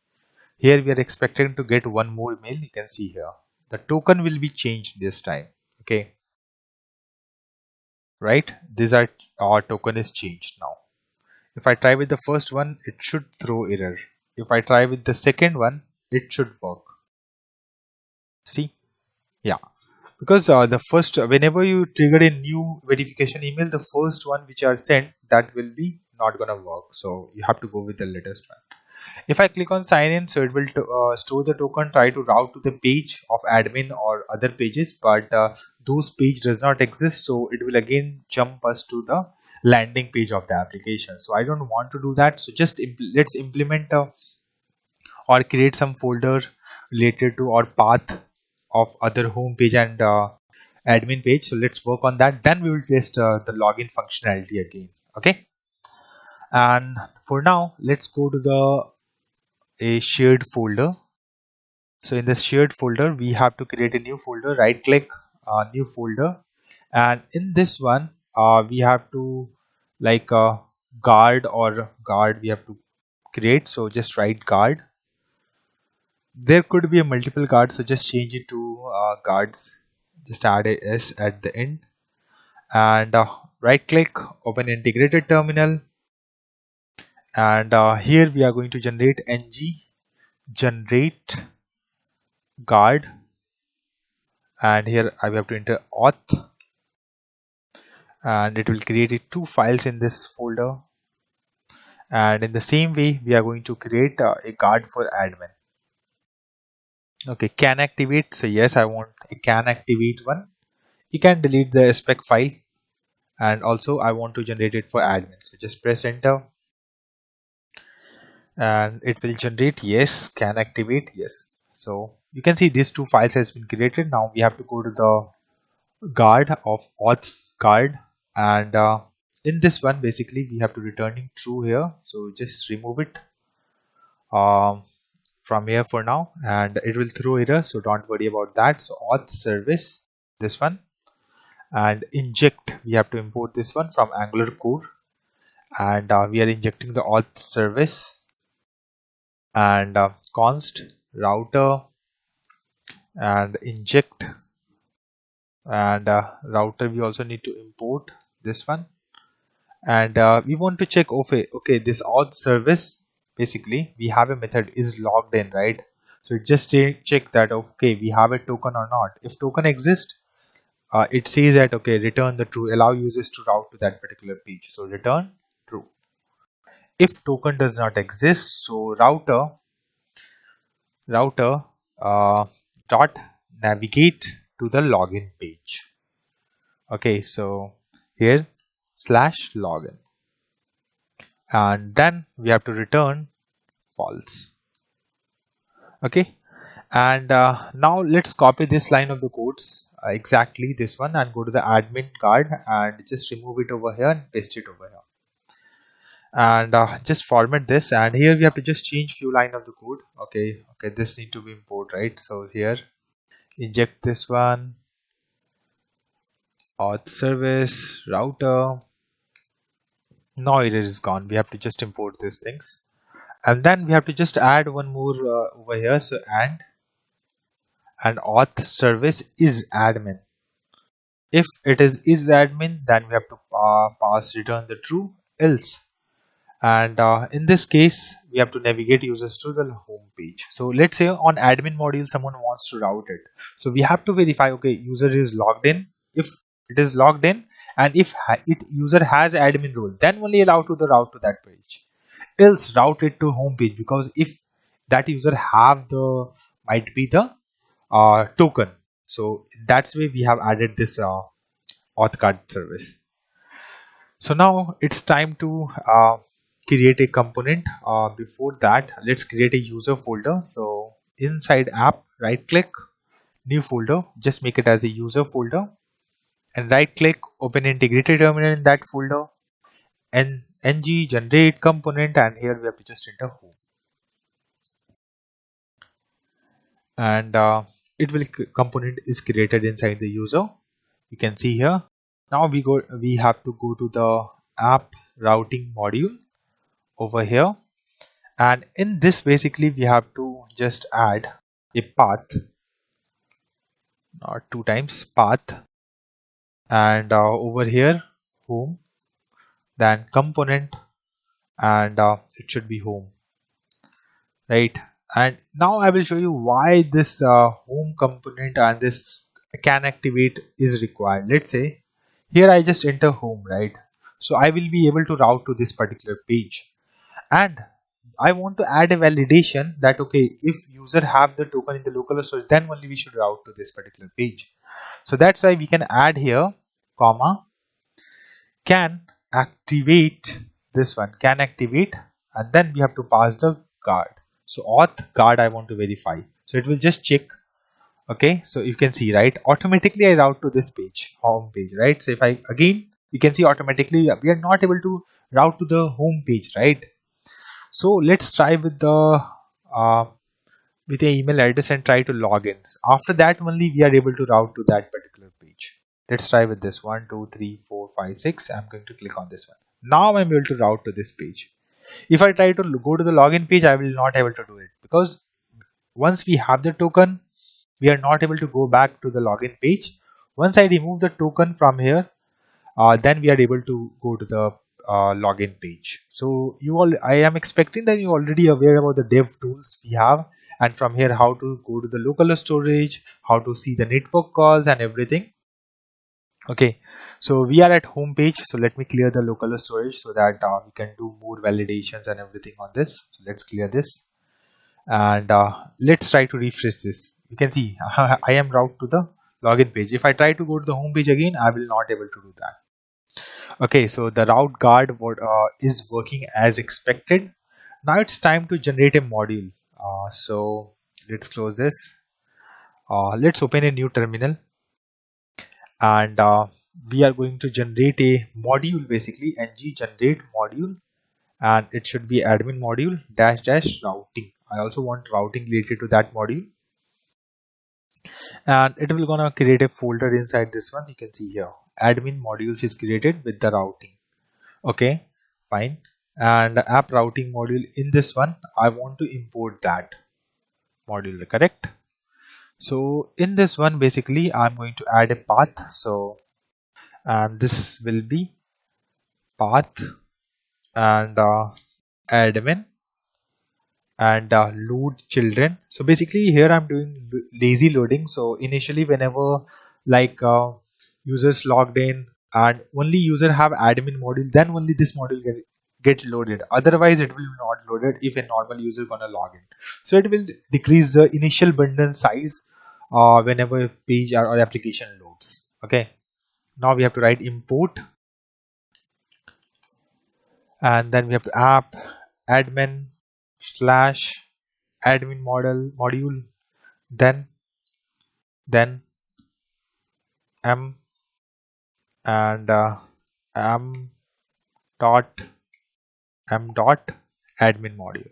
Here we are expecting to get one more mail. You can see here the token will be changed this time. Okay, right? This our token is changed now. If I try with the first one, it should throw error. If I try with the second one, it should work. See? Yeah. Because the first, whenever you trigger a new verification email, the first one which are sent, that will be not gonna work. So you have to go with the latest one. If I click on sign in, so it will store the token, try to route to the page of admin or other pages, but those page does not exist, so it will again jump us to the landing page of the application. So I don't want to do that. So just let's implement or create some folder related to our path of other home page and admin page. So let's work on that. Then we will test the login functionality again. Okay. And for now, let's go to the a shared folder. So in the shared folder, we have to create a new folder. Right click, new folder, and in this one, we have to like guard or guard. We have to create. So just write guard. There could be a multiple guard, so just change it to guards. Just add a s at the end, and right click, open integrated terminal, and here we are going to generate ng generate guard, and here I have to enter auth, and it will create two files in this folder. And in the same way, we are going to create a guard for admin. Okay, can activate. So yes, I want a can activate one. You can delete the spec file, and also I want to generate it for admin. So just press enter, and it will generate. Yes, can activate. Yes. So you can see these two files has been created. Now we have to go to the guard of auth guard, and in this one basically we have to returning true here. So just remove it from here for now, and it will throw error, so don't worry about that. So auth service, this one, and inject, we have to import this one from Angular core, and we are injecting the auth service, and const router, and inject, and router we also need to import this one, and we want to check, okay, this auth service, basically we have a method is logged in, right? So it just check that, okay, we have a token or not. If token exists, it says that, okay, return the true, allow users to route to that particular page, so return true. If token does not exist, so router dot navigate to the login page. Okay, so here slash login, and then we have to return false. Okay, and now let's copy this line of the codes, exactly this one, and go to the admin card and just remove it over here and paste it over here, and just format this, and here we have to just change few line of the code. Okay, this need to be import, right? So here inject this one, auth service, router. Now it is gone. We have to just import these things, and then we have to just add one more over here. So and auth service is admin. If it is admin, then we have to pass return the true, else. And in this case, we have to navigate users to the home page. So let's say on admin module, someone wants to route it. So we have to verify, okay, user is logged in. If it is logged in, and if user has admin role, then only allow to the route to that page. Else route it to home page, because if that user have the might be the token. So that's why we have added this auth card service. So now it's time to create a component. Before that, let's create a user folder. So inside app, right click, new folder, just make it as a user folder, and right click, open integrated terminal in that folder, and ng generate component, and here we have to just enter home, and it will component is created inside the user. You can see here. Now we have to go to the app routing module, over here, and in this basically we have to just add a path, not two times path, and over here home, then component, and it should be home, right? And now I will show you why this home component and this can activate is required. Let's say here I just enter home, right? So I will be able to route to this particular page, and I want to add a validation that okay, if user have the token in the local storage, then only we should route to this particular page. So that's why we can add here comma can activate, this one can activate, and then we have to pass the guard. So auth guard I want to verify, so it will just check. Okay, so you can see, right, automatically I route to this page, home page, right? So if I again, you can see automatically we are not able to route to the home page, right? So let's try with the with the email address and try to log in. After that only we are able to route to that particular page. Let's try with this 1 2 3 4 5 6. I'm going to click on this one. Now I'm able to route to this page. If I try to go to the login page, I will not able to do it, because once we have the token, we are not able to go back to the login page. Once I remove the token from here, then we are able to go to the login page. So I am expecting that you already aware about the dev tools we have, and from here how to go to the local storage, how to see the network calls and everything. Okay, so we are at home page, so let me clear the local storage so that we can do more validations and everything on this. So let's clear this, and let's try to refresh this. You can see I am route to the login page. If I try to go to the home page again, I will not able to do that. Okay, so the route guard is working as expected. Now it's time to generate a module. So let's close this. Let's open a new terminal, and we are going to generate a module, basically ng generate module, and it should be admin module dash dash routing. I also want routing related to that module, and it will gonna create a folder inside this one. You can see here admin modules is created with the routing. Okay, fine. And app routing module, in this one I want to import that module, correct? So in this one basically I'm going to add a path. So and this will be path and admin and load children. So basically here I'm doing lazy loading. So initially whenever like users logged in and only user have admin module, then only this module get loaded. Otherwise it will not loaded if a normal user gonna log in. So it will decrease the initial bundle size whenever a page or application loads. Okay, now we have to write import, and then we have to app admin slash admin module, then m and m dot admin module,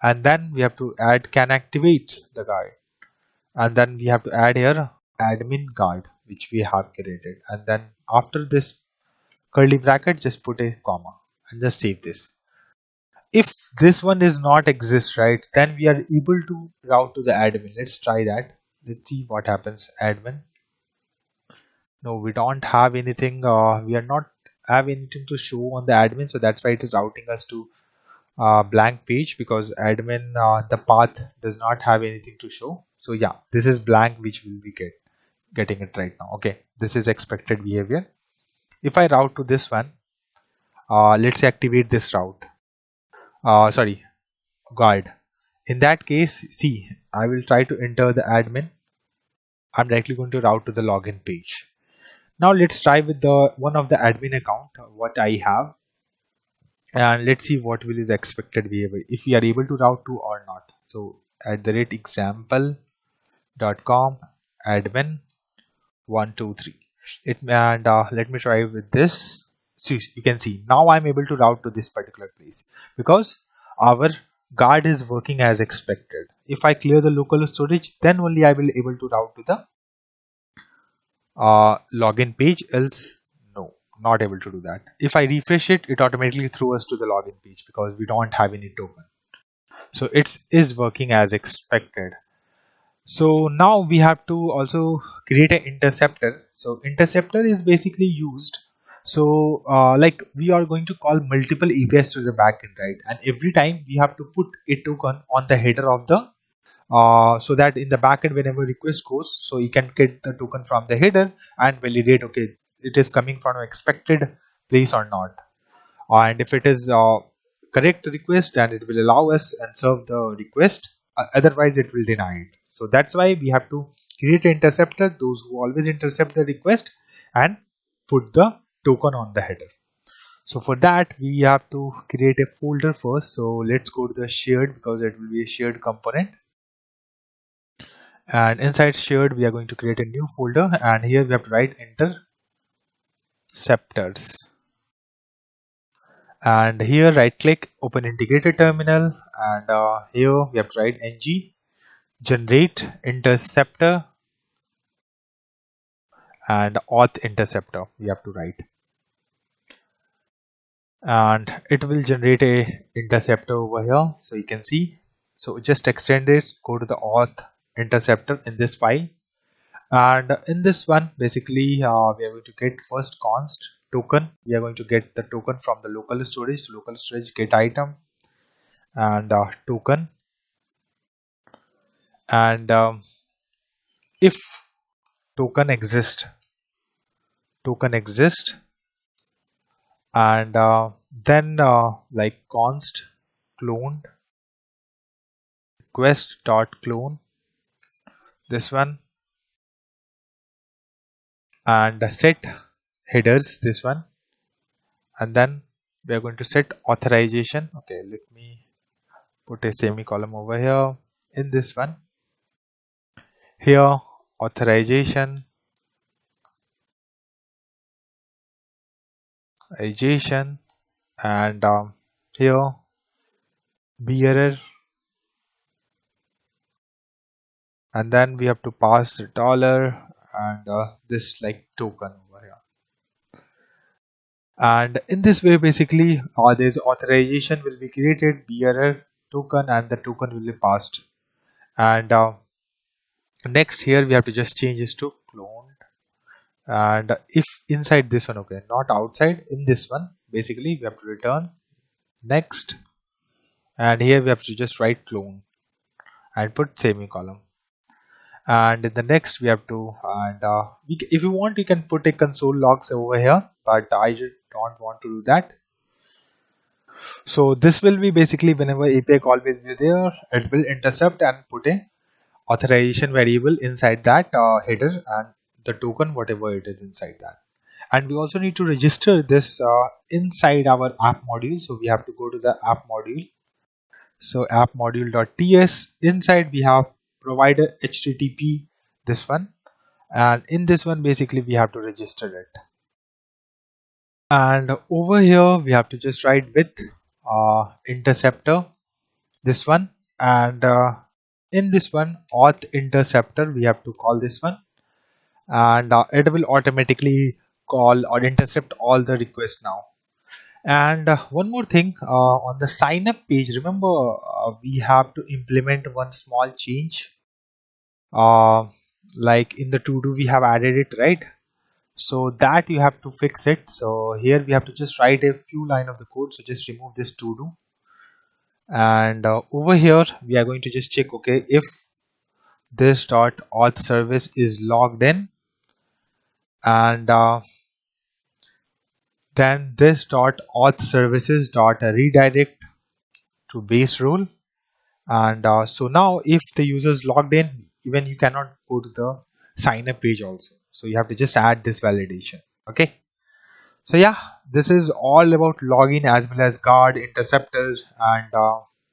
and then we have to add can activate the guard, and then we have to add here admin guard which we have created, and then after this curly bracket just put a comma and just save this. If this one is not exist, right, then we are able to route to the admin. Let's try that. Let's see what happens. Admin, no, we don't have anything. We are not have anything to show on the admin, so that's why it is routing us to blank page, because admin the path does not have anything to show. So yeah, this is blank, which will be getting it right now. Okay, this is expected behavior. If I route to this one, let's say activate this route, sorry, guard. In that case, see, I will try to enter the admin. I'm directly going to route to the login page. Now let's try with the one of the admin account what I have, and let's see what will be the expected behavior if we are able to route to or not. So @example.com admin 123. And let me try with this. See, you can see now I'm able to route to this particular place because our guard is working as expected. If I clear the local storage, then only I will able to route to the login page, else no. not able to do that. If I refresh it, it automatically threw us to the login page because we don't have any token. So it is working as expected. So now we have to also create an interceptor. So interceptor is basically used. So like we are going to call multiple APIs to the backend, right? And every time we have to put a token on the header of the so that in the backend whenever request goes, so you can get the token from the header and validate okay it is coming from expected place or not. And if it is correct request, then it will allow us and serve the request, otherwise it will deny it. So that's why we have to create an interceptor, those who always intercept the request and put the token on the header. So for that we have to create a folder first. So let's go to the shared, because it will be a shared component, and inside shared we are going to create a new folder, and here we have to write interceptors. And here right click, open integrated terminal, and here we have to write ng generate interceptor and auth interceptor we have to write, and it will generate a interceptor over here. So you can see, so just extend it, go to the auth interceptor in this file, and in this one basically we are going to get first const token. We are going to get the token from the local storage. So local storage get item and token, and if token exist and then like const clone request dot clone this one, and set headers this one, and then we are going to set authorization. Okay, let me put a semicolon over here in this one. Here authorization and here bearer, and then we have to pass the dollar and this like token over here. And in this way basically this authorization will be created, bearer, token, and the token will be passed. And next here we have to just change this to cloned, and if inside this one, okay, not outside, in this one basically we have to return next, and here we have to just write clone and put semicolon, and in the next we have to, and if you want you can put a console logs over here, but I just don't want to do that. So this will be basically whenever API call will be there, it will intercept and put a authorization variable inside that header and the token whatever it is inside that. And we also need to register this inside our app module. So we have to go to the app module. So app module.ts, inside we have provider HTTP this one, and in this one basically we have to register it. And over here we have to just write with interceptor this one, and in this one auth interceptor we have to call this one, and it will automatically call or intercept all the requests now. And one more thing, on the sign up page, remember we have to implement one small change, like in the to do we have added it, right? So that you have to fix it. So here we have to just write a few line of the code. So just remove this to do, and over here we are going to just check, okay, if this dot auth service is logged in, and then this dot auth services dot redirect to base role, and so now if the user is logged in, even you cannot go to the sign up page also, so you have to just add this validation. Okay, so yeah, this is all about login as well as guard interceptors and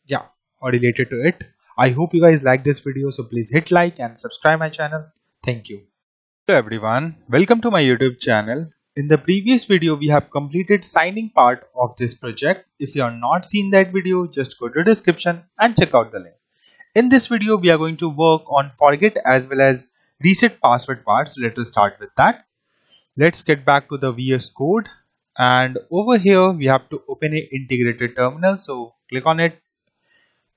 yeah, or related to it. I hope you guys like this video, so please hit like and subscribe my channel. Thank you. Hello everyone, welcome to my YouTube channel. In the previous video we have completed signing part of this project. If you have not seen that video, just go to the description and check out the link. In this video we are going to work on forget as well as reset password parts. Let us start with that. Let's get back to the VS Code, and over here we have to open a integrated terminal. So click on it,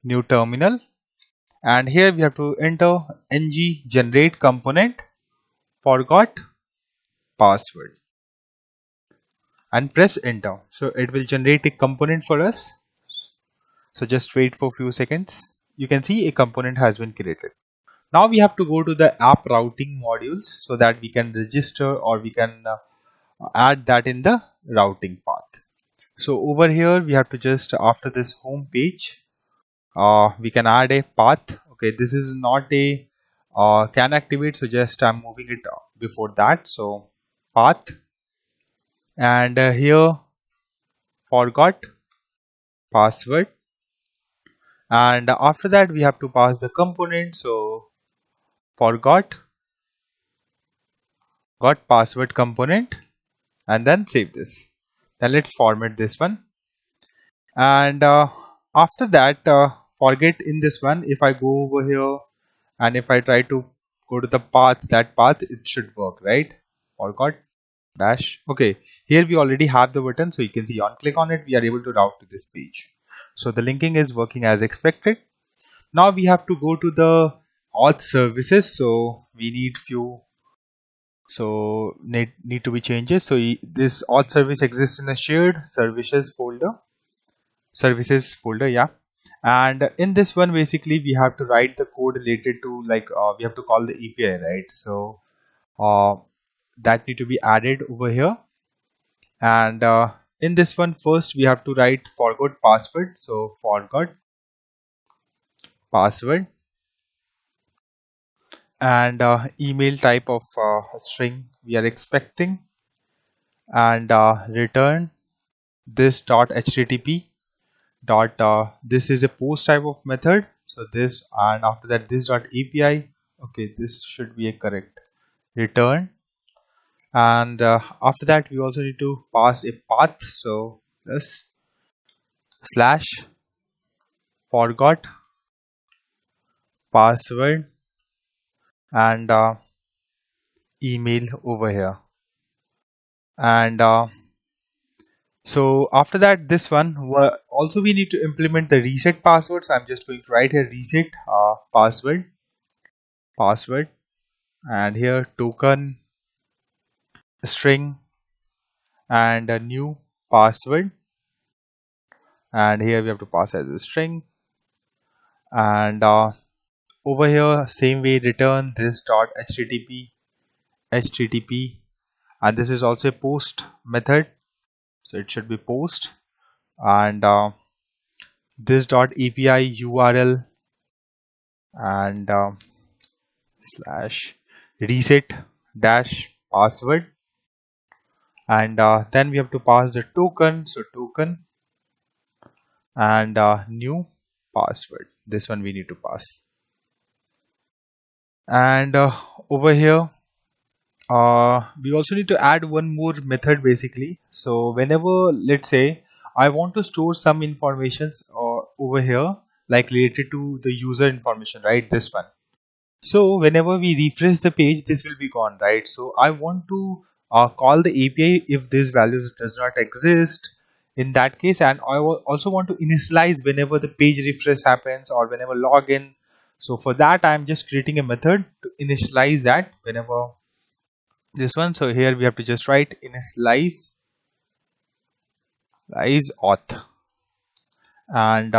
new terminal, and here we have to enter ng generate component forgot password and press enter. So it will generate a component for us. So just wait for a few seconds. You can see a component has been created. Now we have to go to the app routing modules so that we can register or we can add that in the routing path. So over here we have to just, after this home page, we can add a path. Okay, this is not a can activate, so just I'm moving it before that. So path, and here forgot password, and after that we have to pass the component. So forgot got password component, and then save this. Then let's format this one, and after that forget in this one. If I go over here and if I try to go to the path, that path, it should work, right? Forgot dash. Okay, here we already have the button, so you can see on click on it we are able to route to this page. So the linking is working as expected. Now we have to go to the auth services, so we need few, so need to be changes. So this auth service exists in a shared services folder, yeah. And in this one basically we have to write the code related to, like we have to call the API, right? So that need to be added over here. And in this one, first we have to write forgot password. So forgot password, and email type of string we are expecting, and return this dot http dot this is a post type of method. So this, and after that this dot API. Okay, this should be a correct return. And after that we also need to pass a path. So this slash forgot password and email over here. And so after that, this one also we need to implement the reset password. So I'm just going to write here reset password, and here token string and a new password, and here we have to pass as a string. And over here same way return this dot http, and this is also a post method, so it should be post. And this dot API URL, and slash reset dash password, and then we have to pass the token. So token and new password, this one we need to pass. And over here we also need to add one more method basically. So whenever, let's say I want to store some informations over here, like related to the user information, right? This one. So whenever we refresh the page, this will be gone, right? So I want to call the API if these values does not exist in that case, and I also want to initialize whenever the page refresh happens or whenever login. So for that I'm just creating a method to initialize that whenever this one. So here we have to just write initialize auth, and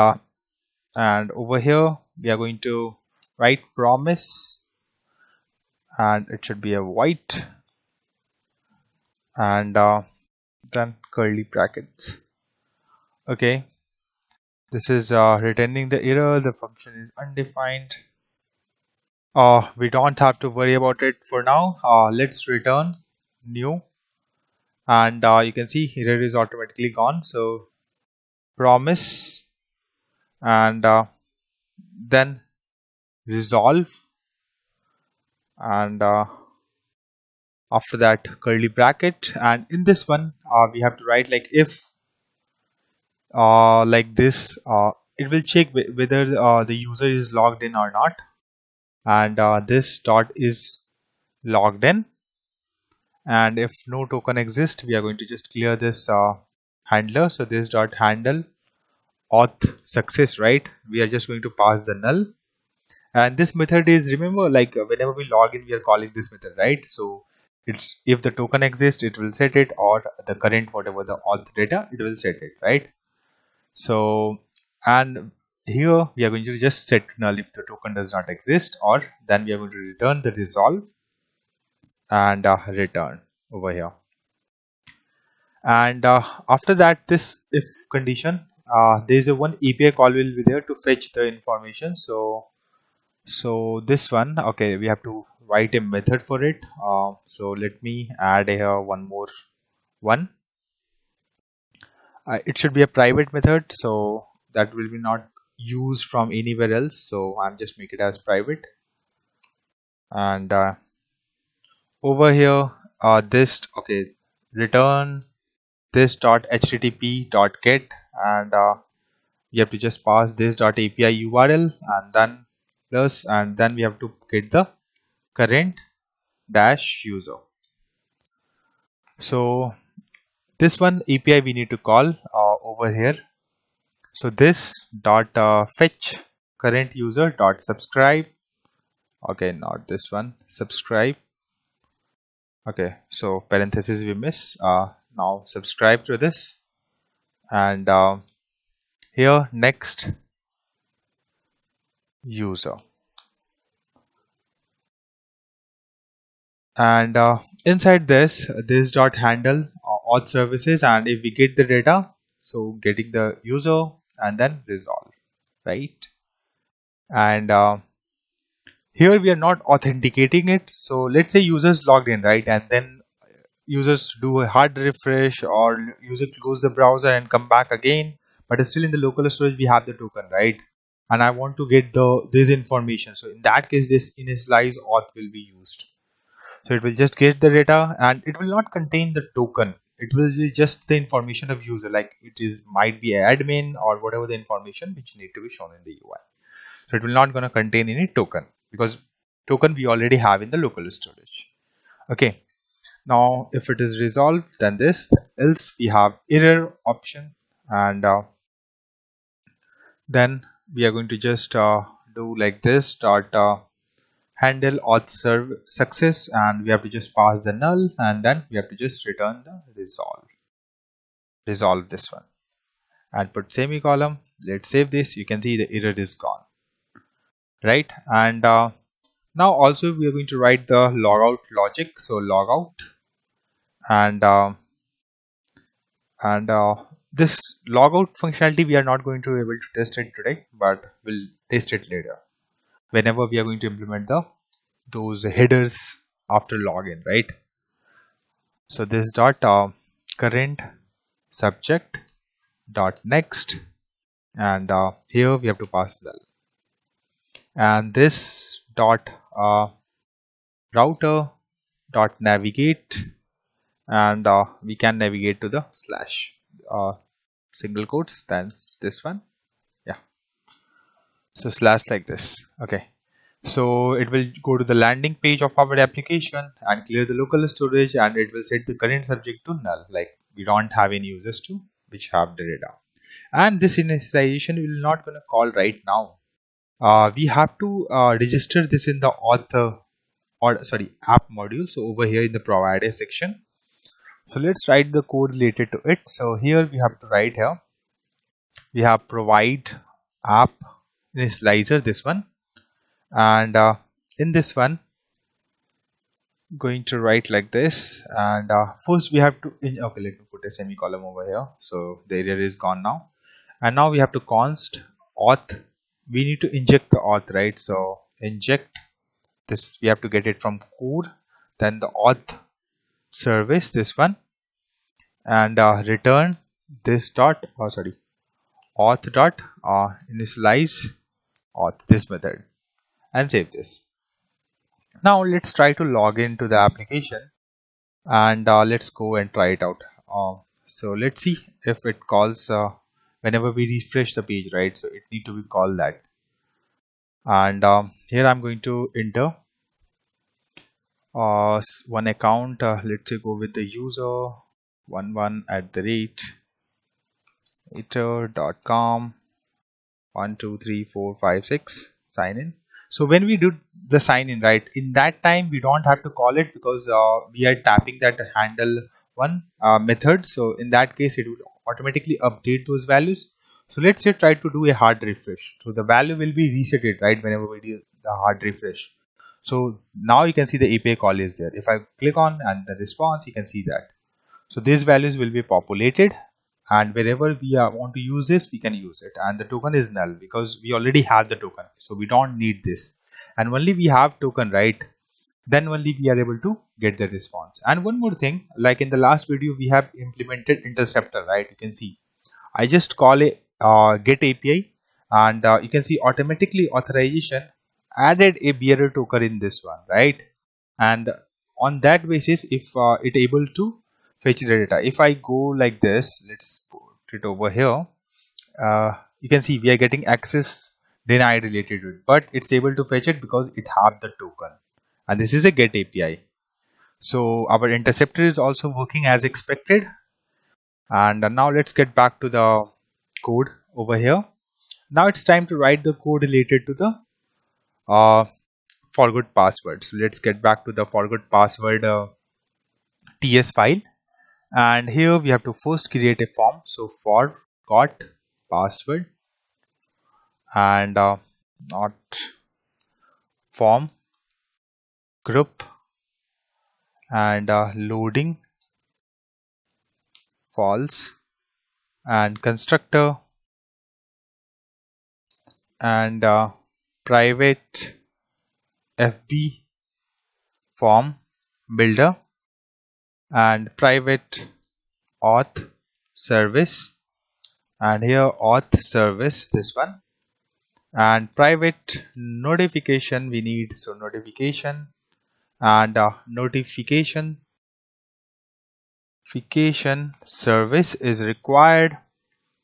over here we are going to write promise, and it should be a white, and then curly brackets. Okay, this is returning the error, the function is undefined. We don't have to worry about it for now. Let's return new, and you can see error is automatically gone. So promise, and then resolve, and after that curly bracket. And in this one we have to write like if like this, it will check whether the user is logged in or not, and this dot is logged in, and if no token exists, we are going to just clear this handler. So this dot handle auth success, right? We are just going to pass the null, and this method is, remember, like whenever we log in, we are calling this method, right? So it's, if the token exists, it will set it, or the current whatever the auth data, it will set it, right? So, and here we are going to just set null if the token does not exist, or then we are going to return the resolve and return over here. And after that, this if condition, there is a one API call will be there to fetch the information. So this one, okay, we have to write a method for it. So let me add here one more one. It should be a private method, so that will be not used from anywhere else. So I'm just make it as private, and over here, this, okay, return this dot http dot get, and you have to just pass this dot API URL, and then plus, and then we have to get the current dash user. So this one API we need to call over here. So this dot fetch current user dot subscribe. Okay, not this one, subscribe. Okay, so parenthesis we miss. Now subscribe to this, and here next user, and inside this dot handle auth services, and if we get the data, so getting the user and then resolve, right? And here we are not authenticating it. So let's say users logged in, right, and then users do a hard refresh, or user close the browser and come back again, but still in the local storage we have the token, right? And I want to get this information. So in that case, this initialize auth will be used. So it will just get the data, and it will not contain the token. It will be just the information of user, like it is might be admin or whatever the information which need to be shown in the UI. So it will not going to contain any token, because token we already have in the local storage. Okay. Now if it is resolved, then this, else we have error option, and then we are going to just do like this dot handle auth serve success, and we have to just pass the null, and then we have to just return the resolve this one, and put semicolon. Let's save this. You can see the error is gone, right? And now also we are going to write the logout logic. So logout, and this logout functionality we are not going to be able to test it today, but we'll test it later whenever we are going to implement those headers after login, right? So this dot current subject dot next, and here we have to pass null, and this dot router dot navigate, and we can navigate to the slash single quotes, then this one, yeah, so slash like this. Okay, so it will go to the landing page of our application and clear the local storage, and it will set the current subject to null, like we don't have any users to which have the data. And this initialization will not gonna call right now. We have to register this in the author, or sorry, app module. So over here in the provider section, so let's write the code related to it. So here we have to write here, we have provide app initializer, this one, and in this one going to write like this, and first we have to okay, let me put a semicolon over here, so the error is gone now. And now we have to const auth, we need to inject the auth, right? So inject this, we have to get it from core, then the auth service, this one, and return this dot auth dot initialize auth, this method, and save this. Now let's try to log into the application, and let's go and try it out. So let's see if it calls whenever we refresh the page, right? So it need to be called that. And here I'm going to enter one account. Let's say go with the user 11@eater.com 12345 sign in. So when we do the sign in, right, in that time we don't have to call it because we are tapping that handle one method. So in that case it would automatically update those values. So let's say try to do a hard refresh, so the value will be resetted, right, whenever we do the hard refresh. So now you can see the API call is there. If I click on and the response, you can see that. So these values will be populated, and wherever we want to use this, we can use it. And the token is null because we already have the token, so we don't need this. And only we have token, right, then only we are able to get the response. And one more thing, like in the last video we have implemented interceptor, right? You can see I just call a get API, and you can see automatically authorization added a bearer token in this one, right? And on that basis, if it able to fetch the data, if I go like this, let's put it over here. You can see we are getting access denied related to it, but it's able to fetch it because it have the token, and this is a get API. So our interceptor is also working as expected. And now let's get back to the code over here. Now it's time to write the code related to the uh, forgot password. So let's get back to the forgot password TS file, and here we have to first create a form. So forgot password and not form group and loading false and constructor and private FB form builder and private auth service, and here auth service, this one, and private notification we need. So notification and notification service is required.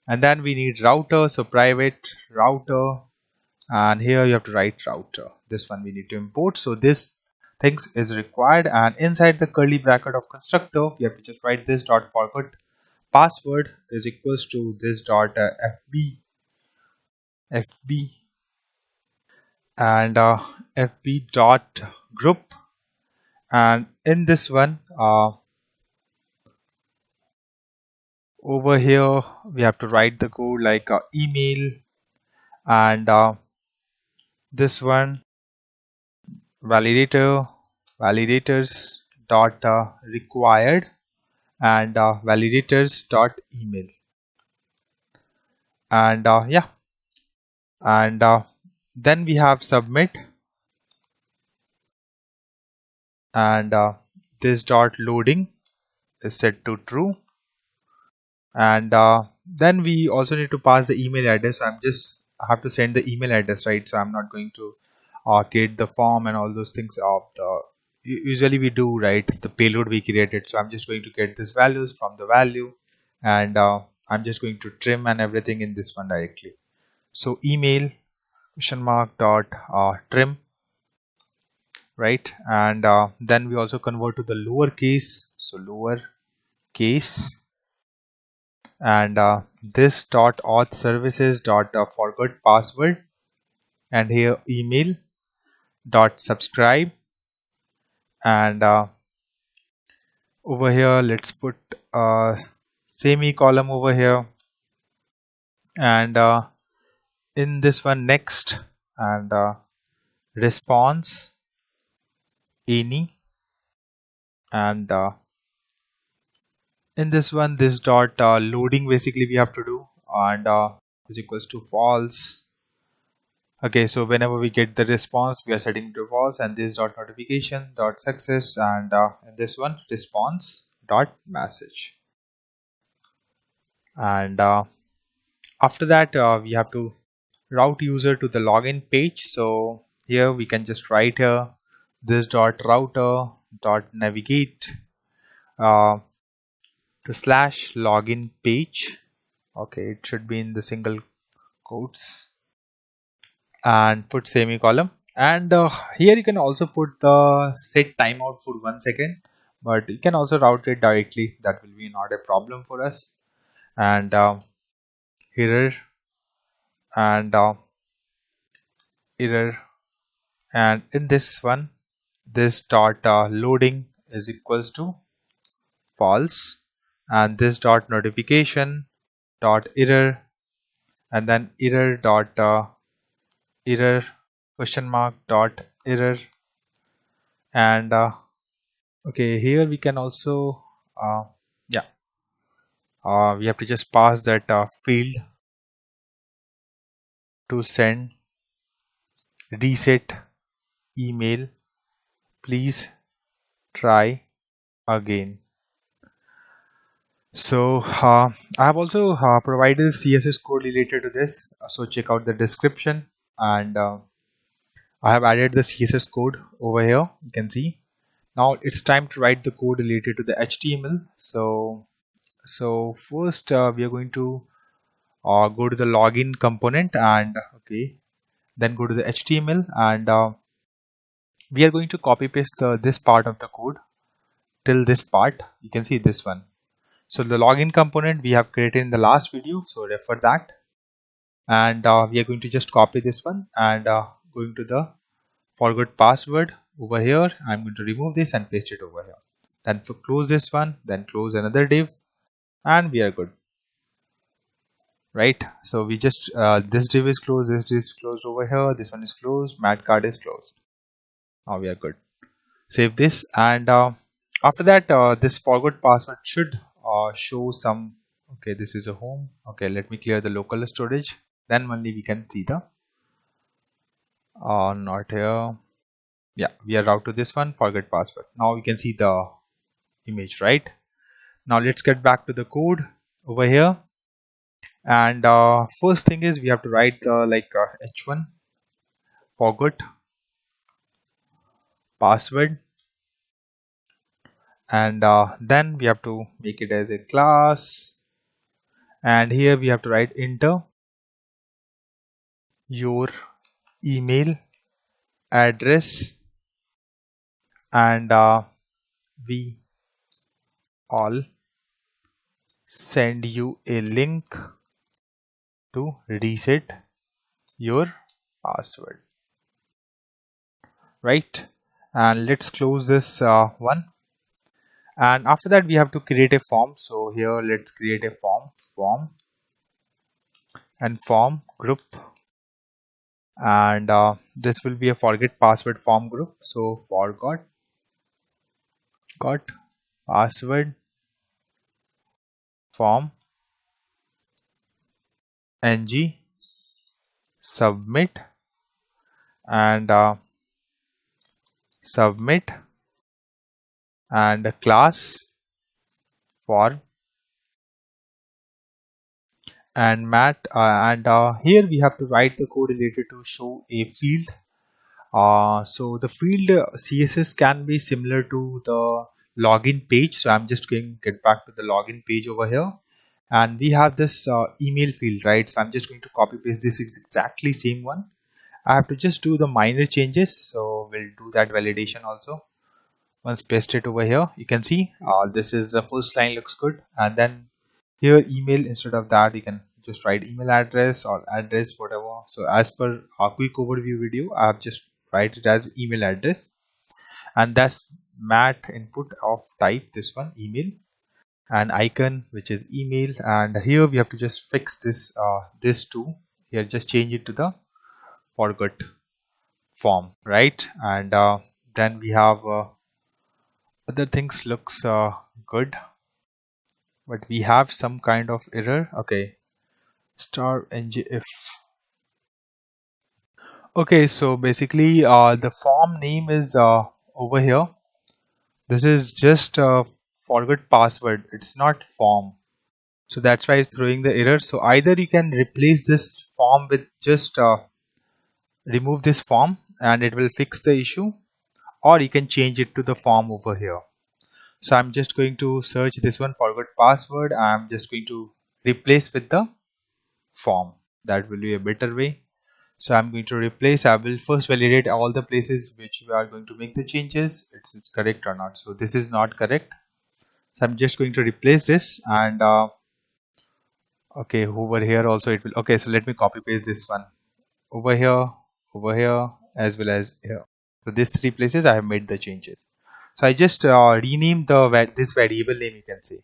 And then we need router, so private router, and here you have to write router, this one we need to import. So this things is required, and inside the curly bracket of constructor we have to just write this dot forgot password is equals to this dot fb and fb dot group. And in this one over here we have to write the code like email and this one validators dot required and validators dot email, and yeah, and then we have submit and this dot loading is set to true, and then we also need to pass the email address. I have to send the email address, right? So I'm not going to create the form and all those things of the usually we do, right, the payload we created. So I'm just going to get these values from the value, and I'm just going to trim and everything in this one directly. So email question mark dot trim, right? And then we also convert to the lower case, so lower case, and this dot auth services dot forgot password, and here email dot subscribe, and over here let's put a semicolon over here, and in this one next, and response any, and in this one this dot loading basically we have to do, and is equals to false. Okay, so whenever we get the response we are setting to false, and this dot notification dot success, and in this one response dot message. And after that we have to route user to the login page. So here we can just write here this dot router dot navigate to slash login page. Okay, it should be in the single quotes, and put semicolon, And here you can also put the set timeout for 1 second, but you can also route it directly. That will be not a problem for us. And error and error, and in this one, this dot loading is equals to false, and this dot notification dot error, and then error dot error question mark dot error. And okay, here we can also yeah we have to just pass that field to send reset email, please try again. So I have also provided CSS code related to this, so check out the description. And I have added the CSS code over here. You can see now it's time to write the code related to the HTML. So first we are going to go to the login component, and okay, then go to the HTML, and we are going to copy paste this part of the code till this part. You can see this one. So the login component we have created in the last video, so refer that. And we are going to just copy this one, and going to the forgot password over here. I'm going to remove this and paste it over here. Then close this one, then close another div, and we are good, right? So we just this div is closed, this div is closed over here, this one is closed, mat card is closed. Now we are good. Save this, and after that this forgot password should show some. Okay, this is a home. Okay, let me clear the local storage, then only we can see the not here. Yeah, we are out to this one, forget password. Now you can see the image, right? Now let's get back to the code over here. And first thing is we have to write h1 forgot password, and then we have to make it as a class. And here we have to write enter your email address, and we all send you a link to reset your password, right? And let's close this one. And after that we have to create a form. So here let's create a form and form group, and this will be a forget password form group. So forgot password form ng submit, and submit, and a class form and mat, and here we have to write the code related to show a field. So the field CSS can be similar to the login page. So I'm just going to get back to the login page over here, and we have this email field, right? So I'm just going to copy paste this exactly same one. I have to just do the minor changes, so we'll do that validation also. Once paste it over here, you can see this is the first line, looks good. And then here email, instead of that you can just write email address or address, whatever. So as per our quick overview video, I have just write it as email address, and that's mat input of type this one email, and icon which is email. And here we have to just fix this this too. Here just change it to the forgot form, right? And then we have other things looks good, but we have some kind of error. Okay, star ng if. Okay, so basically the form name is over here. This is just forgot password, it's not form, so that's why it's throwing the error. So either you can replace this form with just remove this form and it will fix the issue, or you can change it to the form over here. So I'm just going to search this one, forgot password. I'm just going to replace with the form. That will be a better way. So I'm going to replace. I will first validate all the places which we are going to make the changes. It's correct or not. So this is not correct. So I'm just going to replace this, and okay, over here also it will. Okay, so let me copy paste this one over here, as well as here. So these three places I have made the changes. So I just rename this variable name, you can say,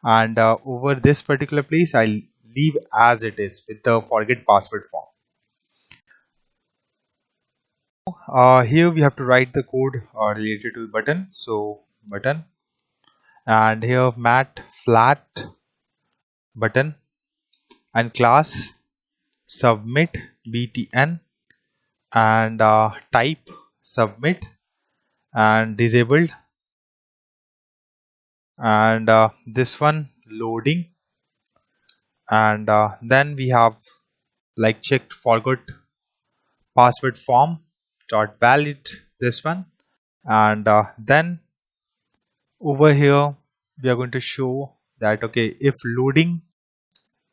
and over this particular place I'll leave as it is with the forget password form. Here we have to write the code related to the button. So button, and here mat flat button, and class submit btn, and type submit, and disabled, and this one loading, and then we have like checked forgot password form dot valid, this one, and then over here we are going to show that okay, if loading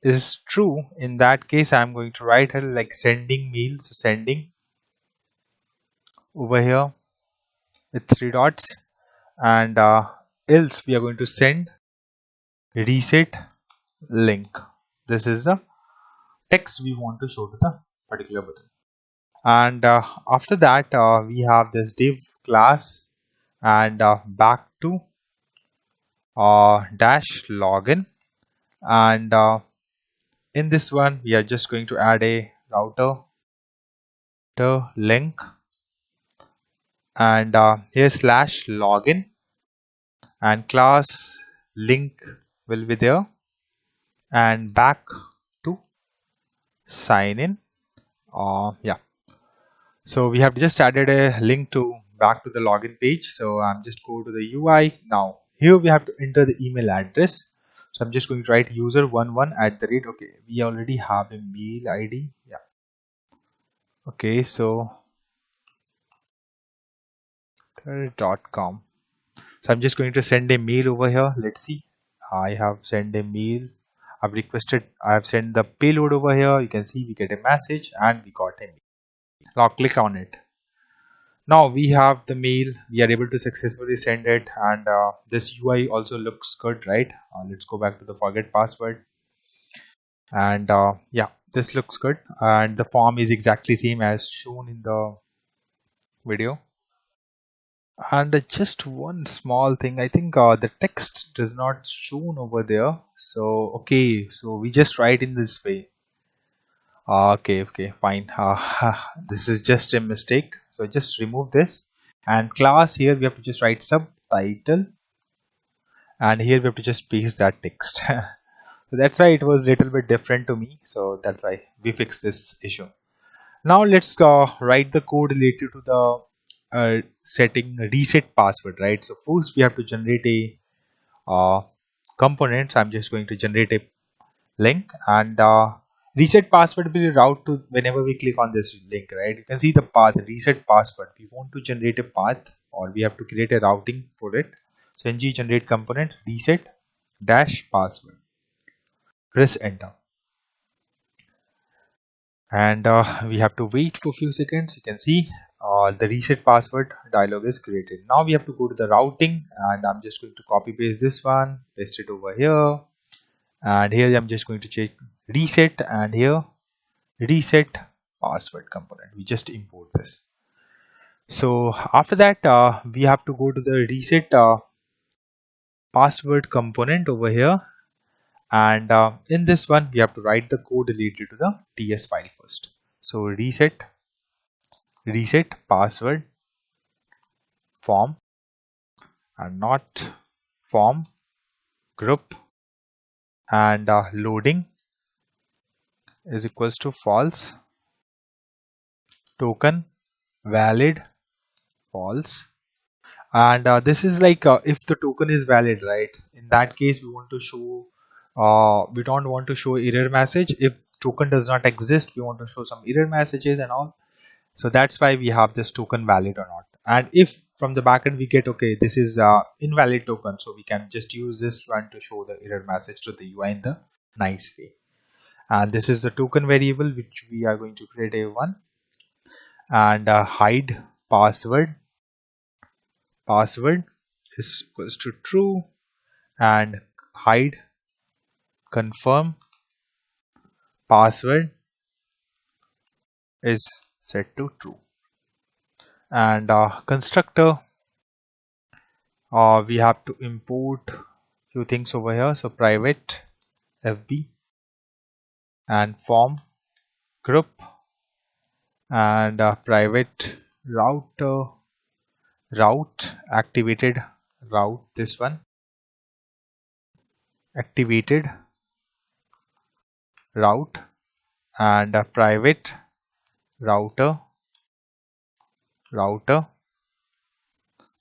is true, in that case I'm going to write here like sending mail. So sending over here with three dots, and else we are going to send reset link. This is the text we want to show to the particular button. And after that we have this div class, and back to dash login, and in this one we are just going to add a router link, and here slash login, and class link will be there, and back to sign in. Yeah, so we have just added a link to back to the login page. So I'm just go to the UI. Now here we have to enter the email address. So I'm just going to write user11 at the rate. Okay, we already have a mail ID. Yeah. Okay, so .com. So I'm just going to send a mail over here. Let's see. I have sent a mail. I've requested. I have sent the payload over here. You can see we get a message and we got a mail. Now click on it. Now we have the mail. We are able to successfully send it, and this UI also looks good, right? Let's go back to the forget password, and yeah, this looks good, and the form is exactly same as shown in the video. And just one small thing, I think the text does not shown over there. So okay, so we just write in this way. Okay, fine. This is just a mistake, so just remove this, and class here we have to just write subtitle, and here we have to just paste that text. So that's why it was a little bit different to me, so that's why we fixed this issue. Now let's write the code related to the setting reset password, right? So first we have to generate a component. So I'm just going to generate a link, and reset password will route to whenever we click on this link, right? You can see the path reset password. We want to generate a path, or we have to create a routing for it. So ng generate component reset dash password, press enter, and we have to wait for a few seconds. You can see the reset password dialog is created. Now we have to go to the routing, and I'm just going to copy paste this one, paste it over here, and here I'm just going to check reset, and here reset password component. We just import this. So after that we have to go to the reset password component over here, and in this one we have to write the code related to the ts file first. So reset password form, and not form group, and loading is equals to false, token valid false, and this is like if the token is valid, right? In that case we want to show we don't want to show error message. If token does not exist, we want to show some error messages and all. So that's why we have this token valid or not. And if from the backend we get okay, this is invalid token, so we can just use this one to show the error message to the UI in the nice way. and this is the token variable which we are going to create a one, and hide password is equals to true, and hide confirm password is set to true. And constructor, we have to import few things over here. So private fb and form group, and private route activated route, this one activated route, and private router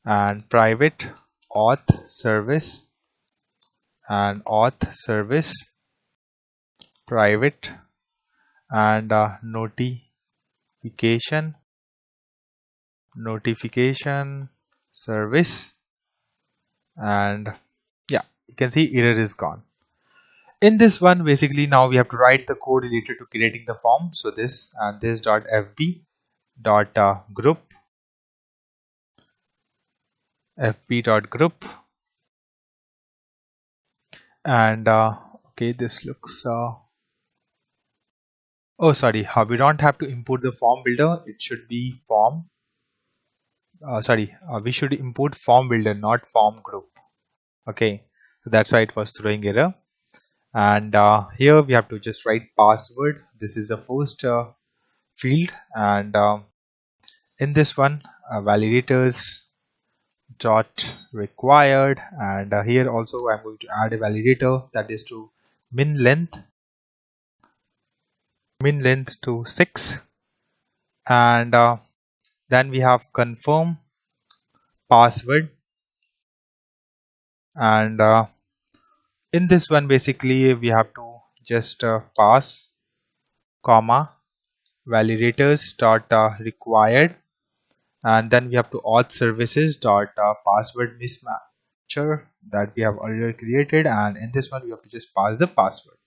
and private auth service and auth service private, and notification service, and yeah, you can see error is gone. In this one, basically now we have to write the code related to creating the form. So this and this dot fb dot group and okay, this looks oh sorry, we don't have to import the form builder. It should be form we should import form builder, not form group. Okay, so that's why it was throwing error. And here we have to just write password. This is the first field, and in this one validators dot required, and here also I'm going to add a validator, that is to min length to 6, and then we have confirm password, and in this one basically we have to just pass comma validators dot required, and then we have to auth services dot password mismatcher that we have earlier created, and in this one we have to just pass the password.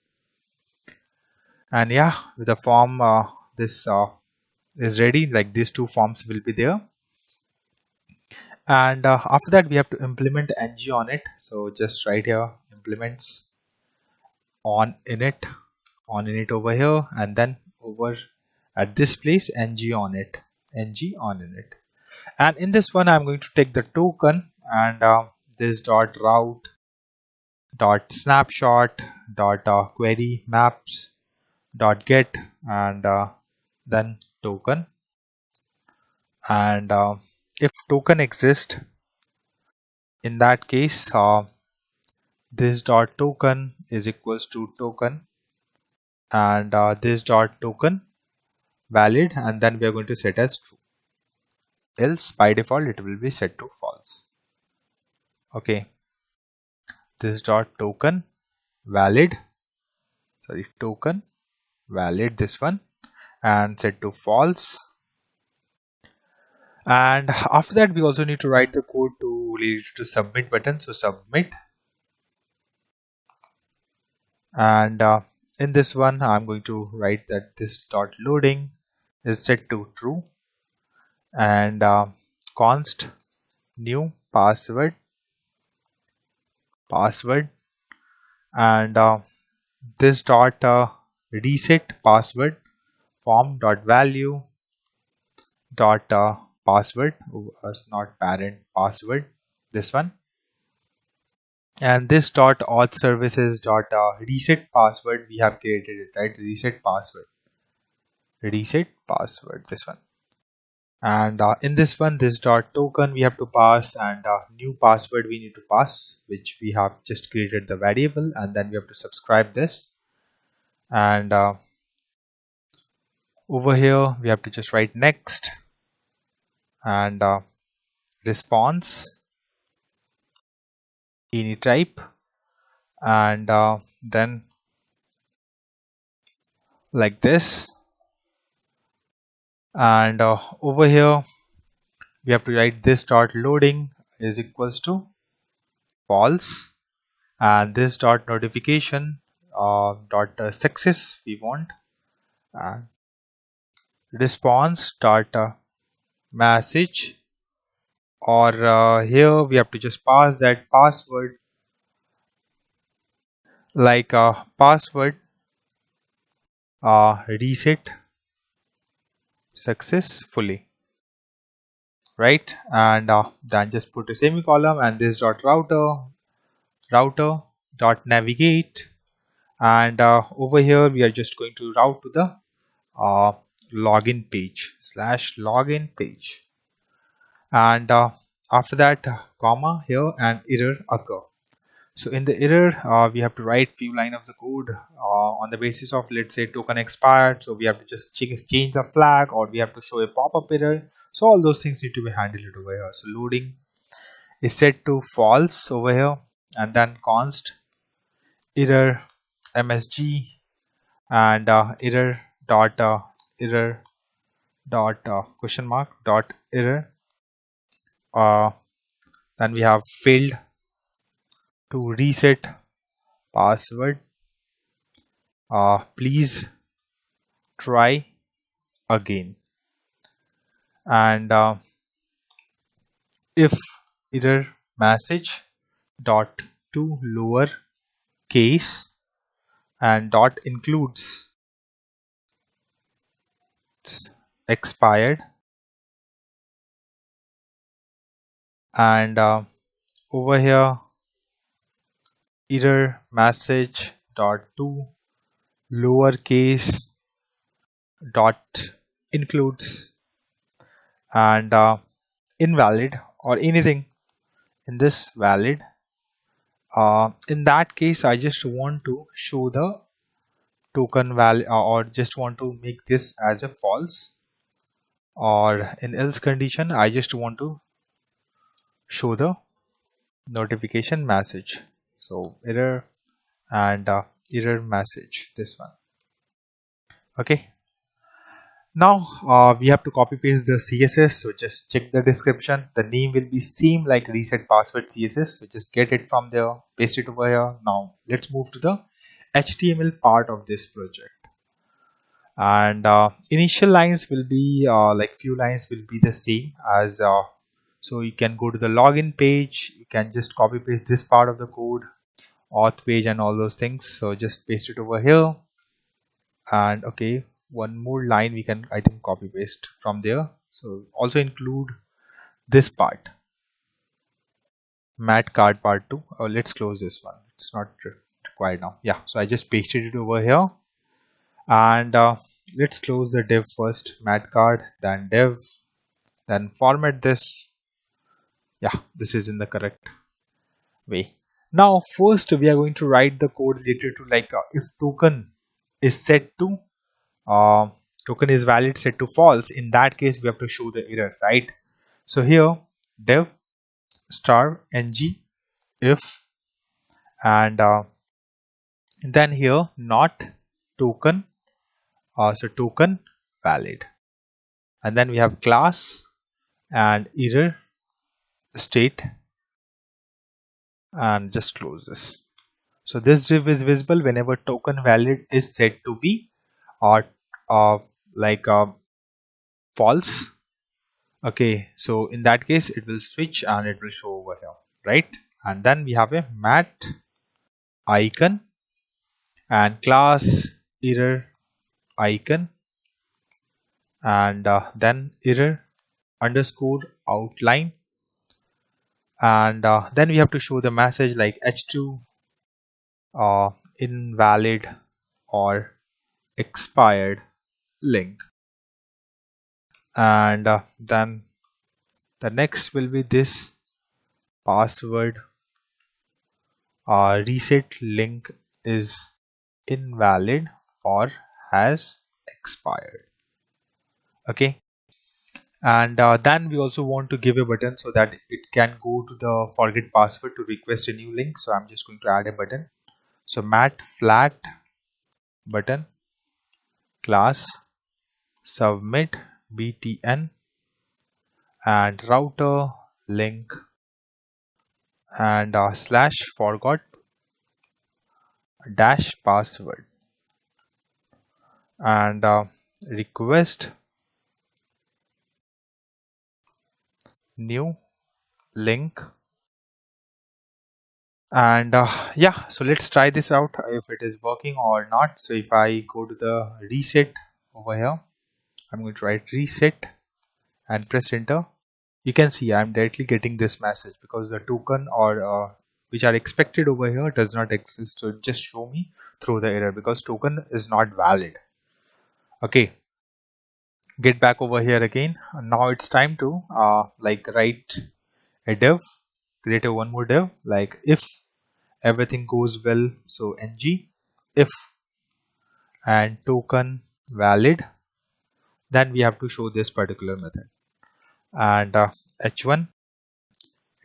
And yeah, with the form this is ready, like these two forms will be there. And after that we have to implement ng on it. So just right here, implements on init over here, and then over at this place ng on init. And in this one I'm going to take the token, and this dot route dot snapshot dot query maps dot get, and then token, and if token exists, in that case this dot token is equals to token, and this dot token valid, and then we are going to set as true, else by default it will be set to false. Okay, this dot token valid this one, and set to false. And after that we also need to write the code to lead to submit button. So submit, and in this one I'm going to write that this dot loading is set to true, and const new password, and this dot reset password form dot value dot password, not parent password, this one, and this dot auth services dot reset password, we have created it, right? Reset password, this one. And in this one, this dot token we have to pass, and new password we need to pass, which we have just created the variable, and then we have to subscribe this, and over here we have to just write next, and response any type, and then like this, and over here we have to write this dot loading is equals to false, and this dot notification dot success we want, and response dot message, or here we have to just pass that password, like password reset successfully, right? And then just put a semicolon, and this dot router dot navigate, and over here we are just going to route to the uh, login page slash login page, and after that comma here and error occur. So in the error, we have to write few line of the code on the basis of, let's say, token expired. So we have to just change the flag, or we have to show a pop-up error. So all those things need to be handled over here. So loading is set to false over here, and then const error msg, and error dot question mark dot error. Uh, then we have failed to reset password. Please try again, and if error message dot to lower case and dot includes expired, and over here error message dot to lower case dot includes, and invalid or anything in this valid. In that case, I just want to show the token value, or just want to make this as a false, or in else condition I just want to show the notification message. So error and error message, this one. Okay, now we have to copy paste the css. So just check the description, the name will be same like reset password css. So just get it from there, paste it over here. Now let's move to the html part of this project, and initial lines will be like few lines will be the same as so you can go to the login page, you can just copy paste this part of the code, auth page and all those things. So just paste it over here, and okay, one more line we can, I think, copy paste from there. So also include this part, mat card part 2. Let's close this one, it's not required now. Yeah, so I just pasted it over here, and let's close the div first, mat card, then div, then format this. Yeah, this is in the correct way. Now first we are going to write the code related to, like if token is set to token is valid set to false, in that case we have to show the error, right? So here dev star ng if, and then here not token, so token valid, and then we have class and error state, and just close this. So this div is visible whenever token valid is set to be or like false. Okay, so in that case it will switch and it will show over here, right? And then we have a mat icon and class error icon, and then error underscore outline, and then we have to show the message like h2 invalid or expired link, and then the next will be this password reset link is invalid or has expired. Okay, and then we also want to give a button so that it can go to the forget password to request a new link. So I'm just going to add a button. So mat flagged button class submit btn and router link and slash forgot dash password and request new link. And yeah, so let's try this out if it is working or not. So if I go to the reset over here, I'm going to write reset and press enter. You can see I'm directly getting this message because the token or which are expected over here does not exist. So just show me through the error because token is not valid. Okay, get back over here again. Now it's time to like write a div, create a one more div, like if everything goes well, so ng if and token valid, then we have to show this particular method. And h1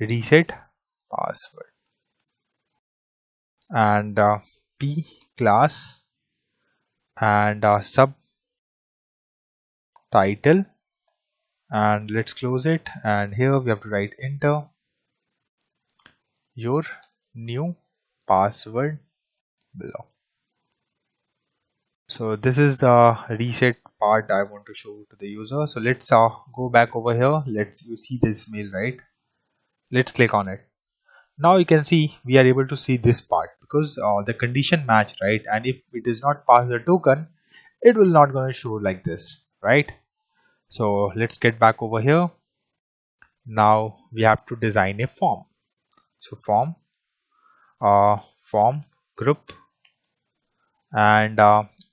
reset password and p class and sub title, and let's close it. And here we have to write enter your new password below. So this is the reset part I want to show to the user. So let's go back over here. You see this mail, right? Let's click on it. Now you can see we are able to see this part because the condition match, right? And if it is not pass the token, it will not going to show like this, right? So let's get back over here. Now we have to design a form. So form group, and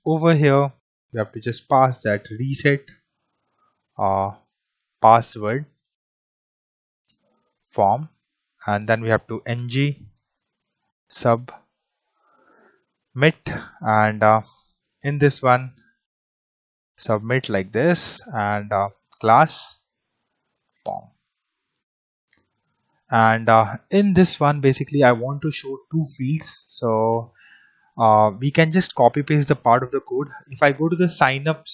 over here we have to just pass that reset password form, and then we have to ng submit, and in this one submit like this, and class form. And in this one basically I want to show two fields. So we can just copy paste the part of the code. If I go to the sign up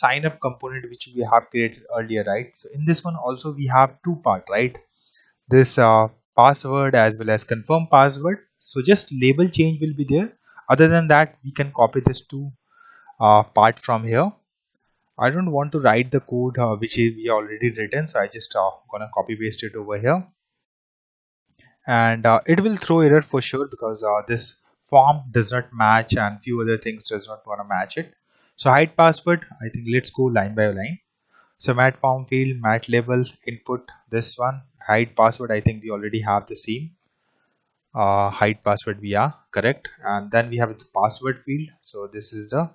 component which we have created earlier, right? So in this one also we have two part, right? This password as well as confirm password. So just label change will be there. Other than that, we can copy this two part from here. I don't want to write the code which is we already written, so I just gonna copy paste it over here, and it will throw error for sure because this form does not match and few other things does not want to match it. So hide password, I think let's go line by line. So mat form field, mat label, input this one, hide password, I think we already have the same. Hide password we are correct, and then we have the password field. So this is the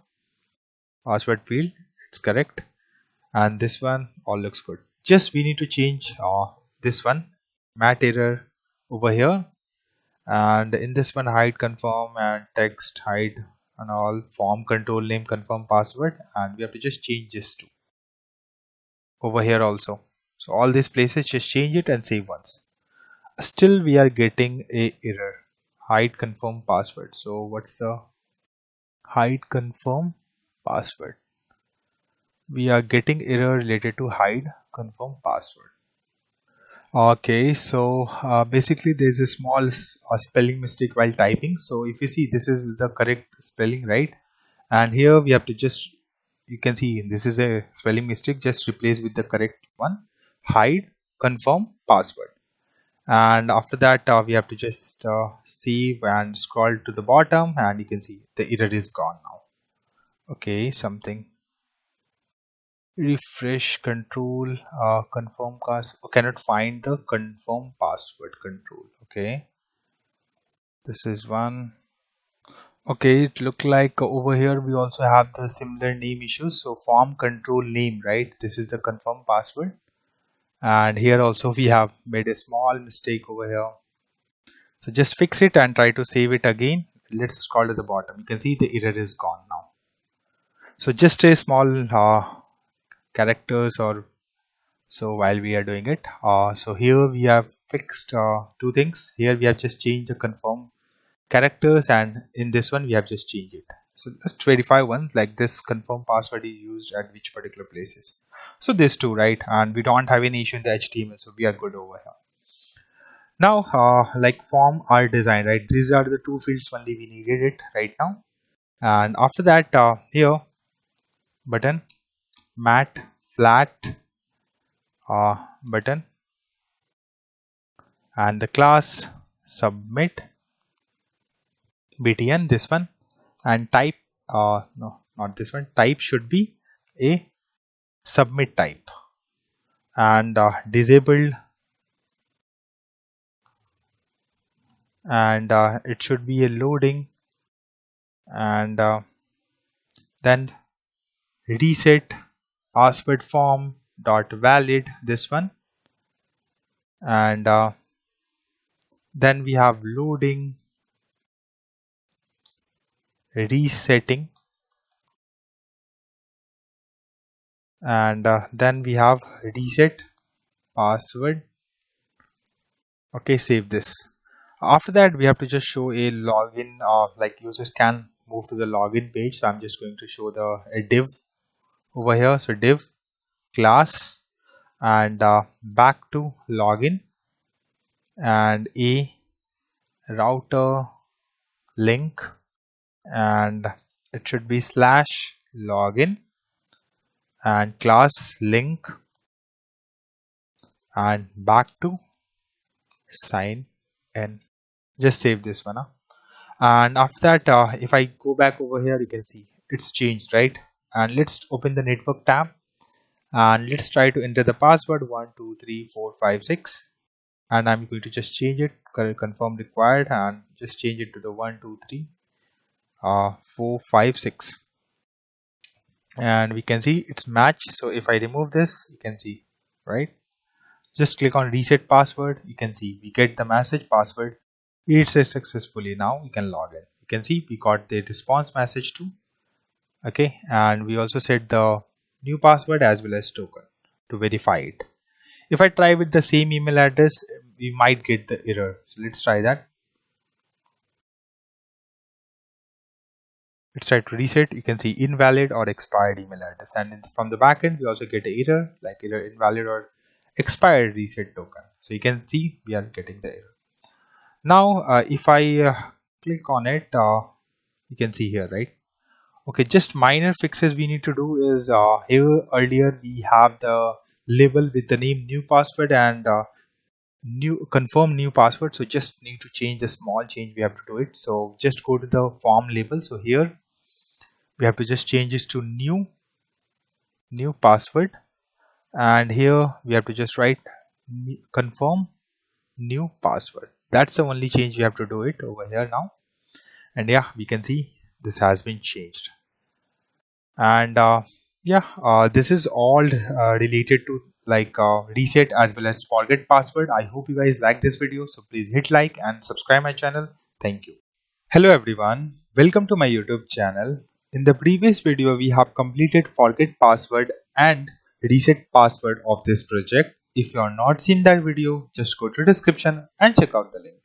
password field, it's correct, and this one all looks good. Just we need to change this one mat error over here, and in this one hide confirm and text hide and all form control name confirm password, and we have to just change this to over here also. So all these places just change it and save once. Still we are getting a error, hide confirm password. So what's the hide confirm password? We are getting error related to hide confirm password. Okay, so basically there's a small spelling mistake while typing. So if you see, this is the correct spelling, right? And here we have to just, you can see this is a spelling mistake, just replace with the correct one, hide confirm password. And after that we have to just save and scroll to the bottom, and you can see the error is gone now. Okay, something refresh control confirm pass, cannot find the confirm password control. Okay, this is one. Okay, it look like over here we also have the similar name issues. So form control name, right? This is the confirm password, and here also we have made a small mistake over here. So just fix it and try to save it again. Let's scroll to the bottom, you can see the error is gone now. So just a small characters or so while we are doing it, so here we have fixed two things. Here we have just changed the confirm characters, and in this one we have just changed it. So let's verify one, like this confirm password is used at which particular places. So this two, right? And we don't have any issue in the HTML, so we are good over here. Now like form are designed, right? These are the two fields only we needed it right now. And after that, here button matte flat button, and the class submit btn, this one, and type no, not this one, type should be a submit type, and disabled, and it should be a loading, and then reset password form dot valid, this one, and then we have loading, resetting, and then we have reset password. Okay, save this. After that, we have to just show a login, like users can move to the login page. So I'm just going to show a div over here. So div class, and back to login, and a router link, and it should be slash login, and class link, and back to sign in. Just save this one. And after that, if I go back over here, you can see it's changed, right? And let's open the network tab, and let's try to enter the password 12345 6, and I'm going to just change it, confirm required, and just change it to the 123 456, and we can see it's matched. So if I remove this, you can see, right? Just click on reset password, you can see we get the message password it says successfully. Now we can log in. You can see we got the response message too. Okay, and we also set the new password as well as token to verify it. If I try with the same email address, we might get the error. So let's try that. Let's try to reset. You can see invalid or expired email address, and from the backend we also get an error like either invalid or expired reset token. So you can see we are getting the error. Now if I click on it, you can see here, right? Okay, just minor fixes we need to do is here earlier we have the label with the name new password and new confirm new password. So just need to change the small change, we have to do it. So just go to the form label. So here we have to just change this to new password, and here we have to just write confirm new password. That's the only change we have to do it over here now. And yeah, we can see this has been changed. And this is all related to like reset as well as forget password. I hope you guys like this video, so please hit like and subscribe my channel. Thank you. Hello everyone, welcome to my YouTube channel. In the previous video we have completed forget password and reset password of this project. If you are not seen that video, just go to description and check out the link.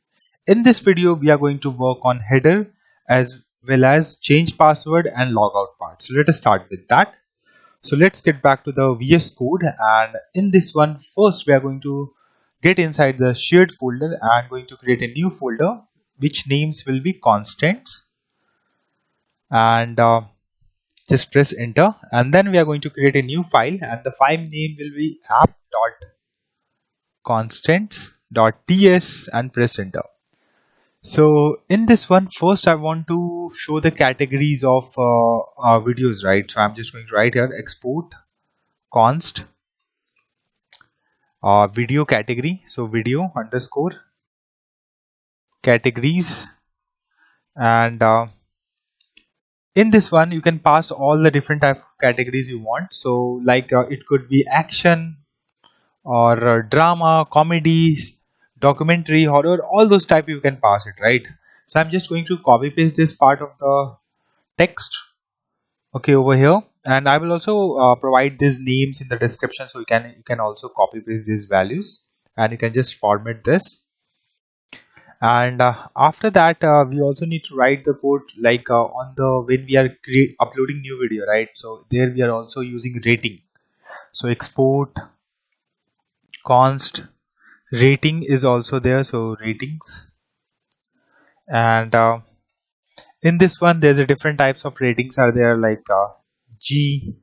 In this video we are going to work on header as well as change password and logout part. So let us start with that. So let's get back to the VS Code, and in this one first we are going to get inside the shared folder and going to create a new folder which names will be constants, and just press enter, and then we are going to create a new file and the file name will be app.constants.ts and press enter. So in this one first I want to show the categories of videos, right? So I'm just going to write here export const video category, so video underscore categories, and in this one you can pass all the different type of categories you want. So like it could be action or drama, comedies, documentary, horror, all those type you can pass it, right? So I'm just going to copy paste this part of the text, okay, over here, and I will also provide these names in the description, so you can also copy paste these values and you can just format this. And after that we also need to write the code like on the when we are uploading new video, right? So there we are also using rating. So export const rating is also there, so ratings, and In this one, there's a different types of ratings are there, like G.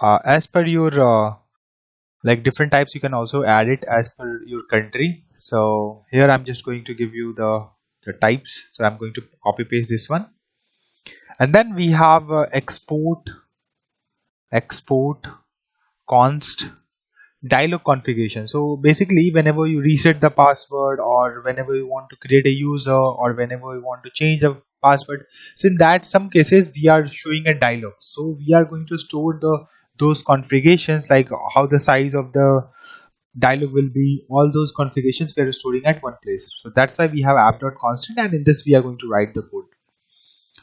As per your like different types, you can also add it as per your country. So here I'm just going to give you the types. So I'm going to copy paste this one, and then we have export const dialog configuration. So basically, whenever you reset the password, or whenever you want to create a user, or whenever you want to change the password, so in that some cases we are showing a dialog. So we are going to store those configurations, like how the size of the dialog will be, all those configurations we are storing at one place. So that's why we have app.constant, and in this we are going to write the code.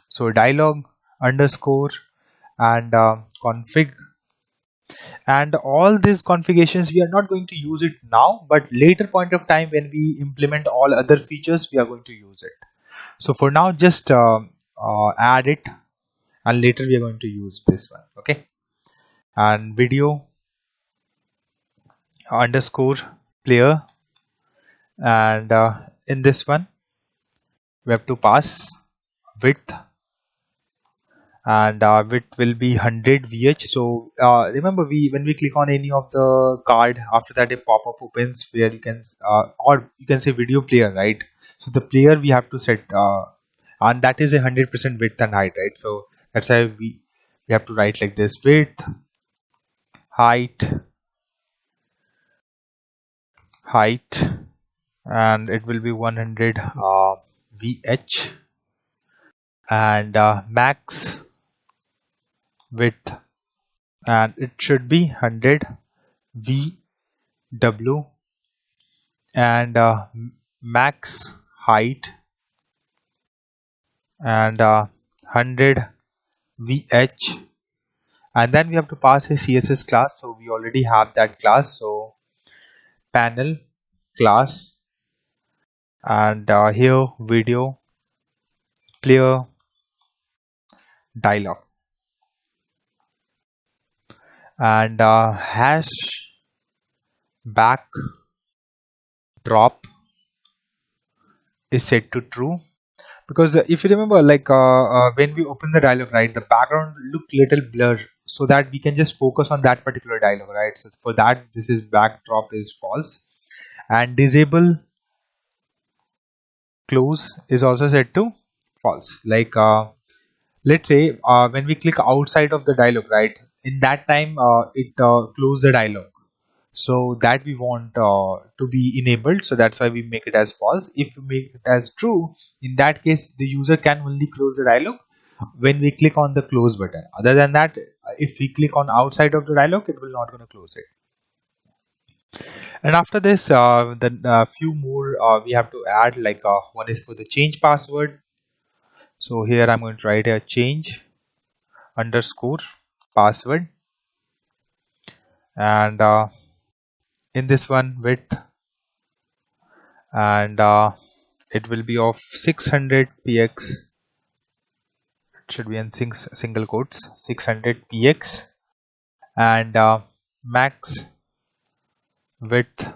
So dialog underscore and config, and all these configurations we are not going to use it now, but later point of time when we implement all other features we are going to use it. So for now, just add it, and later we are going to use this one. Okay, and video underscore player, and in this one we have to pass width, and width will be 100 VH. So remember, when we click on any of the card, after that a pop-up opens where you can or you can say video player, right? So the player we have to set, and that is 100% width and height, right? So that's why we have to write like this: width, height, and it will be 100 VH, and max width, and it should be 100 VW, and max height, and 100 VH, and then we have to pass a CSS class. So we already have that class. So panel class, and here video player dialog, and hash backdrop is set to true, because if you remember, like when we open the dialog, right, the background look little blur, so that we can just focus on that particular dialog, right? So for that, this is backdrop is false, and disable close is also set to false. Like let's say when we click outside of the dialog, right, in that time it close the dialog, so that we want to be enabled, so that's why we make it as false. If we make it as true, in that case the user can only close the dialog when we click on the close button. Other than that, if we click on outside of the dialog, it will not going to close it. And after this, the few more we have to add, like one is for the change password. So here I'm going to write a change underscore password, and in this one width, and it will be of 600 px. It should be in single quotes, 600 px, and max width,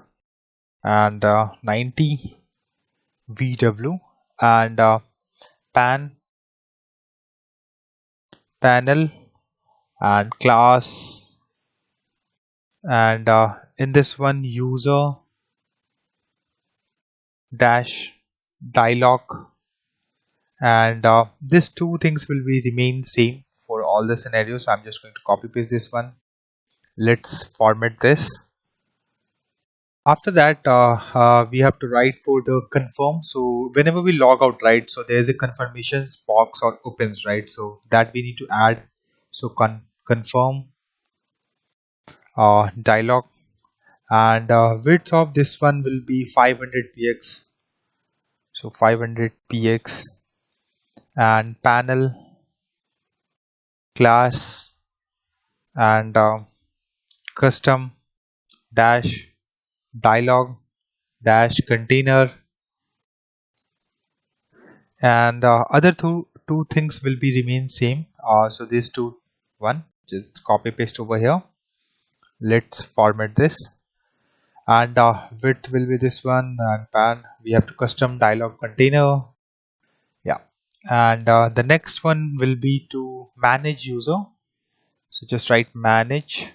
and 90 vw, and panel and class, and in this one user dash dialog, and these two things will be remain same for all the scenarios. So I'm just going to copy paste this one. Let's format this. After that, we have to write for the confirm. So whenever we log out, right, so there's a confirmations box or opens, right? So that we need to add. So confirm dialog, and width of this one will be 500 px. So 500 px, and panel class, and custom dash dialog dash container, and other two things will be remain same. So these one just copy paste over here. Let's format this, and width will be this one, and pan we have to custom dialog container, yeah, and the next one will be to manage user. So just write manage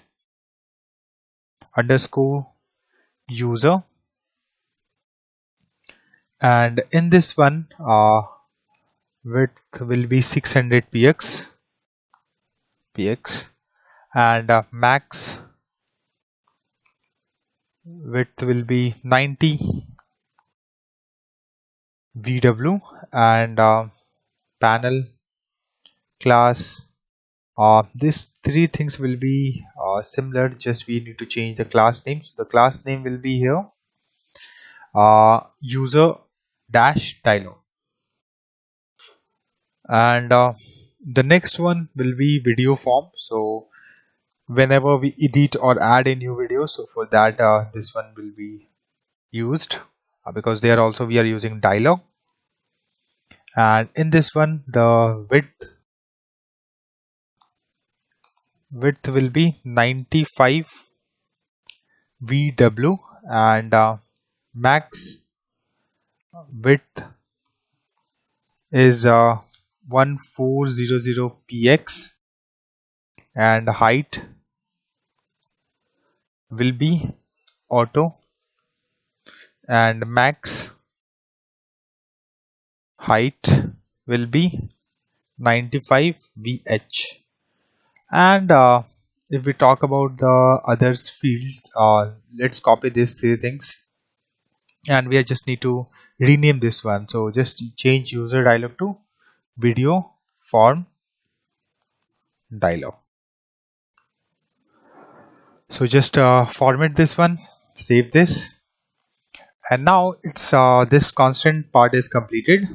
underscore user, and in this one width will be 600 px, and max width will be 90 vw, and panel class, these three things will be similar, just we need to change the class name. So the class name will be here user dash dialog, and the next one will be video form. So whenever we edit or add a new video, so for that this one will be used, because there also we are using dialog. And in this one the width will be 95 vw, and max width is 1400 px, and height will be auto, and max height will be 95 vh. And if we talk about the others fields, let's copy these three things, and we just need to rename this one. So just change user dialog to video form dialog. So just format this one, save this, and now it's this constant part is completed.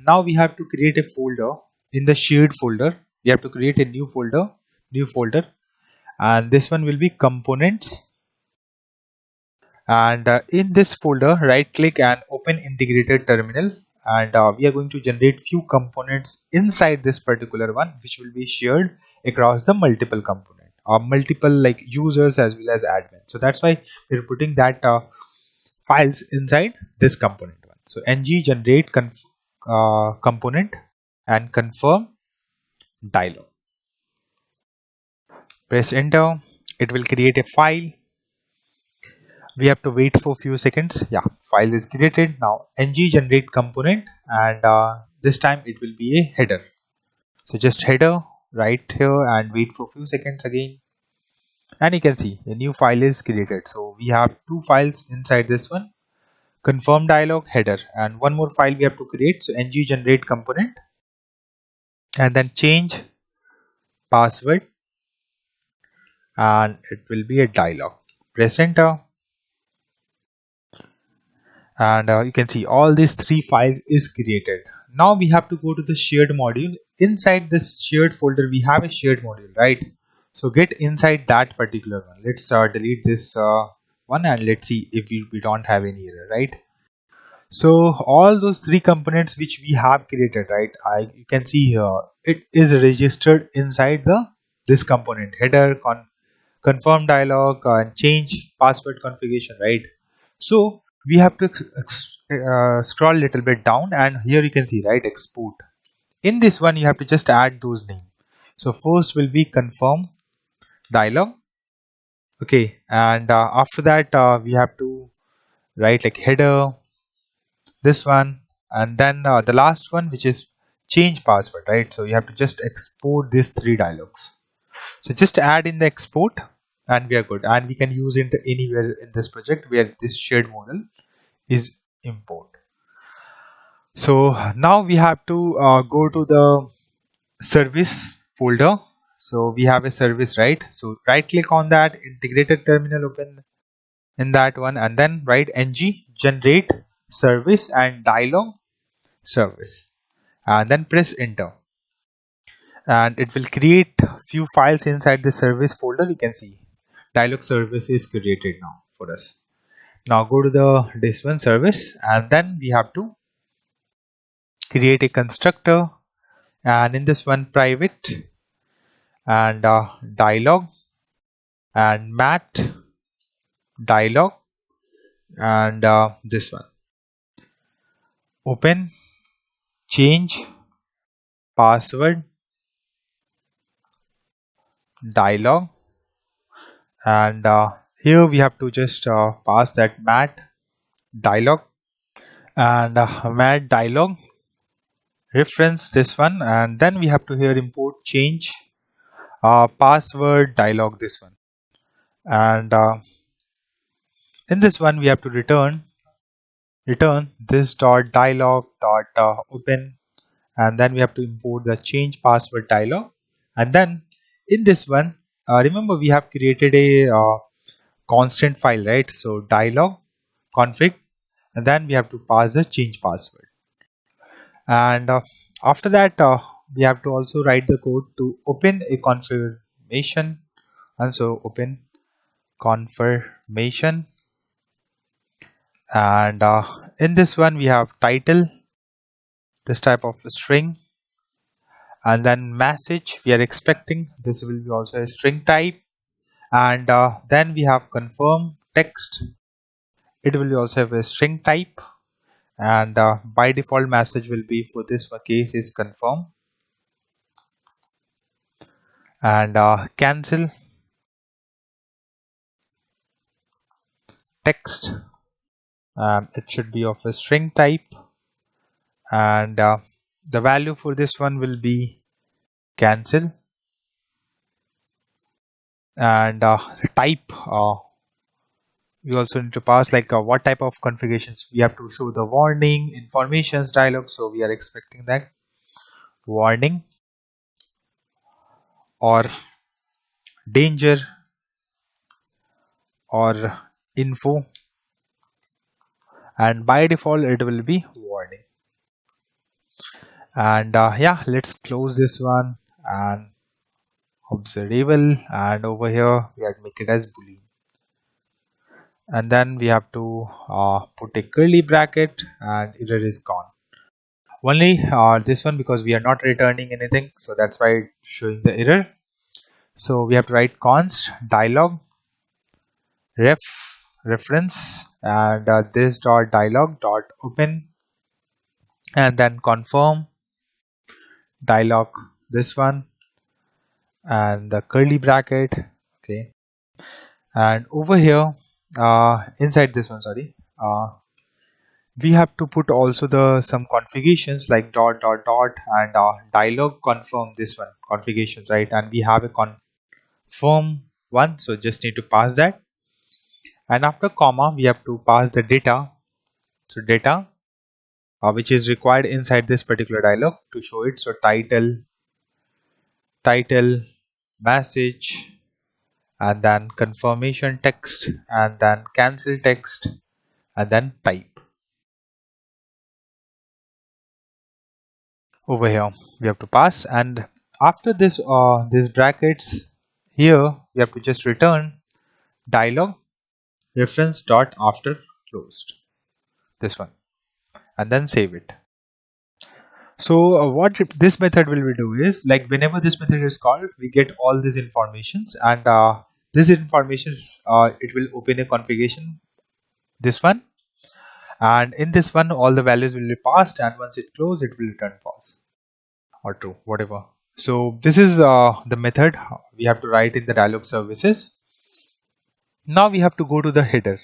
Now we have to create a folder. In the shared folder we have to create a new folder, and this one will be components. And in this folder, right click and open integrated terminal, and we are going to generate few components inside this particular one, which will be shared across the multiple component or multiple like users as well as admin. So that's why we're putting that files inside this component one. So ng generate component and confirm dialog. Press enter. It will create a file. We have to wait for a few seconds. Yeah, file is created. Now ng generate component, and this time it will be a header. So just header right here and wait for a few seconds again, and you can see a new file is created. So we have two files inside this one, confirm dialog header, and one more file we have to create. So ng generate component and then change password, and it will be a dialog. Press enter, and you can see all these three files is created. Now we have to go to the shared module. Inside this shared folder we have a shared module, right? So get inside that particular one. Let's delete this one, and let's see if we don't have any error, right? So all those three components which we have created, right, you can see here it is registered inside this component header, confirm dialog, and change password configuration, right? So we have to scroll a little bit down, and here you can see, right, export. In this one you have to just add those names. So first will be confirm dialog, okay, and after that we have to write like header, this one, and then the last one, which is change password, right? So you have to just export these three dialogs. So just add in the export, and we are good, and we can use it anywhere in this project where this shared model is import. So now we have to go to the service folder. So we have a service, right? So right click on that, integrated terminal, open in that one, and then write ng generate service and dialog service, and then press enter, and it will create few files inside the service folder. You can see dialog service is created now for us. Now go to this one service, and then we have to create a constructor, and in this one private and dialog and mat dialog, and this one open change password dialog, and here we have to just pass that mat dialog, and mat dialog reference this one, and then we have to here import change password dialog this one, and in this one we have to return this dot dialog dot open, and then we have to import the change password dialog, and then in this one remember we have created a constant file, right? So dialog config, and then we have to pass the change password, and after that we have to also write the code to open a confirmation, and so open confirmation, and in this one we have title, this type of string, and then message we are expecting, this will be also a string type, and then we have confirm text, it will also have a string type, and by default message will be for this case is confirm, and cancel text, it should be of a string type, and the value for this one will be cancel, and type we also need to pass like what type of configurations we have to show, the warning informations dialog, so we are expecting that warning or danger or info, and by default it will be warning, and yeah, let's close this one and observable, and over here we have to make it as boolean, and then we have to put a curly bracket and error is gone. Only this one because we are not returning anything, so that's why it's showing the error. So we have to write const dialog reference, and this dot dialog dot open, and then confirm dialog this one, and the curly bracket, okay, and over here inside this one, sorry, we have to put also the some configurations like dot dot dot and dialog confirm this one configurations, right? And we have a confirm one, so just need to pass that, and after comma we have to pass the data, so data which is required inside this particular dialog to show it, so title message, and then confirmation text, and then cancel text, and then type. Over here we have to pass, and after this these brackets here we have to just return dialog reference dot after closed, this one, and then save it. So what this method will we do is, like whenever this method is called we get all these informations, and this informations it will open a configuration, this one, and in this one all the values will be passed, and once it close it will return false or true, whatever. So this is the method we have to write in the dialog services. Now we have to go to the header.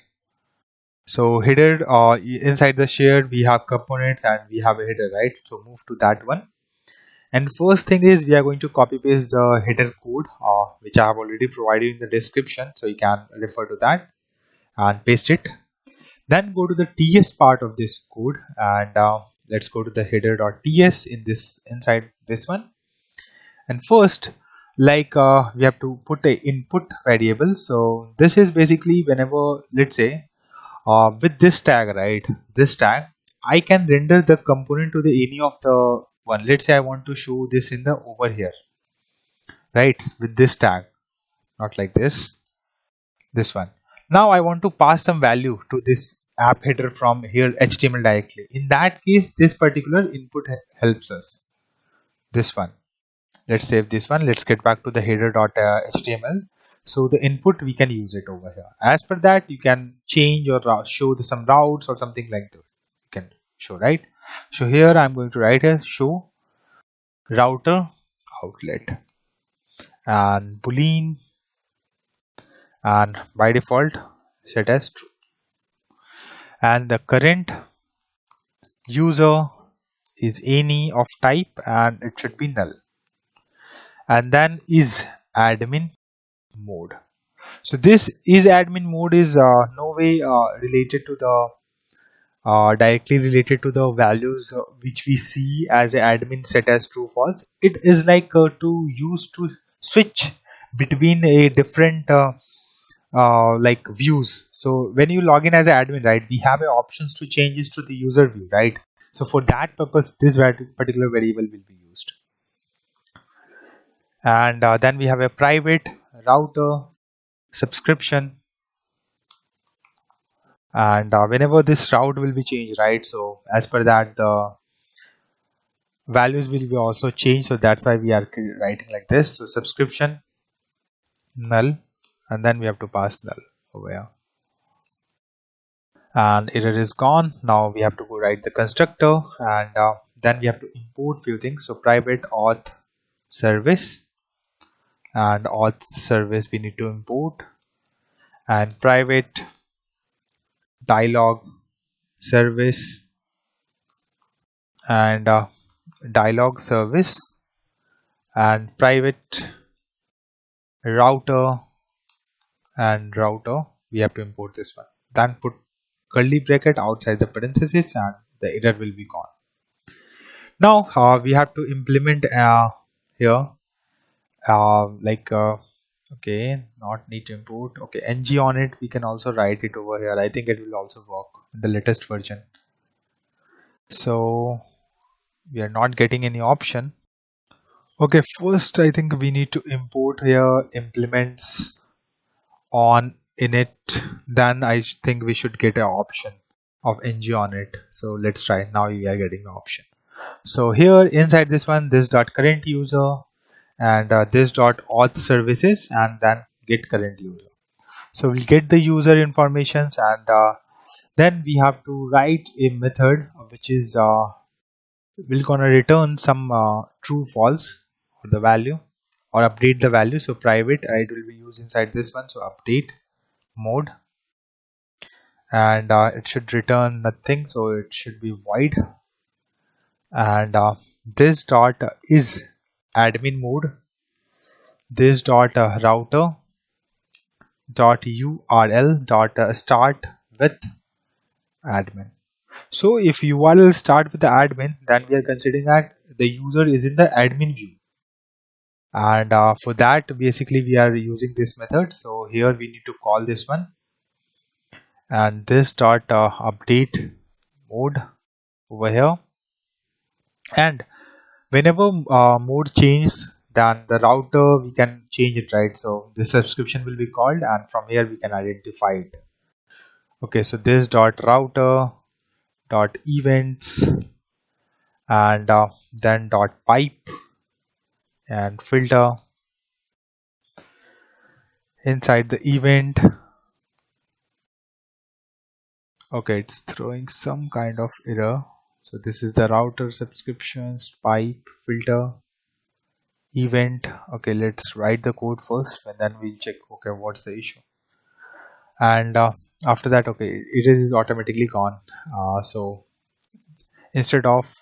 So header inside the shared we have components and we have a header, right? So move to that one, and first thing is we are going to copy paste the header code which I have already provided in the description, so you can refer to that and paste it. Then go to the ts part of this code, and let's go to the header.ts in this inside this one, and first like we have to put a input variable. So this is basically whenever, let's say with this tag, right, this tag I can render the component to the any of the one. Let's say I want to show this in the over here, right, with this tag, not like this one. Now I want to pass some value to this app header from here HTML directly. In that case this particular input helps us, this one. Let's save this one, let's get back to the header.html. So the input we can use it over here. As per that you can change or show some routes or something like that, you can show, right? So here I'm going to write a show router outlet and boolean, and by default set as true, and the current user is any of type and it should be null, and then is admin mode. So this is admin mode is no way related to the directly related to the values which we see as a admin set as true false. It is like to use to switch between a different like views. So when you log in as an admin, right, we have options to change this to the user view, right? So for that purpose, this particular variable will be used. And then we have a private router subscription, and whenever this route will be changed, right, so as per that the values will be also changed. So that's why we are writing like this. So subscription null, and then we have to pass null over here, and error is gone. Now we have to go write the constructor, and then we have to import few things. So private auth service, and auth service we need to import, and private dialog service, and dialog service, and private router, and router we have to import this one, then put curly bracket outside the parenthesis, and the error will be gone. Now we have to implement here like okay, not need to import, okay, ng on it, we can also write it over here. I think it will also work in the latest version. So we are not getting any option. Okay, first I think we need to import here implements on init, then I think we should get an option of ng on it. So let's try. Now we are getting the option. So here inside this one, this dot current user, and this dot auth services, and then get current user. So we'll get the user informations, and then we have to write a method which is we're gonna return some true false for the value or update the value. So private it will be used inside this one. So update mode, and it should return nothing, so it should be void, and this dot is admin mode, this dot router dot url dot start with admin. So if URL start with the admin, then we are considering that the user is in the admin view, and for that basically we are using this method. So here we need to call this one, and this dot update mode over here, and whenever mode changes, then the router we can change it, right? So this subscription will be called, and from here we can identify it. Okay, so this dot router dot events, and then dot pipe and filter inside the event. Okay, it's throwing some kind of error. So this is the router subscriptions pipe filter event. Okay, let's write the code first, and then we'll check okay what's the issue. And after that, okay, it is automatically gone. So instead of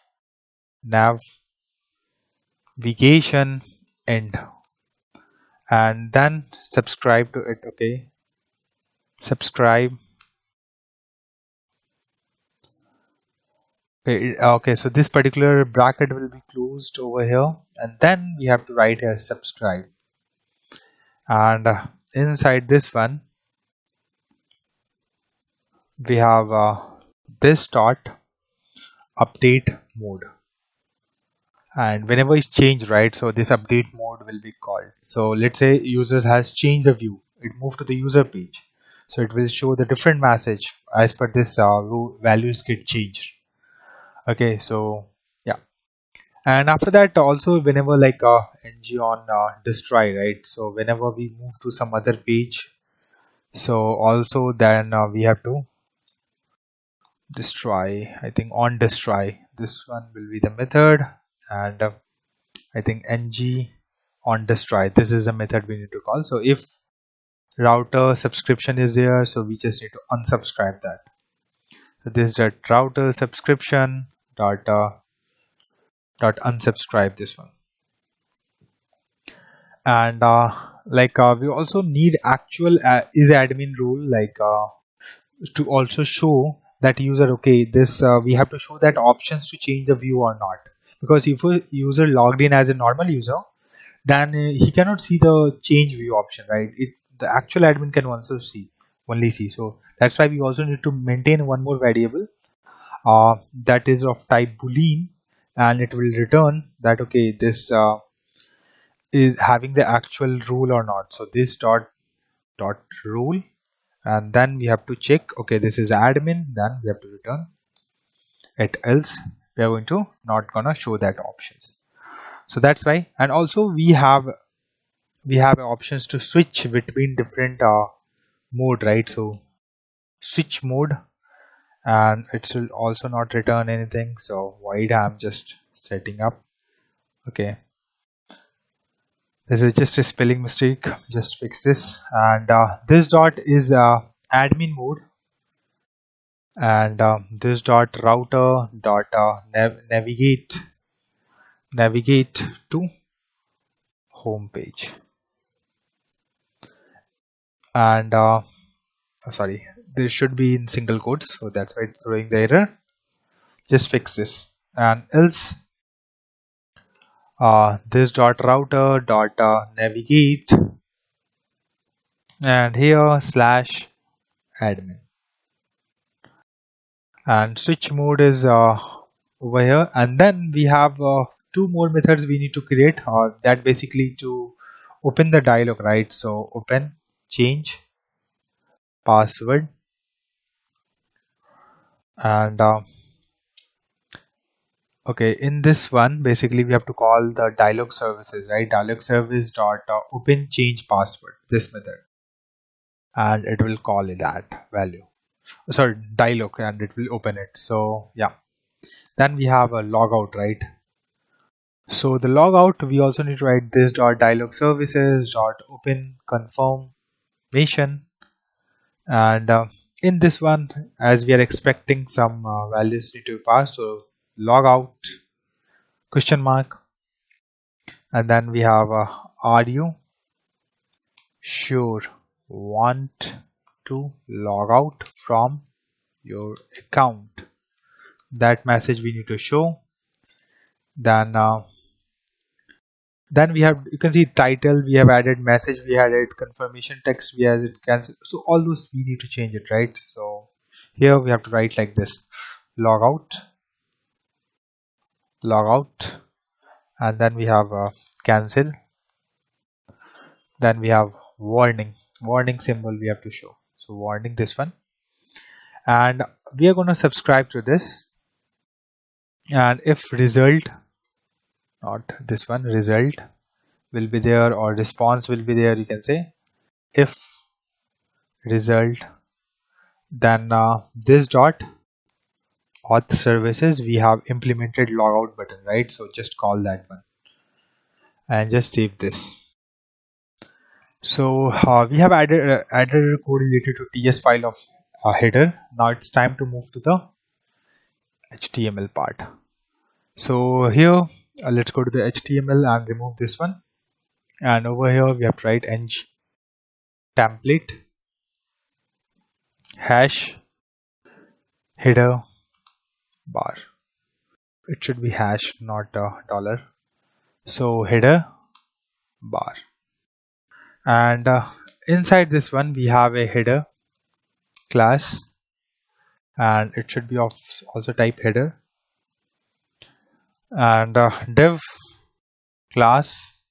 navigation end, and then subscribe to it. Okay, subscribe. Okay, so this particular bracket will be closed over here, and then we have to write here subscribe, and inside this one we have this dot update mode, and whenever it's changed, right, so this update mode will be called. So let's say user has changed the view, it moved to the user page, so it will show the different message as per this values get changed. Okay, so yeah, and after that also whenever like ng on destroy, right, so whenever we move to some other page, so also then we have to destroy. I think on destroy, this one will be the method, and I think ng on destroy. This is a method we need to call. So if router subscription is there, so we just need to unsubscribe that. So this dot router subscription dot dot unsubscribe this one. And we also need actual is admin rule, to also show that user, okay, this we have to show that options to change the view or not, because if a user logged in as a normal user, then he cannot see the change view option, right? The actual admin can also only see. So that's why we also need to maintain one more variable that is of type boolean, and it will return that, okay, this is having the actual rule or not. So this dot rule, and then we have to check, okay, this is admin, then we have to return it, else we are going to not gonna show that options. So that's why. And also we have options to switch between different mode, right? So switch mode, and it will also not return anything. So void, I'm just setting up. Okay, this is just a spelling mistake, just fix this. And this dot is admin mode, and this dot router dot navigate to home page. And sorry, this should be in single quotes, so that's why it's throwing the error. Just fix this. And else this dot router dot navigate, and here slash admin, and switch mode is over here. And then we have two more methods we need to create, that basically to open the dialog, right? So open change password, and okay, in this one basically we have to call the dialog services, right? Dialog service dot open change password, this method, and it will call it that value, sorry, dialog, and it will open it. So yeah, then we have a logout, right? So the logout, we also need to write this dot dialog services dot open confirmation. And in this one, as we are expecting some values need to pass, so logout question mark, and then we have are you sure want to log out from your account, that message we need to show. Then we have, you can see title, we have added message, we added confirmation text, we added cancel. So all those we need to change it, right? So here we have to write like this: logout, and then we have cancel. Then we have warning symbol we have to show. So warning, this one, and we are going to subscribe to this. And if result, not this one, result will be there or response will be there, you can say if result, then this dot auth services, we have implemented logout button, right? So just call that one and just save this. So we have added a code related to TS file of header. Now it's time to move to the HTML part. So here let's go to the HTML and remove this one, and over here we have to write ng template hash header bar. It should be hash, not dollar. So header bar, and inside this one we have a header class, and it should be of also type header, and div class.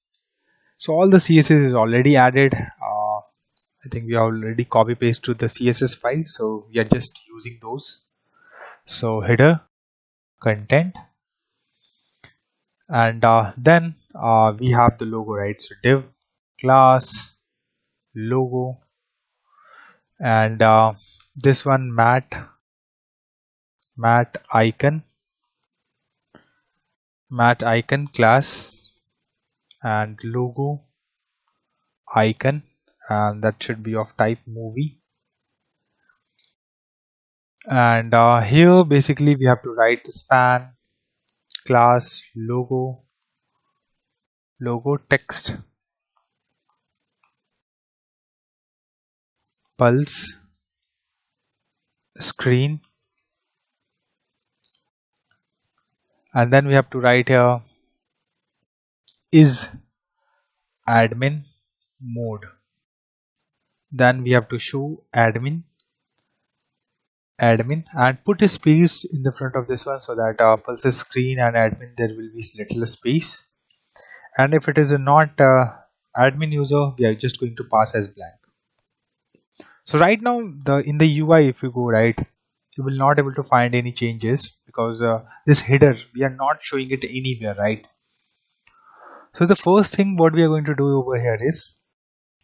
So all the CSS is already added. I think we already copy paste to the CSS file, so we are just using those. So header content, and then we have the logo, right? So div class logo, and this one matte icon class, and logo icon, and that should be of type movie. And here basically we have to write span class logo text pulse screen, and then we have to write here is admin mode. Then we have to show admin and put a space in the front of this one, so that pulse screen and admin there will be little space. And if it is a not admin user, we are just going to pass as blank. So right now in the UI, if you go right, you will not able to find any changes, because this header we are not showing it anywhere, right? So the first thing what we are going to do over here is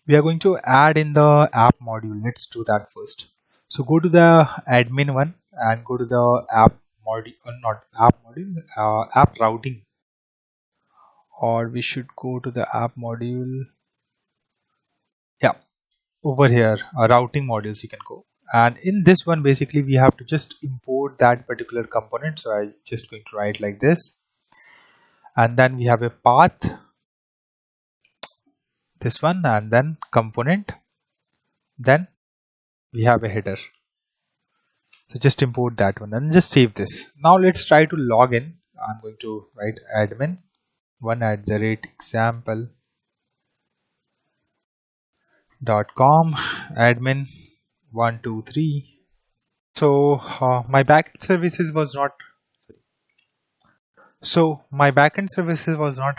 we are going to add in the app module. Let's do that first. So go to the admin one and go to the app module, not app module, app routing, or we should go to the app module. Yeah, over here, routing modules you can go. And in this one, basically we have to just import that particular component. So I'm just going to write like this. And then we have a path, this one, and then component. Then we have a header. So just import that one and just save this. Now let's try to log in. I'm going to write admin one@example.com admin 123. So my backend services was not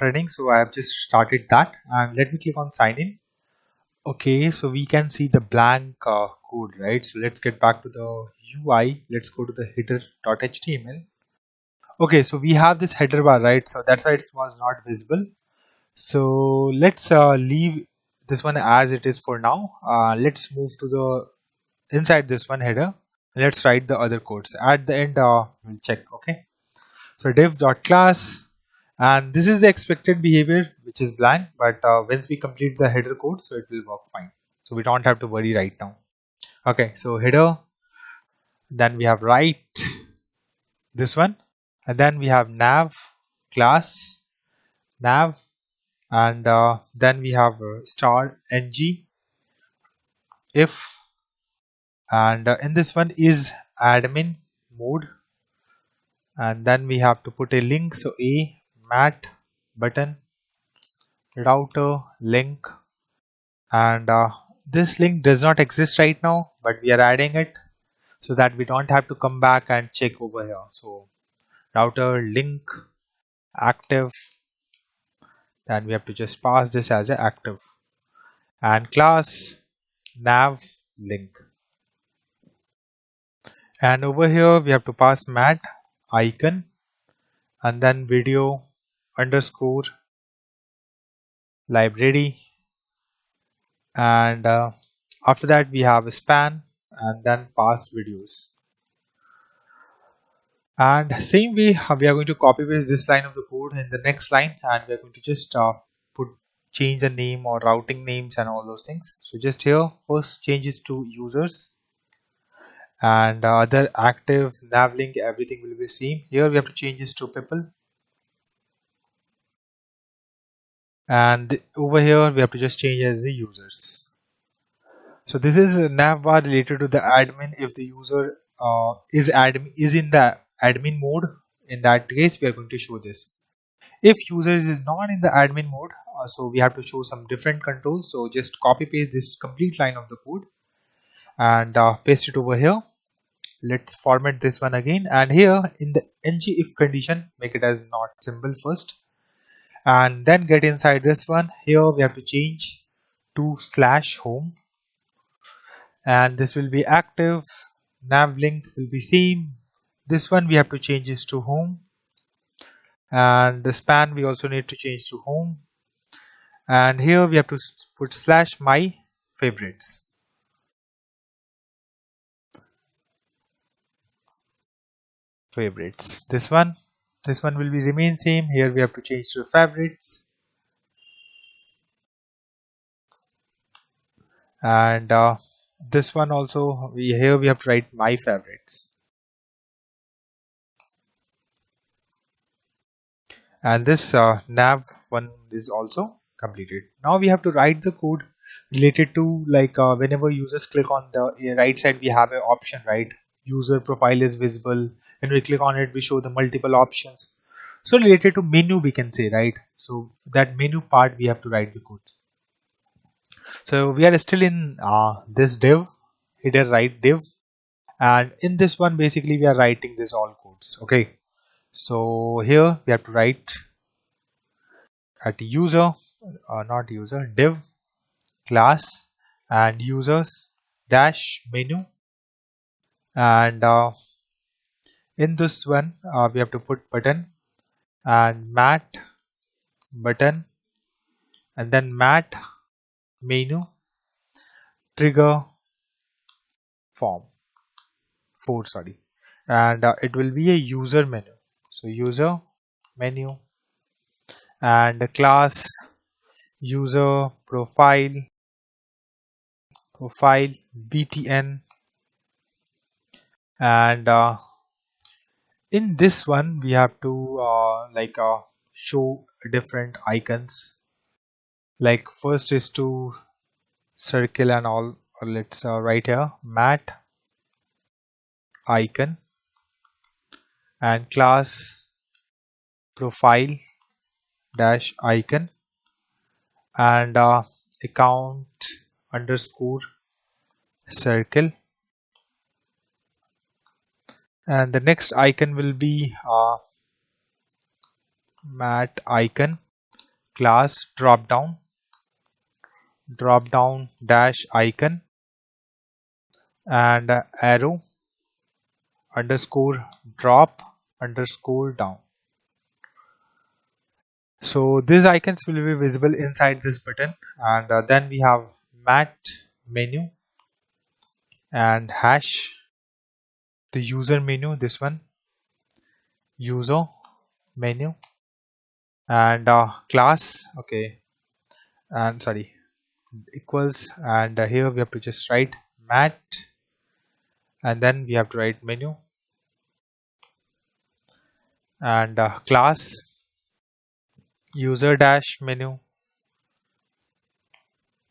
running, so I have just started that, and let me click on sign in. Okay, so we can see the blank code, right? So let's get back to the UI. Let's go to the header.html. Okay, so we have this header bar, right? So that's why it was not visible. So let's leave this one as it is for now. Let's move to the inside this one header. Let's write the other codes at the end. We'll check. Okay, so div.class, and this is the expected behavior, which is blank, but once we complete the header code, so it will work fine, so we don't have to worry right now. Okay, so header, then we have write this one, and then we have nav class nav, and then we have star ng if, and in this one is admin mode, and then we have to put a link, so a mat button router link, and this link does not exist right now, but we are adding it so that we don't have to come back and check over here. So router link active, then we have to just pass this as a active, and class nav link, and over here we have to pass mat icon, and then video underscore library, and after that we have a span, and then pass videos. And same way we are going to copy paste this line of the code in the next line, and we are going to just change the name or routing names and all those things. So just here first changes to users, and other active nav link, everything will be same. Here we have to change this to people, and over here we have to just change as the users. So this is a nav bar related to the admin. If the user is in the admin mode, in that case we are going to show this. If user is not in the admin mode, so we have to show some different controls. So just copy paste this complete line of the code and paste it over here. Let's format this one again, and here in the ng if condition, make it as not symbol first, and then get inside this one. Here we have to change to /home, and this will be active. Nav link will be same. This one we have to change this to home, and the span we also need to change to home, and here we have to put /my favorites. This one will be remain same. Here we have to change to favorites, and this one also, here we have to write my favorites, and this nav one is also completed. Now we have to write the code related to, like, whenever users click on the right side, we have an option, right? User profile is visible. When we click on it, we show the multiple options. So related to menu, we can say, right? So that menu part, we have to write the code. So we are still in this div, header right div, and in this one basically we are writing this all codes. Okay, so here we have to write at user, not user, div class and users dash menu, and in this one we have to put button and mat button, and then mat menu trigger form 4, sorry, and it will be a user menu. So user menu and the class user profile btn, and in this one we have to show different icons. Like first is to circle and all. Let's write here mat icon and class profile dash icon and account underscore circle, and the next icon will be mat icon class drop down dash icon and arrow underscore drop underscore down. So these icons will be visible inside this button, and then we have mat menu and hash the user menu, this one user menu, and class, okay, and sorry, equals, and here we have to just write mat, and then we have to write menu and class user dash menu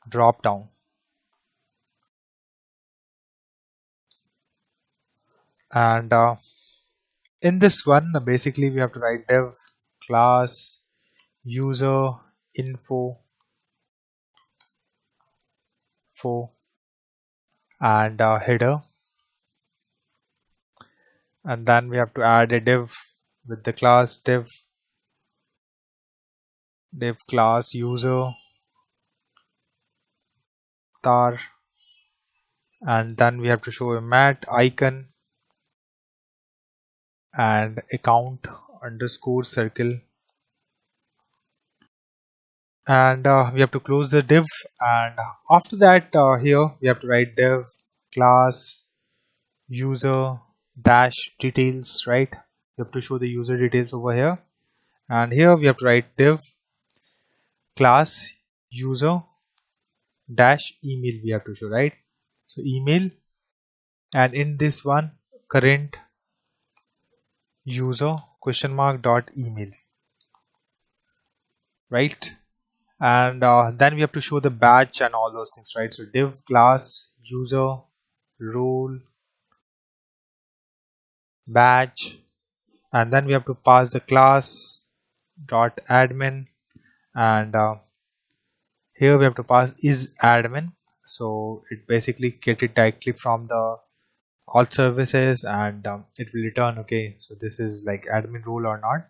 drop down, and in this one basically we have to write dev class user info and header, and then we have to add a div with the class div class user tar, and then we have to show a mat icon and account underscore circle, and we have to close the div, and after that here we have to write div class user dash details, right? We have to show the user details over here, and here we have to write div class user dash email, we have to show, right? So email, and in this one current user question mark dot email, right? And then we have to show the batch and all those things, right? So div class user role batch, and then we have to pass the class dot admin, and here we have to pass is admin, so it basically get it directly from the all services, and it will return, okay, so this is like admin role or not.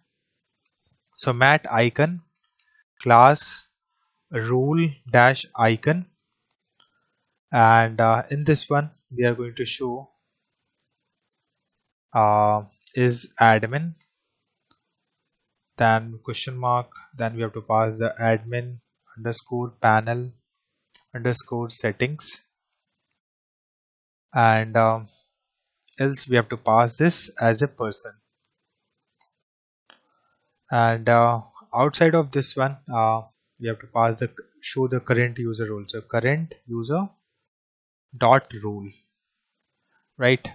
So mat icon class role dash icon, and in this one we are going to show is admin, then question mark, then we have to pass the admin underscore panel underscore settings, and else we have to pass this as a person, and outside of this one we have to pass the show the current user role. So current user dot rule, right?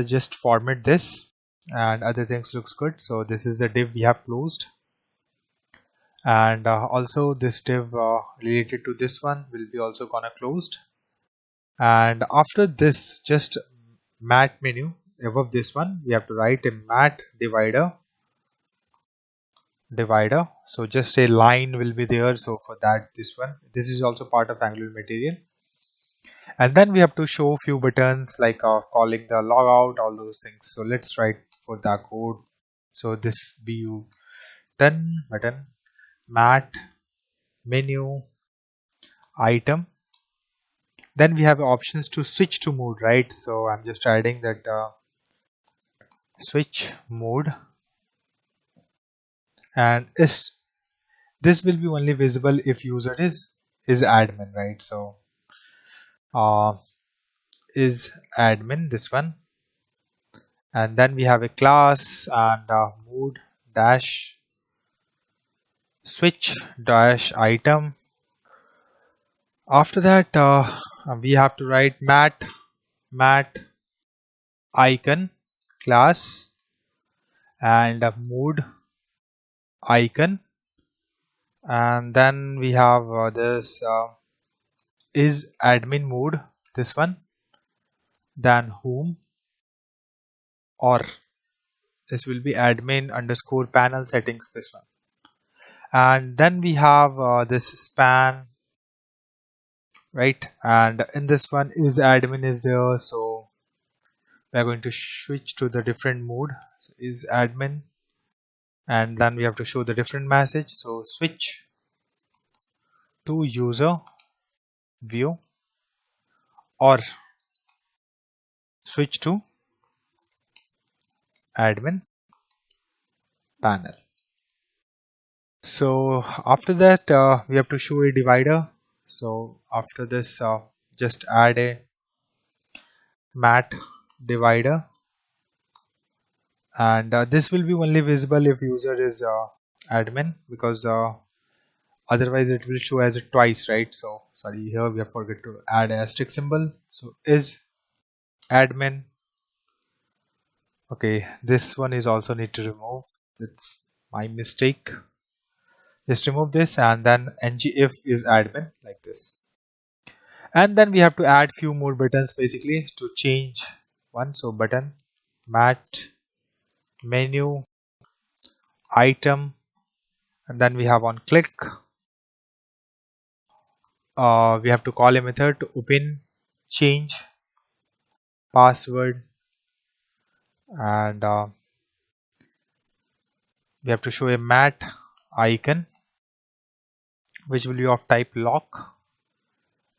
Just format this, and other things looks good. So this is the div we have closed, and also this div related to this one will be also gonna closed. And after this, just mat menu above this one, we have to write a mat divider. So just a line will be there. So for that, this is also part of Angular material. And then we have to show few buttons like calling the logout, all those things. So let's write for that code. So this bu done button mat menu item. Then we have options to switch to mode, right? So I'm just adding that switch mode, and this will be only visible if user is admin, right? So uh, is admin, this one. And then we have a class and mode dash switch dash item. After that, we have to write mat icon class and mode icon. And then we have this is admin mode, this one. Then whom, or this will be admin underscore panel settings, this one. And then we have this span, right? And in this one is admin is there, so we are going to switch to the different mode. So is admin, and then we have to show the different message. So switch to user view or switch to admin panel. So after that, we have to show a divider. So after this, just add a mat divider, and this will be only visible if user is admin, because otherwise it will show as it twice, right? So sorry, here we have forgot to add asterisk symbol. So is admin. Okay, this one is also need to remove. It's my mistake. Just remove this, and then ngif is admin, like this. And then we have to add few more buttons basically to change one. So button mat menu item, and then we have on click, we have to call a method to open change password, and we have to show a mat icon which will be of type lock.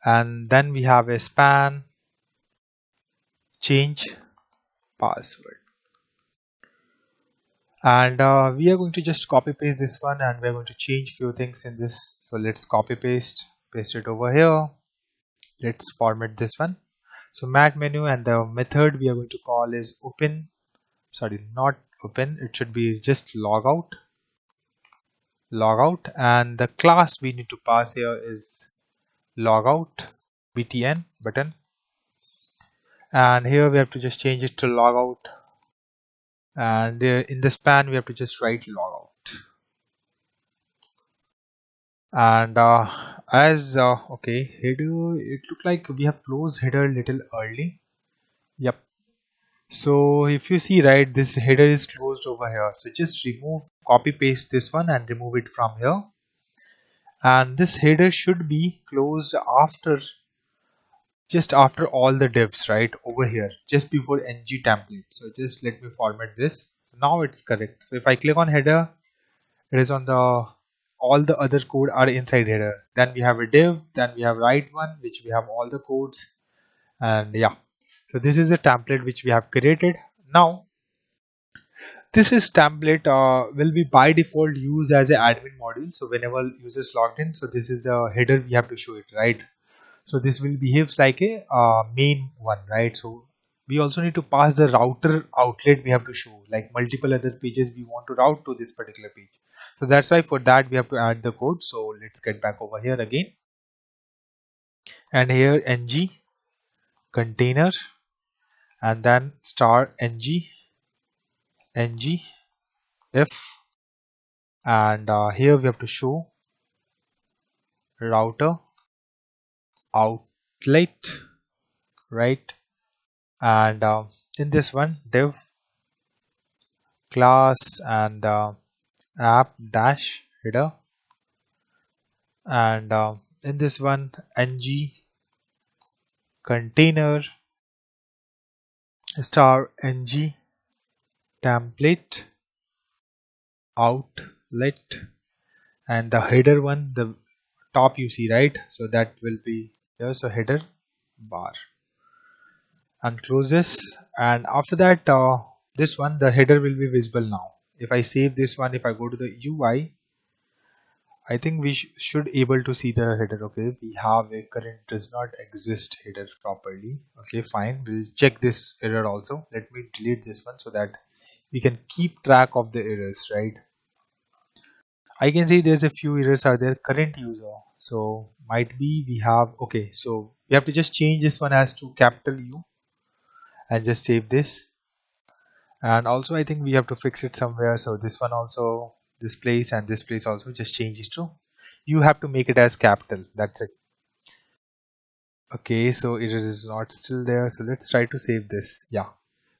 And then we have a span change password, and we are going to just copy paste this one, and we're going to change few things in this. So let's copy paste it over here. Let's format this one. So mat menu, and the method we are going to call is open, sorry, not open, it should be just logout, and the class we need to pass here is logout btn button, and here we have to just change it to logout, and in the span we have to just write logout. And okay, header, it looked like we have closed header a little early. Yep. So if you see, right, this header is closed over here. So just copy paste this one and remove it from here. And this header should be closed just after all the divs, right, over here, just before ng template. So just let me format this. So now it's correct. So if I click on header, it is on all the other code are inside header. Then we have a div, then we have right one, which we have all the codes, and yeah. So this is the template which we have created. Now this is template will be by default used as an admin module. So whenever users logged in, so this is the header we have to show it, right? So this will behaves like a main one, right? So we also need to pass the router outlet we have to show, like multiple other pages we want to route to this particular page. So that's why for that we have to add the code. So let's get back over here again, and here ng container, and then star ng if, and here we have to show router outlet, right? And in this one div class and app dash header, and in this one ng container star ng template outlet, and the header one, the top you see, right? So that will be here, so header bar, and close this. And after that this one, the header will be visible now. If I save this one, if I go to the UI, I think we should able to see the header. Okay, we have a current does not exist header properly. Okay, fine, we'll check this error also. Let me delete this one so that we can keep track of the errors, right? I can see there's a few errors are there. Current user, so might be we have, okay, so we have to just change this one as to capital U and just save this. And also I think we have to fix it somewhere, so this one also, this place and this place also, just change it to, you have to make it as capital, that's it. Okay, so it is not still there, so let's try to save this. Yeah,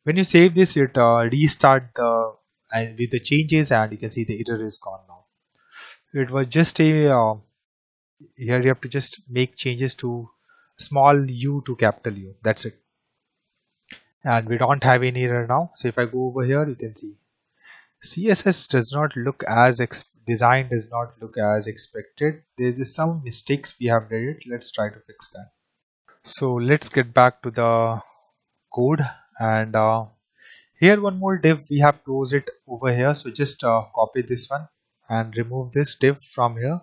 when you save this, it restart the and with the changes, and you can see the error is gone now. It was just a here you have to just make changes to small u to capital U, that's it. And we don't have any error now. So if I go over here, you can see CSS does not look as design does not look as expected. There's some mistakes we have did it. Let's try to fix that. So let's get back to the code, and here one more div we have closed it over here. So just copy this one and remove this div from here,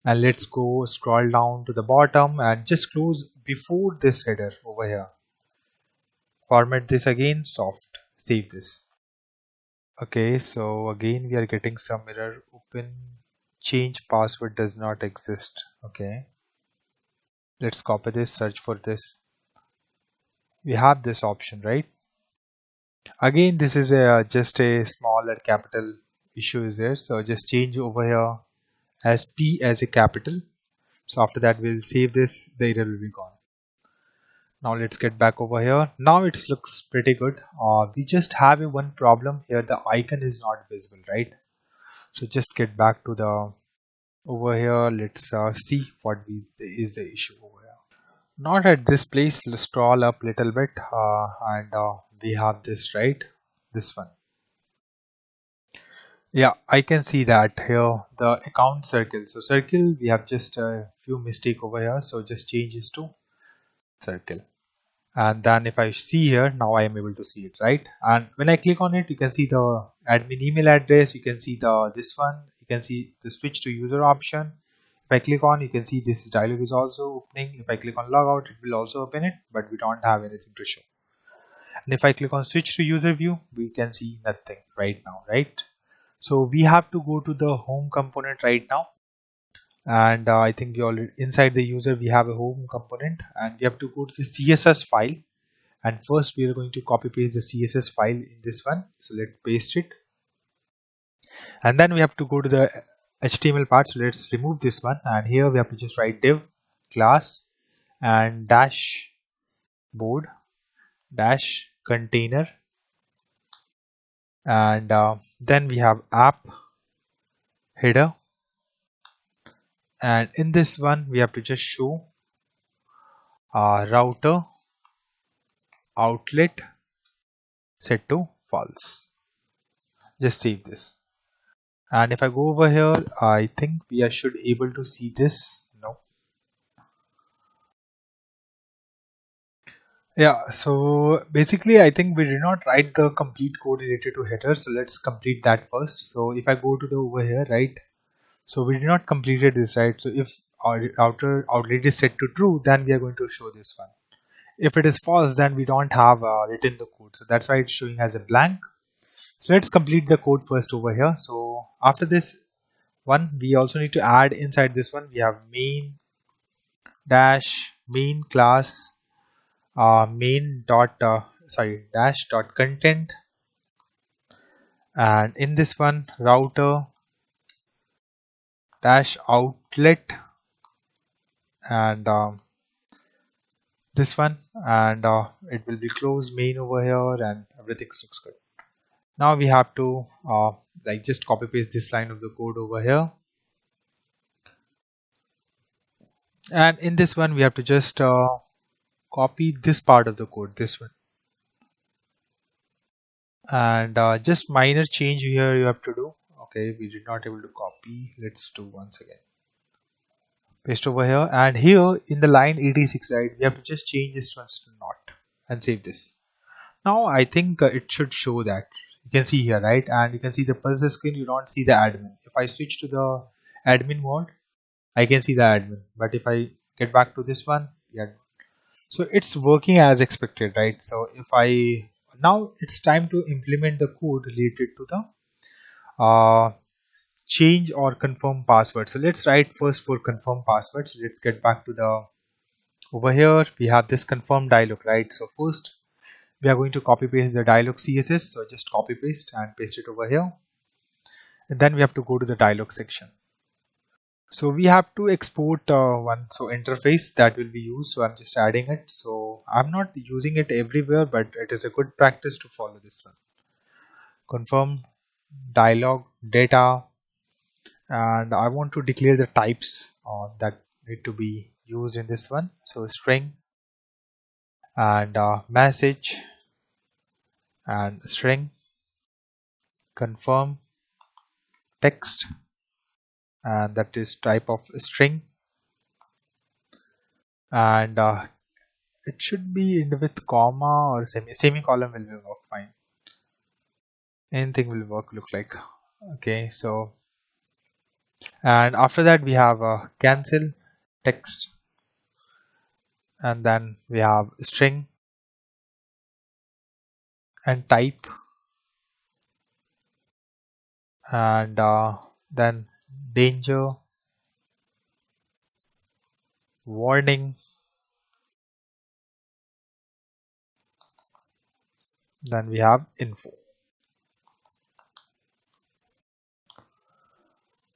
and let's go scroll down to the bottom and just close before this header over here. Format this again, soft, save this. Okay, so again we are getting some error. Open change password does not exist. Okay, let's copy this, search for this. We have this option, right? Again, this is a just a small and capital issue is there, so just change over here as P as a capital. So after that we'll save this, the error will be gone. Now let's get back over here. Now it looks pretty good. We just have a one problem here, the icon is not visible, right? So just get back to the over here. Let's see what is the issue over here. Not at this place. Let's scroll up little bit and we have this, right? This one. Yeah, I can see that here the account circle. So circle, we have just a few mistake over here. So just change this to circle. And then if I see here, now I am able to see it, right? And when I click on it, you can see the admin email address, you can see the this one, you can see the switch to user option. If I click on, you can see this dialog is also opening. If I click on logout, it will also open it, but we don't have anything to show. And if I click on switch to user view, we can see nothing right now, right? So we have to go to the home component right now. And I think we already inside the user we have a home component, and we have to go to the CSS file, and first we are going to copy paste the CSS file in this one. So let's paste it, and then we have to go to the HTML part. So let's remove this one, and here we have to just write div class and dash board dash container, and then we have app header, and in this one we have to just show router outlet set to false. Just save this, and if I go over here, I think we should able to see this. No, yeah, so basically I think we did not write the complete code related to header, so let's complete that first. So if I go to the over here, right, so we did not completed this, right? So if our outer outlet is set to true, then we are going to show this one. If it is false, then we don't have written the code, so that's why it's showing as a blank. So let's complete the code first over here. So after this one, we also need to add inside this one, we have main dash main class main dot dash dot content, and in this one router dash outlet, and this one, and it will be close main over here, and everything looks good. Now we have to like just copy paste this line of the code over here, and in this one we have to just copy this part of the code, this one, and just minor change here you have to do. Okay, we did not able to copy, let's do once again, paste over here, and here in the line 86, right, we have to just change this one to not, and save this. Now I think it should show that. You can see here, right, and you can see the pulse screen, you don't see the admin. If I switch to the admin mode, I can see the admin, but if I get back to this one, yeah, so it's working as expected, right? So if I now it's time to implement the code related to the change or confirm password. So let's write first for confirm password. So let's get back to the over here. We have this confirm dialog, right? So first we are going to copy paste the dialog CSS. So just copy paste and paste it over here, and then we have to go to the dialog section. So we have to export one interface that will be used. So I'm just adding it. So I'm not using it everywhere, but it is a good practice to follow this one. Confirm dialog data, and I want to declare the types that need to be used in this one. So string and message and string, confirm text, and that is type of string, and it should be end with comma or semicolon will work fine. Anything will work, look like. Okay, so and after that we have cancel text, and then we have string and type, and then danger, warning, then we have info,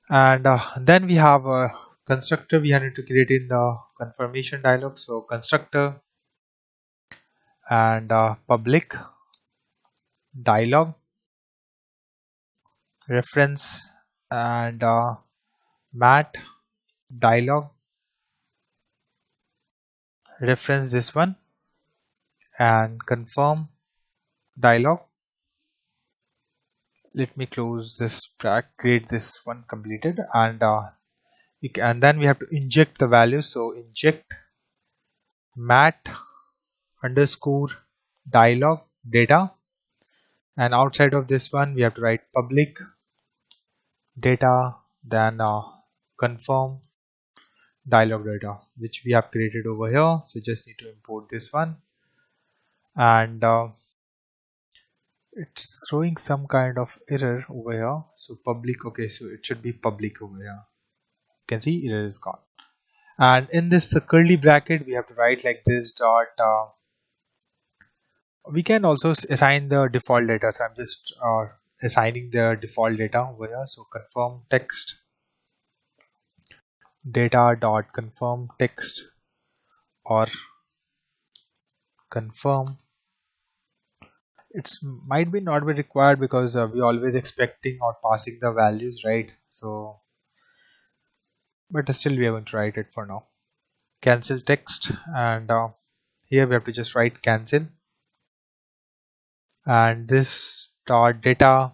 and then we have a constructor we need to create in the confirmation dialog. So constructor and public dialog reference, and mat dialog reference, this one, and confirm dialog. Let me close this track, create this one completed, and and then we have to inject the values. So inject mat underscore dialog data, and outside of this one we have to write public data, then confirm dialog data, which we have created over here. So just need to import this one, and it's throwing some kind of error over here. So public, okay, so it should be public over here. You can see error is gone, and in this the curly bracket we have to write like this dot we can also assign the default data. So I'm just assigning the default data over here. So confirm text data dot confirm text, or confirm, it's might be not be required because we always expecting or passing the values, right? So but still we are going to write it for now. Cancel text, and here we have to just write cancel, and this dot data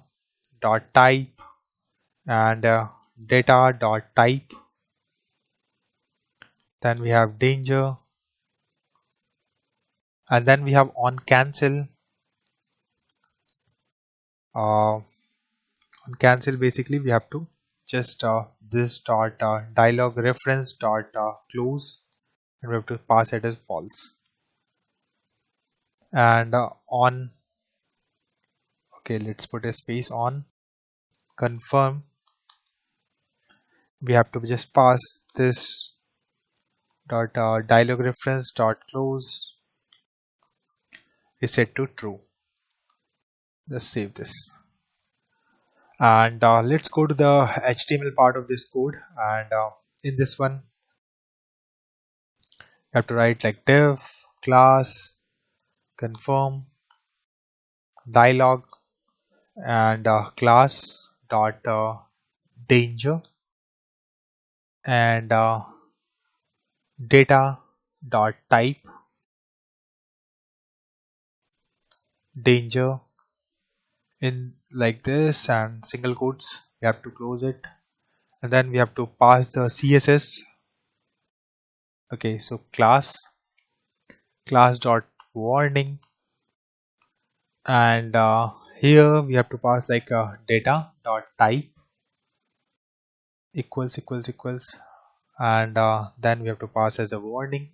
dot type, and data dot type, then we have danger, and then we have on cancel. On cancel basically we have to just this dot dialog reference dot close, and we have to pass it as false, and on, okay, let's put a space on confirm, we have to just pass this dot dialog reference dot close, is set to true. Just save this. And let's go to the HTML part of this code. And in this one, you have to write like div class confirm dialog and class dot danger and data dot type danger in like this and single quotes. We have to close it, and then we have to pass the CSS. Okay, so class dot warning, and here we have to pass like data dot type equals and then we have to pass as a warning.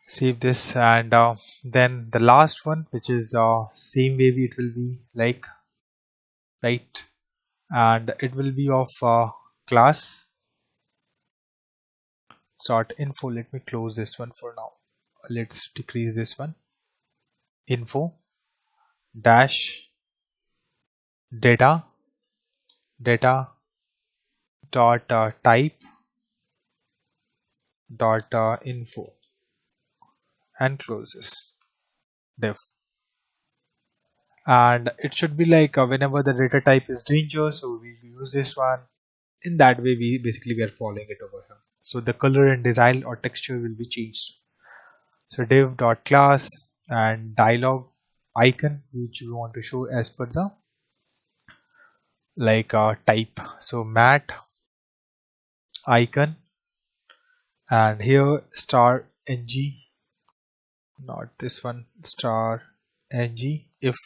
Save this, and then the last one, which is same way it will be like, right, and it will be of class sort info. Let me close this one for now. Let's decrease this one. Info dash data dot type dot info and close this div. And it should be like whenever the data type is danger, so we use this one. In that way, we are following it over here. So the color and design or texture will be changed. So div dot class and dialog icon, which we want to show as per the like type. So mat icon, and here star ng, not this one, star ng if,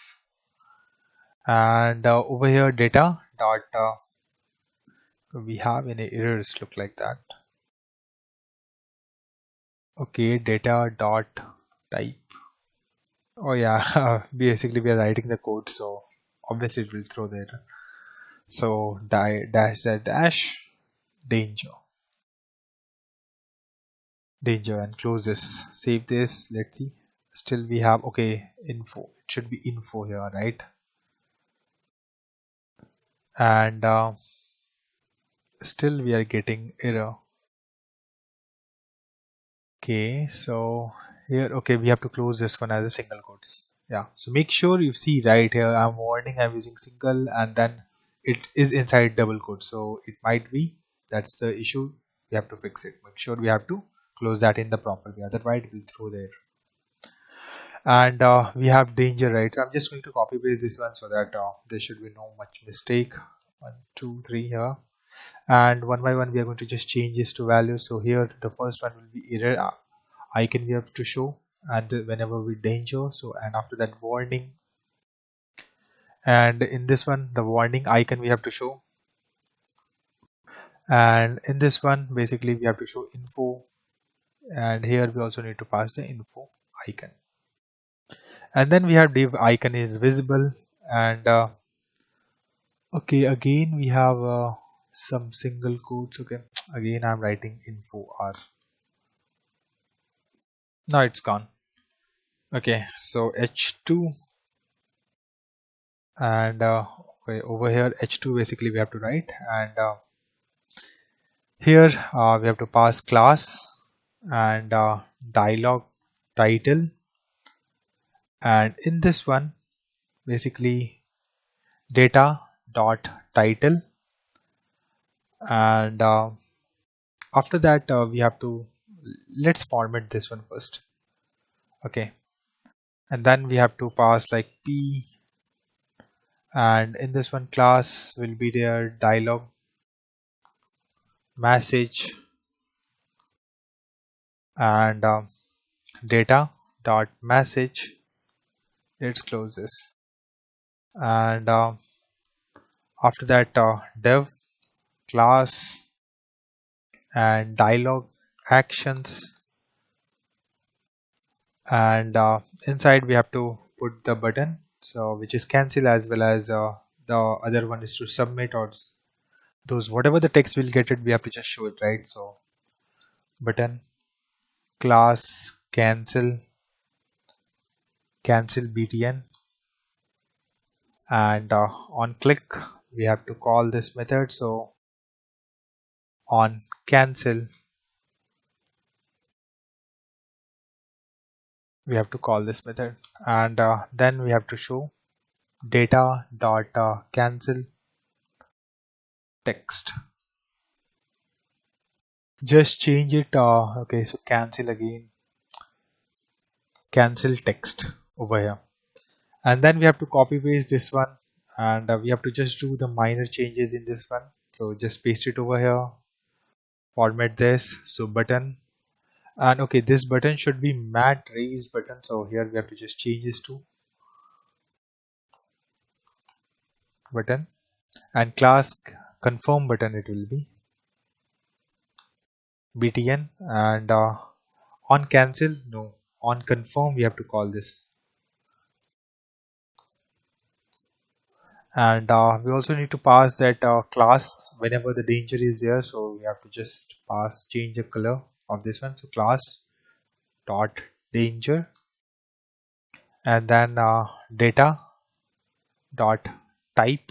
and over here data dot we have any errors look like that. Okay, data dot type. Oh yeah, basically we are writing the code, so obviously it will throw the error. So dash danger and close this. Save this. Let's see. Still we have okay info. It should be info here, right? And still we are getting error. Okay, so here, okay, we have to close this one as a single quotes. Yeah, so make sure you see right here, I'm warning, I'm using single, and then it is inside double quotes. So it might be that's the issue. We have to fix it. Make sure we have to close that in the proper way, otherwise it will throw there. And we have danger, right? So I'm just going to copy paste this one so that there should be no much mistake. 1 2 3 here, and one by one we are going to just change this to values. So here the first one will be error icon we have to show, and whenever we danger, so and after that warning, and in this one the warning icon we have to show, and in this one basically we have to show info, and here we also need to pass the info icon, and then we have div icon is visible, and okay, again we have some single quotes. Okay, again I'm writing info r. Now it's gone. Okay, so h2, and okay, over here h2 basically we have to write, and here we have to pass class and dialog title, and in this one basically data dot title, and after that we have to, let's format this one first. Okay, and then we have to pass like p, and in this one class will be their dialog message, and data dot message. Let's close this, and after that dev class and dialog actions, and inside we have to put the button, so which is cancel, as well as the other one is to submit, or those whatever the text will get it, we have to just show it, right? So button class cancel btn, and on click we have to call this method. So on cancel we have to call this method, and then we have to show data dot cancel text. Just change it. Okay, so cancel again, cancel text over here, and then we have to copy paste this one, and we have to just do the minor changes in this one. So just paste it over here, format this, so button, and okay, this button should be matte raised button, so here we have to just change this to button, and class confirm button it will be btn, and on cancel, no, on confirm we have to call this, and we also need to pass that class whenever the danger is there. So we have to just pass, change the color of this one, so class dot danger, and then data dot type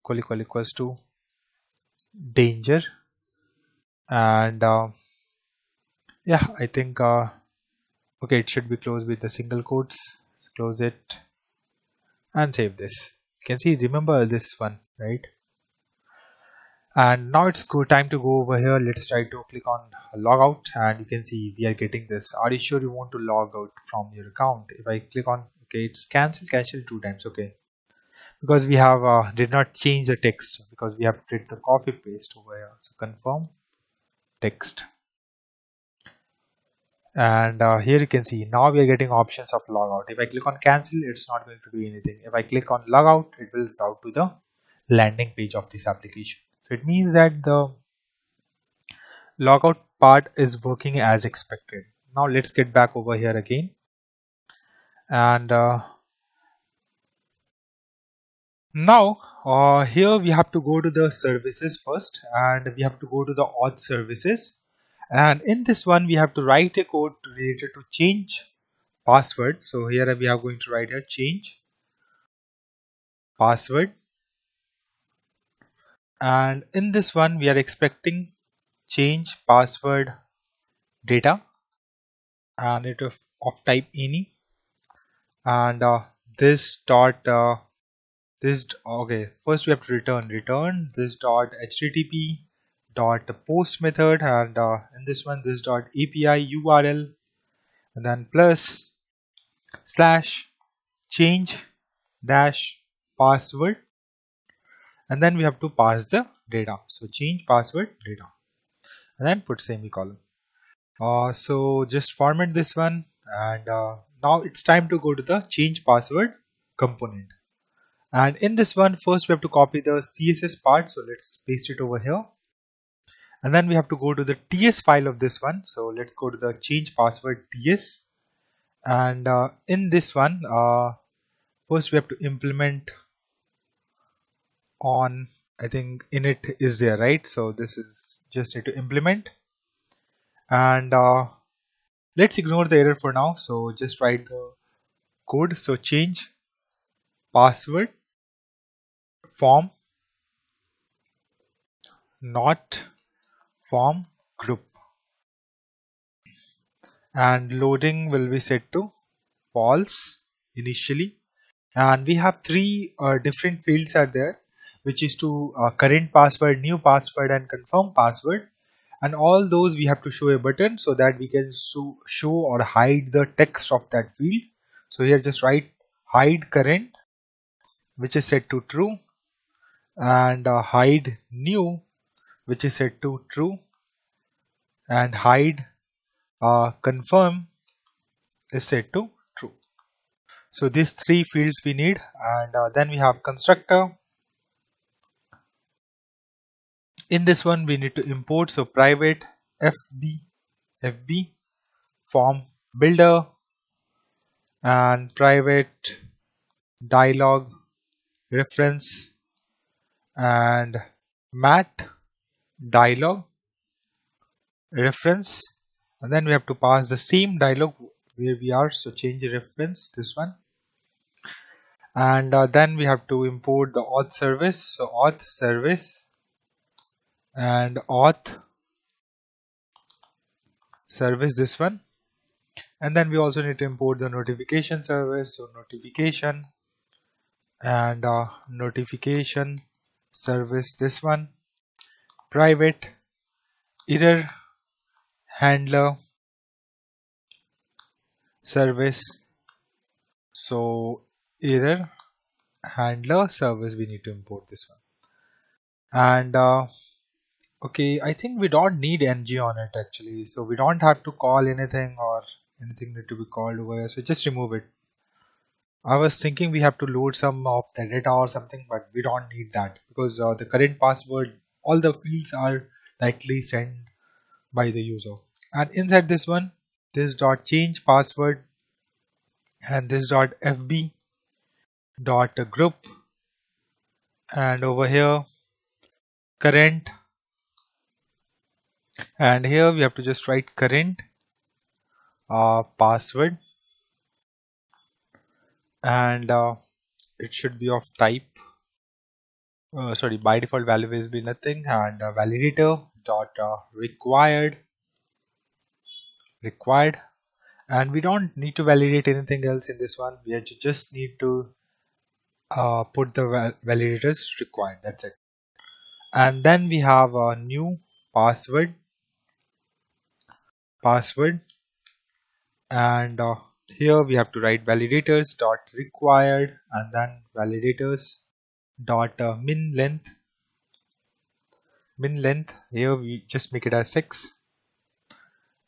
equals to danger, and yeah, I think okay, it should be closed with the single quotes. Close it and save this. You can see, remember this one, right? And now it's good time to go over here. Let's try to click on logout, and you can see we are getting this. Are you sure you want to log out from your account? If I click on, okay, it's cancel 2 times, okay, because we have did not change the text, because we have did the copy paste over here. So confirm text, and here you can see now we are getting options of logout. If I click on cancel, it's not going to do anything. If I click on logout, it will route to the landing page of this application. So it means that the logout part is working as expected. Now let's get back over here again, and now here we have to go to the services first, and we have to go to the auth services, and in this one we have to write a code related to change password. So here we are going to write a change password, and in this one we are expecting change password data, and it of type any, and this dot this, okay, first we have to return this dot http dot post method, and in this one this dot api url, and then plus slash change dash password, and then we have to pass the data, so change password data, and then put semicolon. So just format this one, and now it's time to go to the change password component. And in this one, first we have to copy the CSS part, so let's paste it over here, and then we have to go to the TS file of this one. So let's go to the change password TS, and in this one first we have to implement on, I think init is there, right? So this is just need to implement, and let's ignore the error for now. So just write the code. So change password form not form group, and loading will be set to false initially, and we have three different fields are there, which is to current password, new password, and confirm password, and all those we have to show a button so that we can show or hide the text of that field. So here just write hide current, which is set to true, and hide new, which is set to true, and hide confirm is set to true. So these three fields we need, and then we have constructor. In this one we need to import, so private fb form builder, and private dialog reference, and mat dialog reference, and then we have to pass the same dialog where we are. So change the reference, this one, and then we have to import the auth service. So auth service and auth service, this one, and then we also need to import the notification service. So notification and notification service, this one, private error handler service. So error handler service, we need to import this one. And okay, I think we don't need ng on it actually, so we don't have to call anything or anything need to be called over here, so just remove it. I was thinking we have to load some of the data or something, but we don't need that because the current password, all the fields are likely sent by the user. And inside this one, this dot change password and this dot fb dot group, and over here current, and here we have to just write current password, and it should be of type sorry, by default value will be nothing, and validator dot required, and we don't need to validate anything else in this one. We just need to put the validators required, that's it. And then we have a new password, and here we have to write validators dot required, and then validators dot min length, here we just make it as 6,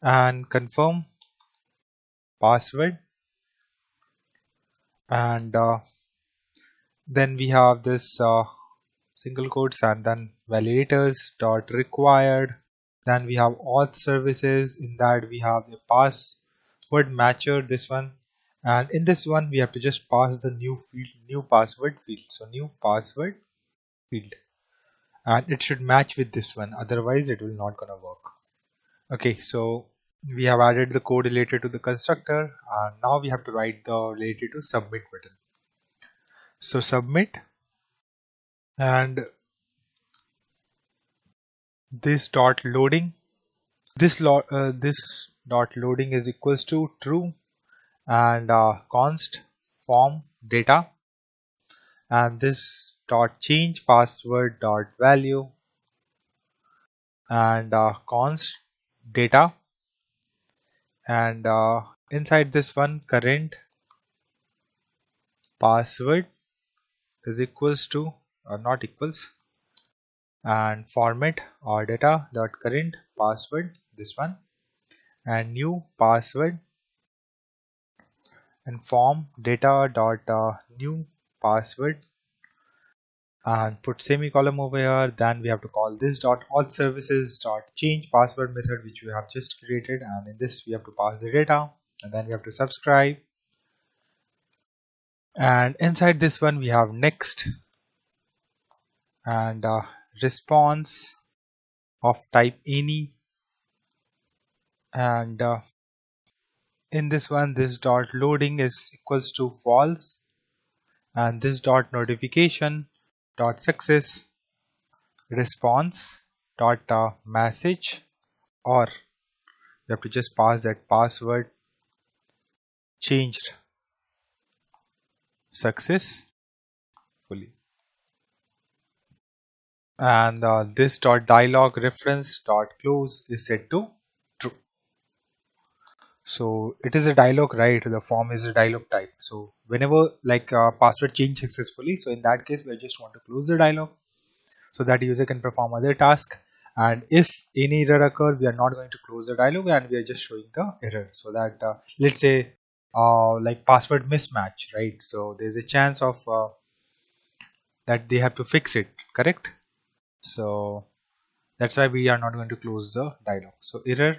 and confirm password, and then we have this single quotes, and then validators dot required, then we have auth services, in that we have the password matcher, this one, and in this one we have to just pass the new field, new password field, so new password field, and it should match with this one, otherwise it will not gonna work. Okay, so we have added the code related to the constructor, and now we have to write the related to submit button. So submit, and this dot loading, this dot loading is equals to true, and const form data, and this dot change password dot value, and const data, and inside this one current password is equals to not equals, and format or data dot current password, this one, and new password, and form data dot new password, and put semicolon over here. Then we have to call this dot auth services dot change password method, which we have just created, and in this we have to pass the data, and then we have to subscribe, and inside this one we have next, and response of type any, and in this one this dot loading is equals to false, and this dot notification dot success response dot message, or you have to just pass that password changed successfully, and this dot dialog reference dot close is set to true. So it is a dialog, right? The form is a dialog type, so whenever like password change successfully, so in that case we just want to close the dialog so that user can perform other task, and if any error occur, we are not going to close the dialog and we are just showing the error, so that let's say like password mismatch, right? So there's a chance of that they have to fix it, correct? So that's why we are not going to close the dialog. So error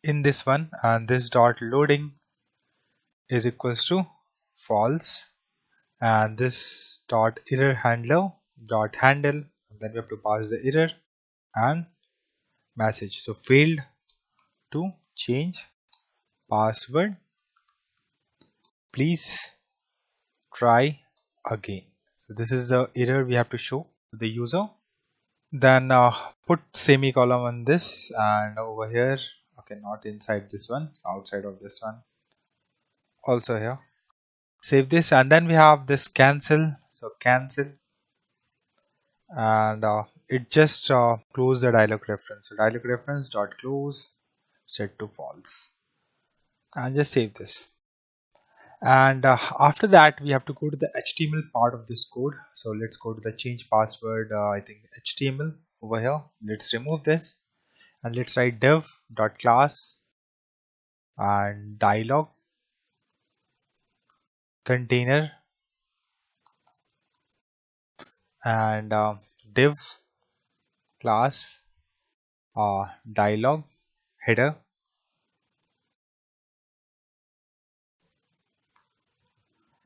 in this one, and this dot loading is equals to false, and this dot error handler dot handle, and then we have to pass the error, and message. So failed to change password, please try again. So this is the error we have to show to the user. Then put semicolon on this, and over here, okay, not inside this one, outside of this one, also here. Save this, and then we have this cancel. So cancel, and it just close the dialog reference. So dialog reference dot close set to false, and just save this. And after that, we have to go to the HTML part of this code. So let's go to the change password. I think HTML over here. Let's remove this, and let's write div dot class and dialog container and div class dialog header,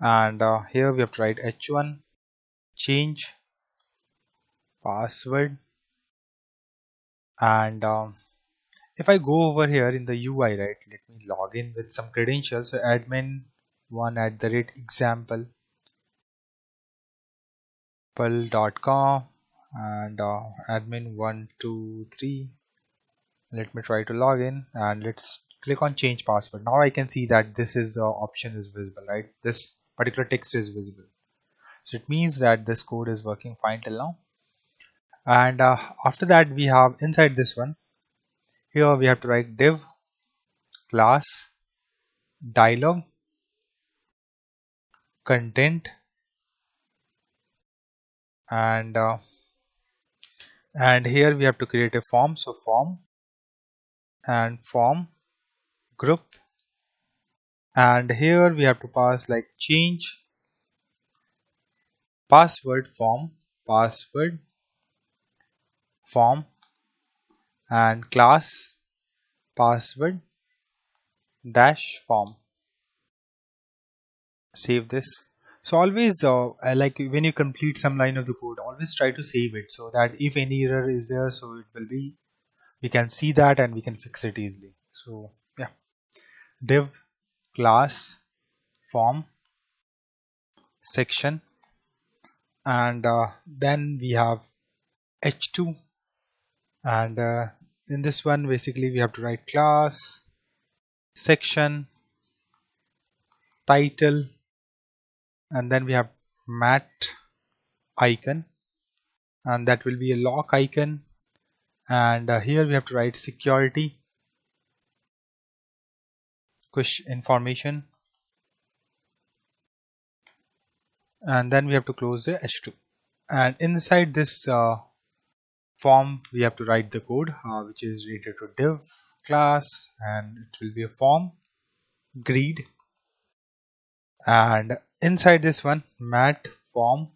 and here we have to write h1 change password. And if I go over here in the UI, right, let me log in with some credentials. So admin one at the rate example.com and admin 123. Let me try to log in, and let's click on change password. Now I can see that this is the option is visible, right? This particular text is visible. So it means that this code is working fine till now. And after that, we have inside this one, here we have to write div class dialog content, and here we have to create a form. So form and form group, and here we have to pass like change password form and class password dash form. Save this. So always like when you complete some line of the code, always try to save it, so that if any error is there, so it will be, we can see that and we can fix it easily. So yeah, div class form section, and then we have h2, and in this one basically we have to write class section title, and then we have mat icon, and that will be a lock icon, and here we have to write security information, and then we have to close the h2, and inside this form we have to write the code which is related to div class, and it will be a form greed, and inside this one mat form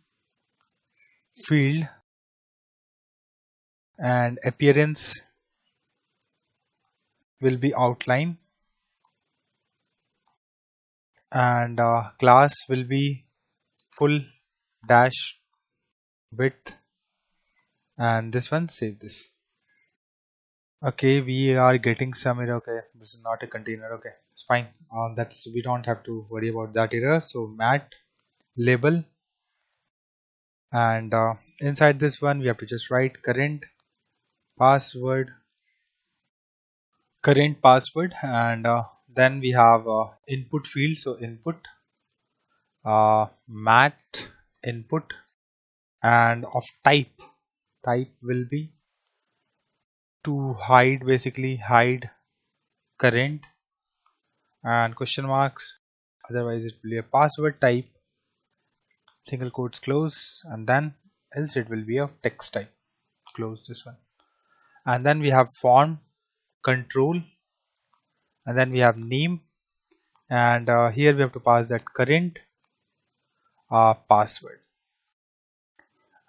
field and appearance will be outline, and class will be full dash width, and this one save this. Okay, we are getting some error. Okay, this is not a container. Okay, it's fine. That's, we don't have to worry about that error. So mat label, and inside this one we have to just write password current password, and then we have input field. So input mat input, and of type will be to hide, basically hide current, and question marks, otherwise it will be a password type, single quotes close, and then else it will be a text type, close this one, and then we have form control, and then we have name, and here we have to pass that current password,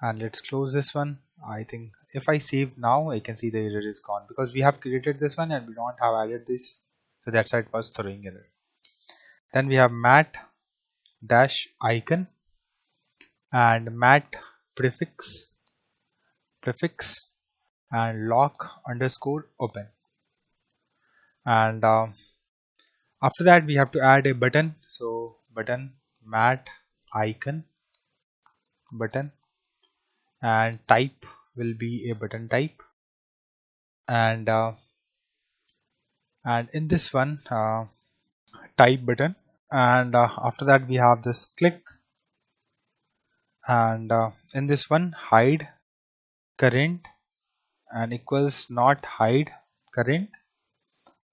and let's close this one. I think if I save now, I can see the error is gone, because we have created this one and we don't have added this, so that's why it was throwing error. Then we have mat dash icon and mat prefix and lock underscore open. And after that we have to add a button. So button mat icon button, and type will be a button type. And in this one, type button. And after that we have this click, and in this one hide current and equals not hide current,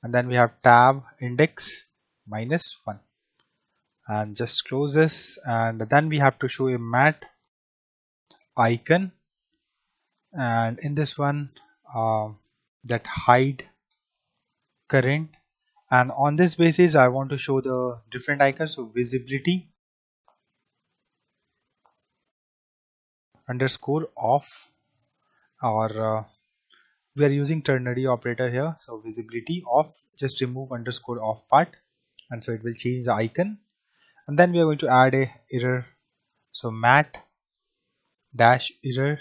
and then we have tab index -1, and just close this. And then we have to show a mat icon, and in this one that hide current. And on this basis I want to show the different icons. So visibility underscore off, or we are using ternary operator here, so visibility off, just remove underscore off part, and so it will change the icon. And then we are going to add a error, so mat dash error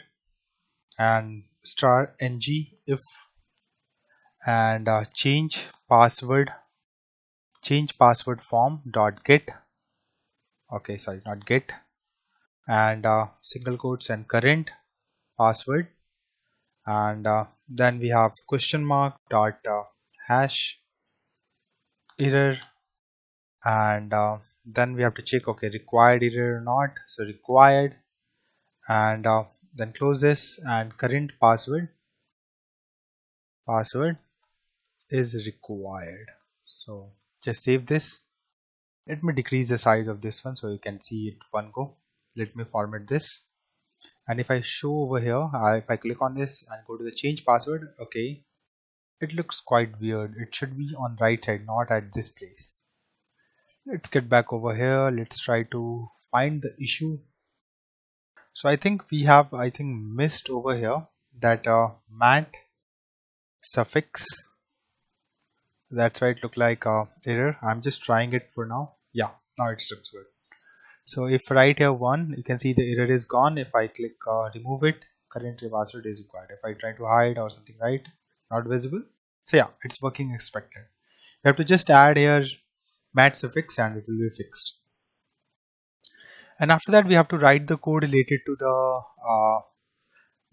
and star ng if, and change password form dot get, okay, sorry, not get, and single quotes and current password. And then we have question mark dot hash error, and then we have to check, okay, required error or not, so required. And then close this, and current password is required. So just save this. Let me decrease the size of this one so you can see it one go. Let me format this, and if I show over here, if I click on this and go to the change password, okay, it looks quite weird. It should be on right side, not at this place. Let's get back over here. Let's try to find the issue. So I think we have missed over here that mat suffix. That's why it looked like error. I'm just trying it for now. Yeah, now it looks good. So if right here 1, you can see the error is gone. If I click remove it, current password is required. If I try to hide or something, right, not visible. So yeah, it's working expected. You have to just add here mat suffix and it will be fixed. And after that we have to write the code related to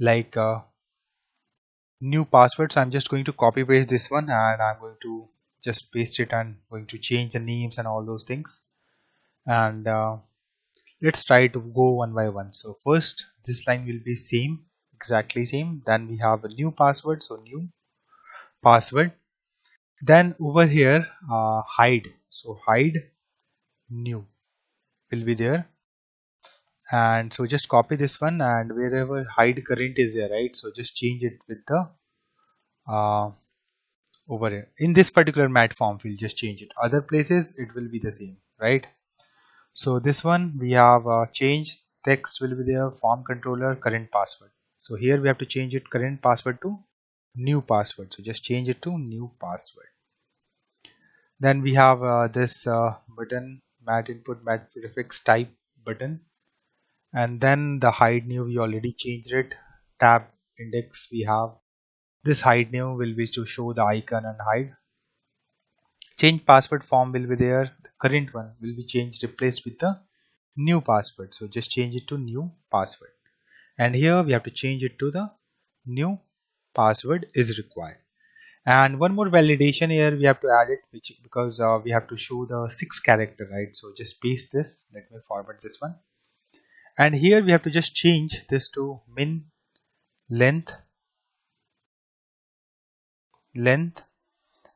the new password. So I'm just going to copy paste this one, and I'm going to just paste it and going to change the names and all those things. And let's try to go one by one. So first this line will be same, exactly same. Then we have a new password, so new password. Then over here hide, so hide new will be there. And so just copy this one, and wherever hide current is there, right, so just change it with the over here. In this particular mat form we'll just change it, other places it will be the same, right? So this one we have changed, text will be there, form controller, current password. So here we have to change it current password to new password, so just change it to new password. Then we have this button mat input mat prefix type button, and then the hide new we already changed it, tab index we have. This hide new will be to show the icon and hide. Change password form will be there, the current one will be changed, replaced with the new password, so just change it to new password. And here we have to change it to the new password is required. And one more validation here we have to add it, which because we have to show the 6 character, right? So just paste this, let me format this one. And here we have to just change this to min length,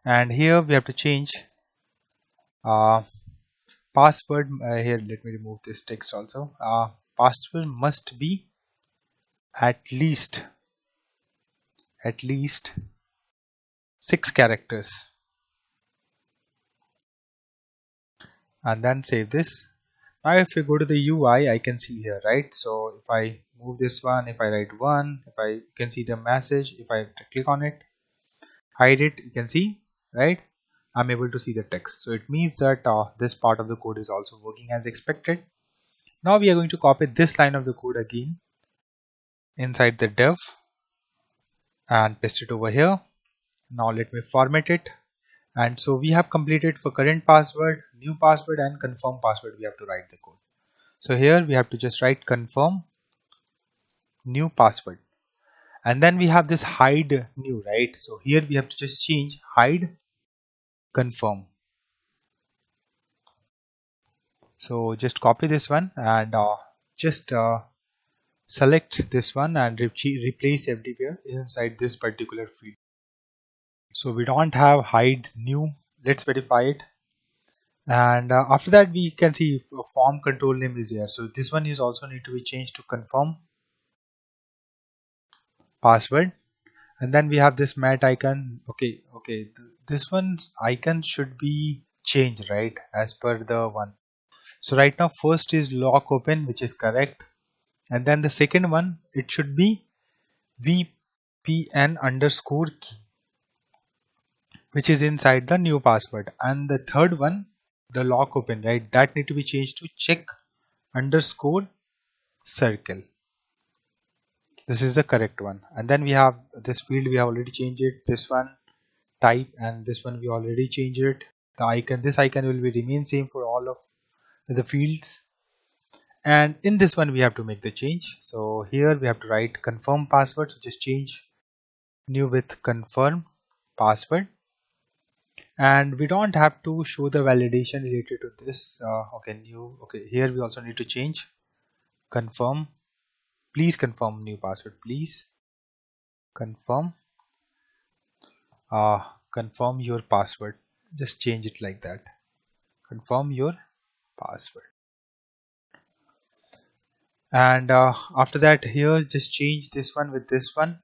and here we have to change password. Here let me remove this text also. Password must be at least 6 characters, and then save this. Now if you go to the UI, I can see here, right? So if I move this one, if I write 1, if I, you can see the message. If I click on it, hide it, you can see, right, I'm able to see the text. So it means that this part of the code is also working as expected. Now we are going to copy this line of the code again inside the dev, and paste it over here. Now let me format it. And so we have completed for current password, new password, and confirm password. We have to write the code. So here we have to just write confirm new password. And then we have this hide new, right? So here we have to just change hide confirm. So just copy this one and just select this one and replace everywhere inside this particular field. So we don't have hide new. Let's verify it. And after that we can see form control name is there. So this one is also need to be changed to confirm password. And then we have this mat icon. Okay, this one's icon should be changed, right, as per the one. So right now first is lock open, which is correct, and then the second one, it should be VPN underscore key, which is inside the new password, and the third one, the lock open, right, that need to be changed to check underscore circle. This is the correct one. And then we have this field, we have already changed it, this one type, and this one we already changed it. The icon, this icon will be remain same for all of the fields. And in this one we have to make the change. So here we have to write confirm password. So just change new with confirm password. And we don't have to show the validation related to this. Okay, here we also need to change confirm. Please confirm new password. Please confirm confirm your password. Just change it like that. Confirm your password. And after that, here just change this one with this one.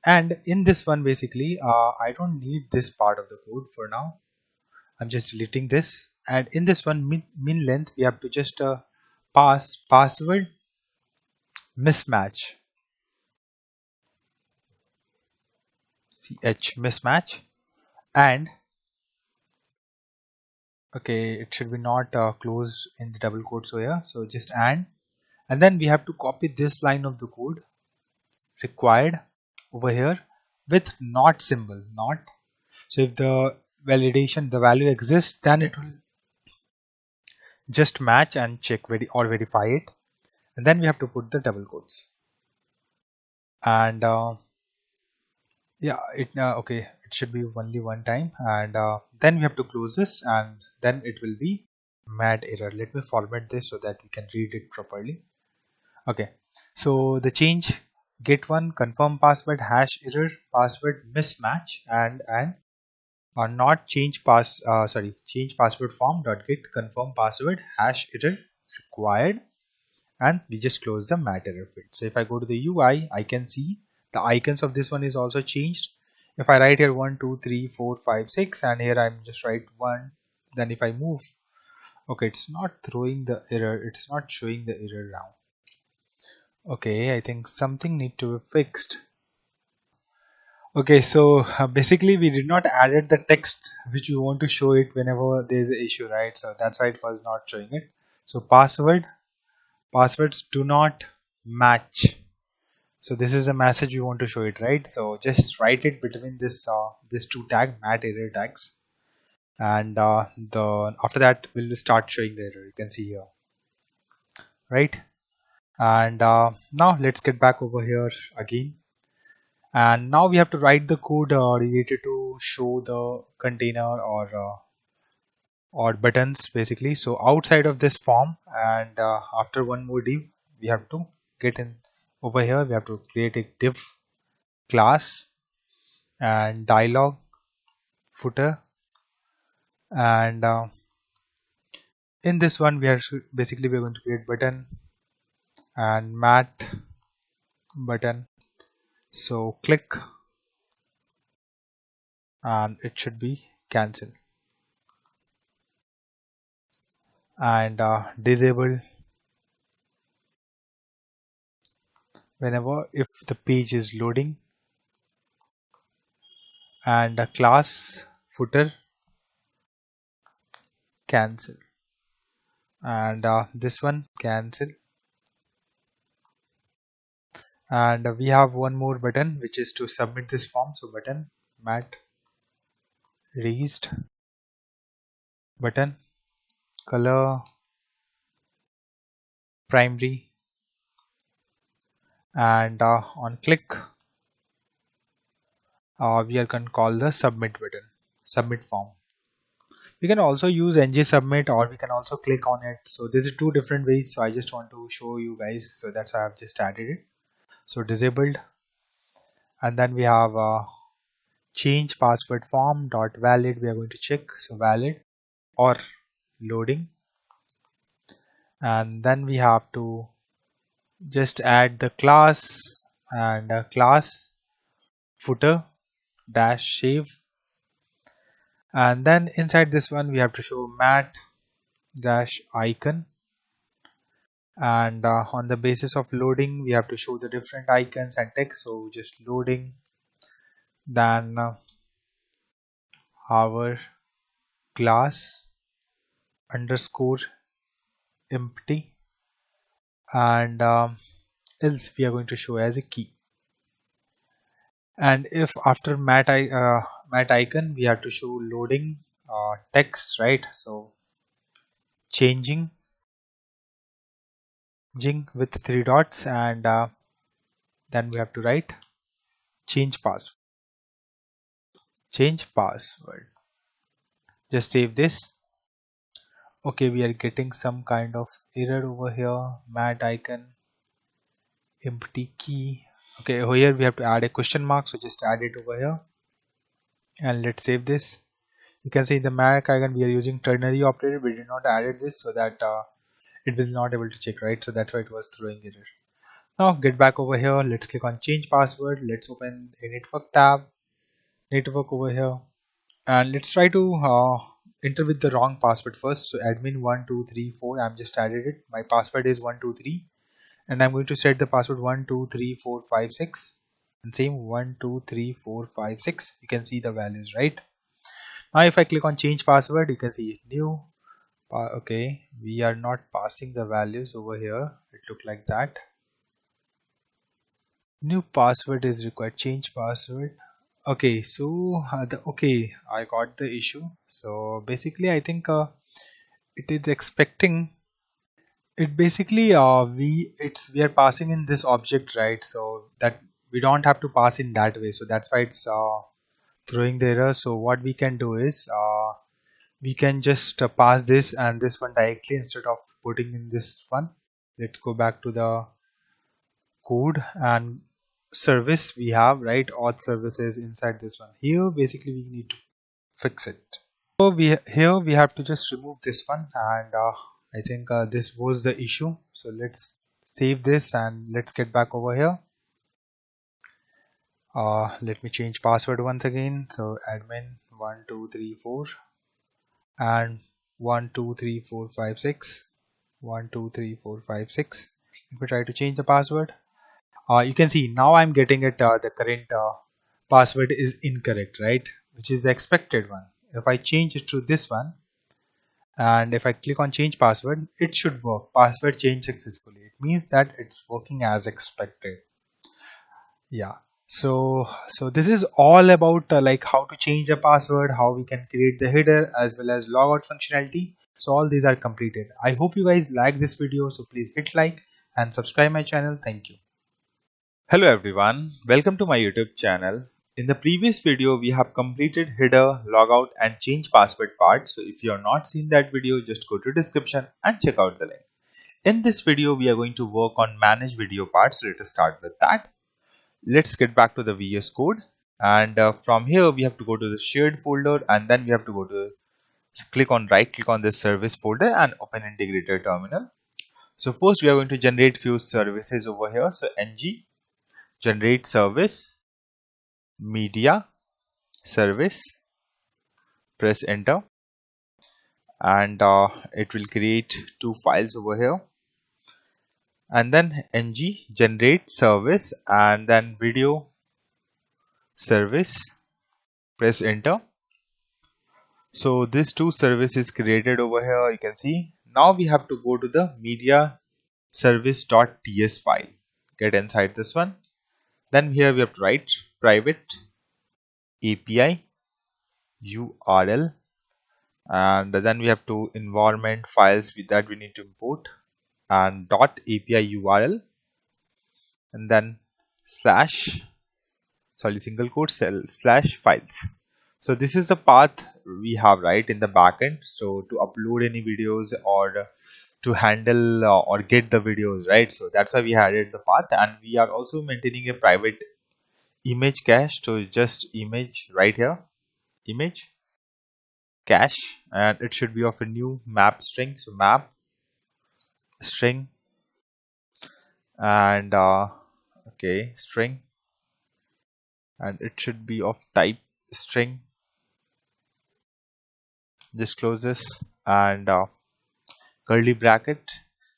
And in this one basically I don't need this part of the code for now. I'm just deleting this. And in this one min length, we have to just pass password mismatch, ch mismatch. And okay, it should be not closed in the double quotes here, so just and then we have to copy this line of the code required over here with not symbol, not. So if the validation, the value exists, then it will just match and check or verify it. And then we have to put the double quotes. And yeah, okay, it should be only one time. And then we have to close this, and then it will be mad error. Let me format this so that we can read it properly. Okay, so the change get one confirm password hash error password mismatch and or not change change password form dot get confirm password hash error required, and we just close the mat error field. So if I go to the UI, I can see the icons of this one is also changed. If I write here 1 2 3 4 5 6 and here I'm just write 1, then if I move, okay, it's not throwing the error, it's not showing the error now. Okay, I think something need to be fixed. Okay, so basically we did not added the text which we want to show it whenever there's an issue, right? So that's why it was not showing it. So passwords do not match. So this is the message you want to show it, right? So just write it between this two tag mat error tags, and the after that we'll start showing the error. You can see here, right? And now let's get back over here again. And now we have to write the code related to show the container or buttons basically. So outside of this form, and after one more div, we have to get in over here. We have to create a div class and dialog footer, and in this one we are basically we're going to create button and mat button. So click and it should be cancel, and disable whenever if the page is loading, and a class footer cancel, and this one cancel, and we have one more button which is to submit this form. So button mat raised, button color primary, and on click we are going to call the submit button, submit form. We can also use ng submit, or we can also click on it. So this is two different ways, so I just want to show you guys, so that's why I've just added it. So disabled, and then we have change password form dot valid. We are going to check, so valid or loading, and then we have to just add the class and class footer dash save, and then inside this one we have to show mat dash icon, and on the basis of loading we have to show the different icons and text. So just loading, then our class underscore empty, and else we are going to show as a key. And if after mat icon we have to show loading text, right? So changing with three dots, and then we have to write change password. Just save this. Okay, we are getting some kind of error over here. Mat icon empty key. Okay, over here we have to add a question mark, so just add it over here and let's save this. You can see in the mat icon we are using ternary operator. We did not added this so that it was not able to check, right? So that's why it was throwing error. Now get back over here, let's click on change password. Let's open a network tab, network over here, and let's try to enter with the wrong password first. So admin 1234, I'm just added it. My password is 123, and I'm going to set the password 123456, and same 123456. You can see the values, right? Now if I click on change password, you can see new. Okay, we are not passing the values over here. It looked like that. New password is required. Change password. Okay, so okay, I got the issue. So basically I think it is expecting it. Basically we are passing in this object, right? So that we don't have to pass in that way, so that's why it's throwing the error. So what we can do is we can just pass this and this one directly instead of putting in this one. Let's go back to the code and service we have, right? Auth services inside this one. Here basically we need to fix it. So here we have to just remove this one, and I think this was the issue. So let's save this and let's get back over here. Let me change password once again. So admin 1234 and 123456, 123456. If we try to change the password, you can see now I'm getting it. The current password is incorrect, right? Which is the expected one. If I change it to this one, and if I click on change password, it should work. Password changed successfully. It means that it's working as expected. Yeah. So this is all about like how to change a password, how we can create the header as well as logout functionality. So all these are completed. I hope you guys like this video. So please hit like and subscribe my channel. Thank you. Hello everyone, welcome to my YouTube channel. In the previous video, we have completed header, logout and change password part. So if you have not seen that video, just go to description and check out the link. In this video, we are going to work on manage video parts. So let us start with that. Let's get back to the VS Code, and from here we have to go to the shared folder, and then we have to go to right click on this service folder and open integrator terminal. So first we are going to generate few services over here. So ng generate service media service, press enter, and it will create two files over here, and then ng generate service and then video service, press enter. So this two services created over here, you can see. Now we have to go to the media service.ts file. get inside this one. Then here we have to write private API URL, and then we have to environment files that we need to import, and dot API URL, and then slash, sorry, single quote slash files. So this is the path we have, right, in the backend. So to upload any videos or to handle or get the videos, right? So that's why we added the path, and we are also maintaining a private image cache. So just image right here, image cache, and it should be of a new map string. So map string, and okay, string, and it should be of type string. Just close this, and curly bracket.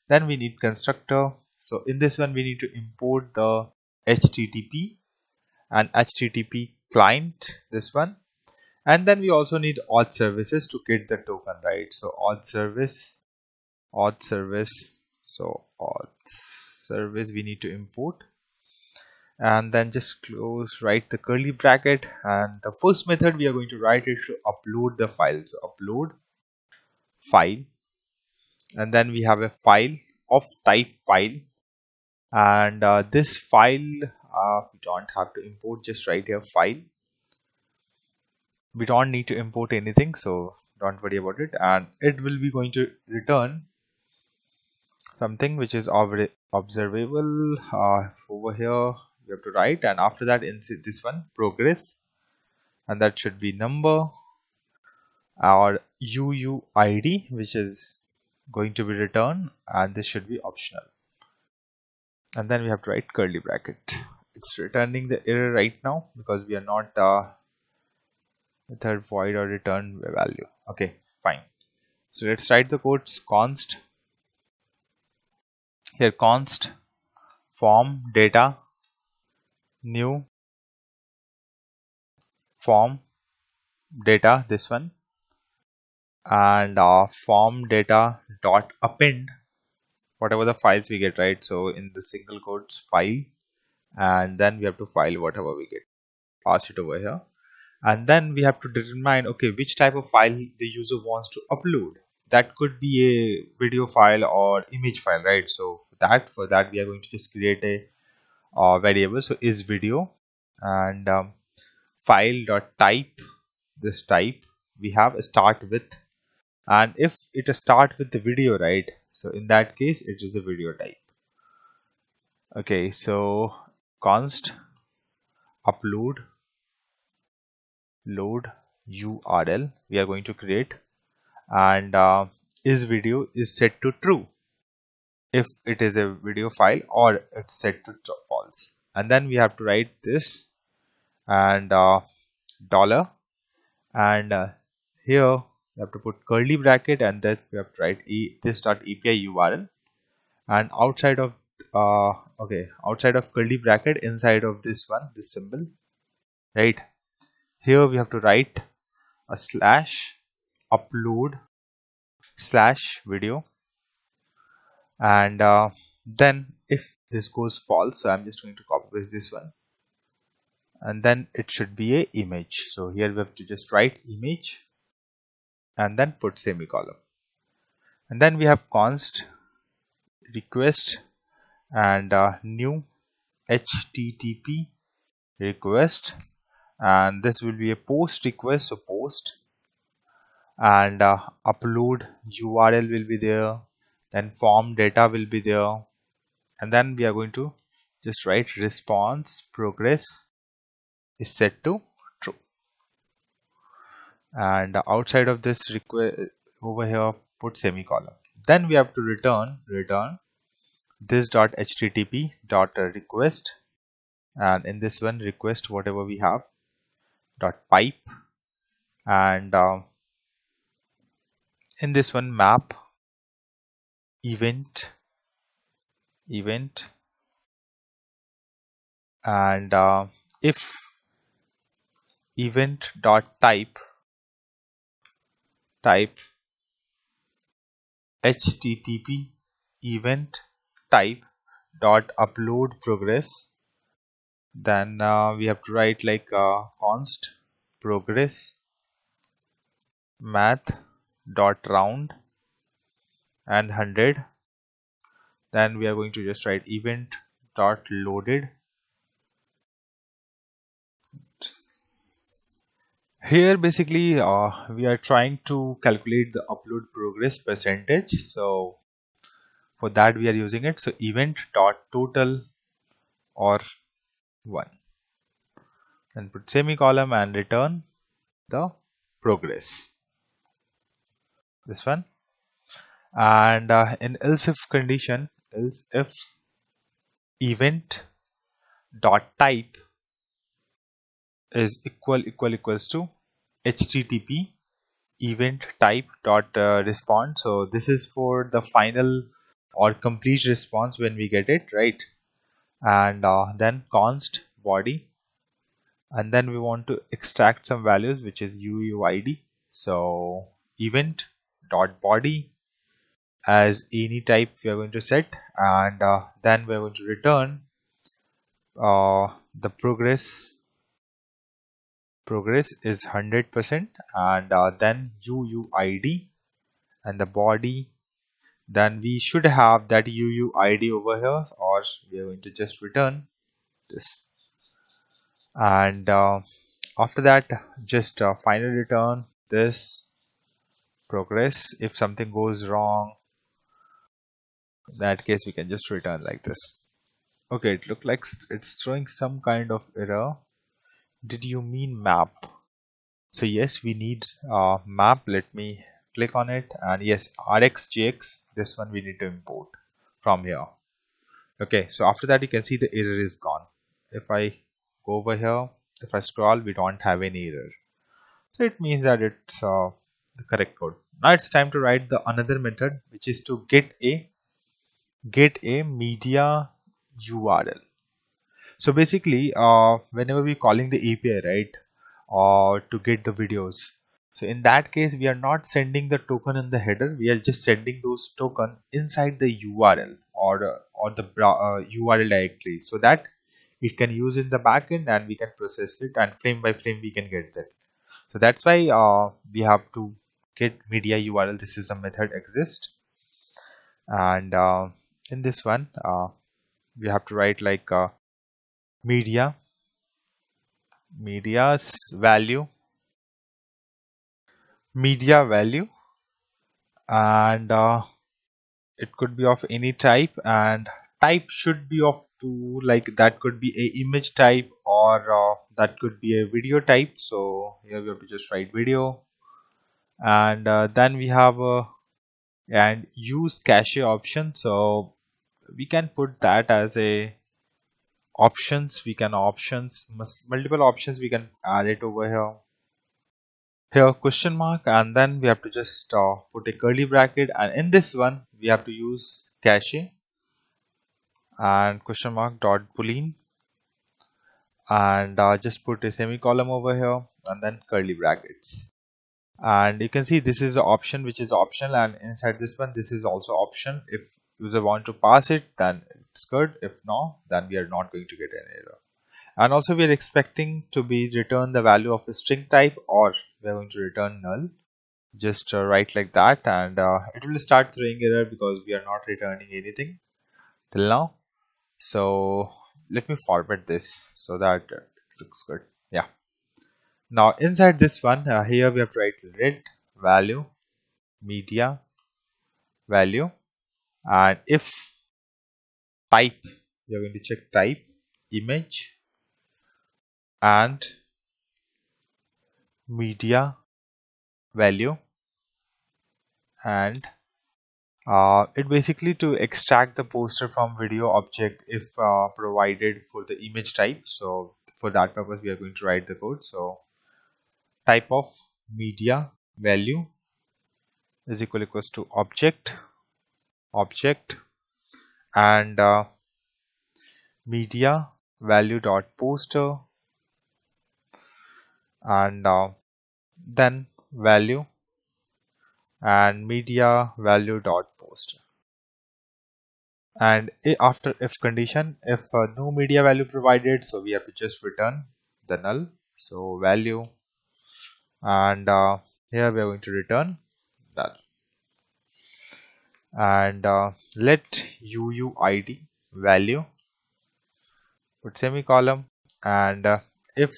Then we need constructor. So in this one we need to import the HTTP and HTTP client, this one. And then we also need auth services to get the token, right? So auth service, so auth service we need to import, and then just close, write the curly bracket, and the first method we are going to write is to upload the file. So upload file, and then we have a file of type file, and this file we don't have to import, just write here file. We don't need to import anything, so don't worry about it, and it will be going to return something which is already observable. Over here we have to write, and after that insert this one progress, and that should be number or UUID, which is going to be returned, and this should be optional. And then we have to write curly bracket. It's returning the error right now because we are not method void or return value. Okay, fine. So let's write the codes. Const here, const form data new form data, this one, and form data dot append whatever the files we get, right? So in the single quotes file, and then we have to file whatever we get, pass it over here, and then we have to determine, okay, which type of file the user wants to upload. That could be a video file or image file, right? So for that we are going to just create a variable. So is video, and file dot type, this type we have a start with, and if it start with the video, right, so in that case it is a video type. Okay, so const upload load URL we are going to create, and is video is set to true if it is a video file, or it's set to false. And then we have to write this, and dollar, and here we have to put curly bracket, and then we have to write this dot API URL, and outside of outside of curly bracket, inside of this one, this symbol, right, here we have to write a slash upload slash video, and then if this goes false, so I'm just going to copy paste this one, and then it should be a image. So here we have to just write image and then put semicolon, and then we have const request, and new HTTP request, and this will be a post request, so post, and upload URL will be there, then form data will be there, and then we are going to just write response progress is set to true, and outside of this request over here put semicolon. Then we have to return this dot HTTP dot request, and in this one request whatever we have dot pipe, and in this one map event, and if event dot type HTTP event type dot upload progress. Then we have to write like const progress math dot round and 100. Then we are going to just write event dot loaded. Here basically we are trying to calculate the upload progress percentage. So for that we are using it. So event dot total or 1. Then put semicolon and return the progress. This one. And in else if condition, else if event dot type is equals to http event type dot respond. So this is for the final or complete response when we get it, right? And then const body, and then we want to extract some values, which is UUID. So event dot body as any type we are going to set, and then we are going to return the progress is 100%, and then UUID and the body. Then we should have that UUID over here, or we are going to just return this. And after that, just finally return this progress. If something goes wrong, in that case we can just return like this. Okay, it looks like it's throwing some kind of error. Did you mean map? So yes, we need map. Let me click on it, and yes, RxJX, this one we need to import from here. Okay, so after that you can see the error is gone. If I go over here, if I scroll, we don't have any error. So it means that it's the correct code. Now it's time to write the another method, which is to get a media URL. So basically, whenever we're calling the API, right, or to get the videos, so in that case, we are not sending the token in the header. We are just sending those token inside the URL or the URL directly, so that it can use in the backend and we can process it, and frame by frame we can get that. So that's why we have to get media URL. This is a method exist, and in this one we have to write like media's value, media value, and it could be of any type, and type should be of two, like that could be a image type, or that could be a video type. So here we have to just write video, and then we have a and use cache option. So we can put that as a options. We can multiple options we can add it over here question mark, and then we have to just put a curly bracket, and in this one we have to use cache and question mark dot boolean, and just put a semicolon over here and then curly brackets. And you can see this is the option which is optional, and inside this one this is also option. If user want to pass it, then it's good. If not, then we are not going to get an error. And also we are expecting to be return the value of a string type, or we are going to return null. Just write like that, and it will start throwing error because we are not returning anything till now. So let me format this so that it looks good. Yeah. Now inside this one, here we have to write ret value media value, and if type, we are going to check type image and media value, and it basically to extract the poster from video object if provided for the image type. So for that purpose we are going to write the code. So type of media value is equals to object and media value dot poster, and then value and media value dot poster. And after if condition, if no media value provided, so we have to just return the null. So value, and here we are going to return null, and let UUID value, put semicolon, and if,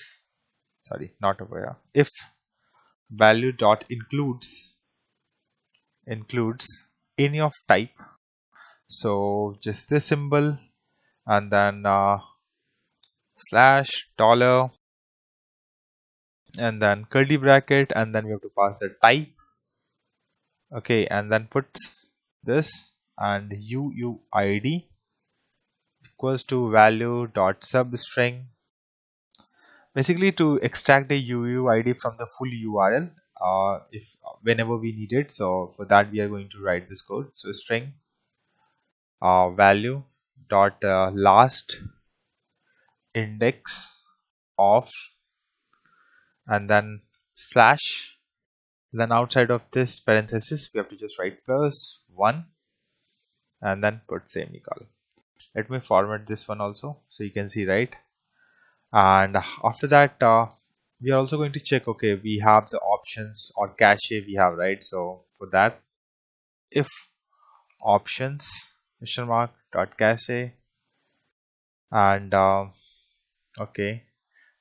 sorry, not over here, if value dot includes any of type, so just this symbol, and then slash dollar, and then curly bracket, and then we have to pass the type. Okay, and then put this, and UUID equals to value dot substring, basically to extract the UUID from the full URL, if whenever we need it. So for that we are going to write this code. So string value dot last index of, and then slash, then outside of this parenthesis we have to just write +1, and then put semicolon. Let me format this one also so you can see, right? And after that we are also going to check, okay, we have the options or cache we have, right? So for that, if options question mark dot cache, and okay,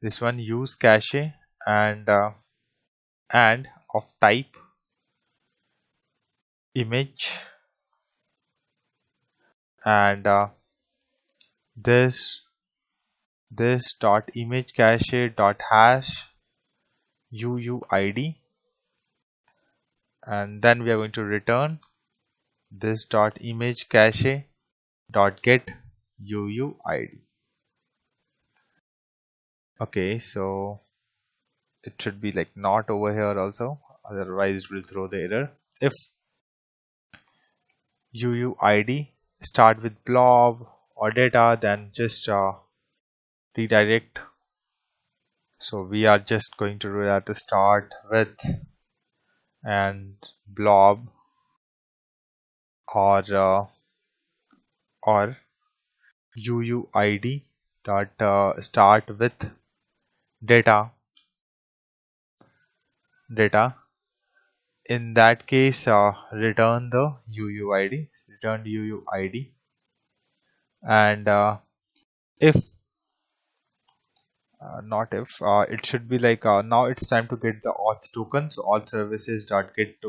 this one use cache, and of type image, and this dot image cache dot hash UUID, and then we are going to return this dot image cache dot get UUID. Okay, so it should be like not over here also, otherwise it will throw the error. If UUID start with blob or data, then just redirect. So we are just going to do that to start with, and blob or UUID dot start with data. In that case, return the UUID, and if not if it should be like now it's time to get the auth token. So auth services dot get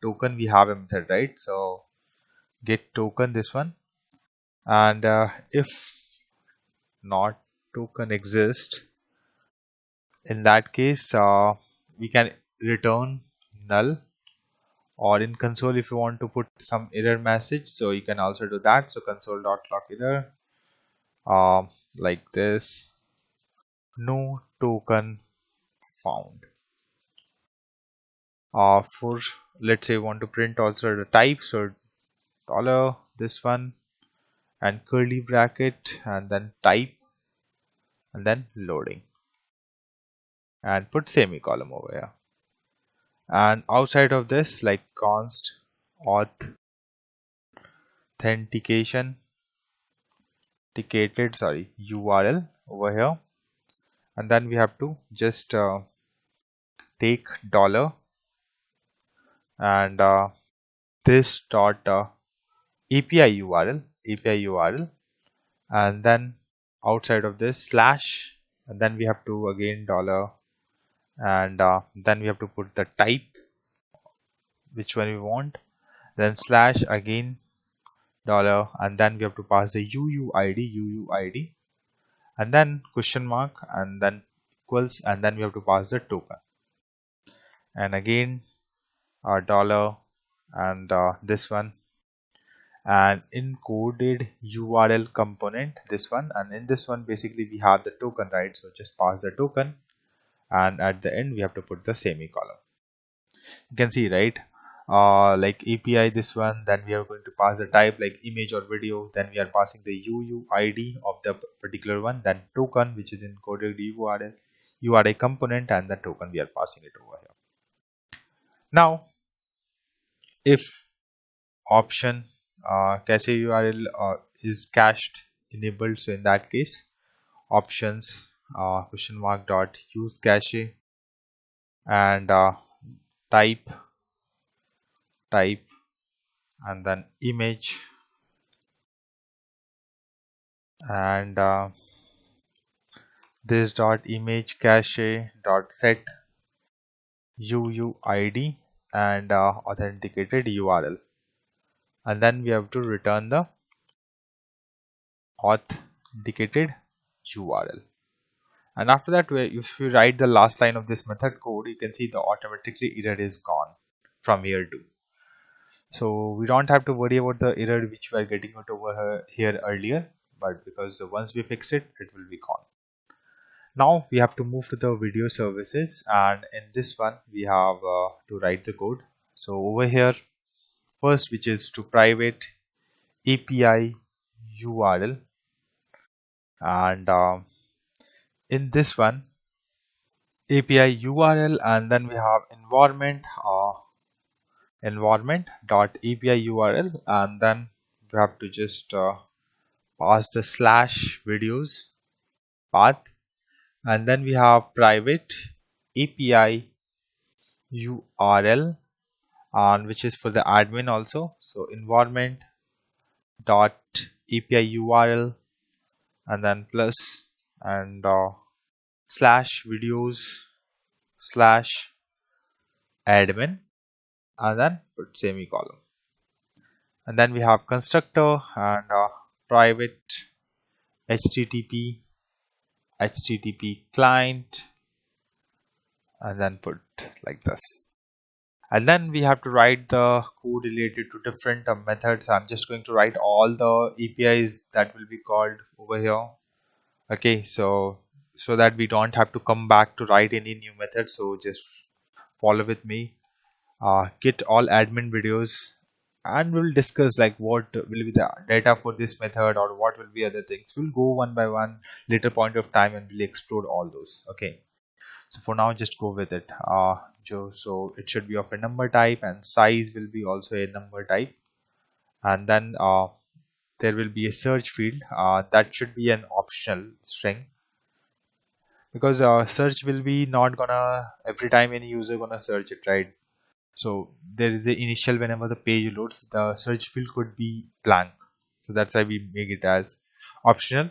token, we have a method, right? So get token, this one, and if not token exist, in that case we can return null, or in console if you want to put some error message, so you can also do that. So console.log error, like this, no token found. For, let's say, you want to print also the type, so dollar, this one, and curly bracket, and then type, and then loading, and put semicolon over here. And outside of this, like const authentication URL over here, and then we have to just take dollar, and this dot API URL, and then outside of this slash, and then we have to again dollar, and then we have to put the type, which one we want, then slash again dollar, and then we have to pass the UUID, and then question mark, and then equals, and then we have to pass the token, and again dollar, and this one, and encoded URL component, this one, and in this one basically we have the token, right? So just pass the token, and at the end we have to put the semicolon. You can see, right? Like API, this one, then we are going to pass the type like image or video, then we are passing the UUID of the particular one, then token, which is encoded URI component, and the token we are passing it over here. Now if option cache URL is cached enabled, so in that case options question mark dot use cache and type and then image and this dot image cache dot set UUID and authenticated URL, and then we have to return the authenticated URL. And after that, if you write the last line of this method code, you can see the automatically error is gone from here too. So we don't have to worry about the error which we are getting it over here earlier, but because once we fix it, it will be gone. Now we have to move to the video services, and in this one we have to write the code. So over here, first, which is to private API URL, and in this one API URL, and then we have environment dot API URL, and then we have to just pass the slash videos path, and then we have private API URL, and which is for the admin also. So environment dot API URL and then plus and slash videos slash admin and then put semicolon, and then we have constructor and private http client and then put like this, and then we have to write the code related to different methods. I'm just going to write all the APIs that will be called over here. Okay, so that we don't have to come back to write any new method, so just follow with me. Get all admin videos, and we'll discuss like what will be the data for this method or what will be other things. We'll go one by one later point of time and we'll explore all those. Okay, so for now just go with it. So it should be of a number type, and size will be also a number type, and then there will be a search field that should be an optional string, because search will be not gonna every time any user gonna search it, right? So there is a initial, whenever the page loads, the search field could be blank, so that's why we make it as optional.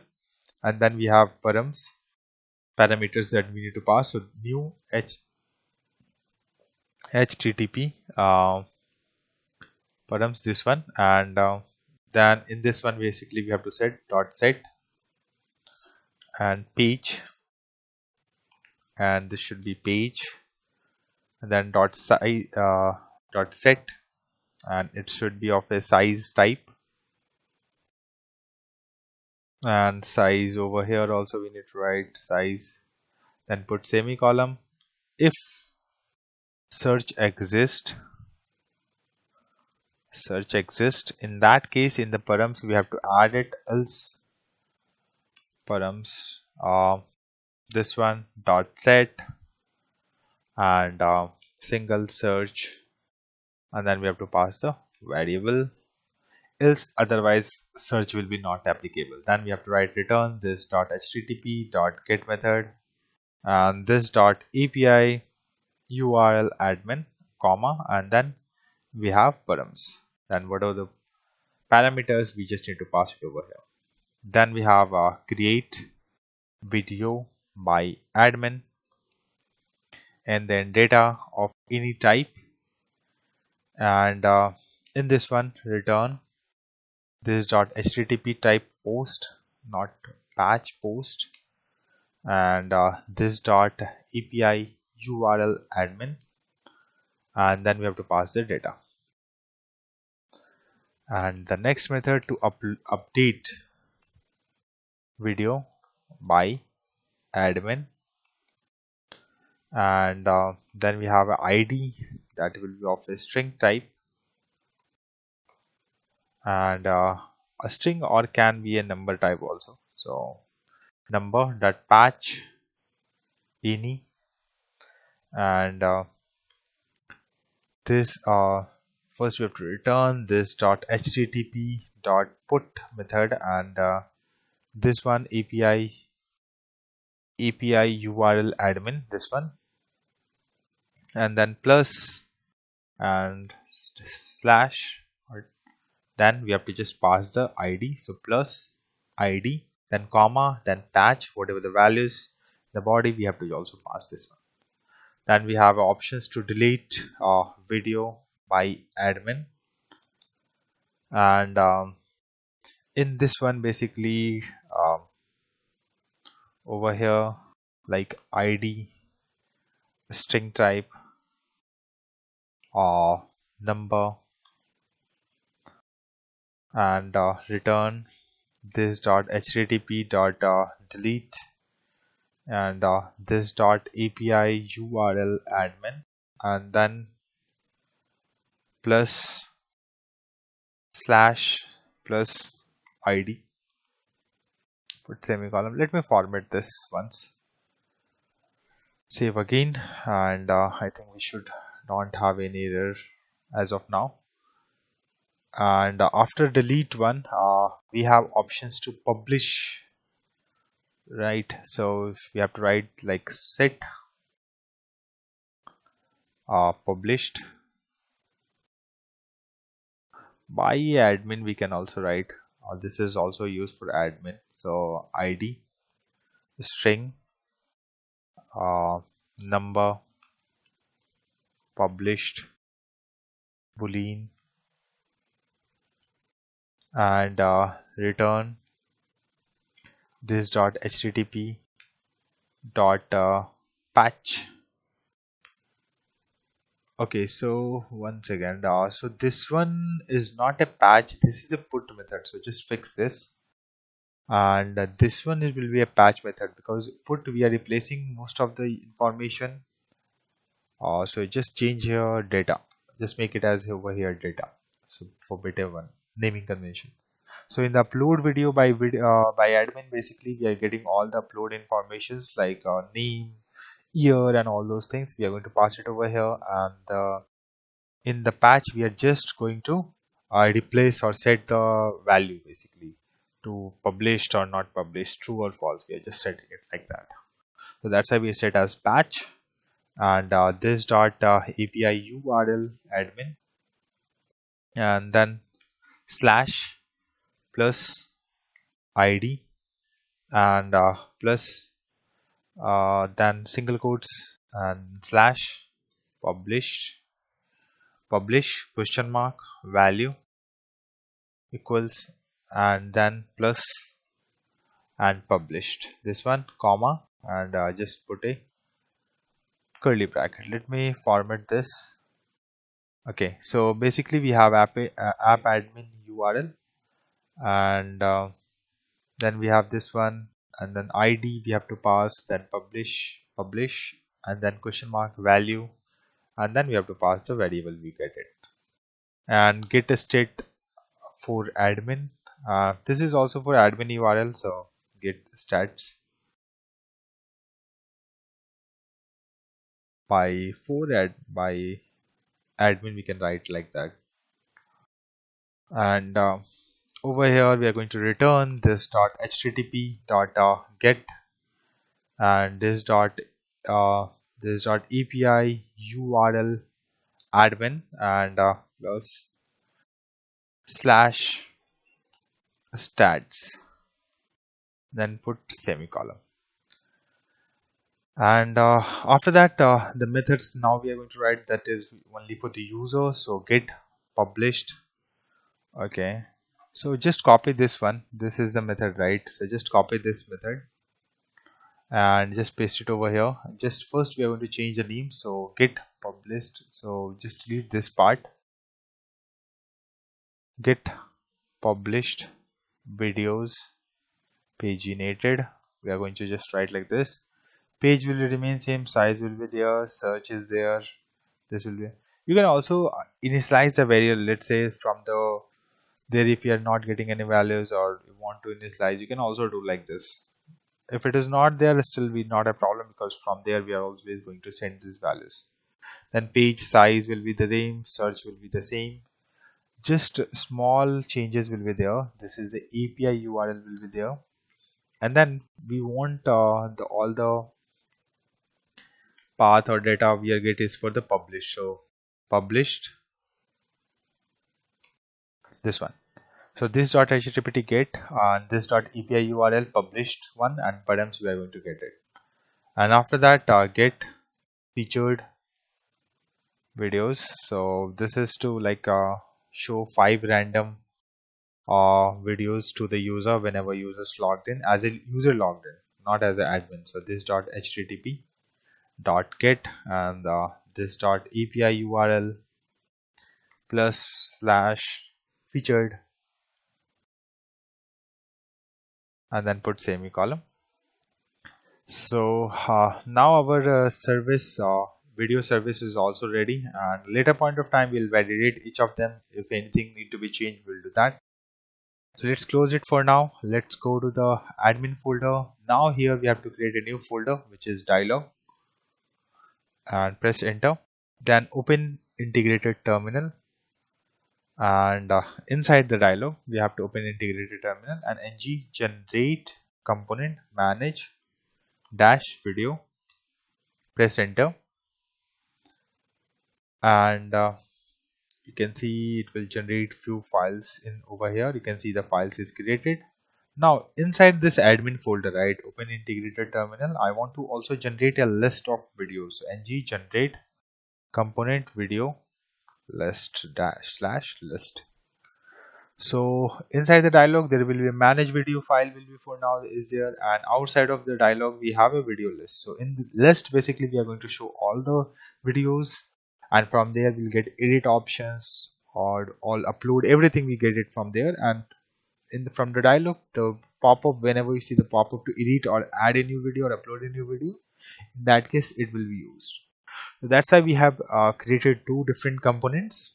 And then we have parameters that we need to pass. So new http params, this one, and then in this one basically we have to set and page, and this should be page, and then dot set, and it should be of a size type, and size over here also we need to write size, then put semicolon. If search exists, in that case in the params we have to add it, else params this one dot set and single search, and then we have to pass the variable, else otherwise search will be not applicable. Then we have to write return this dot http dot get method and this dot API URL admin comma, and then we have params. Then what are the parameters, we just need to pass it over here. Then we have create video by admin, and then data of any type, and in this one return this dot http type post, not patch post, and this dot API URL admin, and then we have to pass the data. And the next method to update video by admin, and then we have an ID that will be of a string type, and a string or can be a number type also. So number dot patch any, and this first we have to return this .http .put method, and this one API URL admin, this one, and then plus and slash, or then we have to just pass the ID. So plus ID, then comma, then patch, whatever the values, the body we have to also pass this one. Then we have options to delete video by admin, and in this one basically over here, like ID, string type, or number, and return this .http delete, and this API URL admin, and then plus slash plus ID, put semicolon. Let me format this once, save again, and I think we should not have any error as of now. And after delete one, we have options to publish, right? So if we have to write like set published by admin, we can also write this is also used for admin. So ID, string, number, published, boolean, and return this .http patch. Okay, so once again, so this one is not a patch, this is a put method, so just fix this. And this one, it will be a patch method, because put we are replacing most of the information. So just change here data, just make it as over here data, so for better one naming convention. So in the upload video by admin, basically we are getting all the upload informations like name, year, and all those things. We are going to pass it over here, and in the patch we are just going to replace or set the value basically to published or not published, true or false. We are just setting it like that. So that's why we set as patch, and this API URL admin, and then slash plus ID, and plus then single quotes and slash publish question mark value equals, and then plus and published, this one, comma, and just put a curly bracket. Let me format this. Okay, so basically we have app admin URL, and then we have this one, and then ID we have to pass, then publish, and then question mark value, and then we have to pass the variable we get it, and get a state for admin. This is also for admin URL, so get stats by by admin, we can write like that. And over here we are going to return this .http get, and this API URL admin, and plus slash stats, then put semicolon. And after that, the methods now we are going to write that is only for the user. So get published. Okay, so just copy this one. This is the method, right? So just copy this method and just paste it over here. Just first we are going to change the name, so get published. So just delete this part. Get published videos paginated. We are going to just write like this. Page will remain same, size will be there, search is there, this will be. You can also initialize the variable. Let's say from the there, if you are not getting any values or you want to initialize, you can also do like this. If it is not there, still be not a problem, because from there we are always going to send these values. Then page size will be the same, search will be the same. Just small changes will be there. This is the API URL will be there. And then we want all the path or data we are get is for the publish. So published, this one. So this dot HTTP get and this dot API URL published one, and params we are going to get it. And after that get featured videos. So this is to like show 5 random videos to the user whenever users logged in as a user logged in, not as an admin. So this dot HTTP dot get and this dot API URL plus slash featured and then put semicolon. So now our service video service is also ready, and later point of time we'll validate each of them. If anything need to be changed, we'll do that. So let's close it for now. Let's go to the admin folder. Now here we have to create a new folder which is dialog and press enter. Then open integrated terminal, and inside the dialog we have to open integrated terminal and ng generate component manage dash video, press enter, and you can see it will generate few files in over here. You can see the files is created. Now inside this admin folder, right, open integrated terminal, I want to also generate a list of videos. So ng generate component video list dash slash list. So inside the dialog there will be a manage video file will be for now is there, and outside of the dialog we have a video list. So in the list basically we are going to show all the videos, and from there we'll get edit options or all upload everything, we get it from there. And from the dialog, the pop-up, whenever you see the pop-up to edit or add a new video or upload a new video, in that case it will be used. So that's why we have created 2 different components.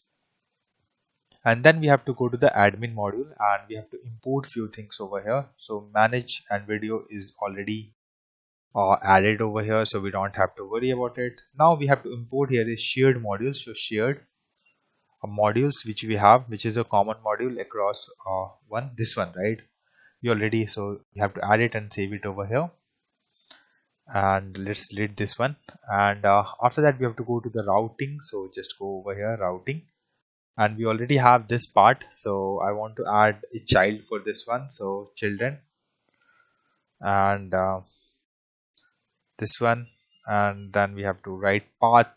And then we have to go to the admin module and we have to import few things over here. So manage and video is already added over here, so we don't have to worry about it. Now we have to import here is shared modules. So shared modules which we have, which is a common module across this one, right? You already, so you have to add it and save it over here. And let's delete this one. And after that we have to go to the routing. So just go over here, routing. And we already have this part, so I want to add a child for this one. So children, and this one, and then we have to write path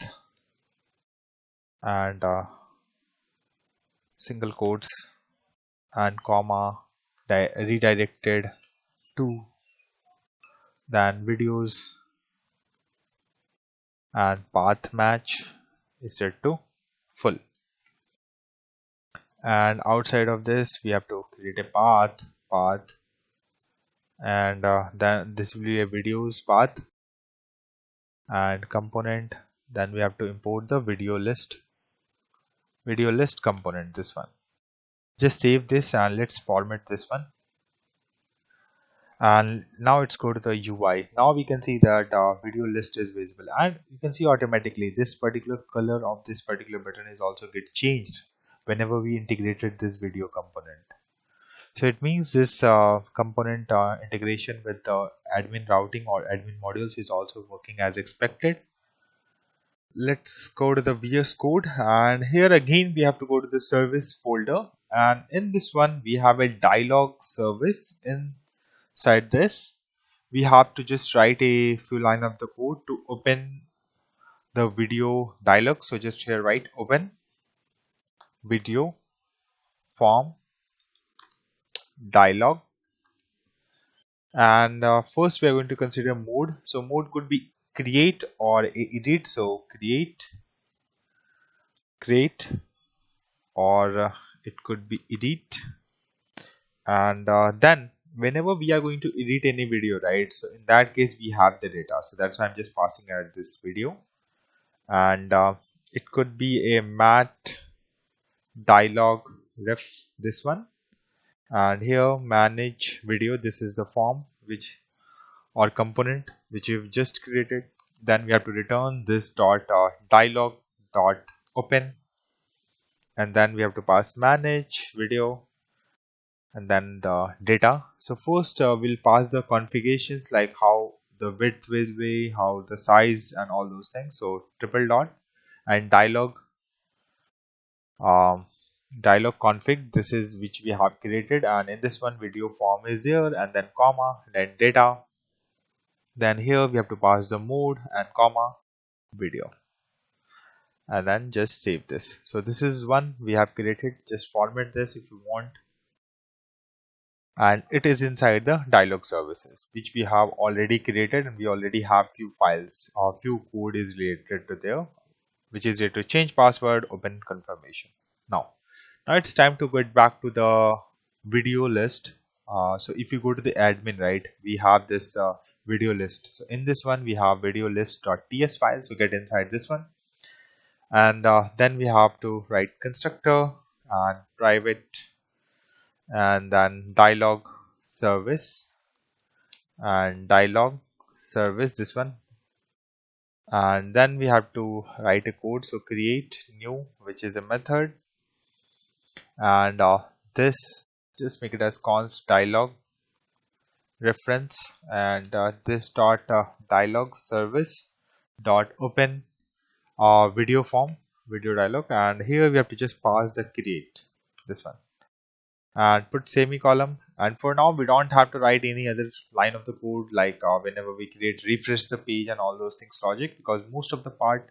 and single quotes and comma redirected to, then videos, and path match is set to full. And outside of this we have to create a path, and then this will be a videos path and component. Then we have to import the video list component, this one. Just save this and let's format this one. And now let's go to the UI. Now we can see that video list is visible, and you can see automatically this particular color of this particular button is also get changed whenever we integrated this video component. So it means this component integration with the admin routing or admin modules is also working as expected. Let's go to the VS Code, and here again we have to go to the service folder, and in this one we have a dialog service. Inside this we have to just write a few lines of the code to open the video dialog. So just here write open video form dialog, and first we are going to consider mode. So mode could be create or edit. So create or it could be edit. And then whenever we are going to edit any video, right, so in that case we have the data, so that's why I'm just passing out this video. And it could be a mat dialog ref, this one, and here manage video, this is the form which or component which you've just created. Then we have to return this dot dialog dot open, and then we have to pass manage video and then the data. So first we'll pass the configurations like how the width will be, how the size and all those things. So triple dot and um, dialog config, this is which we have created, and in this one video form is there, and then comma, then data, then here we have to pass the mode and comma video, and then just save this. So this is one we have created. Just format this if you want, and it is inside the dialog services which we have already created, and we already have few files or few code is related to there, which is related to change password, open confirmation. Now it's time to get back to the video list. So if you go to the admin, right, we have this video list. So in this one we have video list.ts file. So get inside this one, and then we have to write constructor and private, and then dialog service and dialog service, this one, and then we have to write a code. So create new, which is a method, and this, just make it as const dialog reference, and this dot dialog service dot open video form, video dialog, and here we have to just pass the create, this one, and put semicolon. And for now we don't have to write any other line of the code like whenever we create refresh the page and all those things logic, because most of the part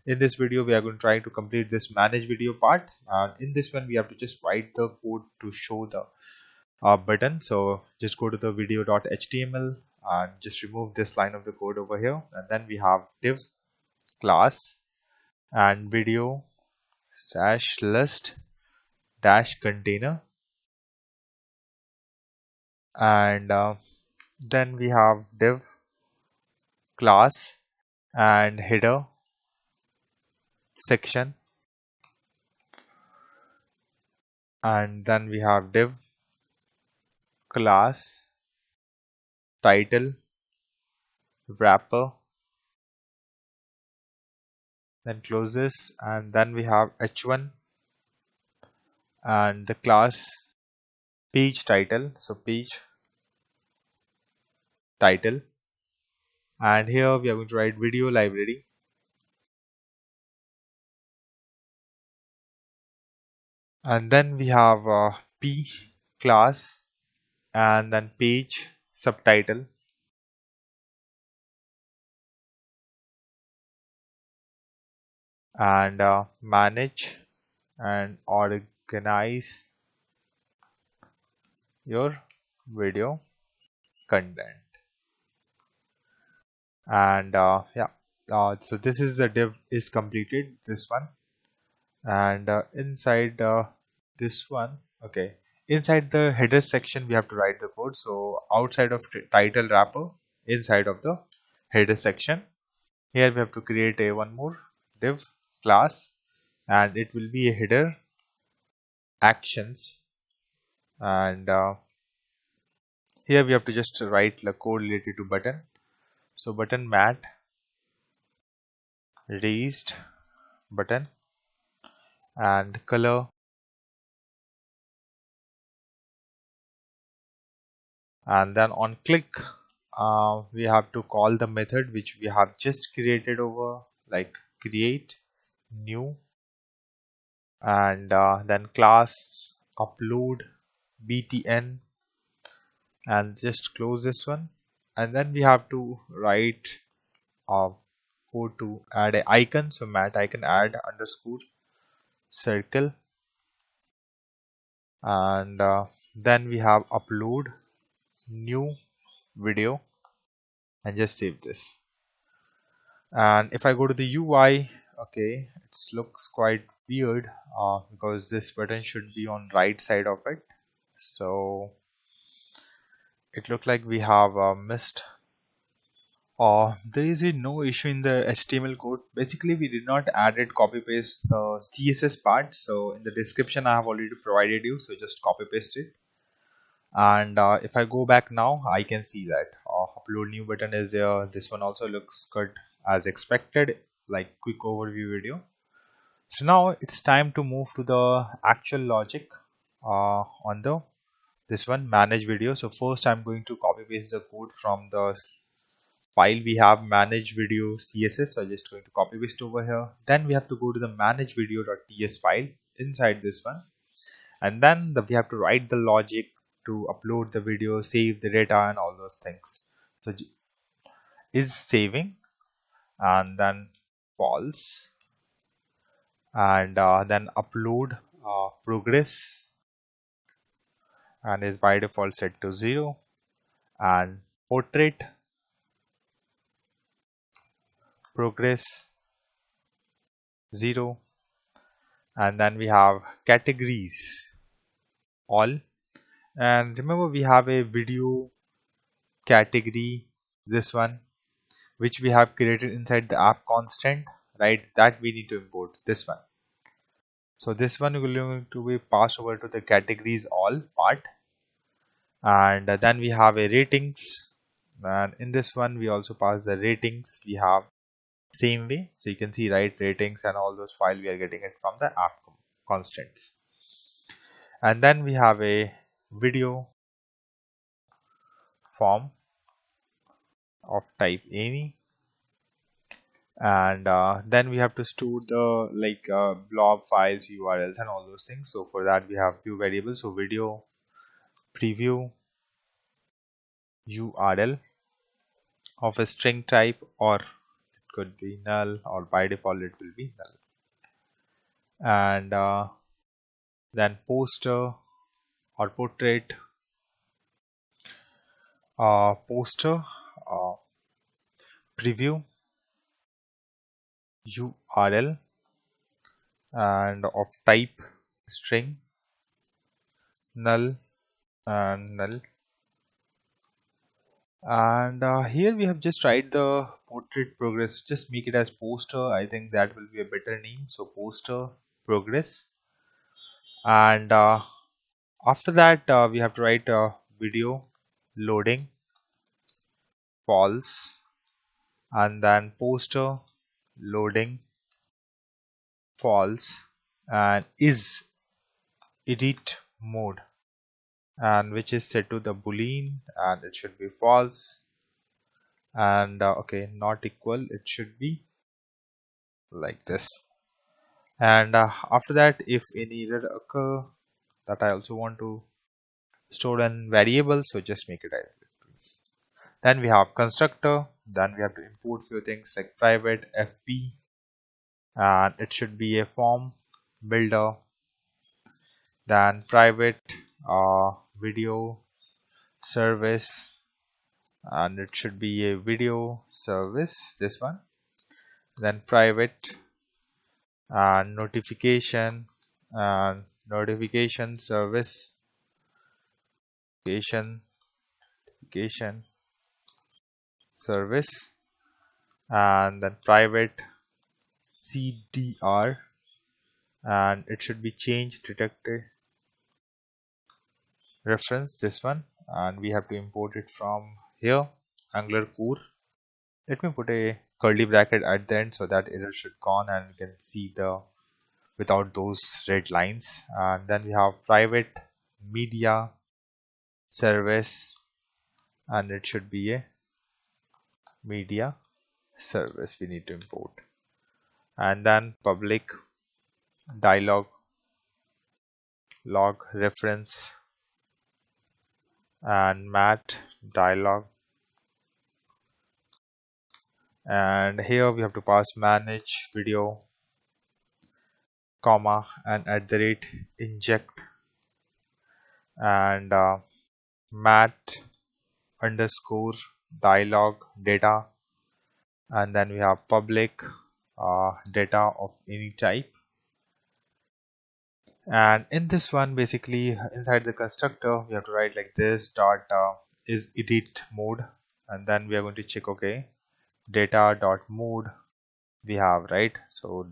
in this video we are going to try to complete this manage video part, and in this one we have to just write the code to show the button. So just go to the video.html and just remove this line of the code over here, and then we have div class and video dash list dash container, and then we have div class and header section, and then we have div class title wrapper, then close this, and then we have h1 and the class page title, so page title, and here we are going to write video library, and then we have p class and then page subtitle, and manage and organize your video content, and yeah, so this is the div is completed, this one, and inside this one, okay, inside the header section we have to write the code. So outside of title wrapper, inside of the header section, here we have to create a one more div class, and it will be a header actions, and here we have to just write the code related to button. So button mat raised button, and color, and then on click we have to call the method which we have just created over, like create new, and then class upload btn, and just close this one, and then we have to write code to add an icon. So mat icon add underscore circle, and then we have upload new video, and just save this. And if I go to the UI, okay, it looks quite weird because this button should be on right side of it. So it looks like we have missed. There is no issue in the HTML code. Basically, we did not added copy paste the CSS part. So in the description, I have already provided you. So just copy paste it. And if I go back now, I can see that upload new button is there. This one also looks good as expected, like quick overview video. So now it's time to move to the actual logic on the this one manage video. So first I'm going to copy paste the code from the file we have manage video css. So I'm just going to copy paste over here. Then we have to go to the manage video.ts file inside this one, and then we have to write the logic to upload the video, save the data, and all those things. So is saving, and then false, and then upload progress, and is by default set to 0, and portrait progress 0, and then we have categories all. And remember, we have a video category, this one, which we have created inside the app constant, right? That we need to import this one. So this one will going to be passed over to the categories all part, and then we have a ratings, and in this one we also pass the ratings we have same way. So you can see, right, ratings and all those file we are getting it from the app constants. And then we have a video form of type any, and then we have to store the blob files, urls, and all those things. So for that we have few variables. So video preview url of a string type, or it could be null, or by default it will be null. And then poster or portrait poster preview url, and of type string, null, and null. And here we have just tried the portrait progress. Just make it as poster. I think that will be a better name. So poster progress. And after that we have to write video loading false, and then poster loading false, and is edit mode, and which is set to the boolean, and it should be false. And okay, not equal, it should be like this. And after that, if any error occur, that I also want to store an variable, so just make it as this. Then we have constructor. Then we have to import few things like private fb, and it should be a form builder. Then private video service, and it should be a video service, this one. Then private notification, and notification service, notification service, and then private cdr, and it should be change detected reference, this one. And we have to import it from here, Angular core. Let me put a curly bracket at the end so that error should gone and you can see the without those red lines. And then we have private media service, and it should be a media service we need to import. And then public dialog log reference, and mat dialog. And here we have to pass manage video comma and at the rate inject, and mat underscore dialog data, and then we have public data of any type. And in this one, basically inside the constructor we have to write like this dot is edit mode, and then we are going to check okay data dot mode we have, right? So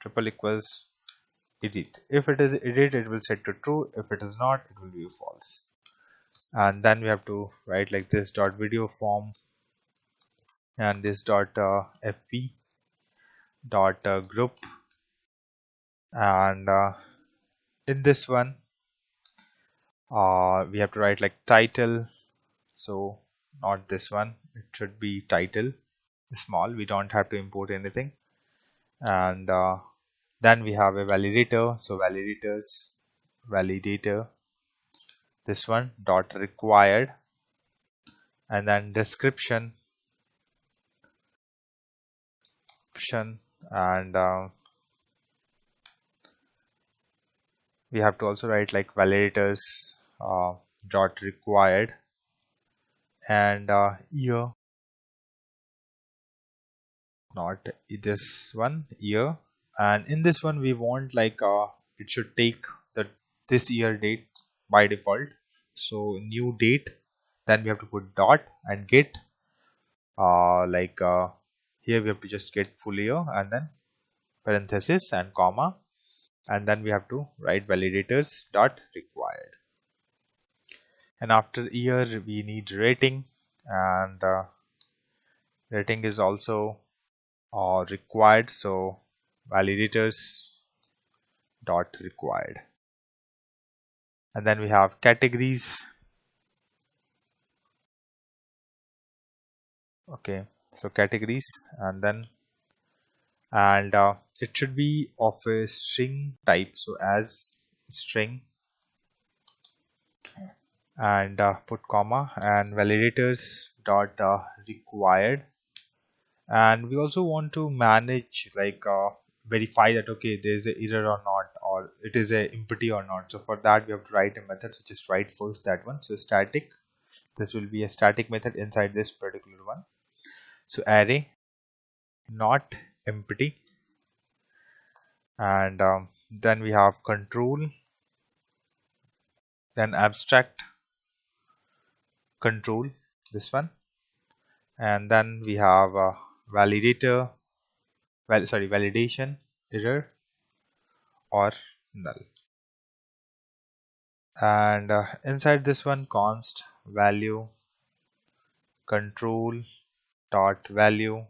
triple equals edit. If it is edit, it will set to true. If it is not, it will be false. And then we have to write like this dot video form, and this dot fp dot group And in this one we have to write like title. So not this one, it should be title small. We don't have to import anything. And then we have a validator. So validator, this one dot required, and then description option. And we have to also write like validators dot required, and year, not this one, year. And in this one we want like it should take the this year date by default. So new date, then we have to put dot and get here we have to just get full year, and then parenthesis and comma, and then we have to write validators dot required. And after year we need rating, and rating is also required. So validators dot required. And then we have categories. Okay, so categories, and then it should be of a string type, so as string, and put comma, and validators dot required. And we also want to manage like verify that okay there is a error or not, or it is a empty or not. So for that we have to write a method. So just write first that one. So static, this will be a static method inside this particular one. So array not empty, and then we have control, then abstract control, this one. And then we have validator, validation error or null. And inside this one const value control dot value,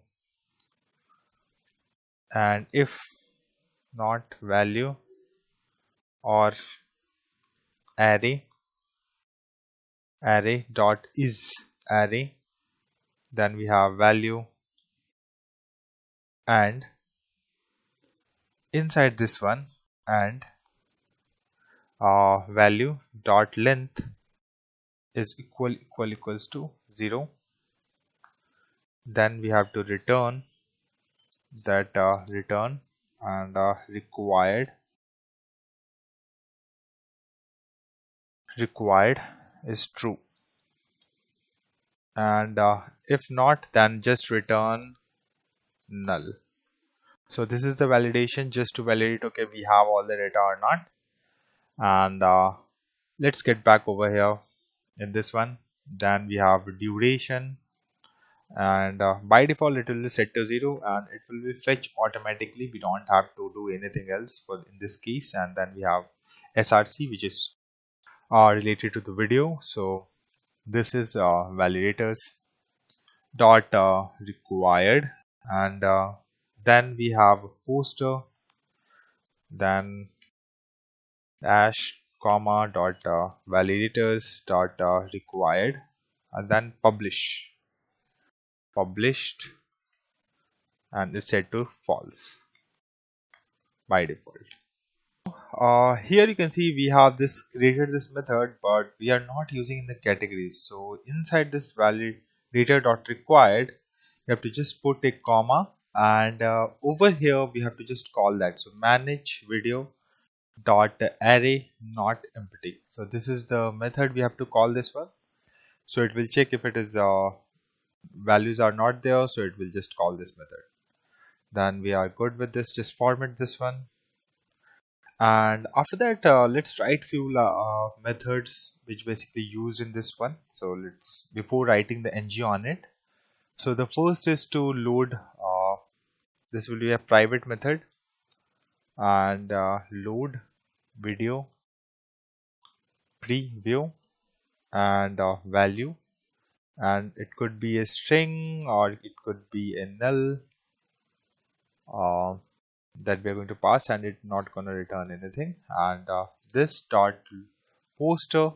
and if not value, or array dot is array, then we have value, and inside this one, and value dot length is equals to 0. Then we have to return that return, and required is true. And if not, then just return null. So this is the validation, just to validate okay we have all the data or not. And let's get back over here in this one. Then we have duration, and by default it will be set to 0, and it will be fetch automatically. We don't have to do anything else for in this case. And then we have src, which is related to the video. So this is validators dot required, and then we have poster, then dash comma dot validators dot required, and then published, and it's set to false by default. Here you can see we have this created this method, but we are not using in the categories. So inside this validator dot required, you have to just put a comma, and over here we have to just call that. So manage video dot array not empty. So this is the method we have to call this one. So it will check if it is values are not there, so it will just call this method. Then we are good with this. Just format this one. And after that let's write few methods which basically used in this one. So let's, before writing the ng on it, so the first is to load this will be a private method, and load video preview, and value, and it could be a string or it could be a null. that we are going to pass, and it's not going to return anything. And this dot poster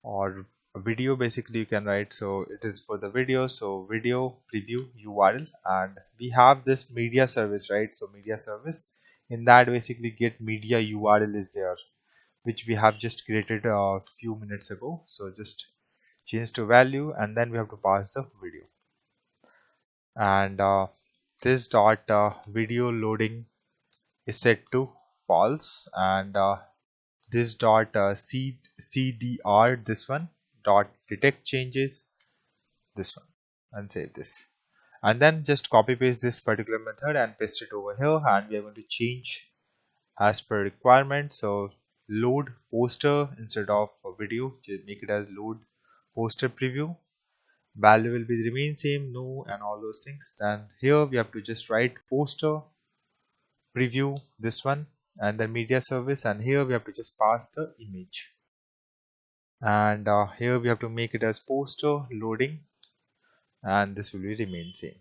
or a video, basically you can write, so it is for the video, so video preview URL. And we have this media service, right? So media service, in that basically get media URL is there, which we have just created a few minutes ago. So just change to value, and then we have to pass the video. And this dot video loading is set to false. And this dot cdr, this one dot detect changes, this one, and save this. And then just copy paste this particular method and paste it over here, and we are going to change as per requirement. So load poster instead of a video, just make it as load poster preview. Value will be remain same, no, and all those things. Then here we have to just write poster preview, this one, and then media service, and here we have to just pass the image. And here we have to make it as poster loading, and this will be remain same.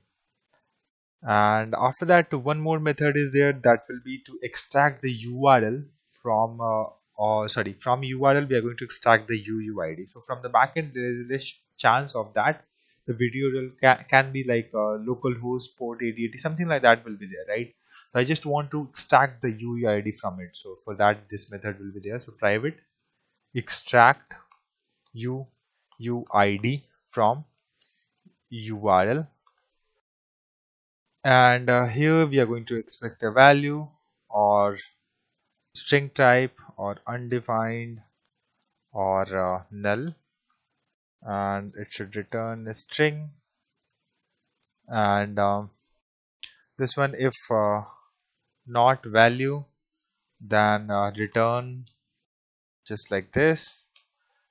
And after that, one more method is there, that will be to extract the URL from from URL we are going to extract the UUID. So from the backend there is less chance of that. The video can be like localhost port 8080, something like that will be there, right? So I just want to extract the UUID from it. So for that, this method will be there. So private extract UUID from URL. And here we are going to expect a value or string type or undefined or null, and it should return a string. And this one, if not value, then return just like this.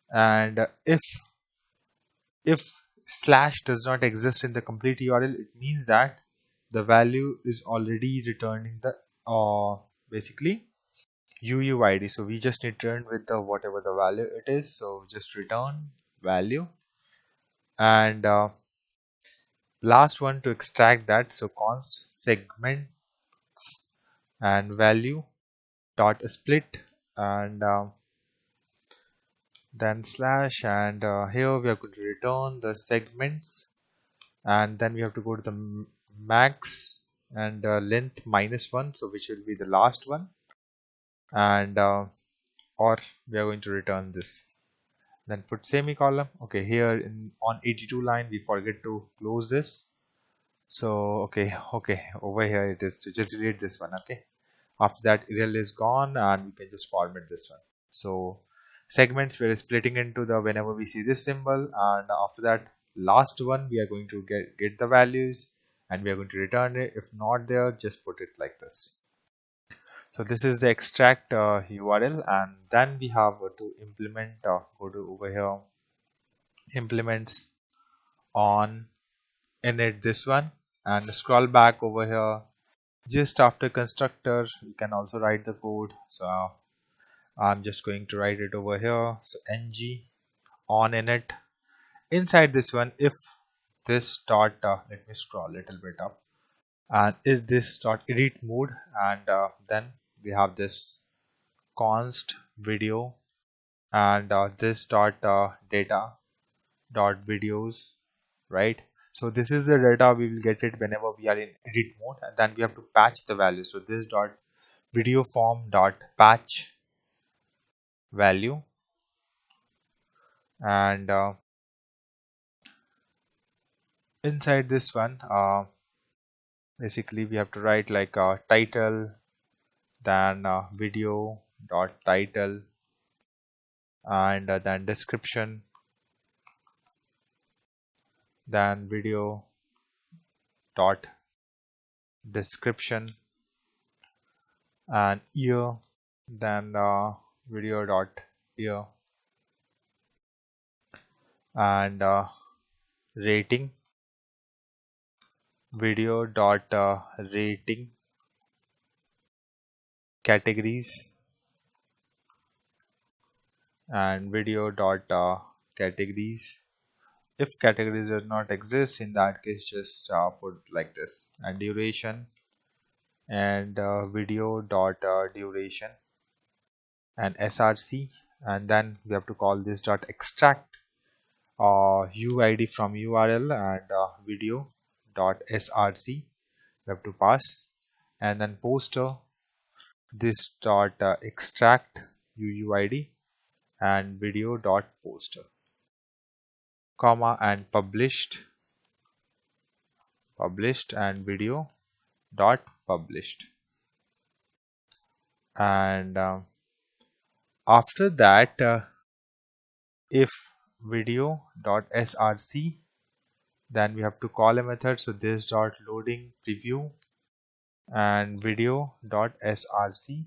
And if slash does not exist in the complete URL, it means that the value is already returning the basically UUID. So we just need to return with the whatever the value it is. So just return value. And last one to extract that, so const segment and value dot split, and then slash, and here we are going to return the segments. And then we have to go to the max and length -1, so which will be the last one. And or we are going to return this, then put semicolon. Okay, here on 82 line we forget to close this. So okay, over here it is, to just delete this one. Okay, after that rel is gone, and we can just format this one. So segments we're splitting into the whenever we see this symbol, and after that last one we are going to get the values, and we are going to return it. If not there, just put it like this. So this is the extract URL, and then we have to implement. Go to over here, implements on init, this one, and scroll back over here. Just after constructor, you can also write the code. So I'm just going to write it over here. So ng on init. Inside this one, if this dot let me scroll a little bit up, and is this dot edit mode, and then we have this const video, and this dot data dot videos, right? So this is the data, we will get it whenever we are in edit mode, and then we have to patch the value. So this dot video form dot patch value, and inside this one basically we have to write like title, then video dot title, and then description, then video dot description, and year, then video dot year, and rating, video dot rating, categories, and video dot categories. If categories does not exist, in that case just put like this, and duration and video dot duration and src, and then we have to call this dot extract uid from url and video dot src we have to pass, and then poster this dot extract uuid and video dot poster, comma, and published and video dot published. And after that, if video dot src, then we have to call a method, so this dot loading preview and video dot src,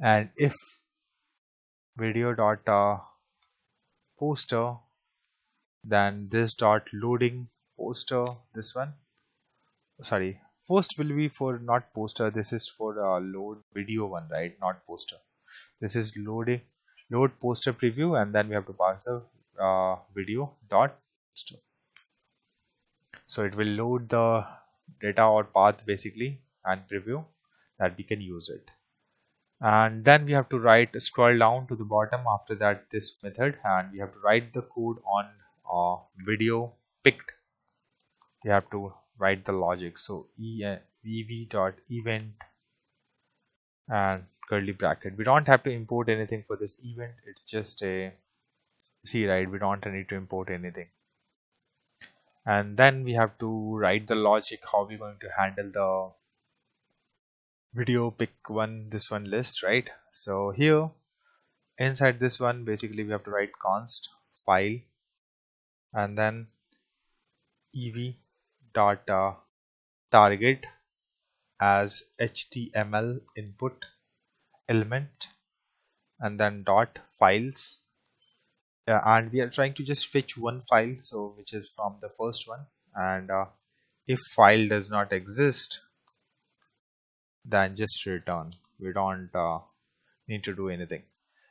and if video dot poster, then this dot loading poster, this one, sorry, post will be for not poster, this is for load video one, right, not poster. This is load poster preview, and then we have to pass the video dot poster. So it will load the data or path basically and preview that we can use it. And then we have to scroll down to the bottom after that this method, and we have to write the code on video picked. We have to write the logic, so ev dot event and curly bracket. We don't have to import anything for this event, it's just a see, right, we don't need to import anything. And then we have to write the logic how we're going to handle the video pick one, this one list, right? So here inside this one basically we have to write const file and then ev dot target as html input element, and then dot files, and we are trying to just fetch one file, so which is from the first one, and if file does not exist, then just return. We don't need to do anything.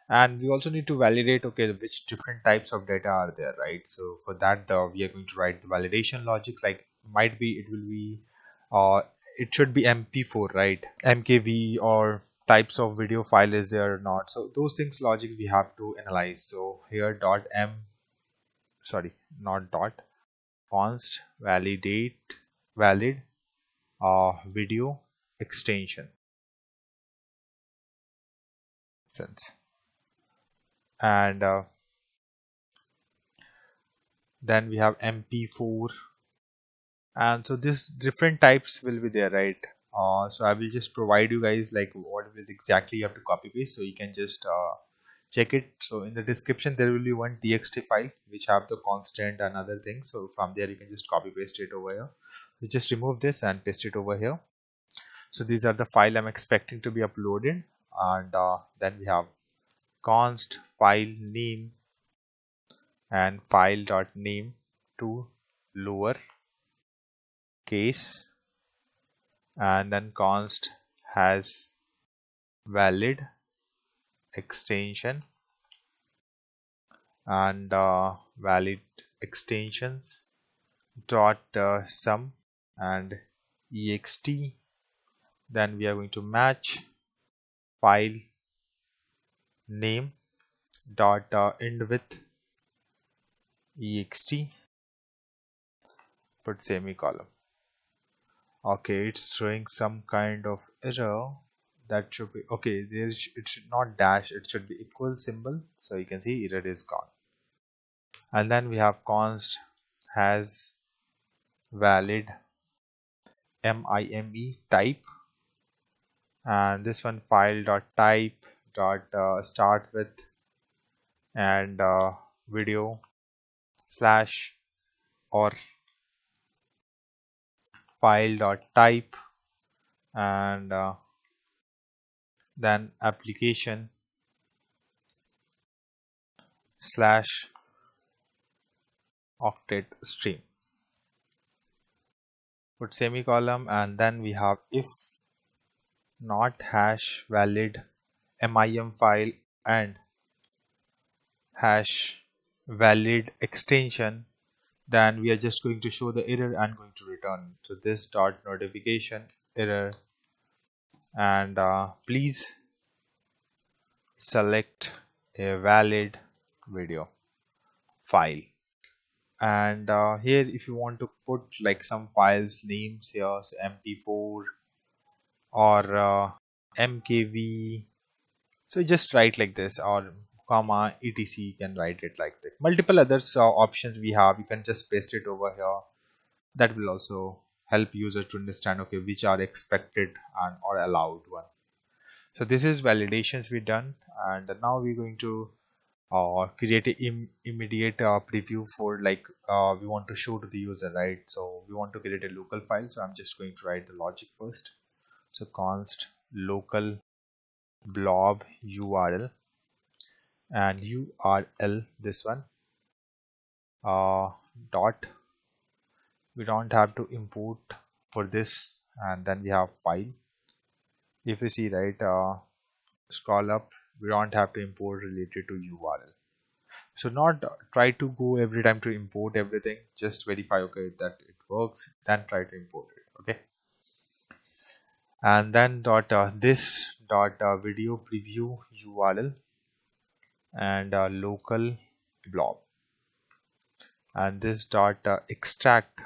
And we also need to validate, okay, which different types of data are there, right? So for that we are going to write the validation logic, like might be it will be it should be mp4, right, mkv, or types of video file is there or not. So those things logic we have to analyze. So here dot not dot, const valid video extension sense, and then we have mp4, and so this different types will be there, right? So I will just provide you guys like what will exactly you have to copy paste, so you can just check it. So in the description there will be one txt file which have the constant and other things, so from there you can just copy paste it over here. So just remove this and paste it over here. So these are the file I'm expecting to be uploaded, and then we have const file name and file dot name to lower case, and then const has valid extension and valid extensions dot sum and ext. Then we are going to match file name dot end with ext, put semicolon. Okay, it's showing some kind of error. That should be okay. It should not dash, it should be equal symbol, so you can see error is gone. And then we have const has valid mime type, and this one file dot type dot start with and video slash or file dot type and then application slash octet stream, put semicolon, and then we have if not hash valid mim file and hash valid extension, then we are just going to show the error and going to return. So this dot notification error and please select a valid video file. And here if you want to put like some files names here, so mp4 or mkv, so just write like this, or comma etc, you can write it like that. Multiple others options we have, you can just paste it over here. That will also help user to understand, okay, which are expected and or allowed one. So this is validations we done, and now we're going to create a immediate preview for like we want to show to the user, right? So we want to create a local file, so I'm just going to write the logic first. So const local blob url, and url this one dot, we don't have to import for this, and then we have file. If you see, right, scroll up, we don't have to import related to url. So not try to go every time to import everything, just verify, okay, that it works, then try to import it, okay. And then dot this dot video preview url, and local blob, and this dot extract.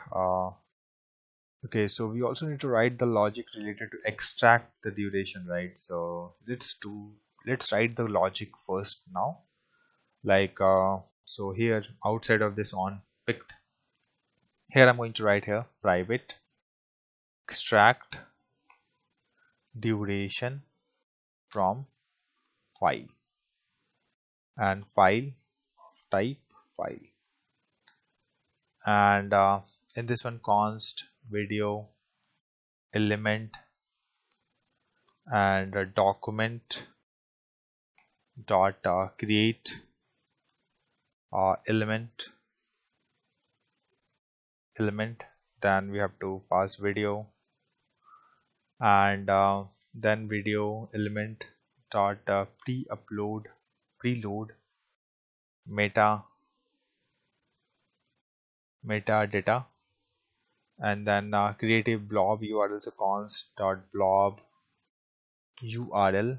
Okay, so we also need to write the logic related to extract the duration, right? So let's write the logic first now. Like so here outside of this on picked, here I'm going to write here private extract duration from file, and file type file, and in this one const video element, and document dot create element, then we have to pass video, and then video element dot preload metadata, and then create a blob url, so const dot blob url,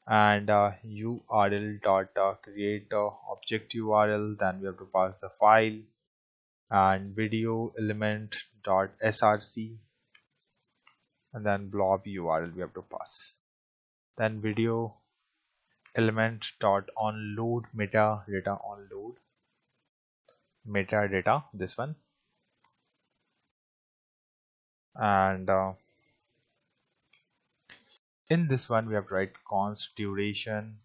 and url dot create object url, then we have to pass the file, and video element dot src, and then blob url we have to pass, then video element dot onload metadata this one, and in this one we have to write const duration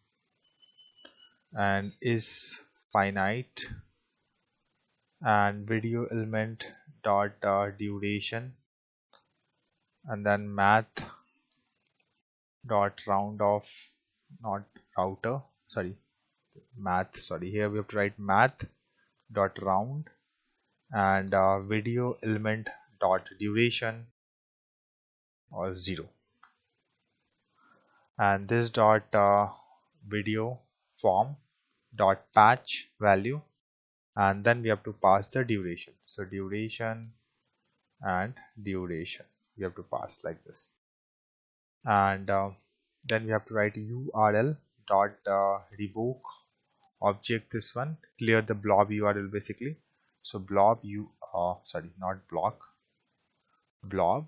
and is finite, and video element dot duration, and then math dot round off, not router, sorry, math, sorry, here we have to write math dot round, and video element dot duration or 0, and this dot video form dot patch value, and then we have to pass the duration, so duration and duration we have to pass like this, and then we have to write url dot revoke object this one, clear the blob url basically, so blob sorry, not block, blob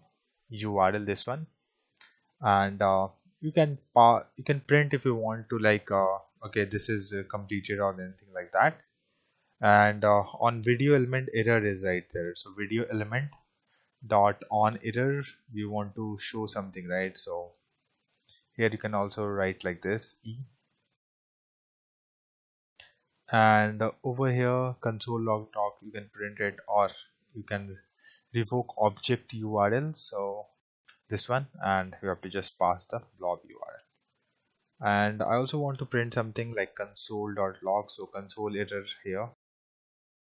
url this one, and you can print if you want to, like okay, this is completed or anything like that, and on video element error is right there, so video element dot on error we want to show something, right? So here you can also write like this e, and over here console log talk you can print it, or you can revoke object url, so this one, and you have to just pass the blob url. And I also want to print something like console.log, so console error here,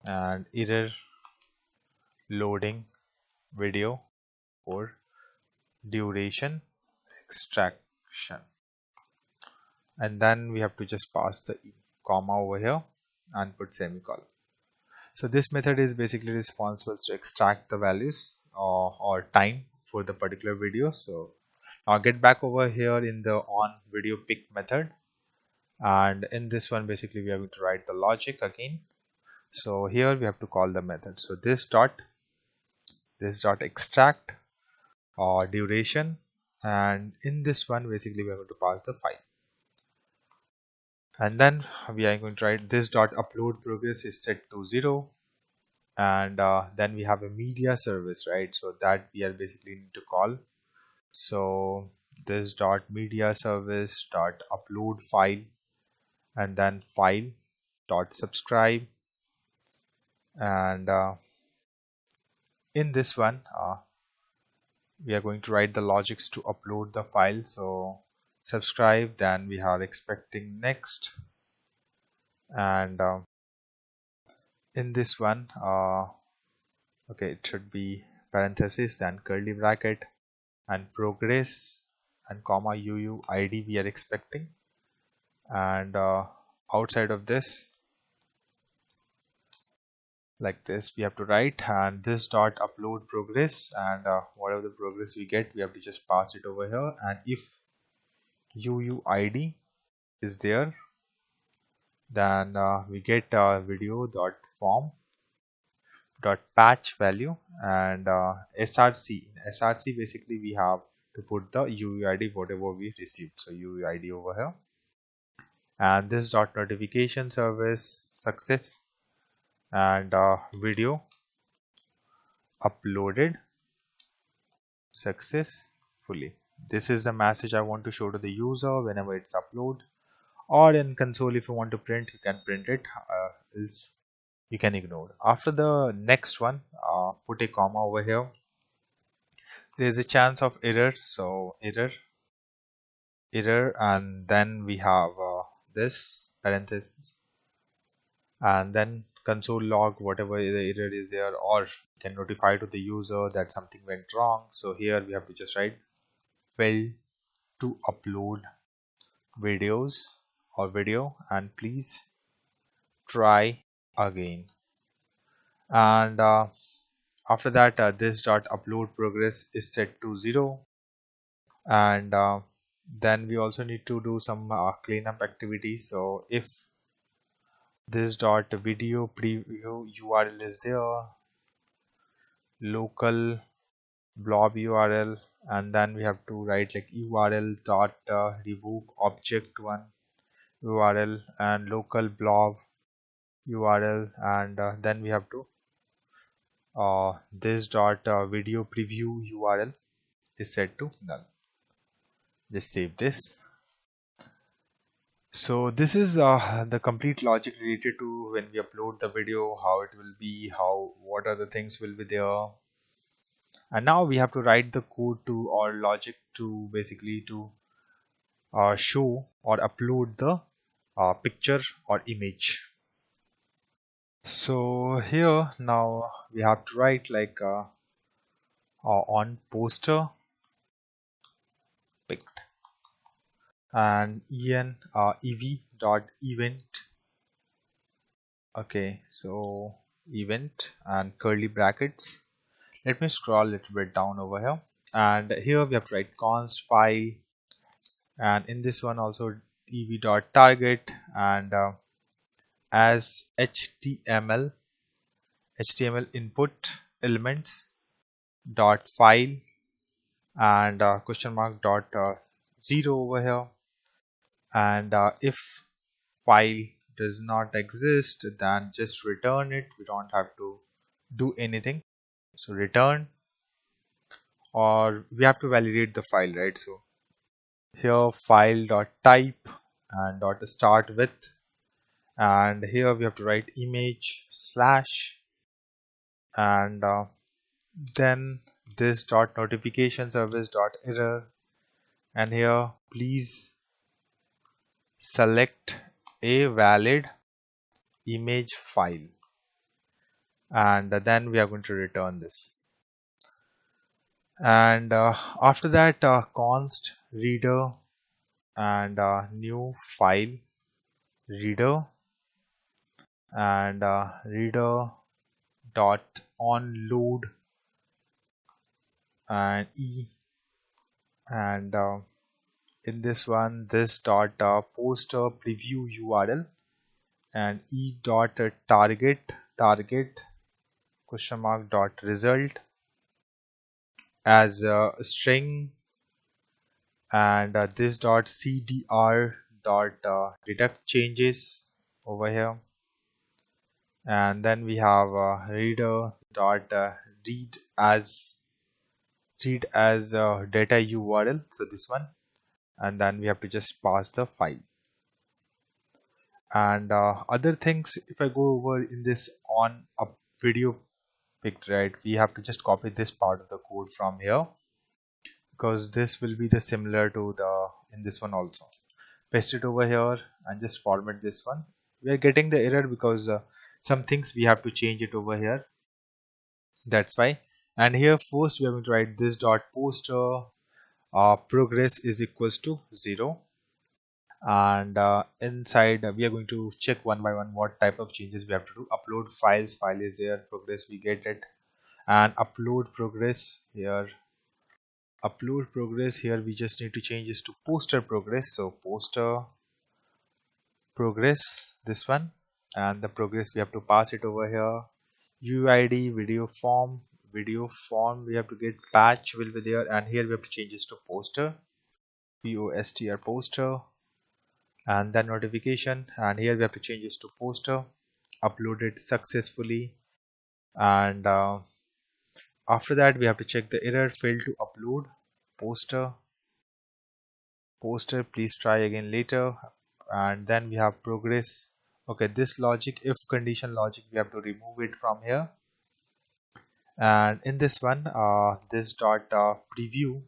and error loading video for duration extraction, and then we have to just pass the comma over here and put semicolon. So this method is basically responsible to extract the values or time for the particular video. So get back over here in the on video pick method, and in this one basically we are going to write the logic again. So here we have to call the method. So this dot extract duration, and in this one basically we are going to pass the file, and then we are going to write this dot upload progress is set to 0, and then we have a media service, right? So that we are basically need to call. So this dot media service dot upload file, and then file dot subscribe, and in this one we are going to write the logics to upload the file. So subscribe, then we are expecting next, and in this one okay, it should be parenthesis, then curly bracket, and progress and comma UUID we are expecting, and outside of this like this we have to write, and this dot upload progress, and whatever the progress we get we have to just pass it over here, and if UUID is there, then we get video dot form dot patch value, and src. In src basically we have to put the UUID whatever we received, so UUID over here, and this dot notification service success, and video uploaded successfully. This is the message I want to show to the user whenever it's upload, or in console if you want to print you can print it, else you can ignore. After the next one put a comma over here. There is a chance of error, so error, and then we have this parenthesis, and then console log whatever the error is there, or can notify to the user that something went wrong. So here we have to just write failed to upload videos or video, and please try again, and after that this dot upload progress is set to 0, and then we also need to do some cleanup activities. So if this dot video preview URL is there, local blob URL, and then we have to write like URL dot revoke object one URL and local blob URL, and then we have to this dot video preview URL is set to null. Just save this. So this is the complete logic related to when we upload the video, how it will be, what are the things will be there, and now we have to write the code to or logic to basically to show or upload the picture or image. So here now we have to write like on poster picked, and ev dot event. Okay, so event and curly brackets. Let me scroll a little bit down over here, and here we have to write const file, and in this one also ev dot target, and as html input elements dot file, and question mark dot 0 over here, and if file does not exist then just return it, we don't have to do anything. So return, or we have to validate the file, right? So here file dot type and dot start with, and here we have to write image slash, and then this dot notification service dot error, and here please select a valid image file, and then we are going to return this, and after that const reader and new file reader, and reader dot onload and and in this one, this dot poster preview URL, and e dot target question mark dot result as a string, and this dot cdr dot deduct changes over here, and then we have reader dot read as data URL, so this one, and then we have to just pass the file. And other things, if I go over in this on a video picked, right, we have to just copy this part of the code from here, because this will be the similar to the in this one also. Paste it over here and just format this one. We are getting the error because some things we have to change it over here, that's why. And here first we are going to write this dot poster progress is equals to 0, and inside we are going to check one by one what type of changes we have to do. Upload files, file is there, progress we get it, and upload progress here. Upload progress here we just need to change this to poster progress, so poster progress, this one, and the progress we have to pass it over here. UID video form we have to get, patch will be there, and here we have to change this to poster, poster, and then notification, and here we have to change this to poster, uploaded successfully, and after that we have to check the error, failed to upload poster, please try again later, and then we have progress. Okay, this logic, if condition logic, we have to remove it from here, and in this one this dot preview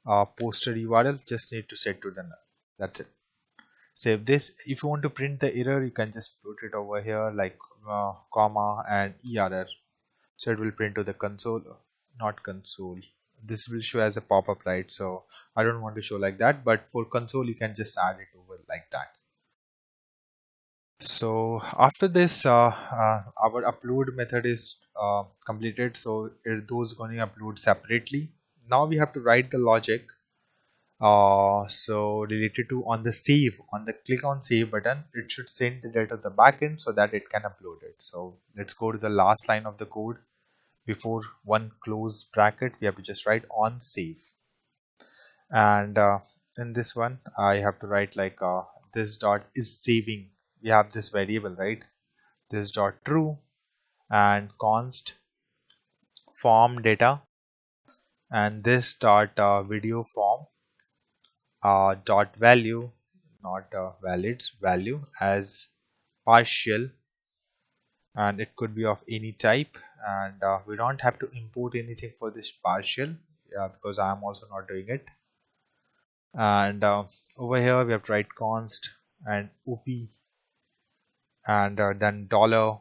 poster URL just need to set to the null, that's it. Save this. If you want to print the error, you can just put it over here like comma and error, so it will print to the console, not console, this will show as a pop-up, right? So I don't want to show like that, but for console you can just add it over like that. So after this our upload method is completed, so those going to upload separately. Now we have to write the logic so related to on the save, on the click on save button, it should send the data to the backend so that it can upload it. So let's go to the last line of the code. Before one close bracket we have to just write on save, and in this one I have to write like this dot is saving, we have this variable, right, this dot true, and const form data, and this dot video form dot value, not valid, value as partial, and it could be of any type, and we don't have to import anything for this partial, because I am also not doing it. And over here we have to write const and op, and then dollar,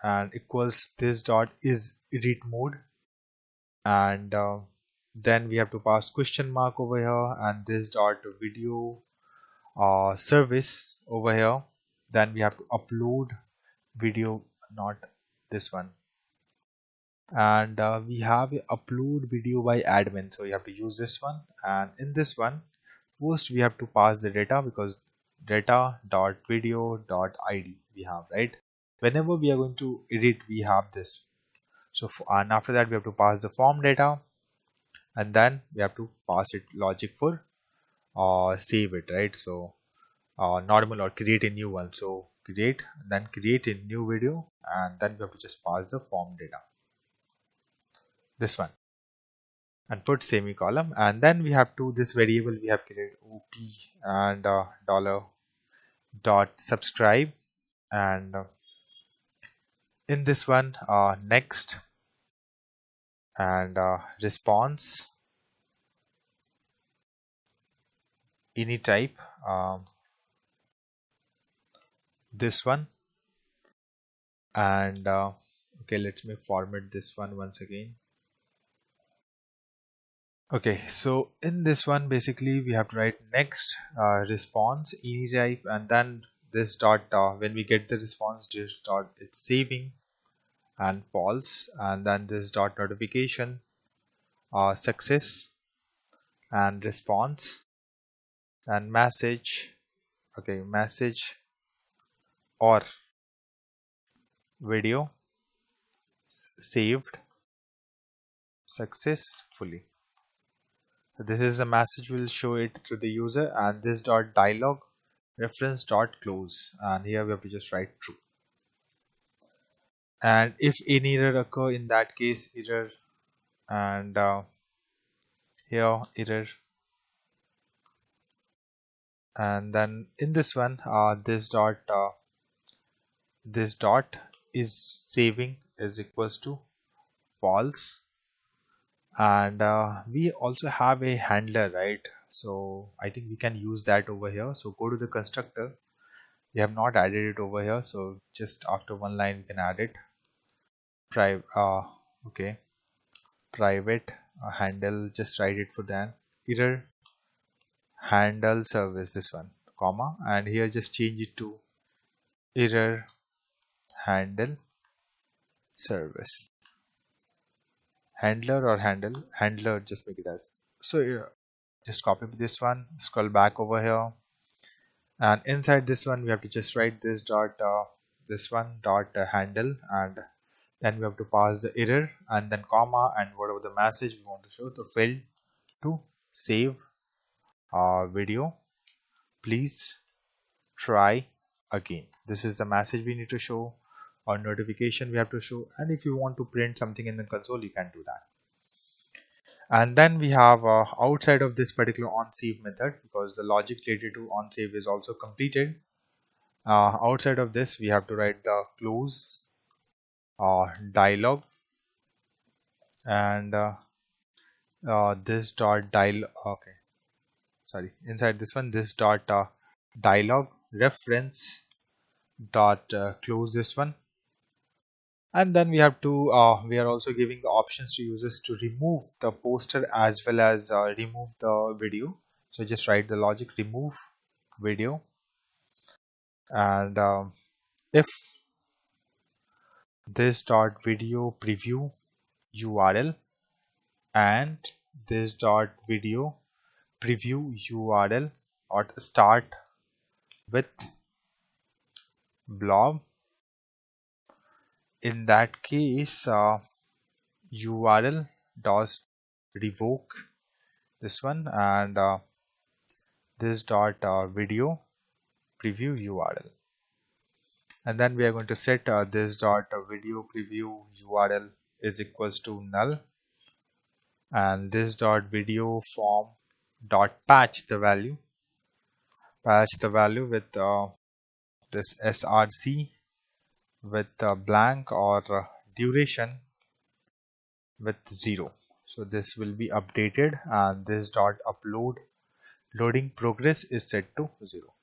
and equals this dot is edit mode, and then we have to pass question mark over here, and this dot video service over here, then we have to upload video, not this one, and we have a upload video by admin, so you have to use this one. And in this one first we have to pass the data, because data dot video dot id we have, right, whenever we are going to edit we have this. So and after that we have to pass the form data, and then we have to pass it logic for save it, right? So normal or create a new one, so create, then create a new video, and then we have to just pass the form data, this one, and put semicolon, and then we have to this variable we have created op, and dollar dot subscribe, and in this one next, and response any type, this one, and okay, let me format this one once again. Okay, so in this one basically we have to write next response any type, and then this dot when we get the response, this dot it's saving and false, and then this dot notification success, and response and message. Okay, message or video saved successfully. So this is the message will show it to the user, and this dot dialog reference dot close, and here we have to just write true. And if any error occur, in that case error, and here error, and then in this one this dot is saving is equals to false. And we also have a handler, right? So I think we can use that over here. So go to the constructor. We have not added it over here, so just after one line we can add it. Okay, private handle, just write it for then error handle service, this one, comma, and here just change it to error handle service. Handler or handler, just make it as. So yeah, just copy this one, scroll back over here, and inside this one we have to just write this dot handle, and then we have to pass the error and then comma and whatever the message we want to show. So failed to save video, please try again. This is the message we need to show, or notification we have to show, and if you want to print something in the console you can do that. And then we have outside of this particular onSave method, because the logic related to onSave is also completed, outside of this we have to write the close dialog, and this dot dial okay, sorry, inside this one this dot dialog reference dot close this one. And then we have to we are also giving the options to users to remove the poster as well as remove the video. So just write the logic remove video, and if this dot video preview URL and this dot video preview URL or start with blob, in that case URL does revoke this one, and this dot video preview URL, and then we are going to set this dot video preview URL is equals to null, and this dot video form dot patch the value with this src with blank or duration with 0. So this will be updated, and this dot upload loading progress is set to 0.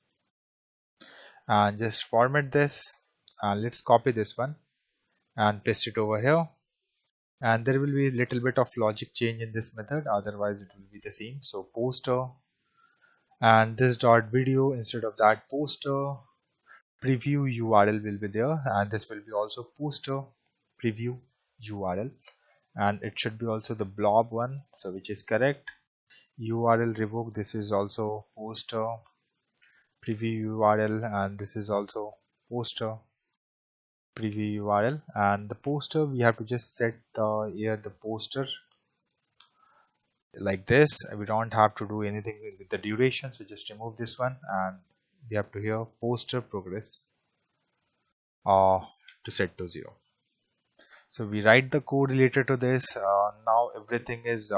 And just format this, and let's copy this one and paste it over here. And there will be a little bit of logic change in this method, otherwise it will be the same. So poster, and this dot video, instead of that poster preview URL will be there, and this will be also poster preview URL, and it should be also the blob one, so which is correct. URL revoke, this is also poster preview URL, and this is also poster preview URL. And the poster we have to just set the poster like this. We don't have to do anything with the duration, so just remove this one, and we have to here poster progress to set to 0. So we write the code related to this. Now everything is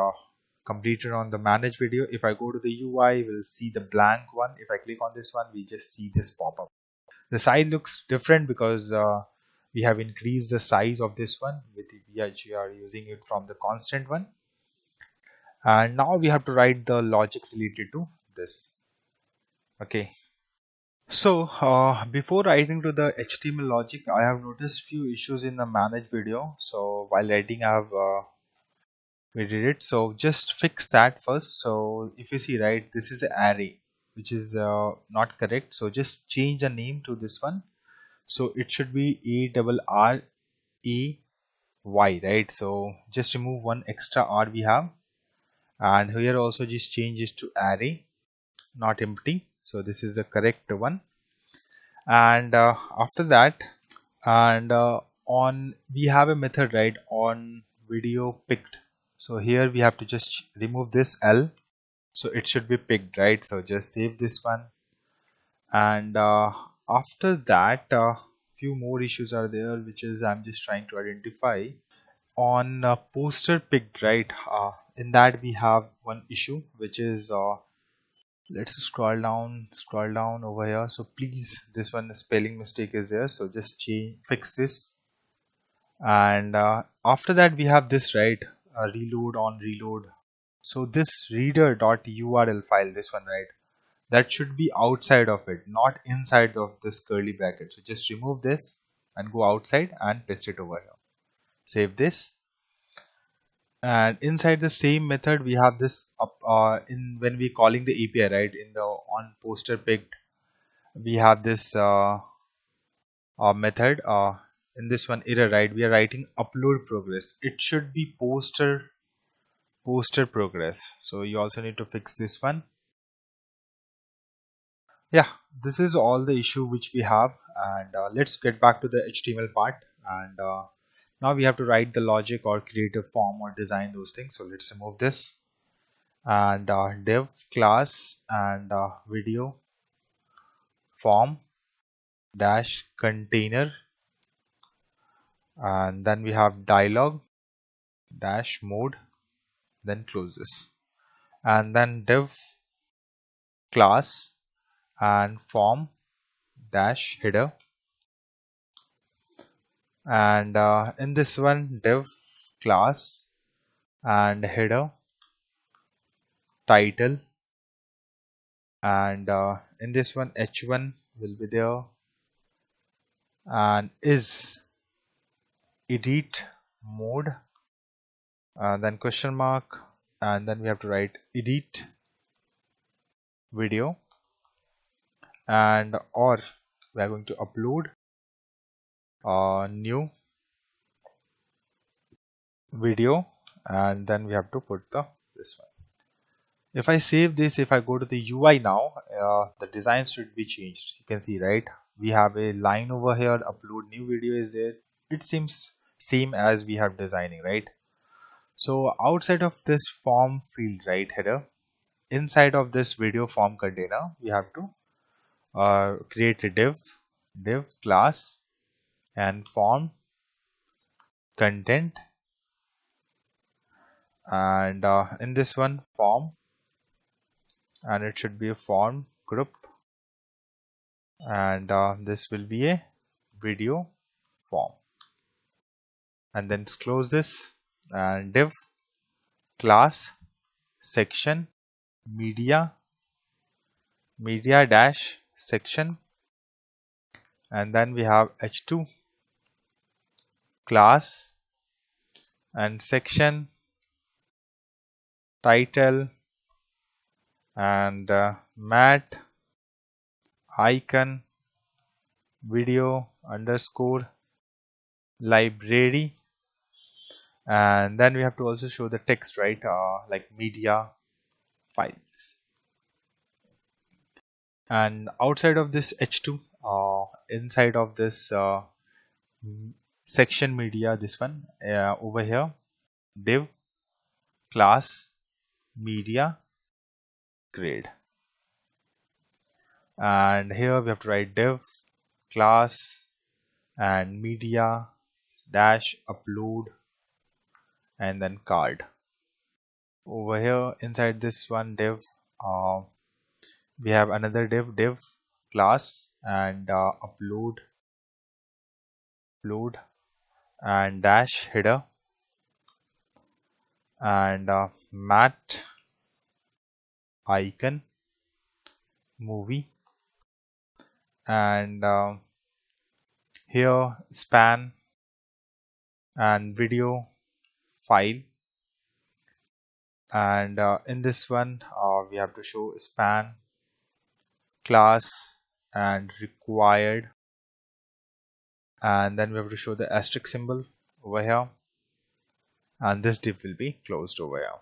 completed on the manage video. If I go to the UI, we'll see the blank one. If I click on this one, we just see this pop up. The size looks different because we have increased the size of this one with we are using it from the constant one. And now we have to write the logic related to this. Okay. So before writing to the HTML logic, I have noticed few issues in the manage video. So while writing, I have we did it. So just fix that first. So if you see, right, this is an array which is not correct. So just change the name to this one. So it should be ARRAY, right? So just remove one extra R we have, and here also just change it to array, not empty. So this is the correct one. And after that, and on we have a method, right, on video picked. So here we have to just remove this L, so it should be picked, right? So just save this one. And after that, few more issues are there, which is I'm just trying to identify. On poster picked, right, in that we have one issue, which is let's scroll down over here. So please, this one spelling mistake is there, so just change, fix this. And after that we have this, right, reload on reload. So this reader.url file, this one, right, that should be outside of it, not inside of this curly bracket. So just remove this and go outside and paste it over here. Save this. And inside the same method we have this up in when we calling the API, right, in the on poster picked, we have this method in this one error, right, we are writing upload progress. It should be poster progress. So you also need to fix this one. Yeah, this is all the issue which we have. And let's get back to the HTML part. And now we have to write the logic or create a form or design those things. So let's remove this. And div class and video form dash container, and then we have dialog dash mode, then close this. And then div class and form dash header, and in this one div class and header title, and in this one h1 will be there, and is edit mode, then question mark, and then we have to write edit video, and or we are going to upload new video, and then we have to put this one. If I save this, if I go to the UI now, the design should be changed. You can see, right, we have a line over here, upload new video is there. It seems same as we have designing, right? So outside of this form field, right, header, inside of this video form container, we have to create a div class and form content, and in this one form, and it should be a form group, and this will be a video form, and then close this. And div class section media dash section, and then we have h2 class and section title, and mat icon video underscore library, and then we have to also show the text, right, like media files. And outside of this h2, inside of this section media, this one over here, div class media grade, and here we have to write div class and media dash upload, and then card. Over here inside this one div, we have another div class and upload and dash header, and mat icon movie, and here span and video file, and in this one we have to show span class and required, and then we have to show the asterisk symbol over here, and this div will be closed over here.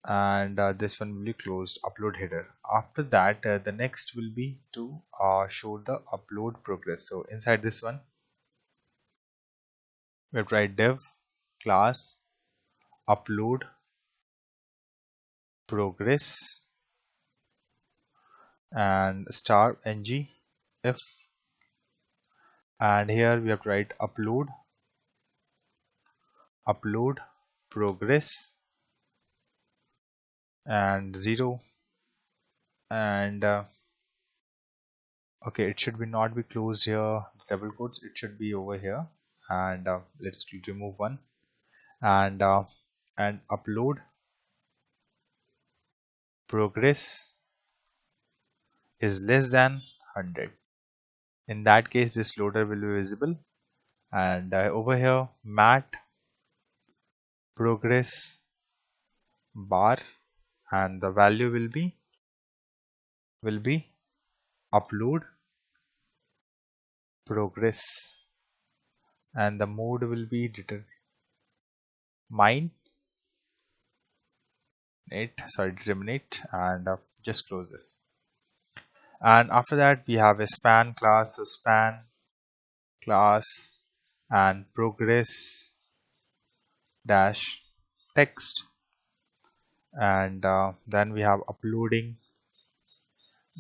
and this one will be closed upload header. After that, the next will be to show the upload progress. So inside this one, we have to write dev class upload progress and star ng if, and here we have to write upload progress and 0, and okay, it should be not be closed here, double quotes, it should be over here, and let's remove one, and upload progress is less than 100. In that case, this loader will be visible, and over here mat progress bar, and the value will be upload progress, and the mode will be determine determinate, and just close this. And after that, we have a span class, so span class and progress dash text, and then we have uploading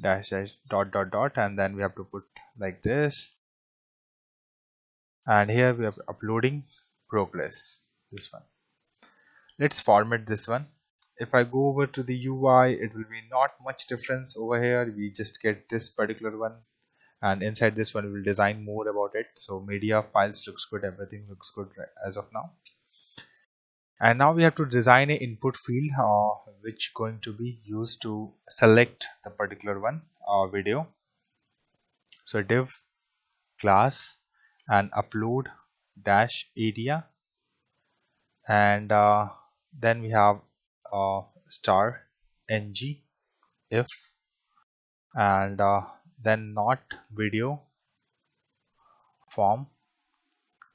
dash dot dot dot, and then we have to put like this, and here we have uploading progress, this one. Let's format this one. If I go over to the UI, it will be not much difference over here. We just get this particular one, and inside this one we will design more about it. So media files looks good, everything looks good as of now. And now we have to design an input field which going to be used to select the particular one video. So div class and upload dash area, and then we have star ng if, and then not video form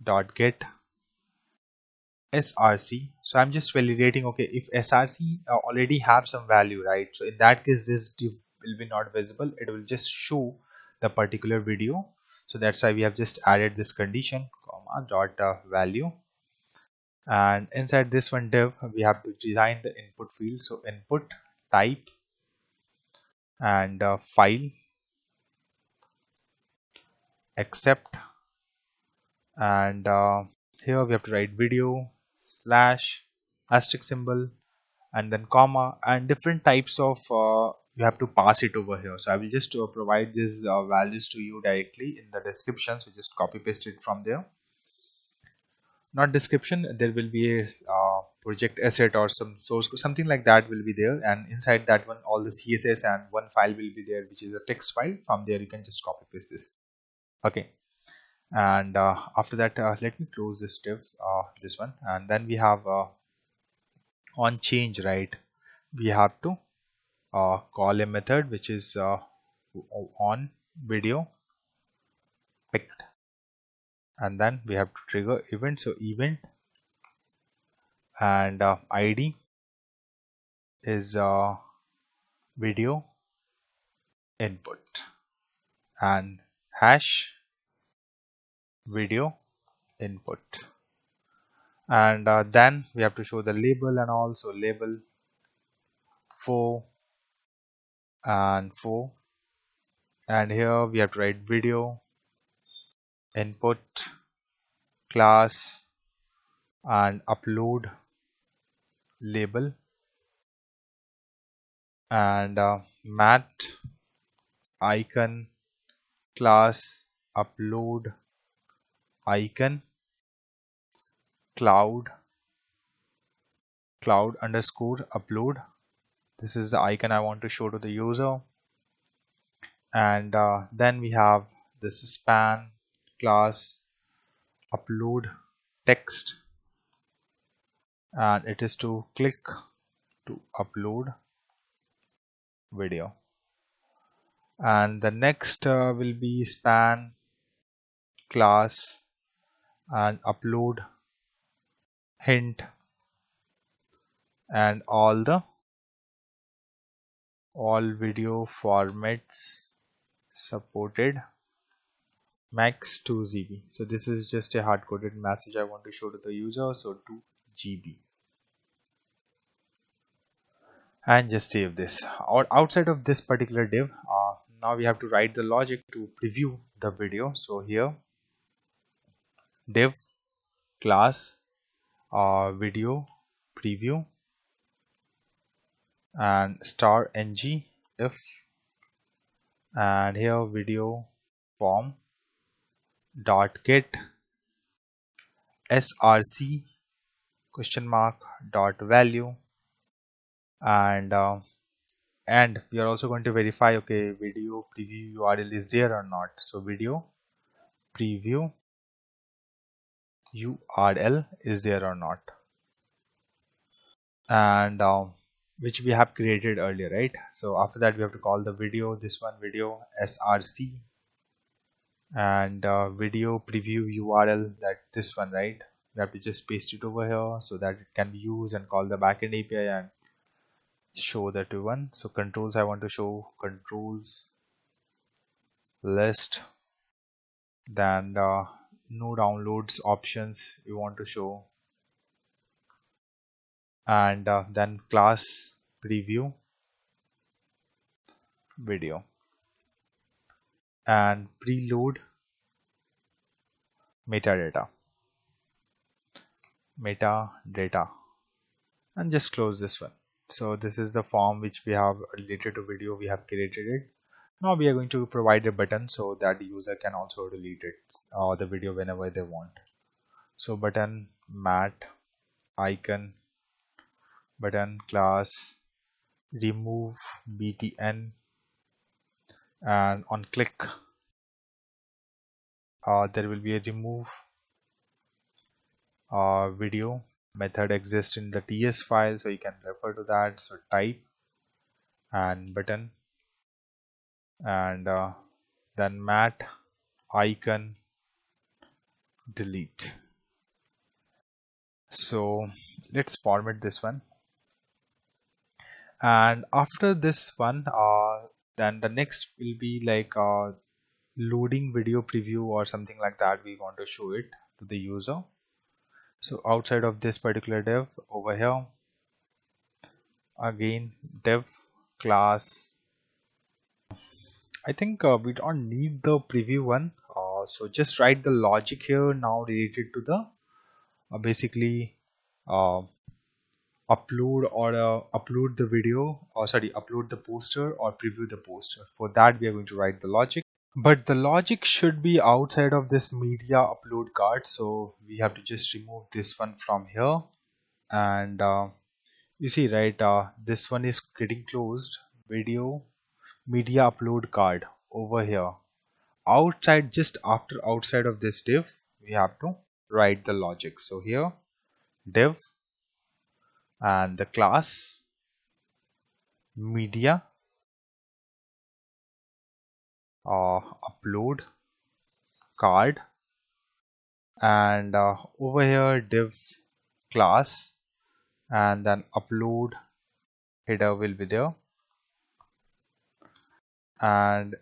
dot get src. So I'm just validating, okay, if src already have some value, right? So in that case, this div will be not visible, it will just show the particular video. So that's why we have just added this condition, comma dot value, and inside this one div we have to design the input field. So input type and file accept, and here we have to write video slash asterisk symbol and then comma, and different types of you have to pass it over here. So I will just provide these values to you directly in the description, so just copy paste it from there. Not description, there will be a project asset or some source, something like that will be there, and inside that one all the css and one file will be there, which is a text file. From there you can just copy paste this. Okay, and after that, let me close this div, this one, and then we have on change, right? We have to call a method which is on video picked, and then we have to trigger event. So event and id is video input, and hash video input, and then we have to show the label, and also label for and for, and here we have to write video input class and upload label, and mat icon class upload icon cloud underscore upload. This is the icon I want to show to the user, and then we have this span class upload text, and it is to click to upload video, and the next will be span class and upload hint and all the all video formats supported, max 2 GB. So this is just a hard-coded message I want to show to the user, so 2 GB. And just save this. Or outside of this particular div, now we have to write the logic to preview the video. So here, div class video preview and star ng if, and here video form dot get src question mark dot value, and we are also going to verify, okay, video preview URL is there or not. So video preview URL is there or not, and which we have created earlier, right? So after that we have to call the video, this one, video src, and video preview URL, that this one, right? We have to just paste it over here so that it can be used, and call the backend API and show that one. So controls, I want to show controls list, then no downloads options you want to show, and then class preview video, and preload metadata, and just close this one. So this is the form which we have related to video, we have created it. Now we are going to provide a button so that the user can also delete it the video whenever they want. So button mat icon button class remove btn, and on click there will be a remove video method exists in the ts file, so you can refer to that. So type and button, and then mat icon delete. So let's format this one, and after this one then the next will be like loading video preview or something like that. We want to show it to the user. So outside of this particular div, over here again div class, I think we don't need the preview one, so just write the logic here now related to the basically upload or upload the video, or sorry, upload the poster or preview the poster. For that we are going to write the logic, but the logic should be outside of this media upload card. So we have to just remove this one from here, and you see, right, this one is getting closed, video media upload card over here. Outside, just after outside of this div, we have to write the logic. So here div and the class media upload card, and over here div class, and then upload header will be there, and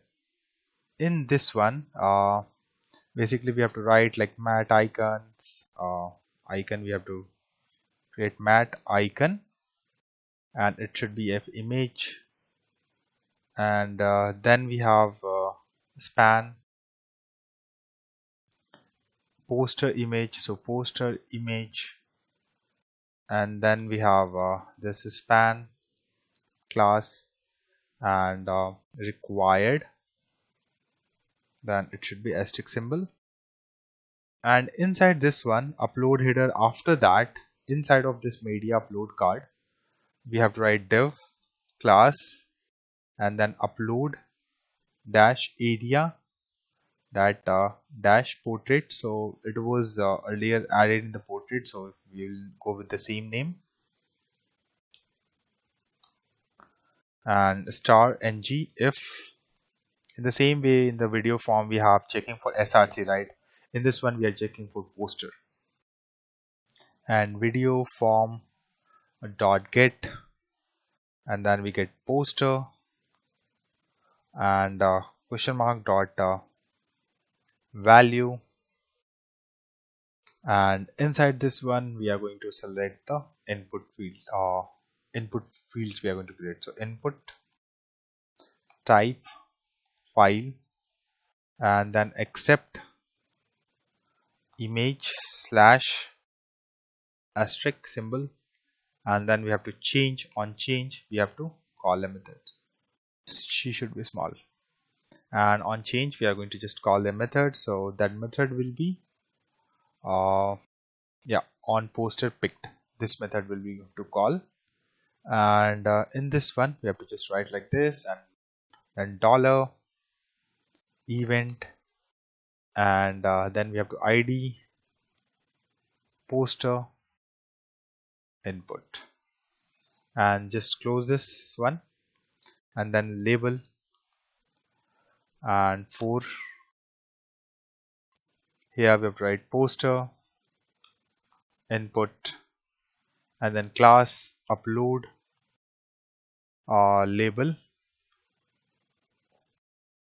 in this one basically we have to write like mat icons icon, we have to create mat icon, and it should be f image, and then we have span poster image, so poster image, and then we have this is span class, and required, then it should be asterisk symbol, and inside this one upload header. After that, inside of this media upload card, we have to write div class, and then upload dash area, that dash portrait, so it was earlier added in the portrait, so we will go with the same name, and star ng if. In the same way, in the video form we have checking for src, right? In this one we are checking for poster, and video form dot get, and then we get poster, and question mark dot value, and inside this one we are going to select the input fields we are going to create. So input type file, and then accept image slash asterisk symbol, and then we have to change. On change we have to call a method. She should be small, and on change we are going to just call a method. So that method will be yeah, on poster picked. This method will be to call, and in this one we have to just write like this, and then dollar event, and then we have to id poster input, and just close this one, and then label, and for here we have to write poster input, and then class upload label,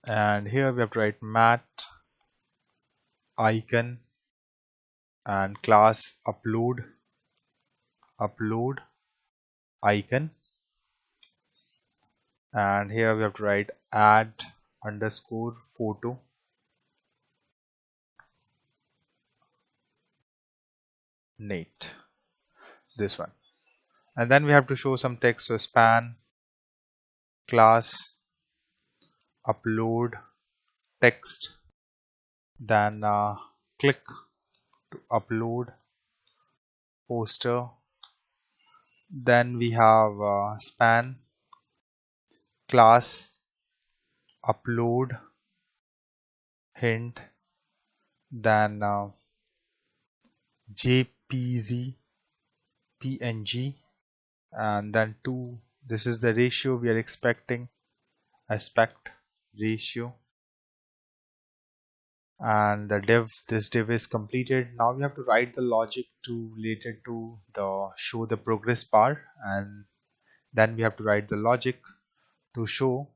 and here we have to write mat icon, and class upload icon, and here we have to write add underscore photo, Nate, this one, and then we have to show some text. So span class upload text, then click to upload poster, then we have span class upload hint, then jpg png, and then 2, this is the ratio we are expecting, aspect ratio, and the div, this div is completed. Now we have to write the logic to related to the show the progress bar, and then we have to write the logic to show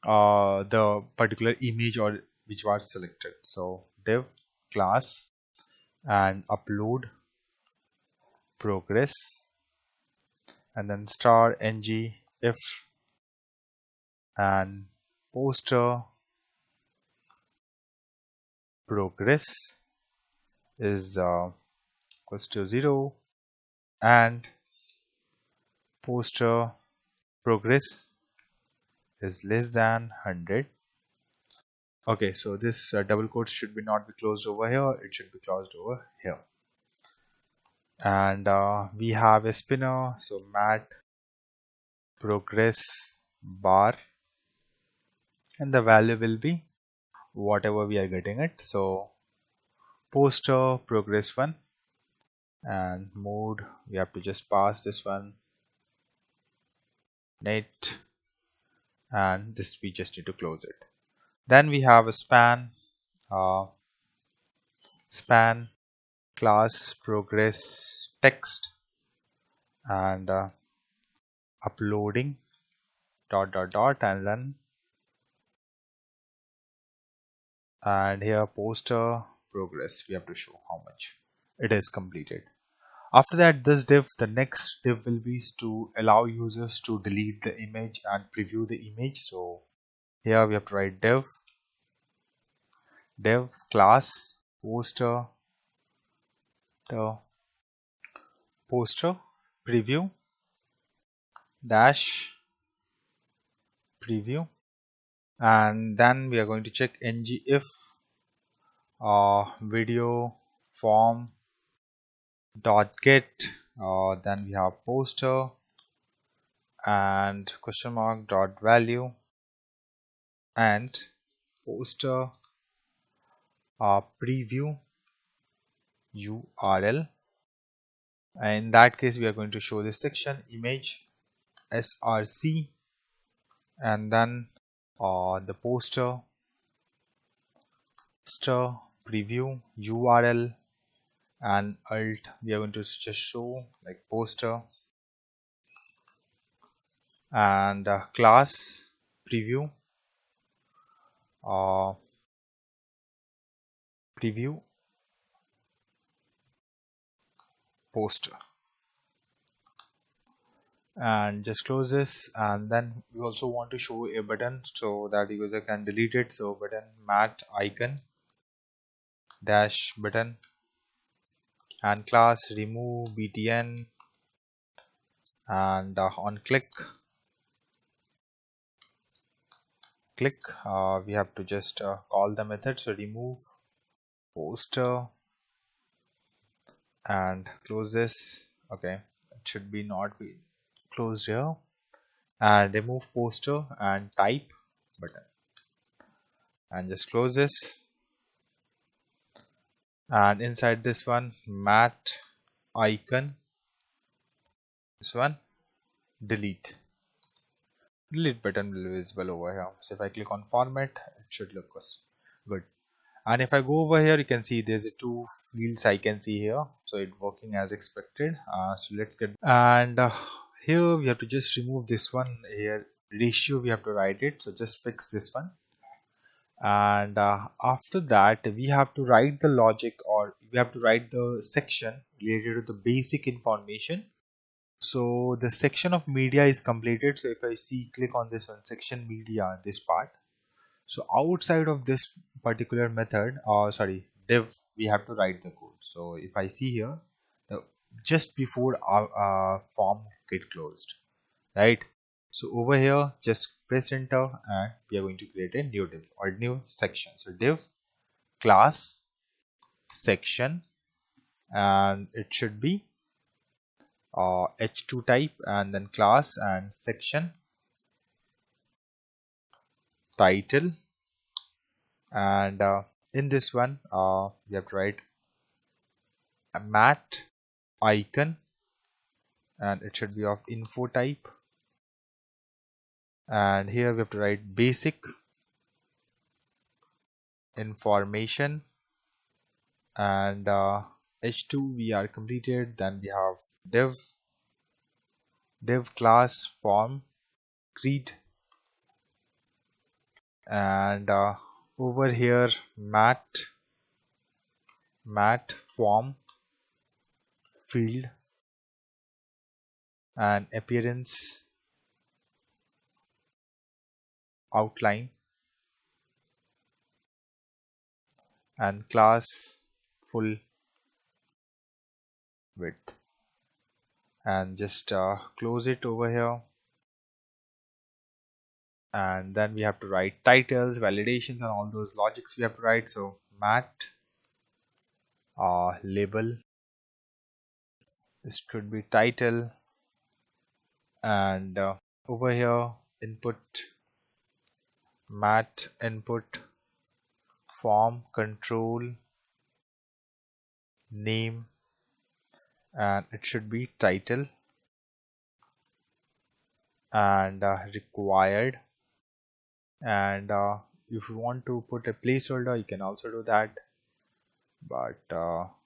the particular image or which was selected. So div class and upload progress, and then star ng if, and poster progress is equals to 0, and poster progress is less than 100. Okay, so this double quotes should be not be closed over here, it should be closed over here, and we have a spinner. So mat progress bar, and the value will be whatever we are getting it. So poster progress 1, and mode we have to just pass this one net, and this we just need to close it. Then we have a span span class progress text, and uploading dot dot dot, and then and here poster progress we have to show how much it is completed. After that, this div, the next div will be to allow users to delete the image and preview the image. So here we have to write div class poster poster preview dash preview, and then we are going to check ng if video form dot get, then we have poster and question mark dot value, and poster preview URL. In that case we are going to show this section image src, and then the poster preview URL, and alt we are going to just show like poster, and class preview preview poster, and just close this. And then we also want to show a button so that the user can delete it. So button mat icon dash button, and class remove btn, and on click we have to just call the method. So remove poster and close this. Okay, it should be not be closed here. And remove poster and type button, and just close this. And inside this one, mat icon, this one, delete button will be visible over here. So if I click on format, it should look good. And if I go over here, you can see there's a two fields I can see here, so it's working as expected. So let's get, and here we have to just remove this one here, ratio we have to write it, so just fix this one. And after that we have to write the logic, or we have to write the section related to the basic information. So the section of media is completed. So if I see, click on this one, section media, this part. So outside of this particular method, or sorry, div, we have to write the code. So if I see here, the just before our form get closed, right? So over here, just press enter, and we are going to create a new div or new section. So div class section, and it should be h2 type, and then class and section title. And in this one we have to write a mat icon, and it should be of info type. And here we have to write basic information, and h2 we are completed. Then we have div class form creed, and over here mat form field, and appearance outline, and class full width. And just close it over here. And then we have to write titles, validations, and all those logics we have to write. So mat label, this could be title, and over here input mat input form control name, and it should be title, and required. And if you want to put a placeholder, you can also do that, but don't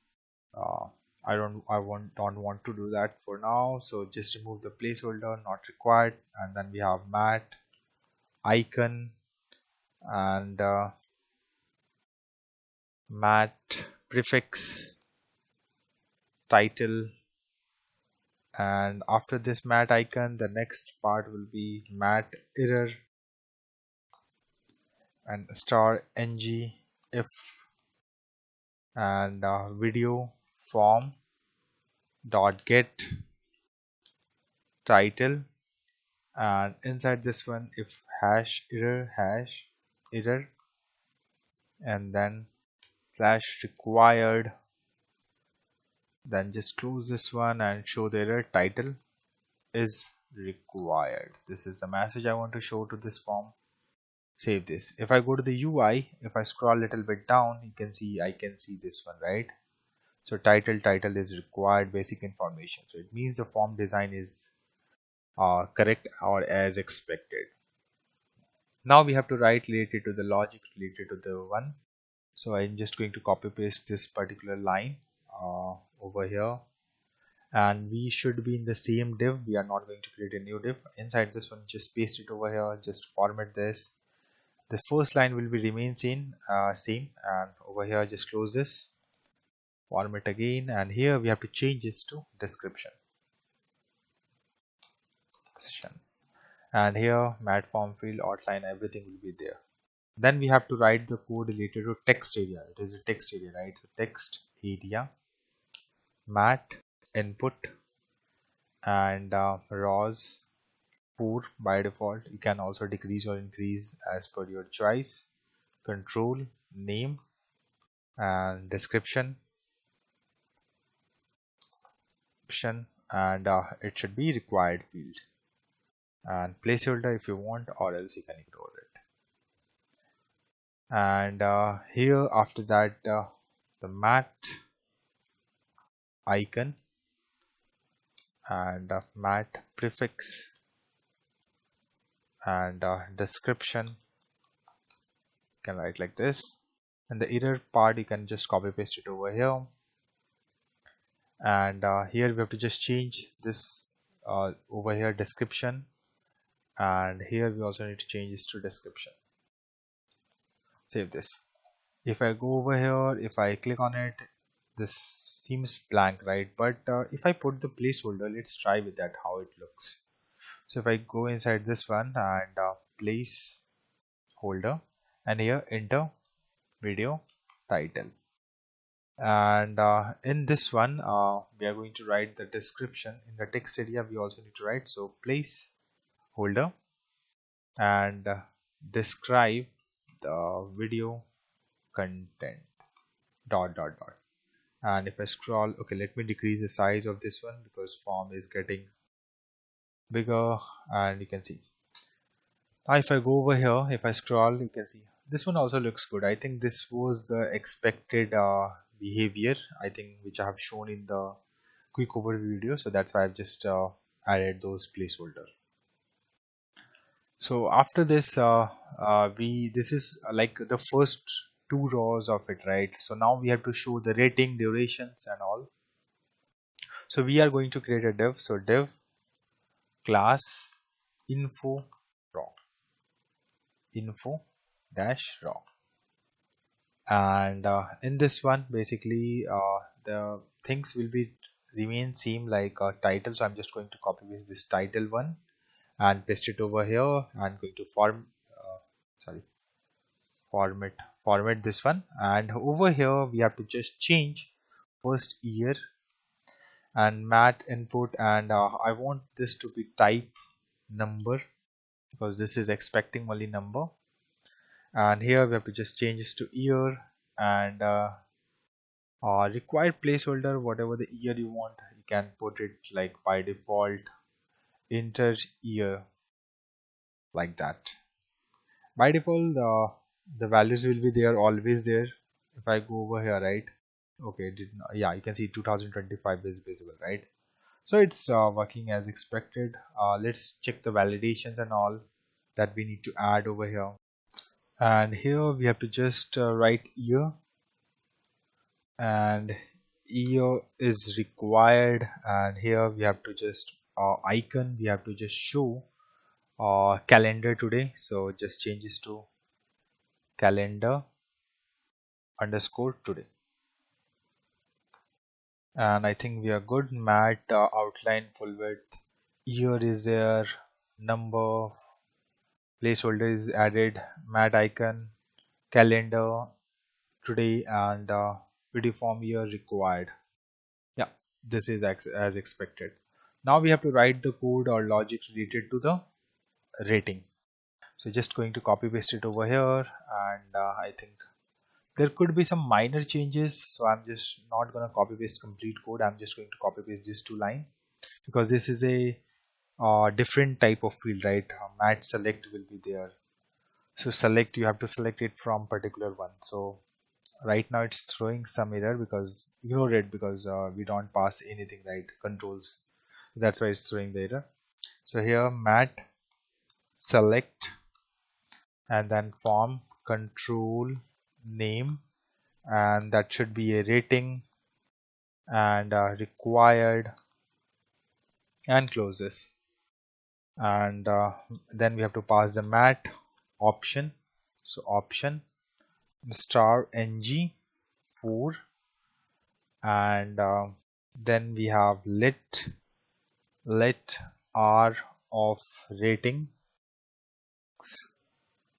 want to do that for now. So just remove the placeholder, not required. And then we have mat icon, and mat prefix title. And after this mat icon, the next part will be mat error and star ng if, and video form dot get title. And inside this one, if hash error, and then slash required, then just close this one and show the error title is required. This is the message I want to show to this form. Save this. If I go to the UI, if I scroll a little bit down, you can see, I can see this one, right? So title is required basic information. So it means the form design is correct or as expected. Now we have to write related to the logic related to the one. So I'm just going to copy paste this particular line over here, and we should be in the same div. We are not going to create a new div inside this one. Just paste it over here, just format this, The first line will be remain same, and over here just close this, format again, and here we have to change this to description. And here mat form field, outline, everything will be there. Then we have to write the code related to text area. It is a text area, right? So text area, mat input, and rows 4 by default. You can also decrease or increase as per your choice. Control, name, and description, and it should be required field, and placeholder if you want, or else you can ignore it. And here after that the mat icon and mat prefix and description, you can write like this. And the error part you can just copy paste it over here. And here we have to just change this over here description, and here we also need to change this to description. Save this. If I go over here, if I click on it, this seems blank, right? But if I put the placeholder, let's try with that how it looks. So if I go inside this one and place holder, and here enter video title, and in this one we are going to write the description. In the text area we also need to write, so place holder and describe the video content dot dot dot. And if I scroll, okay, let me decrease the size of this one because form is getting bigger, and you can see now if I go over here, if I scroll, you can see this one also looks good. I think this was the expected behavior, I think, which I have shown in the quick overview video, so that's why I've just added those placeholder. So after this this is like the first 2 rows of it, right? So now we have to show the rating, durations, and all. So we are going to create a div, so div class info dash raw, and in this one basically the things will be remain same like title. So I'm just going to copy paste this title one and paste it over here, and going to format this one, and over here we have to just change first year and mat input, and I want this to be type number because this is expecting only number. And here we have to just change this to year, and required placeholder, whatever the year you want, you can put it like by default enter year, like that. By default the values will be there, always there. If I go over here, right, okay, yeah, you can see 2025 is visible, right? So it's working as expected. Let's check the validations and all that we need to add over here. And here we have to just write year, and year is required. And here we have to just icon, we have to just show calendar today, so just change this to calendar underscore today. And I think we are good. Mat outline full width, year is there, number, placeholder is added, mat icon, calendar today, and video form year required. Yeah, this is as expected. Now we have to write the code or logic related to the rating. So just going to copy paste it over here, and I think there could be some minor changes, so I'm just not going to copy paste complete code. I'm just going to copy paste these 2 lines because this is a different type of field, right? Mat select will be there, so select, you have to select it from particular one. So right now it's throwing some error because ignore it, because we don't pass anything, right? Controls, that's why it's throwing the error. So here mat select, and then form control name, and that should be a rating, and required, and close this. And then we have to pass the mat option, So option star ng 4, and then we have let r of rating,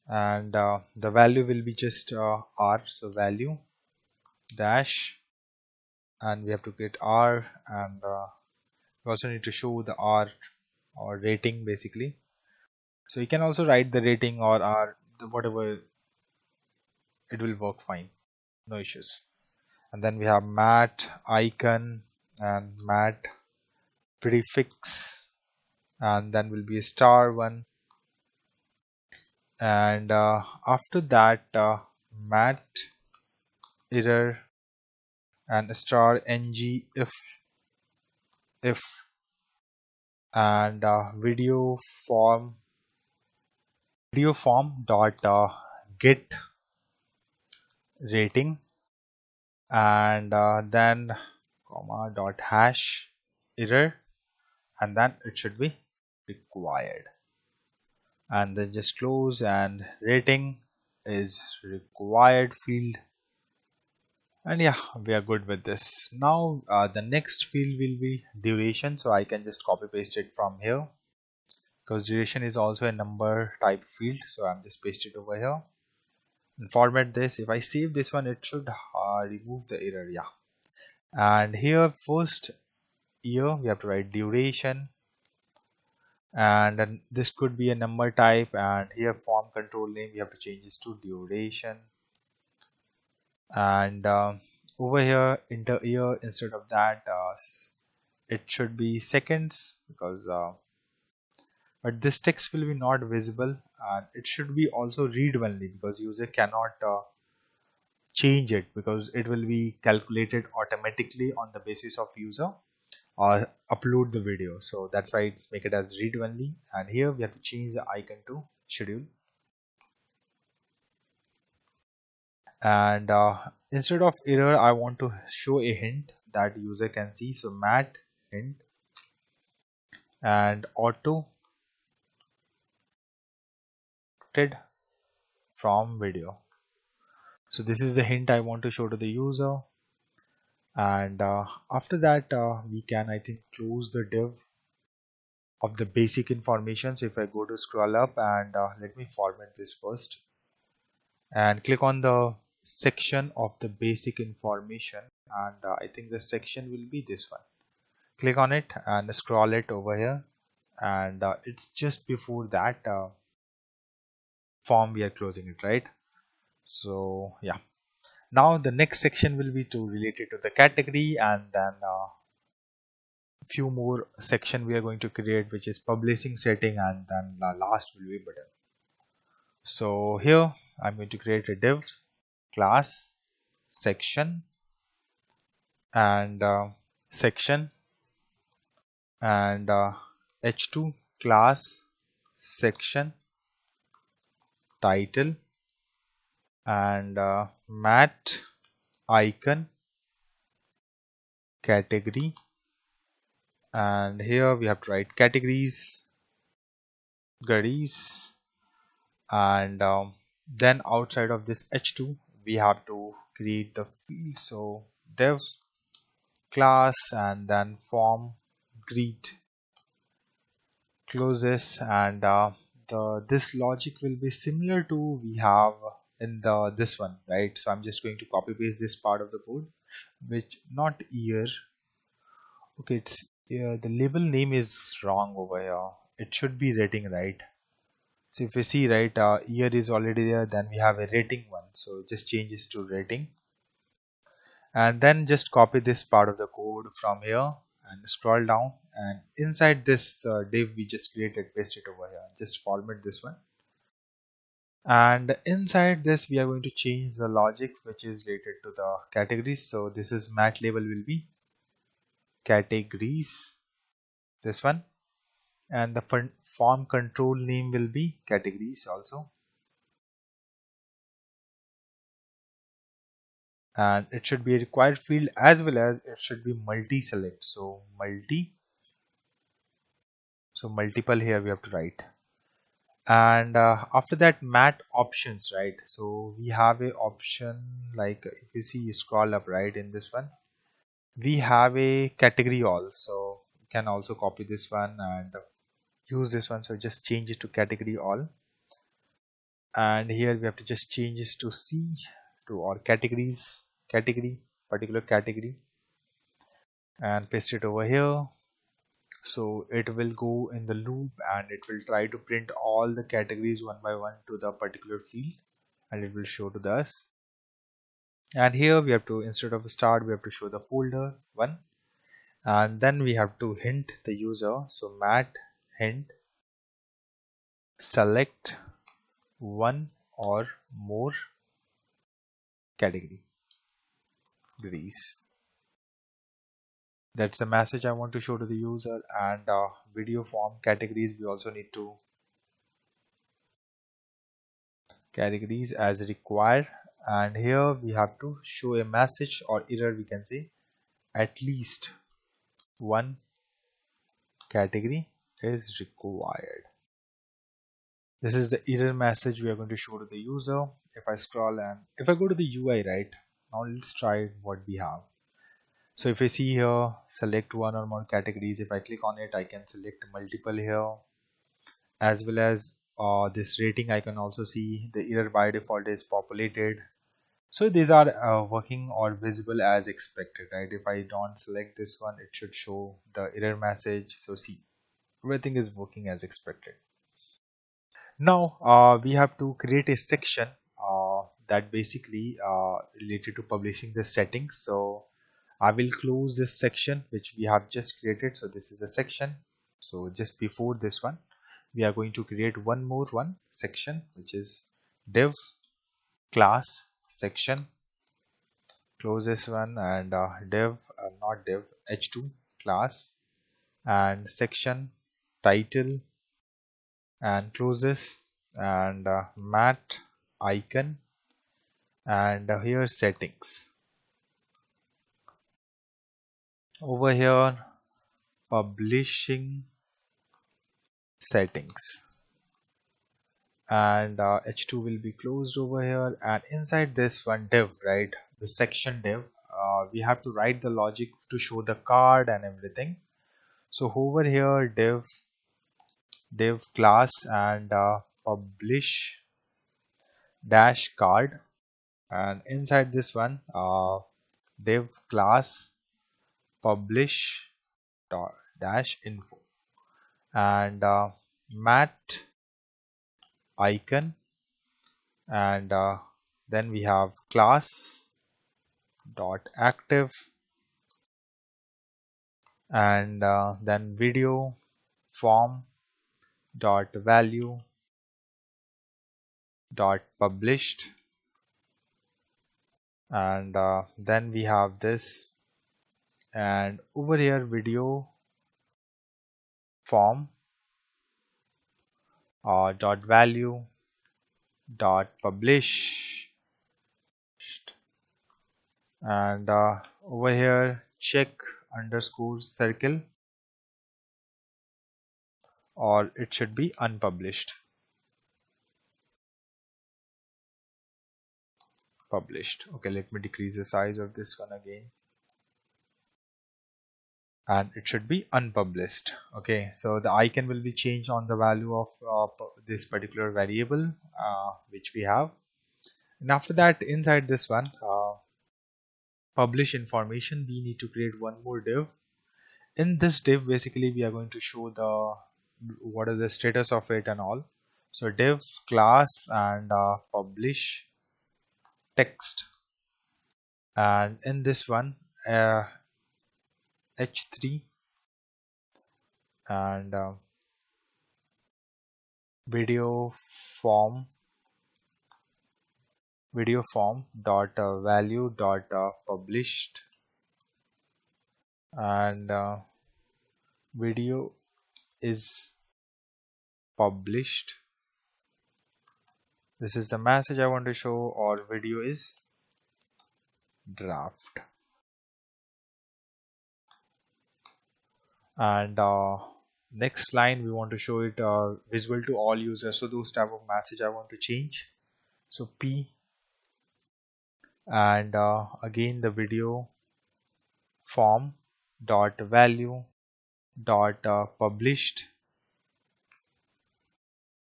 and the value will be just r, so value dash, and we have to get r, and we also need to show the r or rating basically. So you can also write the rating or r, whatever, it will work fine, no issues. And then we have mat icon and mat prefix, and then will be a star one, and after that mat error and star ng if and video form dot get rating, and then comma dot hash error, and then it should be required, and then just close, and rating is required field, and yeah, we are good with this. Now the next field will be duration, so I can just copy paste it from here because duration is also a number type field, so I'm just paste it over here and format this. If I save this one, it should remove the error, yeah. And here first year we have to write duration, and then this could be a number type, and here form control name we have to change this to duration, and over here enter year, instead of that it should be seconds, because but this text will be not visible, and it should be also read only because user cannot change it, because it will be calculated automatically on the basis of user or upload the video. So that's why it's make it as read only, and here we have to change the icon to schedule, and instead of error I want to show a hint that user can see, so mat hint and auto from video. So this is the hint I want to show to the user, and after that we can, I think, close the div of the basic information. So if I go to scroll up, and let me format this first, and click on the section of the basic information, and I think the section will be this one. Click on it and scroll it over here, and it's just before that form we are closing it, right? So yeah, now the next section will be to related to the category, and then few more section we are going to create, which is publishing setting, and then the last will be button. So here I'm going to create a div class section, and section, and h2 class section title, and mat icon category, and here we have to write categories, and then outside of this h2 we have to create the field, so div class, and then form greet, close this, and this logic will be similar to we have in the this one, right? So I'm just going to copy paste this part of the code, which not year. Okay, it's the label name is wrong over here. It should be rating, right? So if you see, right, year is already there, then we have a rating one, so just change this to rating, and then just copy this part of the code from here and scroll down, and inside this div we just created, paste it over here, just format this one, and inside this we are going to change the logic which is related to the categories. So this is mat label will be categories, this one, and the form control name will be categories also, and it should be a required field as well as it should be multi select, so multiple here we have to write, And after that, mat options, right? So we have a option like, if you see, you scroll up, right? In this one we have a category all, so you can also copy this one and use this one. So just change it to category all, and here we have to just change this to C, to our category, particular category, and paste it over here. So it will go in the loop and it will try to print all the categories one by one to the particular field, and it will show to us. And here we have to, instead of start, we have to show the folder one, and then we have to hint the user. So mat hint select one or more categories. That's the message I want to show to the user. And video form categories, we also need to categories as required, and here we have to show a message or error, we can say at least one category is required. This is the error message we are going to show to the user. If I scroll and if I go to the UI, right now, let's try what we have. So if I see here, select one or more categories, if I click on it, I can select multiple here, as well as this rating. I can also see the error by default is populated. So these are working or visible as expected, right? If I don't select this one, it should show the error message. So see, everything is working as expected. Now we have to create a section that basically related to publishing the settings. So I will close this section which we have just created. So this is the section. So just before this one, we are going to create one section, which is div class section. Close this one, and div not div h2 class, and section title, and close this, and mat icon, and here settings. Over here, publishing settings, and h2 will be closed over here. And inside this one div, right, the section div, we have to write the logic to show the card and everything. So over here, div class, and publish dash card, and inside this one, div class publish dash info, and mat icon, and then we have class dot active, and then video form dot value dot published, and then we have this, and over here video form dot value dot publish, and over here check underscore circle, or it should be unpublished, published. Okay, let me decrease the size of this one again, and it should be unpublished. Okay, so the icon will be changed on the value of this particular variable which we have. And after that, inside this one, publish information, we need to create one more div. In this div, basically we are going to show the what is the status of it and all. So div class, and publish text, and in this one h3, and video form dot value dot published, and video is published. This is the message I want to show, or video is draft. And Next line, we want to show it visible to all users, so those type of message I want to change. So P, and again the video form dot value dot published.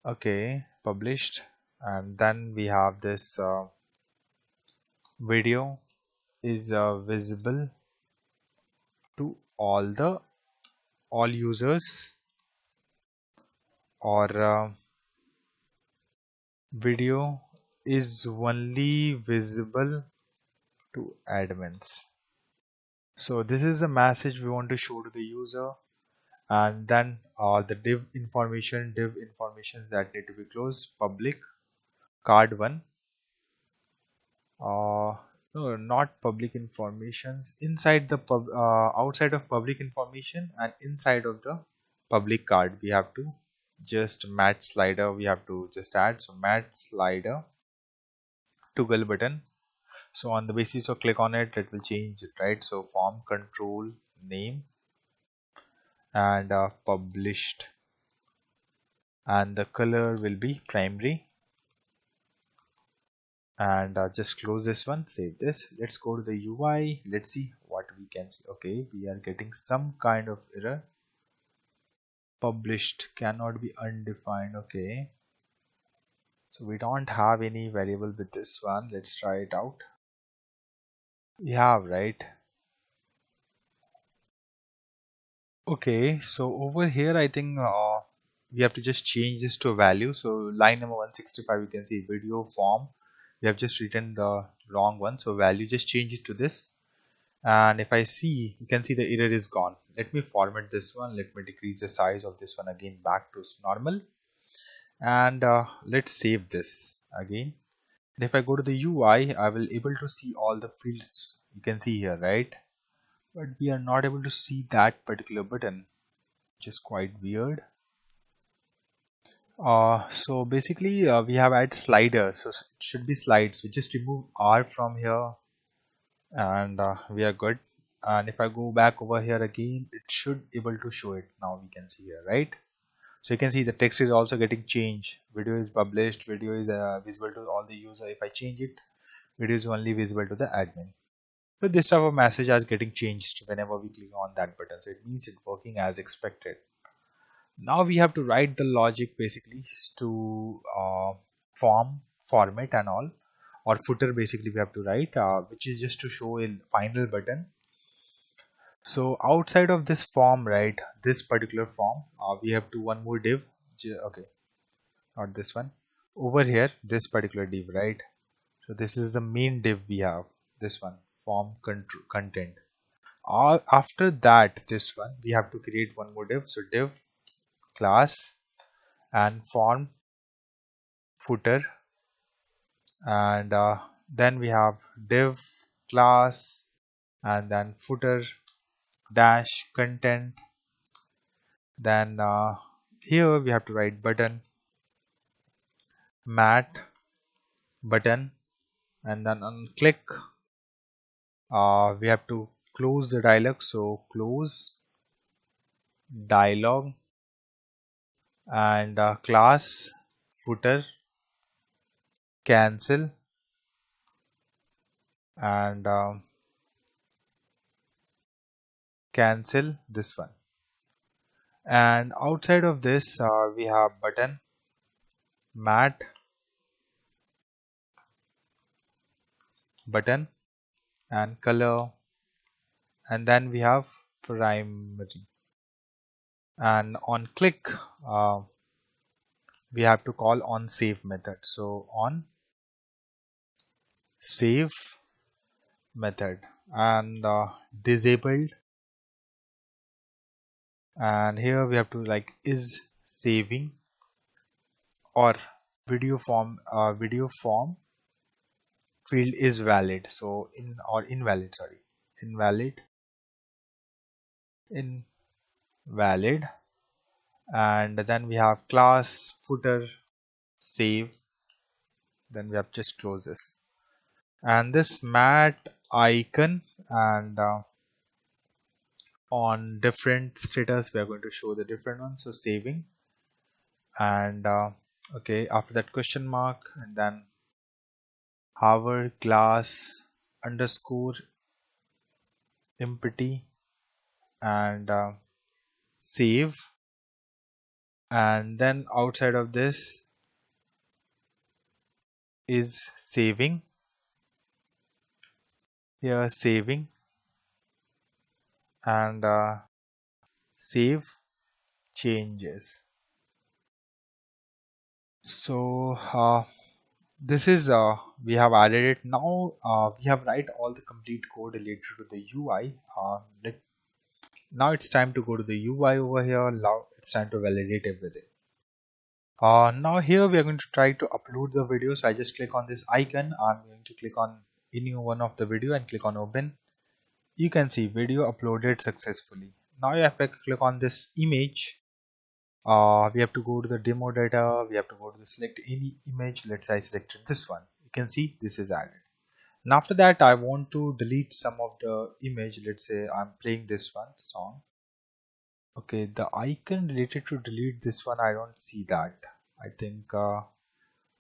Okay, published. And then we have this video is visible to all users, or video is only visible to admins. So this is the message we want to show to the user. And then the div information that need to be closed. Public card 1, no, not public informations, inside the outside of public information and inside of the public card we have to just match slider, we have to just add. So match slider toggle button. So on the basis of click on it, it will change it, right? So form control name and published, and the color will be primary. And just close this one, save this. Let's go to the UI. Let's see what we can see. Okay, we are getting some kind of error. Published cannot be undefined. Okay, so we don't have any variable with this one. Let's try it out. We have, right? Okay, so over here I think we have to just change this to a value. So line number 165, you can see video form, we have just written the wrong one, so value, just change it to this. And if I see, you can see the error is gone. Let me format this one. Let me decrease the size of this one again back to normal. And let's save this again. And if I go to the UI, I will able to see all the fields you can see here, right? But we are not able to see that particular button, which is quite weird. So basically we have added slider, so it should be slides. So just remove R from here, and we are good. And if I go back over here again, it should able to show it. Now we can see here, right? So you can see the text is also getting changed. Video is published, video is visible to all the user. If I change it, video is only visible to the admin. So this type of message is getting changed whenever we click on that button. So it means it's working as expected. Now we have to write the logic basically to format and all, or footer basically we have to write, which is just to show a final button. So outside of this form, right, this particular form, we have to one more div. Okay, not this one. Over here, this particular div, right? So this is the main div we have. This one, form content. After that, this one, we have to create one more div. So div class and form footer, and then we have div class and then footer dash content. Then here we have to write button mat button, and then on click we have to close the dialog. So close dialog, and class footer cancel, and cancel this one. And outside of this we have button mat button and color, and then we have primary. And on click we have to call on save method. So on save method, and disabled, and here we have to like is saving, or video form field is valid. So invalid, sorry, invalid. And then we have class footer save, then we have just close this. And this mat icon and on different status, we are going to show the different ones. So saving, and okay, after that question mark, and then hourglass underscore empty, and save, and then outside of this is saving, here saving, and save changes. So this is we have added it. Now we have write all the complete code related to the UI. Now it's time to go to the UI over here. Now it's time to validate everything. Now here we are going to try to upload the video. So I just click on this icon. I'm going to click on any one of the video and click on open. You can see video uploaded successfully. Now if I click on this image, we have to go to the demo data. We have to go to the select any image. Let's say I selected this one. You can see this is added. And after that, I want to delete some of the image. Let's say I'm playing this one song. Okay, the icon related to delete this one, I don't see that. I think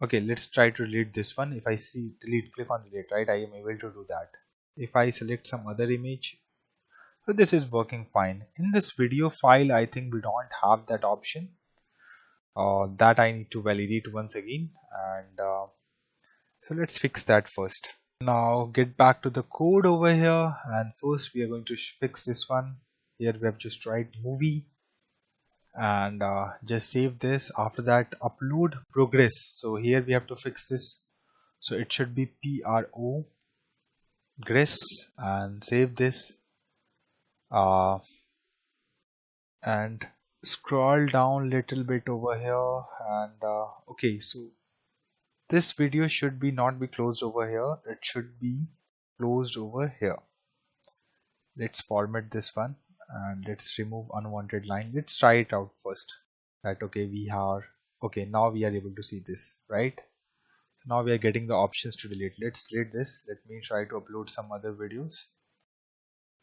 okay, let's try to delete this one. If I see delete, click on delete, right? I am able to do that. If I select some other image, so this is working fine. In this video file, I think we don't have that option. That I need to validate once again, and so let's fix that first. Now get back to the code over here, and first we are going to fix this one. Here we have just write movie, and just save this. After that, upload progress. So here we have to fix this. So it should be progress, and save this. And scroll down little bit over here, and okay, so this video should be not be closed over here, it should be closed over here. Let's format this one and let's remove unwanted line. Let's try it out first. That okay, we are okay, now we are able to see this, right? Now we are getting the options to delete. Let's delete this. Let me try to upload some other videos.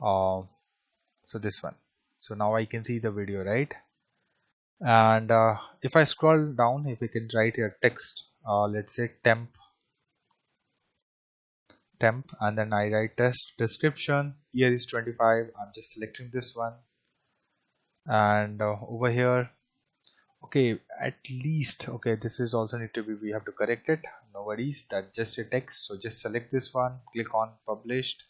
So this one. So now I can see the video, right? And if I scroll down, if we can write here text, let's say temp, and then I write test description. Year is 25. I'm just selecting this one, and over here, okay, at least okay, this is also need to be, we have to correct it. No worries, that's just a text. So just select this one, click on published,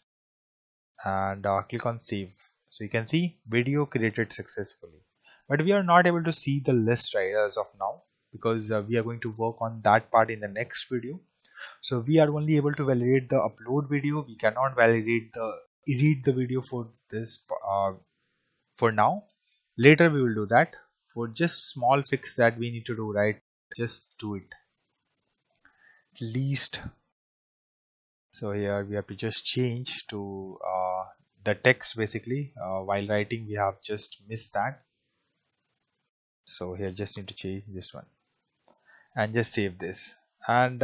and click on save. So you can see video created successfully, but we are not able to see the list right as of now, because we are going to work on that part in the next video. So we are only able to validate the upload video. We cannot validate the edit the video for this for now. Later we will do that. For just small fix that we need to do, right? Just do it at least. So here we have to just change to the text basically. While writing we have just missed that. So here just need to change this one and just save this. And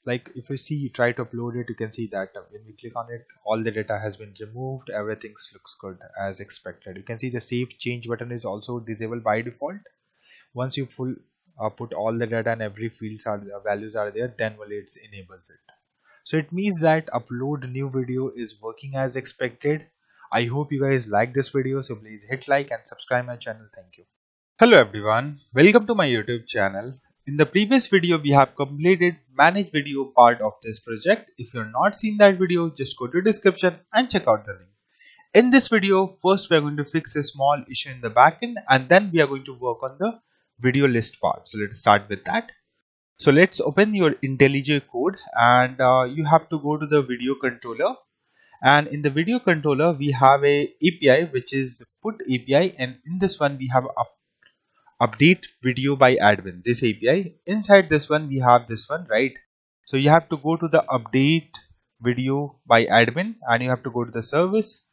like if you see, you try to upload it, you can see that when we click on it, all the data has been removed. Everything looks good as expected. You can see the save change button is also disabled by default. Once you put all the data and every fields are values are there, then only it enables it. So it means that upload new video is working as expected. I hope you guys like this video, so please hit like and subscribe my channel. Thank you. Hello everyone, welcome to my YouTube channel. In the previous video, we have completed manage video part of this project. If you have not seen that video, just go to description and check out the link. In this video, first we are going to fix a small issue in the backend, and then we are going to work on the video list part. So let's start with that. So let's open your IntelliJ code, and you have to go to the video controller. And in the video controller, we have a API which is put API, and in this one we have update video by admin, this API. Inside this one we have this one, right? So you have to go to the update video by admin, and you have to go to the service.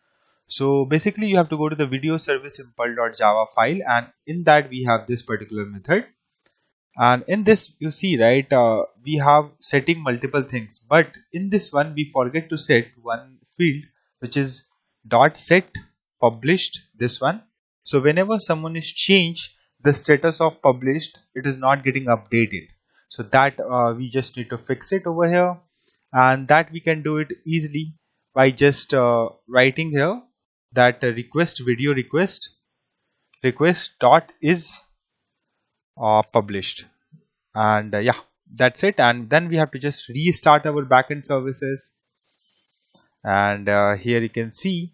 So basically you have to go to the video service impl.java file, and in that we have this particular method. And in this you see, right, we have setting multiple things, but in this one we forget to set one field, which is dot set published, this one. So whenever someone is changed the status of published, it is not getting updated. So that we just need to fix it over here, and that we can do it easily by just writing here that request video request dot is published, and yeah, that's it. And then we have to just restart our backend services, and here you can see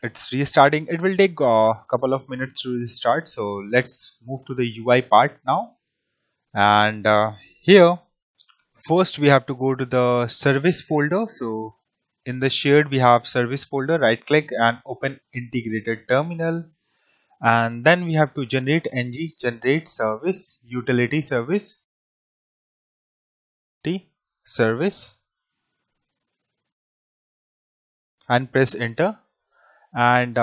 it's restarting. It will take a couple of minutes to restart, so let's move to the UI part now. And here first we have to go to the service folder. So in the shared we have service folder, right click and open integrated terminal, and then we have to generate generate service utility service and press enter. And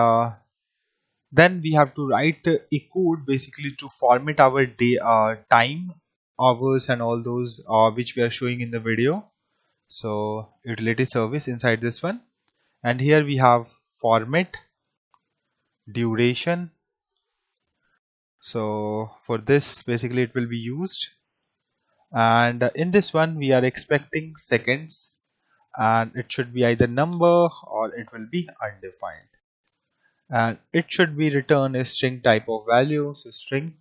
then we have to write a code basically to format our day time, hours and all those which we are showing in the video. So utility service inside this one, and here we have format duration. So for this basically it will be used, and in this one we are expecting seconds, and it should be either number or it will be undefined, and it should be return a string type of value, so string.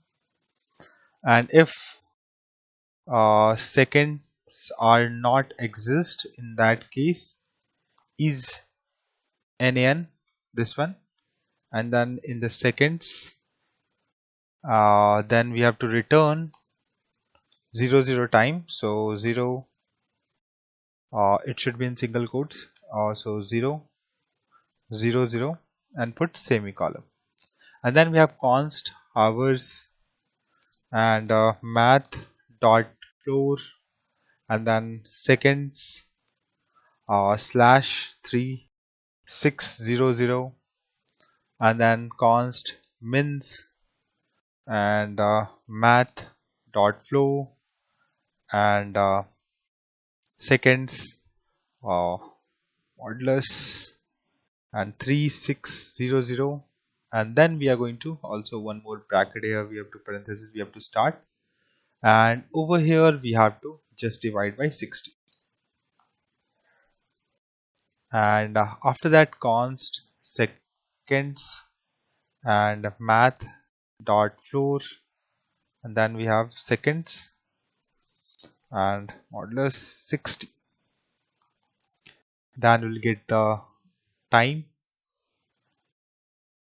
And if seconds are not exist, in that case is nan, this one. And then in the seconds then we have to return 00 time, so 0 it should be in single quotes, so 0 0 0 and put semicolon. And then we have const hours and math dot floor, and then seconds slash 3600, and then const mins and math dot flow and seconds modulus and 3600. And then we are going to also one more bracket here, we have to parenthesis, we have to start, and over here we have to just divide by 60. And after that const seconds and math dot floor, and then we have seconds and modulus 60, then we'll get the time.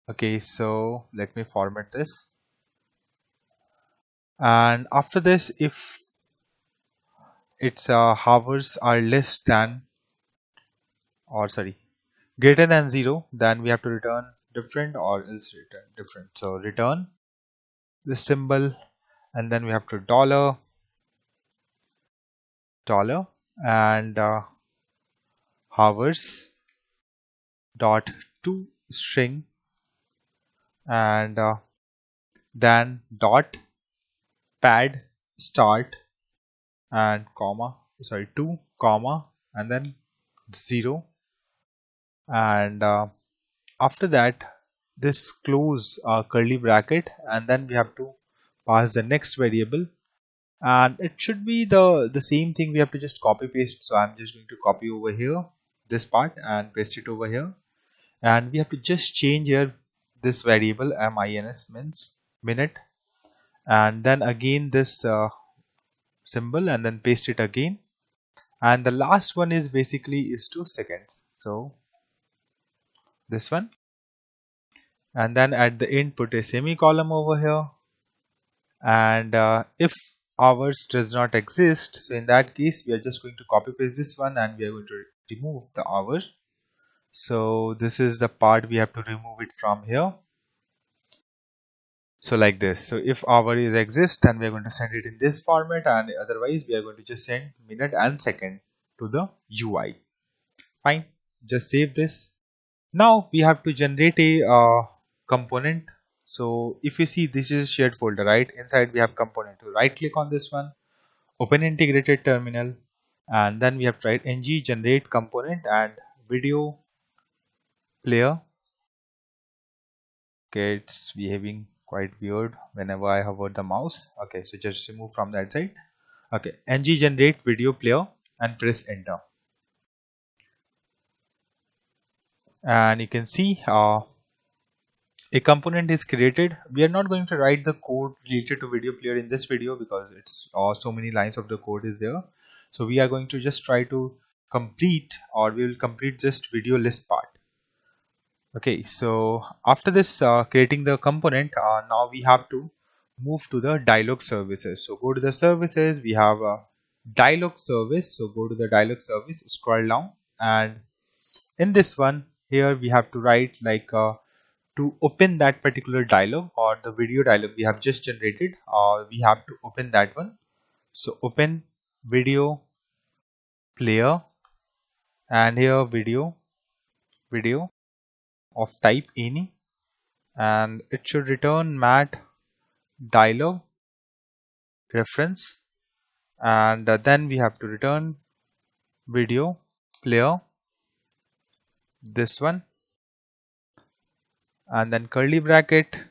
Okay, so let me format this, and after this if its hours are less than, or sorry, greater than 0, then we have to return different or else return different. So return this symbol, and then we have to dollar and hours dot to string, and then dot pad start and comma, sorry, 2 comma and then 0, and after that this close curly bracket, and then we have to pass the next variable, and it should be the same thing, we have to just copy paste. So I'm just going to copy over here this part and paste it over here, and we have to just change here this variable mins means minute, and then again this symbol, and then paste it again, and the last one is basically is to seconds, so this one, and then at the end put a semicolon over here. And if hours does not exist, so in that case we are just going to copy paste this one and we are going to remove the hour. So this is the part we have to remove it from here, so like this. So if hour is exist, then we are going to send it in this format, and otherwise we are going to just send minute and second to the UI. Fine, just save this. Now we have to generate a component. So if you see, this is shared folder, right? Inside we have component. So right click on this one, open integrated terminal, and then we have to write ng generate component and video player. Okay, it's behaving quite weird whenever I hover the mouse. Okay, so just remove from that side. Okay, ng generate video player and press enter. And you can see a component is created. We are not going to write the code related to video player in this video because it's so many lines of the code is there. So we are going to just try to complete, or we will complete just video list part. Okay, so after this creating the component, now we have to move to the dialog services. So go to the services, we have a dialog service. So go to the dialog service, scroll down, and in this one here we have to write like to open that particular dialog or the video dialog we have just generated, we have to open that one. So open video player, and here video of type any, and it should return mat dialog reference, and then we have to return video player, this one, and then curly bracket,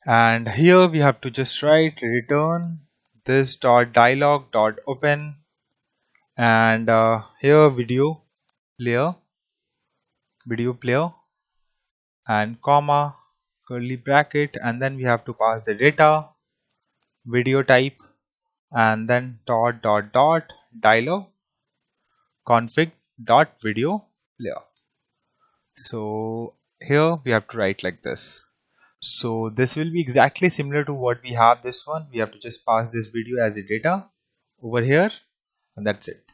and here we have to just write return this dot dialog dot open, and here video player and comma curly bracket, and then we have to pass the data video type, and then dot dialog config dot video player. So here we have to write like this. So this will be exactly similar to what we have this one. We have to just pass this video as a data over here, and that's it.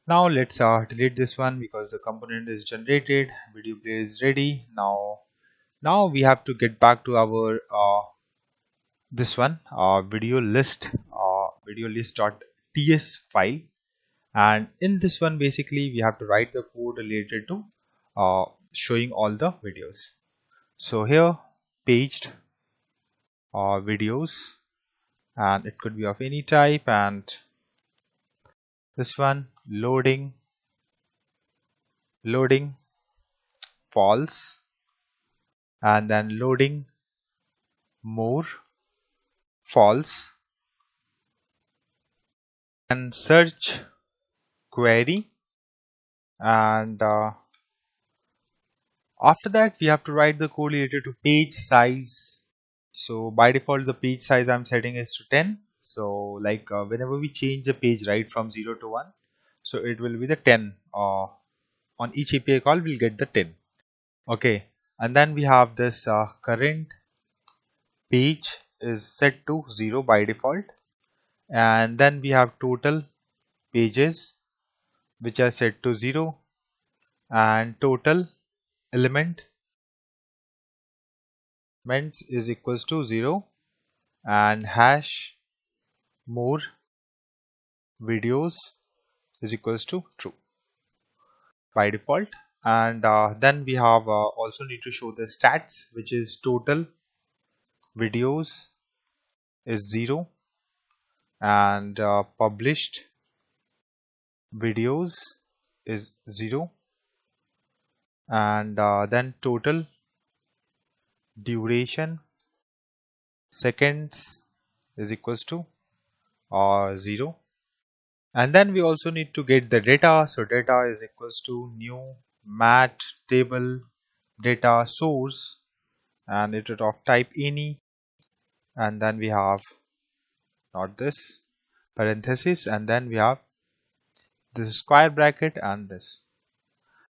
Now let's delete this one because the component is generated, video player is ready. Now we have to get back to our this one video list.ts file, and in this one basically we have to write the code related to showing all the videos. So here paged videos, and it could be of any type, and this one loading false, and then loading more false, and search query, and after that we have to write the code related to page size. So by default the page size I'm setting is to 10. So like whenever we change the page right from 0 to 1, so it will be the 10, on each API call we'll get the 10. Okay, and then we have this current page is set to 0 by default, and then we have total pages which are set to 0, and total elements is equals to 0, and hash more videos is equals to true by default. And then we have also need to show the stats, which is total videos is 0, and published videos is 0, and then total duration seconds is equals to 0, and then we also need to get the data. So data is equals to new mat table data source, and it is of type any, and then we have not this parenthesis, and then we have this square bracket and this,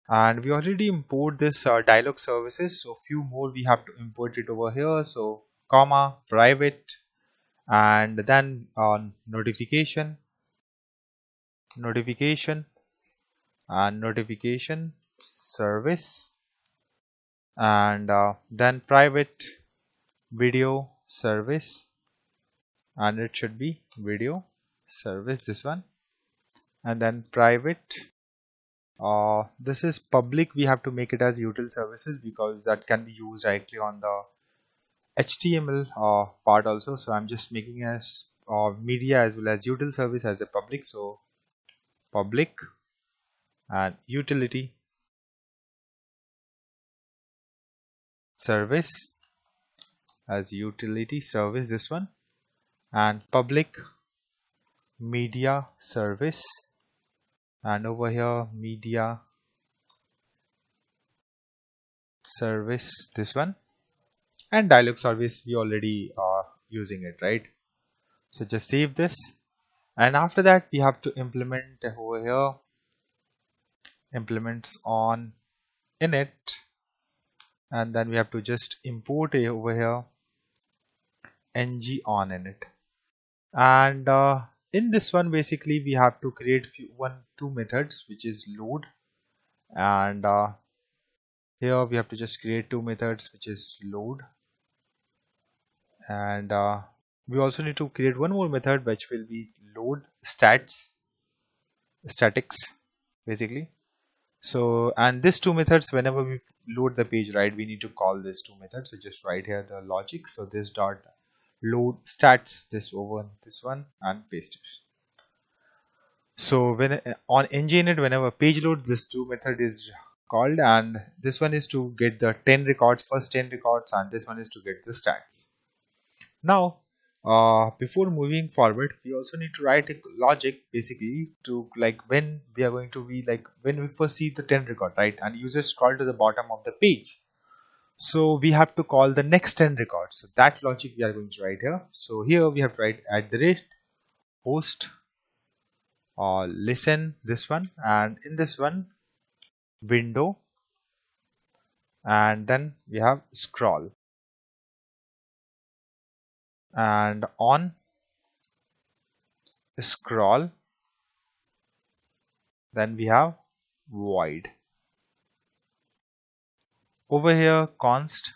and we already import this dialog services, so few more we have to import it over here. So comma private, and then notification and notification service, and then private video service, and it should be video service, this one, and then private this is public. We have to make it as util services because that can be used directly on the HTML part also. So I'm just making as media as well as util service as a public. So public and utility service as utility service, this one, and public media service, and over here media service, this one, and dialog service we already are using it, right? So just save this, and after that we have to implement over here implements on init, and then we have to just import over here ng on init, and in this one basically we have to create two methods, which is load, and here we have to just create two methods, which is load, and we also need to create one more method which will be load statics basically. So, and these two methods, whenever we load the page, right, we need to call these two methods. So just write here the logic. So this dot load stats, this over this one, and paste it. So when on nginit, whenever page load, this two method is called, and this one is to get the 10 records, first 10 records, and this one is to get the stats. Now before moving forward, we also need to write a logic basically to, like, when we are going to be, like, when we first see the 10 record, right, and users scroll to the bottom of the page, so we have to call the next 10 records. So that logic we are going to write here. So here we have to write @host listen, this one, and in this one window, and then we have scroll, and on scroll, then we have void. Over here const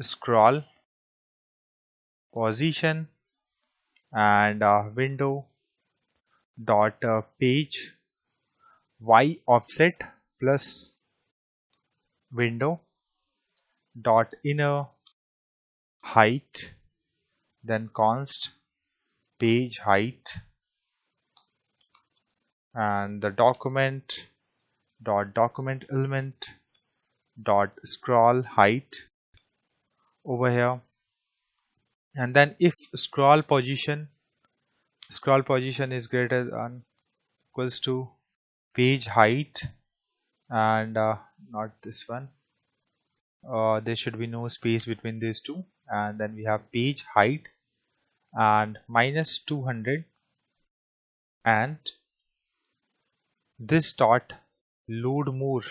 scroll position, and window dot page y offset plus window dot inner height, then const page height, and the document dot document element dot scroll height over here, and then if scroll position is greater than equals to page height, and not this one, there should be no space between these two, and then we have page height and minus 200, and this dot load more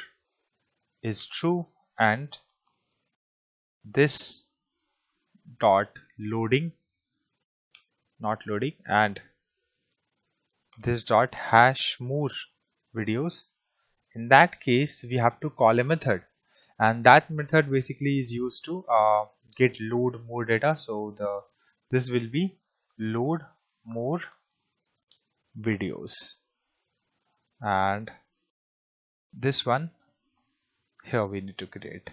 is true, and this dot loading not loading, and this dot hash more videos. In that case we have to call a method, and that method basically is used to get load more data. So this will be load more videos, and this one here we need to create,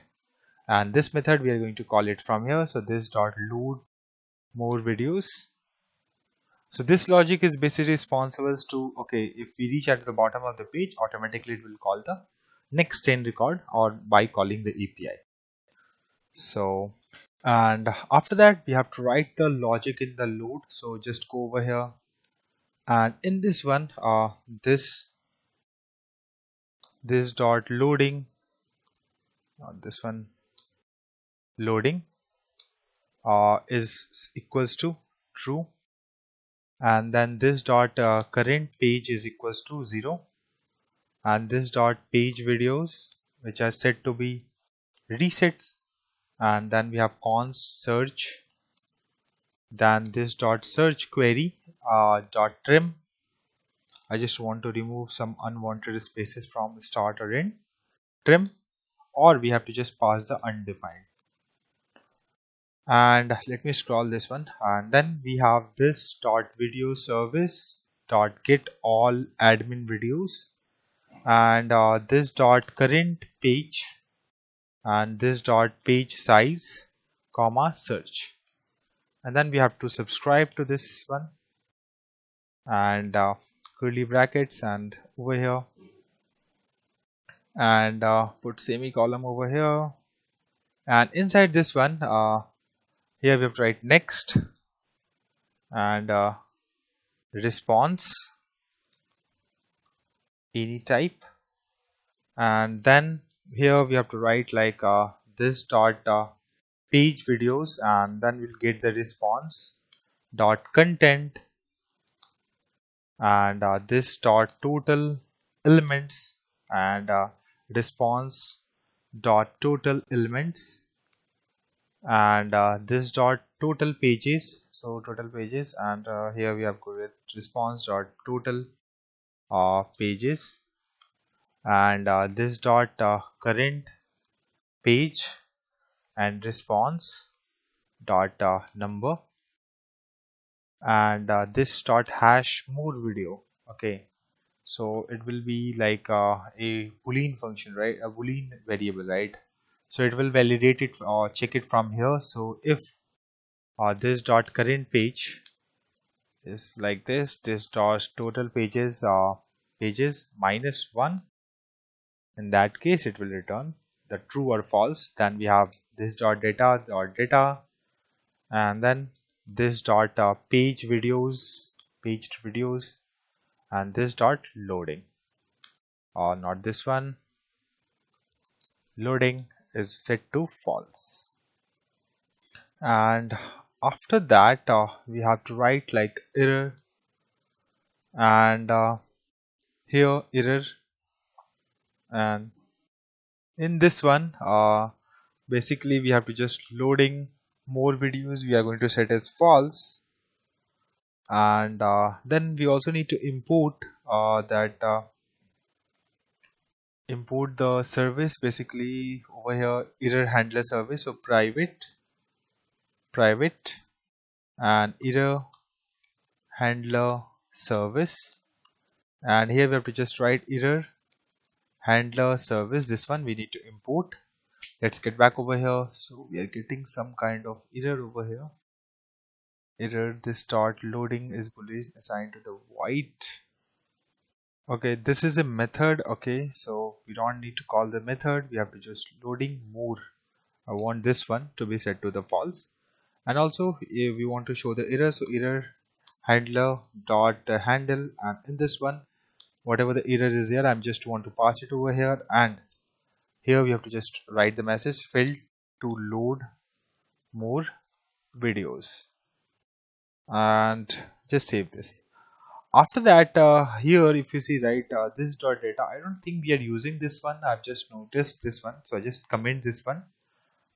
and this method we are going to call it from here. So this dot load more videos. So this logic is basically responsible to, okay, if we reach at the bottom of the page, automatically it will call the next 10 record, or by calling the API. So, and after that we have to write the logic in the load. So just go over here, and in this one this dot loading, not this one, loading is equals to true, and then this dot current page is equals to 0, and this dot page videos, which are set to be resets, and then we have const search, then this dot search query dot trim. I just want to remove some unwanted spaces from start or end, trim, or we have to just pass the undefined. And let me scroll this one, and then we have this dot video service dot get all admin videos, and this dot current page, and this dot page size comma search, and then we have to subscribe to this one, and curly brackets, and over here, and put semicolon over here, And inside this one, here we have to write next and response any type, and then here we have to write like this dot page videos, and then we'll get the response dot content, and this dot total elements, and response dot total elements, and this dot total pages, so total pages, and here we have to get response dot total pages, and this dot current page, and response dot number, and this dot hash more video. Okay, so it will be like a boolean function, right? A boolean variable, right? So it will validate it or check it from here. So if this dot current page is like this dot total pages pages -1, in that case it will return the true or false. Then we have this dot data, and then this dot paged videos, and this dot loading, or not this one, loading is set to false. And after that we have to write like error, and here error, and in this one basically we have to just loading more videos we are going to set as false, and then we also need to import that import the service, basically over here error handler service, so private and error handler service, and here we have to just write error handler service. This one we need to import. Let's get back over here. So we are getting some kind of error over here. Error, this dot loading is boolean assigned to the void. Okay, this is a method. Okay, so we don't need to call the method, we have to just loading more. I want this one to be set to the false, and also if we want to show the error, so error handler dot handle, and in this one whatever the error is here, I'm just want to pass it over here, and here we have to just write the message failed to load more videos, and just save this. After that here if you see, right, this dot data, I don't think we are using this one. I've just noticed this one, so I just comment this one.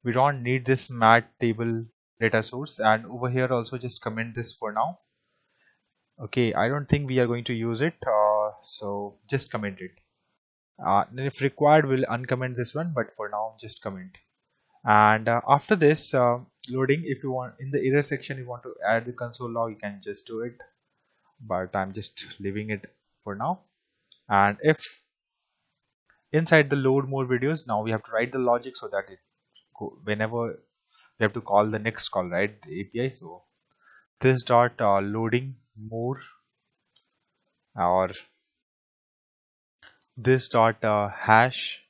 We don't need this mat table data source, and over here also just comment this for now. Okay, I don't think we are going to use it, so just comment it. Then if required we'll uncomment this one, but for now just comment. And after this loading, if you want in the error section you want to add the console log, you can just do it, but I'm just leaving it for now. And if inside the load more videos, now we have to write the logic so that it whenever we have to call the next call, right, the API. So this dot loading more, or this dot hash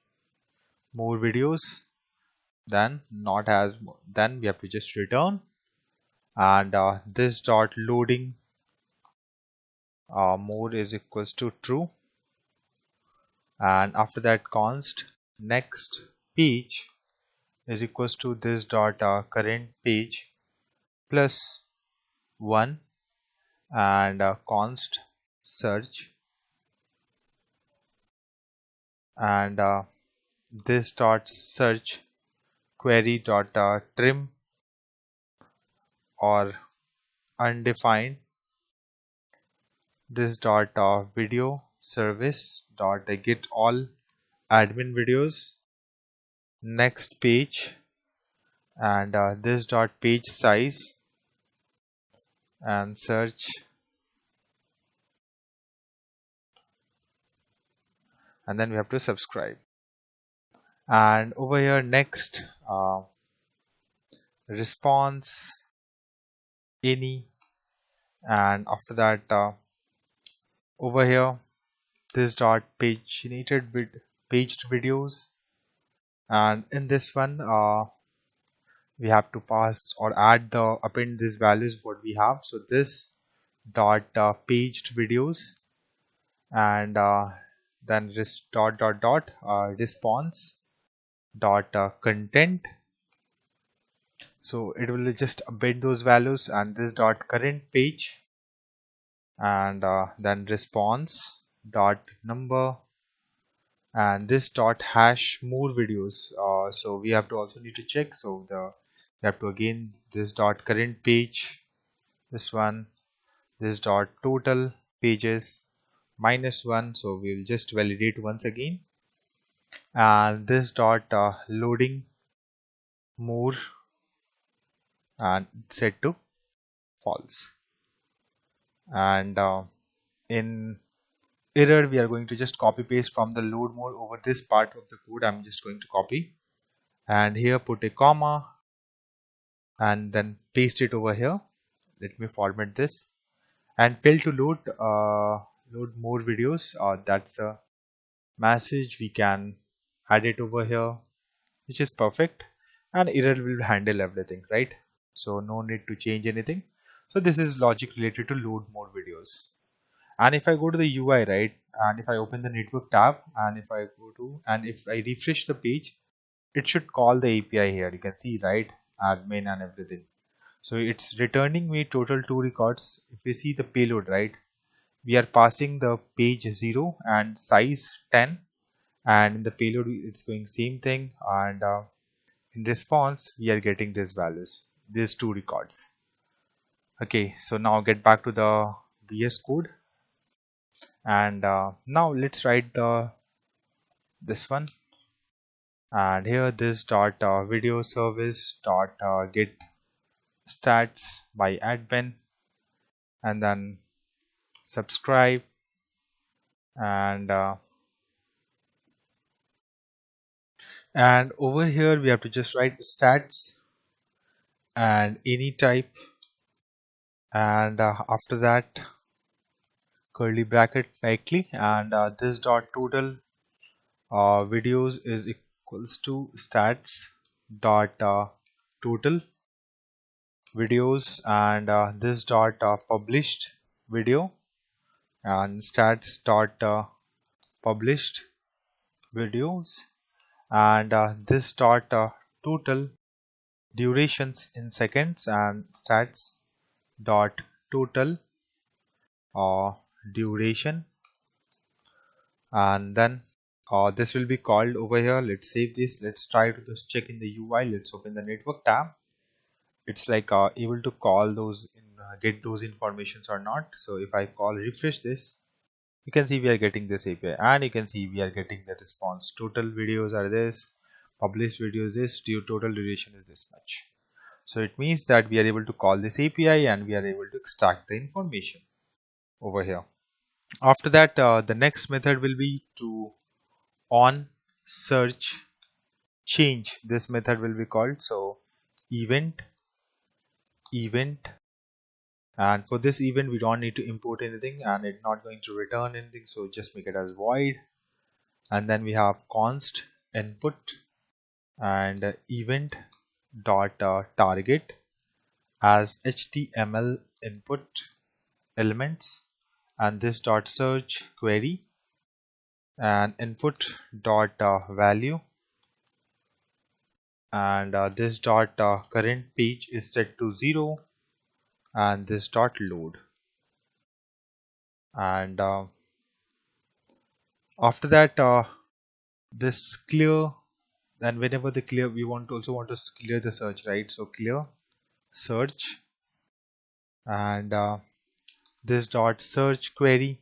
more videos, then not as more, then we have to just return, and this dot loading more is equals to true, and after that const next page is equals to this dot current page plus 1, and const search, and this dot search query dot trim or undefined, this dot video service dot get all admin videos next page, and this dot page size, and search, and then we have to subscribe. And over here next response any, and after that over here this dot paginated with paged videos, and in this one we have to pass or add the append these values what we have. So this dot paged videos, and then dot response dot content. So it will just append those values, and this dot current page, and then response dot number, and this dot hash more videos. So we have to also need to check. So we have to again this dot current page, this one, this dot total pages -1. So we will just validate once again, and this dot loading more, and set to false. And in error we are going to just copy paste from the load more over this part of the code. I'm just going to copy and here put a comma and then paste it over here. Let me format this, and fail to load more videos. That's a message we can add it over here, which is perfect, and error will handle everything, right? So no need to change anything. So this is logic related to load more videos. And if I go to the UI, right, and if I open the network tab, and if I go to, and if I refresh the page, it should call the API here. You can see, right, admin and everything. So it's returning me total 2 records. If we see the payload, right, we are passing the page 0 and size 10, and in the payload it's going same thing, and in response we are getting these values, these 2 records. Okay, so now get back to the VS code, and now let's write this one, and here this dot video service dot get stats by admin, and then subscribe, and over here we have to just write stats and any type, and after that curly bracket likely, and this dot total videos is equals to stats dot total videos, and this dot published video, and stats dot published videos, and this dot total durations in seconds, and stats dot total duration, and then this will be called over here. Let's save this. Let's try to just check in the UI. Let's open the network tab. It's like able to call those get those informations or not. So if I call refresh this, you can see we are getting this API, and you can see we are getting the response. Total videos are this, published videos this, total duration is this much. So it means that we are able to call this API, and we are able to extract the information over here. After that, the next method will be to on search change. This method will be called so event, and for this event we don't need to import anything, and it's not going to return anything, so just make it as void. And then we have const input and event dot target as HTML input elements, and this dot search query, and input dot value, and this dot current page is set to 0, and this dot load, and after that this clear, and whenever the clear we also want to clear the search, right? So clear search, and this dot search query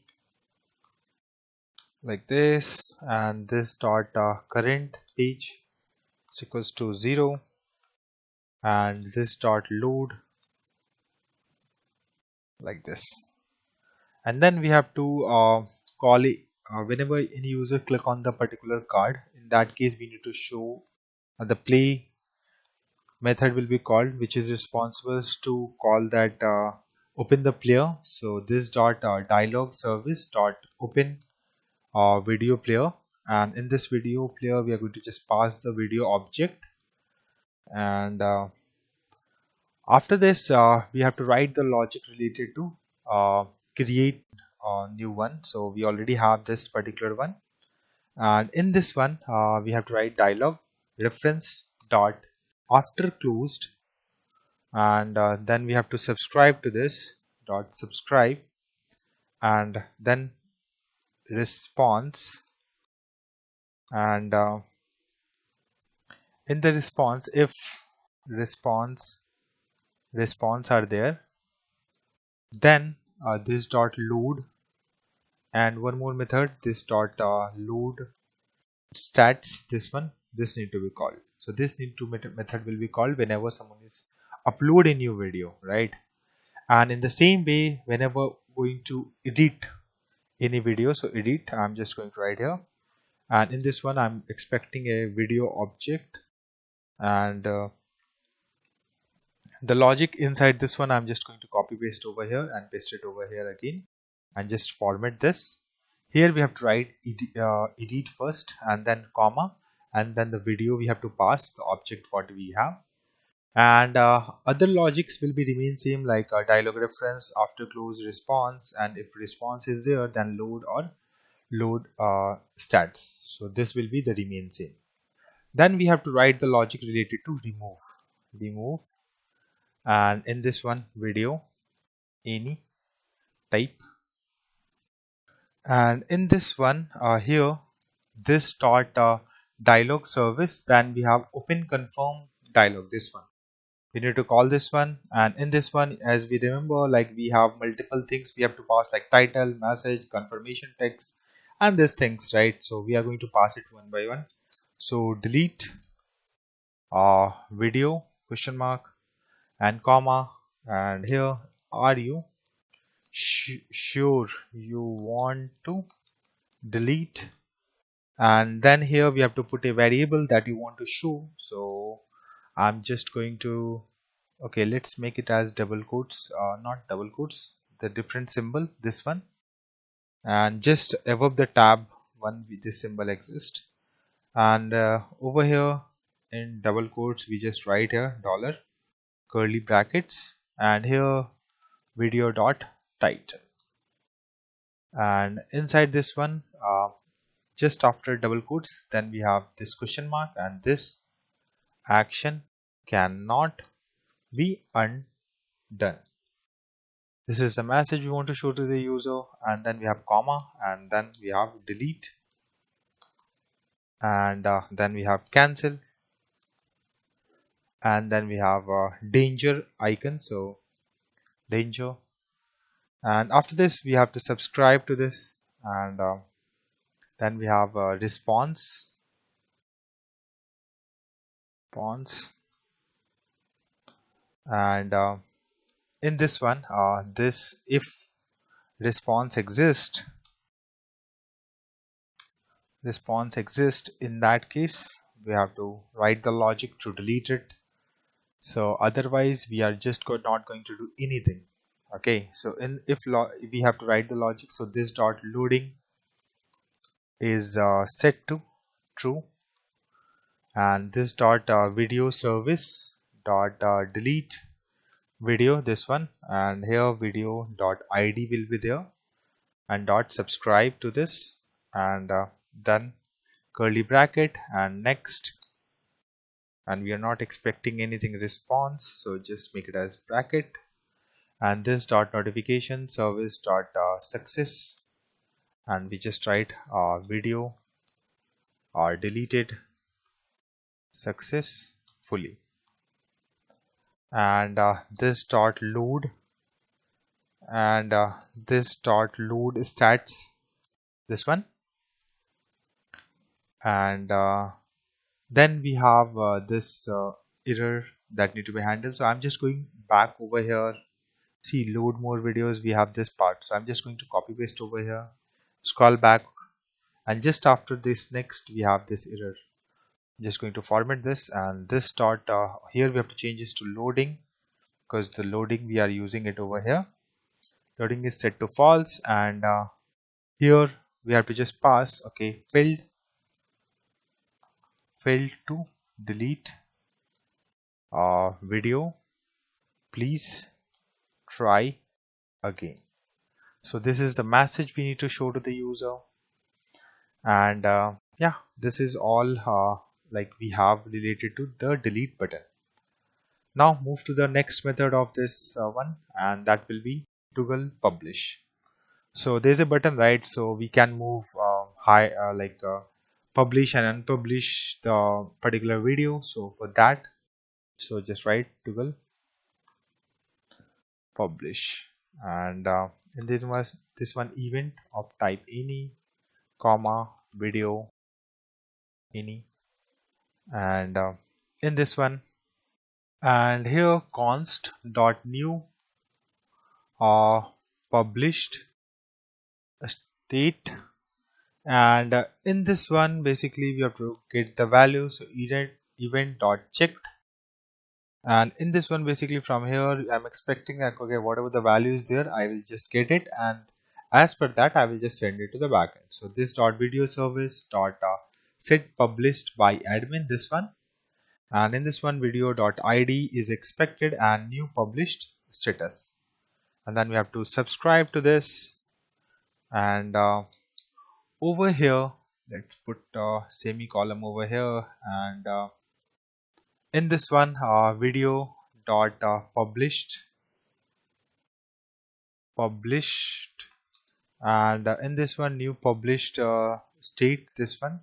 like this, and this dot current page is equals to 0, and this dot load like this. And then we have to call it whenever any user click on the particular card. In that case we need to show the play method will be called, which is responsible to call that open the player. So this dot dialog service dot open video player, and in this video player we are going to just pass the video object, and After this, we have to write the logic related to create a new one. So we already have this particular one, and in this one we have to write dialog reference dot after closed, and then we have to subscribe to this dot subscribe, and then response, and in the response, if response are there, then this dot load, and one more method, this dot load stats, this need to be called. So this method will be called whenever someone is upload a new video, right? And in the same way, whenever going to edit any video, so edit, I'm just going to write here, and in this one I'm expecting a video object, and the logic inside this one I'm just going to copy paste over here and paste it over here again, and just format this. Here we have to write edit first, and then comma, and then the video we have to pass the object what we have, and other logics will be remain same, like dialog reference after close response, and if response is there then load or load stats. So this will be the remain same. Then we have to write the logic related to remove, and in this one video any type, and in this one here this dot dialog service, then we have open confirm dialog, this one we need to call this one. And in this one, as we remember, like we have multiple things we have to pass, like title, message, confirmation text, and these things, right? So we are going to pass it one by one. So delete video question mark and comma, and here are you sure you want to delete, and then here we have to put a variable that you want to show. So I'm just going to, okay, let's make it as double quotes, not double quotes, the different symbol, this one, and just above the tab one this symbol exists, and over here in double quotes we just write here dollar curly brackets, and here video dot title, and inside this one just after double quotes then we have this question mark, and this action cannot be undone. This is the message we want to show to the user, and then we have comma, and then we have delete, and then we have cancel, and then we have danger icon, so danger, and after this we have to subscribe to this, and then we have response, and in this one this if response exists, in that case we have to write the logic to delete it. So otherwise we are just not going to do anything. Okay, so in if we have to write the logic, so this dot loading is set to true, and this dot video service dot delete video, this one, and here video dot id will be there, and dot subscribe to this, and then curly bracket and next, and we are not expecting anything response, so just make it as bracket, and this dot notification service dot success, and we just write video or deleted successfully, and this dot load, and this dot load stats, this one, and then we have this error that need to be handled. So I'm just going back over here, see load more videos, we have this part, so I'm just going to copy paste over here, scroll back, and just after this next we have this error. I'm just going to format this, and this dot here we have to change this to loading, because the loading we are using it over here, loading is set to false, and here we have to just pass, okay, failed to delete video Please try again. So this is the message we need to show to the user. And yeah, this is all like we have related to the delete button. Now move to the next method of this one, and that will be toggle publish. So there's a button, right? So we can move publish and unpublish the particular video. So for that, so just write toggle publish, and in this one event of type any comma video any, and in this one, and here const dot new published state, and in this one basically we have to get the value. So event dot checked, and in this one basically from here I'm expecting that okay, whatever the value is there, I will just get it, and as per that I will just send it to the backend. So this dot video service dot set published by admin, this one, and in this one video dot id is expected and new published status, and then we have to subscribe to this, and over here let's put semicolon over here, and in this one video dot published, and in this one new published state, this one,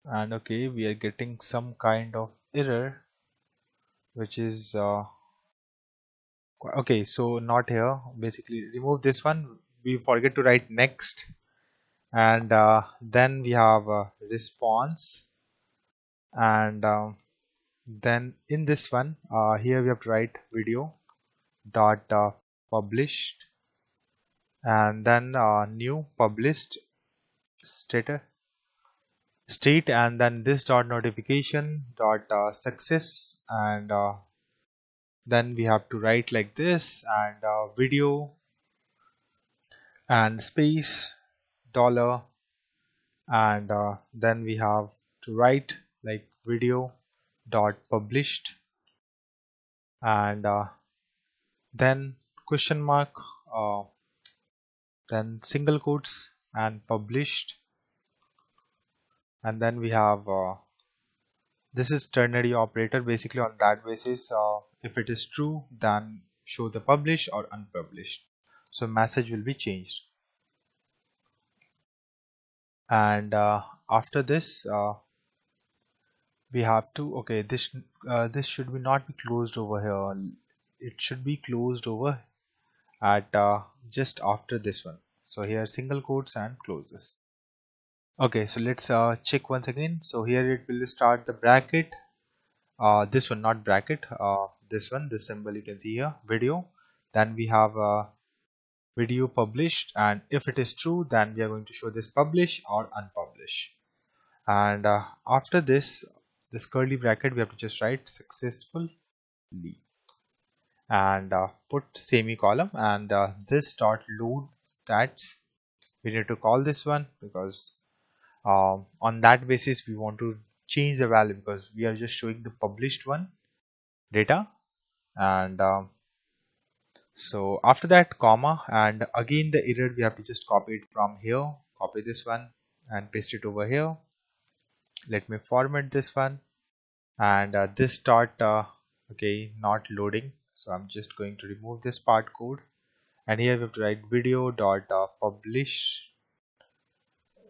and okay, we are getting some kind of error which is okay, so not here. Basically remove this one, we forget to write next, and then we have response, and then in this one here we have to write video dot published, and then new published state, and then this dot notification dot success, and then we have to write like this, and video and space dollar, and then we have to write like video dot published, and then question mark, then single quotes and published, and then we have this is ternary operator. Basically on that basis, if it is true, then show the published or unpublished, so message will be changed. And after this we have to, okay, this should be not be closed over here, it should be closed over at just after this one. So here single quotes and close this. Okay, so let's check once again. So here it will start the bracket, this one, not bracket, this one, this symbol you can see here, video, then we have video published, and if it is true, then we are going to show this publish or unpublish, and after this curly bracket we have to just write successfully, and put semicolon, and this dot load stats, we need to call this one because on that basis we want to change the value, because we are just showing the published one data, and so after that comma, and again the error we have to just copy it from here, copy this one and paste it over here. Let me format this one, and this dot okay, not loading, so I'm just going to remove this part code, and here we have to write video dot publish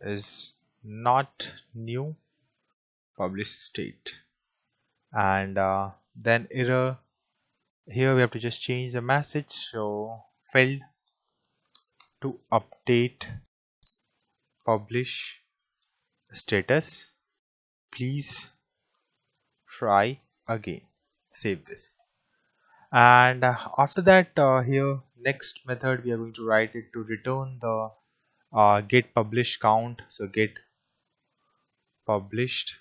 is not new published state, and then error, here we have to just change the message, so failed to update publish status, please try again, save this, and after that here next method we are going to write it to return the get published count. So get published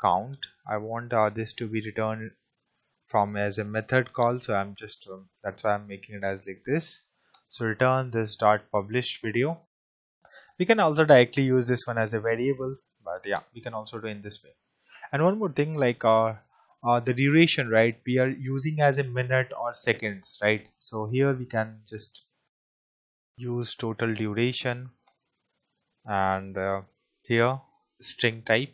count, I want this to be returned from as a method call, so I'm just that's why I'm making it as like this. So return this dot published video. We can also directly use this one as a variable, but yeah, we can also do in this way. And one more thing, like the duration, right, we are using as a minute or seconds, right? So here we can just use total duration, and here string type,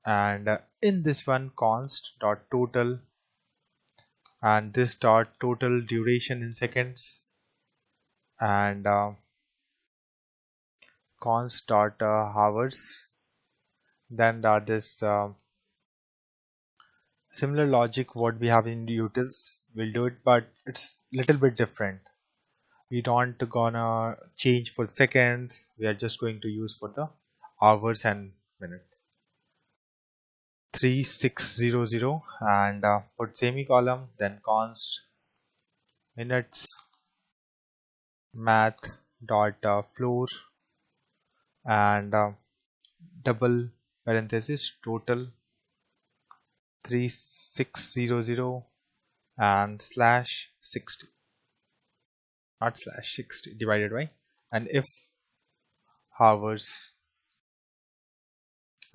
and in this one const dot total, and this dot total duration in seconds, and const dot hours. Then this similar logic what we have in utils will do it, but it's little bit different. We don't gonna change for seconds, we are just going to use for the hours and minute. 3600, and put semicolon, then const minutes math dot floor, and double parenthesis total 3600 and slash 60, not slash 60, divided by, and if hours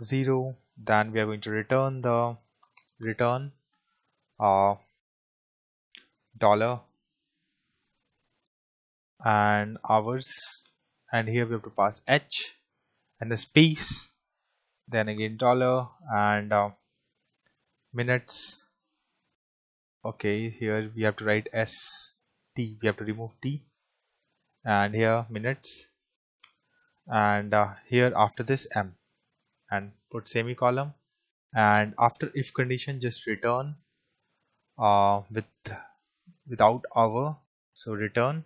0, then we are going to return the return dollar and hours, and here we have to pass h and the space, then again dollar and minutes. Okay, here we have to write st, we have to remove t, and here minutes, and here after this m, and put semicolon, and after if condition just return without hour, so return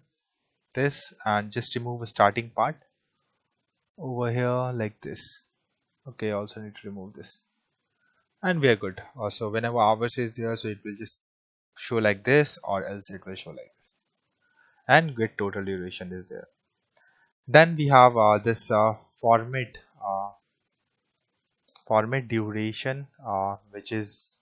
this and just remove a starting part over here like this. Okay, also need to remove this, and we are good. So whenever hours is there, so it will just show like this, or else it will show like this, and get total duration is there. Then we have this format duration, which is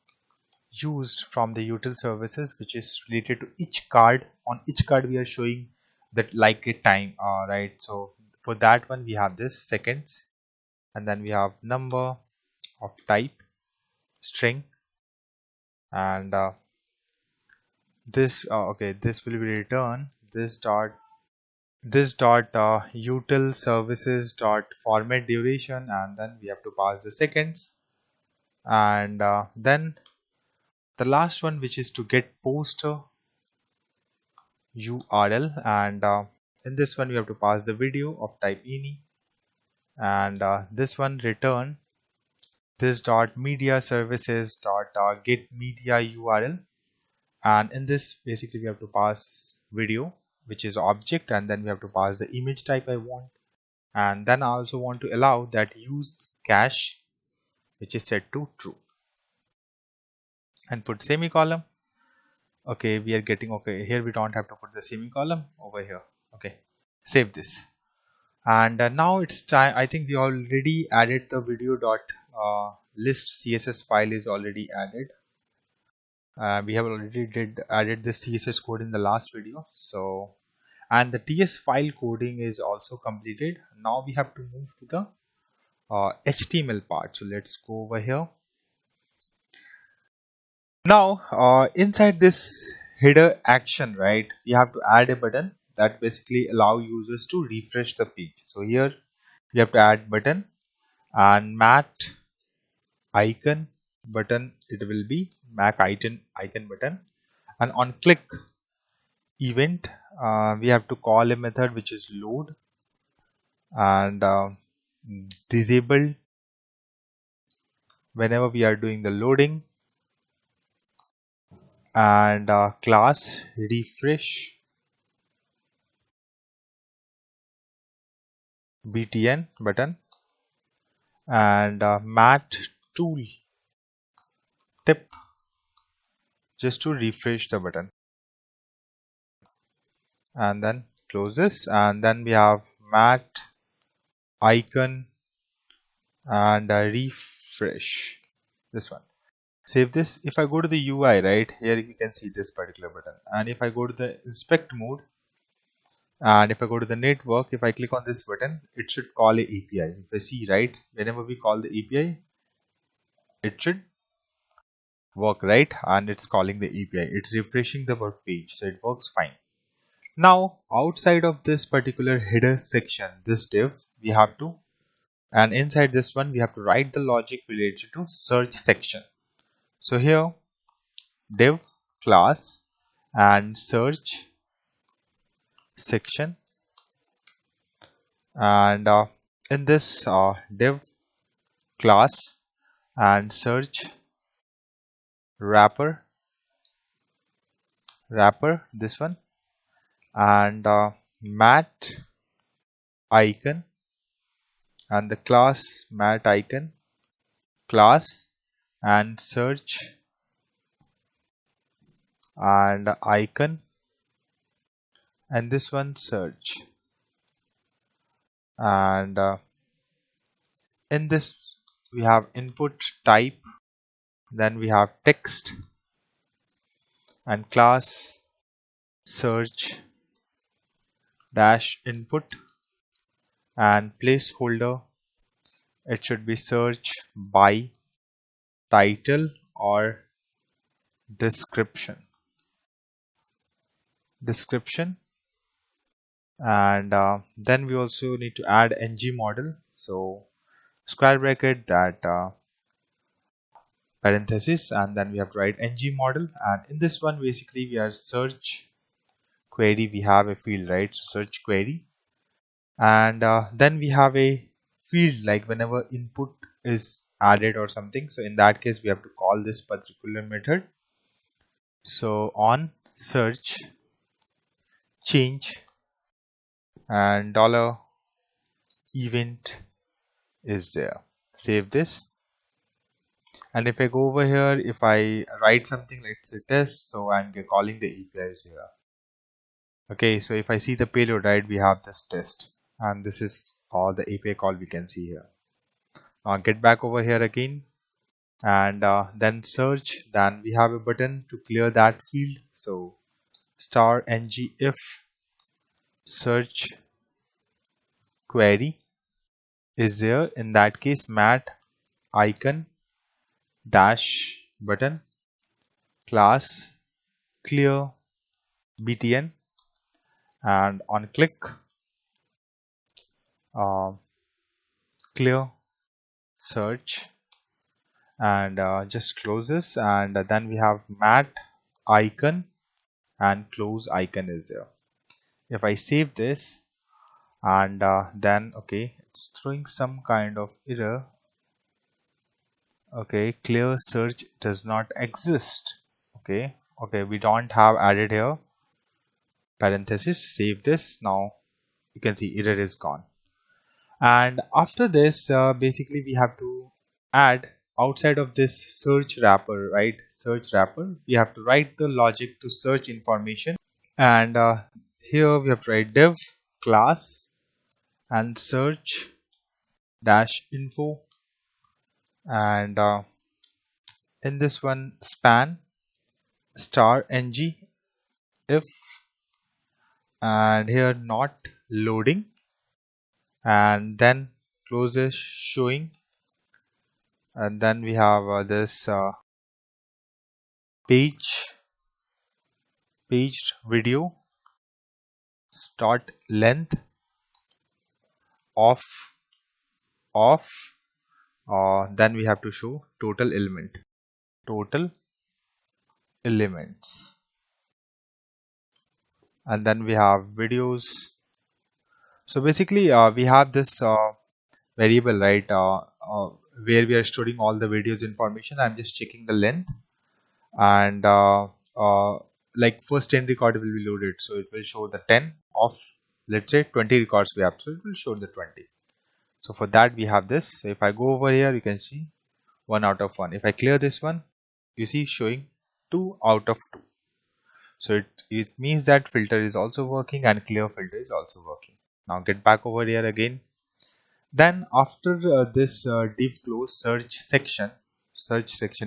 used from the util services, which is related to each card. On each card we are showing that like a time, right? So for that one we have this seconds, and then we have number of type string, and this okay, this will be return this dot util services dot format duration, and then we have to pass the seconds, and then the last one, which is to get poster URL, and in this one we have to pass the video of type ini, and this one return this dot media services dot get media URL, and in this basically we have to pass video, which is object, and then we have to pass the image type I want, and then I also want to allow that use cache, which is set to true, and put semicolon. Okay, we are getting, okay, here we don't have to put the semicolon over here. Okay, save this, and now it's time. I think we already added the video dot list CSS file is already added. We have already added this CSS code in the last video, so, and the TS file coding is also completed. Now we have to move to the HTML part. So let's go over here. Now inside this header action, right, we have to add a button that basically allow users to refresh the page. So here we have to add button, and mat icon button, it will be mac icon button, and on click event we have to call a method which is load, and disable whenever we are doing the loading, and class refresh btn button, and mat tool tip just to refresh the button, and then close this, and then we have mat icon and refresh this one. Save this. If I go to the UI, right, here you can see this particular button, and if I go to the inspect mode, and if I go to the network, if I click on this button, it should call a API. If I see, right, whenever we call the API, it should work, right? And it's calling the API, it's refreshing the web page, so it works fine. Now outside of this particular header section, this div, we have to, and inside this one we have to write the logic related to search section. So here div class and search section, and in this div class and search wrapper, this one, and mat icon, and the class mat icon class and search and icon, and this one search, and in this we have input type, then we have text and class search dash input, and placeholder, it should be search by title or description, and then we also need to add ng model. So square bracket, that parenthesis, and then we have to write ng model, and in this one basically we are search query, we have a field, right? So search query, and then we have a field like whenever input is added or something, so in that case we have to call this particular method. So on search change and dollar event is there. Save this, and if I go over here, if I write something, let's say test, so I'm calling the APIs here. Okay, so if I see the payload, right, we have this test, and this is all the API call we can see here. Now get back over here again, and then search, then we have a button to clear that field. So star ng if search query is there, in that case mat icon dash button class clear btn, and on click clear search, and just close this, and then we have mat icon and close icon is there. If I save this, and then okay, it's throwing some kind of error. Okay, clear search does not exist. Okay, we don't have added here parenthesis. Save this. Now you can see error is gone, and after this basically we have to add outside of this search wrapper, right? Search wrapper, we have to write the logic to search information, and here we have to write div class and search dash info, and in this one span star ng if, and here not loading, and then closes showing, and then we have this paged video start length of then we have to show total elements, and then we have videos. So basically we have this variable, right, where we are storing all the videos information. I'm just checking the length, and like first 10 record will be loaded, so it will show the 10 of, let's say 20 records we have, so it will show the 20. So for that we have this. So if I go over here, you can see 1 out of 1. If I clear this one, you see showing 2 out of 2. So it means that filter is also working and clear filter is also working. Now get back over here again. Then after this div close, search section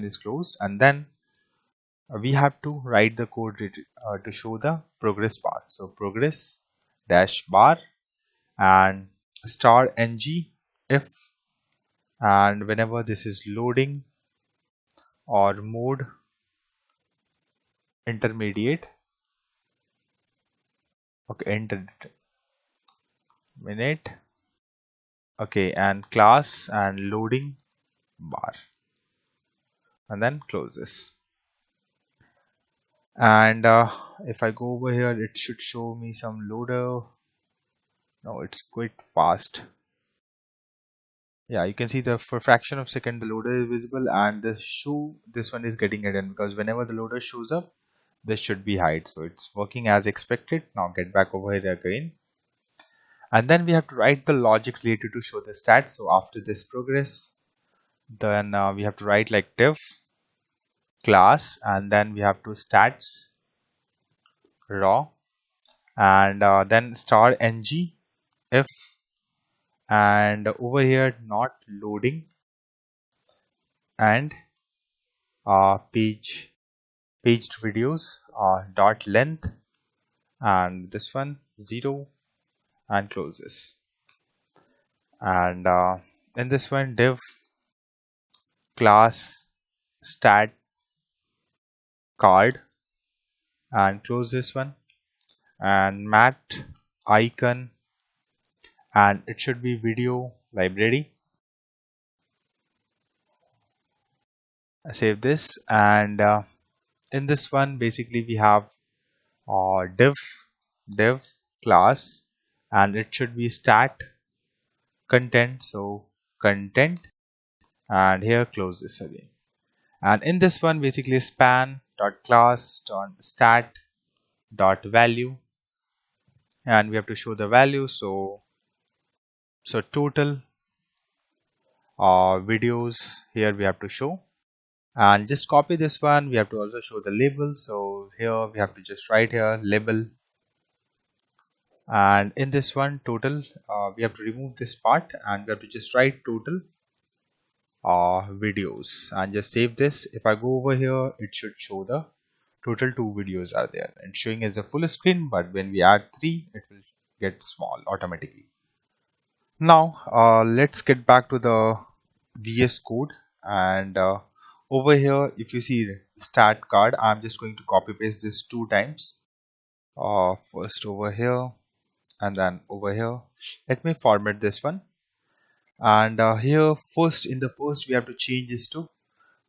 is closed, and then we have to write the code to show the progress bar. So progress dash bar and star ng if, and whenever this is loading or mode intermediate, okay, intermediate, okay, and class and loading bar, and then close this. And if I go over here, it should show me some loader. No, it's quite fast. Yeah, you can see the for fraction of second the loader is visible, and this one is getting hidden because whenever the loader shows up, this should be hide. So it's working as expected. Now get back over here again, and then we have to write the logic related to show the stats. So after this progress, then we have to write like div class, and then we have to stats raw, and then star ng if, and over here not loading, and paged videos dot length, and this one 0, and close this. And in this one div class stat card, and close this one, and mat icon, and it should be video library. Save this, and in this one basically we have div class, and it should be stat content, so content, and here close this again. And in this one basically span dot class dot stat dot value, and we have to show the value, so total videos here we have to show. And just copy this one, we have to also show the label, so here we have to just write here label, and in this one total we have to remove this part, and we have to just write total videos, and just save this. If I go over here, it should show the total 2 videos are there and showing as a full screen, but when we add 3 it will get small automatically. Now let's get back to the VS Code, and over here if you see stat card, I'm just going to copy paste this 2 times, first over here and then over here. Let me format this one, and here first in the first we have to change this to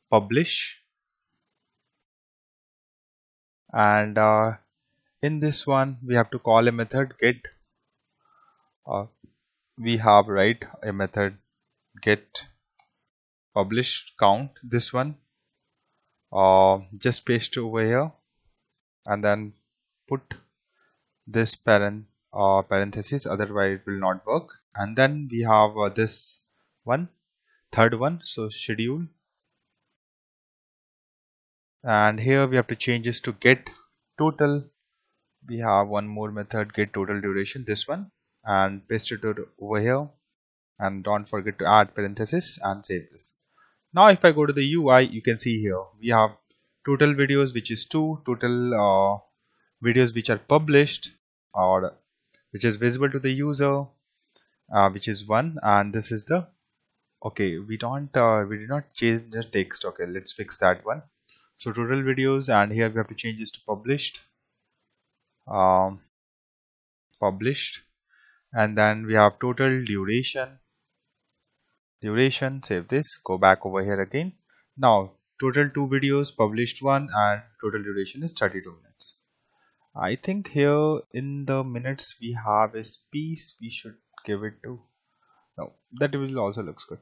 publish, and in this one we have to call a method get, we have right a method get published count, this one just paste over here, and then put this parenthesis, otherwise it will not work. And then we have this one third one, so schedule, and here we have to change this to get total. We have one more method get total duration, this one, and paste it over here, and don't forget to add parenthesis and save this. Now if I go to the UI, you can see here we have total videos which is 2, total videos which are published or which is visible to the user which is 1, and this is the, okay, we did not change the text. Okay, let's fix that one. So total videos, and here we have to change this to published, published, and then we have total duration, save this, go back over here again. Now total 2 videos, published 1, and total duration is 32 minutes. I think here in the minutes we have a space, we should give it to, no, that will also looks good.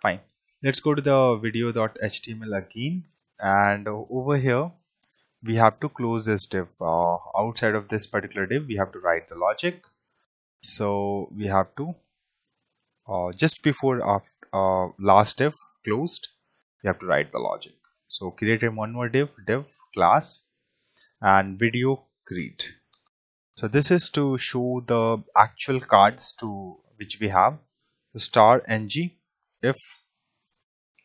Fine, let's go to the video.html again, and over here we have to close this div. Outside of this particular div we have to write the logic, so we have to just before last div closed, we have to write the logic. So create one more div class and video create. So this is to show the actual cards to which we have. So star ng if,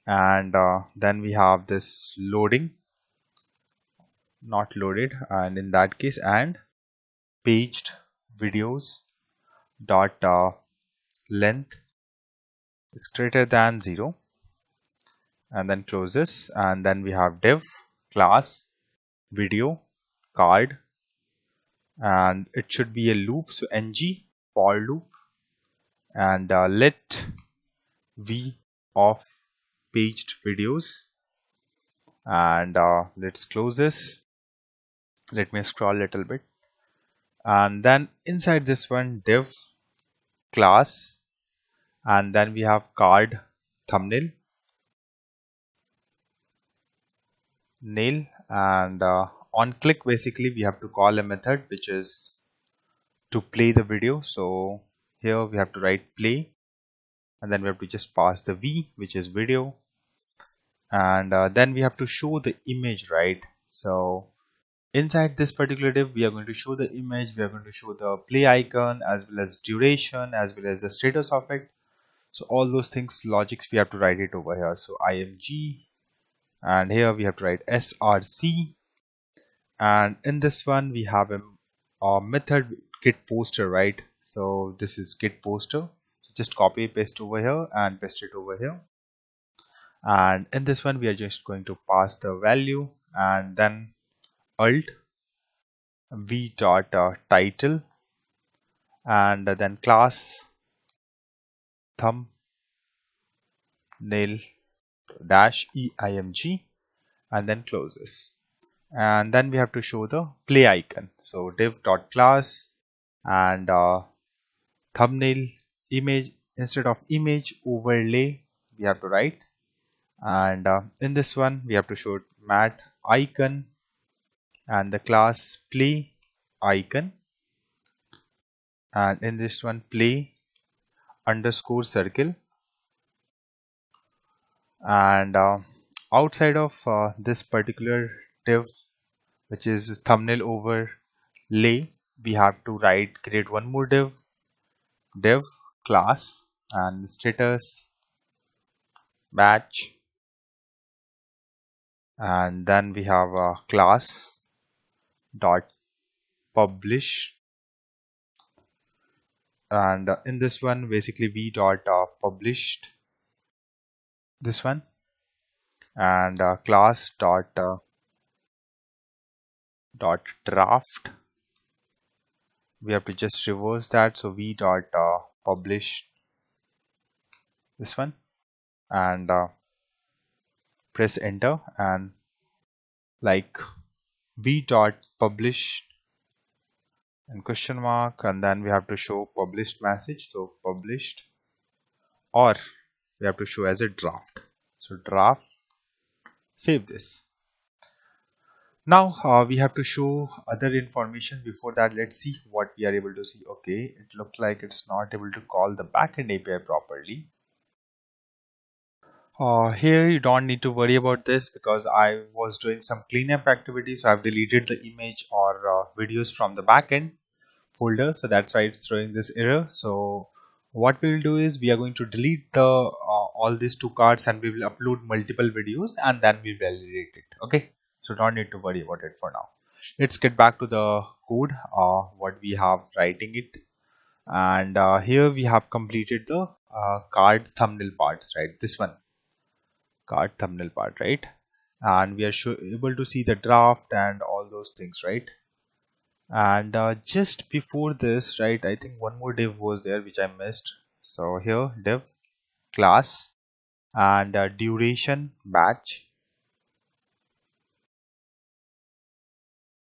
and then we have this loading not loaded, and in that case, and paged videos dot length is greater than 0, and then close this, and then we have div class video card, and it should be a loop, so ng for loop, and let v of paged videos, and let's close this. Let me scroll a little bit, and then inside this one div class, and then we have card thumbnail nail, and on click basically we have to call a method which is to play the video. So here we have to write play, and then we have to just pass the v, which is video, and then we have to show the image, right? So inside this particular div we are going to show the image, we are going to show the play icon as well as duration as well as the status of it. So all those things, logics, we have to write it over here. So img, and here we have to write src, and in this one we have a method get poster, right? So this is get poster, so just copy paste over here and paste it over here, and in this one we are just going to pass the value, and then alt v dot title, and then class thumbnail dash eimg, and then close this. And then we have to show the play icon, so div dot class, and thumbnail image, instead of image overlay we have to write, and in this one we have to show mat icon, and the class play icon, and in this one play underscore circle, and outside of this particular div, which is thumbnail overlay, we have to create one more div class, and status batch, and then we have a class dot publish, and in this one basically v dot published this one, and class dot draft, we have to just reverse that, so v dot publish this one, and press enter, and like v dot publish and question mark, and then we have to show published message, so published, or we have to show as a draft, so draft, save this. Now we have to show other information. Before that, let's see what we are able to see. Okay, it looked like it's not able to call the backend API properly. Here you don't need to worry about this because I was doing some cleanup activity, so I've deleted the image or videos from the backend folder, so that's why it's throwing this error. So what we will do is we are going to delete the all these two cards, and we will upload multiple videos, and then we validate it. Okay, so don't need to worry about it for now. Let's get back to the code, what we have writing it, and here we have completed the card thumbnail parts, right? This one, card thumbnail part, right? And we are able to see the draft and all those things, right? And just before this, right, I think one more div was there which I missed. So here div class, and duration batch,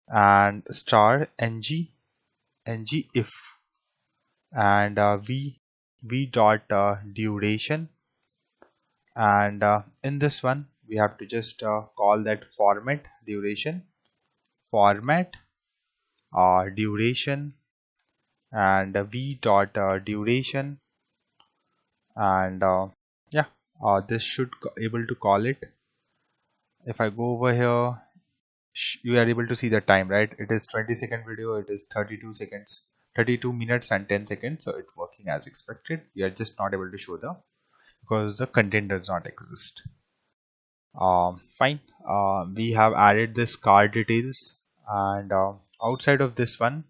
and star ng if, and v dot duration, and in this one we have to just call that format duration, format duration, and v dot duration, and yeah, this should able to call it. If I go over here, you are able to see the time, right? It is 20-second video, it is 32 minutes and 10 seconds, so it's working as expected. We are just not able to show because the content does not exist. Fine, we have added this card details, and outside of this one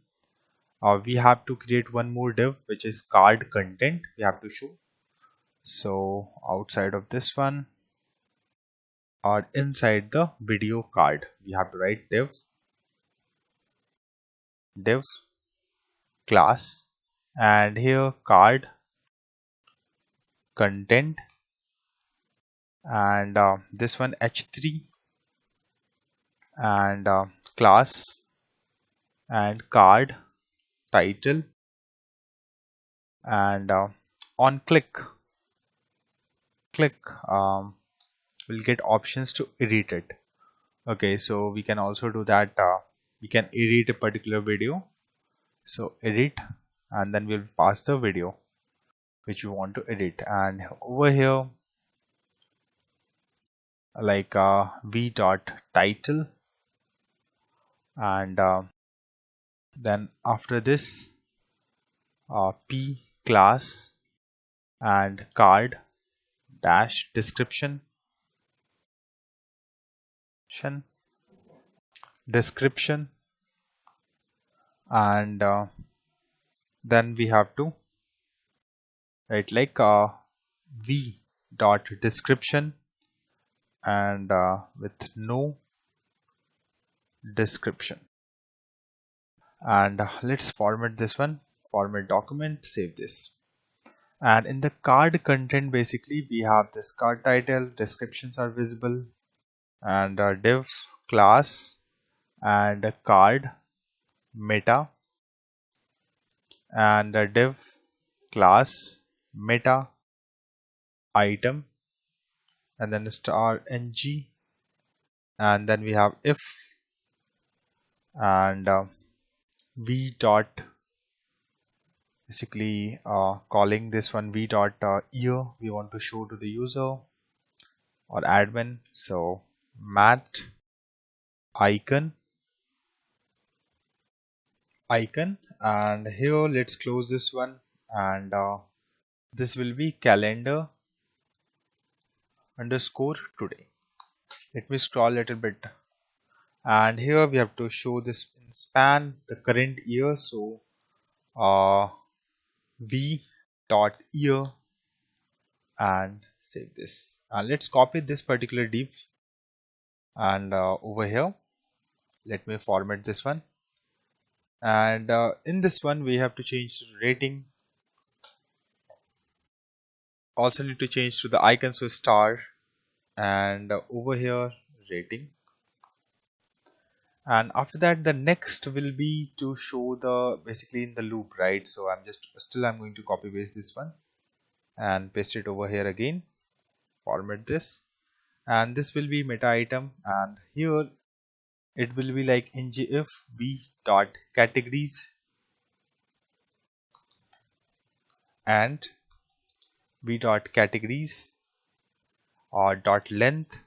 we have to create one more div which is card content we have to show. So outside of this one or inside the video card. We have to write div class, and here card content, and this one h3, and class and card title, and on click we'll get options to edit it. Okay, so we can also do that. We can edit a particular video, so edit, and then we'll pass the video which we want to edit, and over here like v dot title, and then after this p class and card dash description, and then we have to write like v dot description, and with no description, and let's format this one, format document, save this. And in the card content, basically we have this card title, descriptions are visible, and div class and card meta, and div class meta item, and then star ng, and then we have if, and v dot, basically calling this one v dot year we want to show to the user or admin, so mat icon, and here let's close this one, and this will be calendar underscore today. Let me scroll a little bit, and here we have to show this in span the current year, so v dot year, and save this, and let's copy this particular div, and over here let me format this one, and in this one we have to change to rating, also need to change to the icon, so star, and over here rating, and after that the next will be to show the basically in the loop, right? So I'm going to copy paste this one and paste it over here again, format this, and this will be meta item, and here it will be like ngif v dot categories and v dot categories or dot length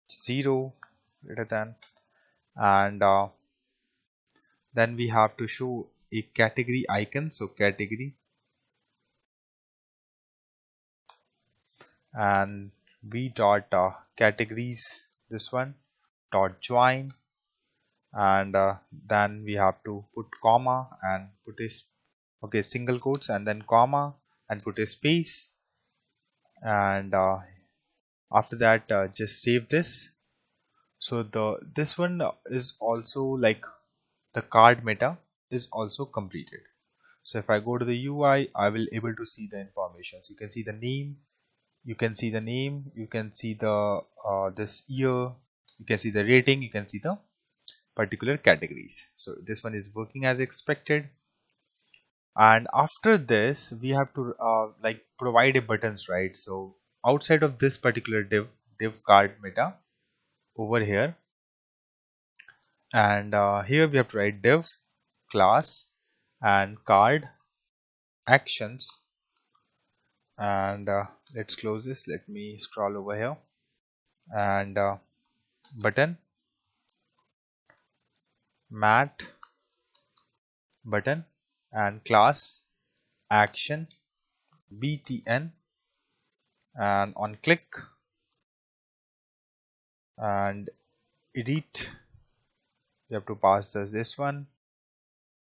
0 greater than, and then we have to show a category icon, so category, and v dot categories, this one dot join, and then we have to put comma and put a single quotes and then comma and put a space, and after that just save this. So this one is also like the card meta is also completed. So if I go to the UI, I will able to see the information. So you can see the name, you can see the this year, you can see the rating, you can see the particular categories. So this one is working as expected, and after this we have to like provide a buttons, right? So outside of this particular div card meta over here, and here we have to write div class and card actions, and let's close this, let me scroll over here, and button mat button and class action btn, and on click and edit you have to pass this one,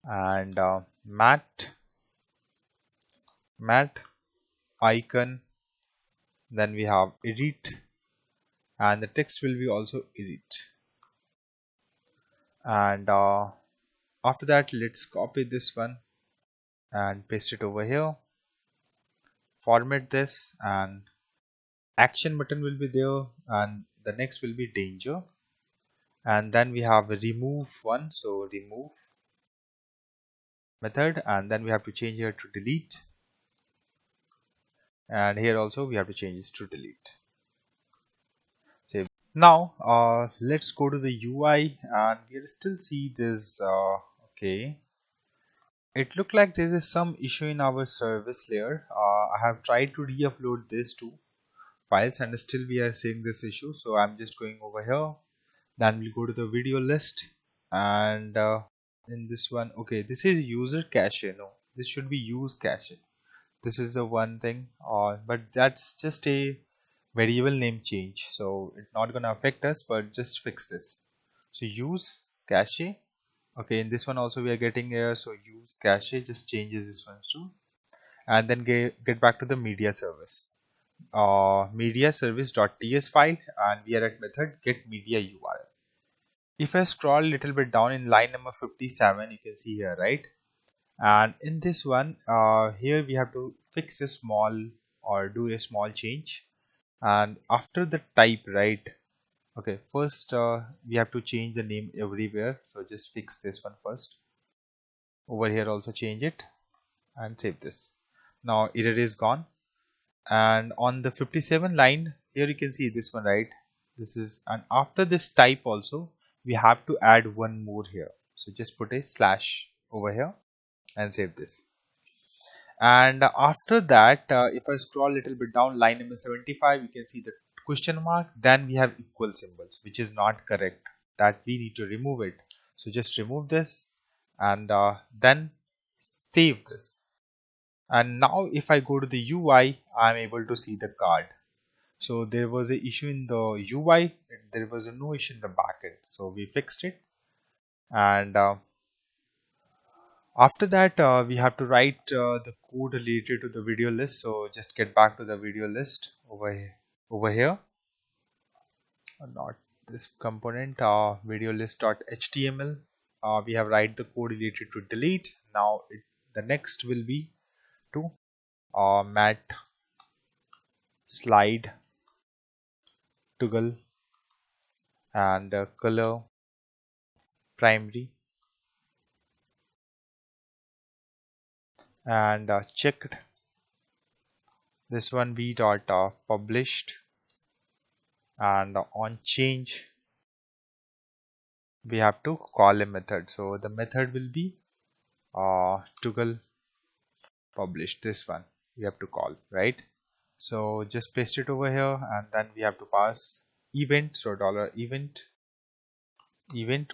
and mat icon, then we have edit, and the text will be also edit. And after that, let's copy this one and paste it over here, format this, and action button will be there, and the next will be danger, and then we have a remove one, so remove method, and then we have to change here to delete, and here also we have to change this to delete. Save. Now let's go to the UI, and we'll still see this. Okay, it looked like there is some issue in our service layer. I have tried to re-upload these two files and still we are seeing this issue, so I'm just going over here. Then we'll go to the video list, and in this one, okay, this is user cache. No, this should be use cache. This is the one thing, but that's just a variable name change, so it's not gonna affect us, but just fix this. So use cache. Okay, in this one also we are getting here, so use cache, just changes this one too, and then get back to the media service. Media service.ts file, and we are at method get media URL. If I scroll a little bit down in line number 57, you can see here, right? And in this one, here we have to fix a small or do a small change. And after the type, right? Okay, first we have to change the name everywhere. So just fix this one first. Over here also change it and save this. Now error is gone. And on the 57 line, here you can see this one, right? This is, and after this type also, we have to add one more here. So just put a slash over here and save this. And after that, if I scroll a little bit down, line number 75, you can see the question mark. Then we have equal symbols, which is not correct. That we need to remove it. So just remove this and then save this. And now if I go to the UI, I'm able to see the card. So there was an issue in the UI, there was no issue in the backend. So we fixed it. And after that, we have to write the code related to the video list. So just get back to the video list over here. Not this component, video list.html. We have write the code related to delete. Now the next will be to mat slide toggle and color primary and checked. This one we dot published, and on change we have to call a method. So the method will be toggle published. This one we have to call, right? So just paste it over here, and then we have to pass event. So dollar event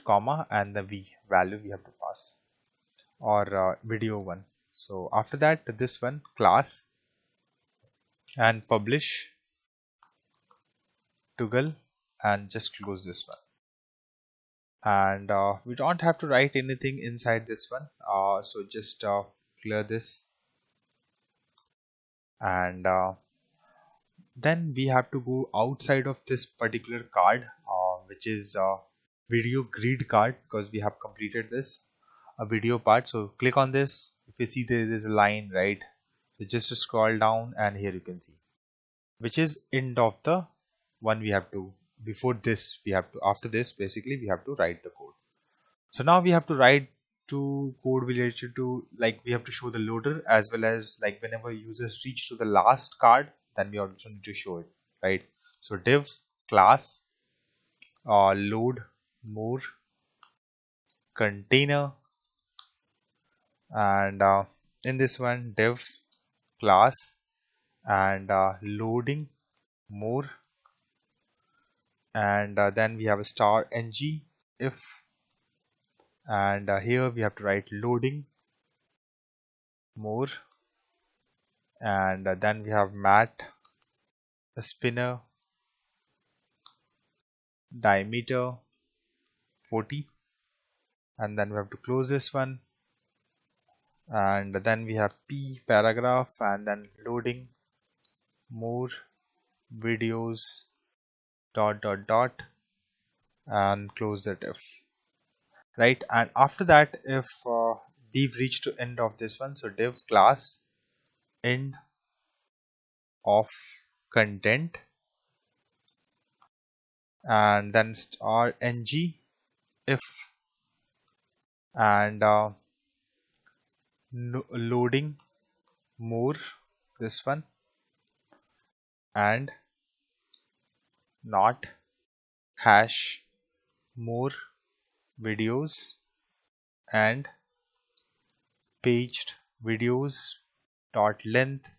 comma and the v value we have to pass, or video one. So after that, this one class and publish toggle and just close this one. And we don't have to write anything inside this one, so just clear this. And then we have to go outside of this particular card, which is video grid card, because we have completed this a video part. So click on this. If you see there is a line, right? So just scroll down, and here you can see which is end of the one. We have to, before this we have to, after this basically we have to write the code. So now we have to write to code related to, like, we have to show the loader, as well as like whenever users reach to the last card, then we also need to show it, right? So div class load more container, and in this one div class and loading more, and then we have a star ng if, and here we have to write loading more, and then we have mat spinner diameter 40, and then we have to close this one, and then we have p paragraph, and then loading more videos dot dot dot and close the div, right? And after that, if div reach to end of this one, so div class end of content, and then star ng if and loading more, this one, and not hash more videos, and paged videos dot length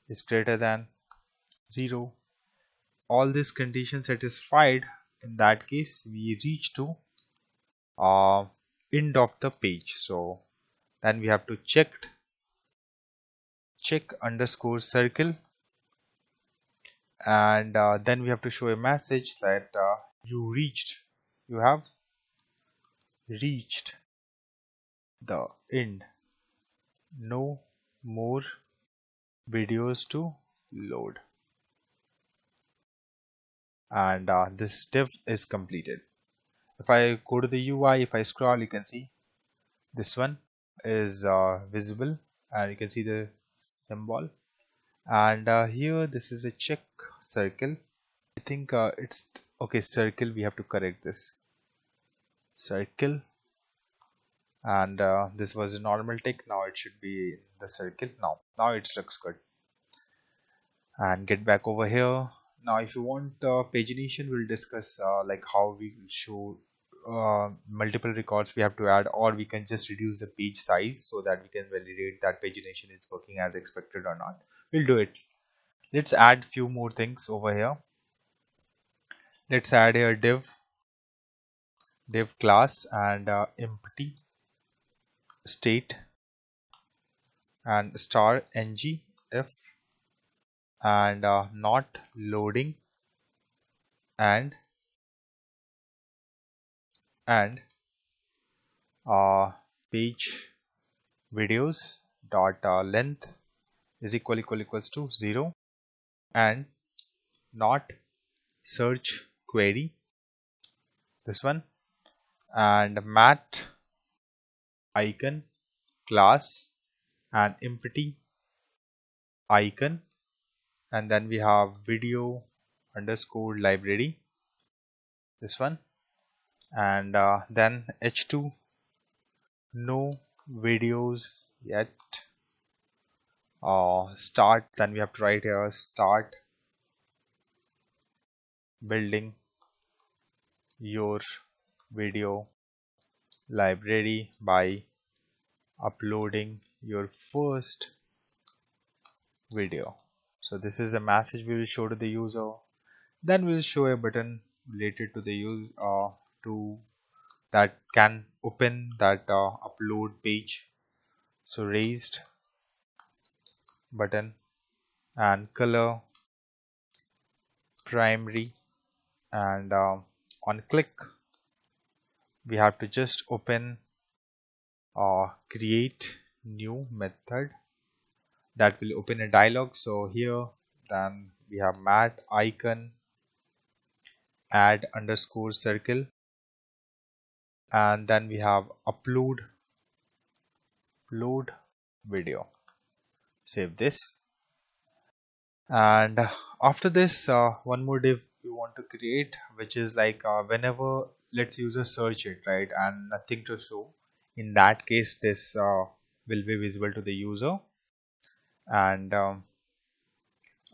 is greater than 0. All this condition satisfied, in that case we reach to end of the page. So then we have to check underscore circle, and then we have to show a message that you have reached the end, no more videos to load, and this div is completed. If I go to the UI, if I scroll, you can see this one is visible, and you can see the symbol, and here this is a check circle. I think it's okay, circle, we have to correct this circle, and this was a normal tick, now it should be the circle. Now it looks good. And get back over here. Now if you want pagination, we'll discuss like how we will show multiple records we have to add, or we can just reduce the page size so that we can validate that pagination is working as expected or not. We'll do it. Let's add few more things over here. Let's add here div class and empty state and star ng if and not loading and page videos dot length is equals to 0, and not search query, this one, and mat icon class and empty icon, and then we have video underscore library, this one, and then h2 no videos yet, start, then we have to write here start building your video library by uploading your first video. So this is the message we will show to the user. Then we will show a button related to the user to that can open that upload page. So raised button and color primary, and on click we have to just open create new method that will open a dialog. So here then we have mat icon add underscore circle, and then we have upload video. Save this, and after this one more div we want to create, which is like whenever let's user search it, right, and nothing to show, in that case this will be visible to the user, and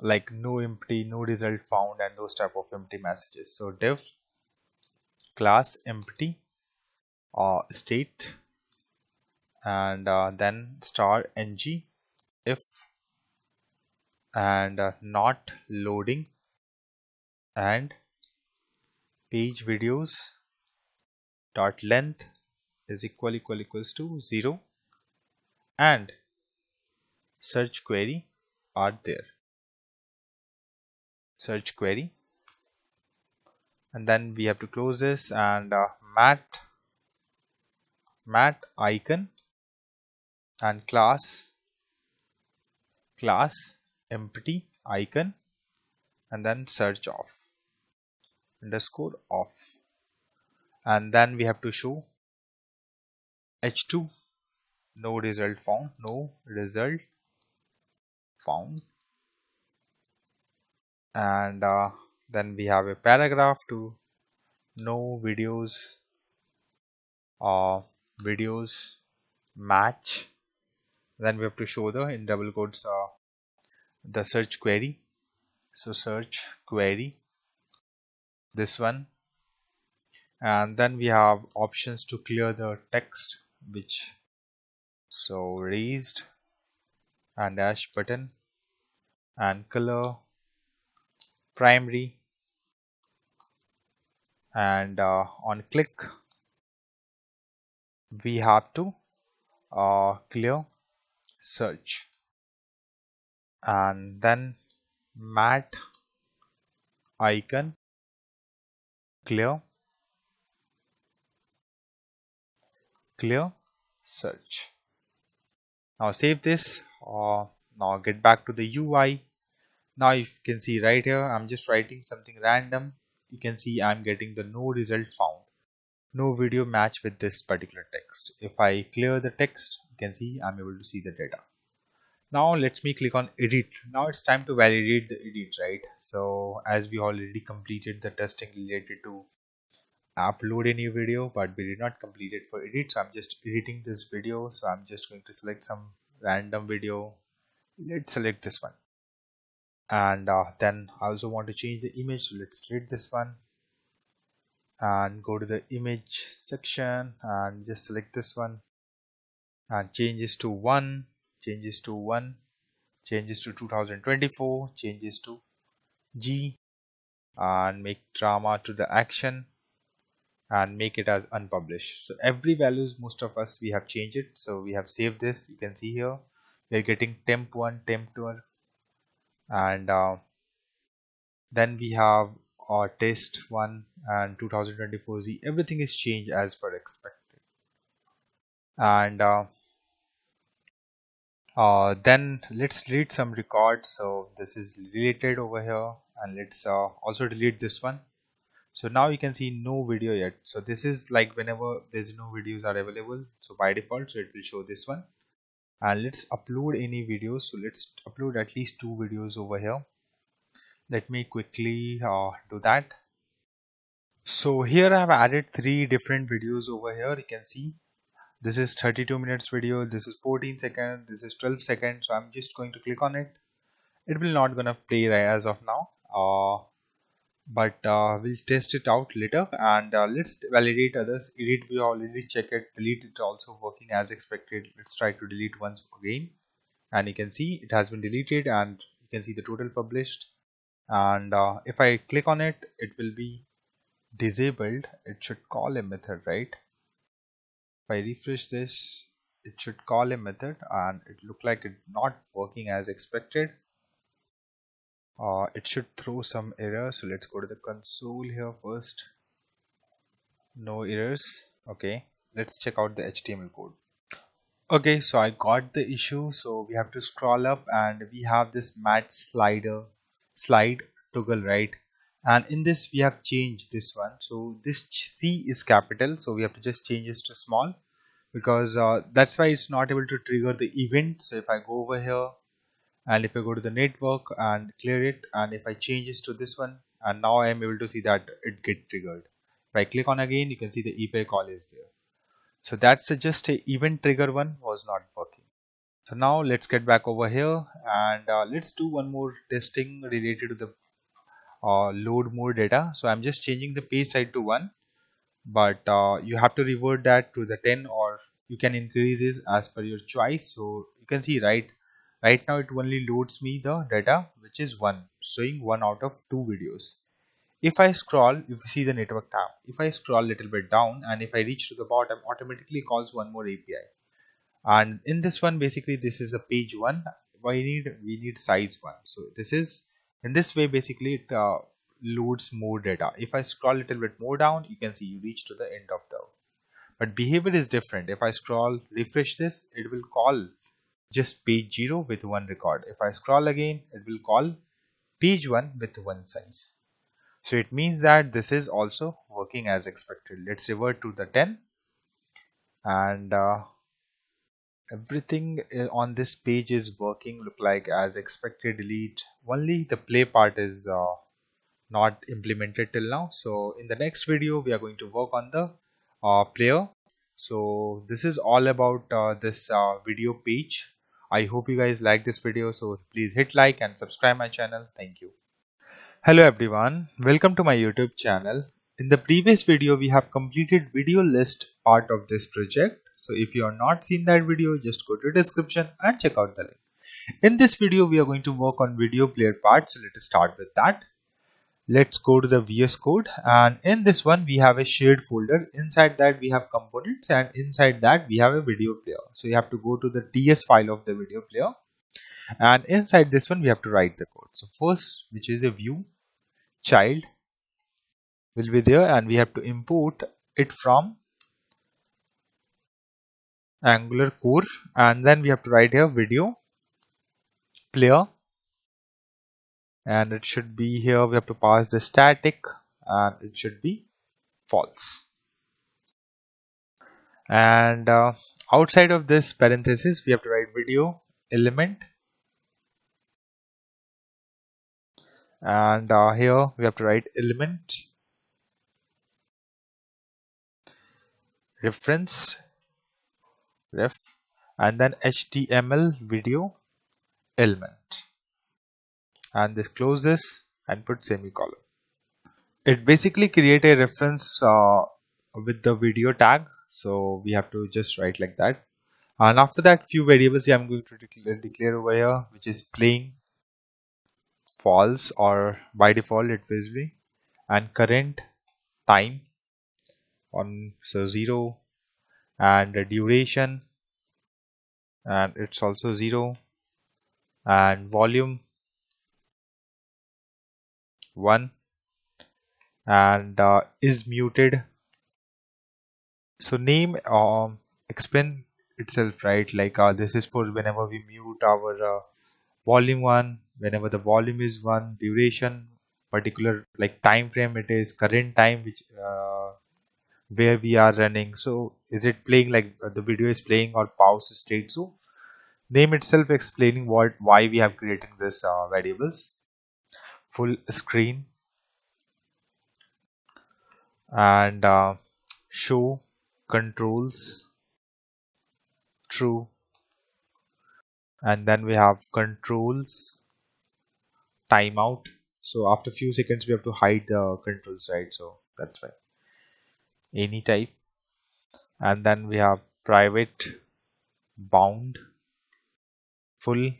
like no empty, no result found, and those type of empty messages. So div class empty state, and then star ng if and not loading and page videos dot length is equals to 0, and search query are there, search query, and then we have to close this, and mat icon and class empty icon, and then search off. underscore off, and then we have to show h2 no result found, no result found, and then we have a paragraph to no videos match. Then we have to show the in double quotes the search query. So search query, this one, and then we have options to clear the text, which so raised and dash button and color primary, and on click we have to clear search, and then matte icon clear search. Now save this. Now get back to the UI. Now you can see right here I'm just writing something random. You can see I'm getting the no result found, no video match with this particular text. If I clear the text, you can see I'm able to see the data. Now let me click on edit. Now it's time to validate the edit, right? So as we already completed the testing related to upload a new video, but we did not complete it for edit, so I'm just editing this video. So I'm just going to select some random video. Let's select this one, and then I also want to change the image, so let's delete this one and go to the image section and just select this one and changes to 1, changes to 1, changes to 2024, changes to G, and make drama to the action and make it as unpublished. So every values, most of us, we have changed it. So we have saved this. You can see here we are getting temp1, temp2, and then we have test1 and 2024Z. Everything is changed as per expected. And then let's delete some records. So this is related over here, and let's also delete this one. So now you can see no video yet. So this is like whenever there's no videos are available, so by default, so it will show this one. And let's upload any videos. So let's upload at least 2 videos over here. Let me quickly do that. So here I have added 3 different videos over here. You can see this is 32 minutes video, this is 14 seconds, this is 12 seconds. So I'm just going to click on it. It will not gonna play right as of now, but we'll test it out later. And let's validate others. Edit, we already check it. Delete, it also working as expected. Let's try to delete once again, and you can see it has been deleted, and you can see the total published. And if I click on it, it will be disabled. It should call a method, right? If I refresh this, it should call a method, and it looked like it not working as expected. It should throw some errors. So let's go to the console here first. No errors. Okay, let's check out the HTML code. Okay, so I got the issue. So we have to scroll up, and we have this match slide toggle, right? And in this we have changed this one. So this C is capital, so we have to just change this to small, because that's why it's not able to trigger the event. So if I go over here, and if I go to the network and clear it, and if I change this to this one, and now I am able to see that it get triggered. If I click on again, you can see the API call is there. So that's just a event trigger one was not working. So now let's get back over here, and let's do one more testing related to the load more data. So I'm just changing the page size to 1, but you have to revert that to the 10, or you can increase this as per your choice. So you can see right now it only loads me the data which is 1, showing 1 out of 2 videos. If I scroll, if you see the network tab, if I scroll a little bit down, and if I reach to the bottom, automatically calls one more API. And in this one, basically this is a page 1. We need size 1. So this is, in this way, basically it loads more data. If I scroll a little bit more down, you can see you reach to the end of the, but behavior is different. If I scroll, refresh this, it will call just page 0 with 1 record. If I scroll again, it will call page 1 with 1 size. So it means that this is also working as expected. Let's revert to the 10, and everything on this page is working look like as expected. Delete only the play part is not implemented till now. So in the next video we are going to work on the player. So this is all about this video page. I hope you guys like this video, so please hit like and subscribe my channel. Thank you. Hello everyone, welcome to my YouTube channel. In the previous video we have completed video list part of this project. So if you are not seen that video, just go to description and check out the link. In this video we are going to work on video player part. So let us start with that. Let's go to the VS Code, and in this one we have a shared folder. Inside that we have components, and inside that we have a video player. So you have to go to the DS file of the video player, and inside this one we have to write the code. So first, which is a view child will be there, and we have to import it from Angular core, and then we have to write here video player, and it should be here. We have to pass the static, and it should be false. And outside of this parenthesis we have to write video element, and here we have to write element reference ref, and then HTML video element, and this close this and put semicolon. It basically create a reference with the video tag, so we have to just write like that. And after that, few variables I'm going to declare over here, which is playing false, or by default it will be, and current time on, so 0, and the duration, and it's also 0, and volume 1, and is muted. So name explain itself, right? Like this is for whenever we mute our volume 1, whenever the volume is 1, duration particular like time frame, it is current time which where we are running. So is it playing like the video is playing or pause state? So name itself explaining why we have created this variables. Full screen, and show controls true, and then we have controls timeout. So after few seconds we have to hide the controls, right? So that's why any type, and then we have private bound full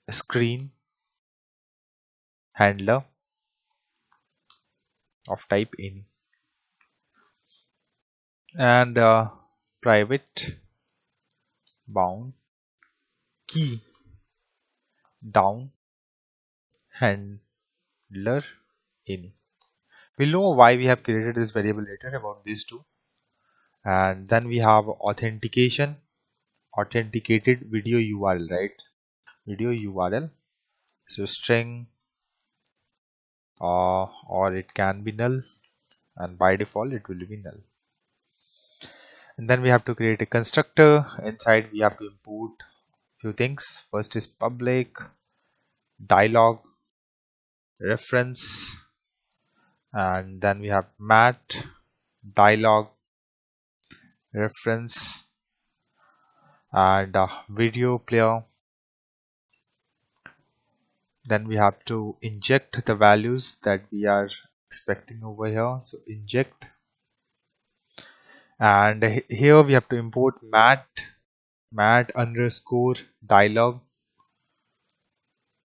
screen handler of type any, and private bound key down handler any. We'll know why we have created this variable later about these two. And then we have authentication, authenticated video URL, right? Video URL, so string or it can be null, and by default it will be null. And then we have to create a constructor. Inside we have to import few things. First is public dialog reference, and then we have mat dialog reference, and video player. Then we have to inject the values that we are expecting over here. So inject, and here we have to import mat underscore dialog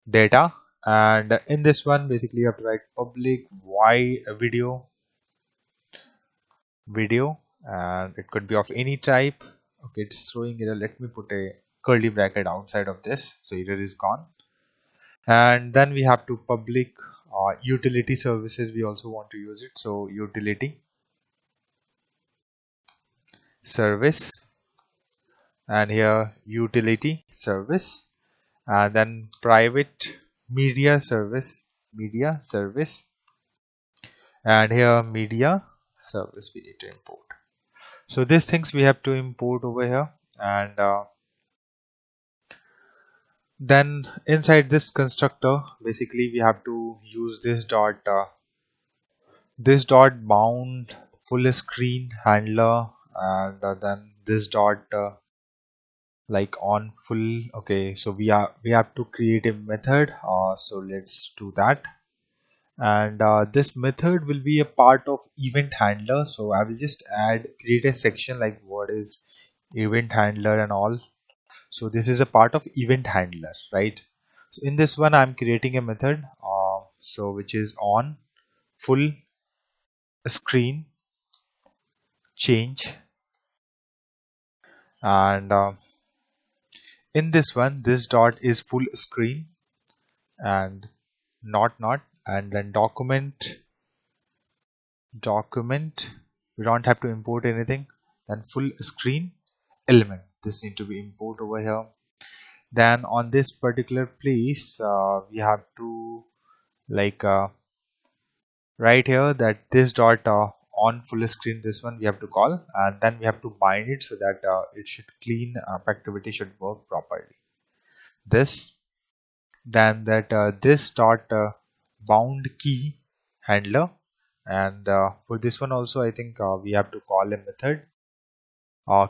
data, and in this one basically you have to write public video, and it could be of any type. Okay, it's throwing error. Let me put a curly bracket outside of this, so error is gone. And then we have to public utility services, we also want to use it. So utility service, and here utility service, and then private media service, and here media service we need to import. So these things we have to import over here, and then inside this constructor basically we have to use this dot bound full screen handler, and then this dot like on full. Okay, so we have to create a method, so let's do that. And this method will be a part of event handler, so I will just create a section like what is event handler and all. So this is a part of event handler, right? So in this one I'm creating a method, so which is on full screen change, and in this one this dot is full screen, and not, and then document we don't have to import anything, then full screen element, this need to be import over here. Then on this particular place we have to like right here that this dot on full screen, this one we have to call, and then we have to bind it so that it should clean activity should work properly. This then that this dot bound key handler, and for this one also I think we have to call a method,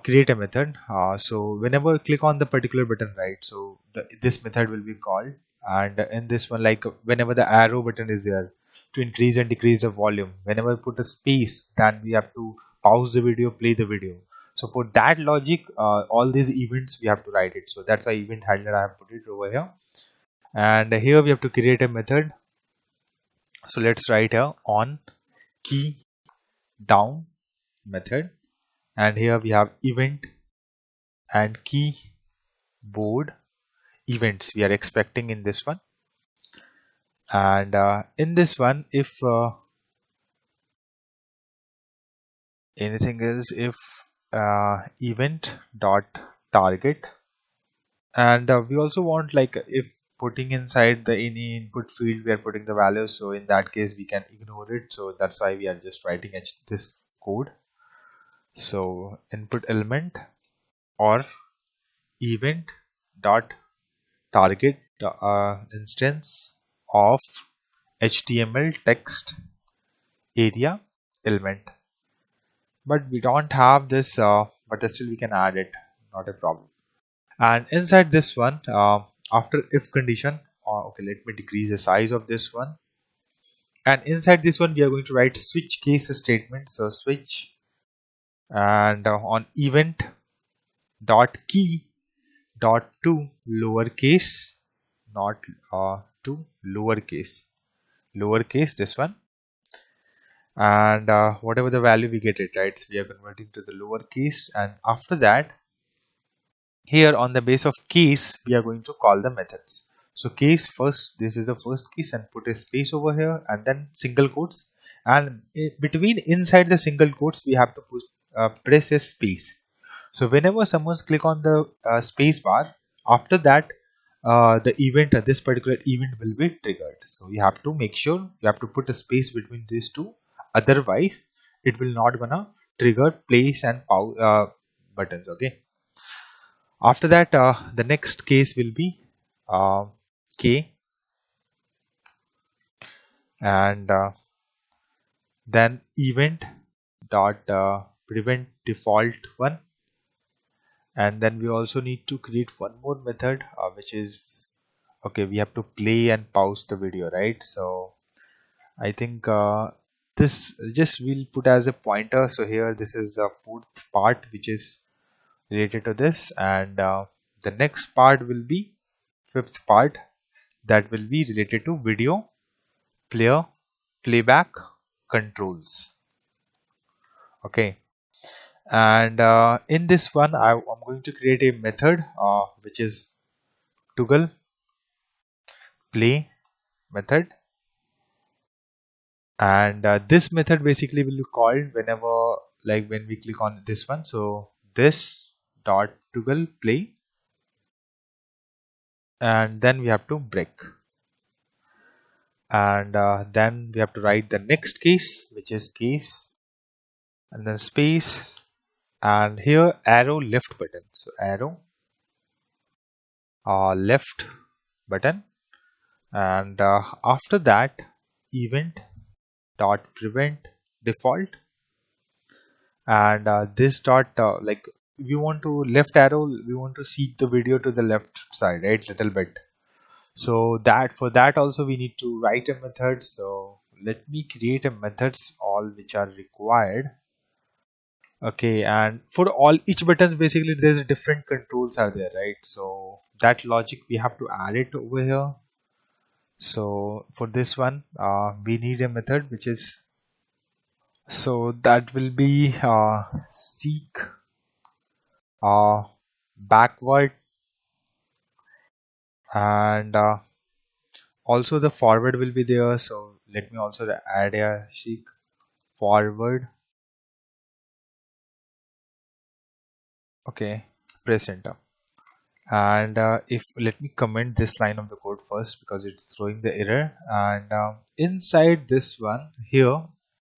create a method. So whenever click on the particular button, right, so this method will be called, and in this one like whenever the arrow button is there to increase and decrease the volume, whenever I put a space, then we have to pause the video, play the video. So for that logic all these events we have to write it, so that's why event handler I have put it over here. And here we have to create a method, so let's write here on key down method, and here we have event and keyboard events we are expecting in this one. And in this one if anything else, if event dot target, and we also want like if putting inside the any input field we are putting the values, so in that case we can ignore it, so that's why we are just writing this code. So input element or event dot target instance of HTML text area element, but we don't have this, but still we can add it, not a problem. And inside this one after if condition, okay, let me decrease the size of this one, and inside this one we are going to write switch case statement. So switch, and on event dot key dot to lowercase, not to lowercase this one, and whatever the value we get it, right, so we are converting to the lowercase. And after that here on the base of case we are going to call the methods. So case first, this is the first case, and put a space over here, and then single quotes, and between inside the single quotes we have to put press a space. So whenever someone's click on the space bar, after that the event, this particular event will be triggered. So you have to make sure you have to put a space between these two, otherwise it will not gonna trigger place and pause buttons. Okay, after that the next case will be uh, k, and then event dot prevent default one, and then we also need to create one more method which is, okay, we have to play and pause the video, right? So I think this just we'll put as a pointer. So here this is a fourth part which is related to this, and the next part will be fifth part, that will be related to video player playback controls. Okay, and in this one I'm going to create a method which is toggle play method, and this method basically will be called whenever, like when we click on this one, so this dot toggle play, and then we have to break. and then we have to write the next case, which is case, and then space, and here arrow left button. So arrow left button, and after that event dot prevent default, and this dot like we want to left arrow, we want to seek the video to the left side, right, little bit. So that for that also we need to write a method. So let me create a methods all which are required. Okay, and for all each buttons basically there's a different controls are there, right? So that logic we have to add it over here. So for this one we need a method which is, so that will be seek backward, and also the forward will be there. So let me also add a seek forward. Okay, press enter. And if let me comment this line of the code first because it's throwing the error. And inside this one here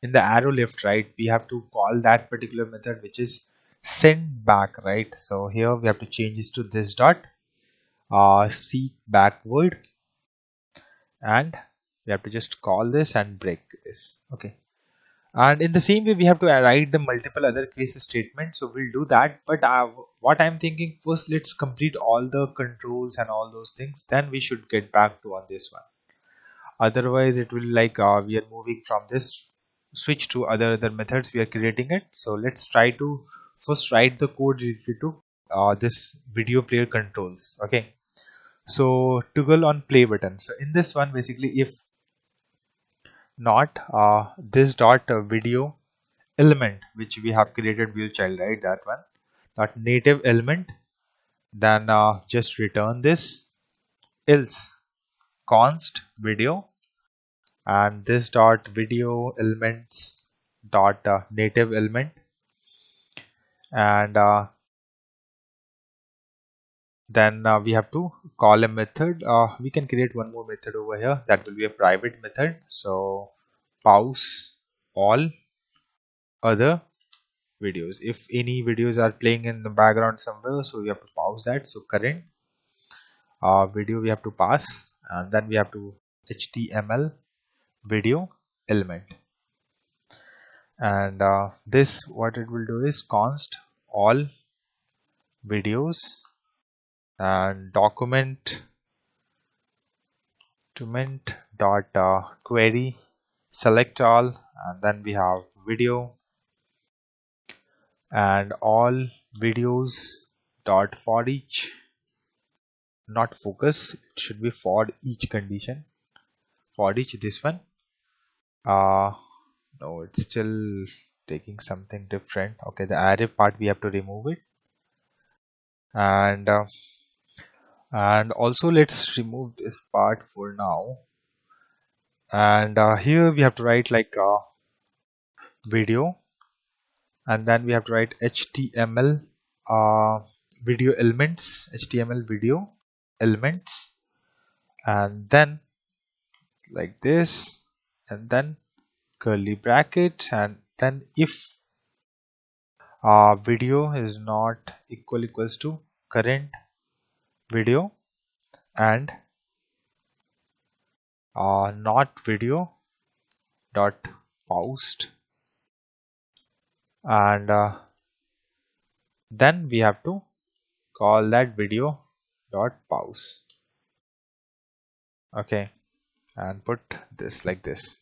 in the arrow left, right, we have to call that particular method which is send back, right? So here we have to change this to this dot seek backward, and we have to just call this and break this. Okay, and in the same way we have to write the multiple other case statements, so we'll do that. But what I'm thinking, first let's complete all the controls and all those things, then we should get back to on this one. Otherwise it will like we are moving from this switch to other methods we are creating it. So let's try to first write the code related to this video player controls. Okay, so toggle on play button. So in this one basically if not this dot video element which we have created view child, right, that one dot native element, then just return this, else const video, and this dot video elements dot native element, and then we have to call a method. We can create one more method over here, that will be a private method. So pause all other videos. If any videos are playing in the background somewhere, so we have to pause that. So current video we have to pass, and then we have to HTML video element, and this what it will do is const all videos, and document dot query select all, and then we have video, and all videos dot for each, not focus, it should be for each condition, for each this one. No, it's still taking something different. Okay, the array part we have to remove it, and also let's remove this part for now. And here we have to write like video, and then we have to write HTML video elements, HTML video elements, and then like this, and then curly bracket, and then if video is not equals to current video, and not video dot post, and then we have to call that video dot pause. Okay, and put this like this.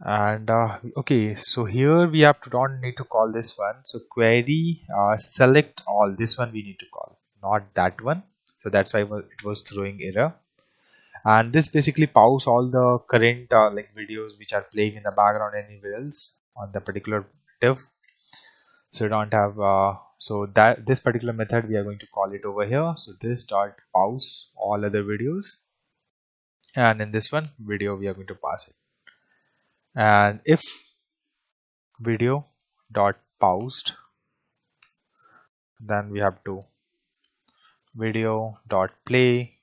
And okay, so here we have to don't need to call this one. So query select all, this one we need to call, not that one. So that's why it was throwing error. And this basically pause all the current like videos which are playing in the background anywhere else on the particular div. So you don't have so that this particular method we are going to call it over here. So this dot pause all other videos, and in this one video we are going to pass it. And if video dot paused, then we have to video dot play,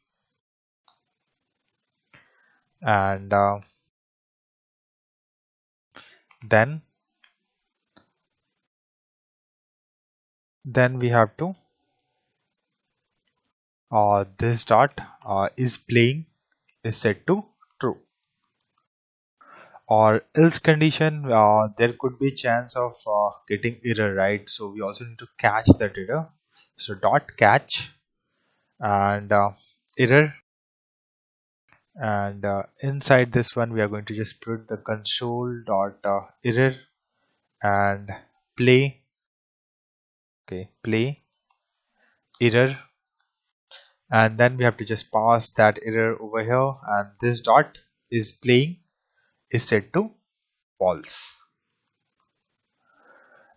and then we have to this dot is playing is set to true, or else condition there could be chance of getting error, right? So we also need to catch that error. So dot catch and error, and inside this one we are going to just put the console dot error and play. Okay, play error, and then we have to just pass that error over here, and this dot is playing is set to false,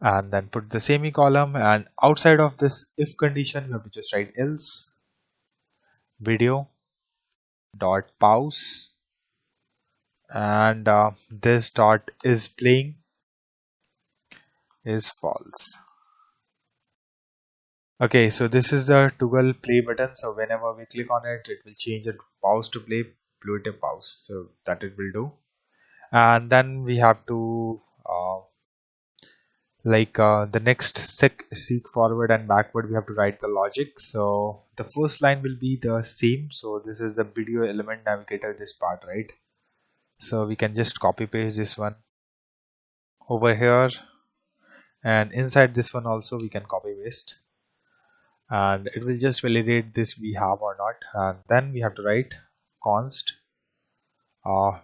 and then put the semicolon, and outside of this if condition we have to just write else video dot pause, and this dot is playing is false. Okay, so this is the toggle play button. So whenever we click on it, it will change it pause to play, play to pause. So that it will do. And then we have to the next seek forward and backward, we have to write the logic. So the first line will be the same. So this is the video element navigator, this part, right? So we can just copy paste this one over here, and inside this one also we can copy paste, and it will just validate this we have or not. And then we have to write const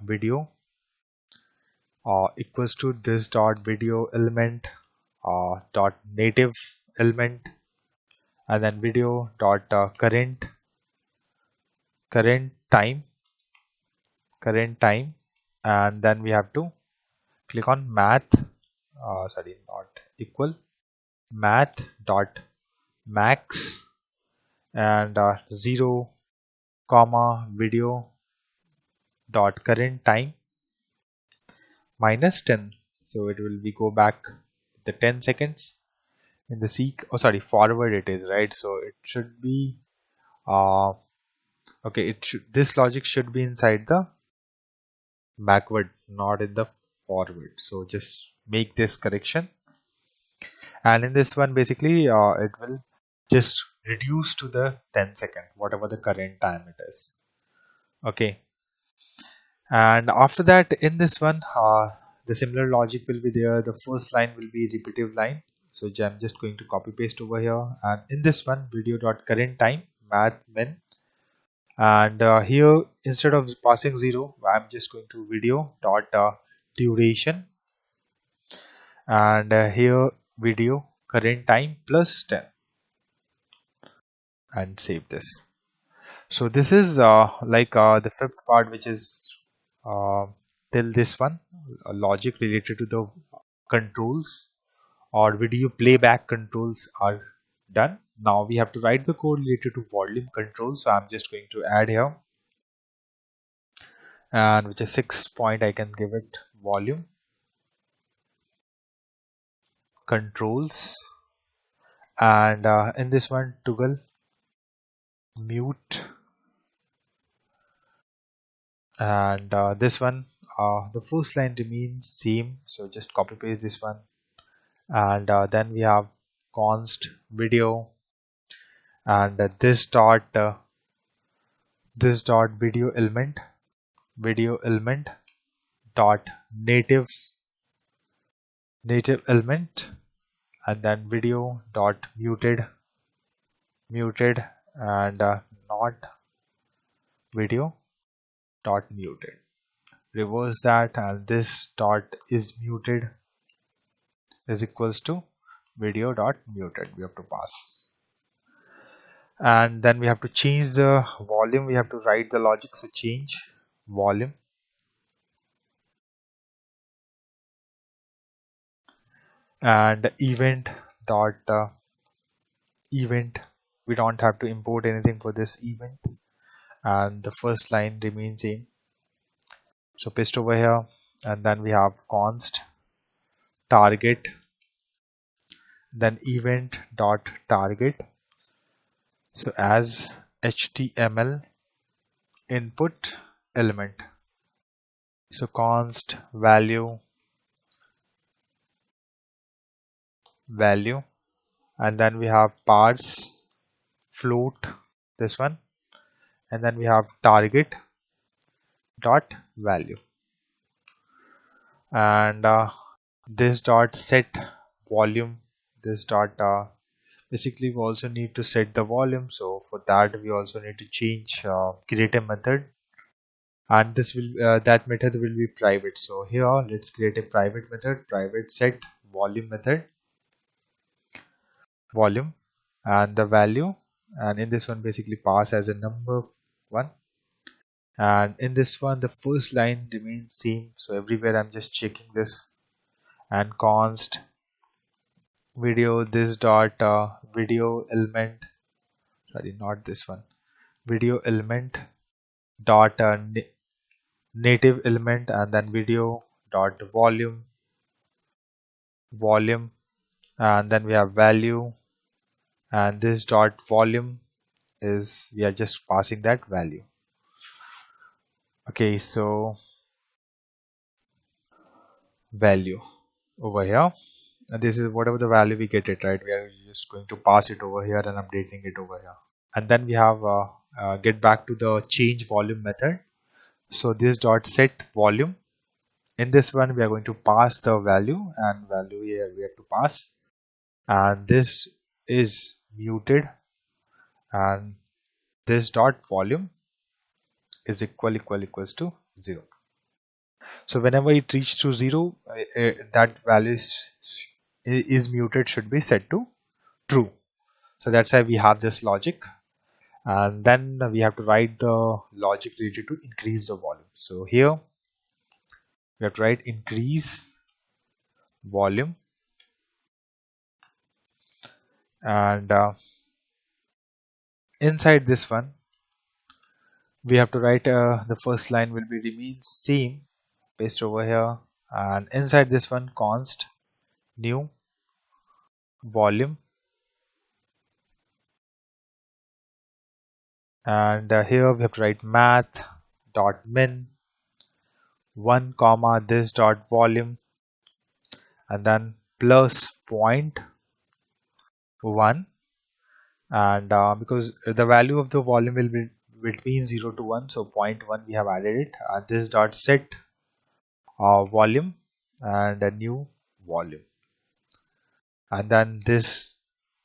video equals to this dot video element dot native element, and then video dot current time, and then we have to click on math not equal math dot max, and 0 comma video dot current time minus 10. So it will be go back the 10 seconds in the seek, forward it is, right? So it should be okay, it should, this logic should be inside the backward, not in the forward. So just make this correction, and in this one basically it will just reduce to the 10-second whatever the current time it is. Okay, and after that in this one the similar logic will be there. The first line will be repetitive line, so I'm just going to copy paste over here, and in this one video dot current time math min, and here instead of passing 0 I'm just going to video dot duration, and here video current time plus 10, and save this. So this is the fifth part, which is till this one logic related to the controls or video playback controls are done. Now we have to write the code related to volume control. So I'm just going to add here, and which is 6 point, I can give it volume controls, and in this one toggle mute, and this one the first line remains same, so just copy paste this one, and then we have const video, and this dot video element dot native element, and then video dot muted, and not video dot muted. Reverse that, and this dot is muted is equals to video dot muted. We have to pass, and then we have to change the volume. We have to write the logic. So change volume, and event dot event. We don't have to import anything for this event, and the first line remains same. So paste over here, and then we have const target, then event dot target. So as HTML input element, So const value, and then we have parse float, this one, and then we have target dot value, and this dot set volume, this dot basically we also need to set the volume. So for that we also need to change create a method, and this will that method will be private. So here let's create a private method, private set volume method, volume, and the value, and in this one basically pass as a number one, and in this one the first line remains same, so everywhere I'm just checking this, and const video, this dot video element, sorry, not this one, video element dot native element, and then video dot volume, and then we have value, and this dot volume is we are just passing that value. Okay, so value over here, and this is whatever the value we get it, right? We are just going to pass it over here and updating it over here, and then we have get back to the change volume method. So this dot set volume, in this one we are going to pass the value, and value here we have to pass, and this is muted, and this dot volume is equals to 0. So whenever it reaches to 0, that value is muted, should be set to true. So that's why we have this logic, and then we have to write the logic related to increase the volume. So here we have to write increase volume, and inside this one we have to write the first line will be remains same, paste over here, and inside this one const new volume, and here we have to write math dot min 1 comma this dot volume, and then plus 0.1, and because the value of the volume will be between 0 to 1, so 0.1 we have added it, and this dot set volume and a new volume, and then this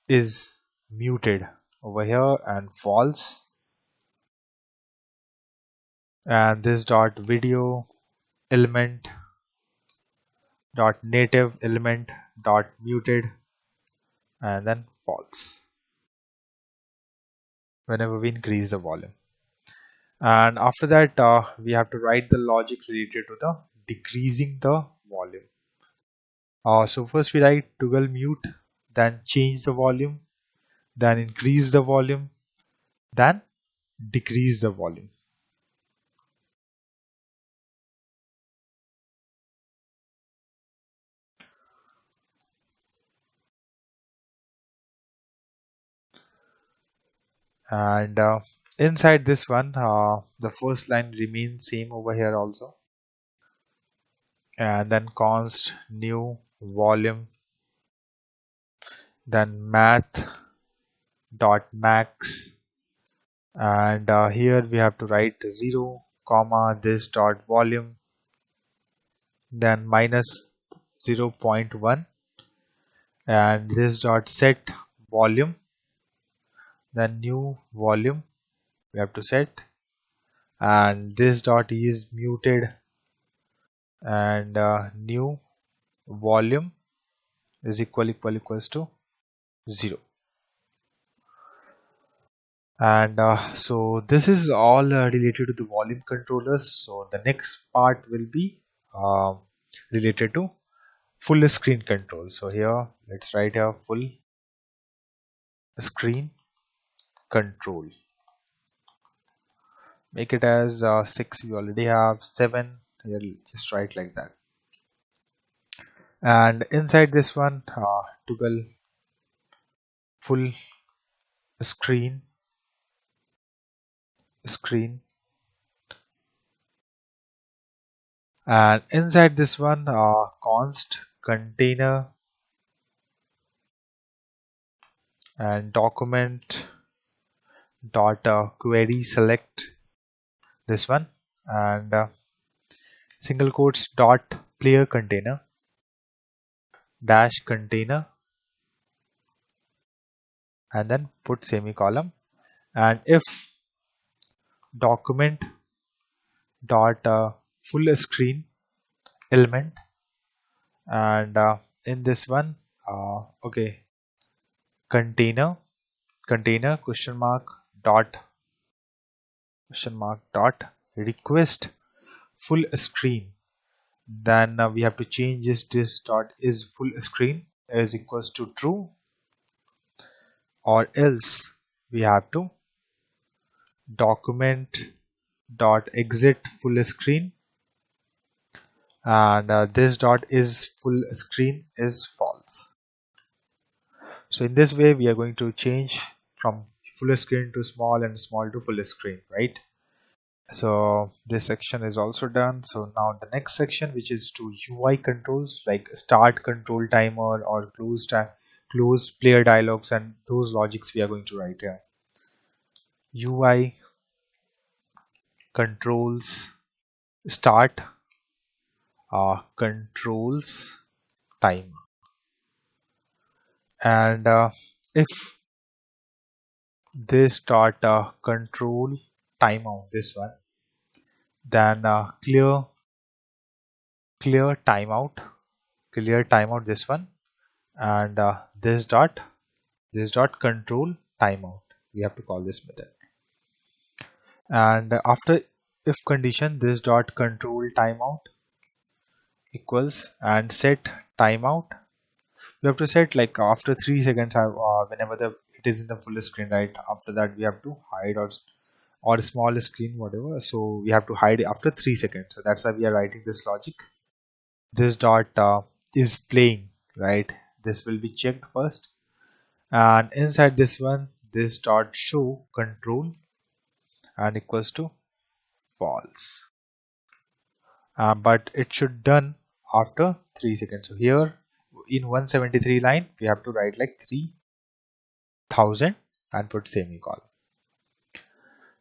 is muted over here and false, and this dot video element dot native element dot muted, and then false whenever we increase the volume. And after that we have to write the logic related to the decreasing the volume. So first we write toggle mute, then change the volume, then increase the volume, then decrease the volume. And inside this one the first line remains same over here also, and then const new volume, then math dot max, and here we have to write 0 comma this dot volume, then minus 0.1, and this dot set volume, then new volume we have to set, and this dot is muted, and new volume is equals to 0. And so this is all related to the volume controllers. So the next part will be related to full screen control. So here let's write a full screen control, make it as 6, we already have 7 here, just write like that, and inside this one toggle full screen And inside this one, const container and document dot query select this one, and single quotes dot player container dash container, and then put semicolon, and if document dot full screen element, and in this one, okay, container question mark dot request full screen. Then we have to change this dot is full screen is equals to true, or else we have to document dot exit full screen, and this dot is full screen is false. So in this way we are going to change from full screen to small and small to full screen, right? So this section is also done. So now the next section, which is to UI controls like start control timer or close player dialogues, and those logics we are going to write here. UI controls start controls time, and if this start control timeout this one, then clear timeout this one, and this dot control timeout, we have to call this method. And after if condition, this dot control timeout equals, and set timeout, we have to set like after 3 seconds, whenever it is in the full screen, right? After that we have to hide, or small screen, whatever, so we have to hide after 3 seconds. So that's why we are writing this logic. This dot is playing, right? This will be checked first, and inside this one, this dot show control and equals to false, but it should done after 3 seconds. So here in 173 line we have to write like 3000 and put semicolon.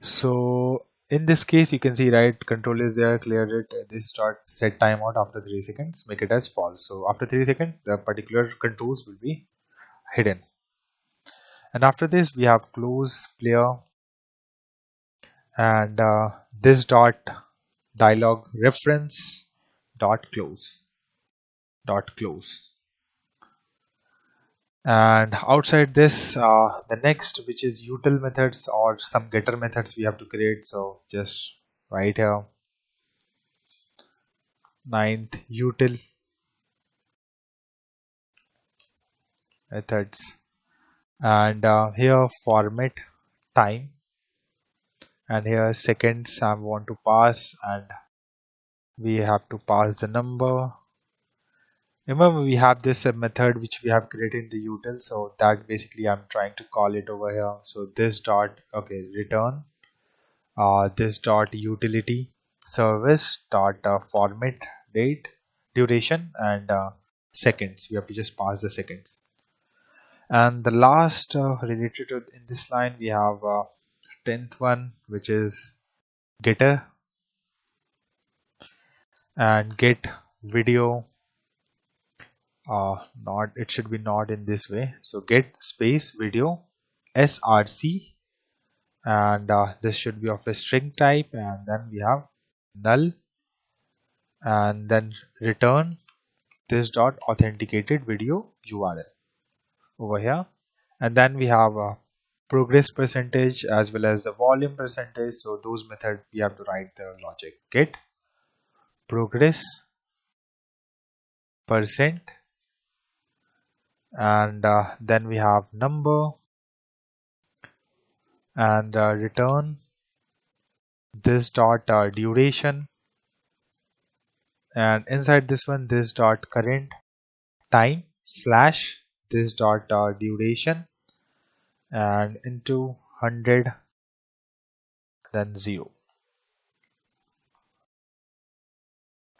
So in this case you can see, right, control is there, clear it, this dot set timeout after 3 seconds, make it as false. So after 3 seconds the particular controls will be hidden. And after this we have close player, and this dot dialog reference dot close. And outside this, the next, which is util methods or some getter methods we have to create. So just write here ninth util methods, and here format time, and here seconds I want to pass, and we have to pass the number. Remember we have this method which we have created in the util, so that basically I'm trying to call it over here. So this dot, okay, return this dot utility service dot format date duration, and seconds, we have to just pass the seconds. And the last related to in this line we have 10th one, which is getter, and get video, not, it should be not in this way, so get space video src, and this should be of a string type, and then we have null, and then return this dot authenticated video URL over here. And then we have a progress percentage as well as the volume percentage. So those methods we have to write the logic, get progress percent, and then we have number, and return this dot duration, and inside this one, this dot current time slash this dot duration, and into 100, then 0.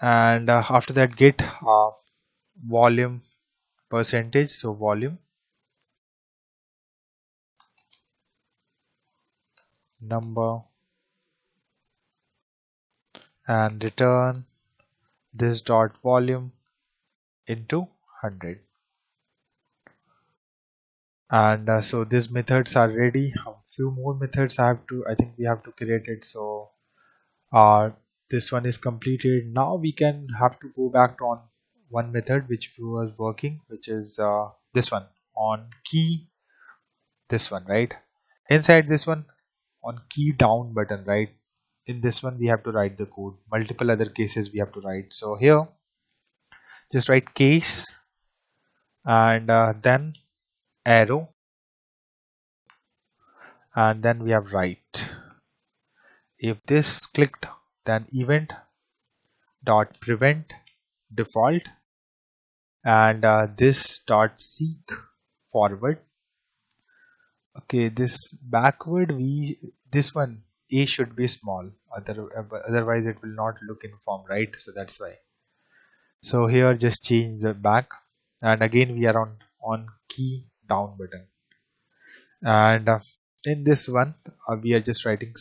and after that get volume percentage, so volume number, and return this dot volume into 100. And so these methods are ready. A few more methods I think we have to create it. So this one is completed. Now we can have to go back to on one method which was working, which is this one on key, this one, right? Inside this one on key down button, right? In this one we have to write the code. Multiple other cases we have to write. So here just write case, and then arrow, and then we have write if this clicked, then event dot prevent default, and this dot seek forward. Okay, this backward, this one a should be small, otherwise it will not look informed, right? So that's why. So here just change the back, and again we are on key down button, and in this one we are just writing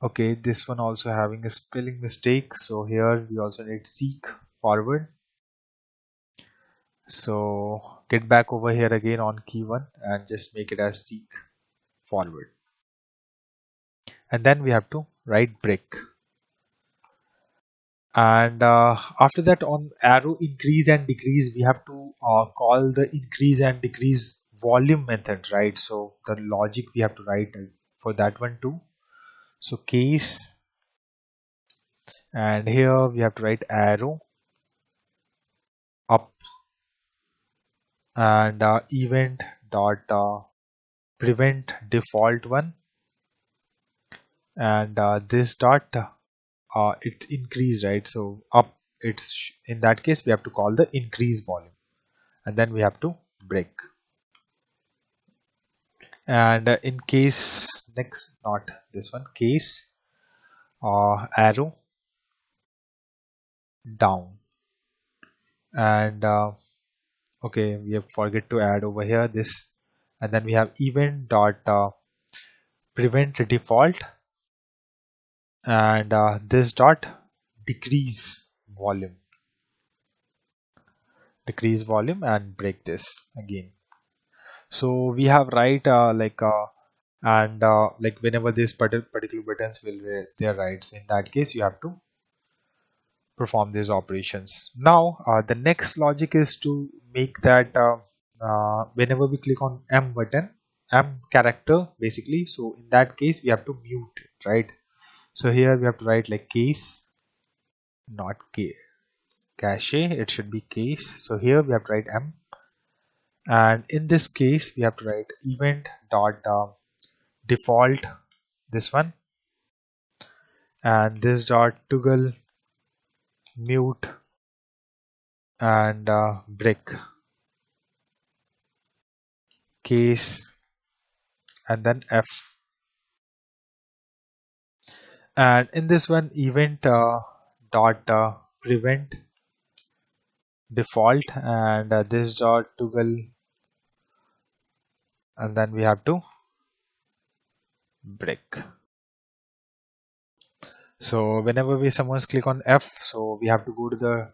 okay, this one also having a spelling mistake, so here we also need seek forward. So get back over here again on key 1 and just make it as seek forward, and then we have to write break. And after that on arrow increase and decrease we have to call the increase and decrease volume method, right? So the logic we have to write for that one too. So case, and here we have to write arrow up, and event dot prevent default one, and this dot it's increase, right? So up, it's in that case we have to call the increase volume, and then we have to break. And in case next, not this one, case arrow down, and okay, we have forget to add over here this, and then we have event dot prevent default, and this dot decrease volume, and break this again. So we have right and like whenever this particular buttons will be there, right? So in that case you have to perform these operations. Now the next logic is to make that whenever we click on M button, M character basically, so in that case we have to mute it, right? So here we have to write like case, not cache, it should be case. So here we have to write M, and in this case we have to write event dot default, this one, and this dot toggle mute, and break case, and then F, and in this one event dot prevent default, and this dot toggle, and then we have to break. So whenever we someone's click on F, so we have to go to the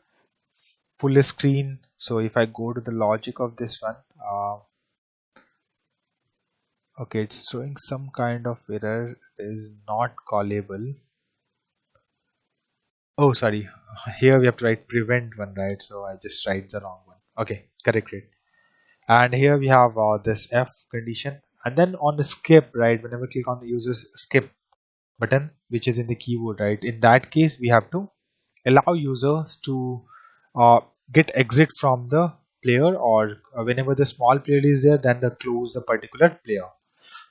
full screen. So if I go to the logic of this one, okay, it's showing some kind of error, is not callable. Oh, sorry. Here we have to write prevent one, right? So I just write the wrong one. Okay, correct it. And here we have this F condition, and then on the skip, right? Whenever we click on the user's skip button, which is in the keyboard, right? In that case, we have to allow users to get exit from the player, or whenever the small player is there, then they close the particular player.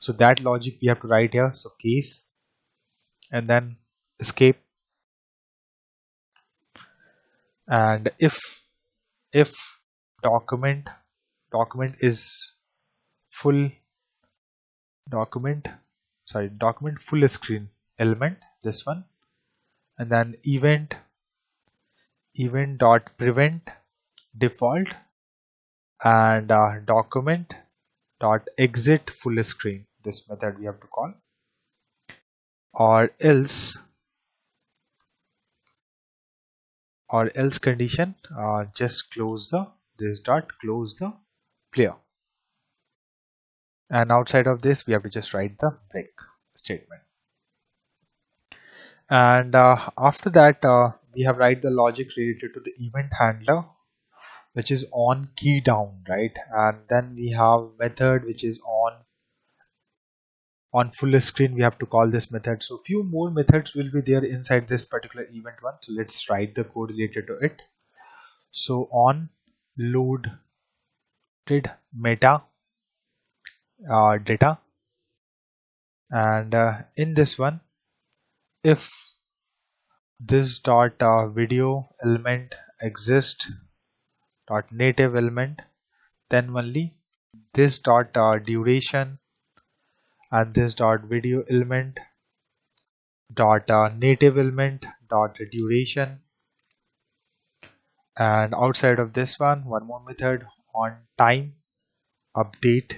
So that logic we have to write here. So case, and then escape, and if document is full document, sorry, document full screen element, this one, and then event event dot prevent default and document dot exit full screen. This method we have to call, or else condition, just close the this dot close the player, and outside of this we have to just write the break statement. And after that we have write the logic related to the event handler, which is on key down, right? And then we have method which is on full screen. We have to call this method. So few more methods will be there inside this particular event one. So let's write the code related to it. So on loaded meta data, and in this one, if this dot video element exist dot native element, then only this dot duration and this dot video element dot native element dot duration, and outside of this one more method on time update,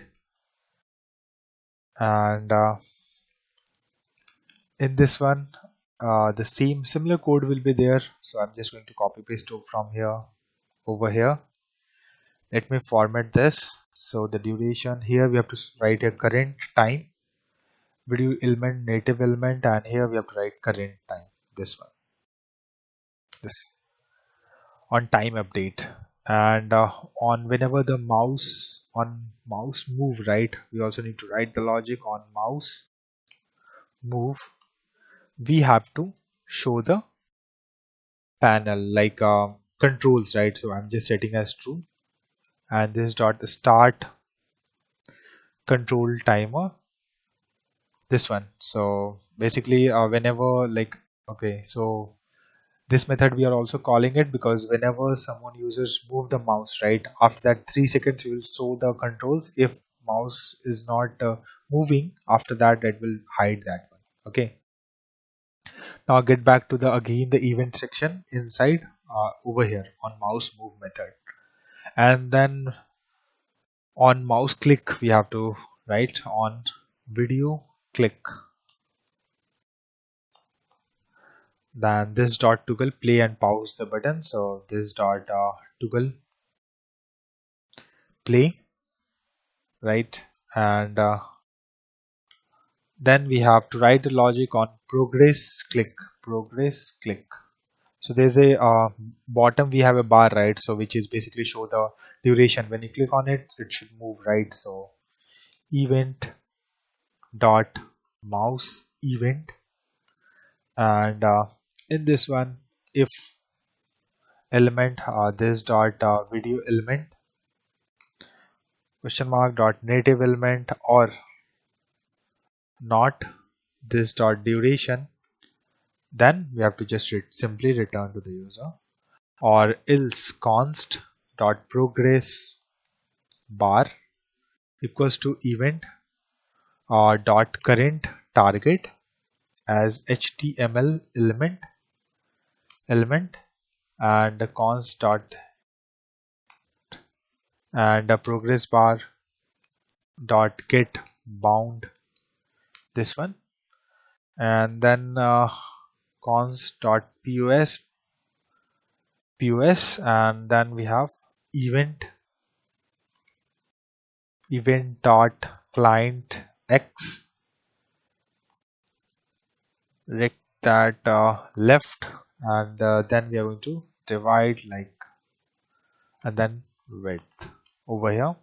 and in this one the same similar code will be there. So I'm just going to copy paste from here over here. Let me format this. So the duration here we have to write a current time, video element native element, and here we have to write current time, this one, this on time update. And on whenever the mouse move, right, we also need to write the logic on mouse move. We have to show the panel like controls, right? So I'm just setting as true, and this dot start control timer, this one. So basically whenever like, okay, so this method we are also calling it because whenever someone users move the mouse, right, after that 3 seconds we will show the controls. If mouse is not moving, after that it will hide that one. Okay, now get back to the again the event section inside over here on mouse move method, and then on mouse click we have to write on video click, then this dot toggle play and pause the button. So this dot toggle play, right, and then we have to write the logic on progress click, progress click. So there's a bottom we have a bar, right, so which is basically show the duration. When you click on it, it should move, right? So event dot mouse event, and in this one if element this dot video element question mark dot native element or not this dot duration, then we have to just simply return to the user, or else const dot progress bar equals to event dot current target as HTML element and const dot and progress bar dot get bound, this one, and then const dot pos, and then we have event dot client x rect that left, and then we are going to divide like, and then width over here,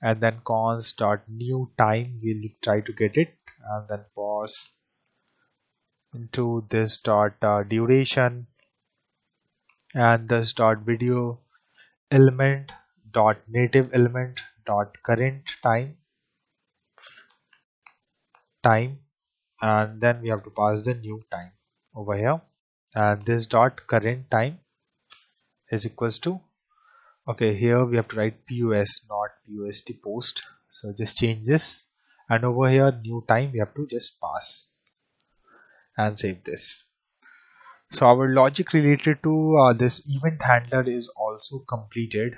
and then const dot new time, we'll try to get it, and then pause into this dot duration and this dot video element dot native element dot current time, and then we have to pass the new time over here, and this dot current time is equals to, okay, here we have to write pos not post post, so just change this, and over here new time we have to just pass and save this. So our logic related to this event handler is also completed.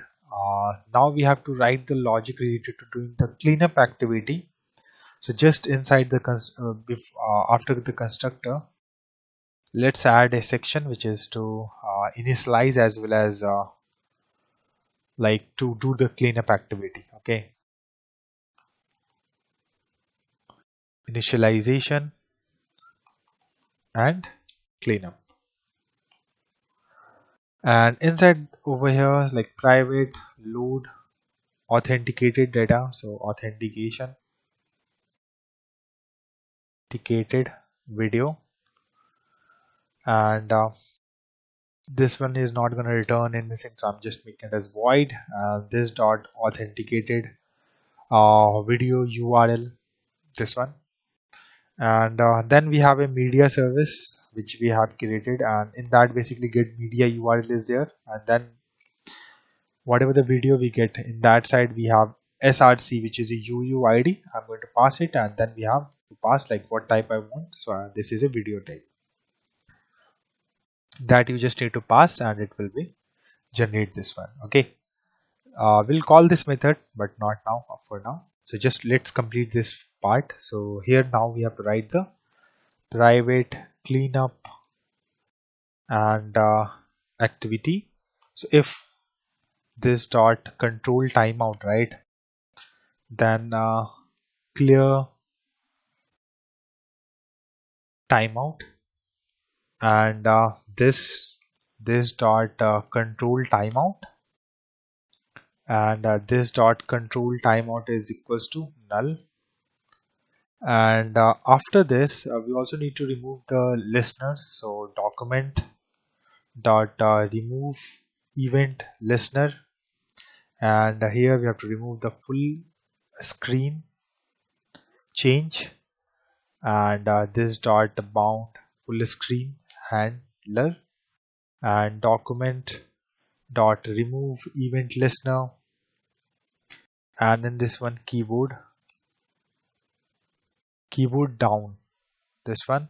Now we have to write the logic related to doing the cleanup activity. So just inside the after the constructor, let's add a section which is to initialize as well as like to do the cleanup activity. Okay, initialization and cleanup. And inside over here, like private load authenticated data, so authenticated video, and this one is not going to return anything, so I'm just making it as void. This dot authenticated video URL, this one. And then we have a media service which we have created, and in that basically get media URL is there, and then whatever the video we get in that side we have src, which is a UUID. I'm going to pass it, and then we have to pass like what type I want. So this is a video type that you just need to pass, and it will be generate this one. Okay, we'll call this method, but not now, for now. So just let's complete this part. So here now we have to write the private cleanup and activity. So if this dot control timeout, right, then clear timeout, and this dot control timeout, and this dot control timeout is equals to null. And after this we also need to remove the listeners. So document dot remove event listener, and here we have to remove the full screen change, and this dot bound full screen handler, and document dot remove event listener, and in this one keyboard down, this one,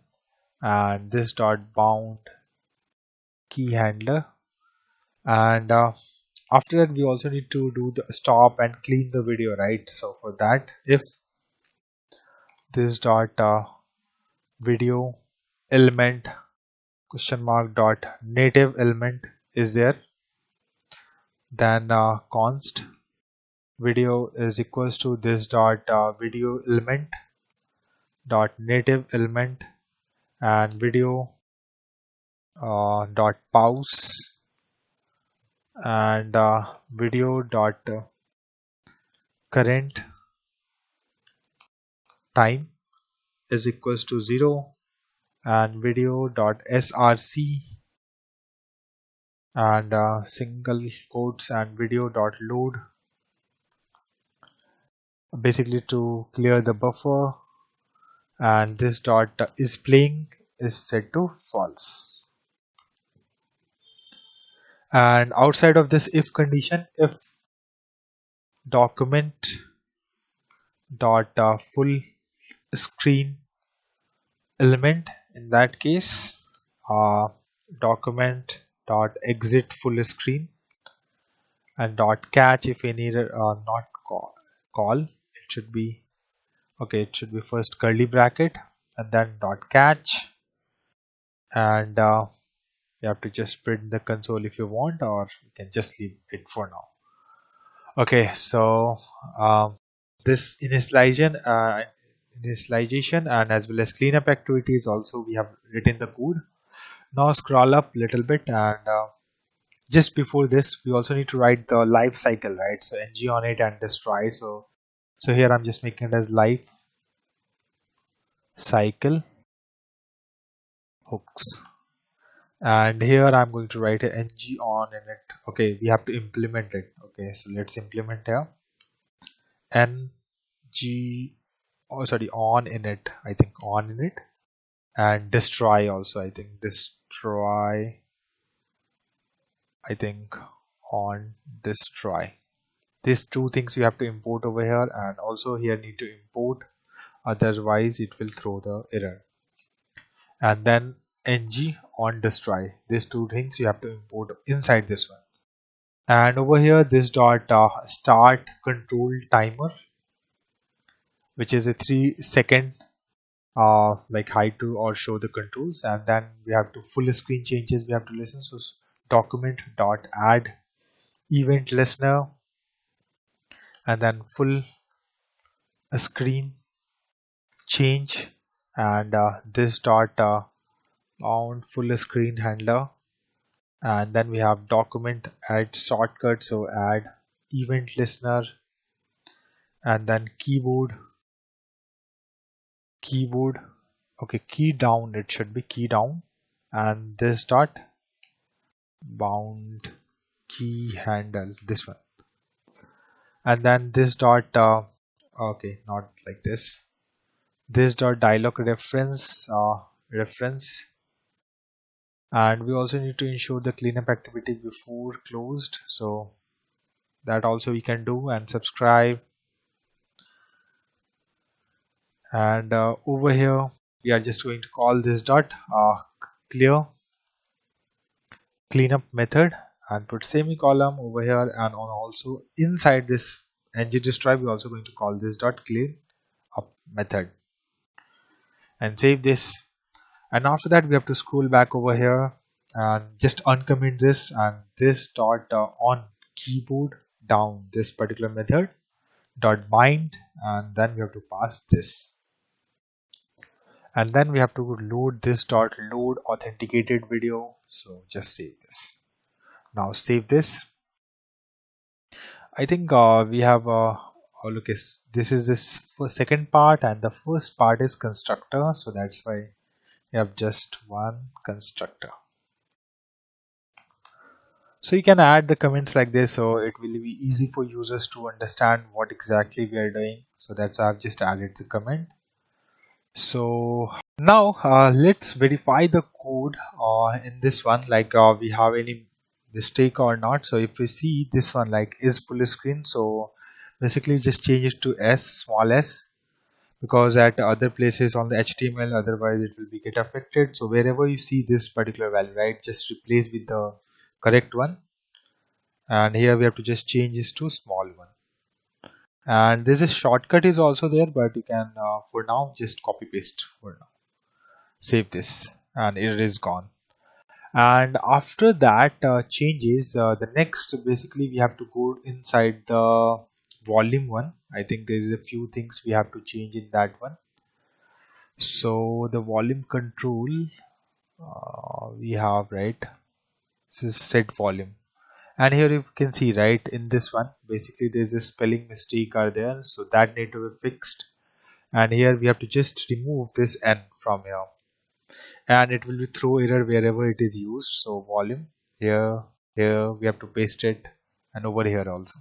and this dot bound key handler. And after that we also need to do the stop and clean the video, right? So for that, if this dot video element question mark dot native element is there, then const video is equals to this dot video element dot native element, and video dot pause, and video dot current time is equals to 0, and video dot src, and single quotes, and video dot load, basically to clear the buffer, and this dot is playing is set to false. And outside of this if condition, if document dot full screen element, in that case document dot exit full screen, and dot catch if any not call, it should be okay, it should be first curly bracket and then dot catch, and you have to just print the console if you want, or you can just leave it for now. Okay, so this initialization and as well as cleanup activities also we have written the code. Now scroll up a little bit, and just before this we also need to write the life cycle, right? So ng on it and destroy. So here I'm just making it as life cycle hooks, and here I'm going to write a ng on in it. Okay, we have to implement it. Okay, so let's implement here ng on in it, I think on in it, and destroy also, I think destroy, I think on destroy. These two things you have to import over here, and also here need to import, otherwise it will throw the error. And then ng on destroy. These two things you have to import inside this one. And over here, this dot start control timer, which is a 3 second like hide to or show the controls. And then we have to full screen changes we have to listen. So document dot add event listener, and then full screen change, and this dot on full screen handler. And then we have document add shortcut, so add event listener, and then keyboard, okay, key down, it should be key down, and this dot bound key handle, this one. And then this dot okay, not like this dot dialog reference. And we also need to ensure the cleanup activity before closed, so that also we can do, and subscribe. And over here we are just going to call this dot clear cleanup method and put semicolon over here. And on also inside this ng destroy, we're also going to call this dot clean up method, and save this. And after that we have to scroll back over here and just uncomment this, and this dot on keyboard down, this particular method dot bind, and then we have to pass this. And then we have to load this dot load authenticated video, so just save this. Now save this. I think we have look, this is this second part, and the first part is constructor, so that's why we have just one constructor. So you can add the comments like this, so it will be easy for users to understand what exactly we are doing. So that's why I've just added the comment. So now let's verify the code in this one, like we have any mistake or not. So if we see this one like is full screen, so basically just change it to s, small s, because at other places on the HTML, otherwise it will be get affected. So wherever you see this particular value, right, just replace with the correct one. And here we have to just change this to small one. And this is shortcut is also there, but you can for now just copy paste for now. Save this, and it is gone. And after that changes, the next basically we have to go inside the volume one. I think there is a few things we have to change in that one. So the volume control we have, right, this is set volume. And here you can see, right, in this one basically there's a spelling mistake are there, so that need to be fixed. And here we have to just remove this n from here, and it will be throw error wherever it is used. So volume here we have to paste it, and over here also.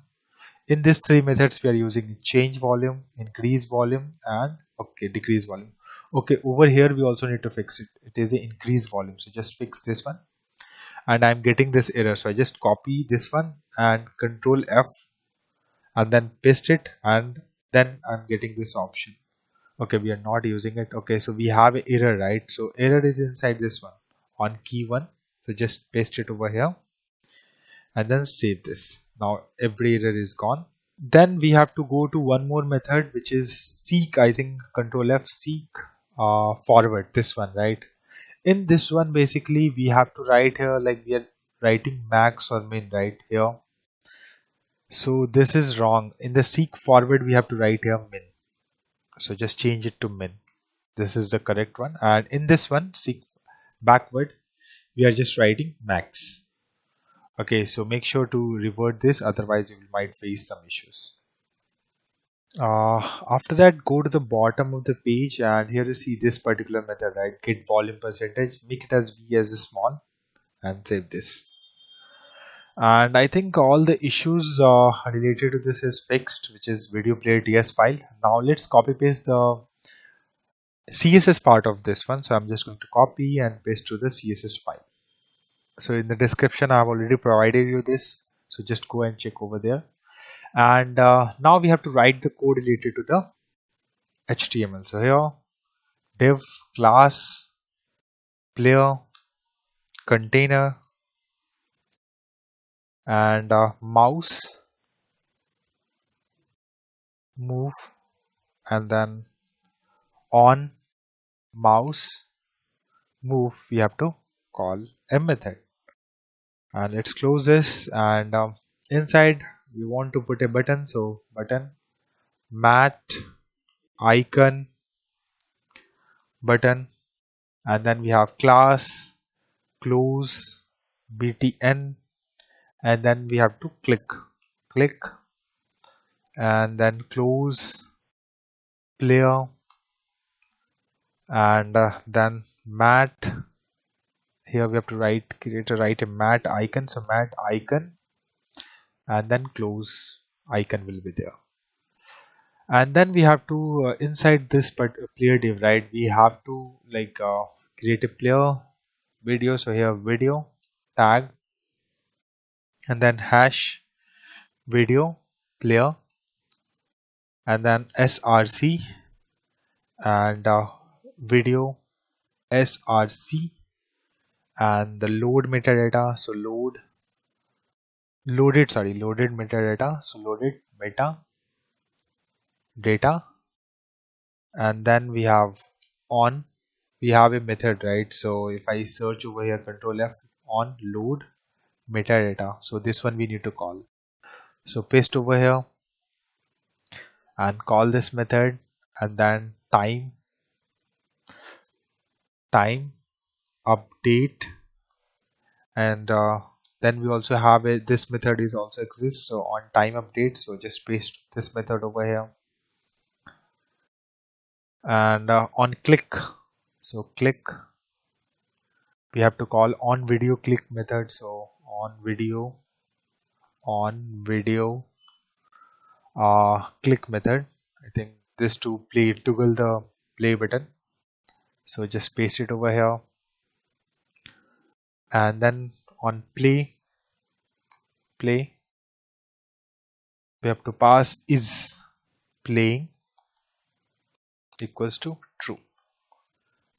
In these three methods we are using change volume, increase volume, and okay, decrease volume. Okay, over here we also need to fix it. It is the increase volume, so just fix this one. And I'm getting this error, so I just copy this one and control F and then paste it, and then I'm getting this option. Okay, we are not using it. Okay, so we have an error, right? So error is inside this one on key one, so just paste it over here and then save this. Now every error is gone. Then we have to go to one more method, which is seek. I think control F, seek forward, this one, right? In this one basically we have to write here like we are writing max or min right here. So this is wrong. In the seek forward we have to write here min, so just change it to min. This is the correct one. And in this one seek backward we are just writing max. Okay, so make sure to revert this, otherwise you might face some issues. After that, go to the bottom of the page, and here you see this particular method, right? Get volume percentage, make it as v as a small, and save this. And I think all the issues related to this is fixed, which is video player ts file. Now let's copy paste the CSS part of this one. So I'm just going to copy and paste to the CSS file. So in the description I've already provided you this, so just go and check over there. And now we have to write the code related to the HTML. So here div class player, container, and mouse, move, and then on mouse move we have to call a method. And let's close this, and inside we want to put a button, so button mat icon button, and then we have class close btn, and then we have to click, and then close player, and then mat. Here we have to write a mat icon, so mat icon, and then close icon will be there. And then we have to inside this player div, right, we have to create a player video. So here video tag, and then hash video player, and then src, and video src, and the load metadata, so loaded metadata, so loaded meta data. And then we have on, we have a method, right? So if I search over here, control F, on load metadata, so this one we need to call. So paste over here and call this method, and then time update, and then we also have this method is also exists, so on time update, so just paste this method over here. And on click, so click we have to call on video click method, so on video click method. I think this to play toggle the play button, so just paste it over here. And then on play we have to pass is playing equals to true,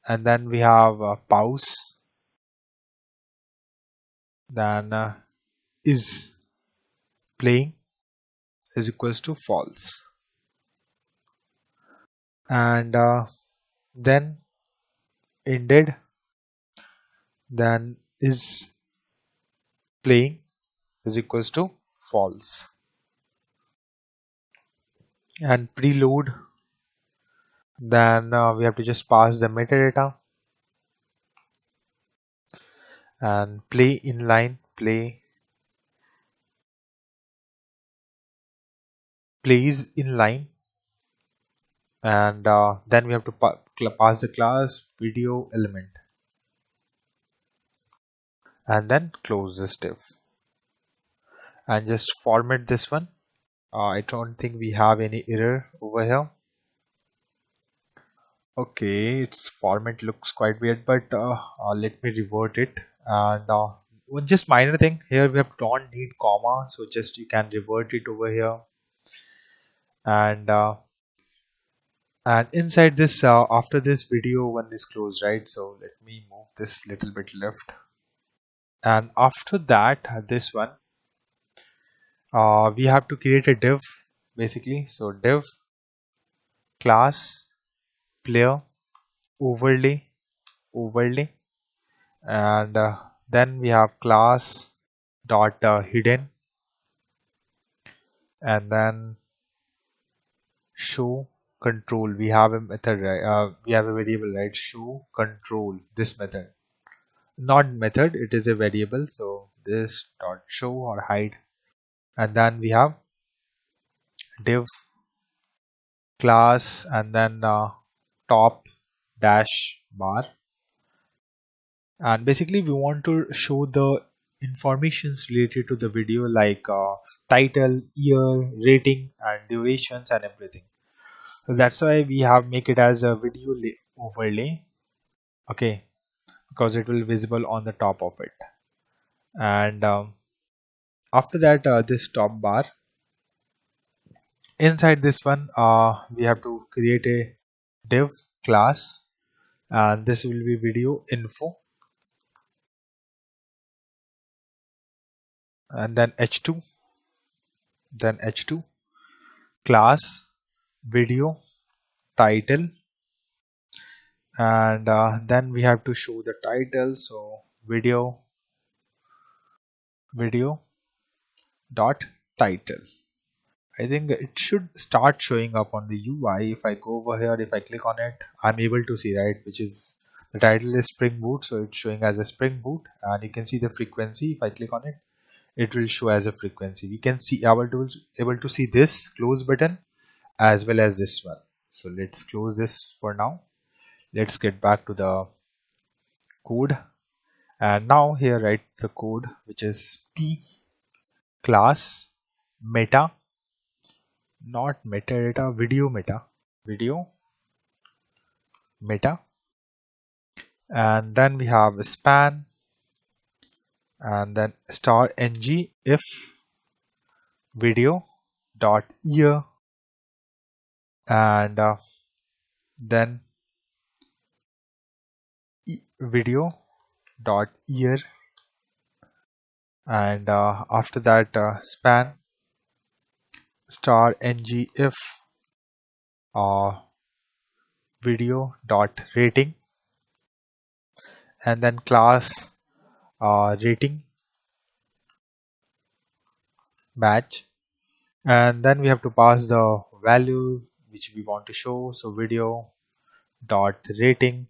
and then we have pause, then is playing is equals to false, and then ended, then is playing is equals to false, and preload, then we have to just pass the metadata, and play inline plays inline, and then we have to pass the class video element, and then close this div and just format this one. I don't think we have any error over here. Okay, its format looks quite weird, but let me revert it. And one just minor thing here, we have don't need comma, so just you can revert it over here. And inside this, after this video one is closed, right? So let me move this little bit left. And after that, this one, we have to create a div basically. So div class player overlay, and then we have class dot hidden, and then show control. We have a method, right? We have a variable, right? Show control, this method, not method, it is a variable. So this dot show or hide, and then we have div class, and then top dash bar, and basically we want to show the informations related to the video, like title, year, rating, and durations and everything. So that's why we have make it as a video overlay, okay, because it will visible on the top of it. And after that, this top bar, inside this one, we have to create a div class, and this will be video info, and then h2, then h2 class video title, and then we have to show the title. So video dot title. I think it should start showing up on the UI. If I go over here, if I click on it, I'm able to see, right, which is the title is Spring Boot, so it's showing as a Spring Boot, and you can see the frequency. If I click on it, it will show as a frequency. We can see able to see this close button as well as this one. So let's close this for now. Let's get back to the code, and now here write the code, which is p class meta, not metadata, video meta, and then we have span, and then star ng if video dot year, and then video dot year, and after that span star ng if video dot rating, and then class rating batch, and then we have to pass the value which we want to show. So video dot rating,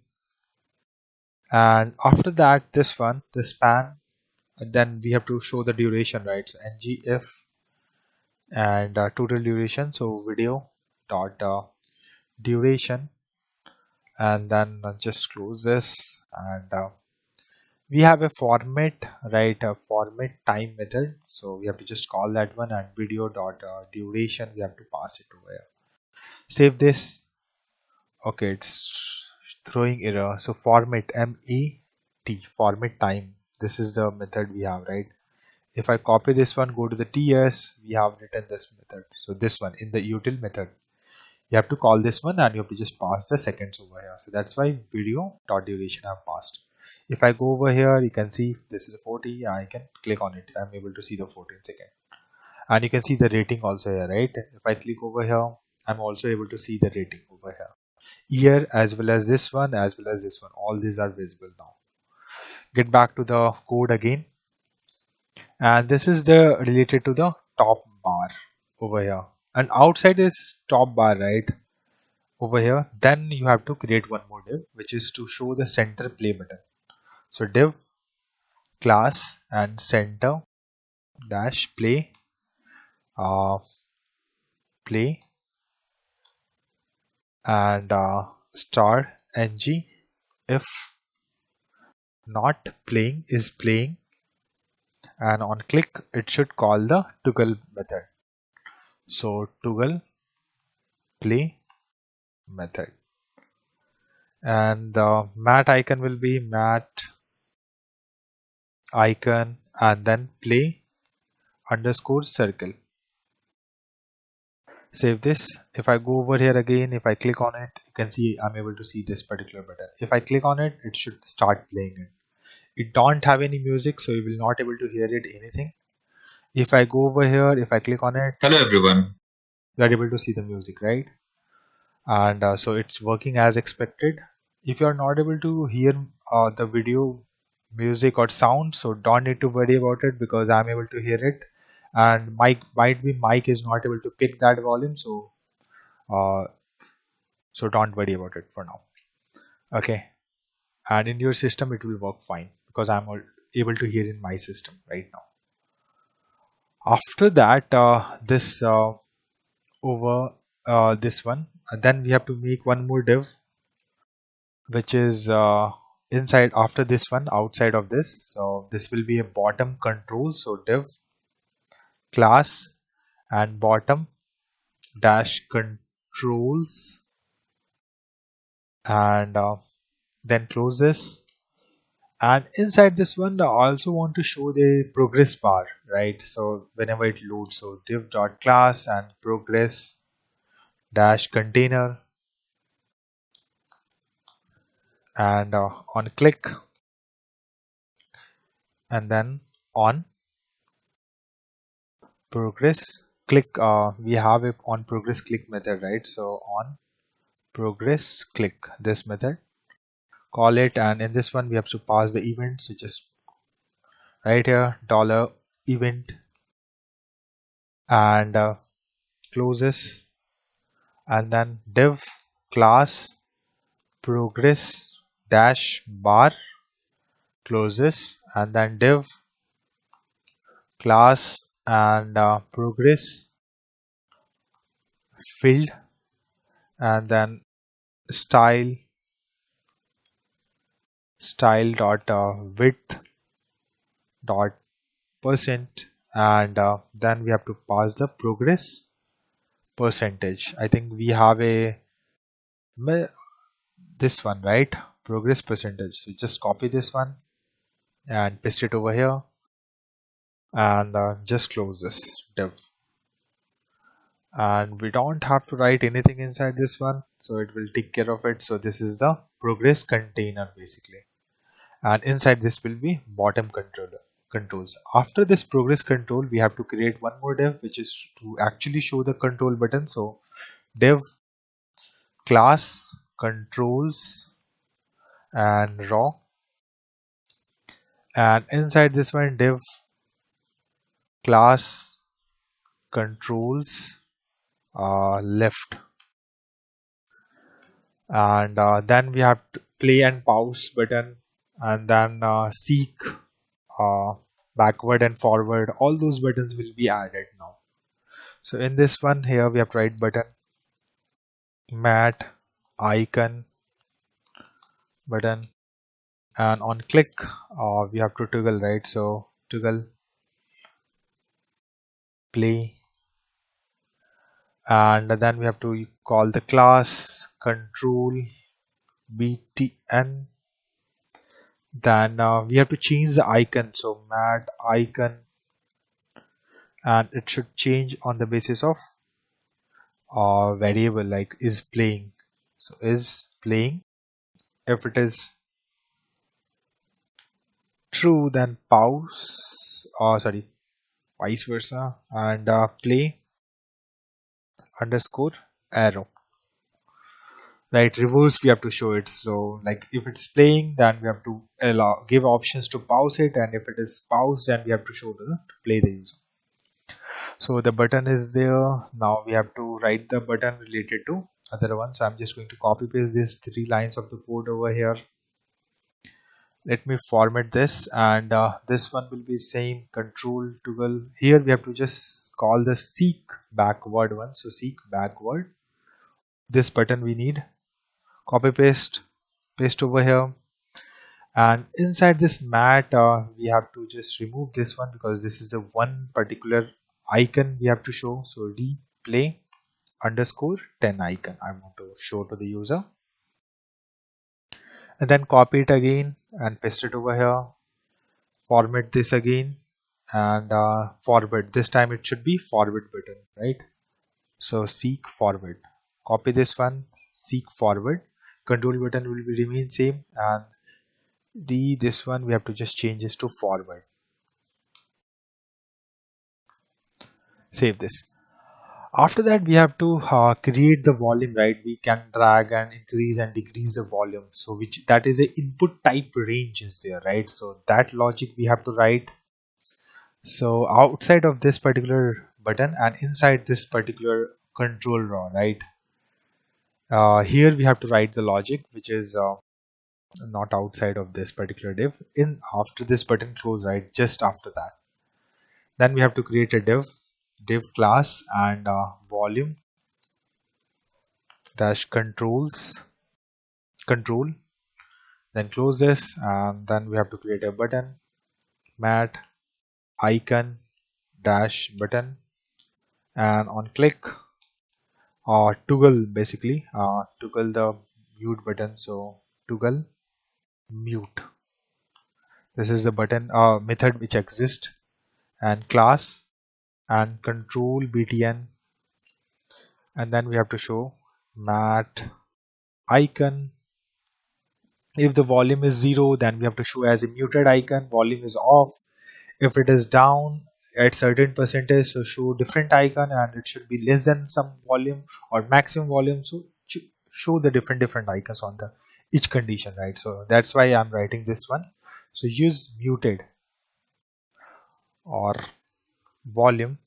and after that this one, the span, and then we have to show the duration, right? So ngif and total duration, so video dot duration, and then just close this, and we have a format, right, a format time method, so we have to just call that one, and video dot duration we have to pass it over here. Save this. Okay, it's throwing error. So format MET, format time, this is the method we have, right? If I copy this one, go to the TS, we have written this method. So this one in the util method, you have to call this one, and you have to just pass the seconds over here. So that's why video dot duration I have passed. If I go over here, you can see this is a 40. I can click on it. I'm able to see the 14 second, and you can see the rating also here, right? If I click over here, I'm also able to see the rating over here. Year as well as this one, as well as this one, all these are visible now. Get back to the code again, and this is the related to the top bar over here, and outside is top bar, right, over here. Then you have to create one more div, which is to show the center play button. So div class and center dash play play, and star ng if not playing is playing, and on click it should call the toggle method. So toggle play method, and the mat icon will be mat icon and then play underscore circle. Save this. If I go over here again, if I click on it, you can see I'm able to see this particular button. If I click on it, it should start playing it. It don't have any music, so you will not able to hear it anything. If I go over here, if I click on it, Hello everyone. you are able to see the music, right? And so it's working as expected. If you are not able to hear the video music or sound, so don't need to worry about it, because I'm able to hear it, and mic is not able to pick that volume, so uh, so don't worry about it for now. Okay, and in your system it will work fine, because I'm able to hear in my system right now. After that this over this one, then we have to make one more div, which is inside after this one, outside of this. So this will be a bottom control, so div class and bottom dash controls, and then close this. And inside this one, I also want to show the progress bar, right? So whenever it loads, so div dot class and progress dash container, and on click, and then on progress click. We have it on progress click method, right? So on progress click, this method, call it, and in this one we have to pass the event. So just right here dollar event and closes, and then div class progress dash bar closes, and then div class and progress field, and then style dot width dot percent, and then we have to pass the progress percentage. I think we have a this one, right? Progress percentage. So just copy this one and paste it over here, and just close this div. And we don't have to write anything inside this one, so it will take care of it. So this is the progress container basically, and inside this will be bottom controls. After this progress control, we have to create one more div, which is to actually show the control button. So div class controls and raw, and inside this one div class controls left, and then we have to play and pause button, and then seek uh, backward and forward. All those buttons will be added now. So in this one here we have to write button mat icon button, and on click we have to toggle, right? So toggle play, and then we have to call the class control btn. Then we have to change the icon, so mat icon, and it should change on the basis of variable like is playing. So is playing. If it is true, then pause, or sorry, vice versa, and play underscore arrow, right? Reverse we have to show it. So like if it's playing, then we have to give options to pause it, and if it is paused, then we have to show to play the user. So the button is there. Now we have to write the button related to other one. So I'm just going to copy paste these 3 lines of the code over here. Let me format this, and this one will be same control toggle. Here we have to just call the seek backward one. So seek backward, this button we need, copy paste over here, and inside this mat we have to just remove this one because this is a one particular icon we have to show. So replay underscore 10 icon I want to show to the user, and then copy it again and paste it over here, format this again, and forward. This time it should be forward button, right? So seek forward, copy this one, seek forward, control button will be remain same, and this one we have to just change this to forward. Save this. After that we have to create the volume, right? We can drag and increase and decrease the volume, so which that is a input type range is there, right? So that logic we have to write. So outside of this particular button and inside this particular control raw, right? Here we have to write the logic which is not outside of this particular div, in after this button close, right? Just after that, then we have to create a div class and volume dash controls control, then close this, and then we have to create a button mat icon dash button, and on click toggle basically toggle the mute button. So toggle mute, this is the button method which exists, and class and control btn, and then we have to show mat icon. If the volume is 0, then we have to show as a muted icon, volume is off. If it is down, at certain percentage, so show different icon, and it should be less than some volume or maximum volume, so show the different icons on the each condition, right? So that's why I'm writing this one. So use muted or volume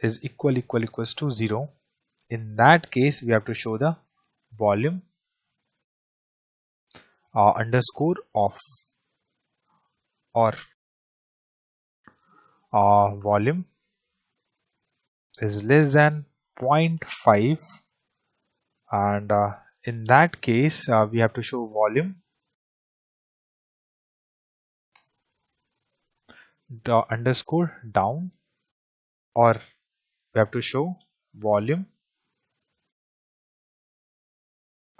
is equals to 0. In that case we have to show the volume underscore off, or volume is less than 0.5, and in that case we have to show volume underscore down, or we have to show volume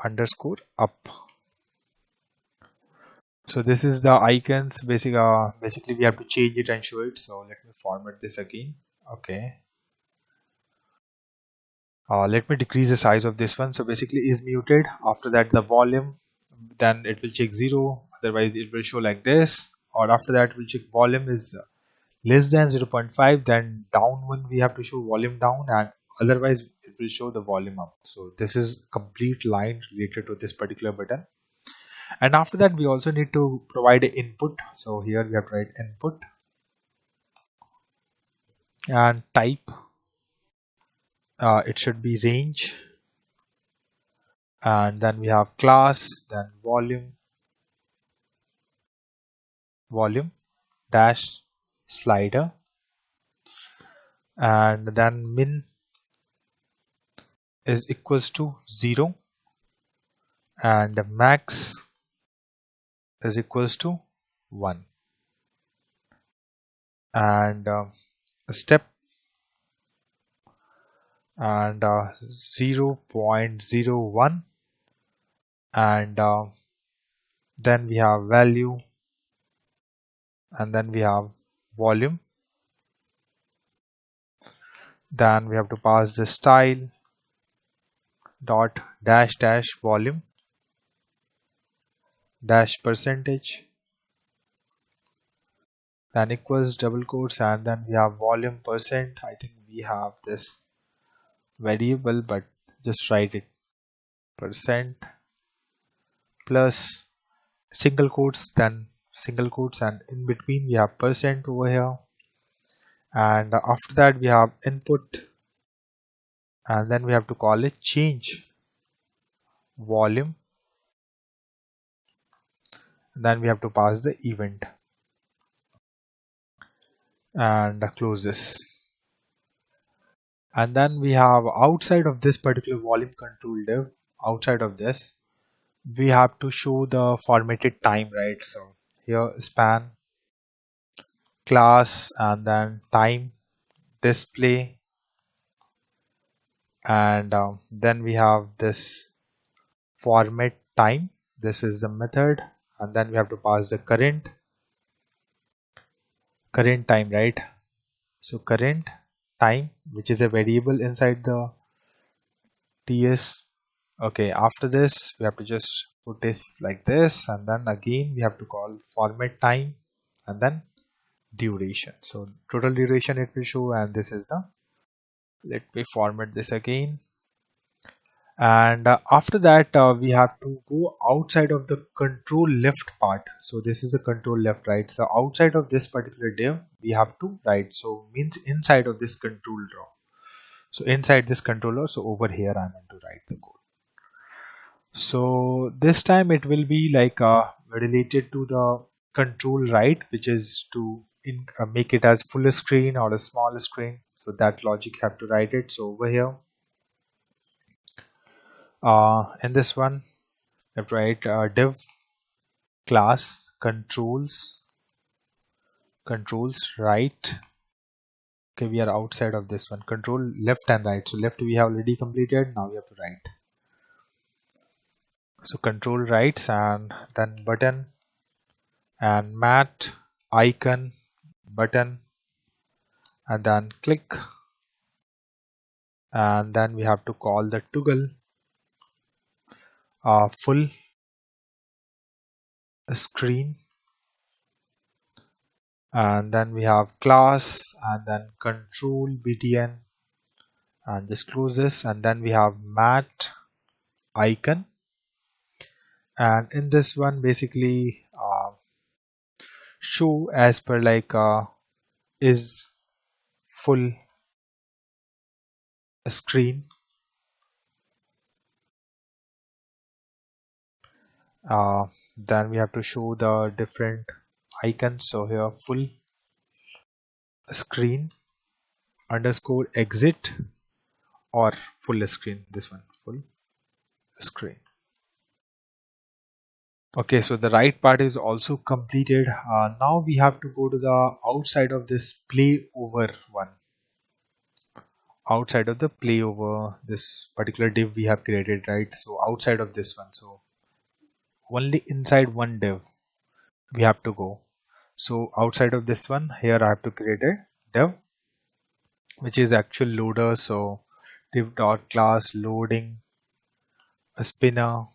underscore up. So this is the icons. Basically we have to change it and show it. So let me format this again. Okay. Let me decrease the size of this one. So basically is muted. After that the volume, then it will check 0. Otherwise it will show like this. Or after that we'll check volume is less than 0.5. Then down one we have to show volume down, and otherwise it will show the volume up. So this is complete line related to this particular button. And after that we also need to provide an input. So here we have to write input and type. It should be range, and then we have class, then volume dash slider, and then min is equals to 0, and max is equals to 1, and step and 0.01, and then we have value, and then we have volume. Then we have to pass the style dot dash volume dash percentage, then equals double quotes, and then we have volume percent. I think we have this variable, but just write it percent plus single quotes, then single quotes, and in between we have percent over here. And after that we have input, and then we have to call it change volume, and then we have to pass the event and close this. And then we have outside of this particular volume control div, outside of this we have to show the formatted time, right? So here span class, and then time display, and then we have this format time. This is the method, and then we have to pass the current time, right? So current time, which is a variable inside the TS. Okay, after this we have to just put this like this, and then again we have to call format time, and then duration. So total duration it will show, and this is the, let me format this again. And after that we have to go outside of the control left part. So this is the control left, right? So outside of this particular div we have to write, so means inside of this control draw. So inside this controller, so over here I'm going to write the code. So this time it will be like related to the control right, which is to make it as full screen or a small screen. So that logic have to write it. So over here in this one you have to write div class controls right. Okay, we are outside of this one, control left and right. So left we have already completed, now we have to write. So control rights, and then button and mat icon button, and then click, and then we have to call the toggle full screen, and then we have class and then control btn, and just close this, and then we have mat icon, and in this one basically show as per like is full screen. Then we have to show the different icons. So here full screen underscore exit or full screen, this one full screen. Okay, so the right part is also completed. Now we have to go to the outside of this play over one. Outside of the play over, this particular div we have created, right? So outside of this one, so only inside one div we have to go. So outside of this one, here I have to create a div which is actual loader. So div dot class loading a spinner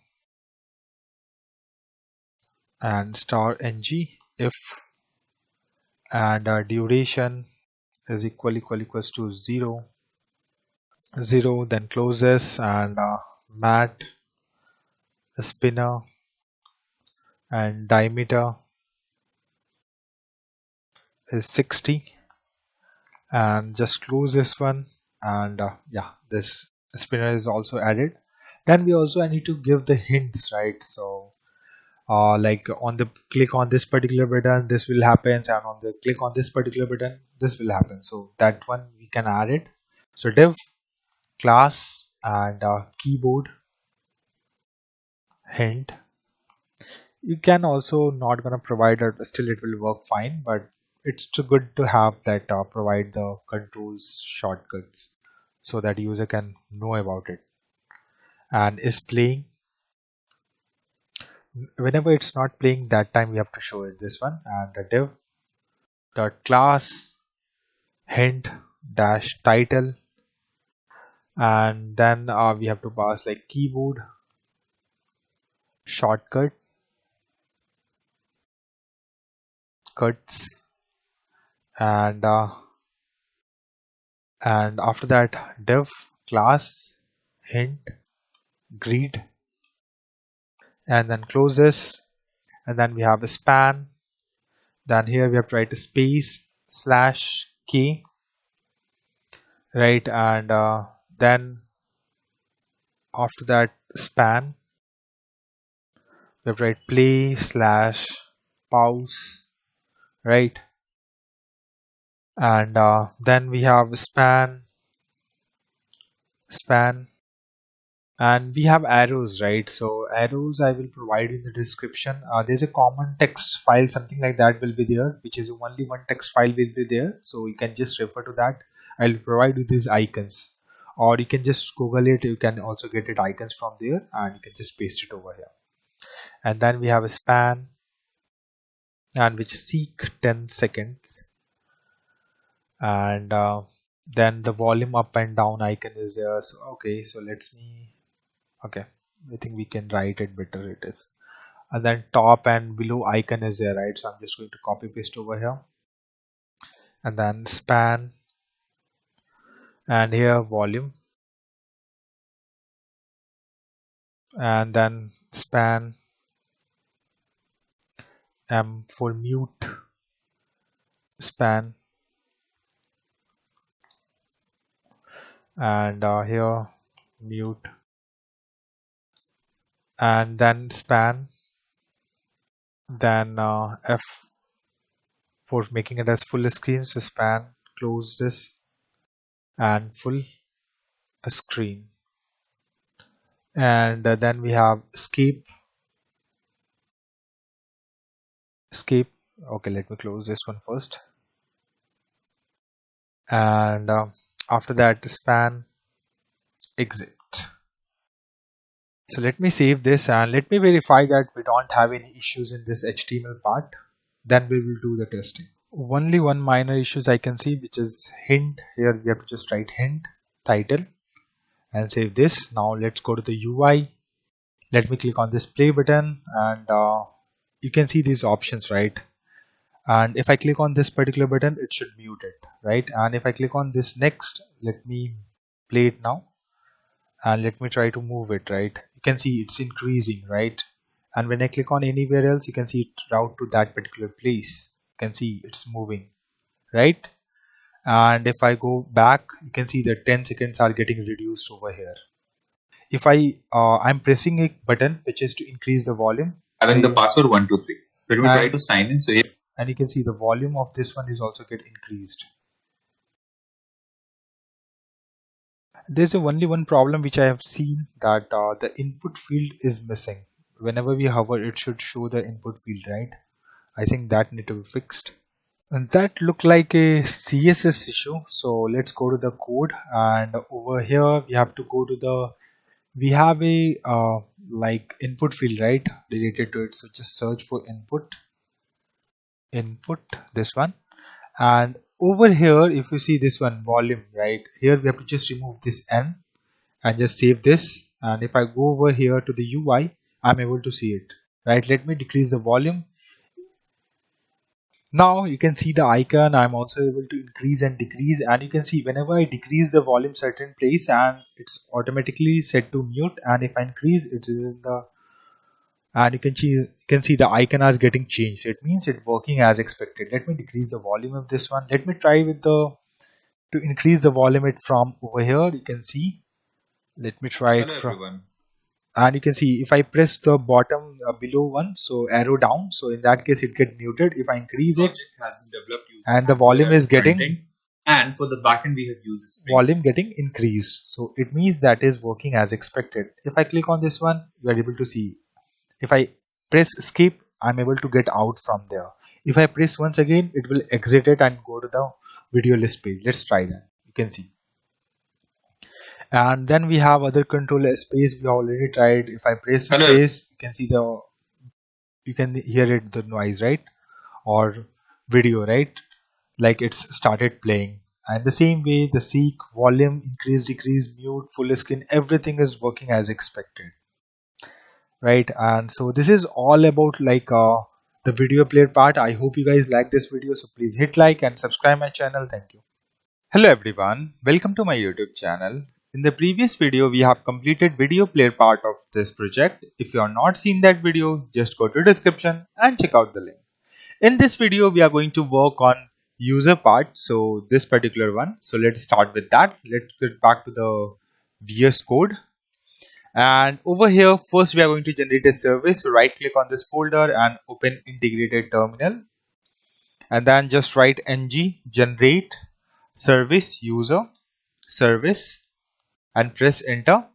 and star ng if and duration is equals to 0, then close this, and mat spinner and diameter is 60, and just close this one, and yeah, this spinner is also added. Then we also need to give the hints, right? So like on the click on this particular button this will happen, and on the click on this particular button this will happen. So that one we can add it. So div class and keyboard hint. You can also not gonna provide it, still it will work fine, but it's too good to have that provide the controls shortcuts so that user can know about it. And is playing, whenever it's not playing, that time we have to show it this one. And the div dot class hint dash title, and then we have to pass like keyboard shortcut cuts, and after that div class hint greet, and then close this, and then we have a span. Then here we have to write a space slash key, right? And then after that span we have to write play slash pause, right? And then we have span, and we have arrows, right? So arrows I will provide in the description. There's a common text file, something like that will be there, which is only one text file will be there, so you can just refer to that. I'll provide you these icons, or you can just Google it. You can also get it icons from there, and you can just paste it over here. And then we have a span, and which seek 10 seconds, and then the volume up and down icon is there. So okay, so okay, I think we can write it better, it is. And then top and below icon is there, right? So I'm just going to copy paste over here, and then span, and here volume, and then span M for mute, span, and here mute, and then span, then F for making it as full screen. So span, close this, and full screen. And then we have escape. Okay, let me close this one first, and after that span exit. So let me save this, and let me verify that we don't have any issues in this HTML part, then we will do the testing. Only one minor issues I can see, which is hint. Here we have to just write hint title and save this. Now let's go to the UI. Let me click on this play button, and you can see these options, right? And if I click on this particular button, it should mute it, right? And if I click on this next, let me play it now, and let me try to move it, right? You can see it's increasing, right? And when I click on anywhere else, you can see it route to that particular place. You can see it's moving, right? And if I go back, you can see that 10 seconds are getting reduced over here. If I'm pressing a button which is to increase the volume, Having the password 123. So it will try to sign in. So here, and you can see the volume of this one is also get increased. There's only one problem which I have seen, that the input field is missing. Whenever we hover, it should show the input field, right? I think that need to be fixed. And that look like a CSS issue. So let's go to the code, and over here we have to go to we have a like input field, right, related to it. So just search for input, this one. And over here, if you see this one, volume, right, here we have to just remove this n and just save this. And if I go over here to the UI, I'm able to see it, right? Let me decrease the volume. Now you can see the icon. I'm also able to increase and decrease, and you can see whenever I decrease the volume certain place, and it's automatically set to mute, and if I increase, it is in the, and you can see the icon is getting changed. So it means it's working as expected. Let me decrease the volume of this one. Let me try with the to increase the volume it from over here. You can see. Let me try it hello from, everyone. and you can see if I press the bottom below one, so arrow down, so in that case it get muted. If I increase it, Project has been developed using and the Angular volume as is getting frontend, and for the backend we have used Spring. volume getting increased, so it means that is working as expected. If I click on this one, you are able to see. If I press escape, I'm able to get out from there. If I press once again, it will exit it and go to the video list page. Let's try that. You can see. And then we have other control space. We already tried. If I press Hello. space, you can see you can hear it, the noise, right? Or video, right? Like it's started playing. And the same way, the seek, volume, increase, decrease, mute, full screen, everything is working as expected, right? And so this is all about like the video player part. I hope you guys like this video, so please hit like and subscribe my channel. Thank you. Hello everyone, welcome to my YouTube channel. In the previous video, we have completed video player part of this project. If you are not seen that video, just go to description and check out the link. In this video, we are going to work on user part. So this particular one. So let's start with that. Let's get back to the VS Code. And over here, first we are going to generate a service. So right click on this folder and open integrated terminal. And then just write ng generate service user service and press enter.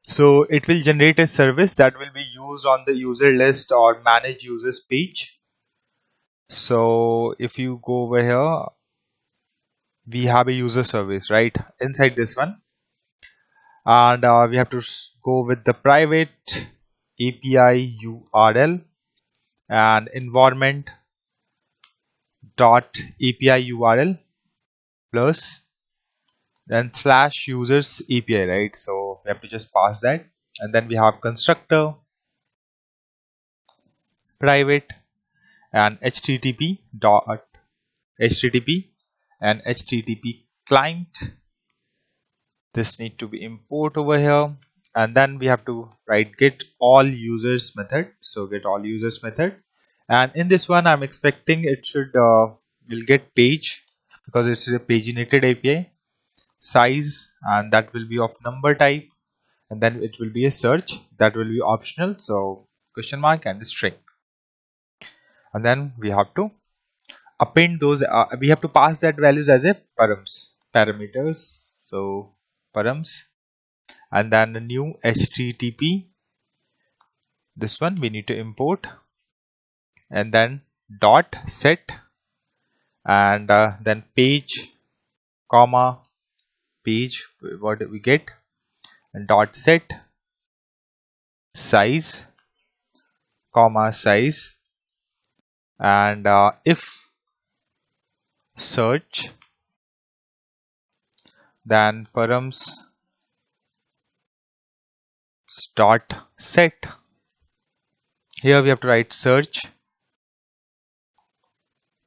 So it will generate a service that will be used on the user list or manage users page. So if you go over here, we have a user service right inside this one, and we have to go with the private API URL and environment dot API URL plus then slash users API, right? So we have to just pass that, and then we have constructor private and http and http client. This need to be import over here, and then we have to write get all users method. So get all users method, and in this one I'm expecting it should will get page because it's a paginated API size, and that will be of number type, and then it will be a search that will be optional, so question mark and string. And then we have to append those, we have to pass that values as a parameters. So params, and then the new http, this one we need to import, and then dot set, and then page comma page, what we get, and dot set size comma size, and if search, then params dot set. Here we have to write search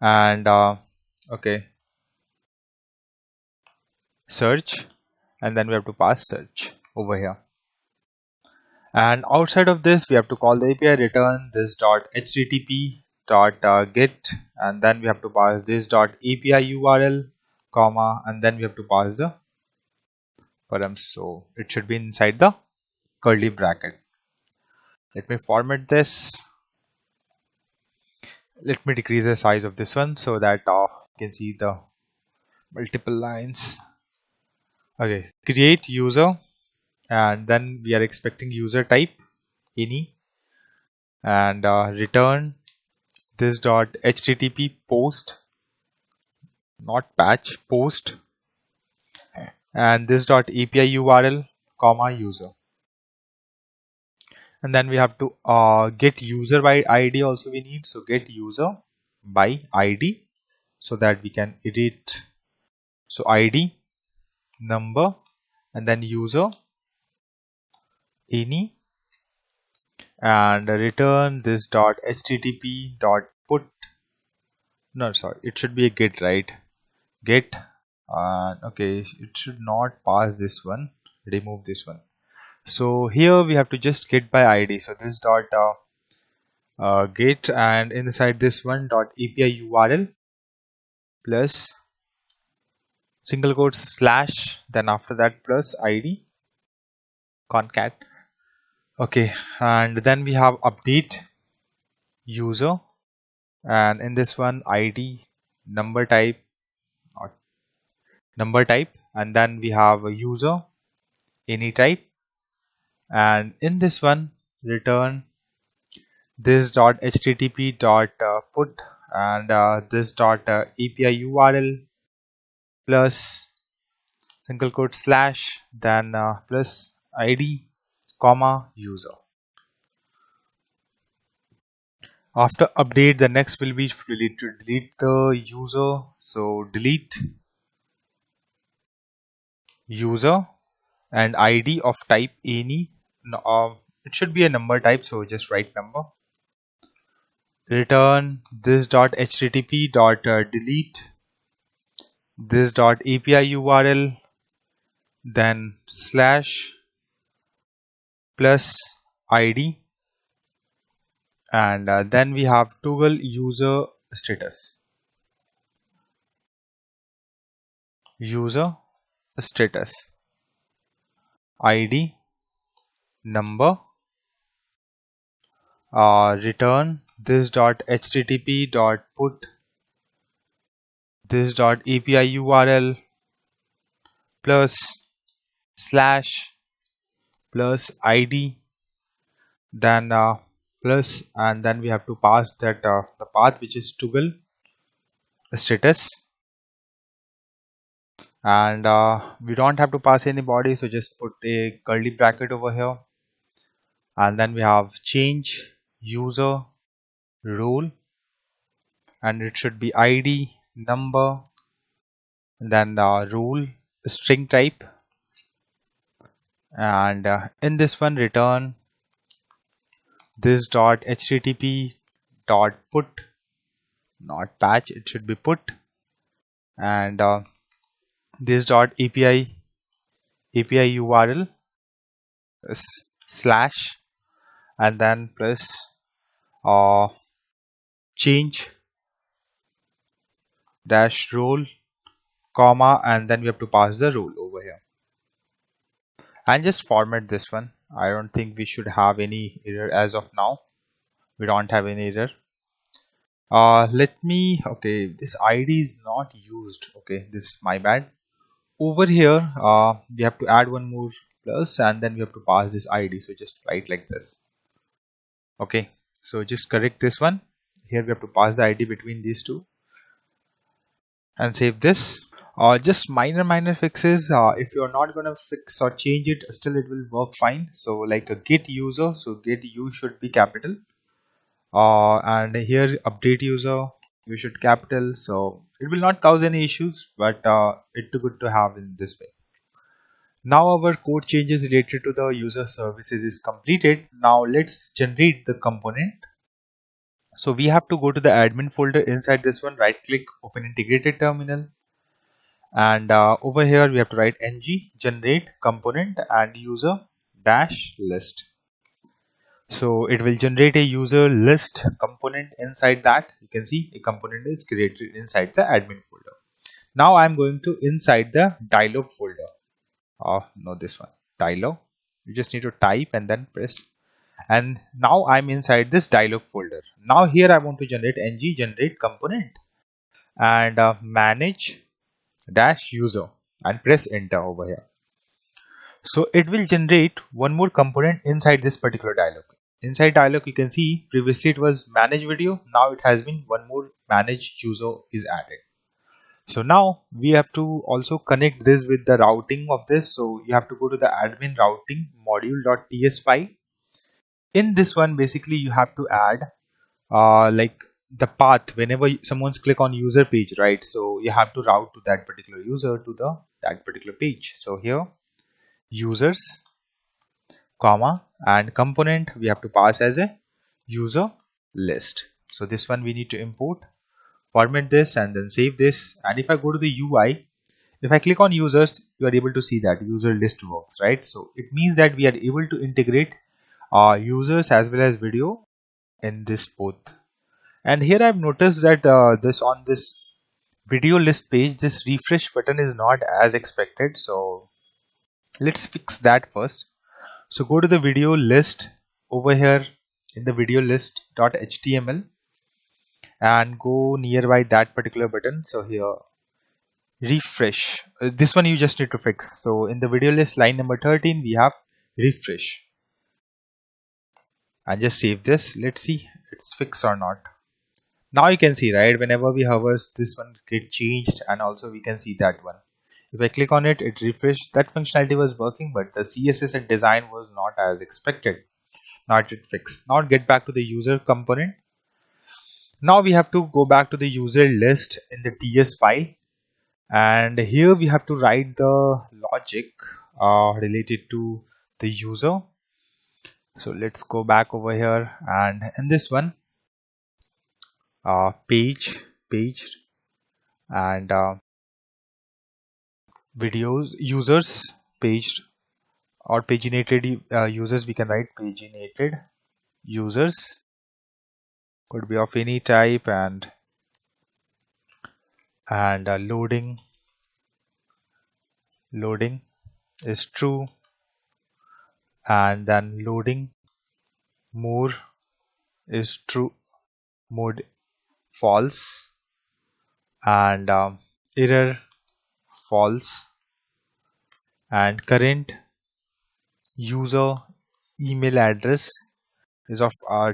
and okay, search, and then we have to pass search over here. And outside of this, we have to call the API, return this dot http dot get, and then we have to pass this dot API URL, comma, and then we have to pass the params. So it should be inside the curly bracket. Let me format this. Let me decrease the size of this one so that you can see the multiple lines. Okay, create user, and then we are expecting user type any, and return this dot http post, not patch, post, and this dot API URL, comma, user. And then we have to get user by ID also we need. So get user by ID so that we can edit. So ID, number, and then user any, and return this dot http dot put. No, sorry, it should be a get, right? Get, okay, it should not pass this one. Remove this one. So here we have to just get by ID. So this dot get, and inside this one dot API URL plus single quotes slash, then after that plus ID concat. Okay, and then we have update user, and in this one ID number type, not number type, and then we have a user any type, and in this one return this dot http dot put, and this dot API URL plus single quote slash, then plus ID comma user. After update, the next will be to delete the user. So delete user and ID of type any. No, it should be a number type, so just write number. Return this dot http dot delete this dot API URL, then slash plus ID, and then we have toggle user status. User status ID number, return this dot http dot put this dot API URL plus slash plus ID, then plus, and then we have to pass that the path which is toggle status, and we don't have to pass any body, so just put a curly bracket over here, and then we have change user role, and it should be ID number, and then role string type, and in this one return this dot http dot put, not patch, it should be put, and this dot API URL slash, and then plus change dash role comma, and then we have to pass the role over here, and just format this one. I don't think we should have any error as of now. We don't have any error. Let me, okay, this ID is not used. Okay, this is my bad. Over here we have to add one more plus, and then we have to pass this ID, so just write like this. Okay, so just correct this one. Here we have to pass the ID between these two and save this. Just minor fixes. If you're not gonna fix or change it, still it will work fine. So like a get user, so get u should be capital, and here update user you should capital, so it will not cause any issues, but it's good to have in this way. Now our code changes related to the user services is completed. Now let's generate the component. So we have to go to the admin folder. Inside this one, right click, open integrated terminal, and over here we have to write ng generate component and user dash list. So it will generate a user list component. Inside that, you can see a component is created inside the admin folder. Now I'm going to inside the dialog folder. Oh no, this one, dialog. You just need to type and then press, and now I'm inside this dialog folder. Now here I want to generate ng generate component and manage dash user and press enter over here. So it will generate one more component inside this particular dialog. Inside dialog, you can see previously it was manage video. Now it has been one more manage user is added. So now we have to also connect this with the routing of this. So you have to go to the admin routing module.ts file. In this one, basically you have to add like the path whenever someone's click on user page, right? So you have to route to that particular user to the that particular page. So here users comma and component we have to pass as a user list. So this one we need to import, format this and then save this. And if I go to the UI, if I click on users, you are able to see that user list works, right? So it means that we are able to integrate users as well as video in this both. And here I've noticed that this video list page, this refresh button is not as expected. So let's fix that first. So go to the video list over here in the video list.html and go nearby that particular button. So here refresh, this one you just need to fix. So in the video list line number 13 we have refresh, and just save this. Let's see it's fixed or not. Now you can see, right, whenever we hover, this one get changed, and also we can see that one. If I click on it, it refreshed. That functionality was working, but the CSS and design was not as expected. Now it fixed. Now get back to the user component. Now we have to go back to the user list in the TS file, and here we have to write the logic related to the user. So let's go back over here, and in this one page and videos users page or paginated users, we can write paginated users, could be of any type, and loading is true, and then loading more is true, mode false, and error false, and current user email address is of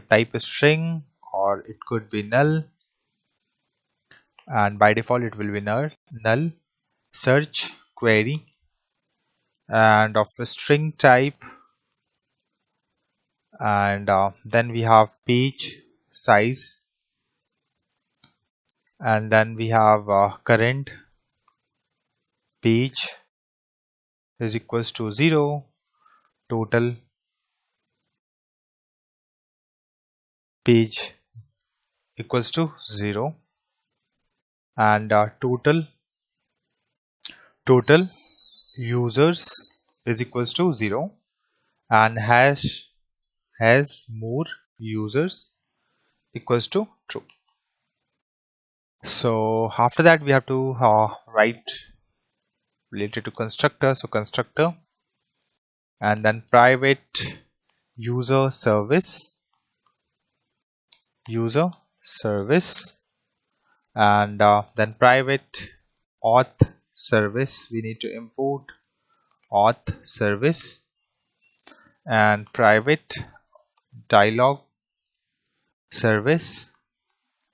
type string, or it could be null, and by default it will be null. Search query and of a string type, and then we have page size, and then we have current page is equals to 0, total page equals to 0, and total users is equals to 0, and hash has more users equals to true. So after that we have to write related to constructor. So constructor and then private user service and then private auth service, we need to import auth service, and private dialog service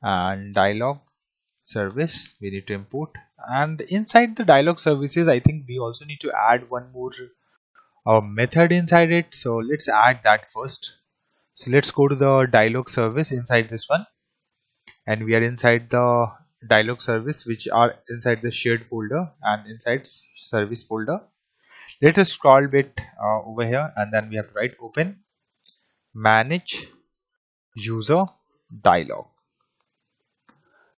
and dialog service we need to import. And inside the dialog services, I think we also need to add one more method inside it. So let's add that first. So let's go to the dialog service inside this one, and we are inside the dialog service, which are inside the shared folder and inside service folder. Let us scroll a bit over here, and then we have to write open manage user dialog.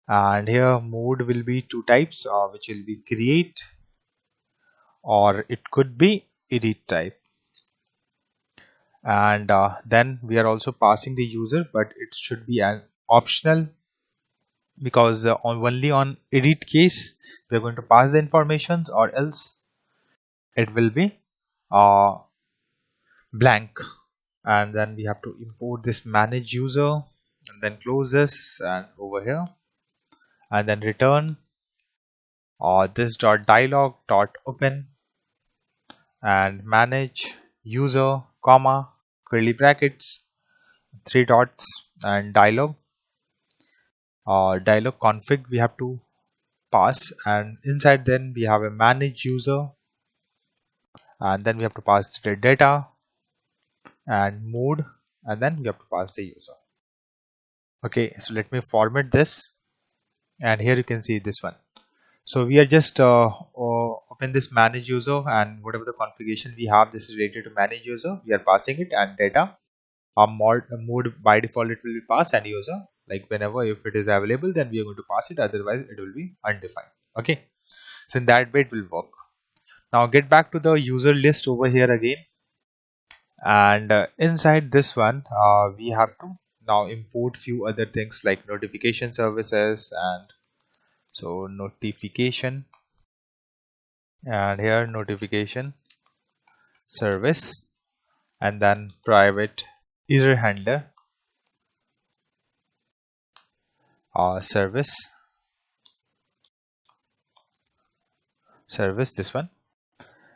And here mode will be two types, which will be create, or it could be edit type. And then we are also passing the user, but it should be an optional, because only on edit case we are going to pass the informations, or else it will be uh, blank. And then we have to import this manage user, and then close this and over here, and then return this dot dialog dot open and manage user comma curly brackets, three dots, and dialog dialog config we have to pass, and inside then we have a manage user, and then we have to pass the data and mode, and then we have to pass the user. Okay, so let me format this, and here you can see this one. So we are just open this manage user, and whatever the configuration we have, this is related to manage user, we are passing it, and data mode by default it will be passed, and user, like whenever if it is available then we are going to pass it, otherwise it will be undefined. Okay, so in that way it will work. Now get back to the user list over here again, and inside this one we have to now import few other things like notification services, and so notification, and here notification service, and then private error handler service this one.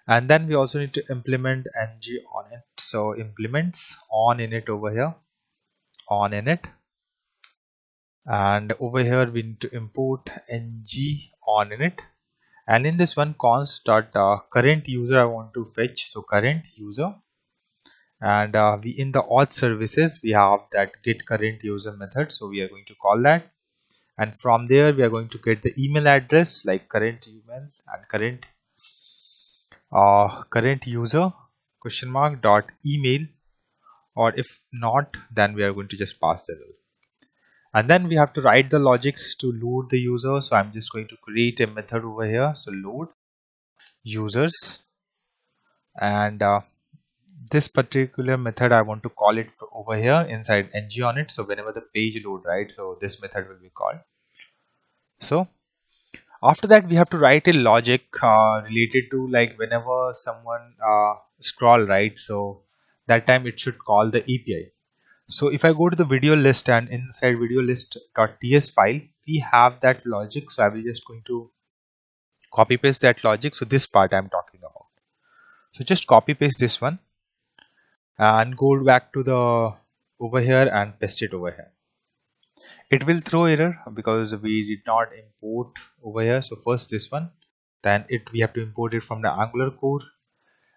And then we also need to implement ng on it, so implements on in it over here, on in it, and over here we need to import ng on in it. And in this one const dot current user I want to fetch, so current user, and we in the auth services we have that get current user method, so we are going to call that, and from there we are going to get the email address like current email and current user question mark dot email, or if not then we are going to just pass the rule. And then we have to write the logics to load the user, so I'm just going to create a method over here, so load users, and this particular method I want to call it over here inside ng on it, so whenever the page load, right, so this method will be called. So after that we have to write a logic related to, like, whenever someone scroll, right, so that time it should call the API. So if I go to the video list, and inside video list.ts file we have that logic, so I will just going to copy paste that logic, so this part I'm talking about. So just copy paste this one and go back to the over here and paste it over here. It will throw error because we did not import over here. So first this one, then we have to import it from the Angular core,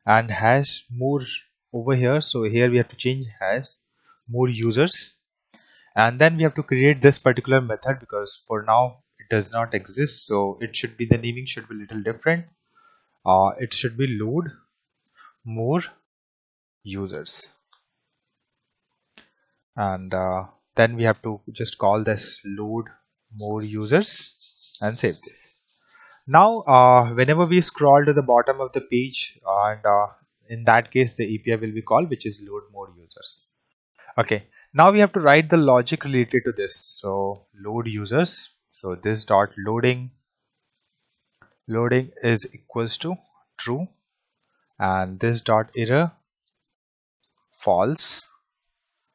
and has more over here, so here we have to change has more users, and then we have to create this particular method because for now it does not exist, so it should be, the naming should be a little different. It should be load more users, and then we have to just call this load more users and save this. Now whenever we scroll to the bottom of the page, and in that case the API will be called, which is load more users. Okay, now we have to write the logic related to this, so load users, so this dot loading is equals to true, and this dot error false,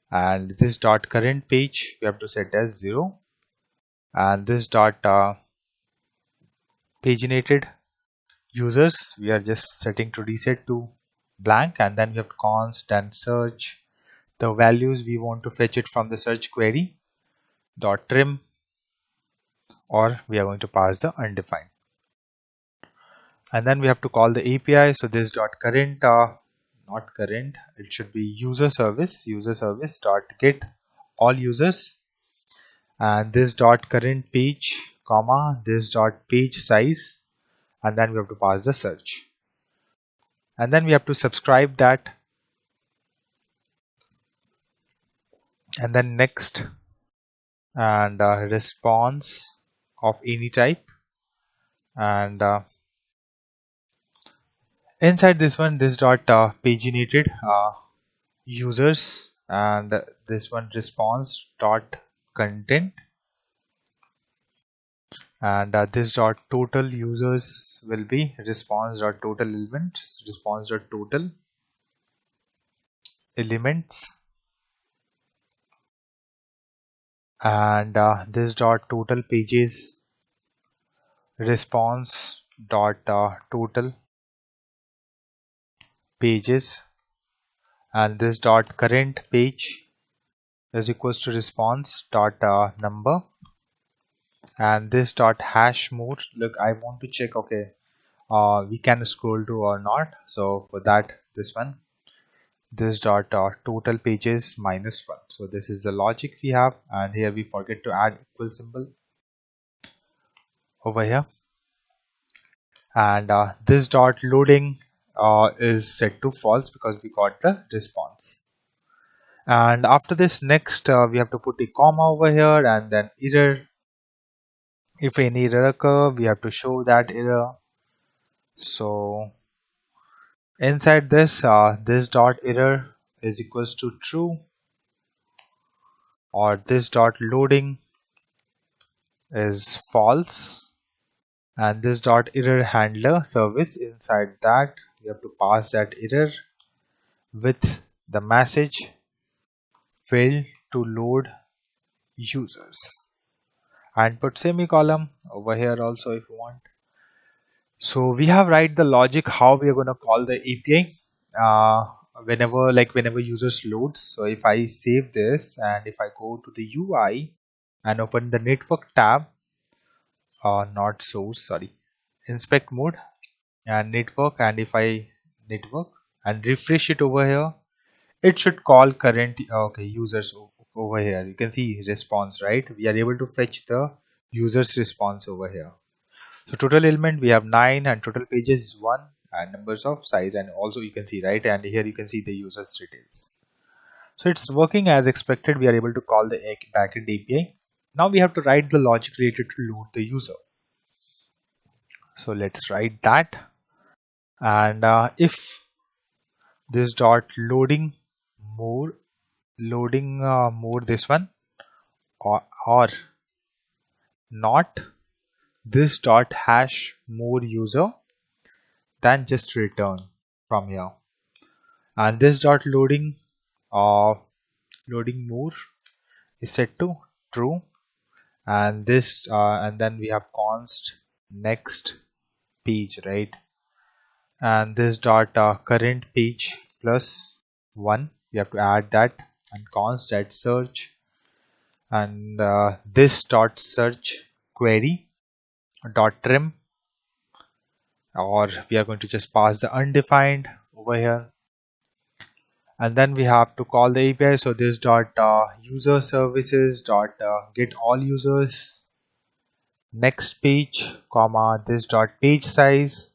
and this dot current page we have to set as 0, and this dot paginated users we are just setting to reset to blank, and then we have to const and search the values we want to fetch it from the search query dot trim, or we are going to pass the undefined. And then we have to call the API, so this dot current not current, it should be user service dot get all users, and this dot current page comma this dot page size, and then we have to pass the search, and then we have to subscribe that, and then next and response of any type, and inside this one, this dot paginated users, and this one response dot content, and this dot total users will be response dot total elements, response dot total elements, and this dot total pages, response dot total pages, and this dot current page is equals to response dot number, and this dot hash mode. Look, I want to check, okay, we can scroll to or not. So for that, this one, this dot total pages minus 1. So this is the logic we have, and here we forget to add equal symbol over here, and this dot loading is set to false because we got the response. And after this, next we have to put a comma over here, and then error. If any error occur, we have to show that error. So inside this, this dot error is equals to true, or this dot loading is false, and this dot error handler service, inside that we have to pass that error with the message failed to load users, and put semicolon over here also if you want. So we have write the logic how we are going to call the API whenever users loads. So if I save this and if I go to the UI and open the network tab, not source, sorry, inspect mode and network, and if I network and refresh it over here, it should call current users over here. You can see response, right? We are able to fetch the users response over here. So total element we have 9, and total pages is 1, and numbers of size, and also you can see, right, and here you can see the users details. So it's working as expected. We are able to call the backend API. Now we have to write the logic related to load the user. So let's write that, and if this dot loading more this one, or not this dot hash more user, then just return from here, and this dot loading loading more is set to true, and this and then we have const next page, right, and this dot current page plus 1, we have to add that, and const at search, and this dot search query dot trim, or we are going to just pass the undefined over here, and then we have to call the API. So this dot user services dot get all users next page, comma this dot page size,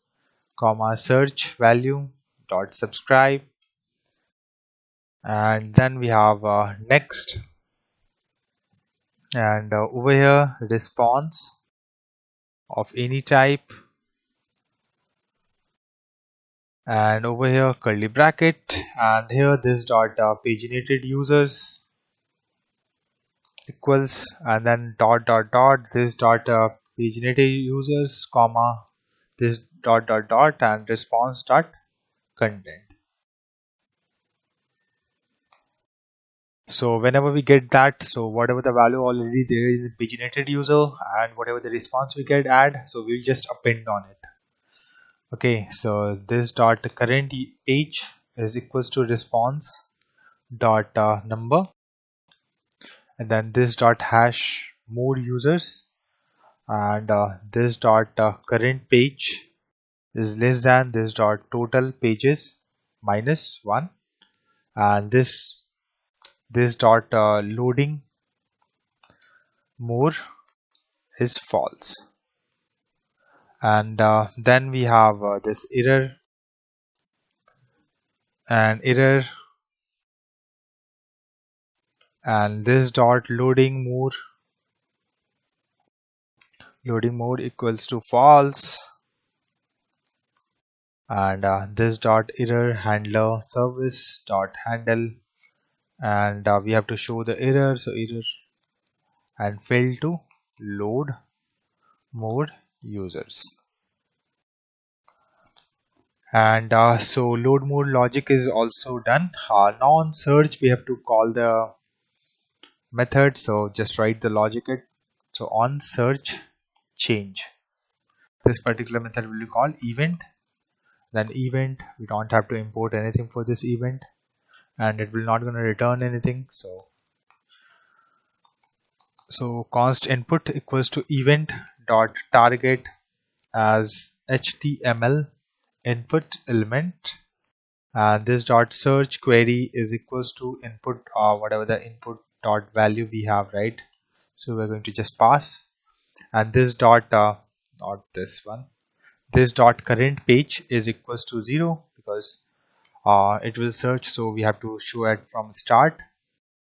comma search value dot subscribe, and then we have next, and over here response of any type, and over here curly bracket, and here this dot paginated users equals, and then dot dot dot this dot paginated users, comma this dot dot dot, and response dot content. So whenever we get that, so whatever the value already there is in paginated user, and whatever the response we get add, so we'll just append on it. Okay, so this dot current page is equals to response dot number, and then this dot hash more users, and this dot current page is less than this dot total pages minus 1, and this dot loading more is false, and then we have this error, and and this dot loading more loading mode equals to false, and this dot error handler service dot handle, and we have to show the error, so error and fail to load more users. And so load more logic is also done. Now on search we have to call the method, so just write the logic it. So on search change, this particular method will be called event. Then event, we don't have to import anything for this event, and it will not going to return anything. So const input equals to event dot target as HTML input element, and this dot search query is equals to input whatever the input dot value we have, right? So we're going to just pass, and this dot not this one, this dot current page is equals to 0 because it will search, so we have to show it from start.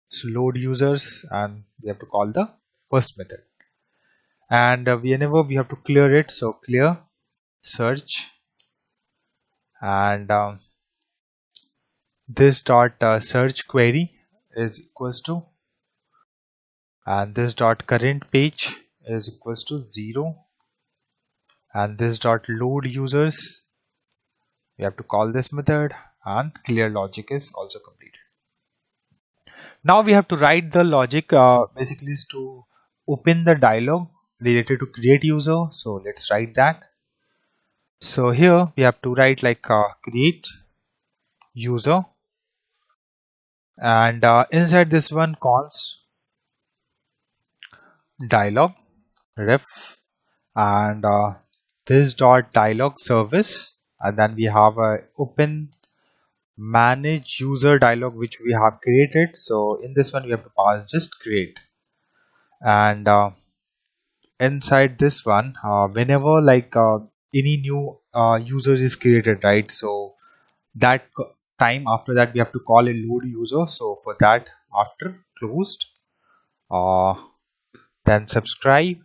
So load users, and we have to call the first method, and whenever we have to clear it, so clear search, and this dot search query is equals to, and this dot current page is equals to 0, and this dot load users, we have to call this method, and clear logic is also completed. Now we have to write the logic basically is to open the dialog related to create user. So let's write that. So here we have to write like create user, and inside this one const dialog ref, and this dot dialog service, and then we have a open manage user dialog which we have created. So in this one we have to pass just create, and inside this one whenever like any new user is created, right? So that time after that we have to call a load user. So for that, after closed, uh, then subscribe,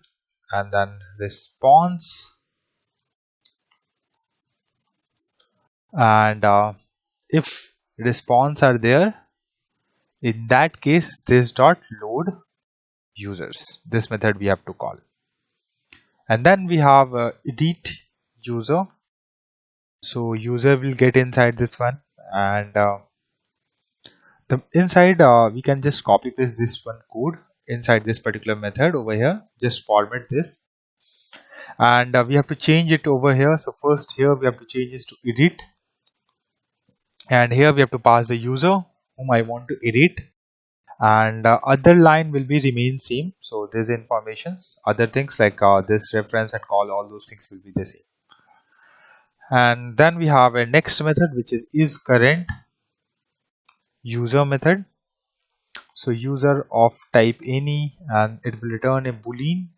and then response, and if response are there, in that case this dot load users, this method we have to call. And then we have edit user, so user will get inside this one, and the inside we can just copy paste this one code inside this particular method over here, just format this, and we have to change it over here. So first here we have to change this to edit, and here we have to pass the user whom I want to edit, and other line will be remain same. So these informations, other things like this reference and call, all those things will be the same. And then we have a next method which is current user method. So user of type any, and it will return a boolean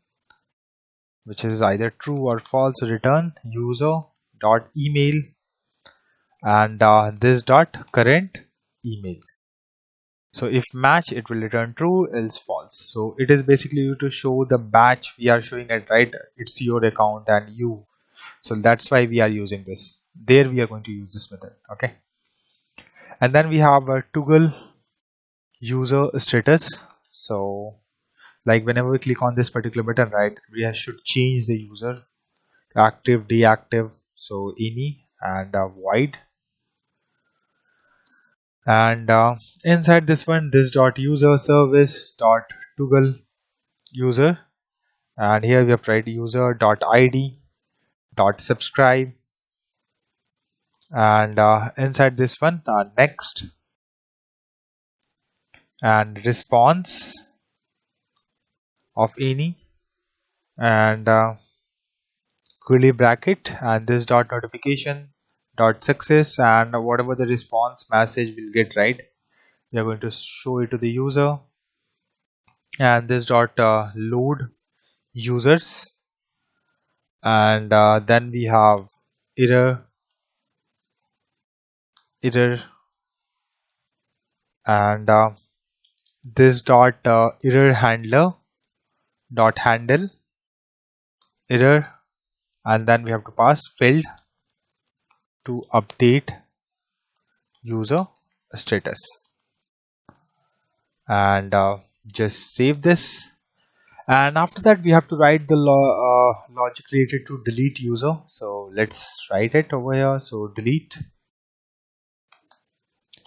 which is either true or false. So return user dot email, and this dot current email. So if match, it will return true, else false. So it is basically you to show the batch we are showing it, right? It's your account and you, so that's why we are using this. There we are going to use this method, okay? And then we have a toggle user status. So like whenever we click on this particular button, right, we should change the user active, deactive. So any, and void, and inside this one, this dot user service dot toggle user, and here we have tried user dot id dot subscribe, and inside this one next, and response of any, and curly bracket, and this dot notification dot success, and whatever the response message will get, right, we are going to show it to the user, and this dot load users, and then we have error, and this dot error handler dot handle, error, and then we have to pass failed to update user status, and just save this. And after that we have to write the logic related to delete user. So let's write it over here. So delete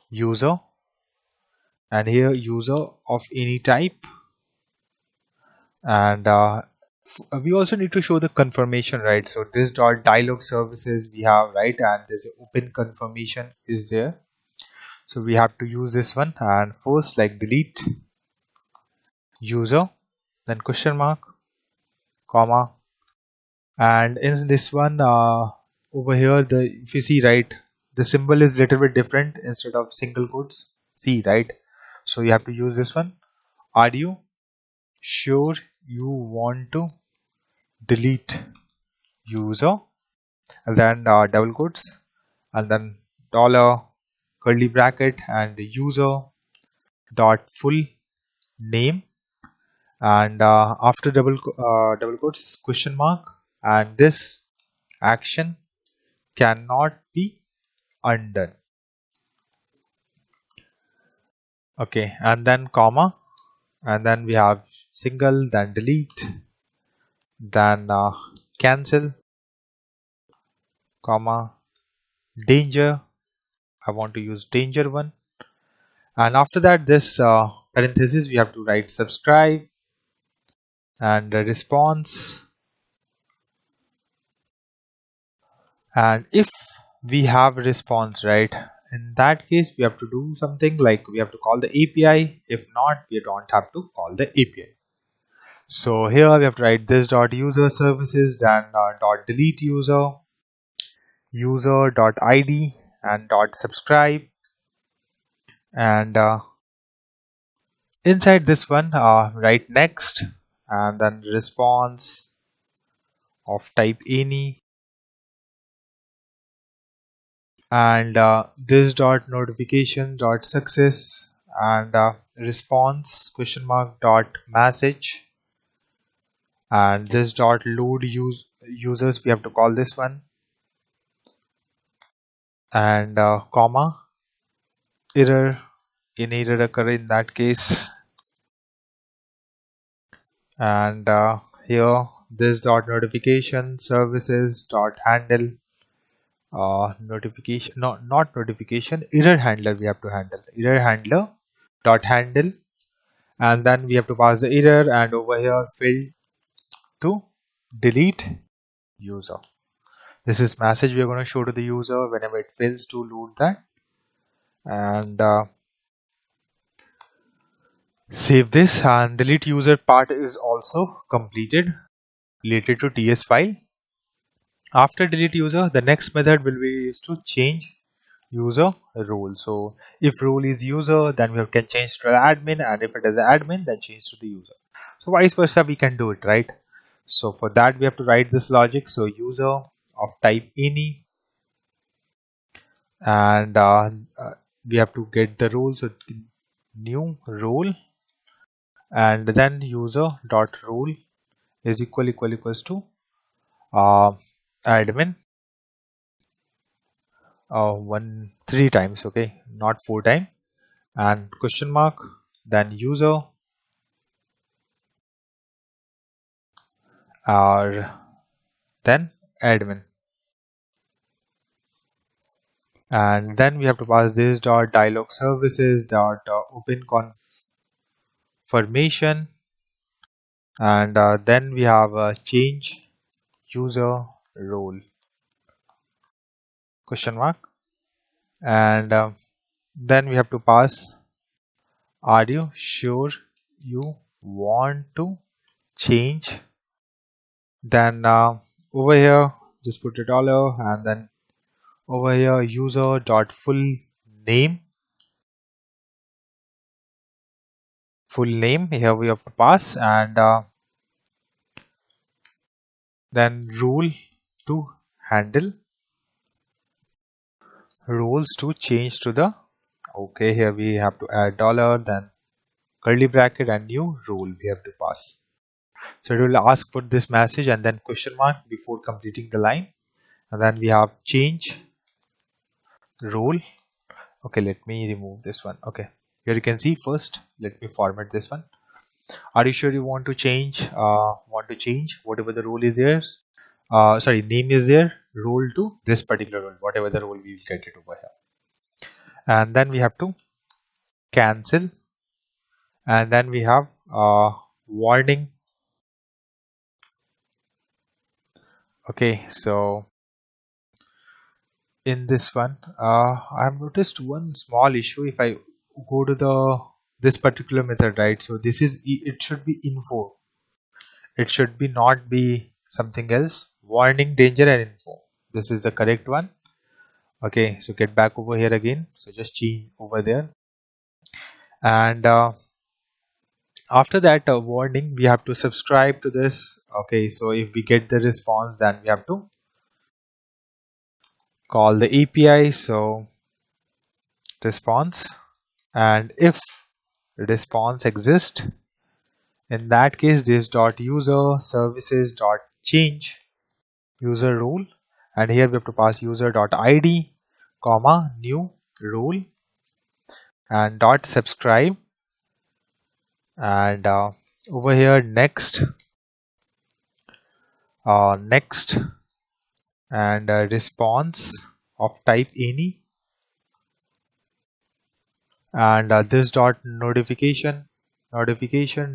user, and here user of any type, and we also need to show the confirmation, right? So this dot dialog services we have, right, and there's an open confirmation is there, so we have to use this one. And first, like, delete user, then question mark, comma, and in this one over here, the if you see, right, the symbol is little bit different. Instead of single quotes, see, right, so you have to use this one. Are you sure you want to delete user, and then double quotes, and then dollar, curly bracket, and the user dot full name, and after double quotes, question mark, and this action cannot be undone. Okay, and then comma, and then we have single, then delete, then cancel, comma, danger, I want to use danger one, and after that this parenthesis we have to write subscribe, and the response. And if we have a response, right, in that case we have to do something like we have to call the API. If not, we don't have to call the API. So here we have to write this dot user services, then dot delete user, user dot id, and dot subscribe, and inside this one write next, and then response of type any, and this dot notification dot success, and response question mark dot message, and this dot load users we have to call this one, and comma, error, any error occur in that case, and here this dot notification services dot handle notification, not notification, error handler we have to handle, error handler dot handle, and then we have to pass the error, and over here fill to delete user. This is message we are going to show to the user whenever it fails to load that, and save this. And delete user part is also completed related to TS file. After delete user, the next method will be is to change user role. So if role is user, then we can change to admin, and if it is admin, then change to the user. So vice versa we can do it, right? So for that we have to write this logic. So user of type any, and we have to get the role, so new role, and then user dot role is equals to admin, three times, okay, not 4 times, and question mark, then user, or then admin, and then we have to pass this dot dialog services dot open confirmation, and then we have change user role question mark, and then we have to pass, are you sure you want to change, then over here just put a dollar, and then over here user dot full name, here we have to pass, and then rule to handle, rules to change to the, okay, here we have to add dollar, then curly bracket, and new rule we have to pass. So it will ask for this message and then question mark before completing the line. And then we have change role. Okay, let me remove this one. Okay, here you can see first, let me format this one. Are you sure you want to change whatever the role is there? Sorry, name is there, role to this particular role, whatever the role we will get it over here. And then we have to cancel, and then we have warning. Okay, so in this one, I have noticed one small issue. If I go to this particular method, right? So this is it should be info. It should be not be something else. Warning, danger, and info. This is the correct one. Okay, so get back over here again. So just change over there, and after that warning, we have to subscribe to this. Okay, so if we get the response, then we have to call the API. So response, and if response exists, in that case this dot user services dot change user role, and here we have to pass user dot id comma new role and dot subscribe, and over here next next, and response of type any, and this dot notification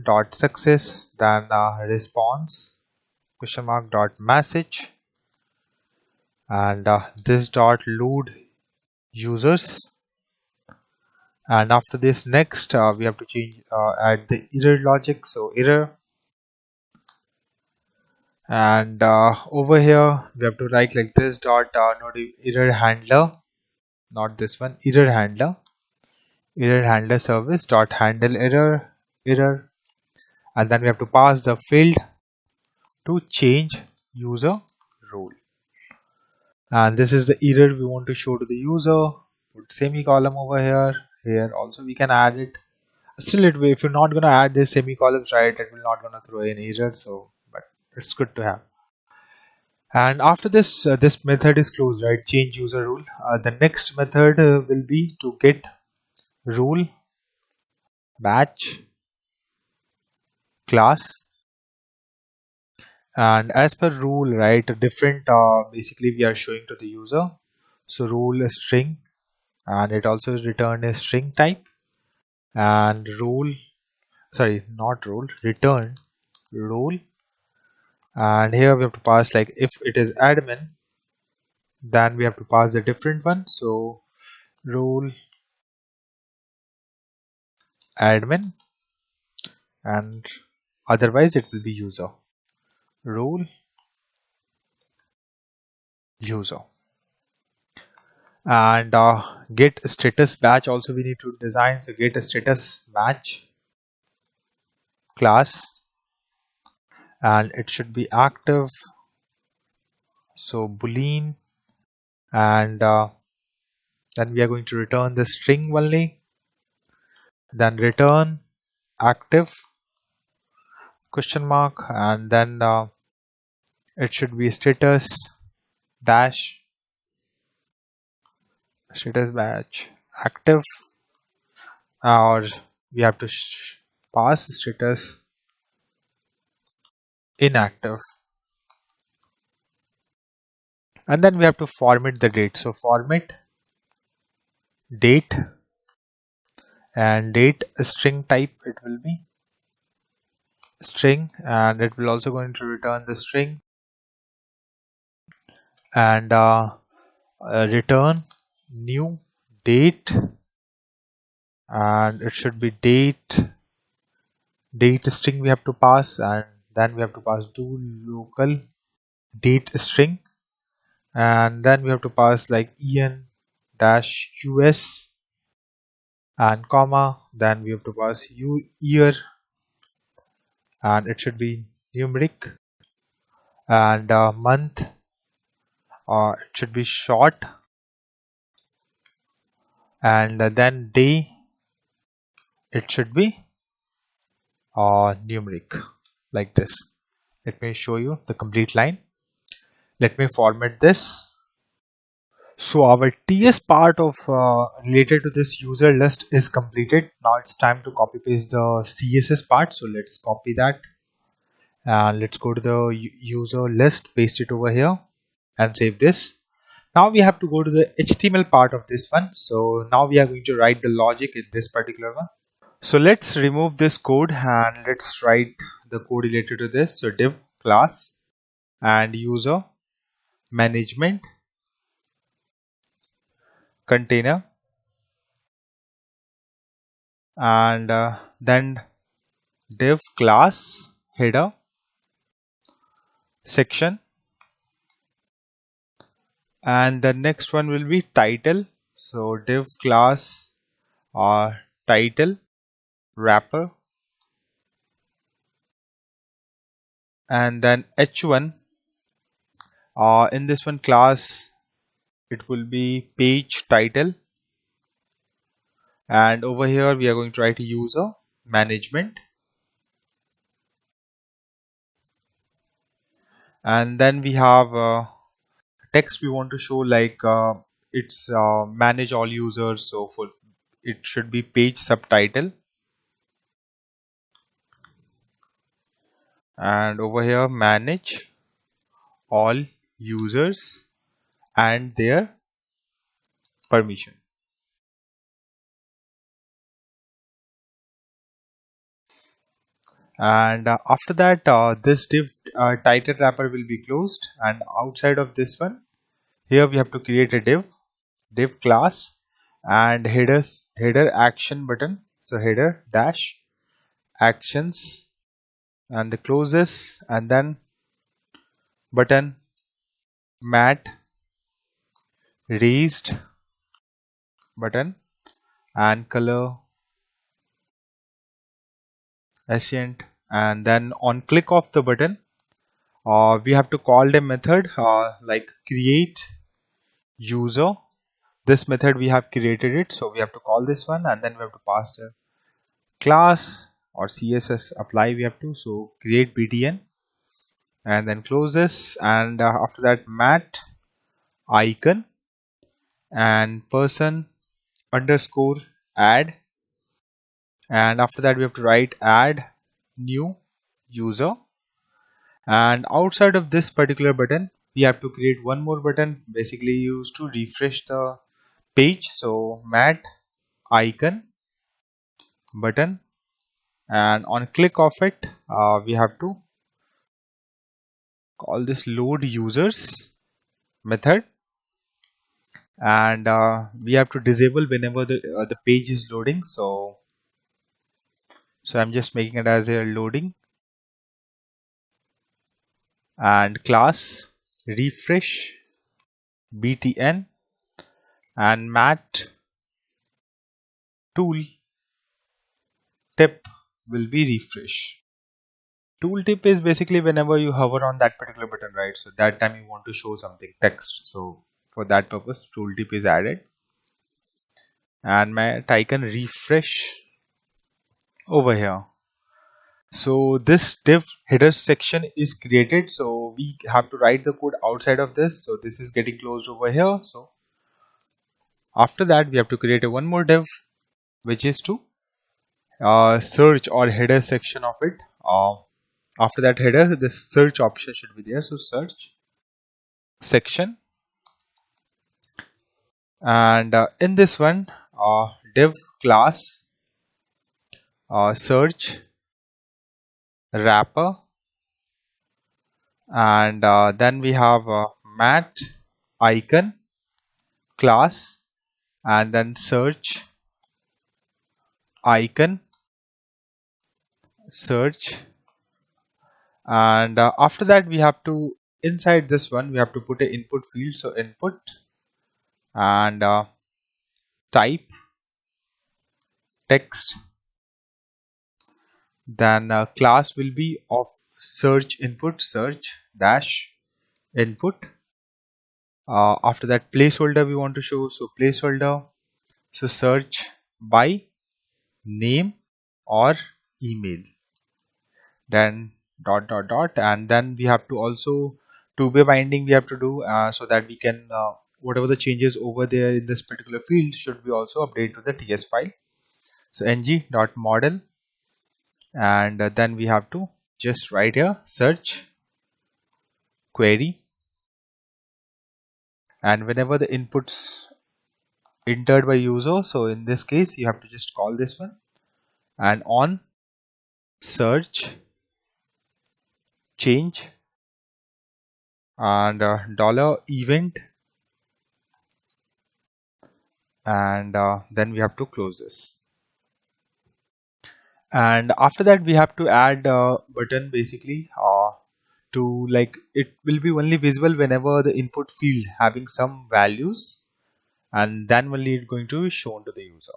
dot success, then response question mark dot message, and this dot load users, and after this next we have to change add the error logic, so error, and over here we have to write like this dot error handler, not this one, error handler service dot handle error, and then we have to pass the field to change user role, and this is the error we want to show to the user. Put semicolon over here also we can add it. Still, if you're not gonna add this semicolons, right, it will not gonna throw an error, so but it's good to have. And after this this method is closed, right, change user rule. The next method will be to get rule batch class, and as per rule, right, different basically we are showing to the user. So rule is string, and it also return a string type, and rule, sorry, not rule, return role, and here we have to pass like if it is admin, then we have to pass a different one, so role admin, and otherwise it will be user role user. And get status batch also we need to design, so get a status batch class, and it should be active, so boolean, and then we are going to return the string only, then return active question mark, and then it should be status dash status batch active, or we have to pass status inactive, and then we have to format the date, so format date, and date string type, it will be string, and it will also going to return the string, and return new date, and it should be date string we have to pass, and then we have to pass do local date string, and then we have to pass like en dash us and comma, then we have to pass year, and it should be numeric, and month, it should be short, and then day, it should be numeric, like this. Let me show you the complete line. Let me format this. So our TS part of related to this user list is completed. Now it's time to copy paste the CSS part. So let's copy that and let's go to the user list, paste it over here and save this. Now we have to go to the HTML part of this one. So now we are going to write the logic in this particular one. So let's remove this code and let's write the code related to this. So div class and user management container and then div class header section, and the next one will be title. So div class or title wrapper, and then h1 in this one class it will be page title, and over here we are going to write user management, and then we have text we want to show like it's manage all users, so for it should be page subtitle, and over here manage all users and their permission. And after that this div title wrapper will be closed, and outside of this one here we have to create a div class and header action button, so header dash actions, and the closes, and then button mat raised button and color ascent, and then on click of the button we have to call the method like create user. This method we have created it, so we have to call this one, and then we have to pass the class or CSS apply we have to, so create btn and then close this, and after that mat icon and person underscore add, and after that we have to write add new user, and outside of this particular button we have to create one more button basically used to refresh the page, so mat icon button, and on click of it we have to call this load users method, and we have to disable whenever the page is loading, so I'm just making it as a loading, and class refresh btn and mat tool tip will be refresh. Tooltip is basically whenever you hover on that particular button, right? So that time you want to show something text. So for that purpose, tooltip is added. And my icon refresh over here. So this div header section is created. So we have to write the code outside of this. So this is getting closed over here. So after that, we have to create a one more div, which is to search or header section of it. After that header, this search option should be there, so search section, and in this one div class search wrapper, and then we have mat icon class, and then search icon search, and after that we have to inside this one we have to put an input field, so input and type text, then class will be of search input, search dash input, after that placeholder we want to show, so placeholder, so search by name or email, then dot dot dot, and then we have to also two-way binding we have to do, so that we can whatever the changes over there in this particular field should be also update to the TS file. So ng dot model, and then we have to just write here search query, and whenever the inputs entered by user, so in this case you have to just call this one, and on search change, and dollar event, and then we have to close this. And after that we have to add a button basically, to like it will be only visible whenever the input field having some values, and then only it's going to be shown to the user.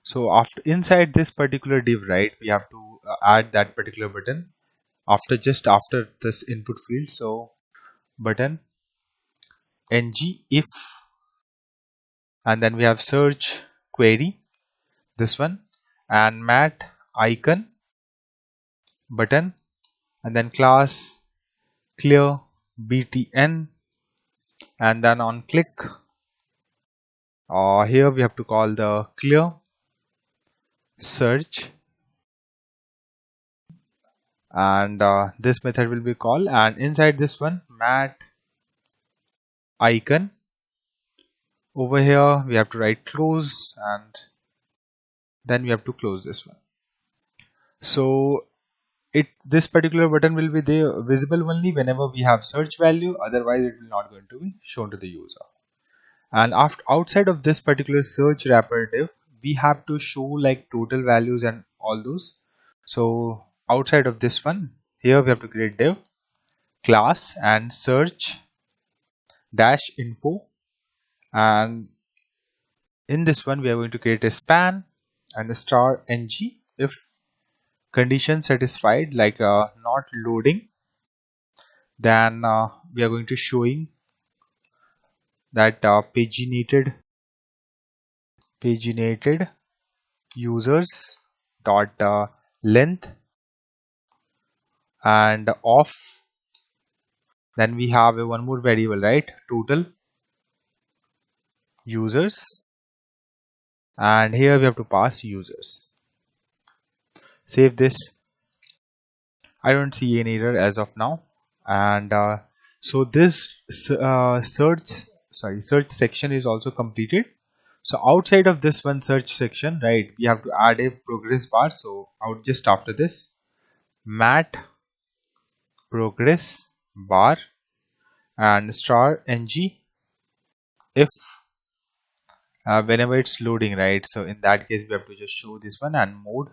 So after inside this particular div, right, we have to add that particular button after this input field. So button ng if, and then we have search query, this one, and mat icon button, and then class clear btn, and then on click, here we have to call the clear search, and this method will be called, and inside this one mat icon, over here we have to write close, and then we have to close this one. So this particular button will be there visible only whenever we have search value, otherwise it will not going to be shown to the user. And outside of this particular search wrapper div, we have to show like total values and all those. So outside of this one, here we have to create div class and search dash info, and in this one we are going to create a span and a star ng if condition satisfied, like not loading, then we are going to showing that paginated users dot length, and off, then we have one more variable, right, total users, and here we have to pass users. Save this. I don't see any error as of now, and so this search section is also completed. So outside of this one search section, right, we have to add a progress bar. So out just after this mat progress bar and star ng if whenever it's loading, right, so in that case we have to just show this one, and mode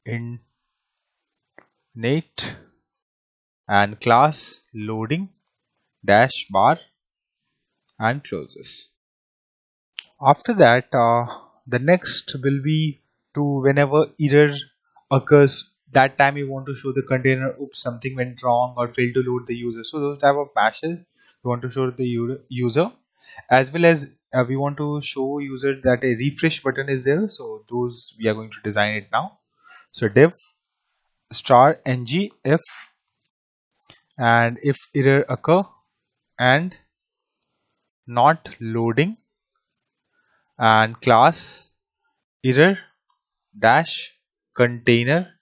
init and class loading dash bar, and closes. After that the next will be to whenever error occurs, that time you want to show the container, oops, something went wrong or failed to load the user. So those type of matches we want to show the user, as well as we want to show user that a refresh button is there. So those we are going to design it now. So div star ng if, and if error occur and not loading, and class error dash container,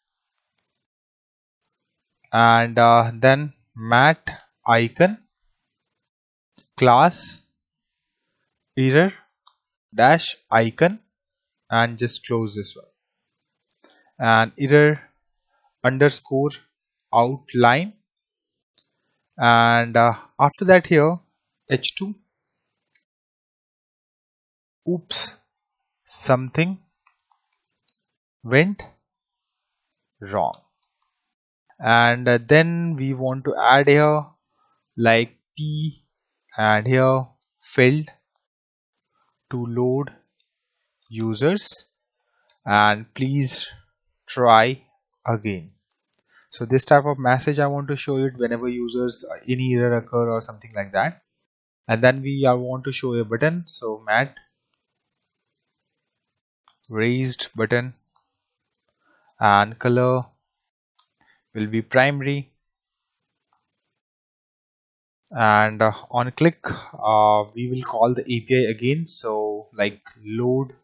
and then mat icon class error dash icon, and just close this one, and error underscore outline, and after that here h2 oops, something went wrong, and then we want to add here like p, and here failed to load users, and please try again. So this type of message I want to show it whenever users any error occur or something like that. And then we want to show a button, so mat raised button and color will be primary. And on click we will call the API again, so like load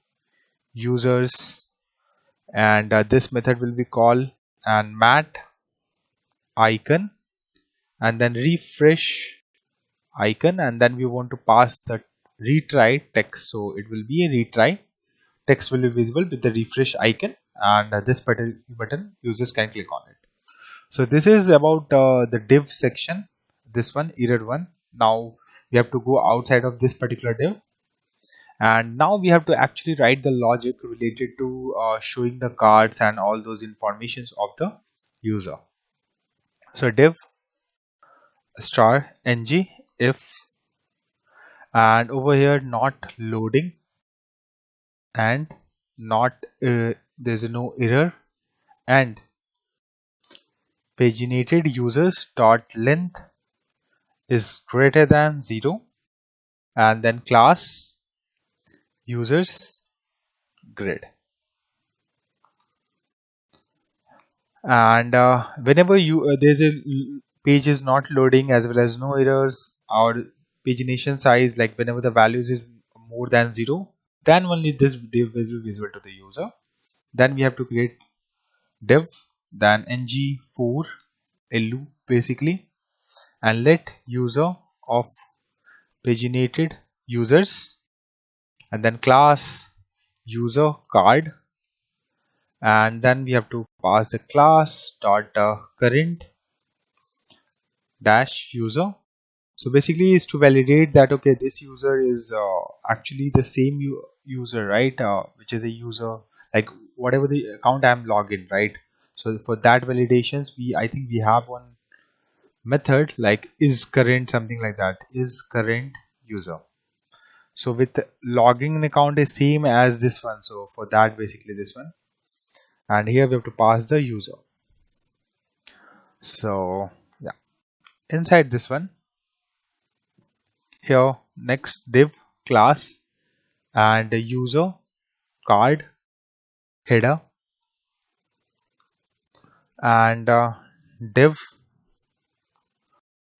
users, and this method will be called and mat icon, and then refresh icon, and then we want to pass the retry text, so it will be a retry text will be visible with the refresh icon, and this button users can click on it. So this is about the div section, this one error one. Now we have to go outside of this particular div, and now we have to actually write the logic related to showing the cards and all those informations of the user. So div star ng if, and over here not loading, and not there's no error, and paginated users dot length is greater than 0, and then class users grid. And whenever you there's a page is not loading as well as no errors or pagination size, like whenever the values is more than 0, then only this div will be visible to the user. Then we have to create div, then ng for a loop basically, and let user of paginated users, and then class user card, and then we have to pass the class dot current dash user. So basically is to validate that okay, this user is actually the same user, right, which is a user like whatever the account I'm logged in, right? So for that validations, I think we have one method like is current, something like that, is current user. So with logging an account is same as this one, so for that basically this one, and here we have to pass the user. So yeah, inside this one, here next div class and user card header, and div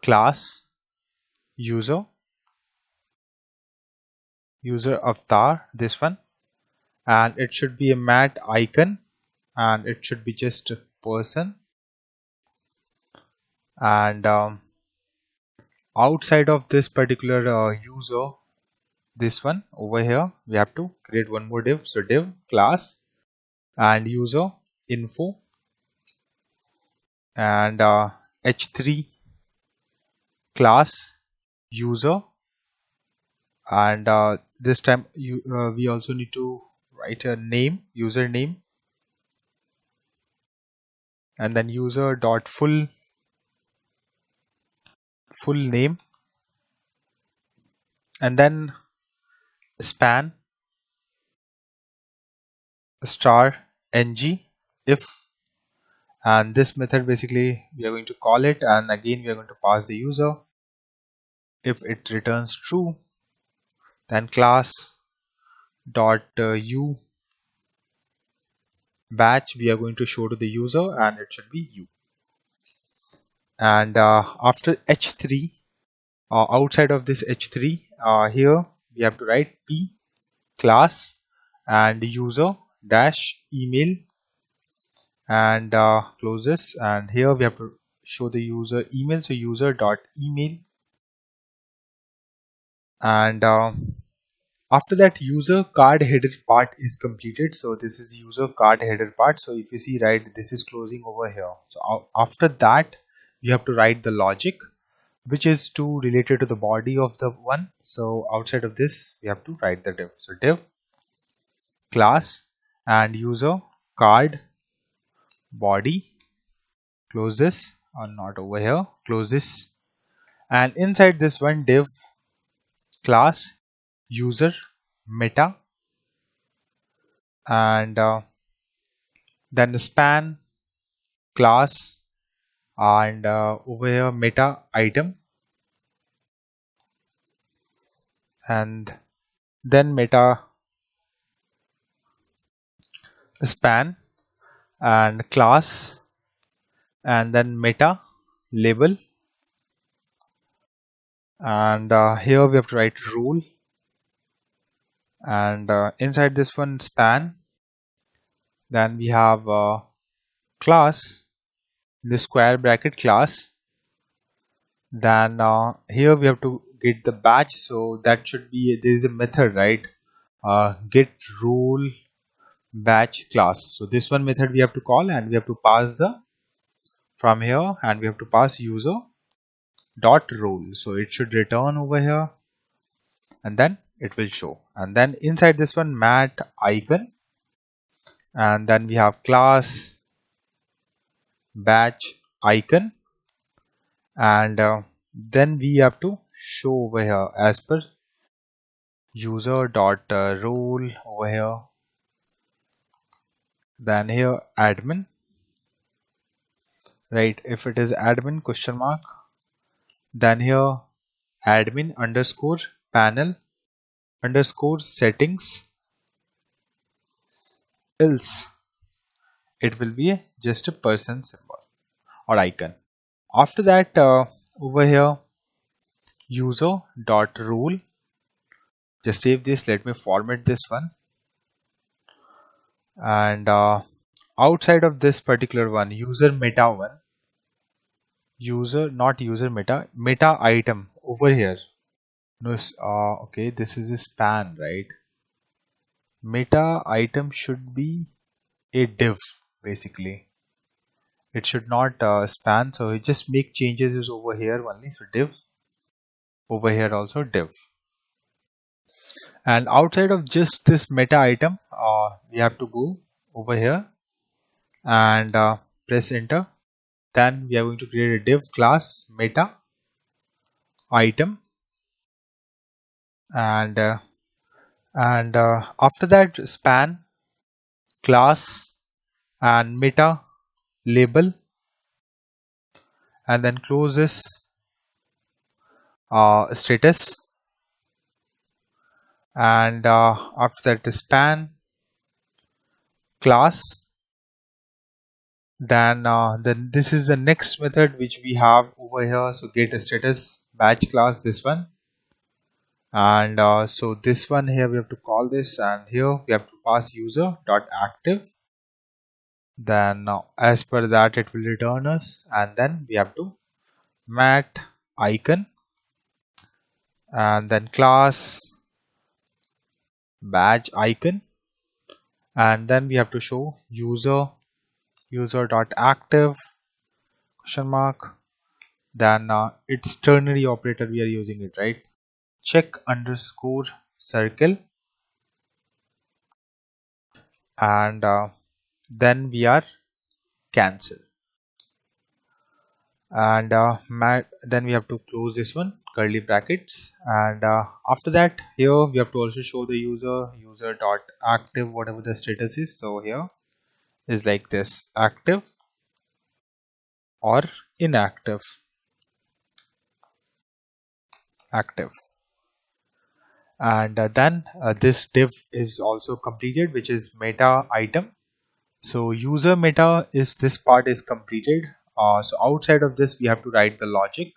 class user avatar, this one, and it should be a mat icon, and it should be just a person, and outside of this particular user, this one over here we have to create one more div, so div class and user info, and h3 class user, and this time we also need to write a name, username, and then user dot full name, and then span star ng if, and this method basically we are going to call it, and again we are going to pass the user. If it returns true, then class dot u batch we are going to show to the user, and it should be u. And after h3, outside of this h3, here we have to write p class and user dash email, and close this, and here we have to show the user email, so user dot email, and after that user card header part is completed. So this is user card header part, so if you see, right, this is closing over here. So after that you have to write the logic which is to related to the body of the one. So outside of this we have to write the div, so div class and user card body, close this, or not over here, close this, and inside this one div class user meta, and then the span class, and over here meta item, and then meta span, and class, and then meta label, and here we have to write rule, and inside this one span. Then we have class, the square bracket class. Then here we have to get the batch, so that should be, there is a method, right? Get rule batch class. So this one method we have to call, and we have to pass the from here, and we have to pass user dot role, so it should return over here, and then it will show. And then inside this one mat icon, and then we have class batch icon, and then we have to show over here as per user dot role over here. Then here admin, right? If it is admin question mark, then here admin underscore panel underscore settings, else it will be just a person symbol or icon. After that over here user dot rule, just save this, let me format this one, and outside of this particular one user meta one, user not user meta item over here. No, okay, this is a span, right? Meta item should be a div, basically. It should not span, so it just make changes is over here only. So div, over here also div. And outside of just this meta item, we have to go over here and press enter. Then we are going to create a div class meta item, and after that span class and meta label, and then close this status, and after that span class. Then this is the next method which we have over here. So get a status batch class, this one, and so this one here we have to call this, and here we have to pass user dot active. Then as per that it will return us, and then we have to mat icon, and then class badge icon, and then we have to show user dot active question mark. Then it's ternary operator we are using it, right? Check underscore circle, and then we are cancel, and then we have to close this one curly brackets, and after that here we have to also show the user dot active, whatever the status is. So here is like this, active or inactive, active. And then this div is also completed, which is meta item. So user meta is, this part is completed. So outside of this we have to write the logic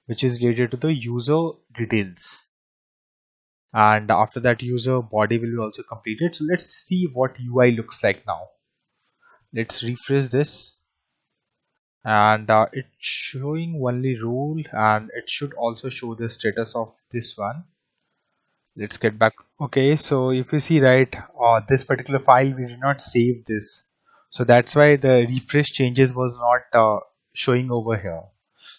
which is related to the user details, and after that user body will be also completed. So let's see what UI looks like now. Let's refresh this, and it's showing only rule, and it should also show the status of this one. Let's get back. Okay, so if you see, right, this particular file we did not save this, so that's why the refresh changes was not showing over here.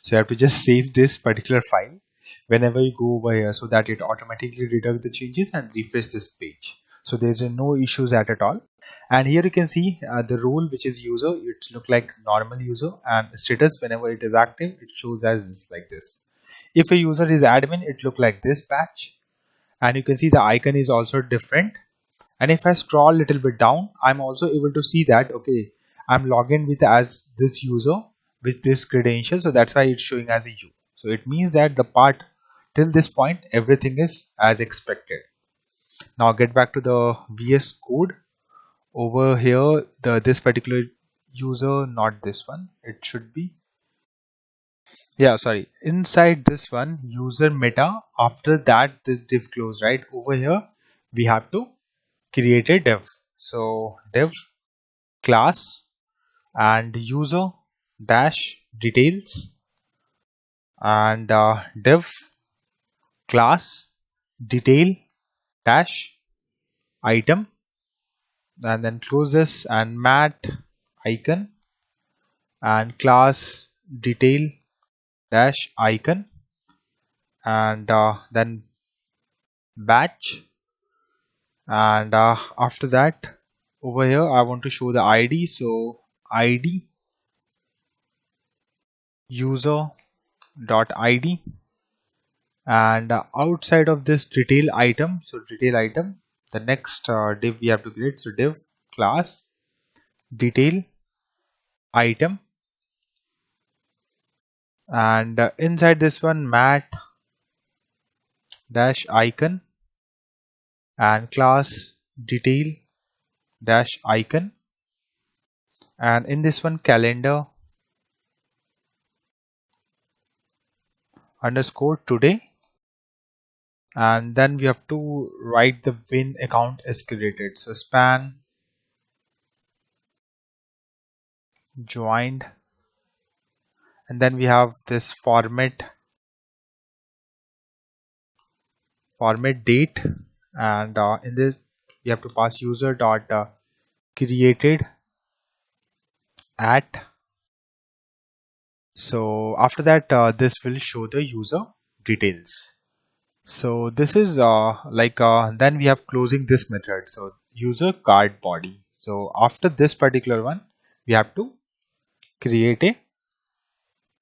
So you have to just save this particular file whenever you go over here, so that it automatically deduct the changes and refresh this page. So there's no issues at all. And here you can see the role which is user, it look like normal user, and status whenever it is active it shows as this, like this. If a user is admin, it look like this batch, and you can see the icon is also different. And if I scroll a little bit down, I'm also able to see that, okay, I'm logged in with as this user with this credential, so that's why it's showing as a U. So it means that the part till this point everything is as expected. Now get back to the VS Code. over here this particular user, not this one. It should be, yeah, sorry, inside this one user meta. After that the div close, right? Over here we have to create a div. So div class and user dash details and div class detail dash item, and then close this and mat icon and class detail dash icon, and then batch, and after that over here I want to show the ID, so ID user dot ID, and outside of this detail item, so detail item, the next div we have to create, so div class detail item, and inside this one mat dash icon and class detail dash icon, and in this one calendar underscore today, and then we have to write the when account is created, so span joined, and then we have this format date, and in this we have to pass user dot created at, so after that this will show the user details. So this is then we have closing this method, so user card body. So after this particular one we have to create a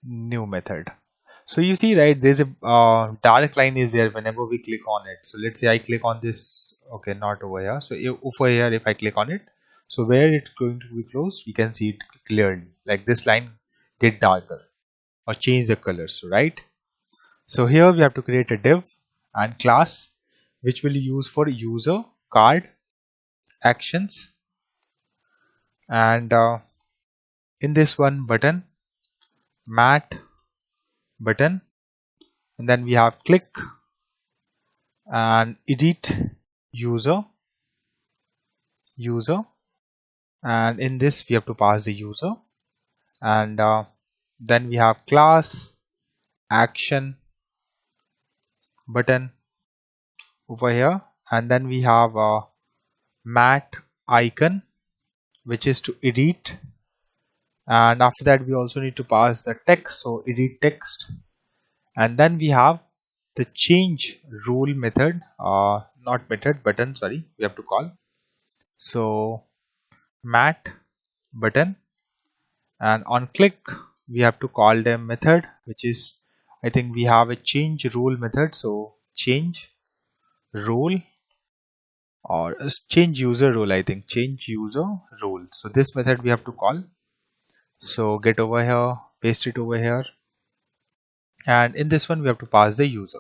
new method. So you see, right, there's a dark line is there whenever we click on it. So let's say I click on this, okay, not over here. So over here if I click on it, so where it's going to be closed, we can see it clearly, like this line get darker or change the colors, right? So here we have to create a div and class which will use for user card actions, and in this one button mat button, and then we have click and edit user, and in this we have to pass the user, and then we have class action button over here, and then we have mat icon which is to edit, and after that we also need to pass the text, so edit text, and then we have the change rule method, not method, button, sorry, we have to call, so mat button, and on click we have to call them method, which is, I think we have a change rule method, so change rule or change user rule, I think change user rule, so this method we have to call. So get over here, paste it over here, and in this one we have to pass the user,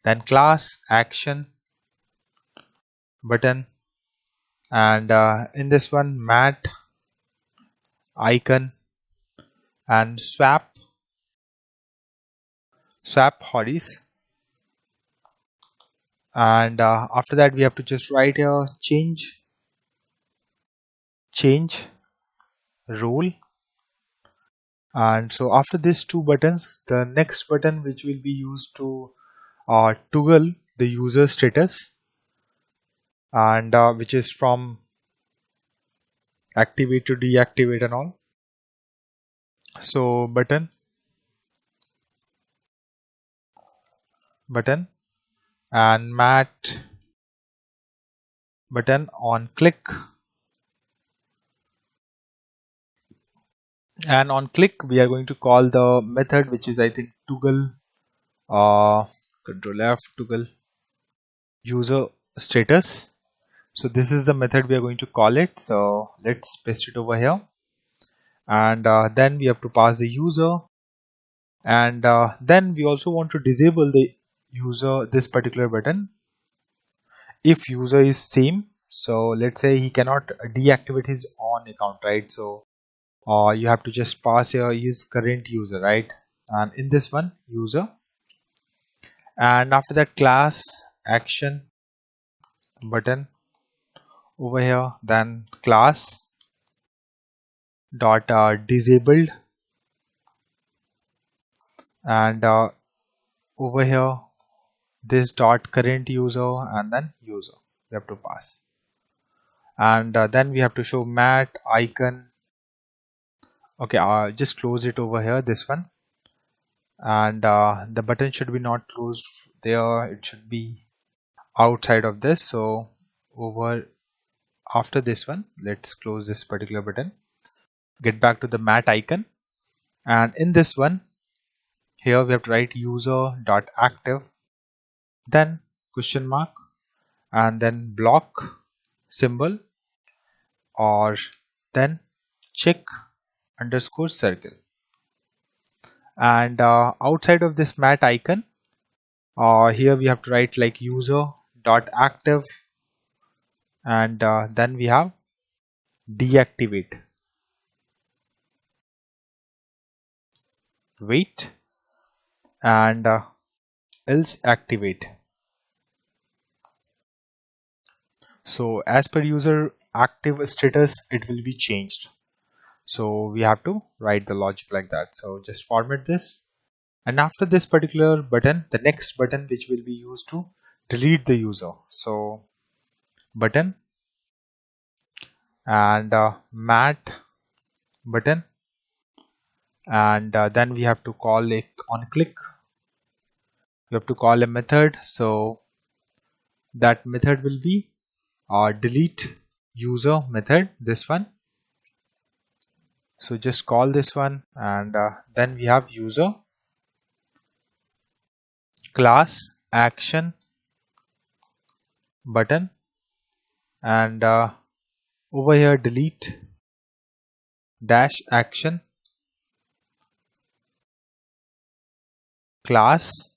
then class action button, and in this one mat icon and swap hotties, and after that we have to just write here change rule, and so after these two buttons the next button which will be used to toggle the user status, and which is from activate to deactivate and all, so button and mat button on click, and on click we are going to call the method which is, I think, toggle control F, toggle user status. So this is the method we are going to call it, so let's paste it over here, and then we have to pass the user, and then we also want to disable the user, this particular button, if user is same, So let's say he cannot deactivate his own account, right? So you have to just pass here his current user, right? And in this one, user, and after that class action button over here, then class dot disabled, and over here this dot current user, and then user we have to pass, and then we have to show mat icon. Okay, just close it over here, this one, and the button should be not closed there, it should be outside of this. So over after this one, let's close this particular button, get back to the mat icon, and in this one here we have to write user dot active, then question mark, and then block symbol, or then check underscore circle, and outside of this mat icon, here we have to write like user dot active, and then we have deactivate, wait, and else activate. So as per user active status, it will be changed. So we have to write the logic like that. So just format this, and after this particular button, the next button which will be used to delete the user. So button, and mat button, and then we have to call it on click, we have to call a method. So that method will be delete user method, this one. So just call this one, and then we have user class action button, and over here delete dash action class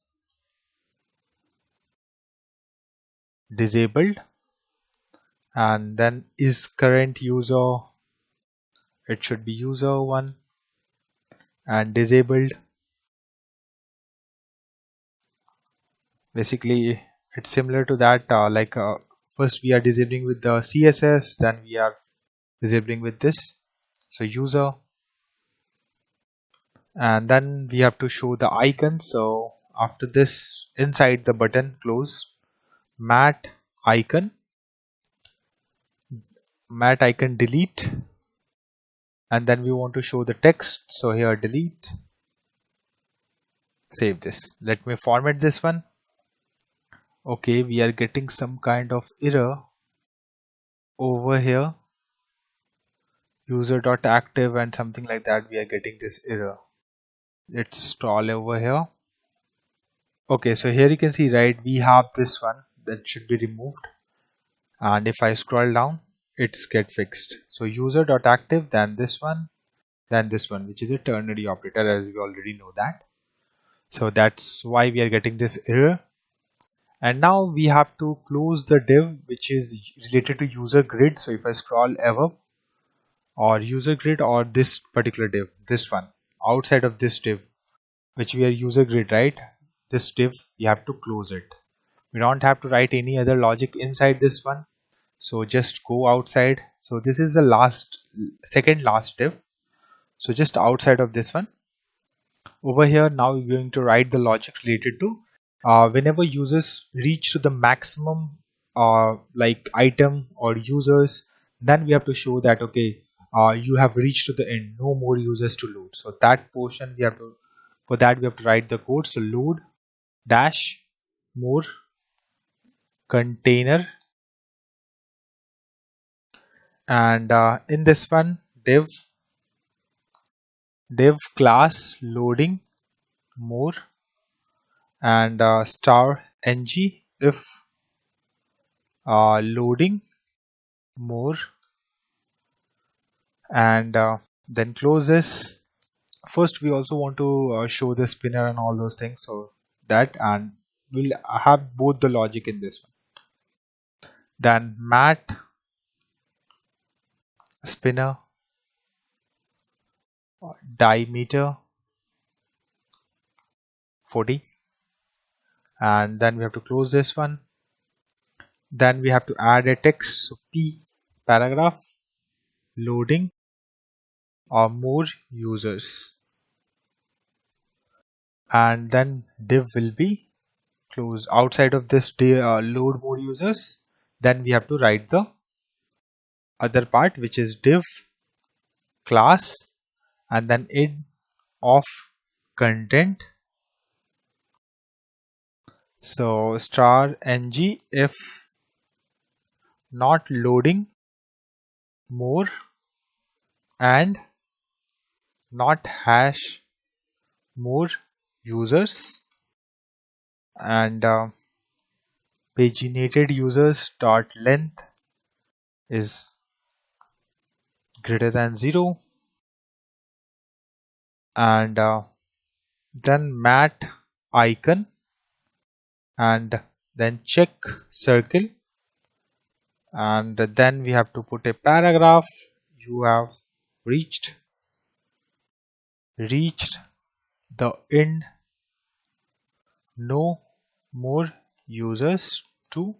disabled, and then is current user, it should be user one, and disabled. Basically it's similar to that, first we are disabling with the CSS, then we are disabling with this, so user, and then we have to show the icon. So after this, inside the button close mat icon delete, and then we want to show the text, so here delete, save this. Let me format this one. Okay, we are getting some kind of error over here, user.active and something like that, we are getting this error. Let's scroll over here. Okay, so here you can see, right, we have this one that should be removed, and if I scroll down, it's get fixed. So user.active, then this one, which is a ternary operator, as we already know that. So that's why we are getting this error. And now we have to close the div which is related to user grid. So if I scroll above, or user grid, or this particular div, this one, outside of this div which we are user grid, right, this div, we have to close it. We don't have to write any other logic inside this one, so just go outside. So this is the second last div, so just outside of this one. Over here now we're going to write the logic related to whenever users reach to the maximum like item or users, then we have to show that okay, you have reached to the end, no more users to load. So that portion we have to, for that we have to write the code. So load dash more container, and in this one div class loading more, and star ng if loading more, and then close this. First we also want to show the spinner and all those things, so that, and we'll have both the logic in this one. Then mat spinner, diameter 40, and then we have to close this one. Then we have to add a text, so P paragraph loading or more users, and then div will be closed. Outside of this load more users, then we have to write the other part, which is div class and then id of content. So star ng if not loading more and not hash more users, and paginated users dot length is greater than 0, and then mat icon and then check circle, and then we have to put a paragraph. You have reached the end, no more users to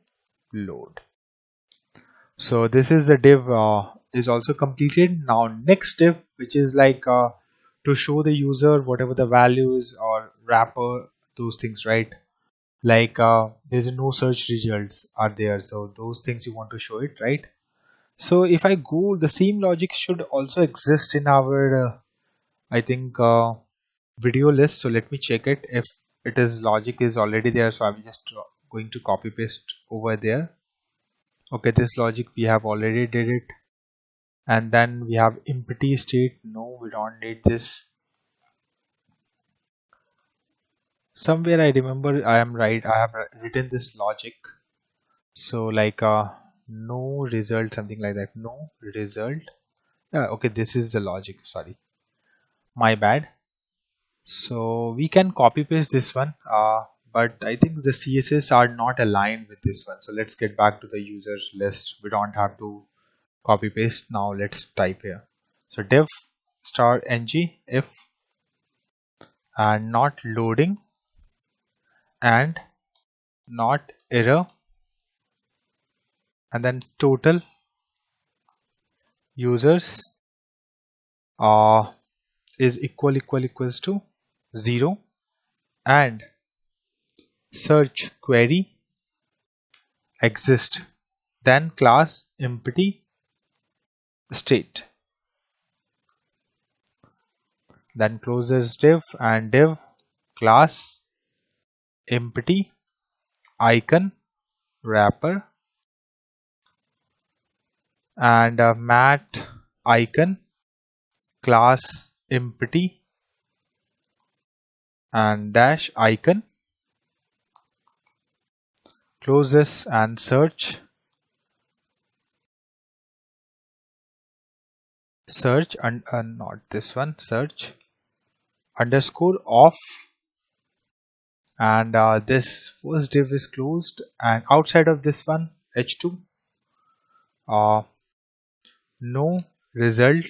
load. So this is the div is also completed. Now next div, which is like to show the user whatever the values or wrapper, those things, right? Like there's no search results are there, so those things you want to show it, right? So if I go, the same logic should also exist in our I think video list. So let me check it if it is logic is already there. So I'm just going to copy paste over there. Okay, this logic we have already did it, and then we have empty state. No, we don't need this. Somewhere I remember I am right, I have written this logic. So like no result, something like that, no result. Yeah, okay, this is the logic, sorry, my bad. So we can copy paste this one, but I think the CSS are not aligned with this one. So let's get back to the users list. We don't have to copy paste. Now let's type here. So div star ng if and not loading and not error, and then total users is equals to 0, and search query exist, then class empty state, then closes div and div class empty icon wrapper, and mat icon class empty and dash icon, close this and search and not this one, search underscore off, and this first div is closed, and outside of this one h2 no result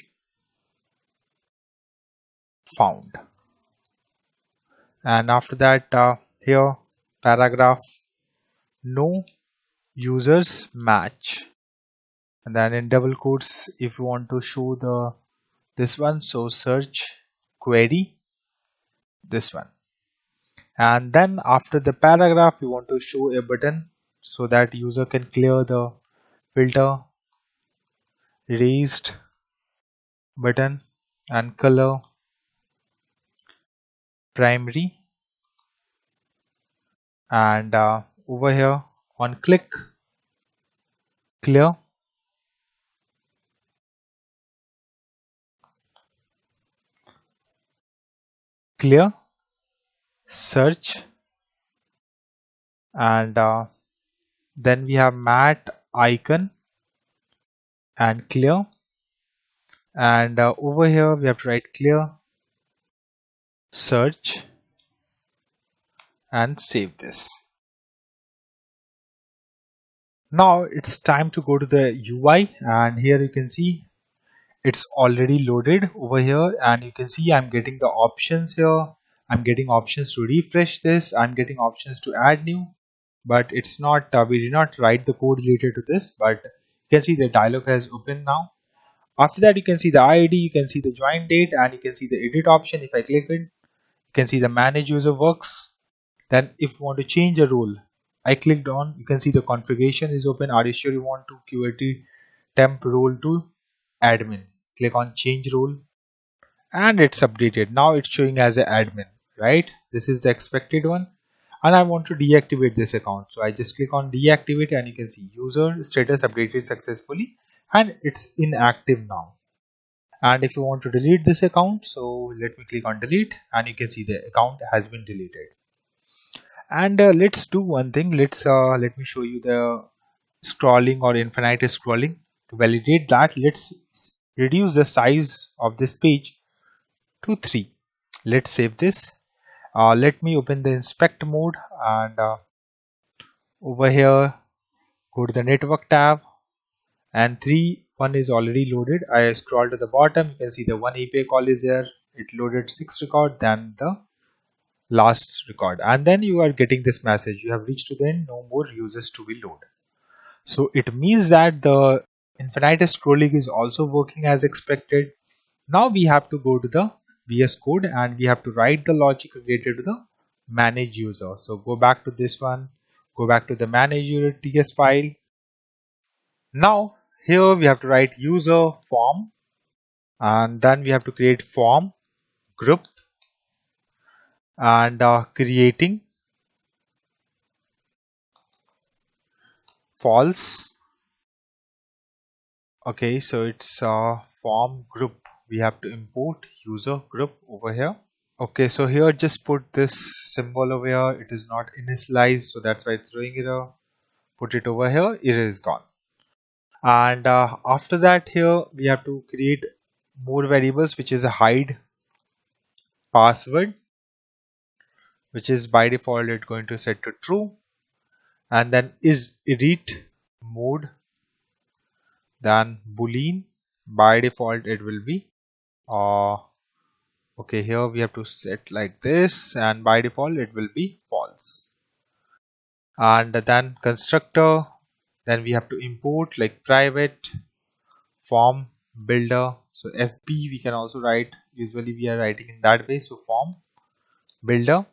found, and after that here paragraph no users match, and then in double quotes if you want to show the this one, so search query this one, and then after the paragraph you want to show a button so that user can clear the filter, raised button, and color primary, and over here on click clear search, and then we have mat icon and clear, and over here we have to write clear search and save this. Now it's time to go to the UI, and here you can see it's already loaded over here, and you can see I'm getting the options here. I'm getting options to refresh this, I'm getting options to add new, but it's not we did not write the code related to this, but you can see the dialog has opened now. After that, you can see the ID, you can see the join date, and you can see the edit option. If I click it, you can see the manage user works. Then if you want to change a role, I clicked on, you can see the configuration is open. Are you sure you want to QRT temp role to admin? Click on change role and it's updated. Now it's showing as an admin, right? This is the expected one. And I want to deactivate this account. So I just click on deactivate and you can see user status updated successfully and it's inactive now. And if you want to delete this account, so let me click on delete and you can see the account has been deleted. And let's do one thing. Let me show you the scrolling or infinite scrolling. To validate that, let's reduce the size of this page to 3. Let's save this. Let me open the inspect mode and over here go to the network tab, and 1 is already loaded. I scroll to the bottom, you can see the one API call is there. It loaded 6 record, then the last record, and then you are getting this message, you have reached to the end, no more users to be loaded. So it means that the infinite scrolling is also working as expected. Now we have to go to the VS Code and we have to write the logic related to the manage user. So go back to this one, go back to the manage user TS file. Now here we have to write user form, and then we have to create form group and creating false. Okay, so it's form group. We have to import user group over here. Okay, so here just put this symbol over here. It is not initialized, so that's why it's throwing error. Put it over here, error is gone. And after that, here we have to create more variables, which is a hide password, which is by default it's going to set to true, and then is edit mode, then boolean, by default it will be okay, here we have to set like this, and by default it will be false. And then constructor, then we have to import like private form builder. So FB we can also write, usually we are writing in that way, so form builder,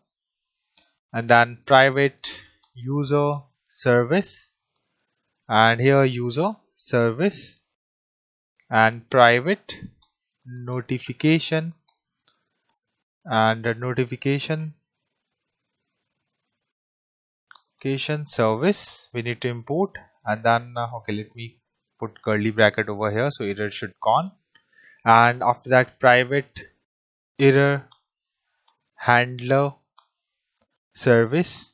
and then private user service, and here user service, and private notification, and notification service we need to import. And then okay, let me put curly bracket over here, so error should gone. And after that, private error handler service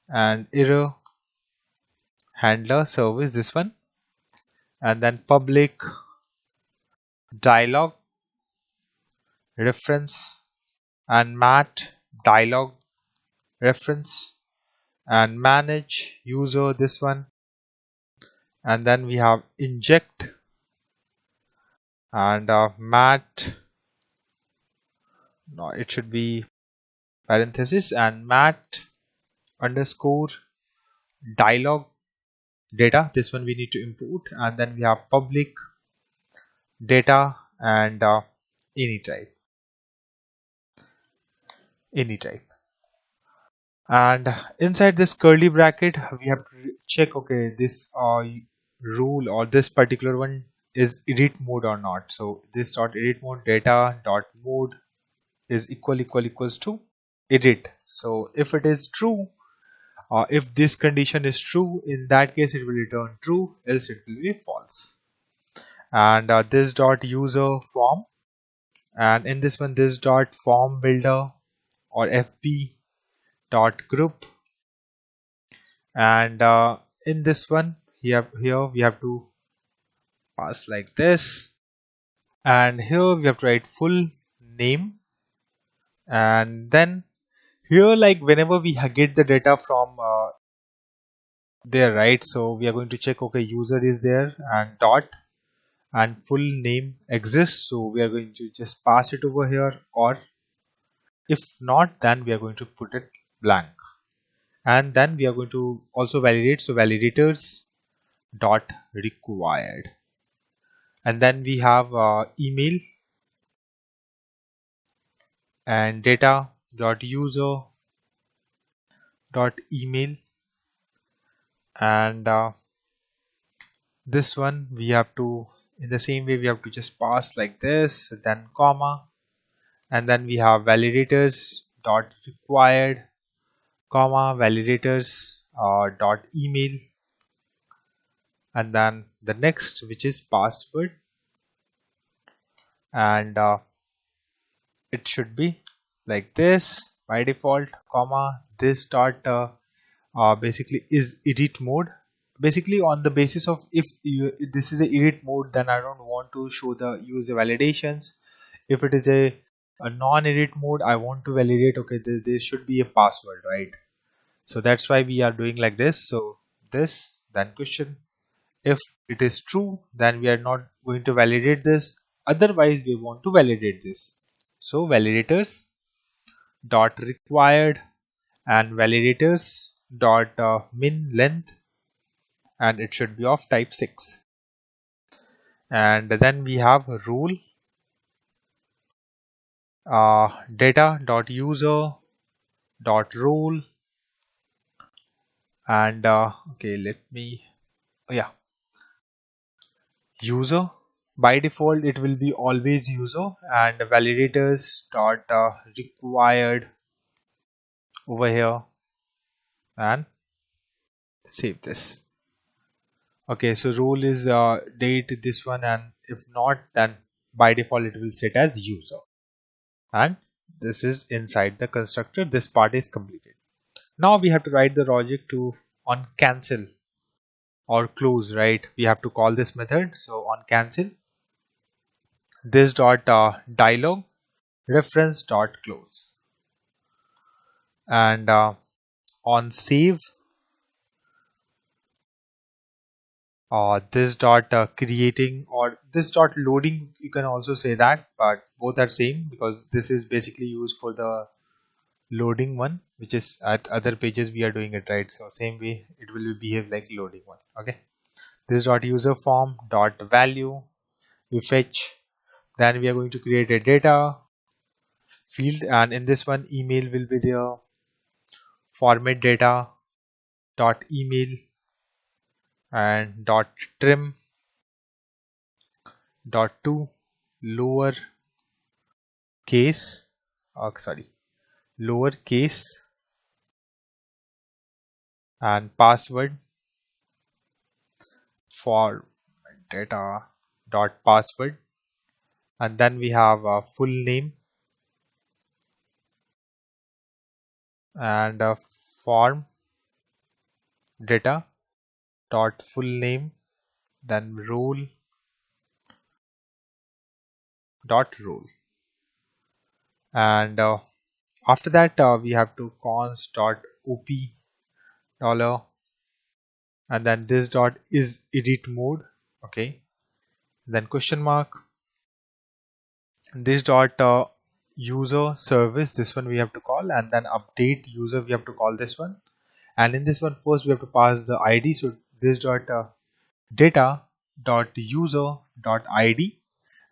and error handler service, this one, and then public dialog reference and mat dialog reference, and manage user, this one, and then we have inject and mat, no, it should be parenthesis, and mat underscore dialog data, this one we need to import. And then we have public data and any type, and inside this curly bracket we have to check, okay, this rule or this particular one is edit mode or not. So this dot edit mode data dot mode is equals to edit. So if it is true, if this condition is true, in that case it will return true, else it will be false. And this dot user form, and in this one this dot form builder or FB dot group, and in this one here we have to pass like this, and here we have to write full name. And then here, like whenever we get the data from there, right, so we are going to check, okay, user is there and dot, and full name exists, so we are going to just pass it over here, or if not, then we are going to put it blank. And then we are going to also validate, so validators dot required, and then we have email and data dot user dot email, and this one we have to, in the same way, we have to just pass like this, then comma, and then we have validators dot required comma validators dot email, and then the next, which is password, and it should be like this by default, comma this dot basically is edit mode. Basically, on the basis of if this is a edit mode, then I don't want to show the user validations. If it is a non-edit mode, I want to validate, okay, there should be a password, right? So that's why we are doing like this. So this, then question. If it is true, then we are not going to validate this. Otherwise, we want to validate this. So validators dot required and validators dot min length, and it should be of type 6. And then we have rule data dot user dot role, and okay, let me, oh yeah, user. By default it will be always user, and validators dot required over here, and save this. Okay, so role is date this one, and if not, then by default it will set as user, and this is inside the constructor. This part is completed. Now we have to write the logic to on cancel or close, right? We have to call this method. So on cancel, this dot dialog reference dot close, and on save, this dot creating, or this dot loading, you can also say that, but both are same because this is basically used for the loading one, which is at other pages we are doing it, right? So same way it will behave like loading one. Okay, this dot user form dot value, we fetch, then we are going to create a data field, and in this one email will be there, format data dot email and dot trim dot to lower case, sorry, lower case, and password for data dot password, and then we have a full name and a form data dot full name, then role dot role, and after that we have to const dot op dollar, and then this dot is edit mode. Okay, then question mark, this dot user service, this one we have to call, and then update user we have to call this one, and in this one first we have to pass the id. So this dot data dot user dot id,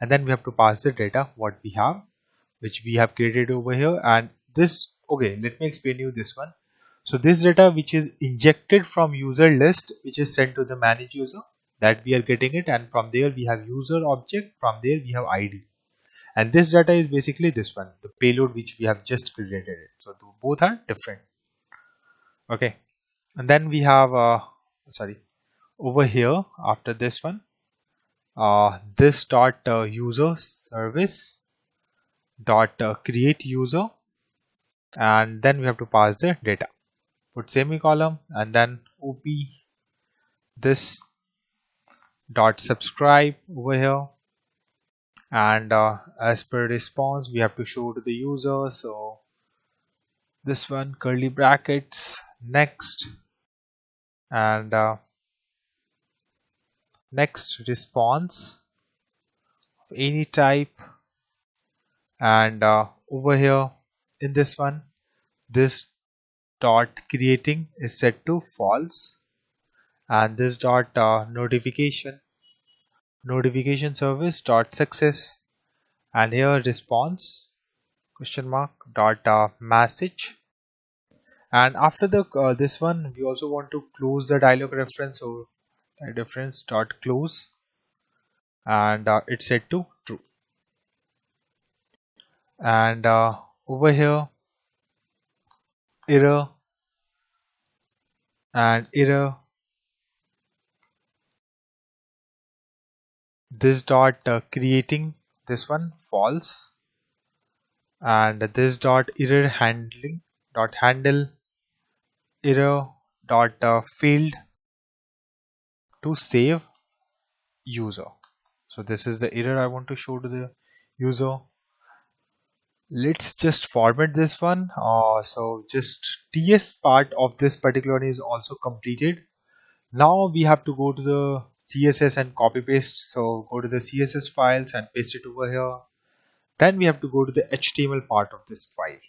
and then we have to pass the data what we have, which we have created over here. And this, okay, let me explain you this one. So this data which is injected from user list, which is sent to the manage user, that we are getting it, and from there we have user object, from there we have id, and this data is basically this one, the payload which we have just created it. So both are different. Okay, and then we have sorry, over here after this one, this dot user service dot create user, and then we have to pass the data, put semicolon, and then op this dot subscribe over here, and as per response we have to show to the user. So this one curly brackets next, and next response any type, and over here in this one, this dot creating is set to false, and this dot notification service dot success, and here response question mark dot message. And after the this one, we also want to close the dialog reference, so reference dot close, and it's set to true. And over here, error and error, this dot creating, this one false, and this dot error handling dot handle error dot failed to save user. So this is the error I want to show to the user. Let's just format this one. So just TS part of this particular one is also completed. Now we have to go to the CSS and copy paste. So go to the CSS files and paste it over here. Then we have to go to the HTML part of this file.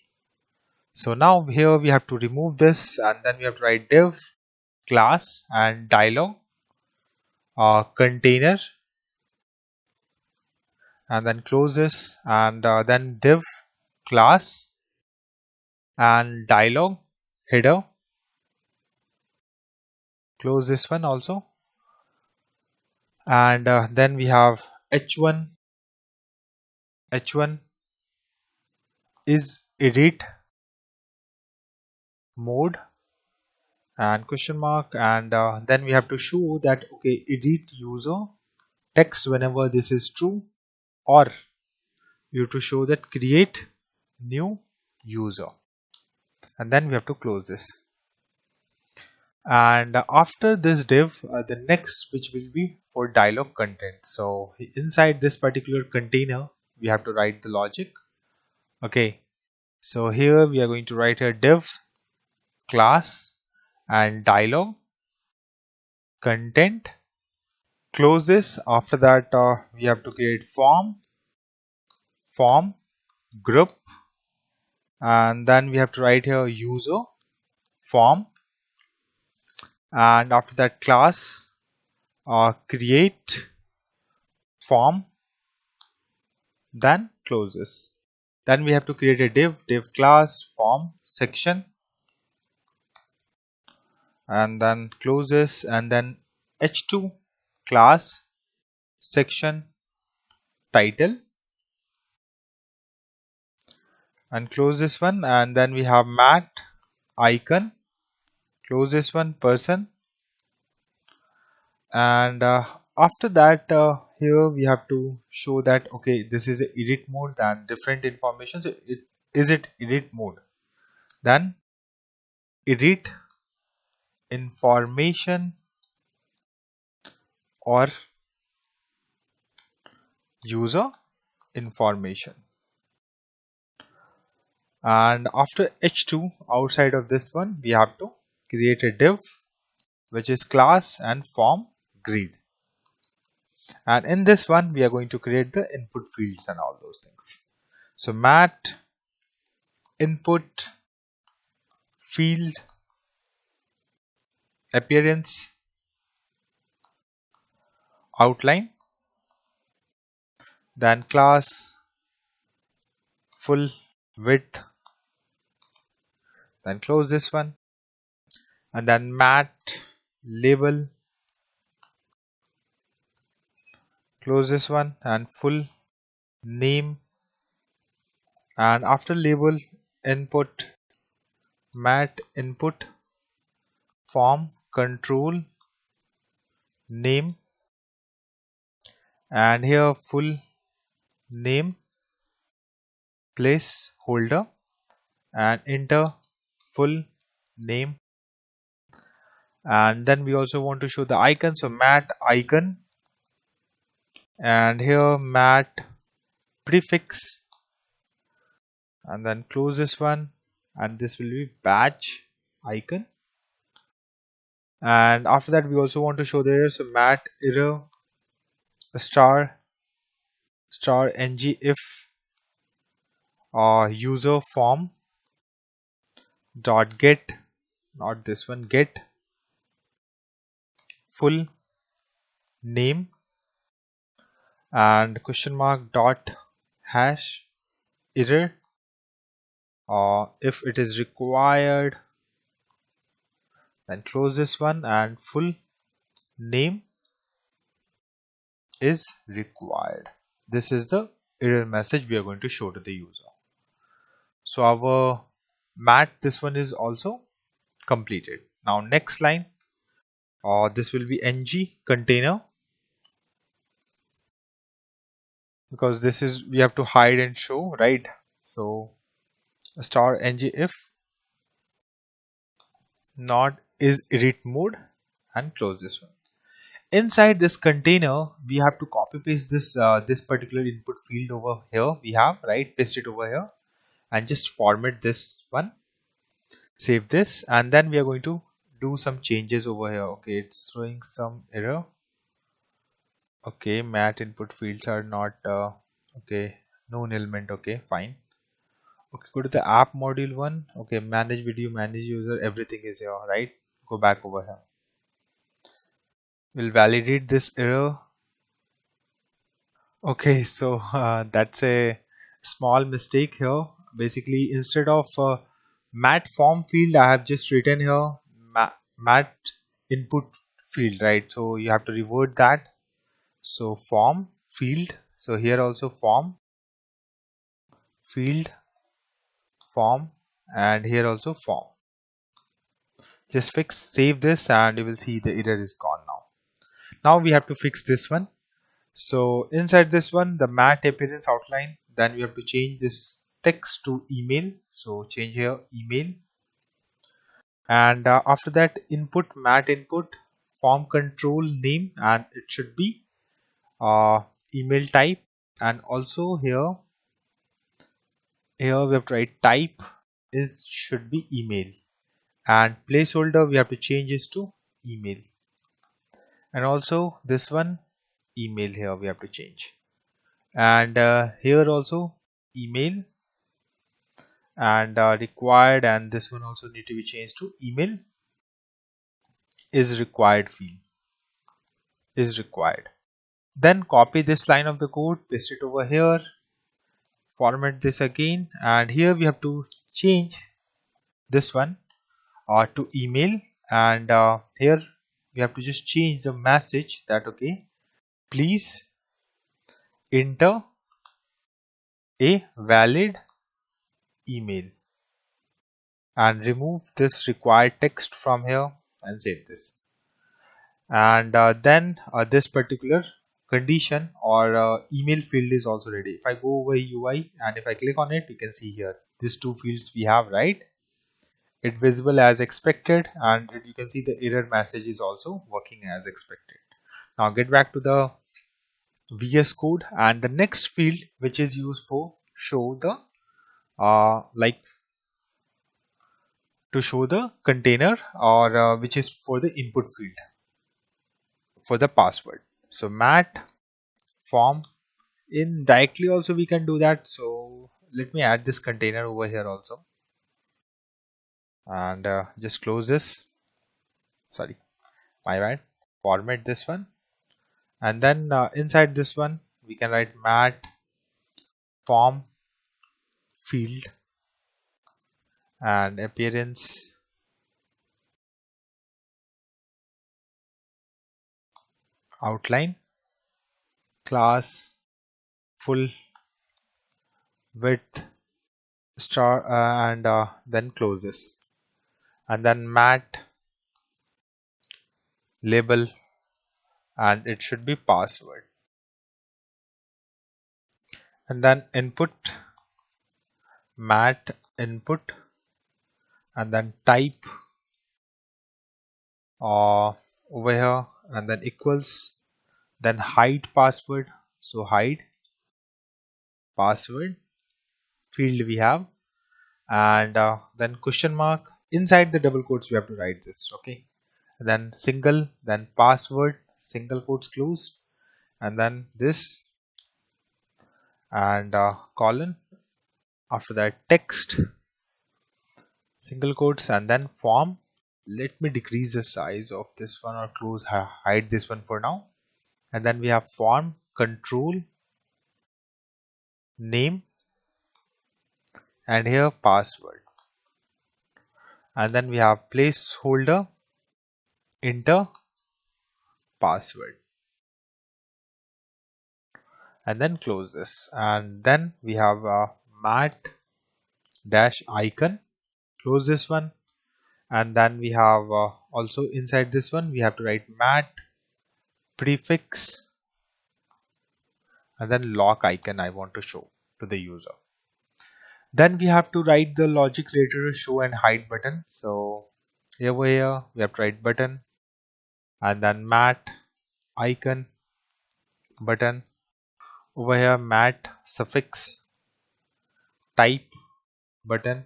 So now here we have to remove this, and then we have to write div class and dialog container, and then close this, and then div class and dialog header, close this one also, and then we have h1 is edit mode and question mark, and then we have to show that okay, edit user text whenever this is true, or you have to show that create new user, and then we have to close this. And after this div, the next which will be for dialog content. So inside this particular container we have to write the logic. Okay, so here we are going to write a div class and dialog content, close this. After that we have to create form group, and then we have to write here user form, and after that class create form, then close this. Then we have to create a div class form section, and then close this, and then h2 class section title, and close this one. And then we have mat icon, close this one, person, and after that here we have to show that okay, this is a edit mode, then different information. So is it edit mode, then edit information or user information. And after h2, outside of this one, we have to create a div which is class and form grid, and in this one we are going to create the input fields and all those things. So mat input field appearance outline, then class full width, then close this one, and then mat label, close this one, and full name, and after label input mat input form control name, and here full name placeholder, and enter full name. And then we also want to show the icon, so mat icon, and here mat prefix, and then close this one, and this will be badge icon. And after that we also want to show there, so mat error star star ng if user form dot get, not this one, get full name and question mark dot hash error, if it is required then close this one, and full name is required. This is the error message we are going to show to the user. So our mat, this one is also completed. Now next line, this will be ng container, because this is, we have to hide and show, right? So star ng if not is edit mode, and close this one. Inside this container we have to copy paste this this particular input field over here, we have, right, paste it over here and just format this one, save this, and then we are going to do some changes over here. Okay, it's throwing some error. Okay, mat input fields are not okay, no element. Okay, fine. Okay, go to the app module one. Okay, manage video, manage user, everything is here, right? Go back over here. We'll validate this error. Okay, so that's a small mistake here. Basically, instead of mat form field, I have just written here mat input field, right? So you have to revert that. So form field. So here also form field form, and here also form. Just fix, save this, and you will see the error is gone now. Now we have to fix this one. So inside this one, the mat appearance outline, then we have to change this text to email. So change here email, and after that input mat input form control name, and it should be email type, and also here we have to write type is should be email, and placeholder we have to change this to email, and also this one email here we have to change, and here also email, and required, and this one also need to be changed to email is required field is required. Then copy this line of the code, paste it over here, format this again, and here we have to change this one to email, and here we have to just change the message that okay, please enter a valid email, and remove this required text from here and save this. And then this particular condition or email field is also ready. If I go over UI and if I click on it, you can see here these two fields we have, right? It visible as expected, and you can see the error message is also working as expected. Now get back to the VS Code, and the next field which is used for show the like to show the container, or which is for the input field for the password. So mat form, in directly also we can do that. So let me add this container over here also, and just close this, sorry, my bad, format this one, and then inside this one we can write mat form field and appearance outline class full width star, and then close this, and then mat label, and it should be password, and then input mat input, and then type over here, and then equals, then hide password, so hide password field we have, and then question mark, inside the double quotes we have to write this, okay, and then single, then password single quotes closed, and then this and colon. After that, text, single quotes, and then form. Let me decrease the size of this one or hide this one for now. And then we have form, control, name, and here password. And then we have placeholder, enter, password, and then close this. And then we have a mat dash icon, close this one. And then we have also inside this one we have to write mat prefix and then lock icon I want to show to the user. Then we have to write the logic related to show and hide button. So over here we have to write button and then mat icon button. Over here mat suffix type button,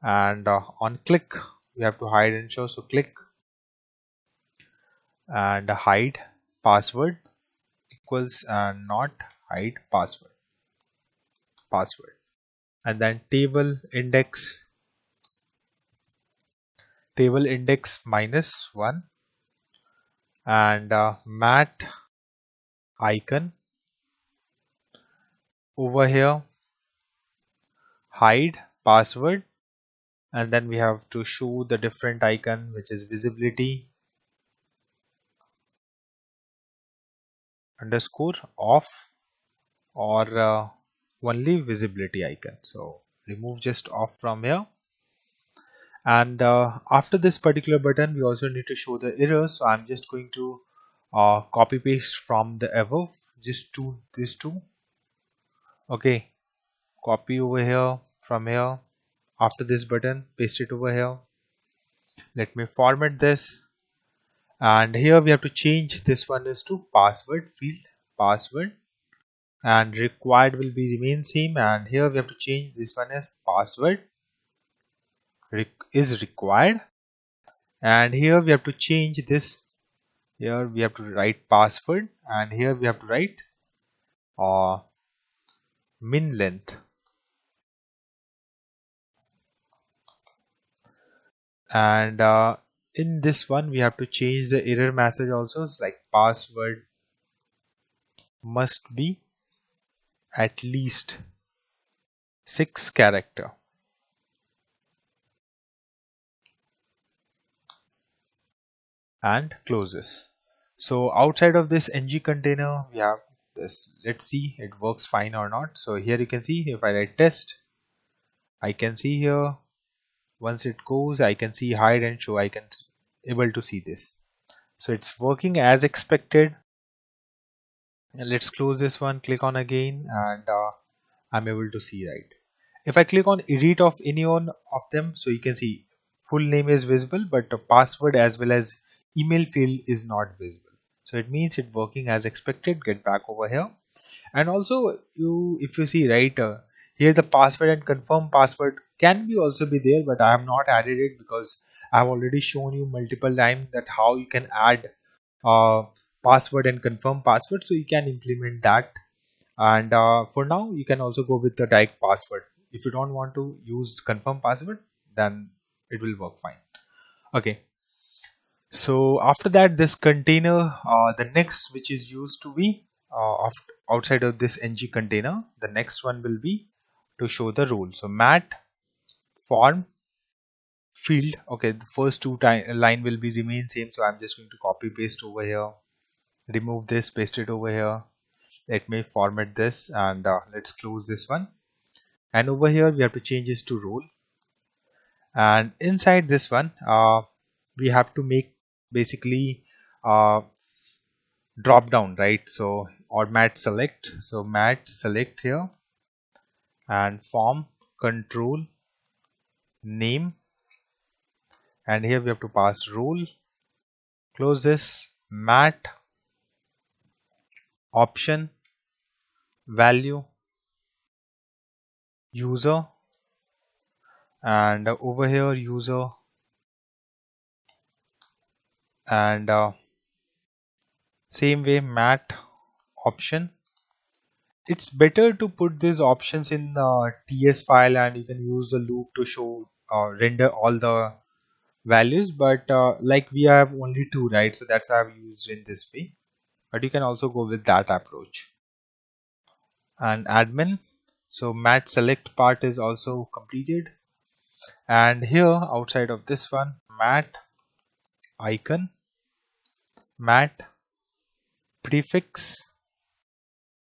and on click we have to hide and show. So click and hide password equals and not hide password, and then table index -1 and mat icon. Over here hide password, and then we have to show the different icon which is visibility underscore off or only visibility icon. So remove just off from here. And after this particular button we also need to show the error. So I'm just going to copy paste from the above just to these two. Okay, copy over here from here. After this button, paste it over here. Let me format this, and here we have to change this one is to password field, password, and required will be remain same. And here we have to change this one as password is required, and here we have to change this. Here we have to write password, and here we have to write min length. And in this one we have to change the error message also. It's like password must be at least 6 character. And closes. So outside of this ng container we have this. Let's see it works fine or not. So here you can see if I write test, I can see here once it goes I can see hide and show. I can able to see this. So it's working as expected. And let's close this one, click on again, and I'm able to see right. If I click on edit of any one of them, so you can see full name is visible but the password as well as email field is not visible. So it means it working as expected. Get back over here, and also if you see right here the password and confirm password can be also be there, but I have not added it because I have already shown you multiple times that how you can add password and confirm password, so you can implement that. And for now you can also go with the direct password. If you don't want to use confirm password, then it will work fine. Okay, so after that this container, the next which is used to be outside of this ng container, the next one will be to show the rule. So mat form field. Okay, the first two line will be remain same, so I'm just going to copy paste over here, remove this, paste it over here. Let me format this, and let's close this one. And over here we have to change this to role, and inside this one we have to make basically drop down, right? So or mat select. So mat select here, and form control name, and here we have to pass role. Close this. Mat option value user, and over here user, and same way mat option it's better to put these options in the TS file, and you can use the loop to show render all the values, but like we have only two, right? So that's why I've used in this way, but you can also go with that approach. And admin, so mat select part is also completed, and here outside of this one, mat icon, mat prefix,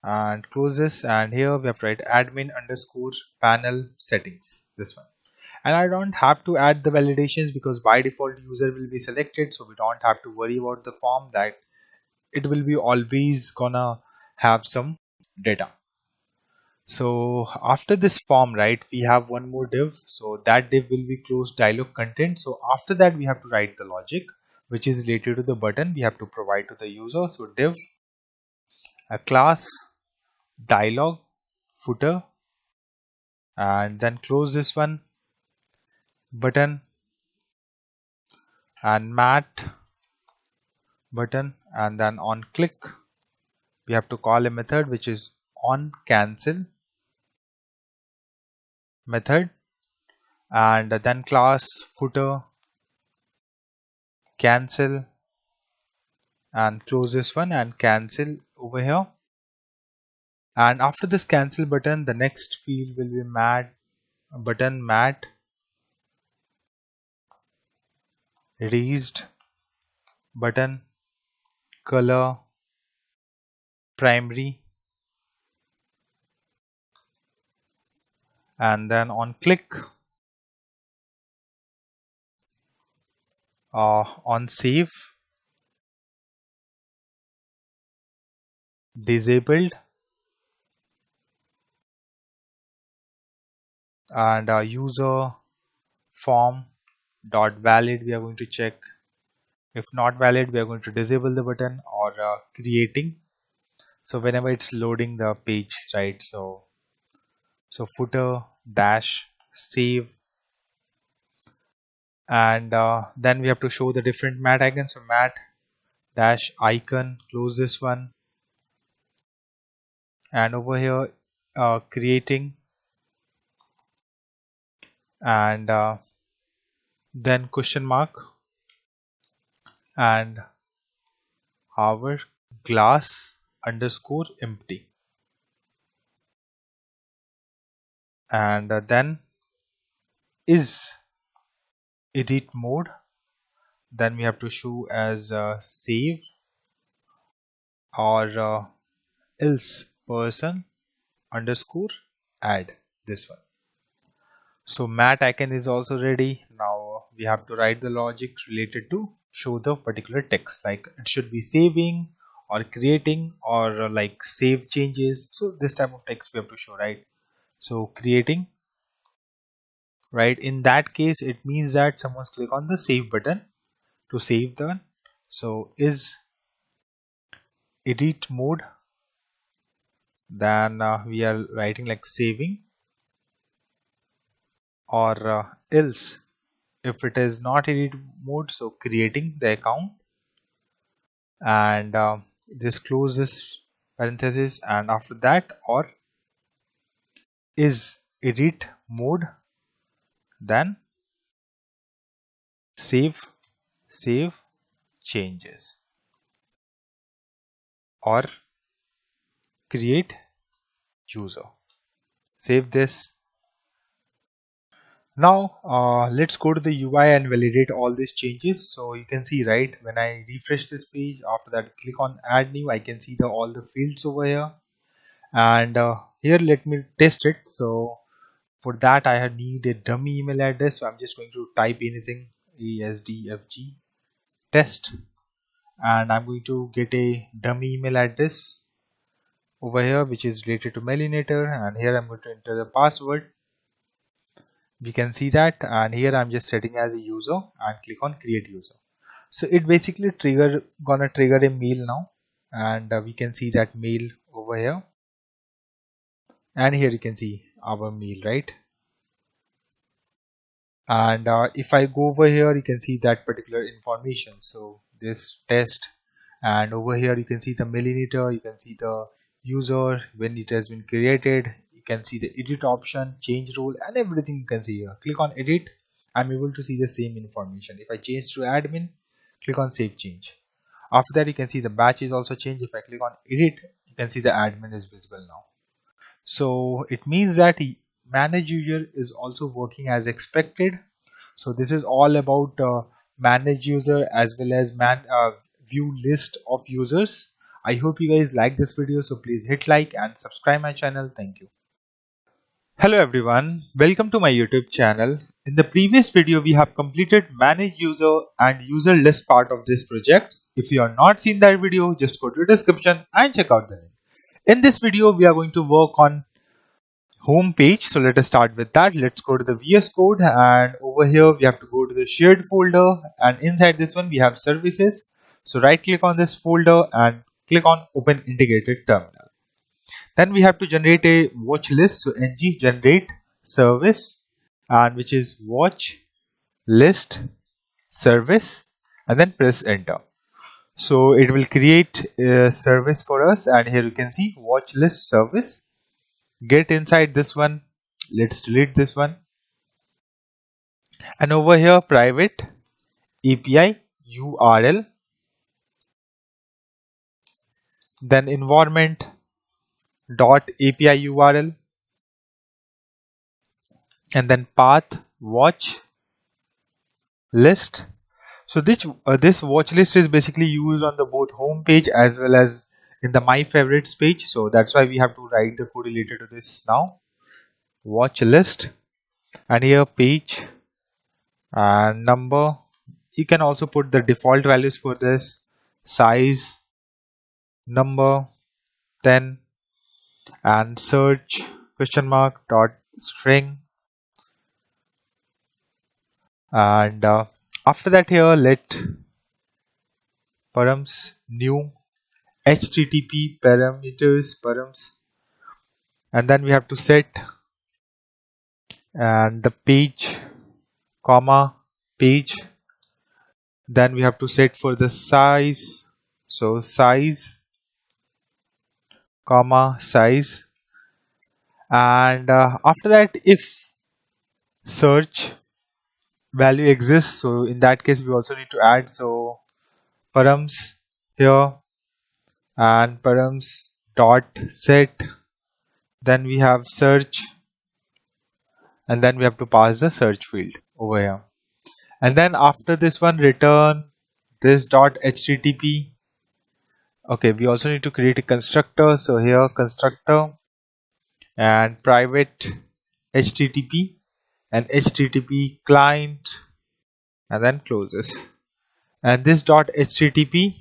and close this, and here we have to write admin underscore panel settings, this one. And I don't have to add the validations because by default user will be selected, so we don't have to worry about the form, that it will be always gonna have some data. So after this form, right, we have one more div, so that div will be closed dialog content. So after that we have to write the logic which is related to the button we have to provide to the user. So div a class dialog footer, and then close this one, button and mat button, and then on click we have to call a method which is on cancel method, and then class footer cancel, and close this one and cancel over here. And after this cancel button, the next field will be mat button mat raised button color primary, and then on click on save disabled, and user form dot valid we are going to check. If not valid, we are going to disable the button, or creating, so whenever it's loading the page, right? So footer dash save, and then we have to show the different mat icons. So mat dash icon, close this one, and over here creating, and then question mark, and our glass underscore empty, and then is edit mode, then we have to show as save, or else person underscore add, this one. So mat icon is also ready. Now we have to write the logic related to show the particular text, like it should be saving or creating, or like save changes. So this type of text we have to show, right? So creating, right, in that case it means that someone's click on the save button to save the, so is edit mode, then we are writing like saving, or else if it is not edit mode, so creating the account, and this closes parenthesis, and after that, or is edit mode, then save changes, or create user. Save this. Now let's go to the UI and validate all these changes. So you can see, right, when I refresh this page, after that click on add new, I can see all the fields over here, and here let me test it. So for that I need a dummy email address, so I'm just going to type anything, ASDFG test, and I'm going to get a dummy email address over here which is related to Mailinator, and here I'm going to enter the password. We can see that, and here I'm just setting as a user and click on create user. So it basically gonna trigger a mail now, and we can see that mail over here, and here you can see our mail, right? And if I go over here, you can see that particular information, so this test, and over here you can see the milliliter, you can see the user when it has been created. You can see the edit option, change role, and everything you can see here. Click on edit. I'm able to see the same information. If I change to admin, click on save change. After that, you can see the batch is also changed. If I click on edit, you can see the admin is visible now. So it means that manage user is also working as expected. So this is all about manage user as well as view list of users. I hope you guys like this video, so please hit like and subscribe my channel. Thank you. Hello everyone, welcome to my YouTube channel. In the previous video, we have completed manage user and user list part of this project. If you have not seen that video, just go to the description and check out the link. In this video, we are going to work on home page. So let us start with that. Let's go to the VS Code, and over here we have to go to the shared folder, and inside this one we have services. So right click on this folder and click on open integrated terminal. Then we have to generate a watch list. So ng generate service, and which is watch list service, and then press enter. So it will create a service for us, and here you can see watch list service. Get inside this one, let's delete this one, and over here private API URL, then environment dot API URL, and then path watch list. So this watch list is basically used on the both home page as well as in the my favorites page. So that's why we have to write the code related to this now. Watch list, and here page and number. You can also put the default values for this: size, number, 10, and search question mark dot string. And after that, here let params new HTTP parameters params, and then we have to set and the page comma page. Then we have to set for the size, so size comma size, and after that if search value exists, so in that case we also need to add, so params here and params dot set, then we have search, and then we have to pass the search field over here, and then after this one return this dot http. Okay, we also need to create a constructor, so here constructor and private http and http client, and then close this, and this dot http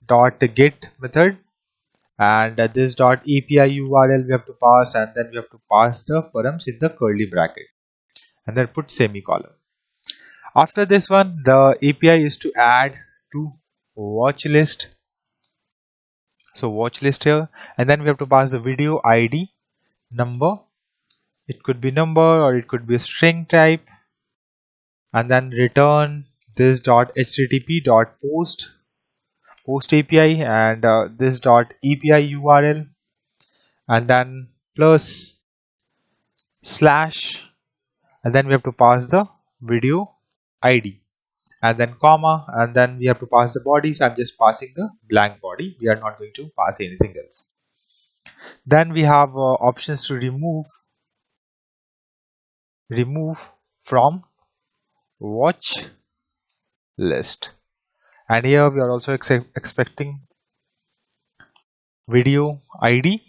dot get method, and this dot API URL we have to pass, and then we have to pass the params in the curly bracket, and then put semicolon. After this one, the API is to add to watch list, so watch list here, and then we have to pass the video ID number. It could be number or it could be a string type, and then return this dot http dot post API, and this dot API URL, and then plus slash, and then we have to pass the video ID, and then comma, and then we have to pass the body. So I'm just passing the blank body, we are not going to pass anything else. Then we have options to remove from watch list, and here we are also expecting video ID,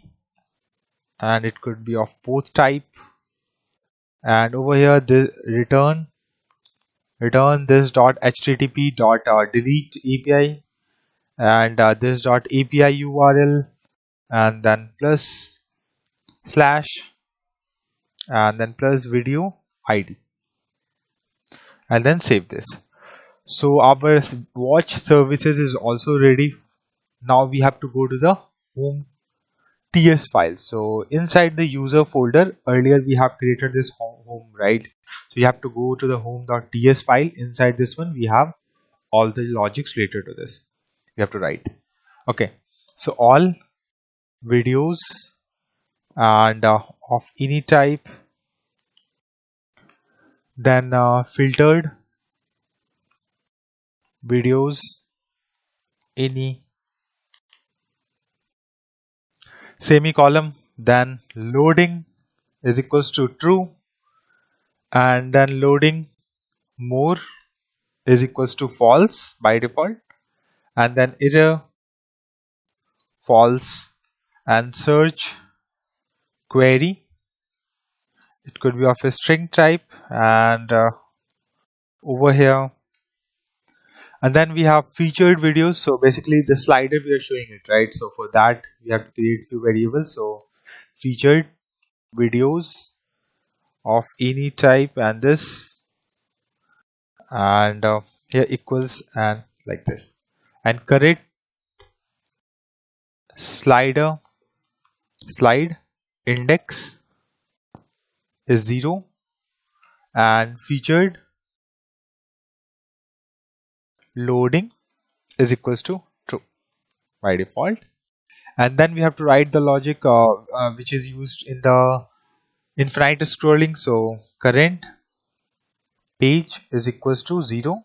and it could be of both type, and over here the return this dot http dot delete API, and this dot API URL, and then plus slash, and then plus video ID, and then save this. So our watch services is also ready. Now we have to go to the home TS file. So inside the user folder, earlier we have created this home, right? So you have to go to the home.ts file. Inside this one we have all the logics related to this, you have to write. Okay, so all videos and of any type, then filtered videos any semicolon, then loading is equals to true, and then loading more is equals to false by default, and then error false, and search query, it could be of a string type, and over here, and then we have featured videos. So basically the slider we are showing it, right? So for that we have to create few variables. So featured videos of any type, and this, and here equals, and like this, and correct slide index is 0, and featured loading is equals to true by default. And then we have to write the logic which is used in the infinite scrolling. So current page is equals to 0,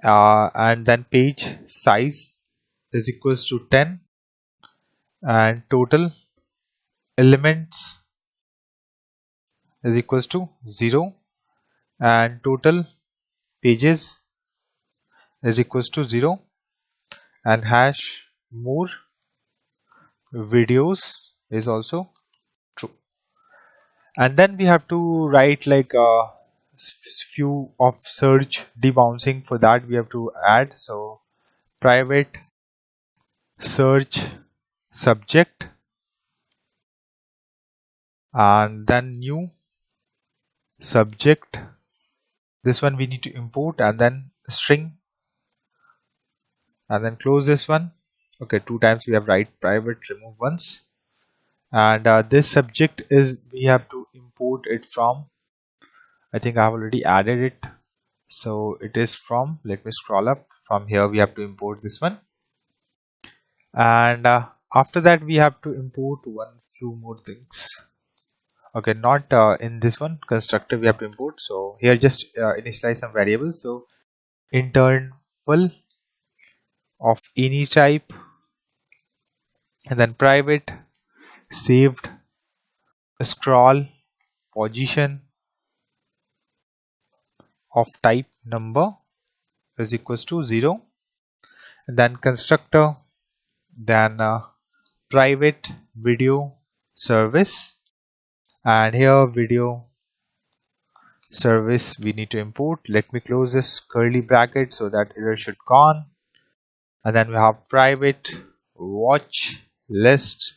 and then page size is equals to 10, and total elements is equals to 0, and total pages is equals to 0, and hash more videos is also true. And then we have to write like few of search debouncing. For that we have to add, so private search subject, and then new subject, this one we need to import, and then string, and then close this one. Okay, two times we have write private, remove once, and this subject is we have to import it from, I think I have already added it, so it is from, let me scroll up, from here we have to import this one. And after that we have to import one few more things. Okay, not in this one constructor we have to import, so here just initialize some variables. So interval of any type, and then private saved scroll position of type number is equals to 0, and then constructor, then private video service, and here video service we need to import. Let me close this curly bracket so that error should gone. And then we have private watch list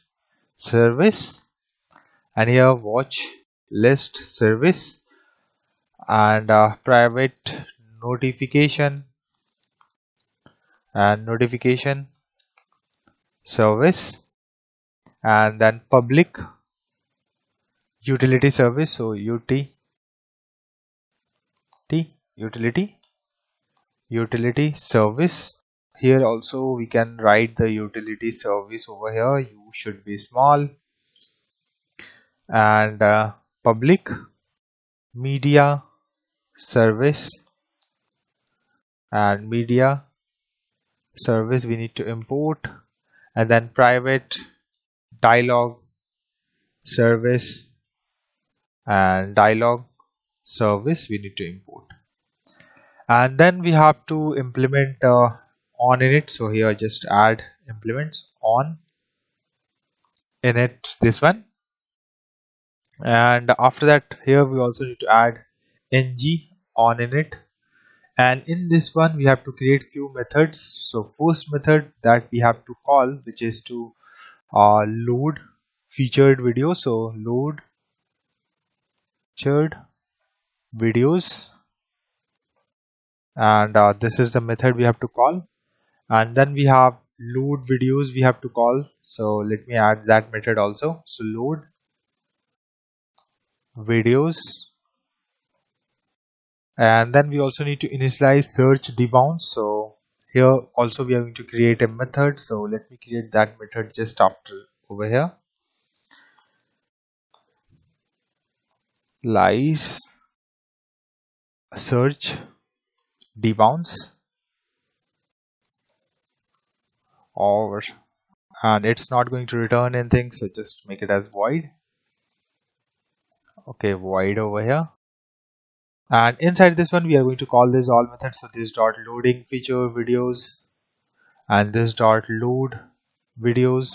service, and here watch list service, and private notification and notification service, and then public utility service, so utility service. Here also we can write the utility service over here, u should be small, and public media service, and media service we need to import, and then private dialog service and dialog service we need to import. And then we have to implement on init, so here just add implements on init, this one, and after that here we also need to add ng on init. And in this one we have to create few methods. So first method that we have to call, which is to load featured video, so load featured videos, and this is the method we have to call. And then we have load videos we have to call, so let me add that method also. So load videos, and then we also need to initialize search debounce. So here also we are going to create a method, so let me create that method just after over here. Lies search debounce, or and it's not going to return anything, so just make it as void. Okay, void over here. And inside this one we are going to call this all methods. So this dot loading feature videos, and this dot load videos,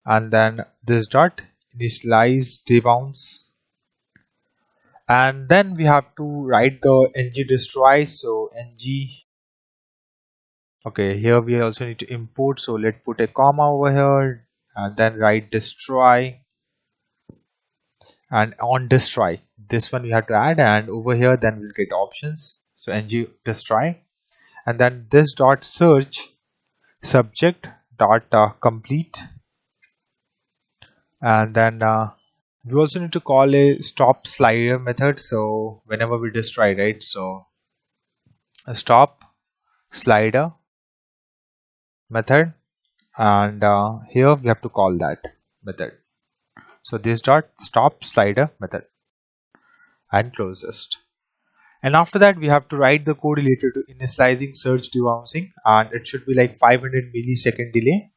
and then this dot initialize debounce, and then we have to write the ng destroy. So ng, okay, here we also need to import, so let's put a comma over here and then write destroy. And on destroy, this one we have to add, and over here then we'll get options, so ng destroy. And then this dot search subject dot complete, and then we also need to call a stop slider method. So whenever we destroy, right, so a stop slider method, and here we have to call that method. So this dot stop slider method, and close this. And after that we have to write the code related to initializing search debouncing, and it should be like 500 millisecond delay.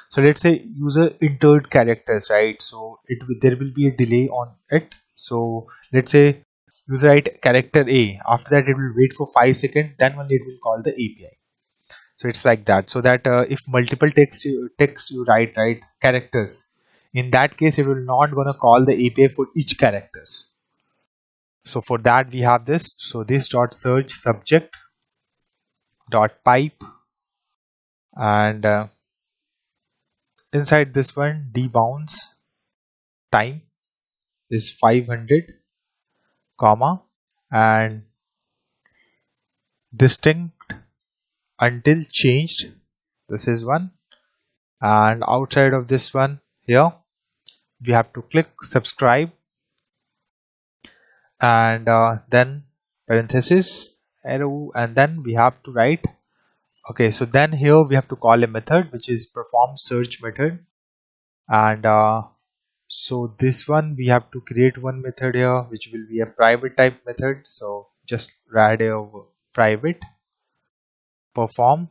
So let's say user entered characters, right, so there will be a delay on it. So let's say user write character A, after that it will wait for 5 seconds, then only it will call the API. So it's like that, so that if multiple text you write, right, characters, in that case it will not gonna call the API for each characters. So for that we have this, so this dot search subject dot pipe, and inside this one debounce time is 500 comma, and distinct until changed, this is one. And outside of this one, here we have to click subscribe, and then parenthesis arrow, and then we have to write, okay, so then here we have to call a method which is perform search method. And so this one we have to create one method here which will be a private type method, so just write a private perform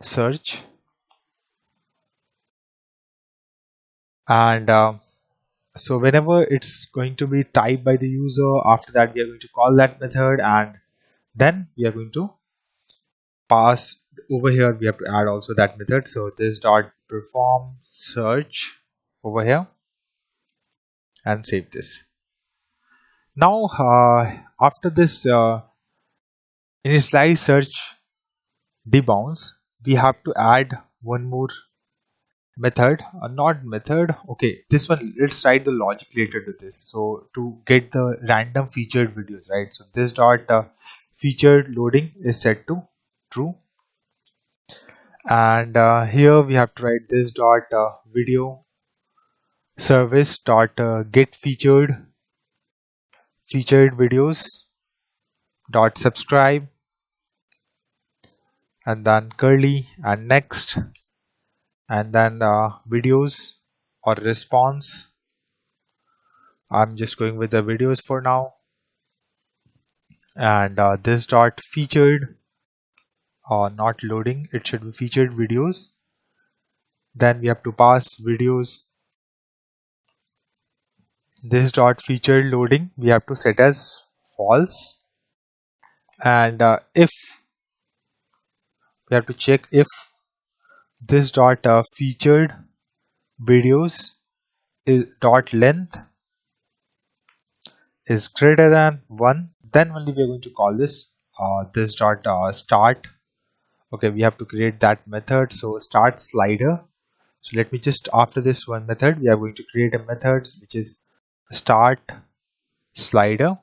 search, and so whenever it's going to be typed by the user, after that we are going to call that method, and then we are going to pass over here, we have to add also that method. So this dot perform search over here, and save this. Now after this initialize search debounce, we have to add one more method, not method, okay, this one, let's write the logic related to this, so to get the random featured videos, right, so this dot featured loading is set to true, and here we have to write this dot video service dot get featured videos dot subscribe, and then curly and next, and then videos or response, I'm just going with the videos for now, and this dot featured, not loading, it should be featured videos, then we have to pass videos, this dot featured loading we have to set as false, and if we have to check if this dot featured videos is dot length is greater than 1, then only we are going to call this this dot start, okay, we have to create that method, so start slider. So let me just, after this one method we are going to create a method which is start slider,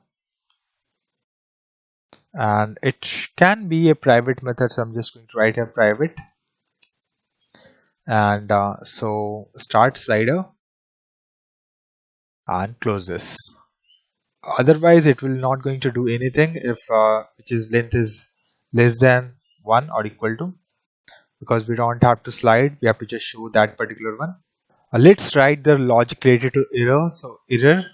and it can be a private method, so I'm just going to write a private, and so start slider, and close this. Otherwise it will not going to do anything if which is length is less than 1 or equal to, because we don't have to slide, we have to just show that particular one. Let's write the logic related to error. So error,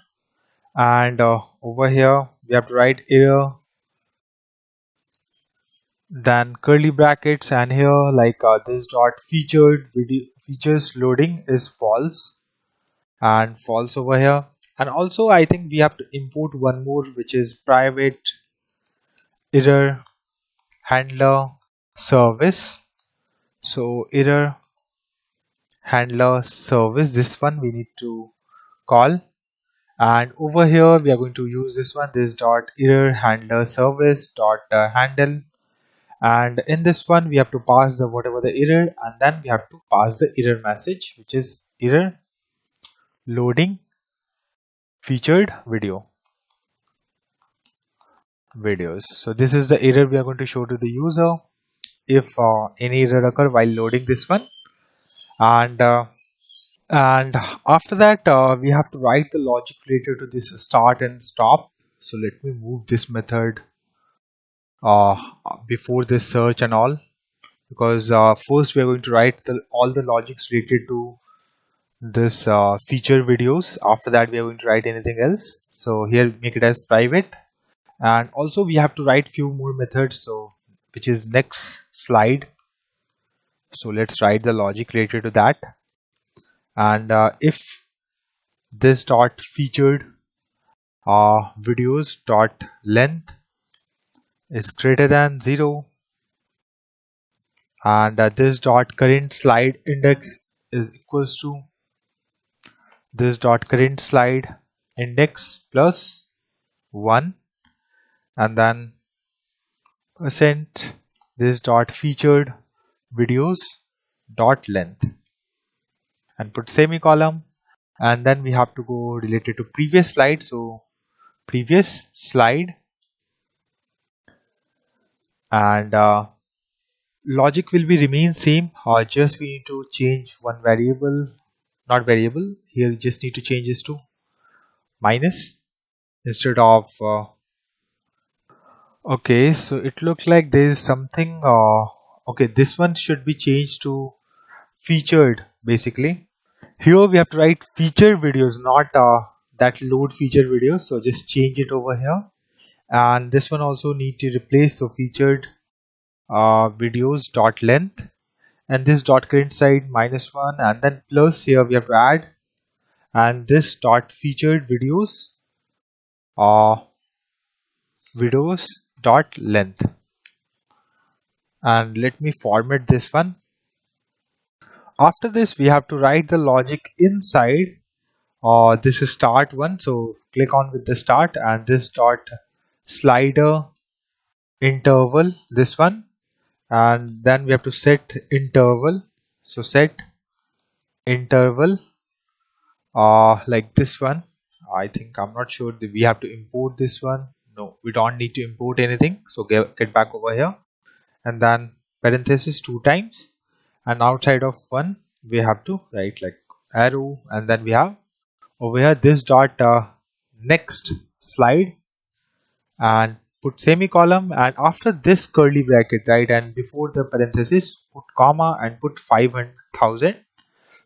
and over here we have to write error, then curly brackets, and here like this dot featured video features loading is false, and false over here. And also I think we have to import one more, which is private error handler service. So error handler service, this one we need to call, and over here we are going to use this one, this dot error handler service dot handle, and in this one we have to pass the whatever the error, and then we have to pass the error message, which is error loading featured videos. So this is the error we are going to show to the user if any error occur while loading this one. And after that we have to write the logic related to this start and stop. So let me move this method uh, before this search and all, because first we are going to write all the logics related to this feature videos. After that we are going to write anything else. So here make it as private, and also we have to write few more methods, so which is next slide. So let's write the logic related to that. And if this dot featured videos dot length is greater than 0, and this dot current slide index is equals to this dot current slide index plus 1, and then percent this dot featured videos dot length, and put semicolon, and then we have to go related to previous slide. So previous slide, and logic will be remain same, just we need to change one variable, not variable here, just need to change this to minus instead of okay. So it looks like there is something okay, this one should be changed to featured. Basically here we have to write featured videos, not that load featured videos, so just change it over here. And this one also need to replace, so featured videos dot length, and this dot current side -1, and then plus here we have to add, and this dot featured uh, videos dot length. And let me format this one. After this we have to write the logic inside this is start one, so click on with the start, and this dot slider interval, this one, and then we have to set interval. So set interval like this one. I think, I'm not sure that we have to import this one. No, we don't need to import anything, so get back over here, and then parenthesis 2 times, and outside of 1 we have to write like arrow, and then we have over here this dot next slide, and put semicolon, and after this curly bracket, right, and before the parenthesis put comma and put 500,000.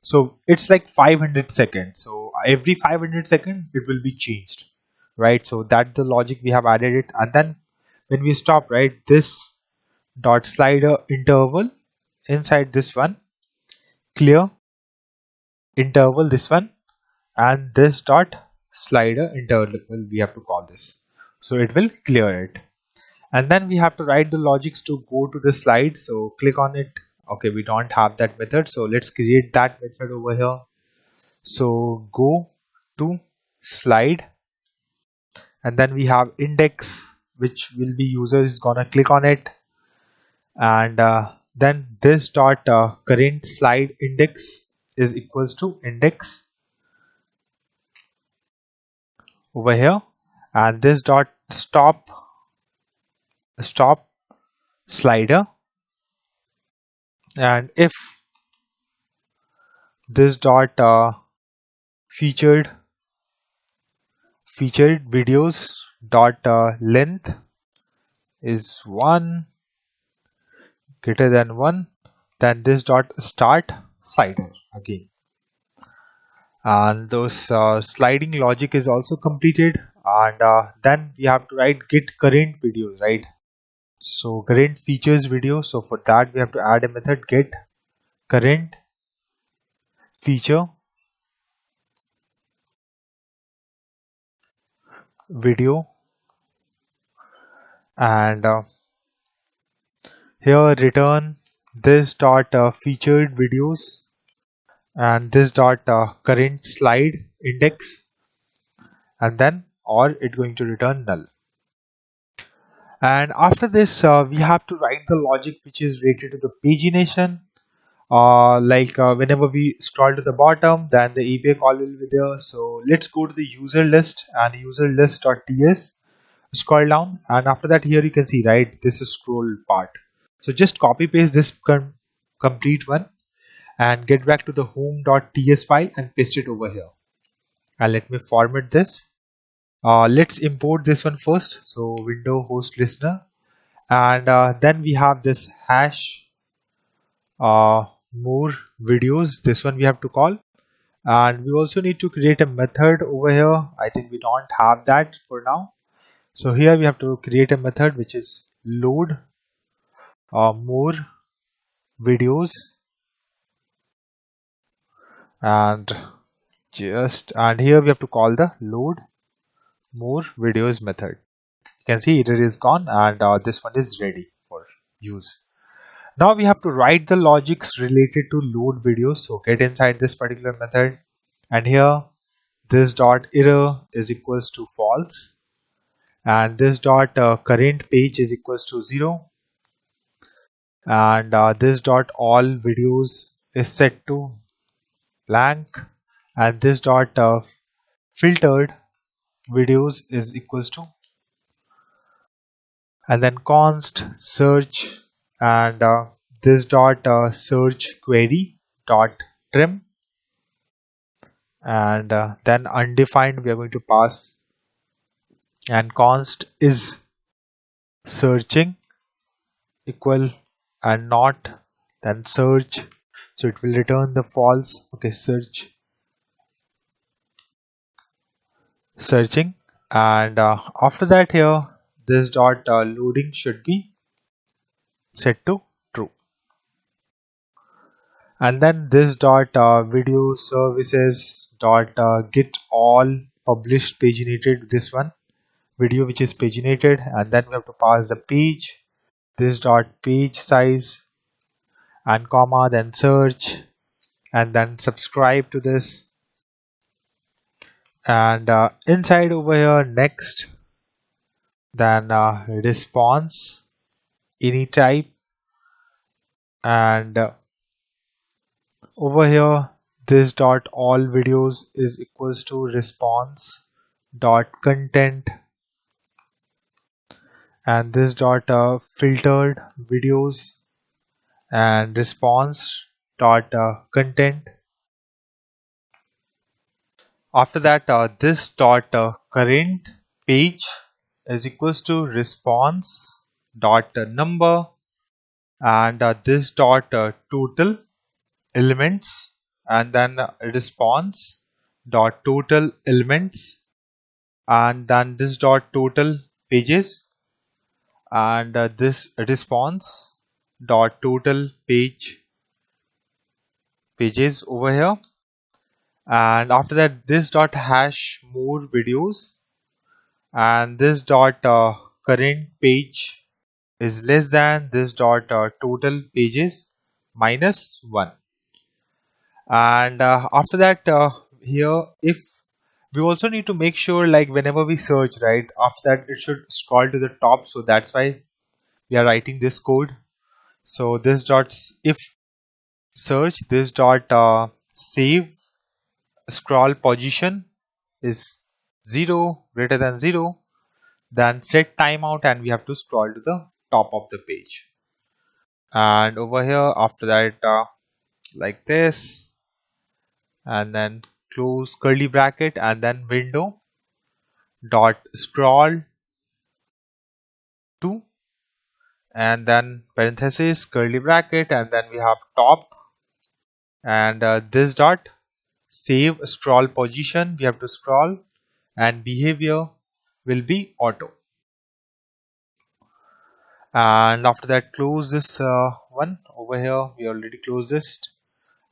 So it's like 500 seconds, so every 500 seconds it will be changed, right? So that the logic we have added it, and then when we stop, right, this dot slider interval inside this one, clear interval, this one, and this dot slider interval we have to call this, so it will clear it. And then we have to write the logics to go to the slide, so click on it. Okay, we don't have that method, so let's create that method over here. So go to slide, and then we have index, which will be user is gonna click on it, and then this dot current slide index is equals to index over here, and this dot stop slider, and if this dot featured featured videos dot length is 1 greater than 1, then this dot start slider again, and those sliding logic is also completed, and then we have to write get current videos, right? So current features video, so for that we have to add a method get current feature video, and here return this dot featured videos and this dot current slide index, and then or it's going to return null. And after this we have to write the logic which is related to the pagination, whenever we scroll to the bottom, then the API call will be there. So let's go to the user list and user list.ts, scroll down, and after that here you can see, right, this is scroll part. So just copy paste this complete one and get back to the home.ts file and paste it over here, and let me format this. Let's import this one first, so window host listener, and then we have this hash more videos, this one we have to call, and we also need to create a method over here. I think we don't have that for now, so here we have to create a method which is load more videos, and here we have to call the load more videos method. You can see it is gone, and this one is ready for use. Now we have to write the logics related to load videos, so get inside this particular method, and here this dot error is equals to false, and this dot current page is equals to 0, and this dot all videos is set to blank, and this dot filtered videos is equals to, and then const search, and this dot search query dot trim, and then undefined we are going to pass, and const is searching equal and not, then search, so it will return the false. Okay, searching, and after that here this dot loading should be set to true, and then this dot video services dot get all published paginated, this one video which is paginated, and then we have to pass the page, this dot page size, and comma, then search, and then subscribe to this, and inside over here next, then response any type, and over here this dot all videos is equals to response dot content, and this dot filtered videos and response dot content. After that this dot current page is equals to response dot number, and this dot total elements, and then response dot total elements, and then this dot total pages, and this response dot total pages over here, and after that this dot hash more videos, and this dot current page is less than this dot total pages minus 1, and after that here if we also need to make sure, like whenever we search, right, after that it should scroll to the top, so that's why we are writing this code. So this dot if search this dot save scroll position is 0 greater than 0, then set timeout, and we have to scroll to the top of the page, and over here after that like this, and then close curly bracket and then window, dot scroll to, and then parenthesis curly bracket, and then we have top, and this dot save scroll position, we have to scroll, and behavior will be auto. And after that, close this one over here. We already closed this,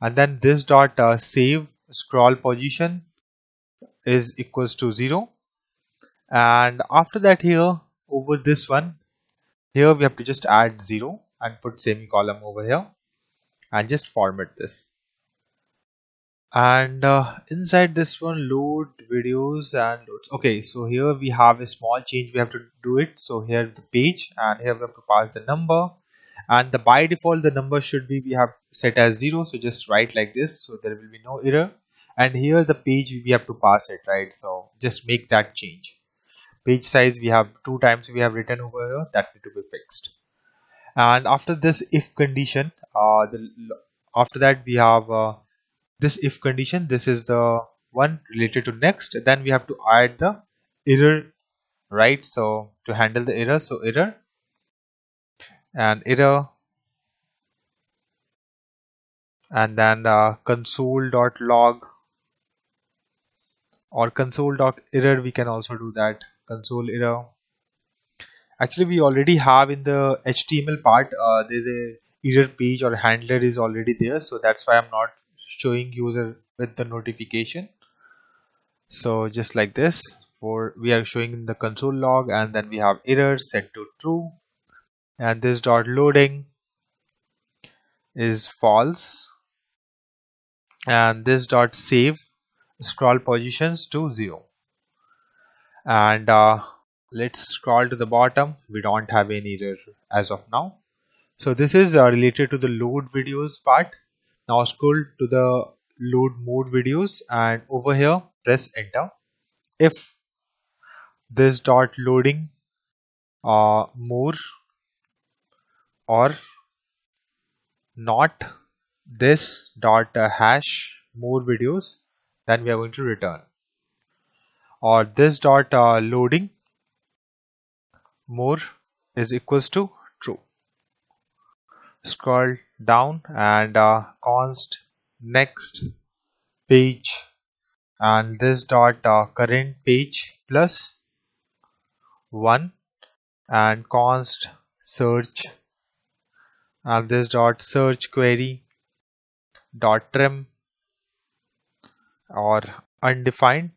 and then this dot save scroll position is equals to 0. And after that, here over this one, here we have to just add 0 and put semicolon over here and just format this. And inside this one, load videos and loads. Okay, so here we have a small change, we have to do it. So here the page, and here we have to pass the number, and the by default the number should be, we have set as 0, so just write like this, so there will be no error. And here the page we have to pass it, right? So just make that change. Page size we have 2 times we have written over here, that need to be fixed. And after this if condition, after that we have this if condition, this is the one related to next. Then we have to add the error, right? So to handle the error, so error and error, and then console.log or console.error, we can also do that, console error. Actually we already have in the HTML part, there's a error page or handler is already there, so that's why I'm not showing user with the notification. So just like this, for we are showing in the console log, and then we have error set to true, and this dot loading is false, and this dot save scroll positions to 0. And let's scroll to the bottom, we don't have any error as of now. So this is related to the load videos part. Now scroll to the load mode videos, and over here press enter. If this dot loading more or not this dot hash more videos, then we are going to return, or this dot loading more is equals to true. Scroll down, and const next page, and this dot current page plus 1, and const search, and this dot search query dot trim or undefined.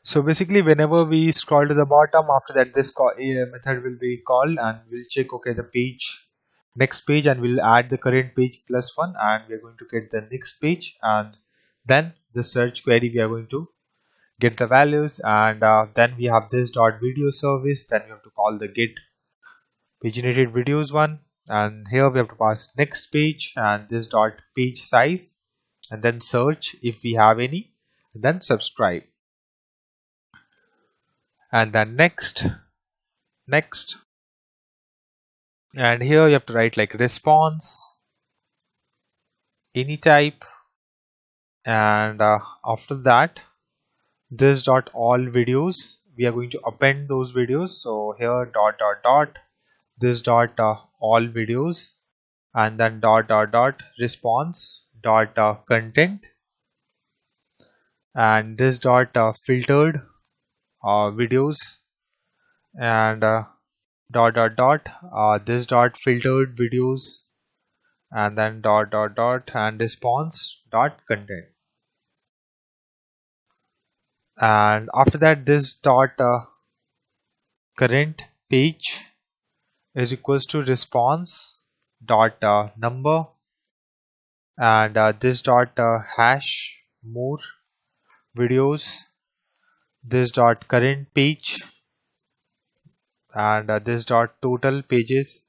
So basically whenever we scroll to the bottom, after that this method will be called, and we'll check okay the page next page, and we'll add the current page plus 1, and we're going to get the next page, and then the search query we are going to get the values, and then we have this dot video service, then we have to call the get paginated videos one, and here we have to pass next page and this dot page size, and then search if we have any, and then subscribe, and then next, and here you have to write like response any type, and after that this dot all videos, we are going to append those videos. So here dot this dot all videos, and then dot response dot content, and this dot filtered videos, and this dot filtered videos, and then dot and response dot content, and after that this dot current page is equals to response dot number, and this dot hash more videos, this dot current page, and this dot total pages,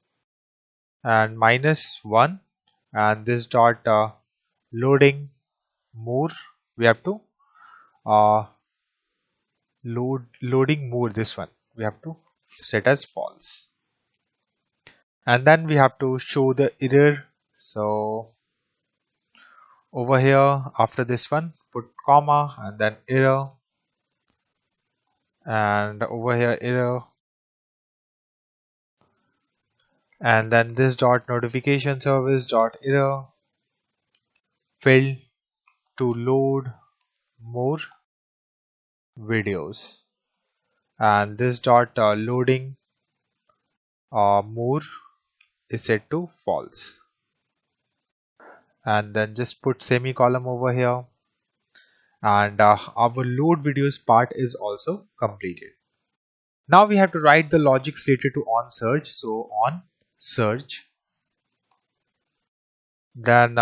and -1, and this dot loading more, we have to loading more, this one we have to set as false, and then we have to show the error. So over here after this one put comma and then error, and over here error, and then this dot notification service dot error failed to load more videos, and this dot loading more is set to false, and then just put semicolon over here, and our load videos part is also completed. Now we have to write the logics related to on search. So on search, then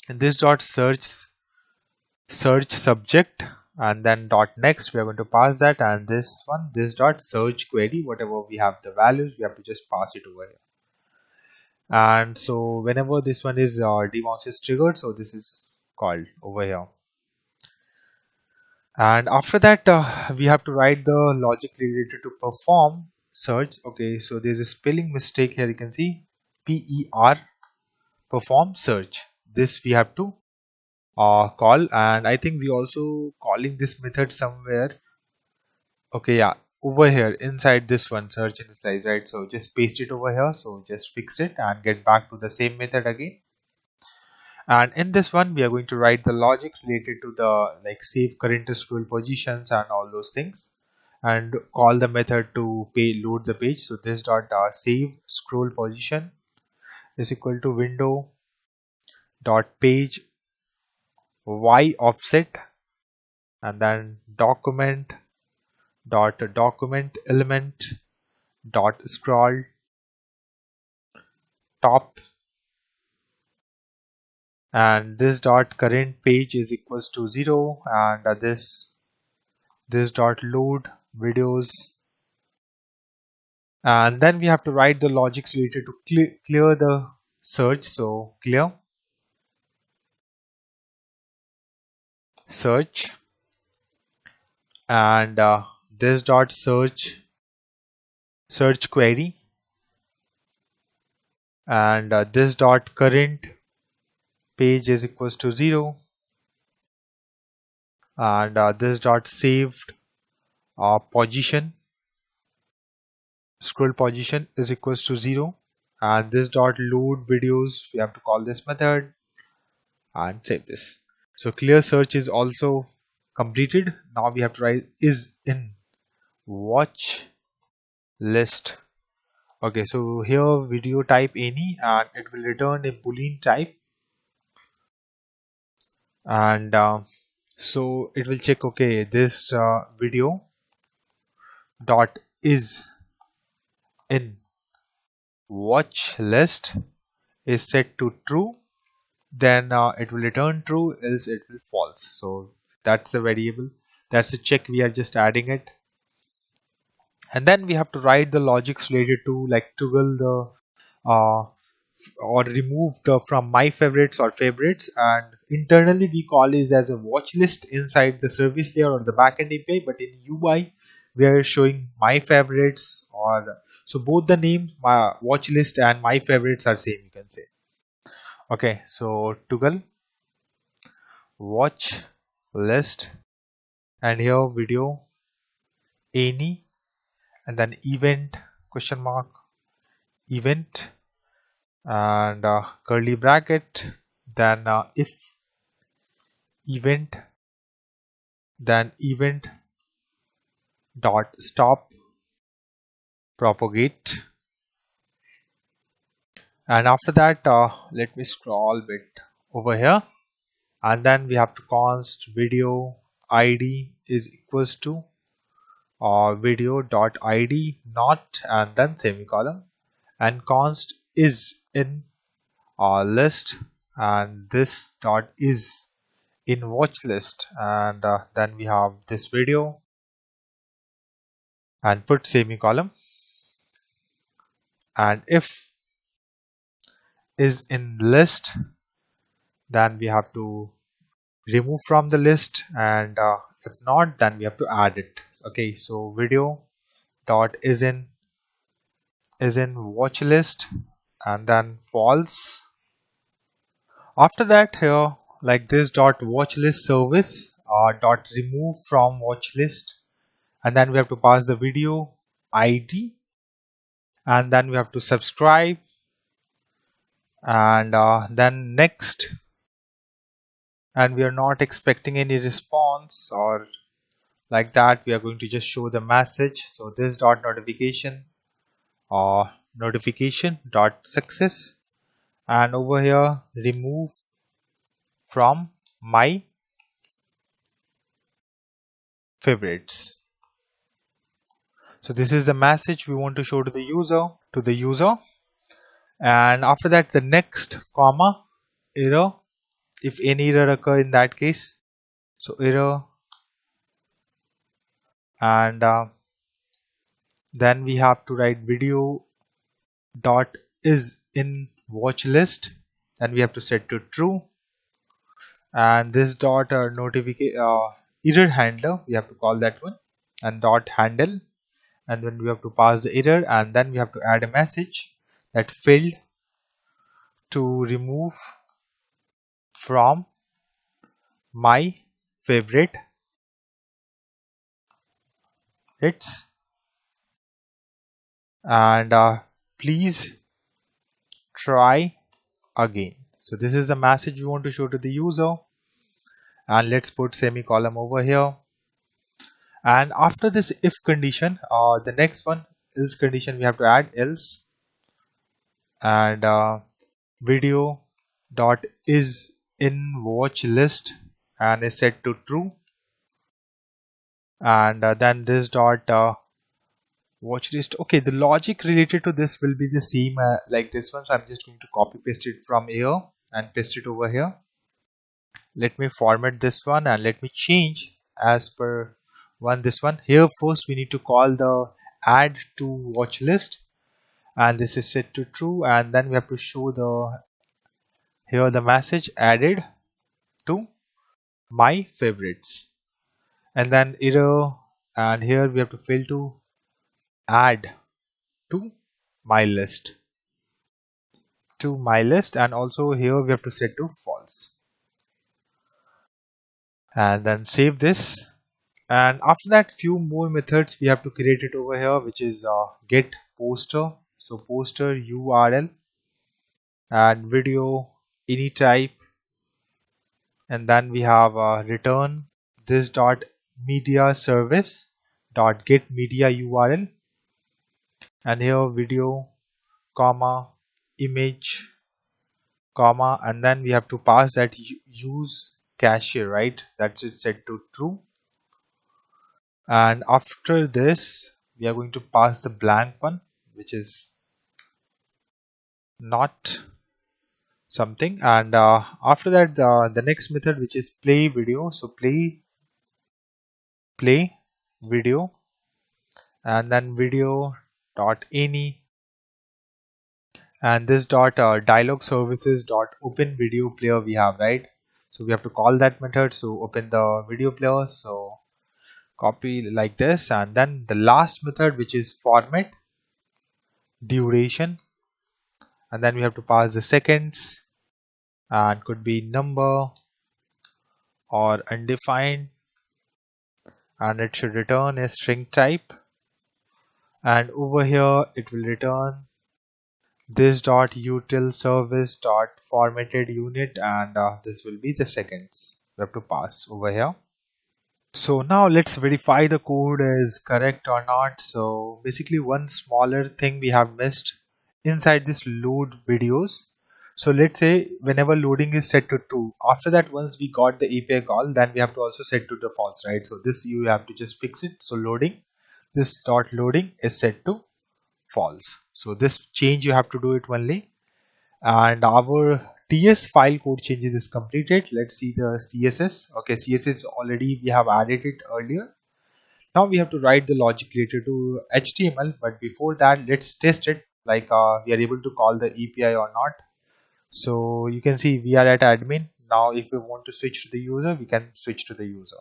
this dot search subject, and then dot next we are going to pass that, and this dot search query, whatever we have the values we have to just pass it over here. And so whenever this one is debounce is triggered, so this is called over here. And after that we have to write the logic related to perform search. Okay, so there's a spelling mistake here, you can see PER, perform search. This we have to call, and I think we also calling this method somewhere. Okay, yeah, over here inside this one search initialize, right? So just paste it over here, so just fix it and get back to the same method again. And in this one we are going to write the logic related to the like save current scroll positions and all those things, and call the method to load the page. So this dot save scroll position is equal to window dot page y offset, and then document element dot scroll top, and this dot current page is equals to 0, and this dot load videos, and then we have to write the logics related to clear the search. So clear search, and this dot search query, and this dot current page is equals to 0, and this dot saved position scroll position is equals to 0, and this dot load videos we have to call this method and save this. So clear search is also completed. Now we have to write is in watch list. Okay, so here video type any, and it will return a boolean type, and so it will check, okay, this video dot is in watch list is set to true, then it will return true, else it will false. So that's the variable, that's the check, we are just adding it. And then we have to write the logics related to like toggle the or remove the from my favorites or favorites, and internally we call it as a watch list inside the service layer or the backend API, but in UI we are showing my favorites, or so both the name my watch list and my favorites are same, you can say. Okay, so toggle watch list, and here video any, and then event question mark event, and curly bracket, then if event, then event dot stop propagate, and after that let me scroll a bit over here, and then we have to const video id is equals to video dot id not, and then semicolon, and const is in list, and this dot is in watch list, and then we have this video, and put semicolon, and if is in list, then we have to remove from the list, and if not, then we have to add it. Okay, so video dot is in watch list, and then false. After that, here like this dot watch list service dot remove from watch list, and then we have to pass the video ID, and then we have to subscribe, and then next, and we are not expecting any response or like that. We are going to just show the message. So this dot notification or notification dot success, and over here remove from my favorites. So this is the message we want to show to the user. And after that, the next comma, error, if any error occur in that case. So error, and then we have to write video dot is in watch list, and we have to set to true. And this dot notification error handler, we have to call that one, and dot handle, and then we have to pass the error, and then we have to add a message that failed to remove from my favorite hits, and please try again. So this is the message we want to show to the user, and let's put semicolon over here. And after this if condition, the next one, else condition, we have to add else, and video dot is in watch list and is set to true, and then this dot watch list. Okay, the logic related to this will be the same like this one, so I'm just going to copy paste it from here and paste it over here. Let me format this one and let me change as per this one here. First we need to call the add to watch list, and this is set to true, and then we have to show the message added to my favorites, and then error, and here we have to fail to add to my list, and also here we have to set to false, and then save this. And after that, few more methods we have to create it over here, which is get poster, so poster URL, and video any type, and then we have return this dot media service dot get media URL, and here video comma image comma, and then we have to pass that use cache, right? That's it, set to true. And after this we are going to pass the blank one, which is not something, and after that the next method, which is play video, so play video, and then video dot any, and this dot dialog services dot open video player we have, right? So we have to call that method, so open the video player, so copy like this, and then the last method, which is format duration, and then we have to pass the seconds, and could be number or undefined, and it should return a string type, and over here it will return this dot util service dot formatted unit, and this will be the seconds we have to pass over here. So now let's verify the code is correct or not. So basically one smaller thing we have missed inside this load videos. So let's say whenever loading is set to true, after that once we got the API call, then we have to also set to the false, right? So this you have to just fix it. So loading, this dot loading is set to false. So this change you have to do it only, and our TS file code changes is completed. Let's see the CSS. Okay, CSS already we have added it earlier. Now we have to write the logic related to HTML, but before that let's test it, like we are able to call the API or not. So you can see we are at admin. Now if we want to switch to the user, we can switch to the user.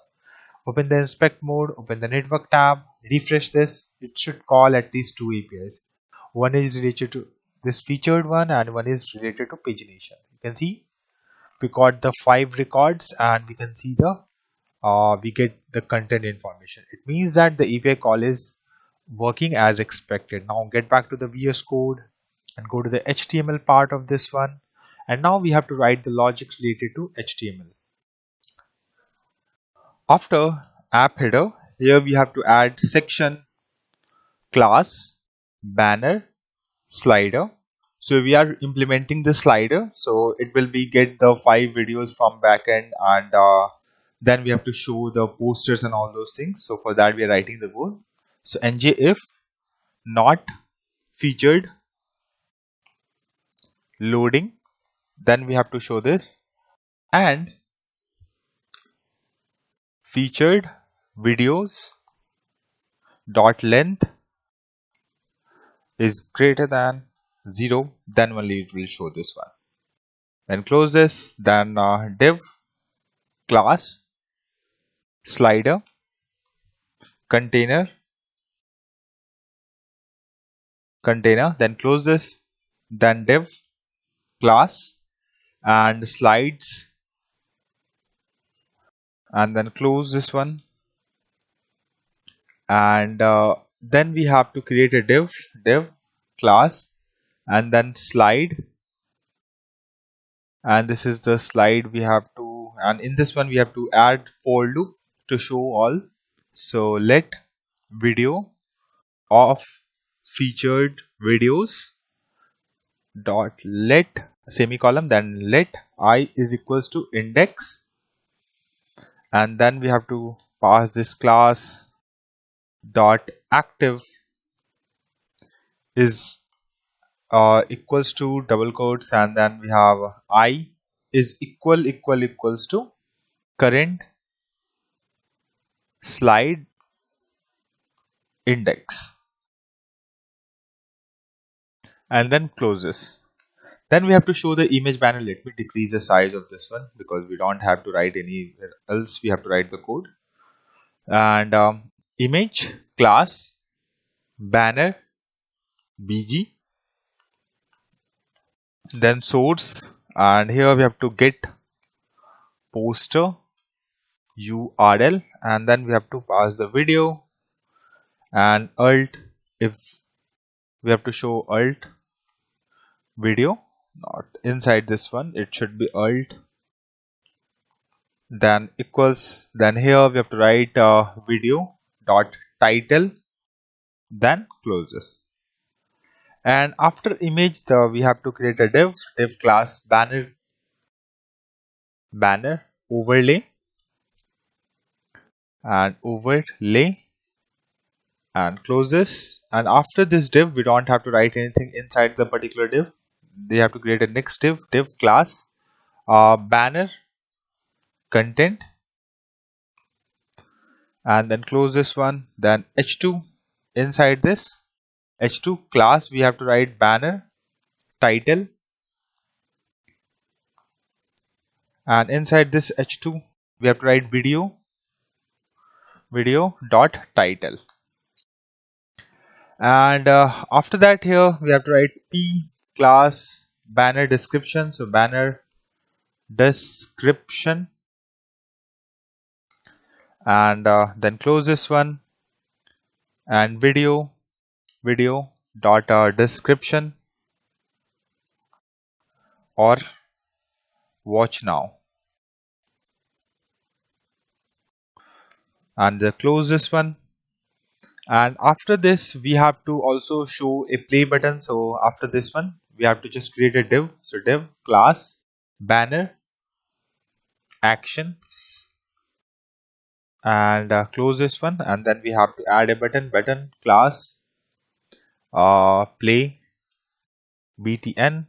Open the inspect mode, open the network tab, refresh this. It should call at least two APIs. One is related to this featured one, and one is related to pagination. You can see we got the 5 records, and we can see the we get the content information. It means that the API call is working as expected. Now get back to the VS Code and go to the HTML part of this one. And now we have to write the logic related to HTML. After app header, here we have to add section, class, banner, slider. So we are implementing the slider. So it will be get the 5 videos from backend, and then we have to show the posters and all those things. So for that we are writing the code. So nj if not featured loading, then we have to show this, and featured videos dot length is greater than 0, then only it will show this one. Then close this. Then div class slider container, then close this. Then div class and slides, and then close this one. And then we have to create a div class and then slide, and this is the slide we have to, and in this one we have to add for loop to show all. So let video of featured videos dot let semicolon, then let I is equals to index, and then we have to pass this class dot active is equals to double quotes, and then we have I is equals to current slide index, and then close this. Then we have to show the image banner. Let me decrease the size of this one because we don't have to write anywhere else. We have to write the code. And image class banner bg, then source, and here we have to get poster URL, and then we have to pass the video, and alt if we have to show alt video, not inside this one, it should be alt, then equals, then here we have to write video dot title, then close this. And after image, we have to create a div class banner overlay, and overlay, and close this. And after this div, we don't have to write anything inside the particular div. They have to create a next div class banner content, and then close this one. Then h2, inside this h2 class we have to write banner title, and inside this h2 we have to write video dot title. And after that, here we have to write p class banner description, so banner description, and then close this one, and video dot description or watch now, and close this one. And after this we have to also show a play button. So after this one we have to just create a div, so div class banner actions, and close this one. And then we have to add a button class play btn,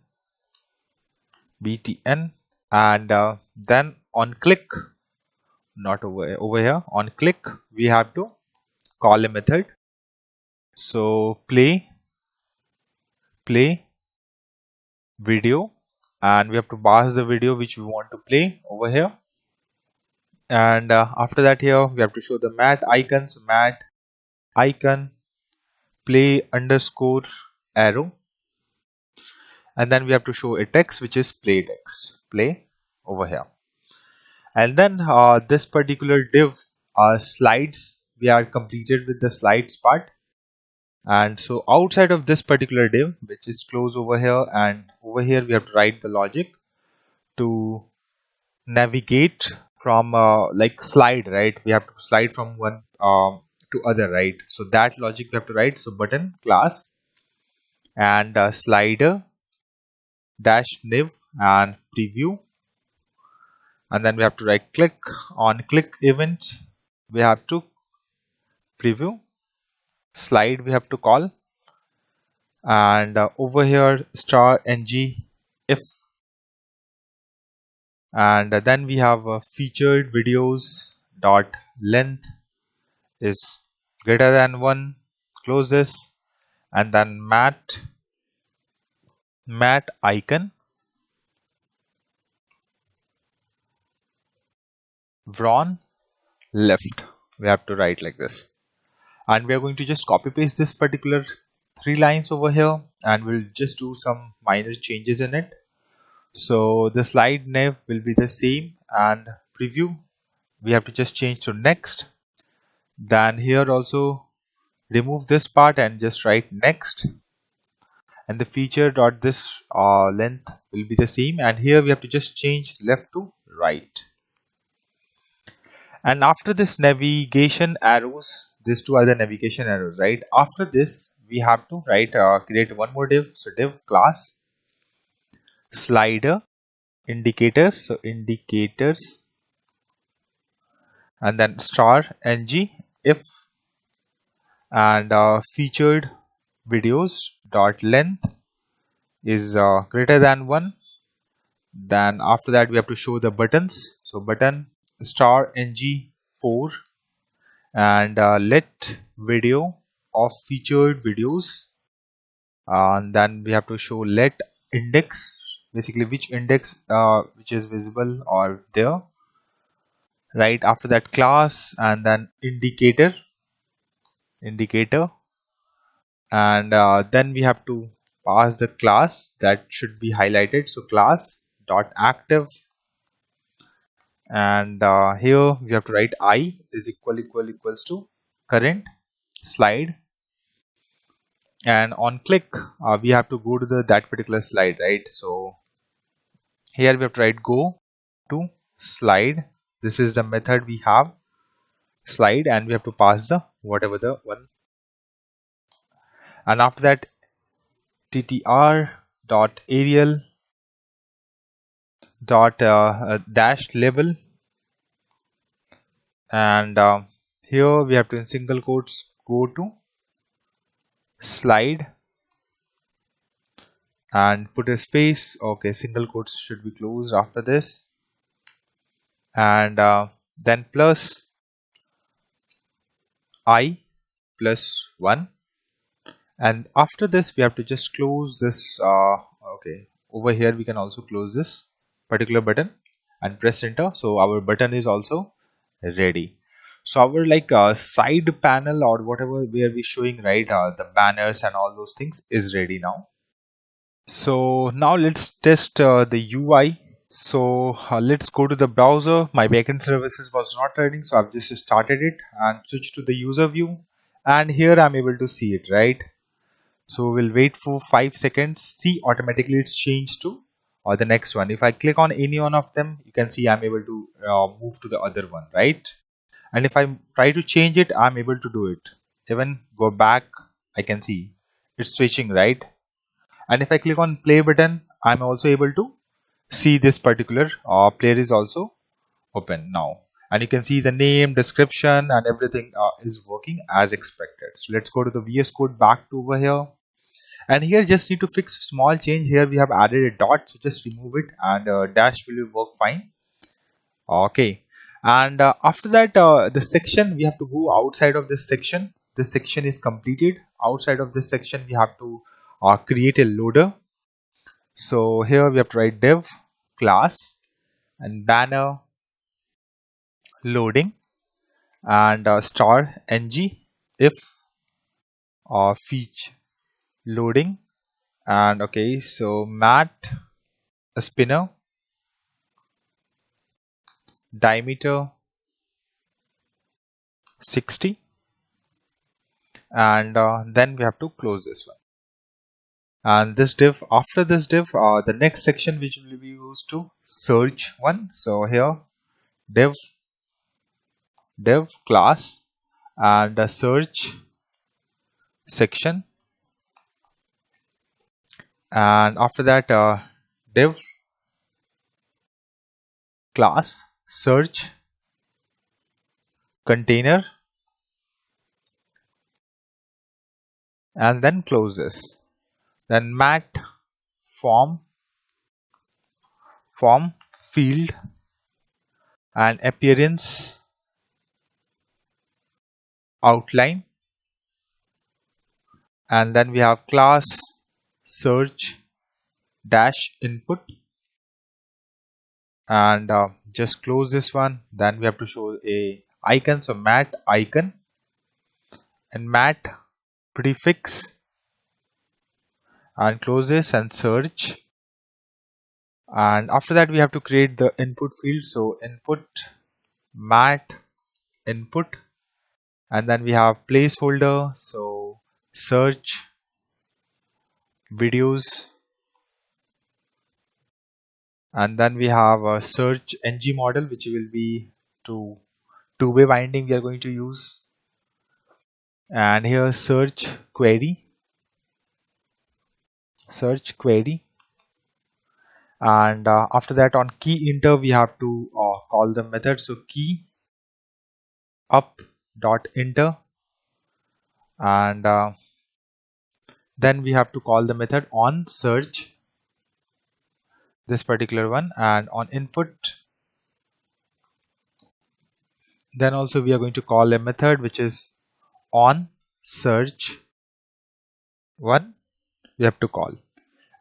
and then on click, not over here, on click we have to call a method, so play video, and we have to pass the video which we want to play over here. And after that, here we have to show the mat icon, so mat icon play underscore arrow, and then we have to show a text which is play text, play over here. And then this particular div slides, we are completed with the slides part. And so outside of this particular div, which is close over here, and over here we have to write the logic to navigate from like slide, right? We have to slide from one to other, right? So that logic we have to write. So button class and slider dash niv and preview, and then we have to right click on click event, we have to preview slide, we have to call, and over here star ng if, and then we have featured videos dot length is greater than 1, close this, and then mat icon wrong left, we have to write like this. And we are going to just copy paste this particular 3 lines over here, and we'll just do some minor changes in it. So the slide nav will be the same, and preview we have to just change to next. Then here also remove this part and just write next, and the feature dot this length will be the same, and here we have to just change left to right. And after this navigation arrows, these two are the navigation arrows, right? After this we have to write create one more div. So div class slider indicators, so indicators, and then star ng if, and featured videos dot length is greater than 1. Then after that we have to show the buttons, so button star ng 4, and let video of featured videos, and then we have to show let index, basically which index which is visible or there, right? After that class, and then indicator, and then we have to pass the class that should be highlighted, so class dot active, and here we have to write I is equals to current slide, and on click we have to go to that particular slide, right? So here we have to write go to slide, this is the method we have, slide, and we have to pass the whatever the one, and after that ttr dot arial dot dash label, and here we have to in single quotes go to slide and put a space, okay, single quotes should be closed after this, and then plus I plus 1, and after this we have to just close this okay, over here we can also close this particular button and press enter, so our button is also ready. So our like side panel or whatever where we showing, right, the banners and all those things is ready now. So now let's test the UI. So let's go to the browser. My backend services was not running, so I've just started it and switched to the user view, and here I'm able to see it, right? So we'll wait for 5 seconds. See, automatically it's changed to the next one. If I click on any one of them, you can see I'm able to move to the other one, right? And if I try to change it, I'm able to do it. Even go back, I can see it's switching, right? And if I click on play button, I'm also able to see this particular player is also open now, and you can see the name, description, and everything is working as expected. So let's go to the VS Code back to over here, and here just need to fix a small change. Here we have added a dot, so just remove it, and dash will work fine. Okay, and after that the section, we have to go outside of this section. This section is completed. Outside of this section we have to create a loader. So here we have to write div class and banner loading, and star ng if feature loading, and okay, so mat spinner diameter 60, and then we have to close this one. And this div, after this div, the next section which will be used to search one. So here div class and a search section, and after that div class search container, and then close this. Then mat form field and appearance outline, and then we have class search dash input, and just close this one. Then we have to show a icon, so mat icon and mat prefix, and close this and search. And after that we have to create the input field, so input mat input, and then we have placeholder, so search videos, and then we have a search ng model, which will be to two-way binding we are going to use, and here search query, and after that on key enter we have to call the method, so key up dot enter, and then we have to call the method on search, this particular one, and on input then also we are going to call a method which is on search one, we have to call,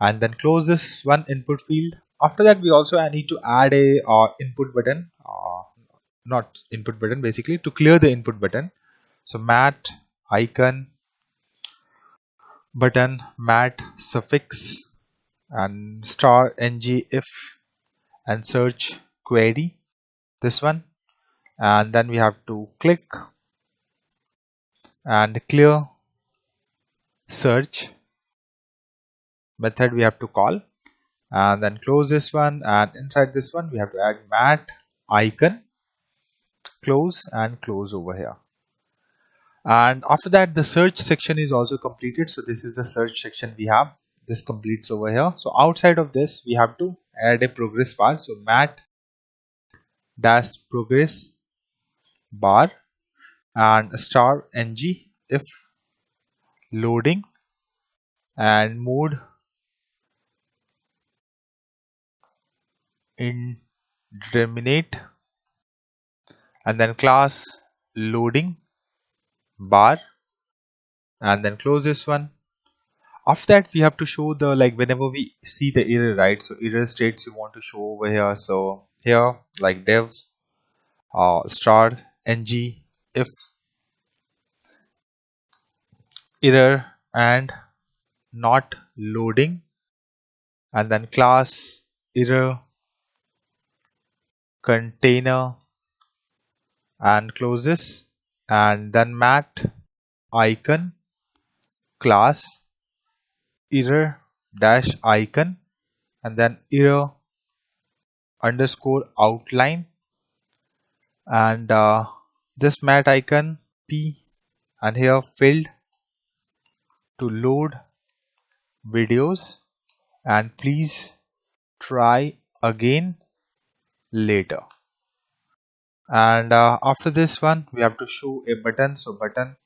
and then close this one input field. After that we also need to add a input button, not input button, basically to clear the input button, so mat icon button mat suffix and star ng if and search query, this one, and then we have to click and clear search method we have to call, and then close this one, and inside this one we have to add mat icon close and close over here. And after that the search section is also completed, so this is the search section we have, this completes over here. So outside of this we have to add a progress bar, so mat dash progress bar and star ng if loading and mode indeterminate, and then class loading bar, and then close this one. After that we have to show the, like, whenever we see the error, right, so error states you want to show over here, so here like dev star ng if error and not loading, and then class error container and close this, and then mat icon class error dash icon, and then error underscore outline, and this mat icon p, and here filled to load videos, and please try again later. And after this one we have to show a button, so button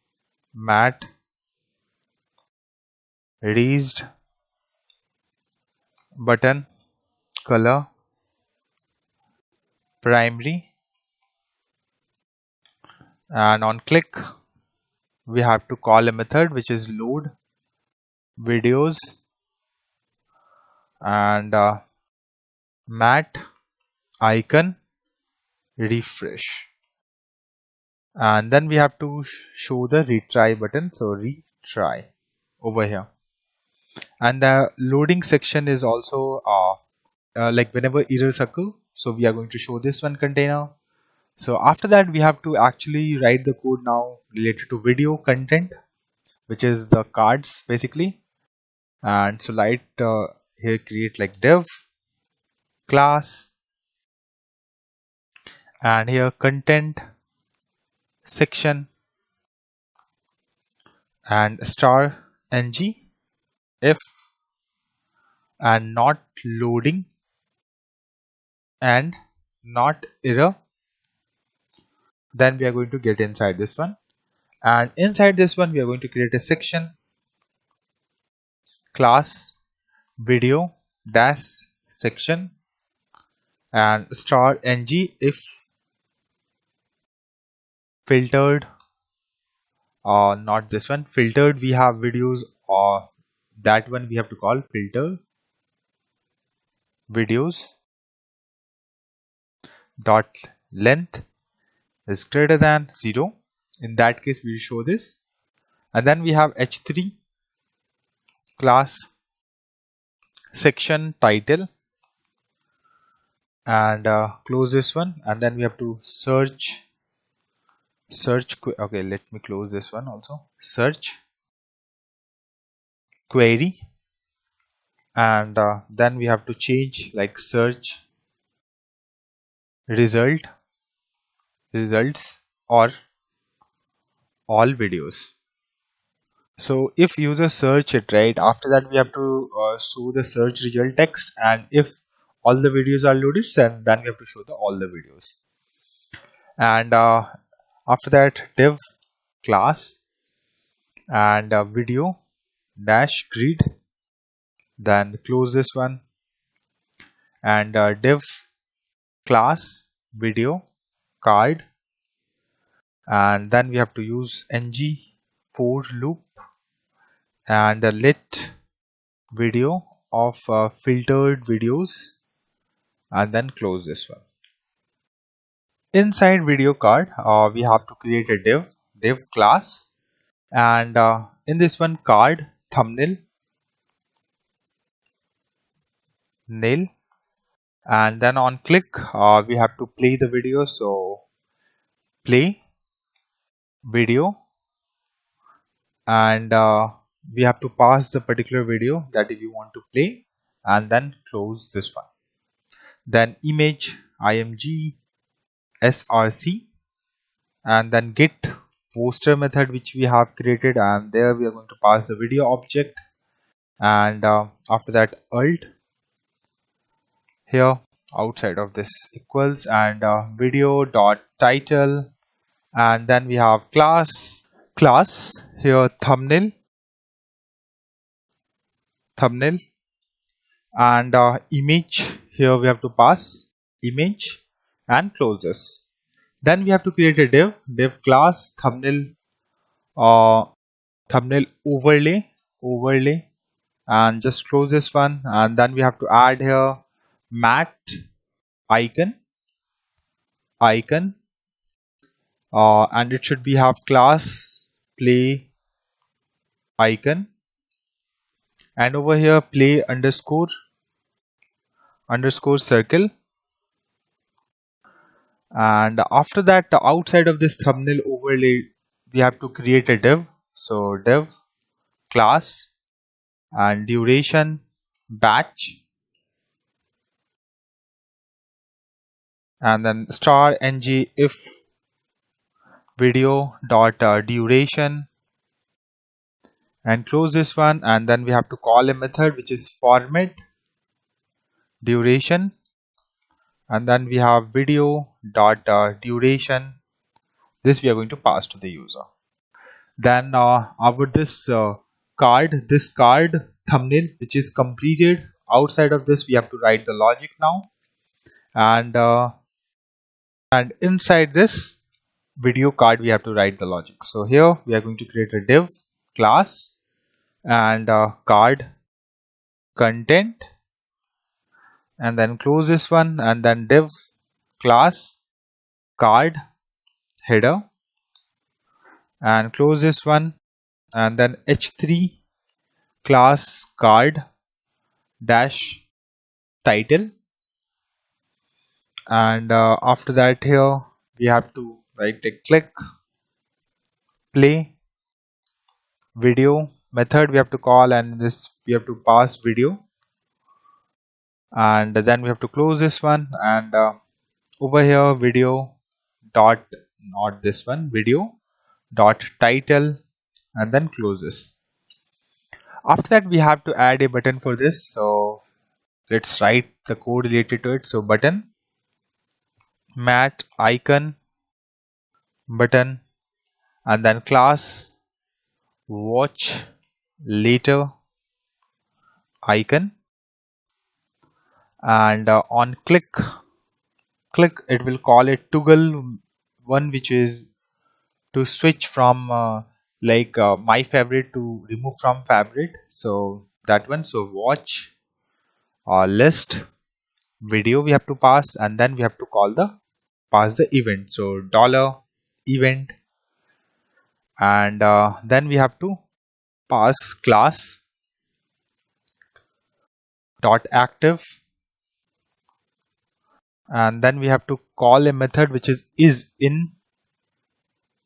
mat raised button color primary, and on click we have to call a method which is load videos, and mat icon refresh, and then we have to show the retry button, so retry over here. And the loading section is also like whenever errors occur. So we are going to show this one container. So after that, we have to actually write the code now related to video content, which is the cards basically. And so here create like div class, and here content section and star ng if and not loading and not error. Then we are going to get inside this one, and inside this one we are going to create a section class video dash section and star ng if filtered, or not this one filtered, we have videos, or that one we have to call filter videos dot length is greater than 0. In that case we will show this. And then we have h3 class section title, and close this one, and then we have to okay, let me close this one also, search query, and then we have to change like search results or all videos. So if user search it, right, after that we have to show the search result text, and if all the videos are loaded, then we have to show all the videos. And after that, div class and video dash grid, then close this one, and div class video card, and then we have to use ng for loop and let video of filtered videos, and then close this one. Inside video card we have to create a div class, and in this one card thumbnail nail, and then on click we have to play the video, so play video, and we have to pass the particular video that if you want to play, and then close this one. Then image img src, and then get poster method which we have created, and there we are going to pass the video object, and after that alt here outside of this equals, and video dot title, and then we have class here thumbnail and image, here we have to pass image, and close this. Then we have to create a div class thumbnail overlay, and just close this one, and then we have to add here matte icon and it should be have class play icon, and over here play underscore circle, and after that outside of this thumbnail overlay we have to create a div, so div class and duration batch, and then star ng if video dot duration, and close this one, and then we have to call a method which is format duration, and then we have video dot duration, this we are going to pass to the user. Then our this card thumbnail which is completed, outside of this we have to write the logic now, and inside this video card we have to write the logic. So here we are going to create a div class and card content, and then close this one, and then div class card header, and close this one, and then h3 class card dash title, and after that here we have to click play video method we have to call, and this we have to pass video, and then we have to close this one, and over here video dot, not this one, video dot title, and then close this. After that we have to add a button for this, so let's write the code related to it. So button mat icon button, and then class watch later icon, and on click it will call it toggle one, which is to switch from my favorite to remove from favorite, so that one. So watch list video we have to pass, and then we have to pass the event, so dollar event, and then we have to pass class dot active, and then we have to call a method which is in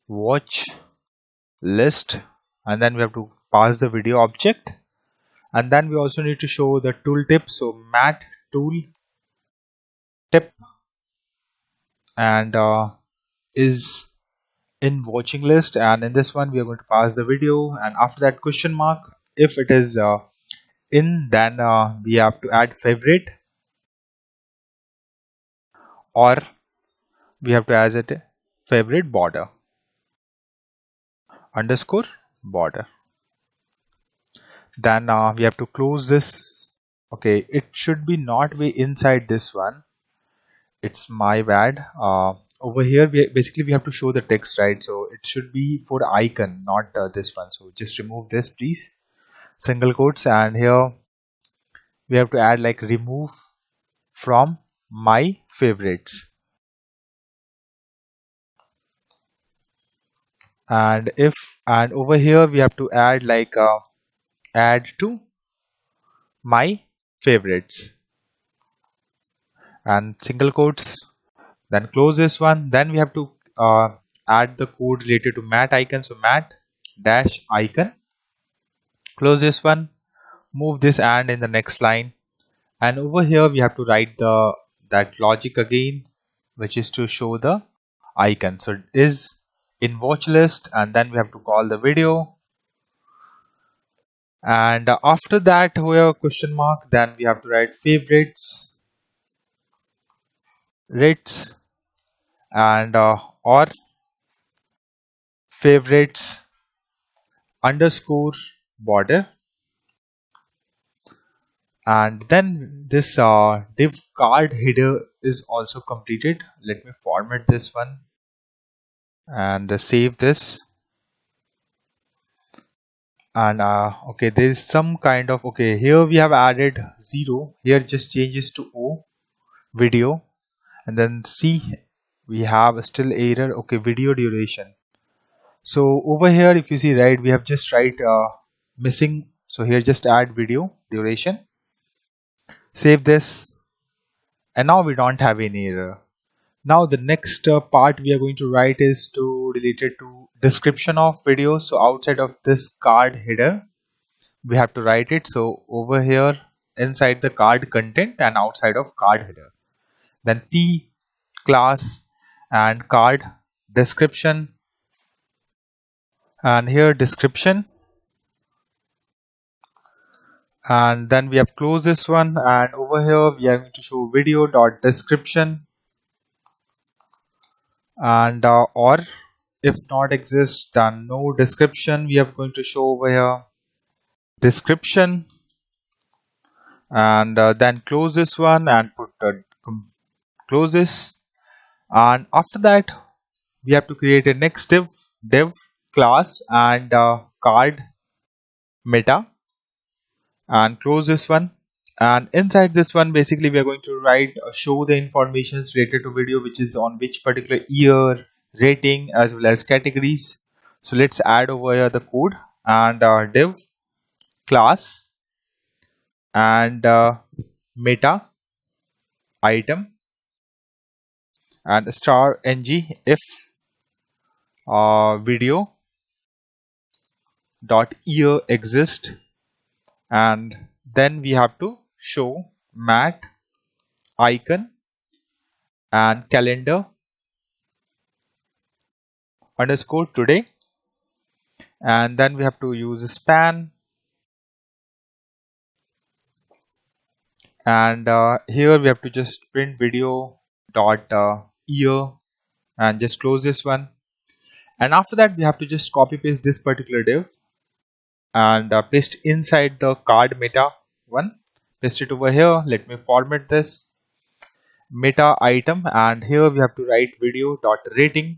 watch list, and then we have to pass the video object, and then we also need to show the tooltip, so mat tool tip, and is in watching list, and in this one we are going to pass the video, and after that question mark. If it is in, then we have to add favorite, or we have to add it favorite border underscore border. Then we have to close this. Okay, it should be not be inside this one, it's my bad. Over here we have to show the text, right? So it should be for icon, not this one, so just remove this please, single quotes, and here we have to add remove from my favorites, and over here we have to add add to my favorites, and single quotes, then close this one. Then we have to add the code related to mat icon, so mat dash icon, close this one, move this and in the next line, and over here we have to write that logic again, which is to show the icon, so it is in watch list, and then we have to call the video, and after that here question mark, then we have to write favorites rates, and or favorites underscore border, and then this div card header is also completed. Let me format this one and save this, and okay, there is some kind of, okay, here we have added 0, here just changes to O video, and then see we have still error. Okay, video duration, so over here if you see, right, we have just missing, so here just add video duration, save this, and now we don't have any error. Now the next part we are going to write is related to description of video, so outside of this card header we have to write it, so over here inside the card content and outside of card header, then p class and card description, and here description, and then we have closed this one, and over here we are going to show video dot description, and or if not exists, then no description we are going to show over here description, and then close this one and put close this, and after that we have to create a next div class and card meta, and close this one, and inside this one basically we are going to write show the information related to video, which is on which particular year, rating, as well as categories. So let's add over here the code, and div class and meta item, and star ng if video dot ear exist, and then we have to show mat icon and calendar underscore today, and then we have to use span, and here we have to just print video dot ear and just close this one. And after that we have to just copy paste this particular div and paste inside the card meta one, paste it over here. Let me format this meta item, and here we have to write video dot rating,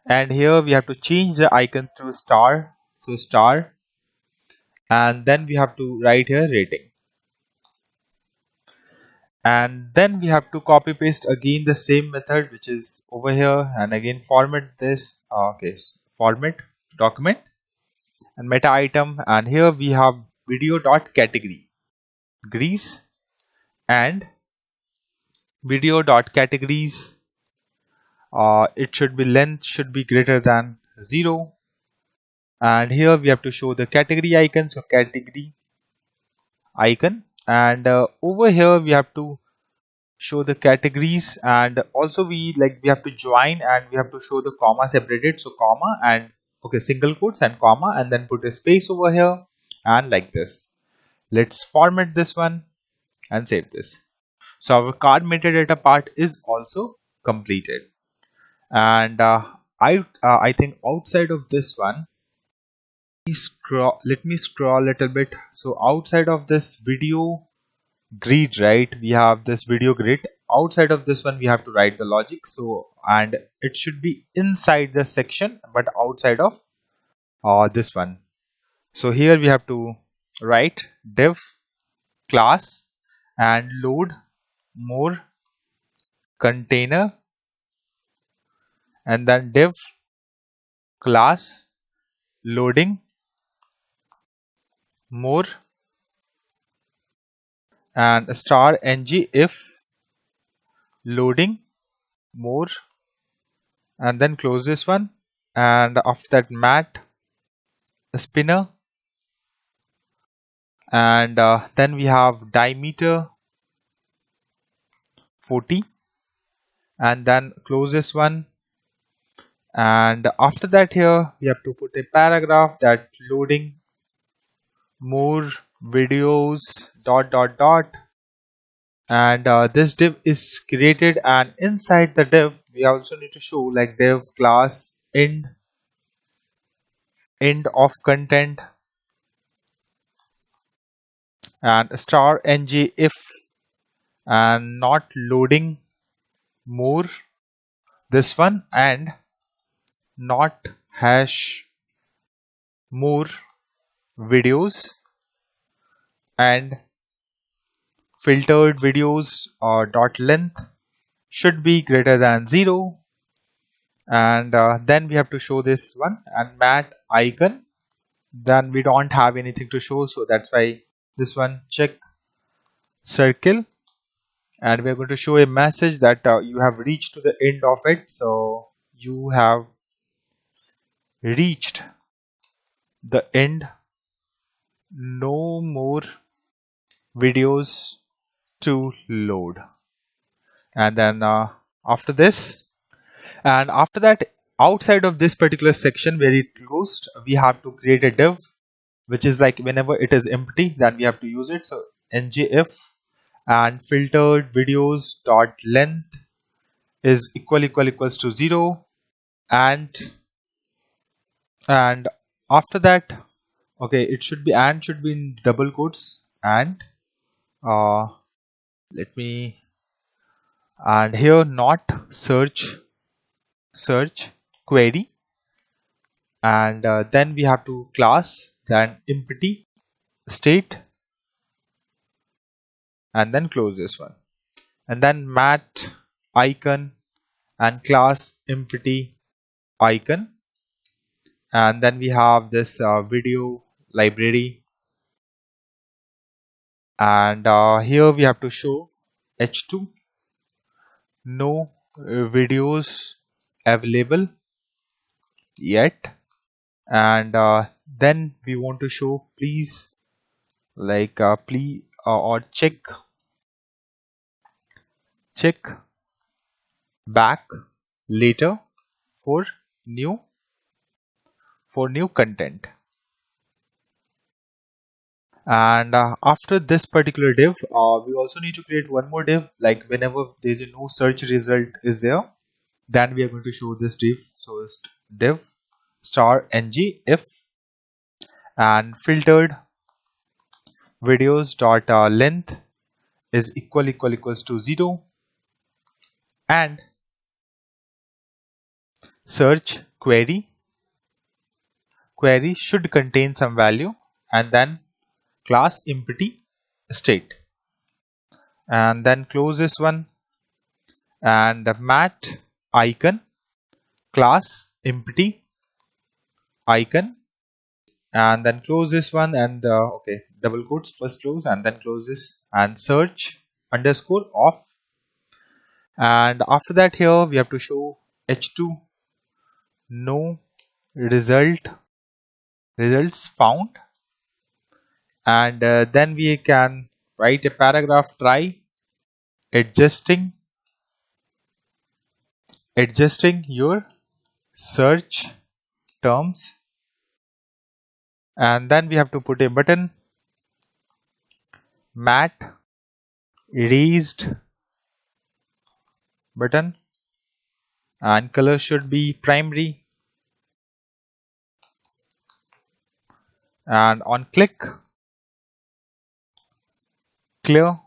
and here we have to change the icon to star, so star, and then we have to write here rating, and then we have to copy paste again the same method which is over here, and again format this format document and meta item, and here we have video dot category grease, and video dot categories it should be length should be greater than 0, and here we have to show the category icon, so category icon, and over here we have to show the categories, and also we have to join, and we have to show the comma separated, so comma and single quotes and comma, and then put a space over here, and like this. Let's format this one and save this. So our card metadata part is also completed, and I think outside of this one, let me scroll a little bit. So outside of this video grid, right, we have this video grid. Outside of this one we have to write the logic, so and it should be inside the section but outside of this one. So here we have to write div class and load more container, and then div class loading more, and star ng if loading more, and then close this one, and after that mat spinner, and then we have diameter 40, and then close this one, and after that here we have to put a paragraph that loading more videos dot dot dot, and this div is created, and inside the div we also need to show like div class end of content, and star ng if and not loading more this one, and not hash more videos, and filtered videos or dot length should be greater than 0, and then we have to show this one, and mat icon, then we don't have anything to show, so that's why this one check circle, and we're going to show a message that you have reached to the end of it, so you have reached the end, no more videos to load, and then after this, and after that outside of this particular section where it closed, we have to create a div which is like whenever it is empty then we have to use it, so ngif and filtered videos dot length is equals to 0, and after that it should be in double quotes, and let me, and here not search query, and then we have to class then empty state, and then close this one, and then mat icon and class empty icon, and then we have this video library, and here we have to show h2 no videos available yet. And then we want to show please, like please or check back later for new content. And after this particular div, we also need to create one more div, like whenever there's a no search result is there, then we are going to show this div. So it's div star ng if and filtered videos dot length is equals to 0, and search query should contain some value, and then class empty state, and then close this one, and the mat icon class empty icon, and then close this one, and okay, double quotes, first close and then close this, and search underscore off. And after that, here we have to show h2 no results found, and then we can write a paragraph, try adjusting your search terms, and then we have to put a button mat raised button, and color should be primary, and on click clear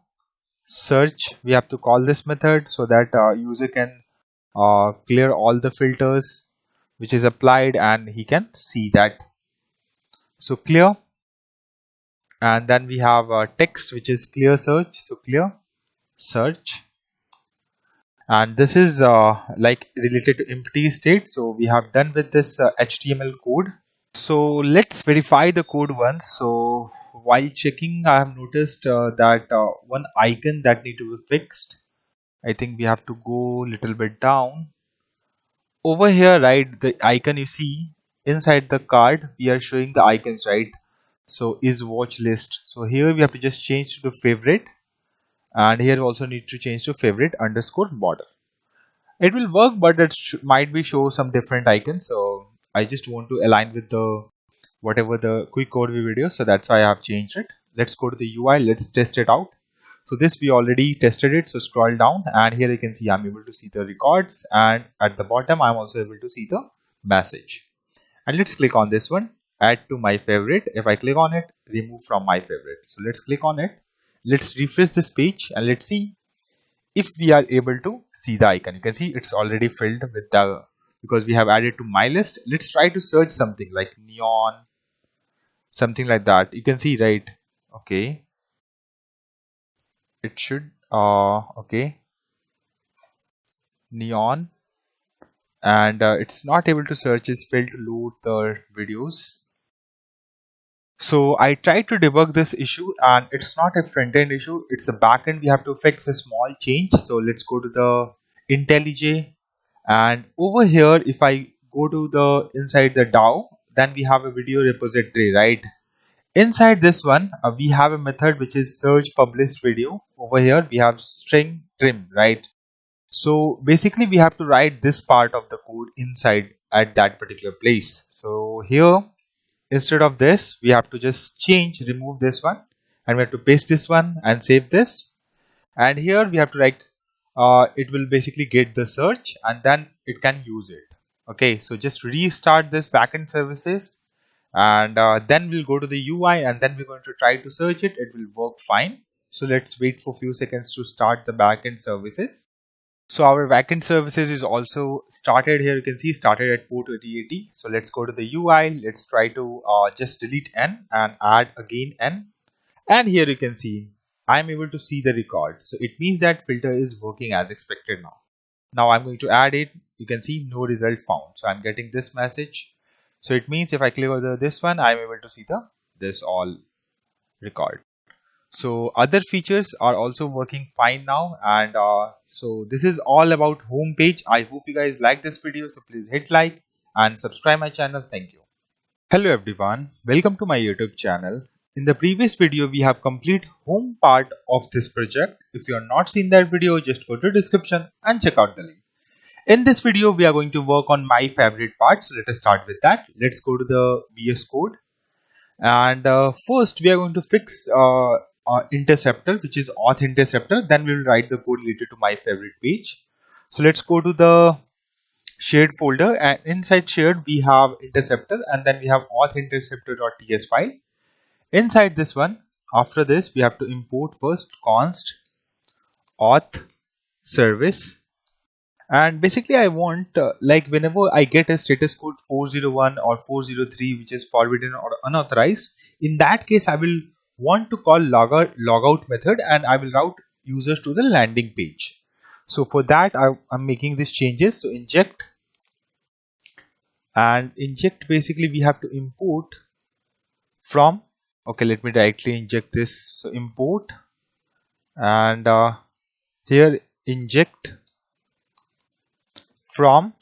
search, we have to call this method so that user can clear all the filters which is applied and he can see that. So clear, and then we have text which is clear search, so clear search, and this is like related to empty state. So we have done with this HTML code. So let's verify the code once. So while checking, I have noticed that one icon that need to be fixed. I think we have to go a little bit down over here, right? The icon you see inside the card, we are showing the icons, right? So is watch list. So here we have to just change to favorite, and here we also need to change to favorite underscore border. It will work, but it might be show some different icons. So I just want to align with the whatever the quick overview video, so that's why I have changed it. Let's go to the UI, let's test it out. So this we already tested it, so scroll down, and here you can see I'm able to see the records, and at the bottom I'm also able to see the message. And let's click on this one, add to my favorite. If I click on it, remove from my favorite. So let's click on it, let's refresh this page, and let's see if we are able to see the icon. You can see it's already filled with the, because we have added to my list. Let's try to search something like neon, something like that. You can see, right? Okay, it should okay, neon, and it's not able to search, is failed to load the videos. So I tried to debug this issue, and it's not a front-end issue, it's a back-end. We have to fix a small change. So let's go to the IntelliJ, and over here if I go to the inside the DAO, then we have a video repository, right? Inside this one, we have a method which is search published video. Over here we have string trim, right? So basically we have to write this part of the code inside at that particular place. So here, instead of this, we have to just remove this one, and we have to paste this one and save this. And here we have to write it will basically get the search, and then it can use it. Okay, so just restart this backend services, and then we'll go to the UI, and then we're going to try to search it. It will work fine. So let's wait for a few seconds to start the backend services. So our backend services is also started. Here you can see started at port 8080. So let's go to the UI. Let's try to just delete n and add again n. And here you can see I'm able to see the record. So it means that filter is working as expected now. Now I'm going to add it. You can see no result found. So I'm getting this message. So it means if I click on this one, I'm able to see this all record. So other features are also working fine now, and so this is all about home page. I hope you guys like this video, so please hit like and subscribe my channel. Thank you. Hello everyone, welcome to my YouTube channel. In the previous video we have complete home part of this project. If you have not seen that video, just go to description and check out the link. In this video we are going to work on my favorite part, so let us start with that. Let's go to the VS Code, and first we are going to fix interceptor, which is auth interceptor. Then we will write the code related to my favorite page. So let's go to the shared folder, and inside shared we have interceptor, and then we have auth interceptor.ts file. Inside this one, after this we have to import first const auth service. And basically I want like whenever I get a status code 401 or 403 which is forbidden or unauthorized, in that case I will want to call logout method, and I will route users to the landing page. So for that I'm making these changes. So inject, and inject, basically we have to import from, okay, let me directly inject this. So import, and here inject from,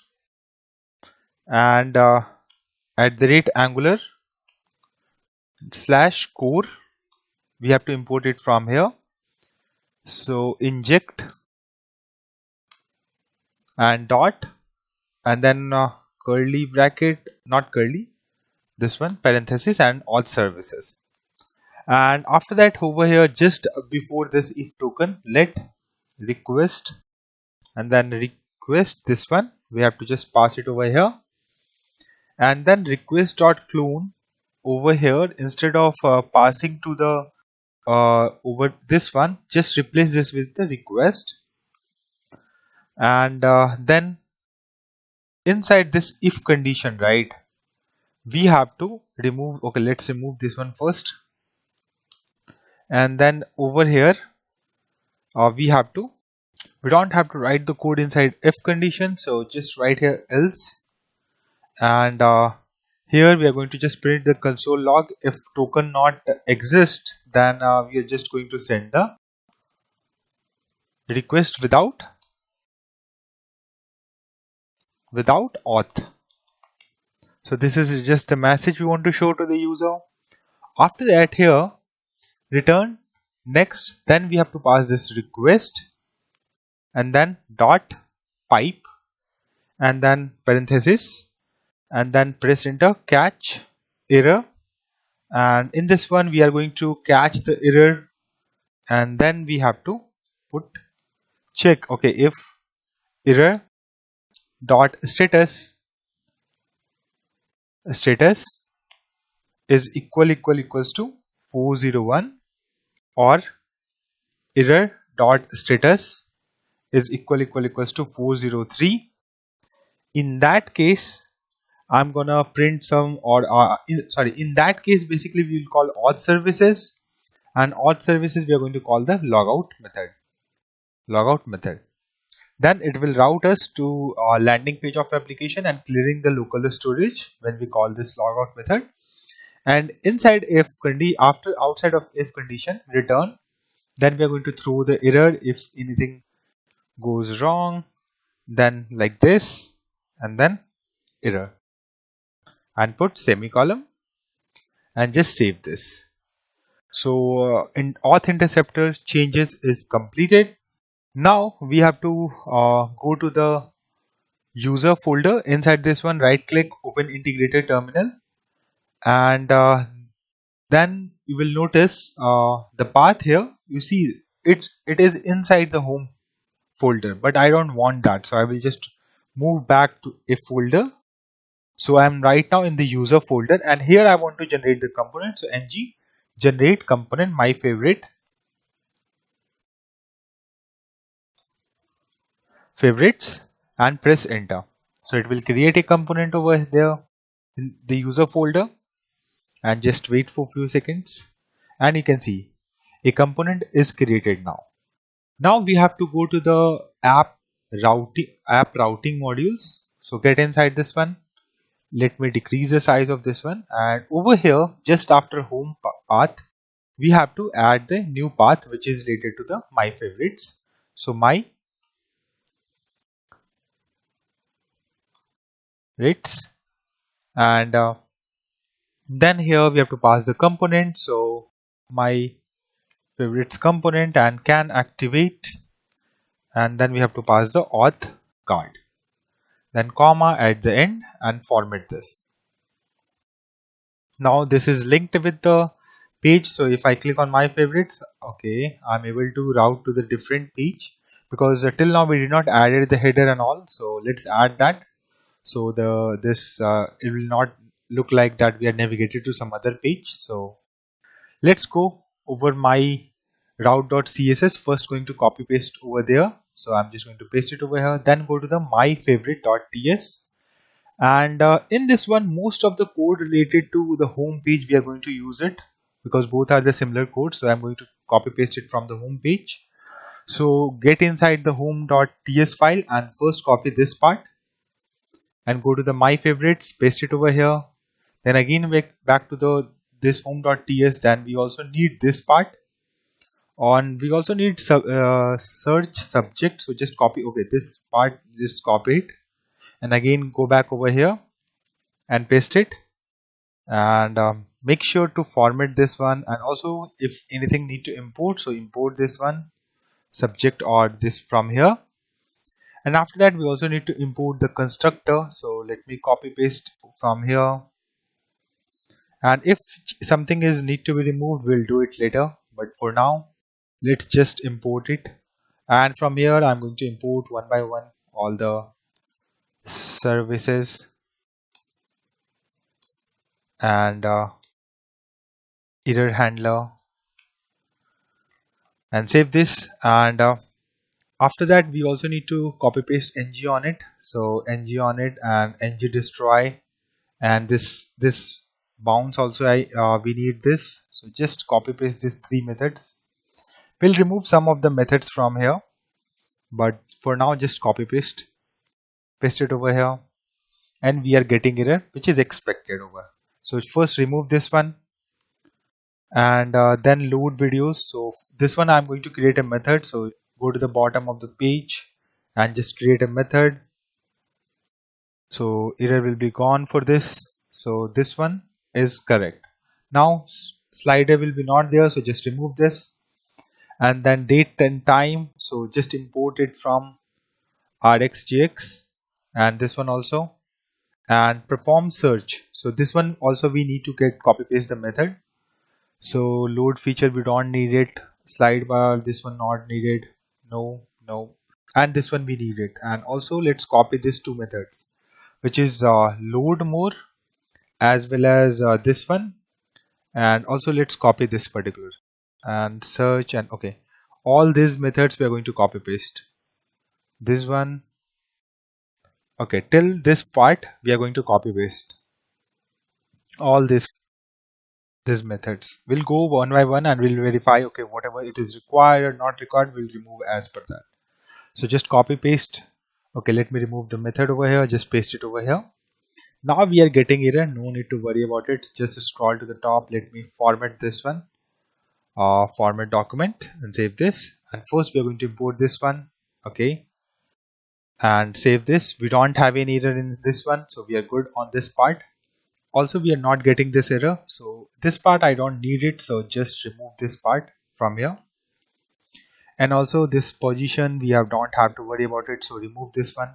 and at the rate angular slash core, we have to import it from here. So inject and dot, and then curly bracket, not curly, this one, parenthesis, and auth services. And after that, over here, just before this if token, let request, and then request this one, we have to just pass it over here, and then request dot clone over here. Instead of passing to the over this one, just replace this with the request, and then inside this if condition, right, we have to remove, okay, let's remove this one first, and then over here we don't have to write the code inside if condition, so just write here else, and here we are going to just print the console log. If token not exist, then we are just going to send the request without auth. So this is just the message we want to show to the user. After that, here return next, then we have to pass this request, and then dot pipe, and then parenthesis, and then press enter, catch error, and in this one we are going to catch the error, and then we have to put check, okay, if error dot status is equals to 401, or error dot status is equals to 403. In that case I'm gonna print some, or in that case basically we will call auth services, and auth services we are going to call the logout method. Then it will route us to landing page of application and clearing the local storage when we call this logout method. And inside if outside of if condition, return, then we are going to throw the error if anything goes wrong, then like this, and then error, and put semicolon, and just save this. So in auth interceptor changes is completed. Now we have to go to the user folder. Inside this one, right click, open integrated terminal, and then you will notice the path here. You see it is inside the home folder, but I don't want that, so I will just move back to a folder. So I am right now in the user folder, and here I want to generate the component. So ng generate component my favorites, and press enter. So it will create a component over there in the user folder, and just wait for a few seconds, and you can see a component is created now. Now we have to go to the app routing modules. So get inside this one. Let me decrease the size of this one, and over here just after home path we have to add the new path which is related to the my favorites. So my favorites, and then here we have to pass the component. So my favorites component and can activate, and then we have to pass the auth card, then comma at the end and format this. Now this is linked with the page, so if I click on my favorites, okay, I'm able to route to the different page, because till now we did not added the header and all. So let's add that. So this it will not look like that we are navigated to some other page. So let's go over my route.css. First going to copy paste over there, so I'm just going to paste it over here, then go to the my favorite.ts, and in this one most of the code related to the home page we are going to use it, because both are the similar code. So I'm going to copy paste it from the home page. So get inside the home.ts file and first copy this part and go to the my favorites, paste it over here, then again back to the this home.ts. Then we also need this part on, we also need search subject, so just copy, okay, this part, just copy it and again go back over here and paste it, and make sure to format this one, and also if anything need to import, so import this one subject or this from here. And after that we also need to import the constructor, so let me copy paste from here, and if something is need to be removed we'll do it later, but for now let's just import it. And from here I'm going to import one by one all the services and error handler, and save this. And after that we also need to copy paste ng on it, so ng on it and ng destroy, and this bounce also we need this, so just copy paste these three methods. We'll remove some of the methods from here, but for now just copy paste it over here, and we are getting error which is expected over. So first remove this one, and then load videos. So this one I'm going to create a method, so go to the bottom of the page and just create a method, so error will be gone for this. So this one is correct. Now slider will be not there, so just remove this, and then date and time, so just import it from rxjx, and this one also, and perform search, so this one also we need to get copy paste the method. So load feature we don't need it, slide bar this one not needed, no, and this one we need it. And also let's copy these two methods, which is load more as well as this one, and also let's copy this particular and search, and okay, all these methods we are going to copy paste this one. Okay, till this part we are going to copy paste all these methods. We'll go one by one and we'll verify, okay, whatever it is required or not required we'll remove as per that. So just copy paste. Okay, let me remove the method over here, just paste it over here. Now we are getting error, no need to worry about it, just scroll to the top. Let me format this one, format document, and save this. And first we are going to import this one, okay, and save this. We don't have any error in this one, so we are good on this part. Also we are not getting this error, so this part I don't need it, so just remove this part from here. And also this position we don't have to worry about it, so remove this one.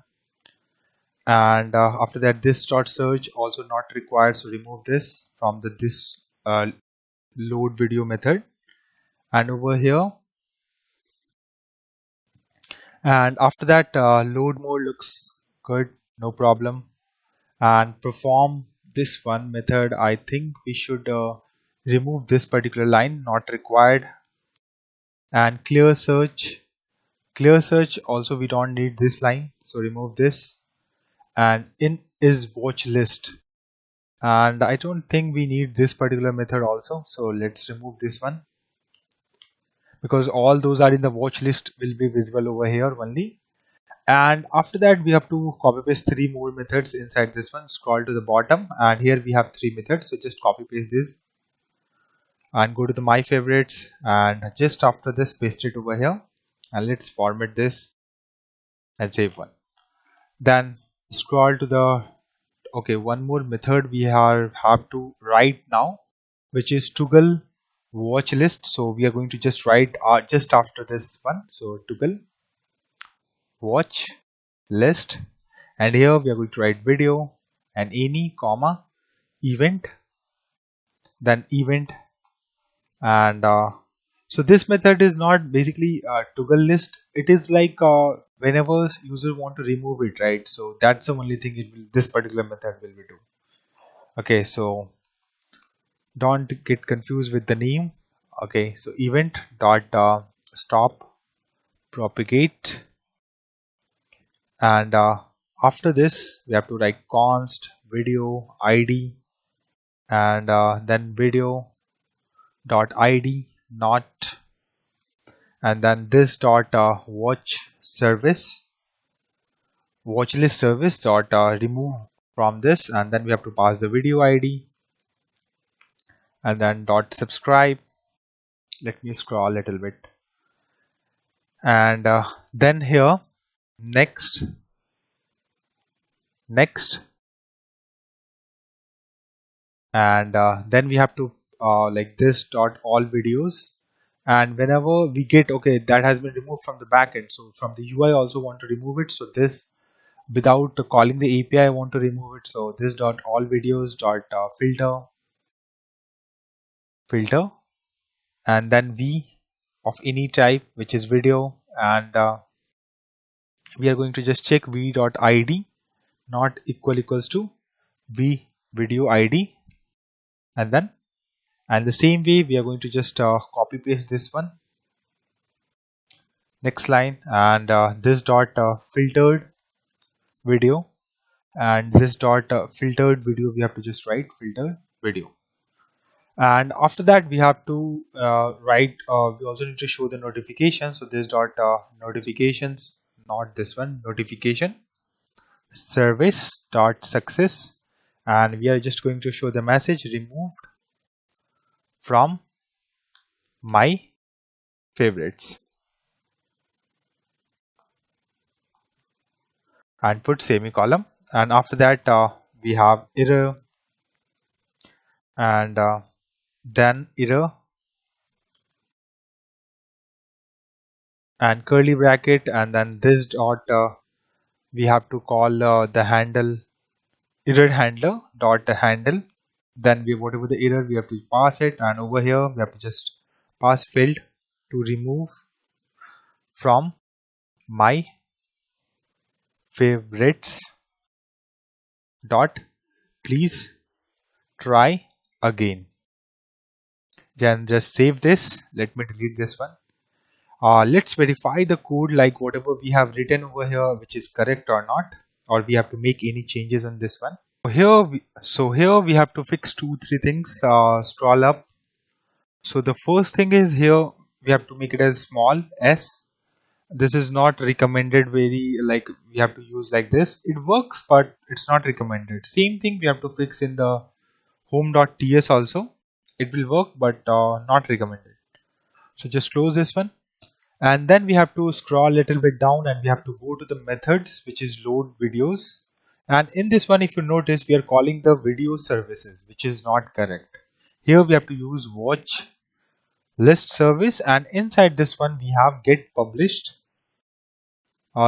And after that this dot search also not required, so remove this from this load video method. And over here, and after that load more looks good, no problem. And perform this one method, I think we should remove this particular line, not required. And clear search also we don't need this line, so remove this. And in is watch list, and I don't think we need this particular method also, so let's remove this one, because all those are in the watch list will be visible over here only. And after that we have to copy paste three more methods inside this one. Scroll to the bottom and here we have three methods, so just copy paste this. and go to the my favorites, and just after this paste it over here, and let's format this and save one. Then scroll to the, okay, one more method we have to write now, which is toggle watch list. So we are going to just write just after this one, so toggle watch list, and here we are going to write video and any comma event, then event, and so this method is not basically toggle list. It is like whenever user want to remove it, right? So that's the only thing it will, this particular method will be do. Okay, so don't get confused with the name. Okay, so event dot stop propagate, and after this we have to write const video id, and then video dot id not, and then this dot watch list service dot remove from this, and then we have to pass the video id, and then dot subscribe. Let me scroll a little bit, and then here next, and then we have to like this dot all videos, and whenever we get, okay, that has been removed from the backend, so from the UI also want to remove it, so this without calling the API I want to remove it, so this dot all videos dot filter, and then v of any type which is video, and we are going to just check v dot id not equals to v video id, and then, and the same way we are going to just copy paste this one, next line, and this dot filtered video, and this dot filtered video we have to just write filtered video, and after that we have to write we also need to show the notification, so this dot notifications, not this one, notification service dot success, and we are just going to show the message removed from my favorites, and put semicolon, and after that we have error, and then error and curly bracket, and then this dot we have to call the handle error handler dot handle, then we whatever the error we have to pass it, and over here we have to just pass field to remove from my favorites dot please try again. Then just save this. Let me delete this one. Let's verify the code, like whatever we have written over here, which is correct or not, or we have to make any changes on this one. So here we have to fix 2-3 things. Scroll up. So the first thing is here we have to make it as small s. This is not recommended, very like we have to use like this. It works, but it's not recommended. Same thing we have to fix in the home.ts also. It will work, but not recommended. So just close this one, and then we have to scroll a little bit down, and we have to go to the methods, which is load videos. And in this one, if you notice, we are calling the video services, which is not correct. Here we have to use watch list service, and inside this one we have get published.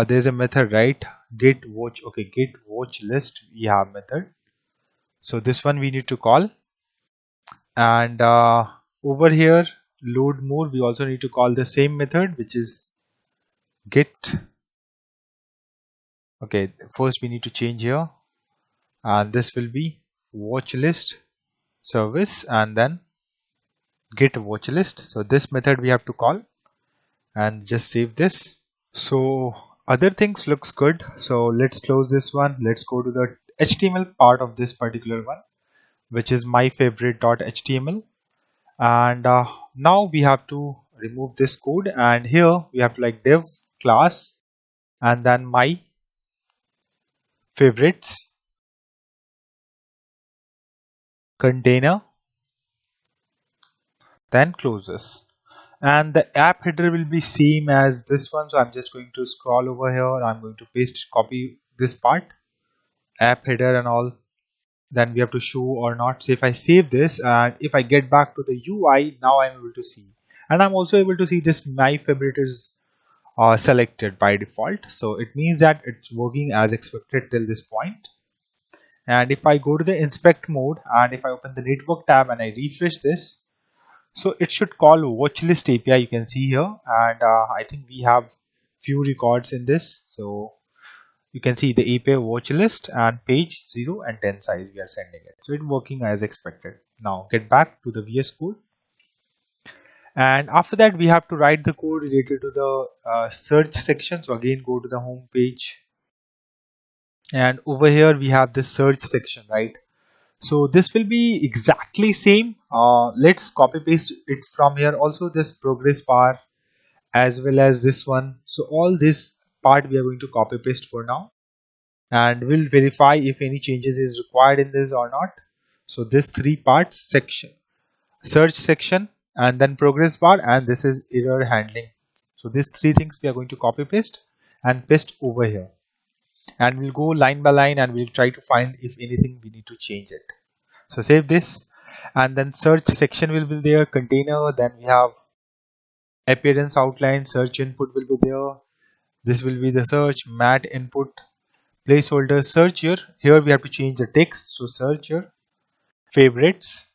There's a method, right? Get watch, okay, get watch list we have method, so this one we need to call, and over here load more we also need to call the same method, which is get. Okay, first we need to change here, and this will be watch list service, and then get watch list, so this method we have to call, and just save this. So other things looks good, so let's close this one. Let's go to the HTML part of this particular one, which is my favorite.html, and now we have to remove this code, and here we have to like div class, and then my favorites container, then close this. And the app header will be same as this one, so I'm just going to scroll over here. I'm going to paste, copy this part, app header and all. Then we have to show or not. So if I save this and if I get back to the UI, now I'm able to see, and I'm also able to see this my favorite is selected by default. So it means that it's working as expected till this point. And if I go to the inspect mode and if I open the network tab and I refresh this, so it should call watchlist API, you can see here. And I think we have few records in this. So you can see the API watchlist and page 0 and 10 size we are sending it. So it's working as expected. Now get back to the VS Code. And after that, we have to write the code related to the search section. So again, go to the home page. And over here, we have the search section, right? So this will be exactly same. Let's copy paste it from here. Also this progress bar as well as this one. So all this part we are going to copy paste for now. And we'll verify if any changes is required in this or not. So this three parts section, search section, and then progress bar, and this is error handling. So these three things we are going to copy paste and paste over here, and we'll go line by line and we'll try to find if anything we need to change it. So save this, and then search section will be there, container, then we have appearance outline, search input will be there. This will be the search mat input, placeholder, search here we have to change the text. So search your favorites,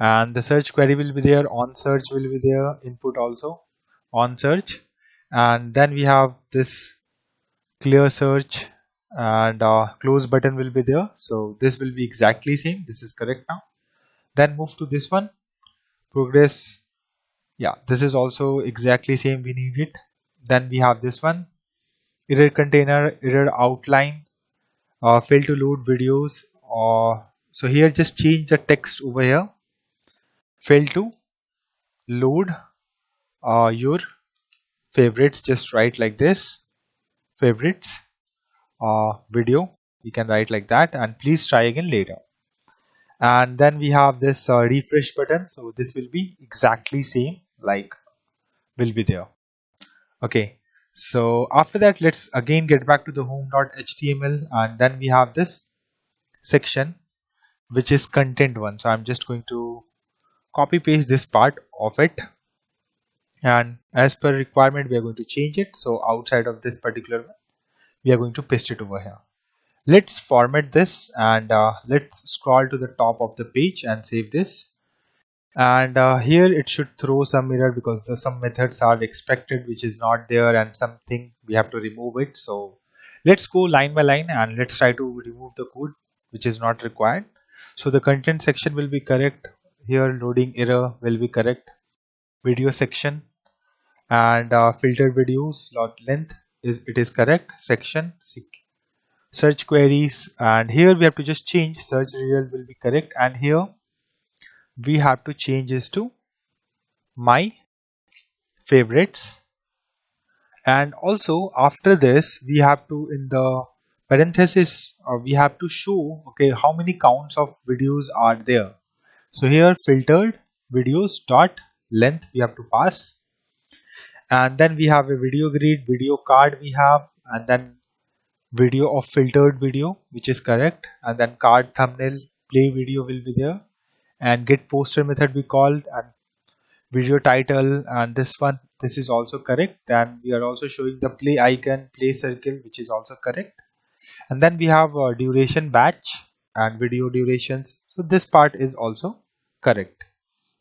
and the search query will be there, on search will be there, input also on search. And then we have this clear search, and close button will be there. So this will be exactly same, this is correct now. Then move to this one, progress. Yeah, this is also exactly same, we need it. Then we have this one, error container, error outline, fail to load videos. So here just change the text over here, fail to load your favorites, just write like this, favorites video, you can write like that, and please try again later. And then we have this refresh button, so this will be exactly same, like will be there. Okay, so after that, let's again get back to the home.html, and then we have this section which is content one. So I'm just going to copy paste this part of it, and as per requirement we are going to change it. So outside of this particular one, we are going to paste it over here. Let's format this, and let's scroll to the top of the page and save this. And here it should throw some error because some methods are expected which is not there, and something we have to remove it. So let's go line by line and let's try to remove the code which is not required. So the content section will be correct here, loading error will be correct, video section and filtered videos lot length is correct, section search queries, and here we have to just change search result will be correct, and here we have to change this to my favorites. And also after this we have to, in the parenthesis, we have to show okay how many counts of videos are there. So here filtered videos dot length we have to pass, and then we have a video grid, video card we have, and then video of filtered video which is correct, and then card thumbnail play video will be there, and get poster method we called, and video title, and this one, this is also correct. Then we are also showing the play icon, play circle, which is also correct. And then we have duration batch and video durations, so this part is also correct.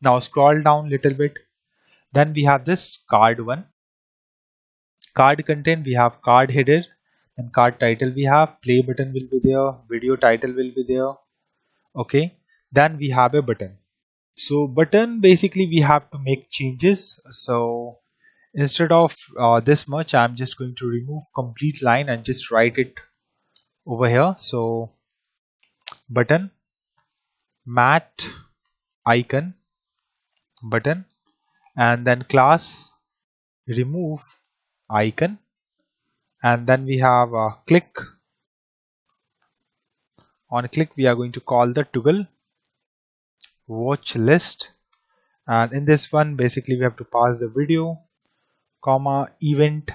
Now scroll down little bit, then we have this card one, card content, we have card header, and card title we have, play button will be there, video title will be there. Okay, then we have a button. So button, basically we have to make changes. So instead of this much, I'm just going to remove complete line and just write it over here. So button mat icon button, and then class remove icon, and then we have click. On click we are going to call the toggle watch list, and in this one basically we have to pass the video, comma, event,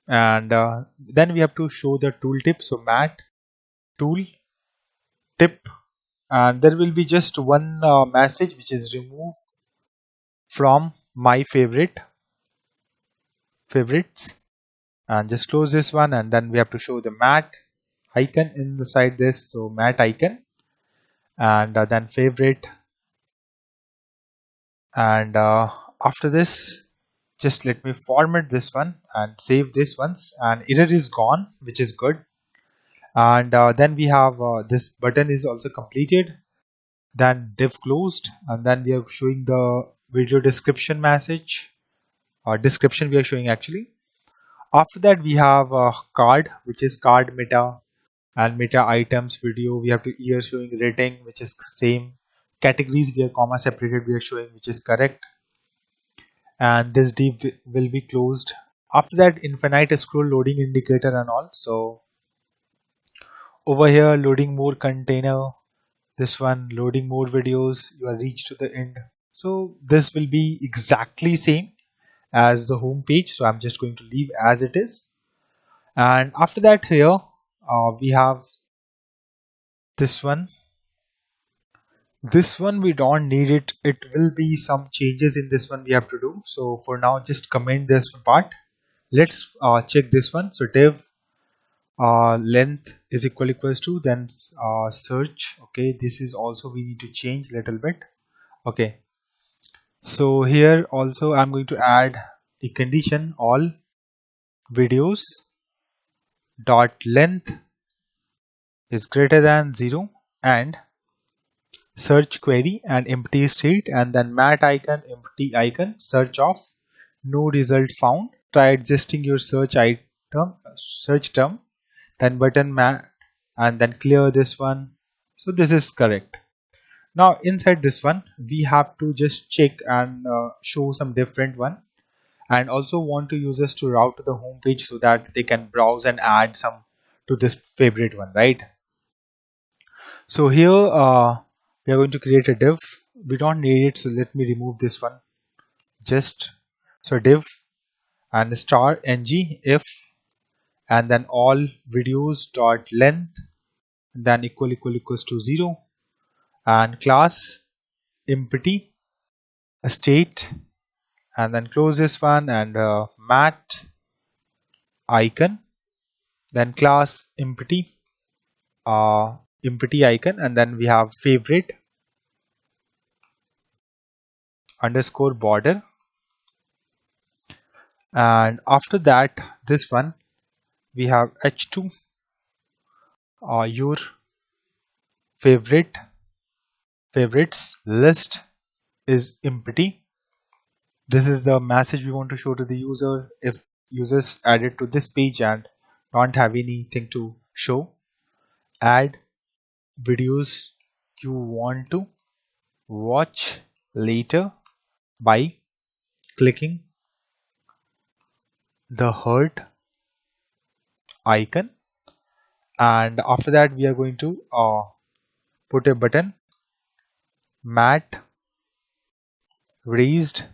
and then we have to show the tooltip. So mat tool tip, and there will be just one message which is remove from my favorites, and just close this one, and then we have to show the mat icon inside this. So mat icon, and then favorite, and after this just let me format this one and save this once, and error is gone, which is good. And then we have this button is also completed, then div closed, and then we are showing the video description message, or description we are showing actually. After that we have card, which is card meta, and meta items video we have to here showing rating, which is same. Categories we are comma separated we are showing, which is correct, and this div will be closed. After that infinite scroll loading indicator and all. So over here loading more container, this one loading more videos, you are reached to the end. So this will be exactly same as the home page, so I'm just going to leave as it is. And after that here we have this one we don't need it, it will be some changes in this one we have to do. So for now just comment this part. Let's check this one. So div length is equals to, then search. Okay, this is also we need to change little bit. Okay, so here also I'm going to add a condition, all videos dot length is greater than 0, and search query and empty state, and then mat icon, empty icon, search off, no result found, try adjusting your search term, then button mat, and then clear this one. So this is correct. Now inside this one we have to just check and show some different one, and also want to users to route to the home page so that they can browse and add some to this favorite one, right? So here we are going to create a div, we don't need it, so let me remove this one. Just so div and star ng if, and then all videos dot length, then equals to 0, and class empty state, and then close this one, and mat icon, then class empty icon, and then we have favorite underscore border, and after that this one we have h2 your favorites list is empty. This is the message we want to show to the user if users added to this page and don't have anything to show. Add videos you want to watch later by clicking the heart icon, and after that we are going to put a button, mat raised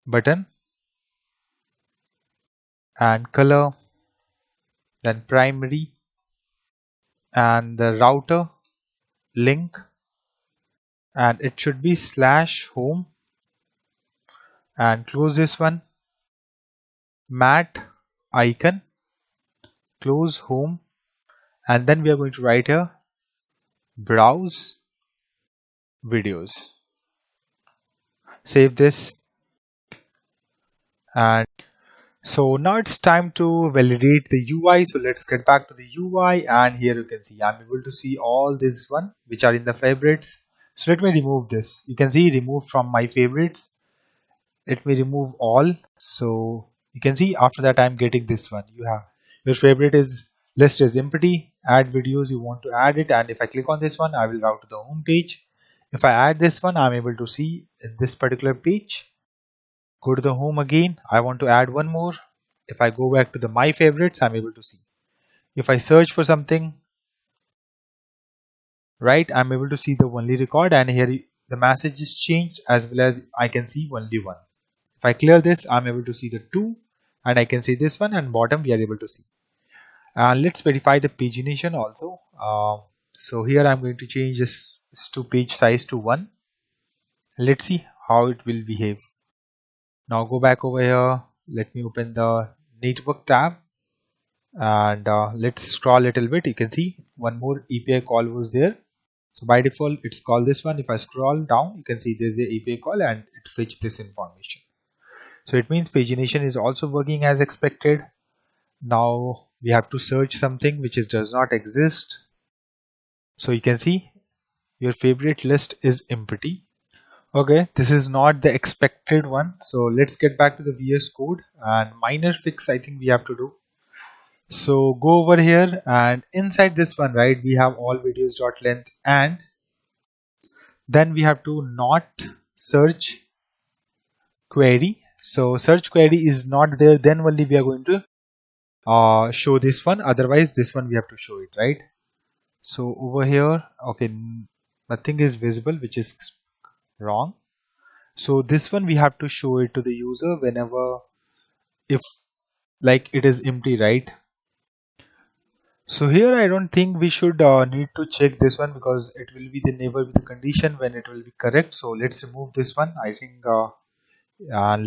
button, and color, then primary, and the router link, and it should be /home, and close this one, mat icon, close home, and then we are going to write here browse videos. Save this, and so now it's time to validate the UI. So let's get back to the UI, and here you can see I'm able to see all this one which are in the favorites. So let me remove this. You can see remove from my favorites. Let me remove all. So you can see after that I'm getting this one. You have your favorite is list is empty, add videos you want to add it, and if I click on this one I will route to the home page. If I add this one I'm able to see in this particular page. Go to the home again, I want to add one more. If I go back to the my favorites I'm able to see. If I search for something, right, I'm able to see the only record, and here the message is changed as well as I can see only one. If I clear this, I'm able to see the two, and I can see this one, and bottom we are able to see. And let's verify the pagination also. So here I'm going to change this to page size to 1. Let's see how it will behave. Now go back over here. Let me open the network tab, and let's scroll a little bit. You can see one more API call was there. So by default it's called this one. If I scroll down, you can see there's a API call and it fetched this information. So it means pagination is also working as expected. Now we have to search something which does not exist. So you can see your favorite list is empty. Okay, this is not the expected one. So let's get back to the VS Code, and minor fix I think we have to do. So go over here, and inside this one, right, we have all videos dot length, and then we have to not search query. So search query is not there, then only we are going to show this one. Otherwise this one we have to show it, right? So over here, okay, nothing is visible, which is wrong. So this one we have to show it to the user whenever, if like it is empty, right? So here I don't think we should need to check this one, because it will be the never be the condition when it will be correct. So let's remove this one. I think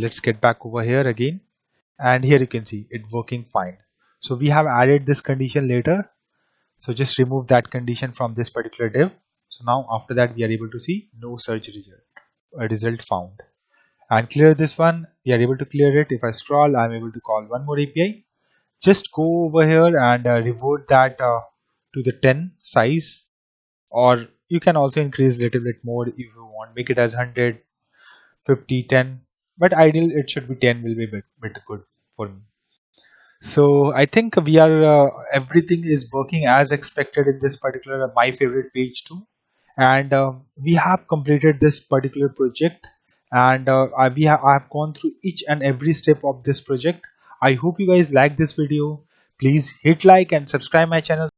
let's get back over here again, and here you can see it working fine. So we have added this condition later, so just remove that condition from this particular div. So now after that we are able to see no search result found, and clear this one. We are able to clear it. If I scroll, I'm able to call one more API. Just go over here and revert that to the 10 size, or you can also increase a little bit more if you want. Make it as 100, 50, 10, but ideal it should be 10 will be bit good for me. So I think we are everything is working as expected in this particular my favorite page too, and we have completed this particular project, and I have gone through each and every step of this project. I hope you guys like this video. Please hit like and subscribe my channel.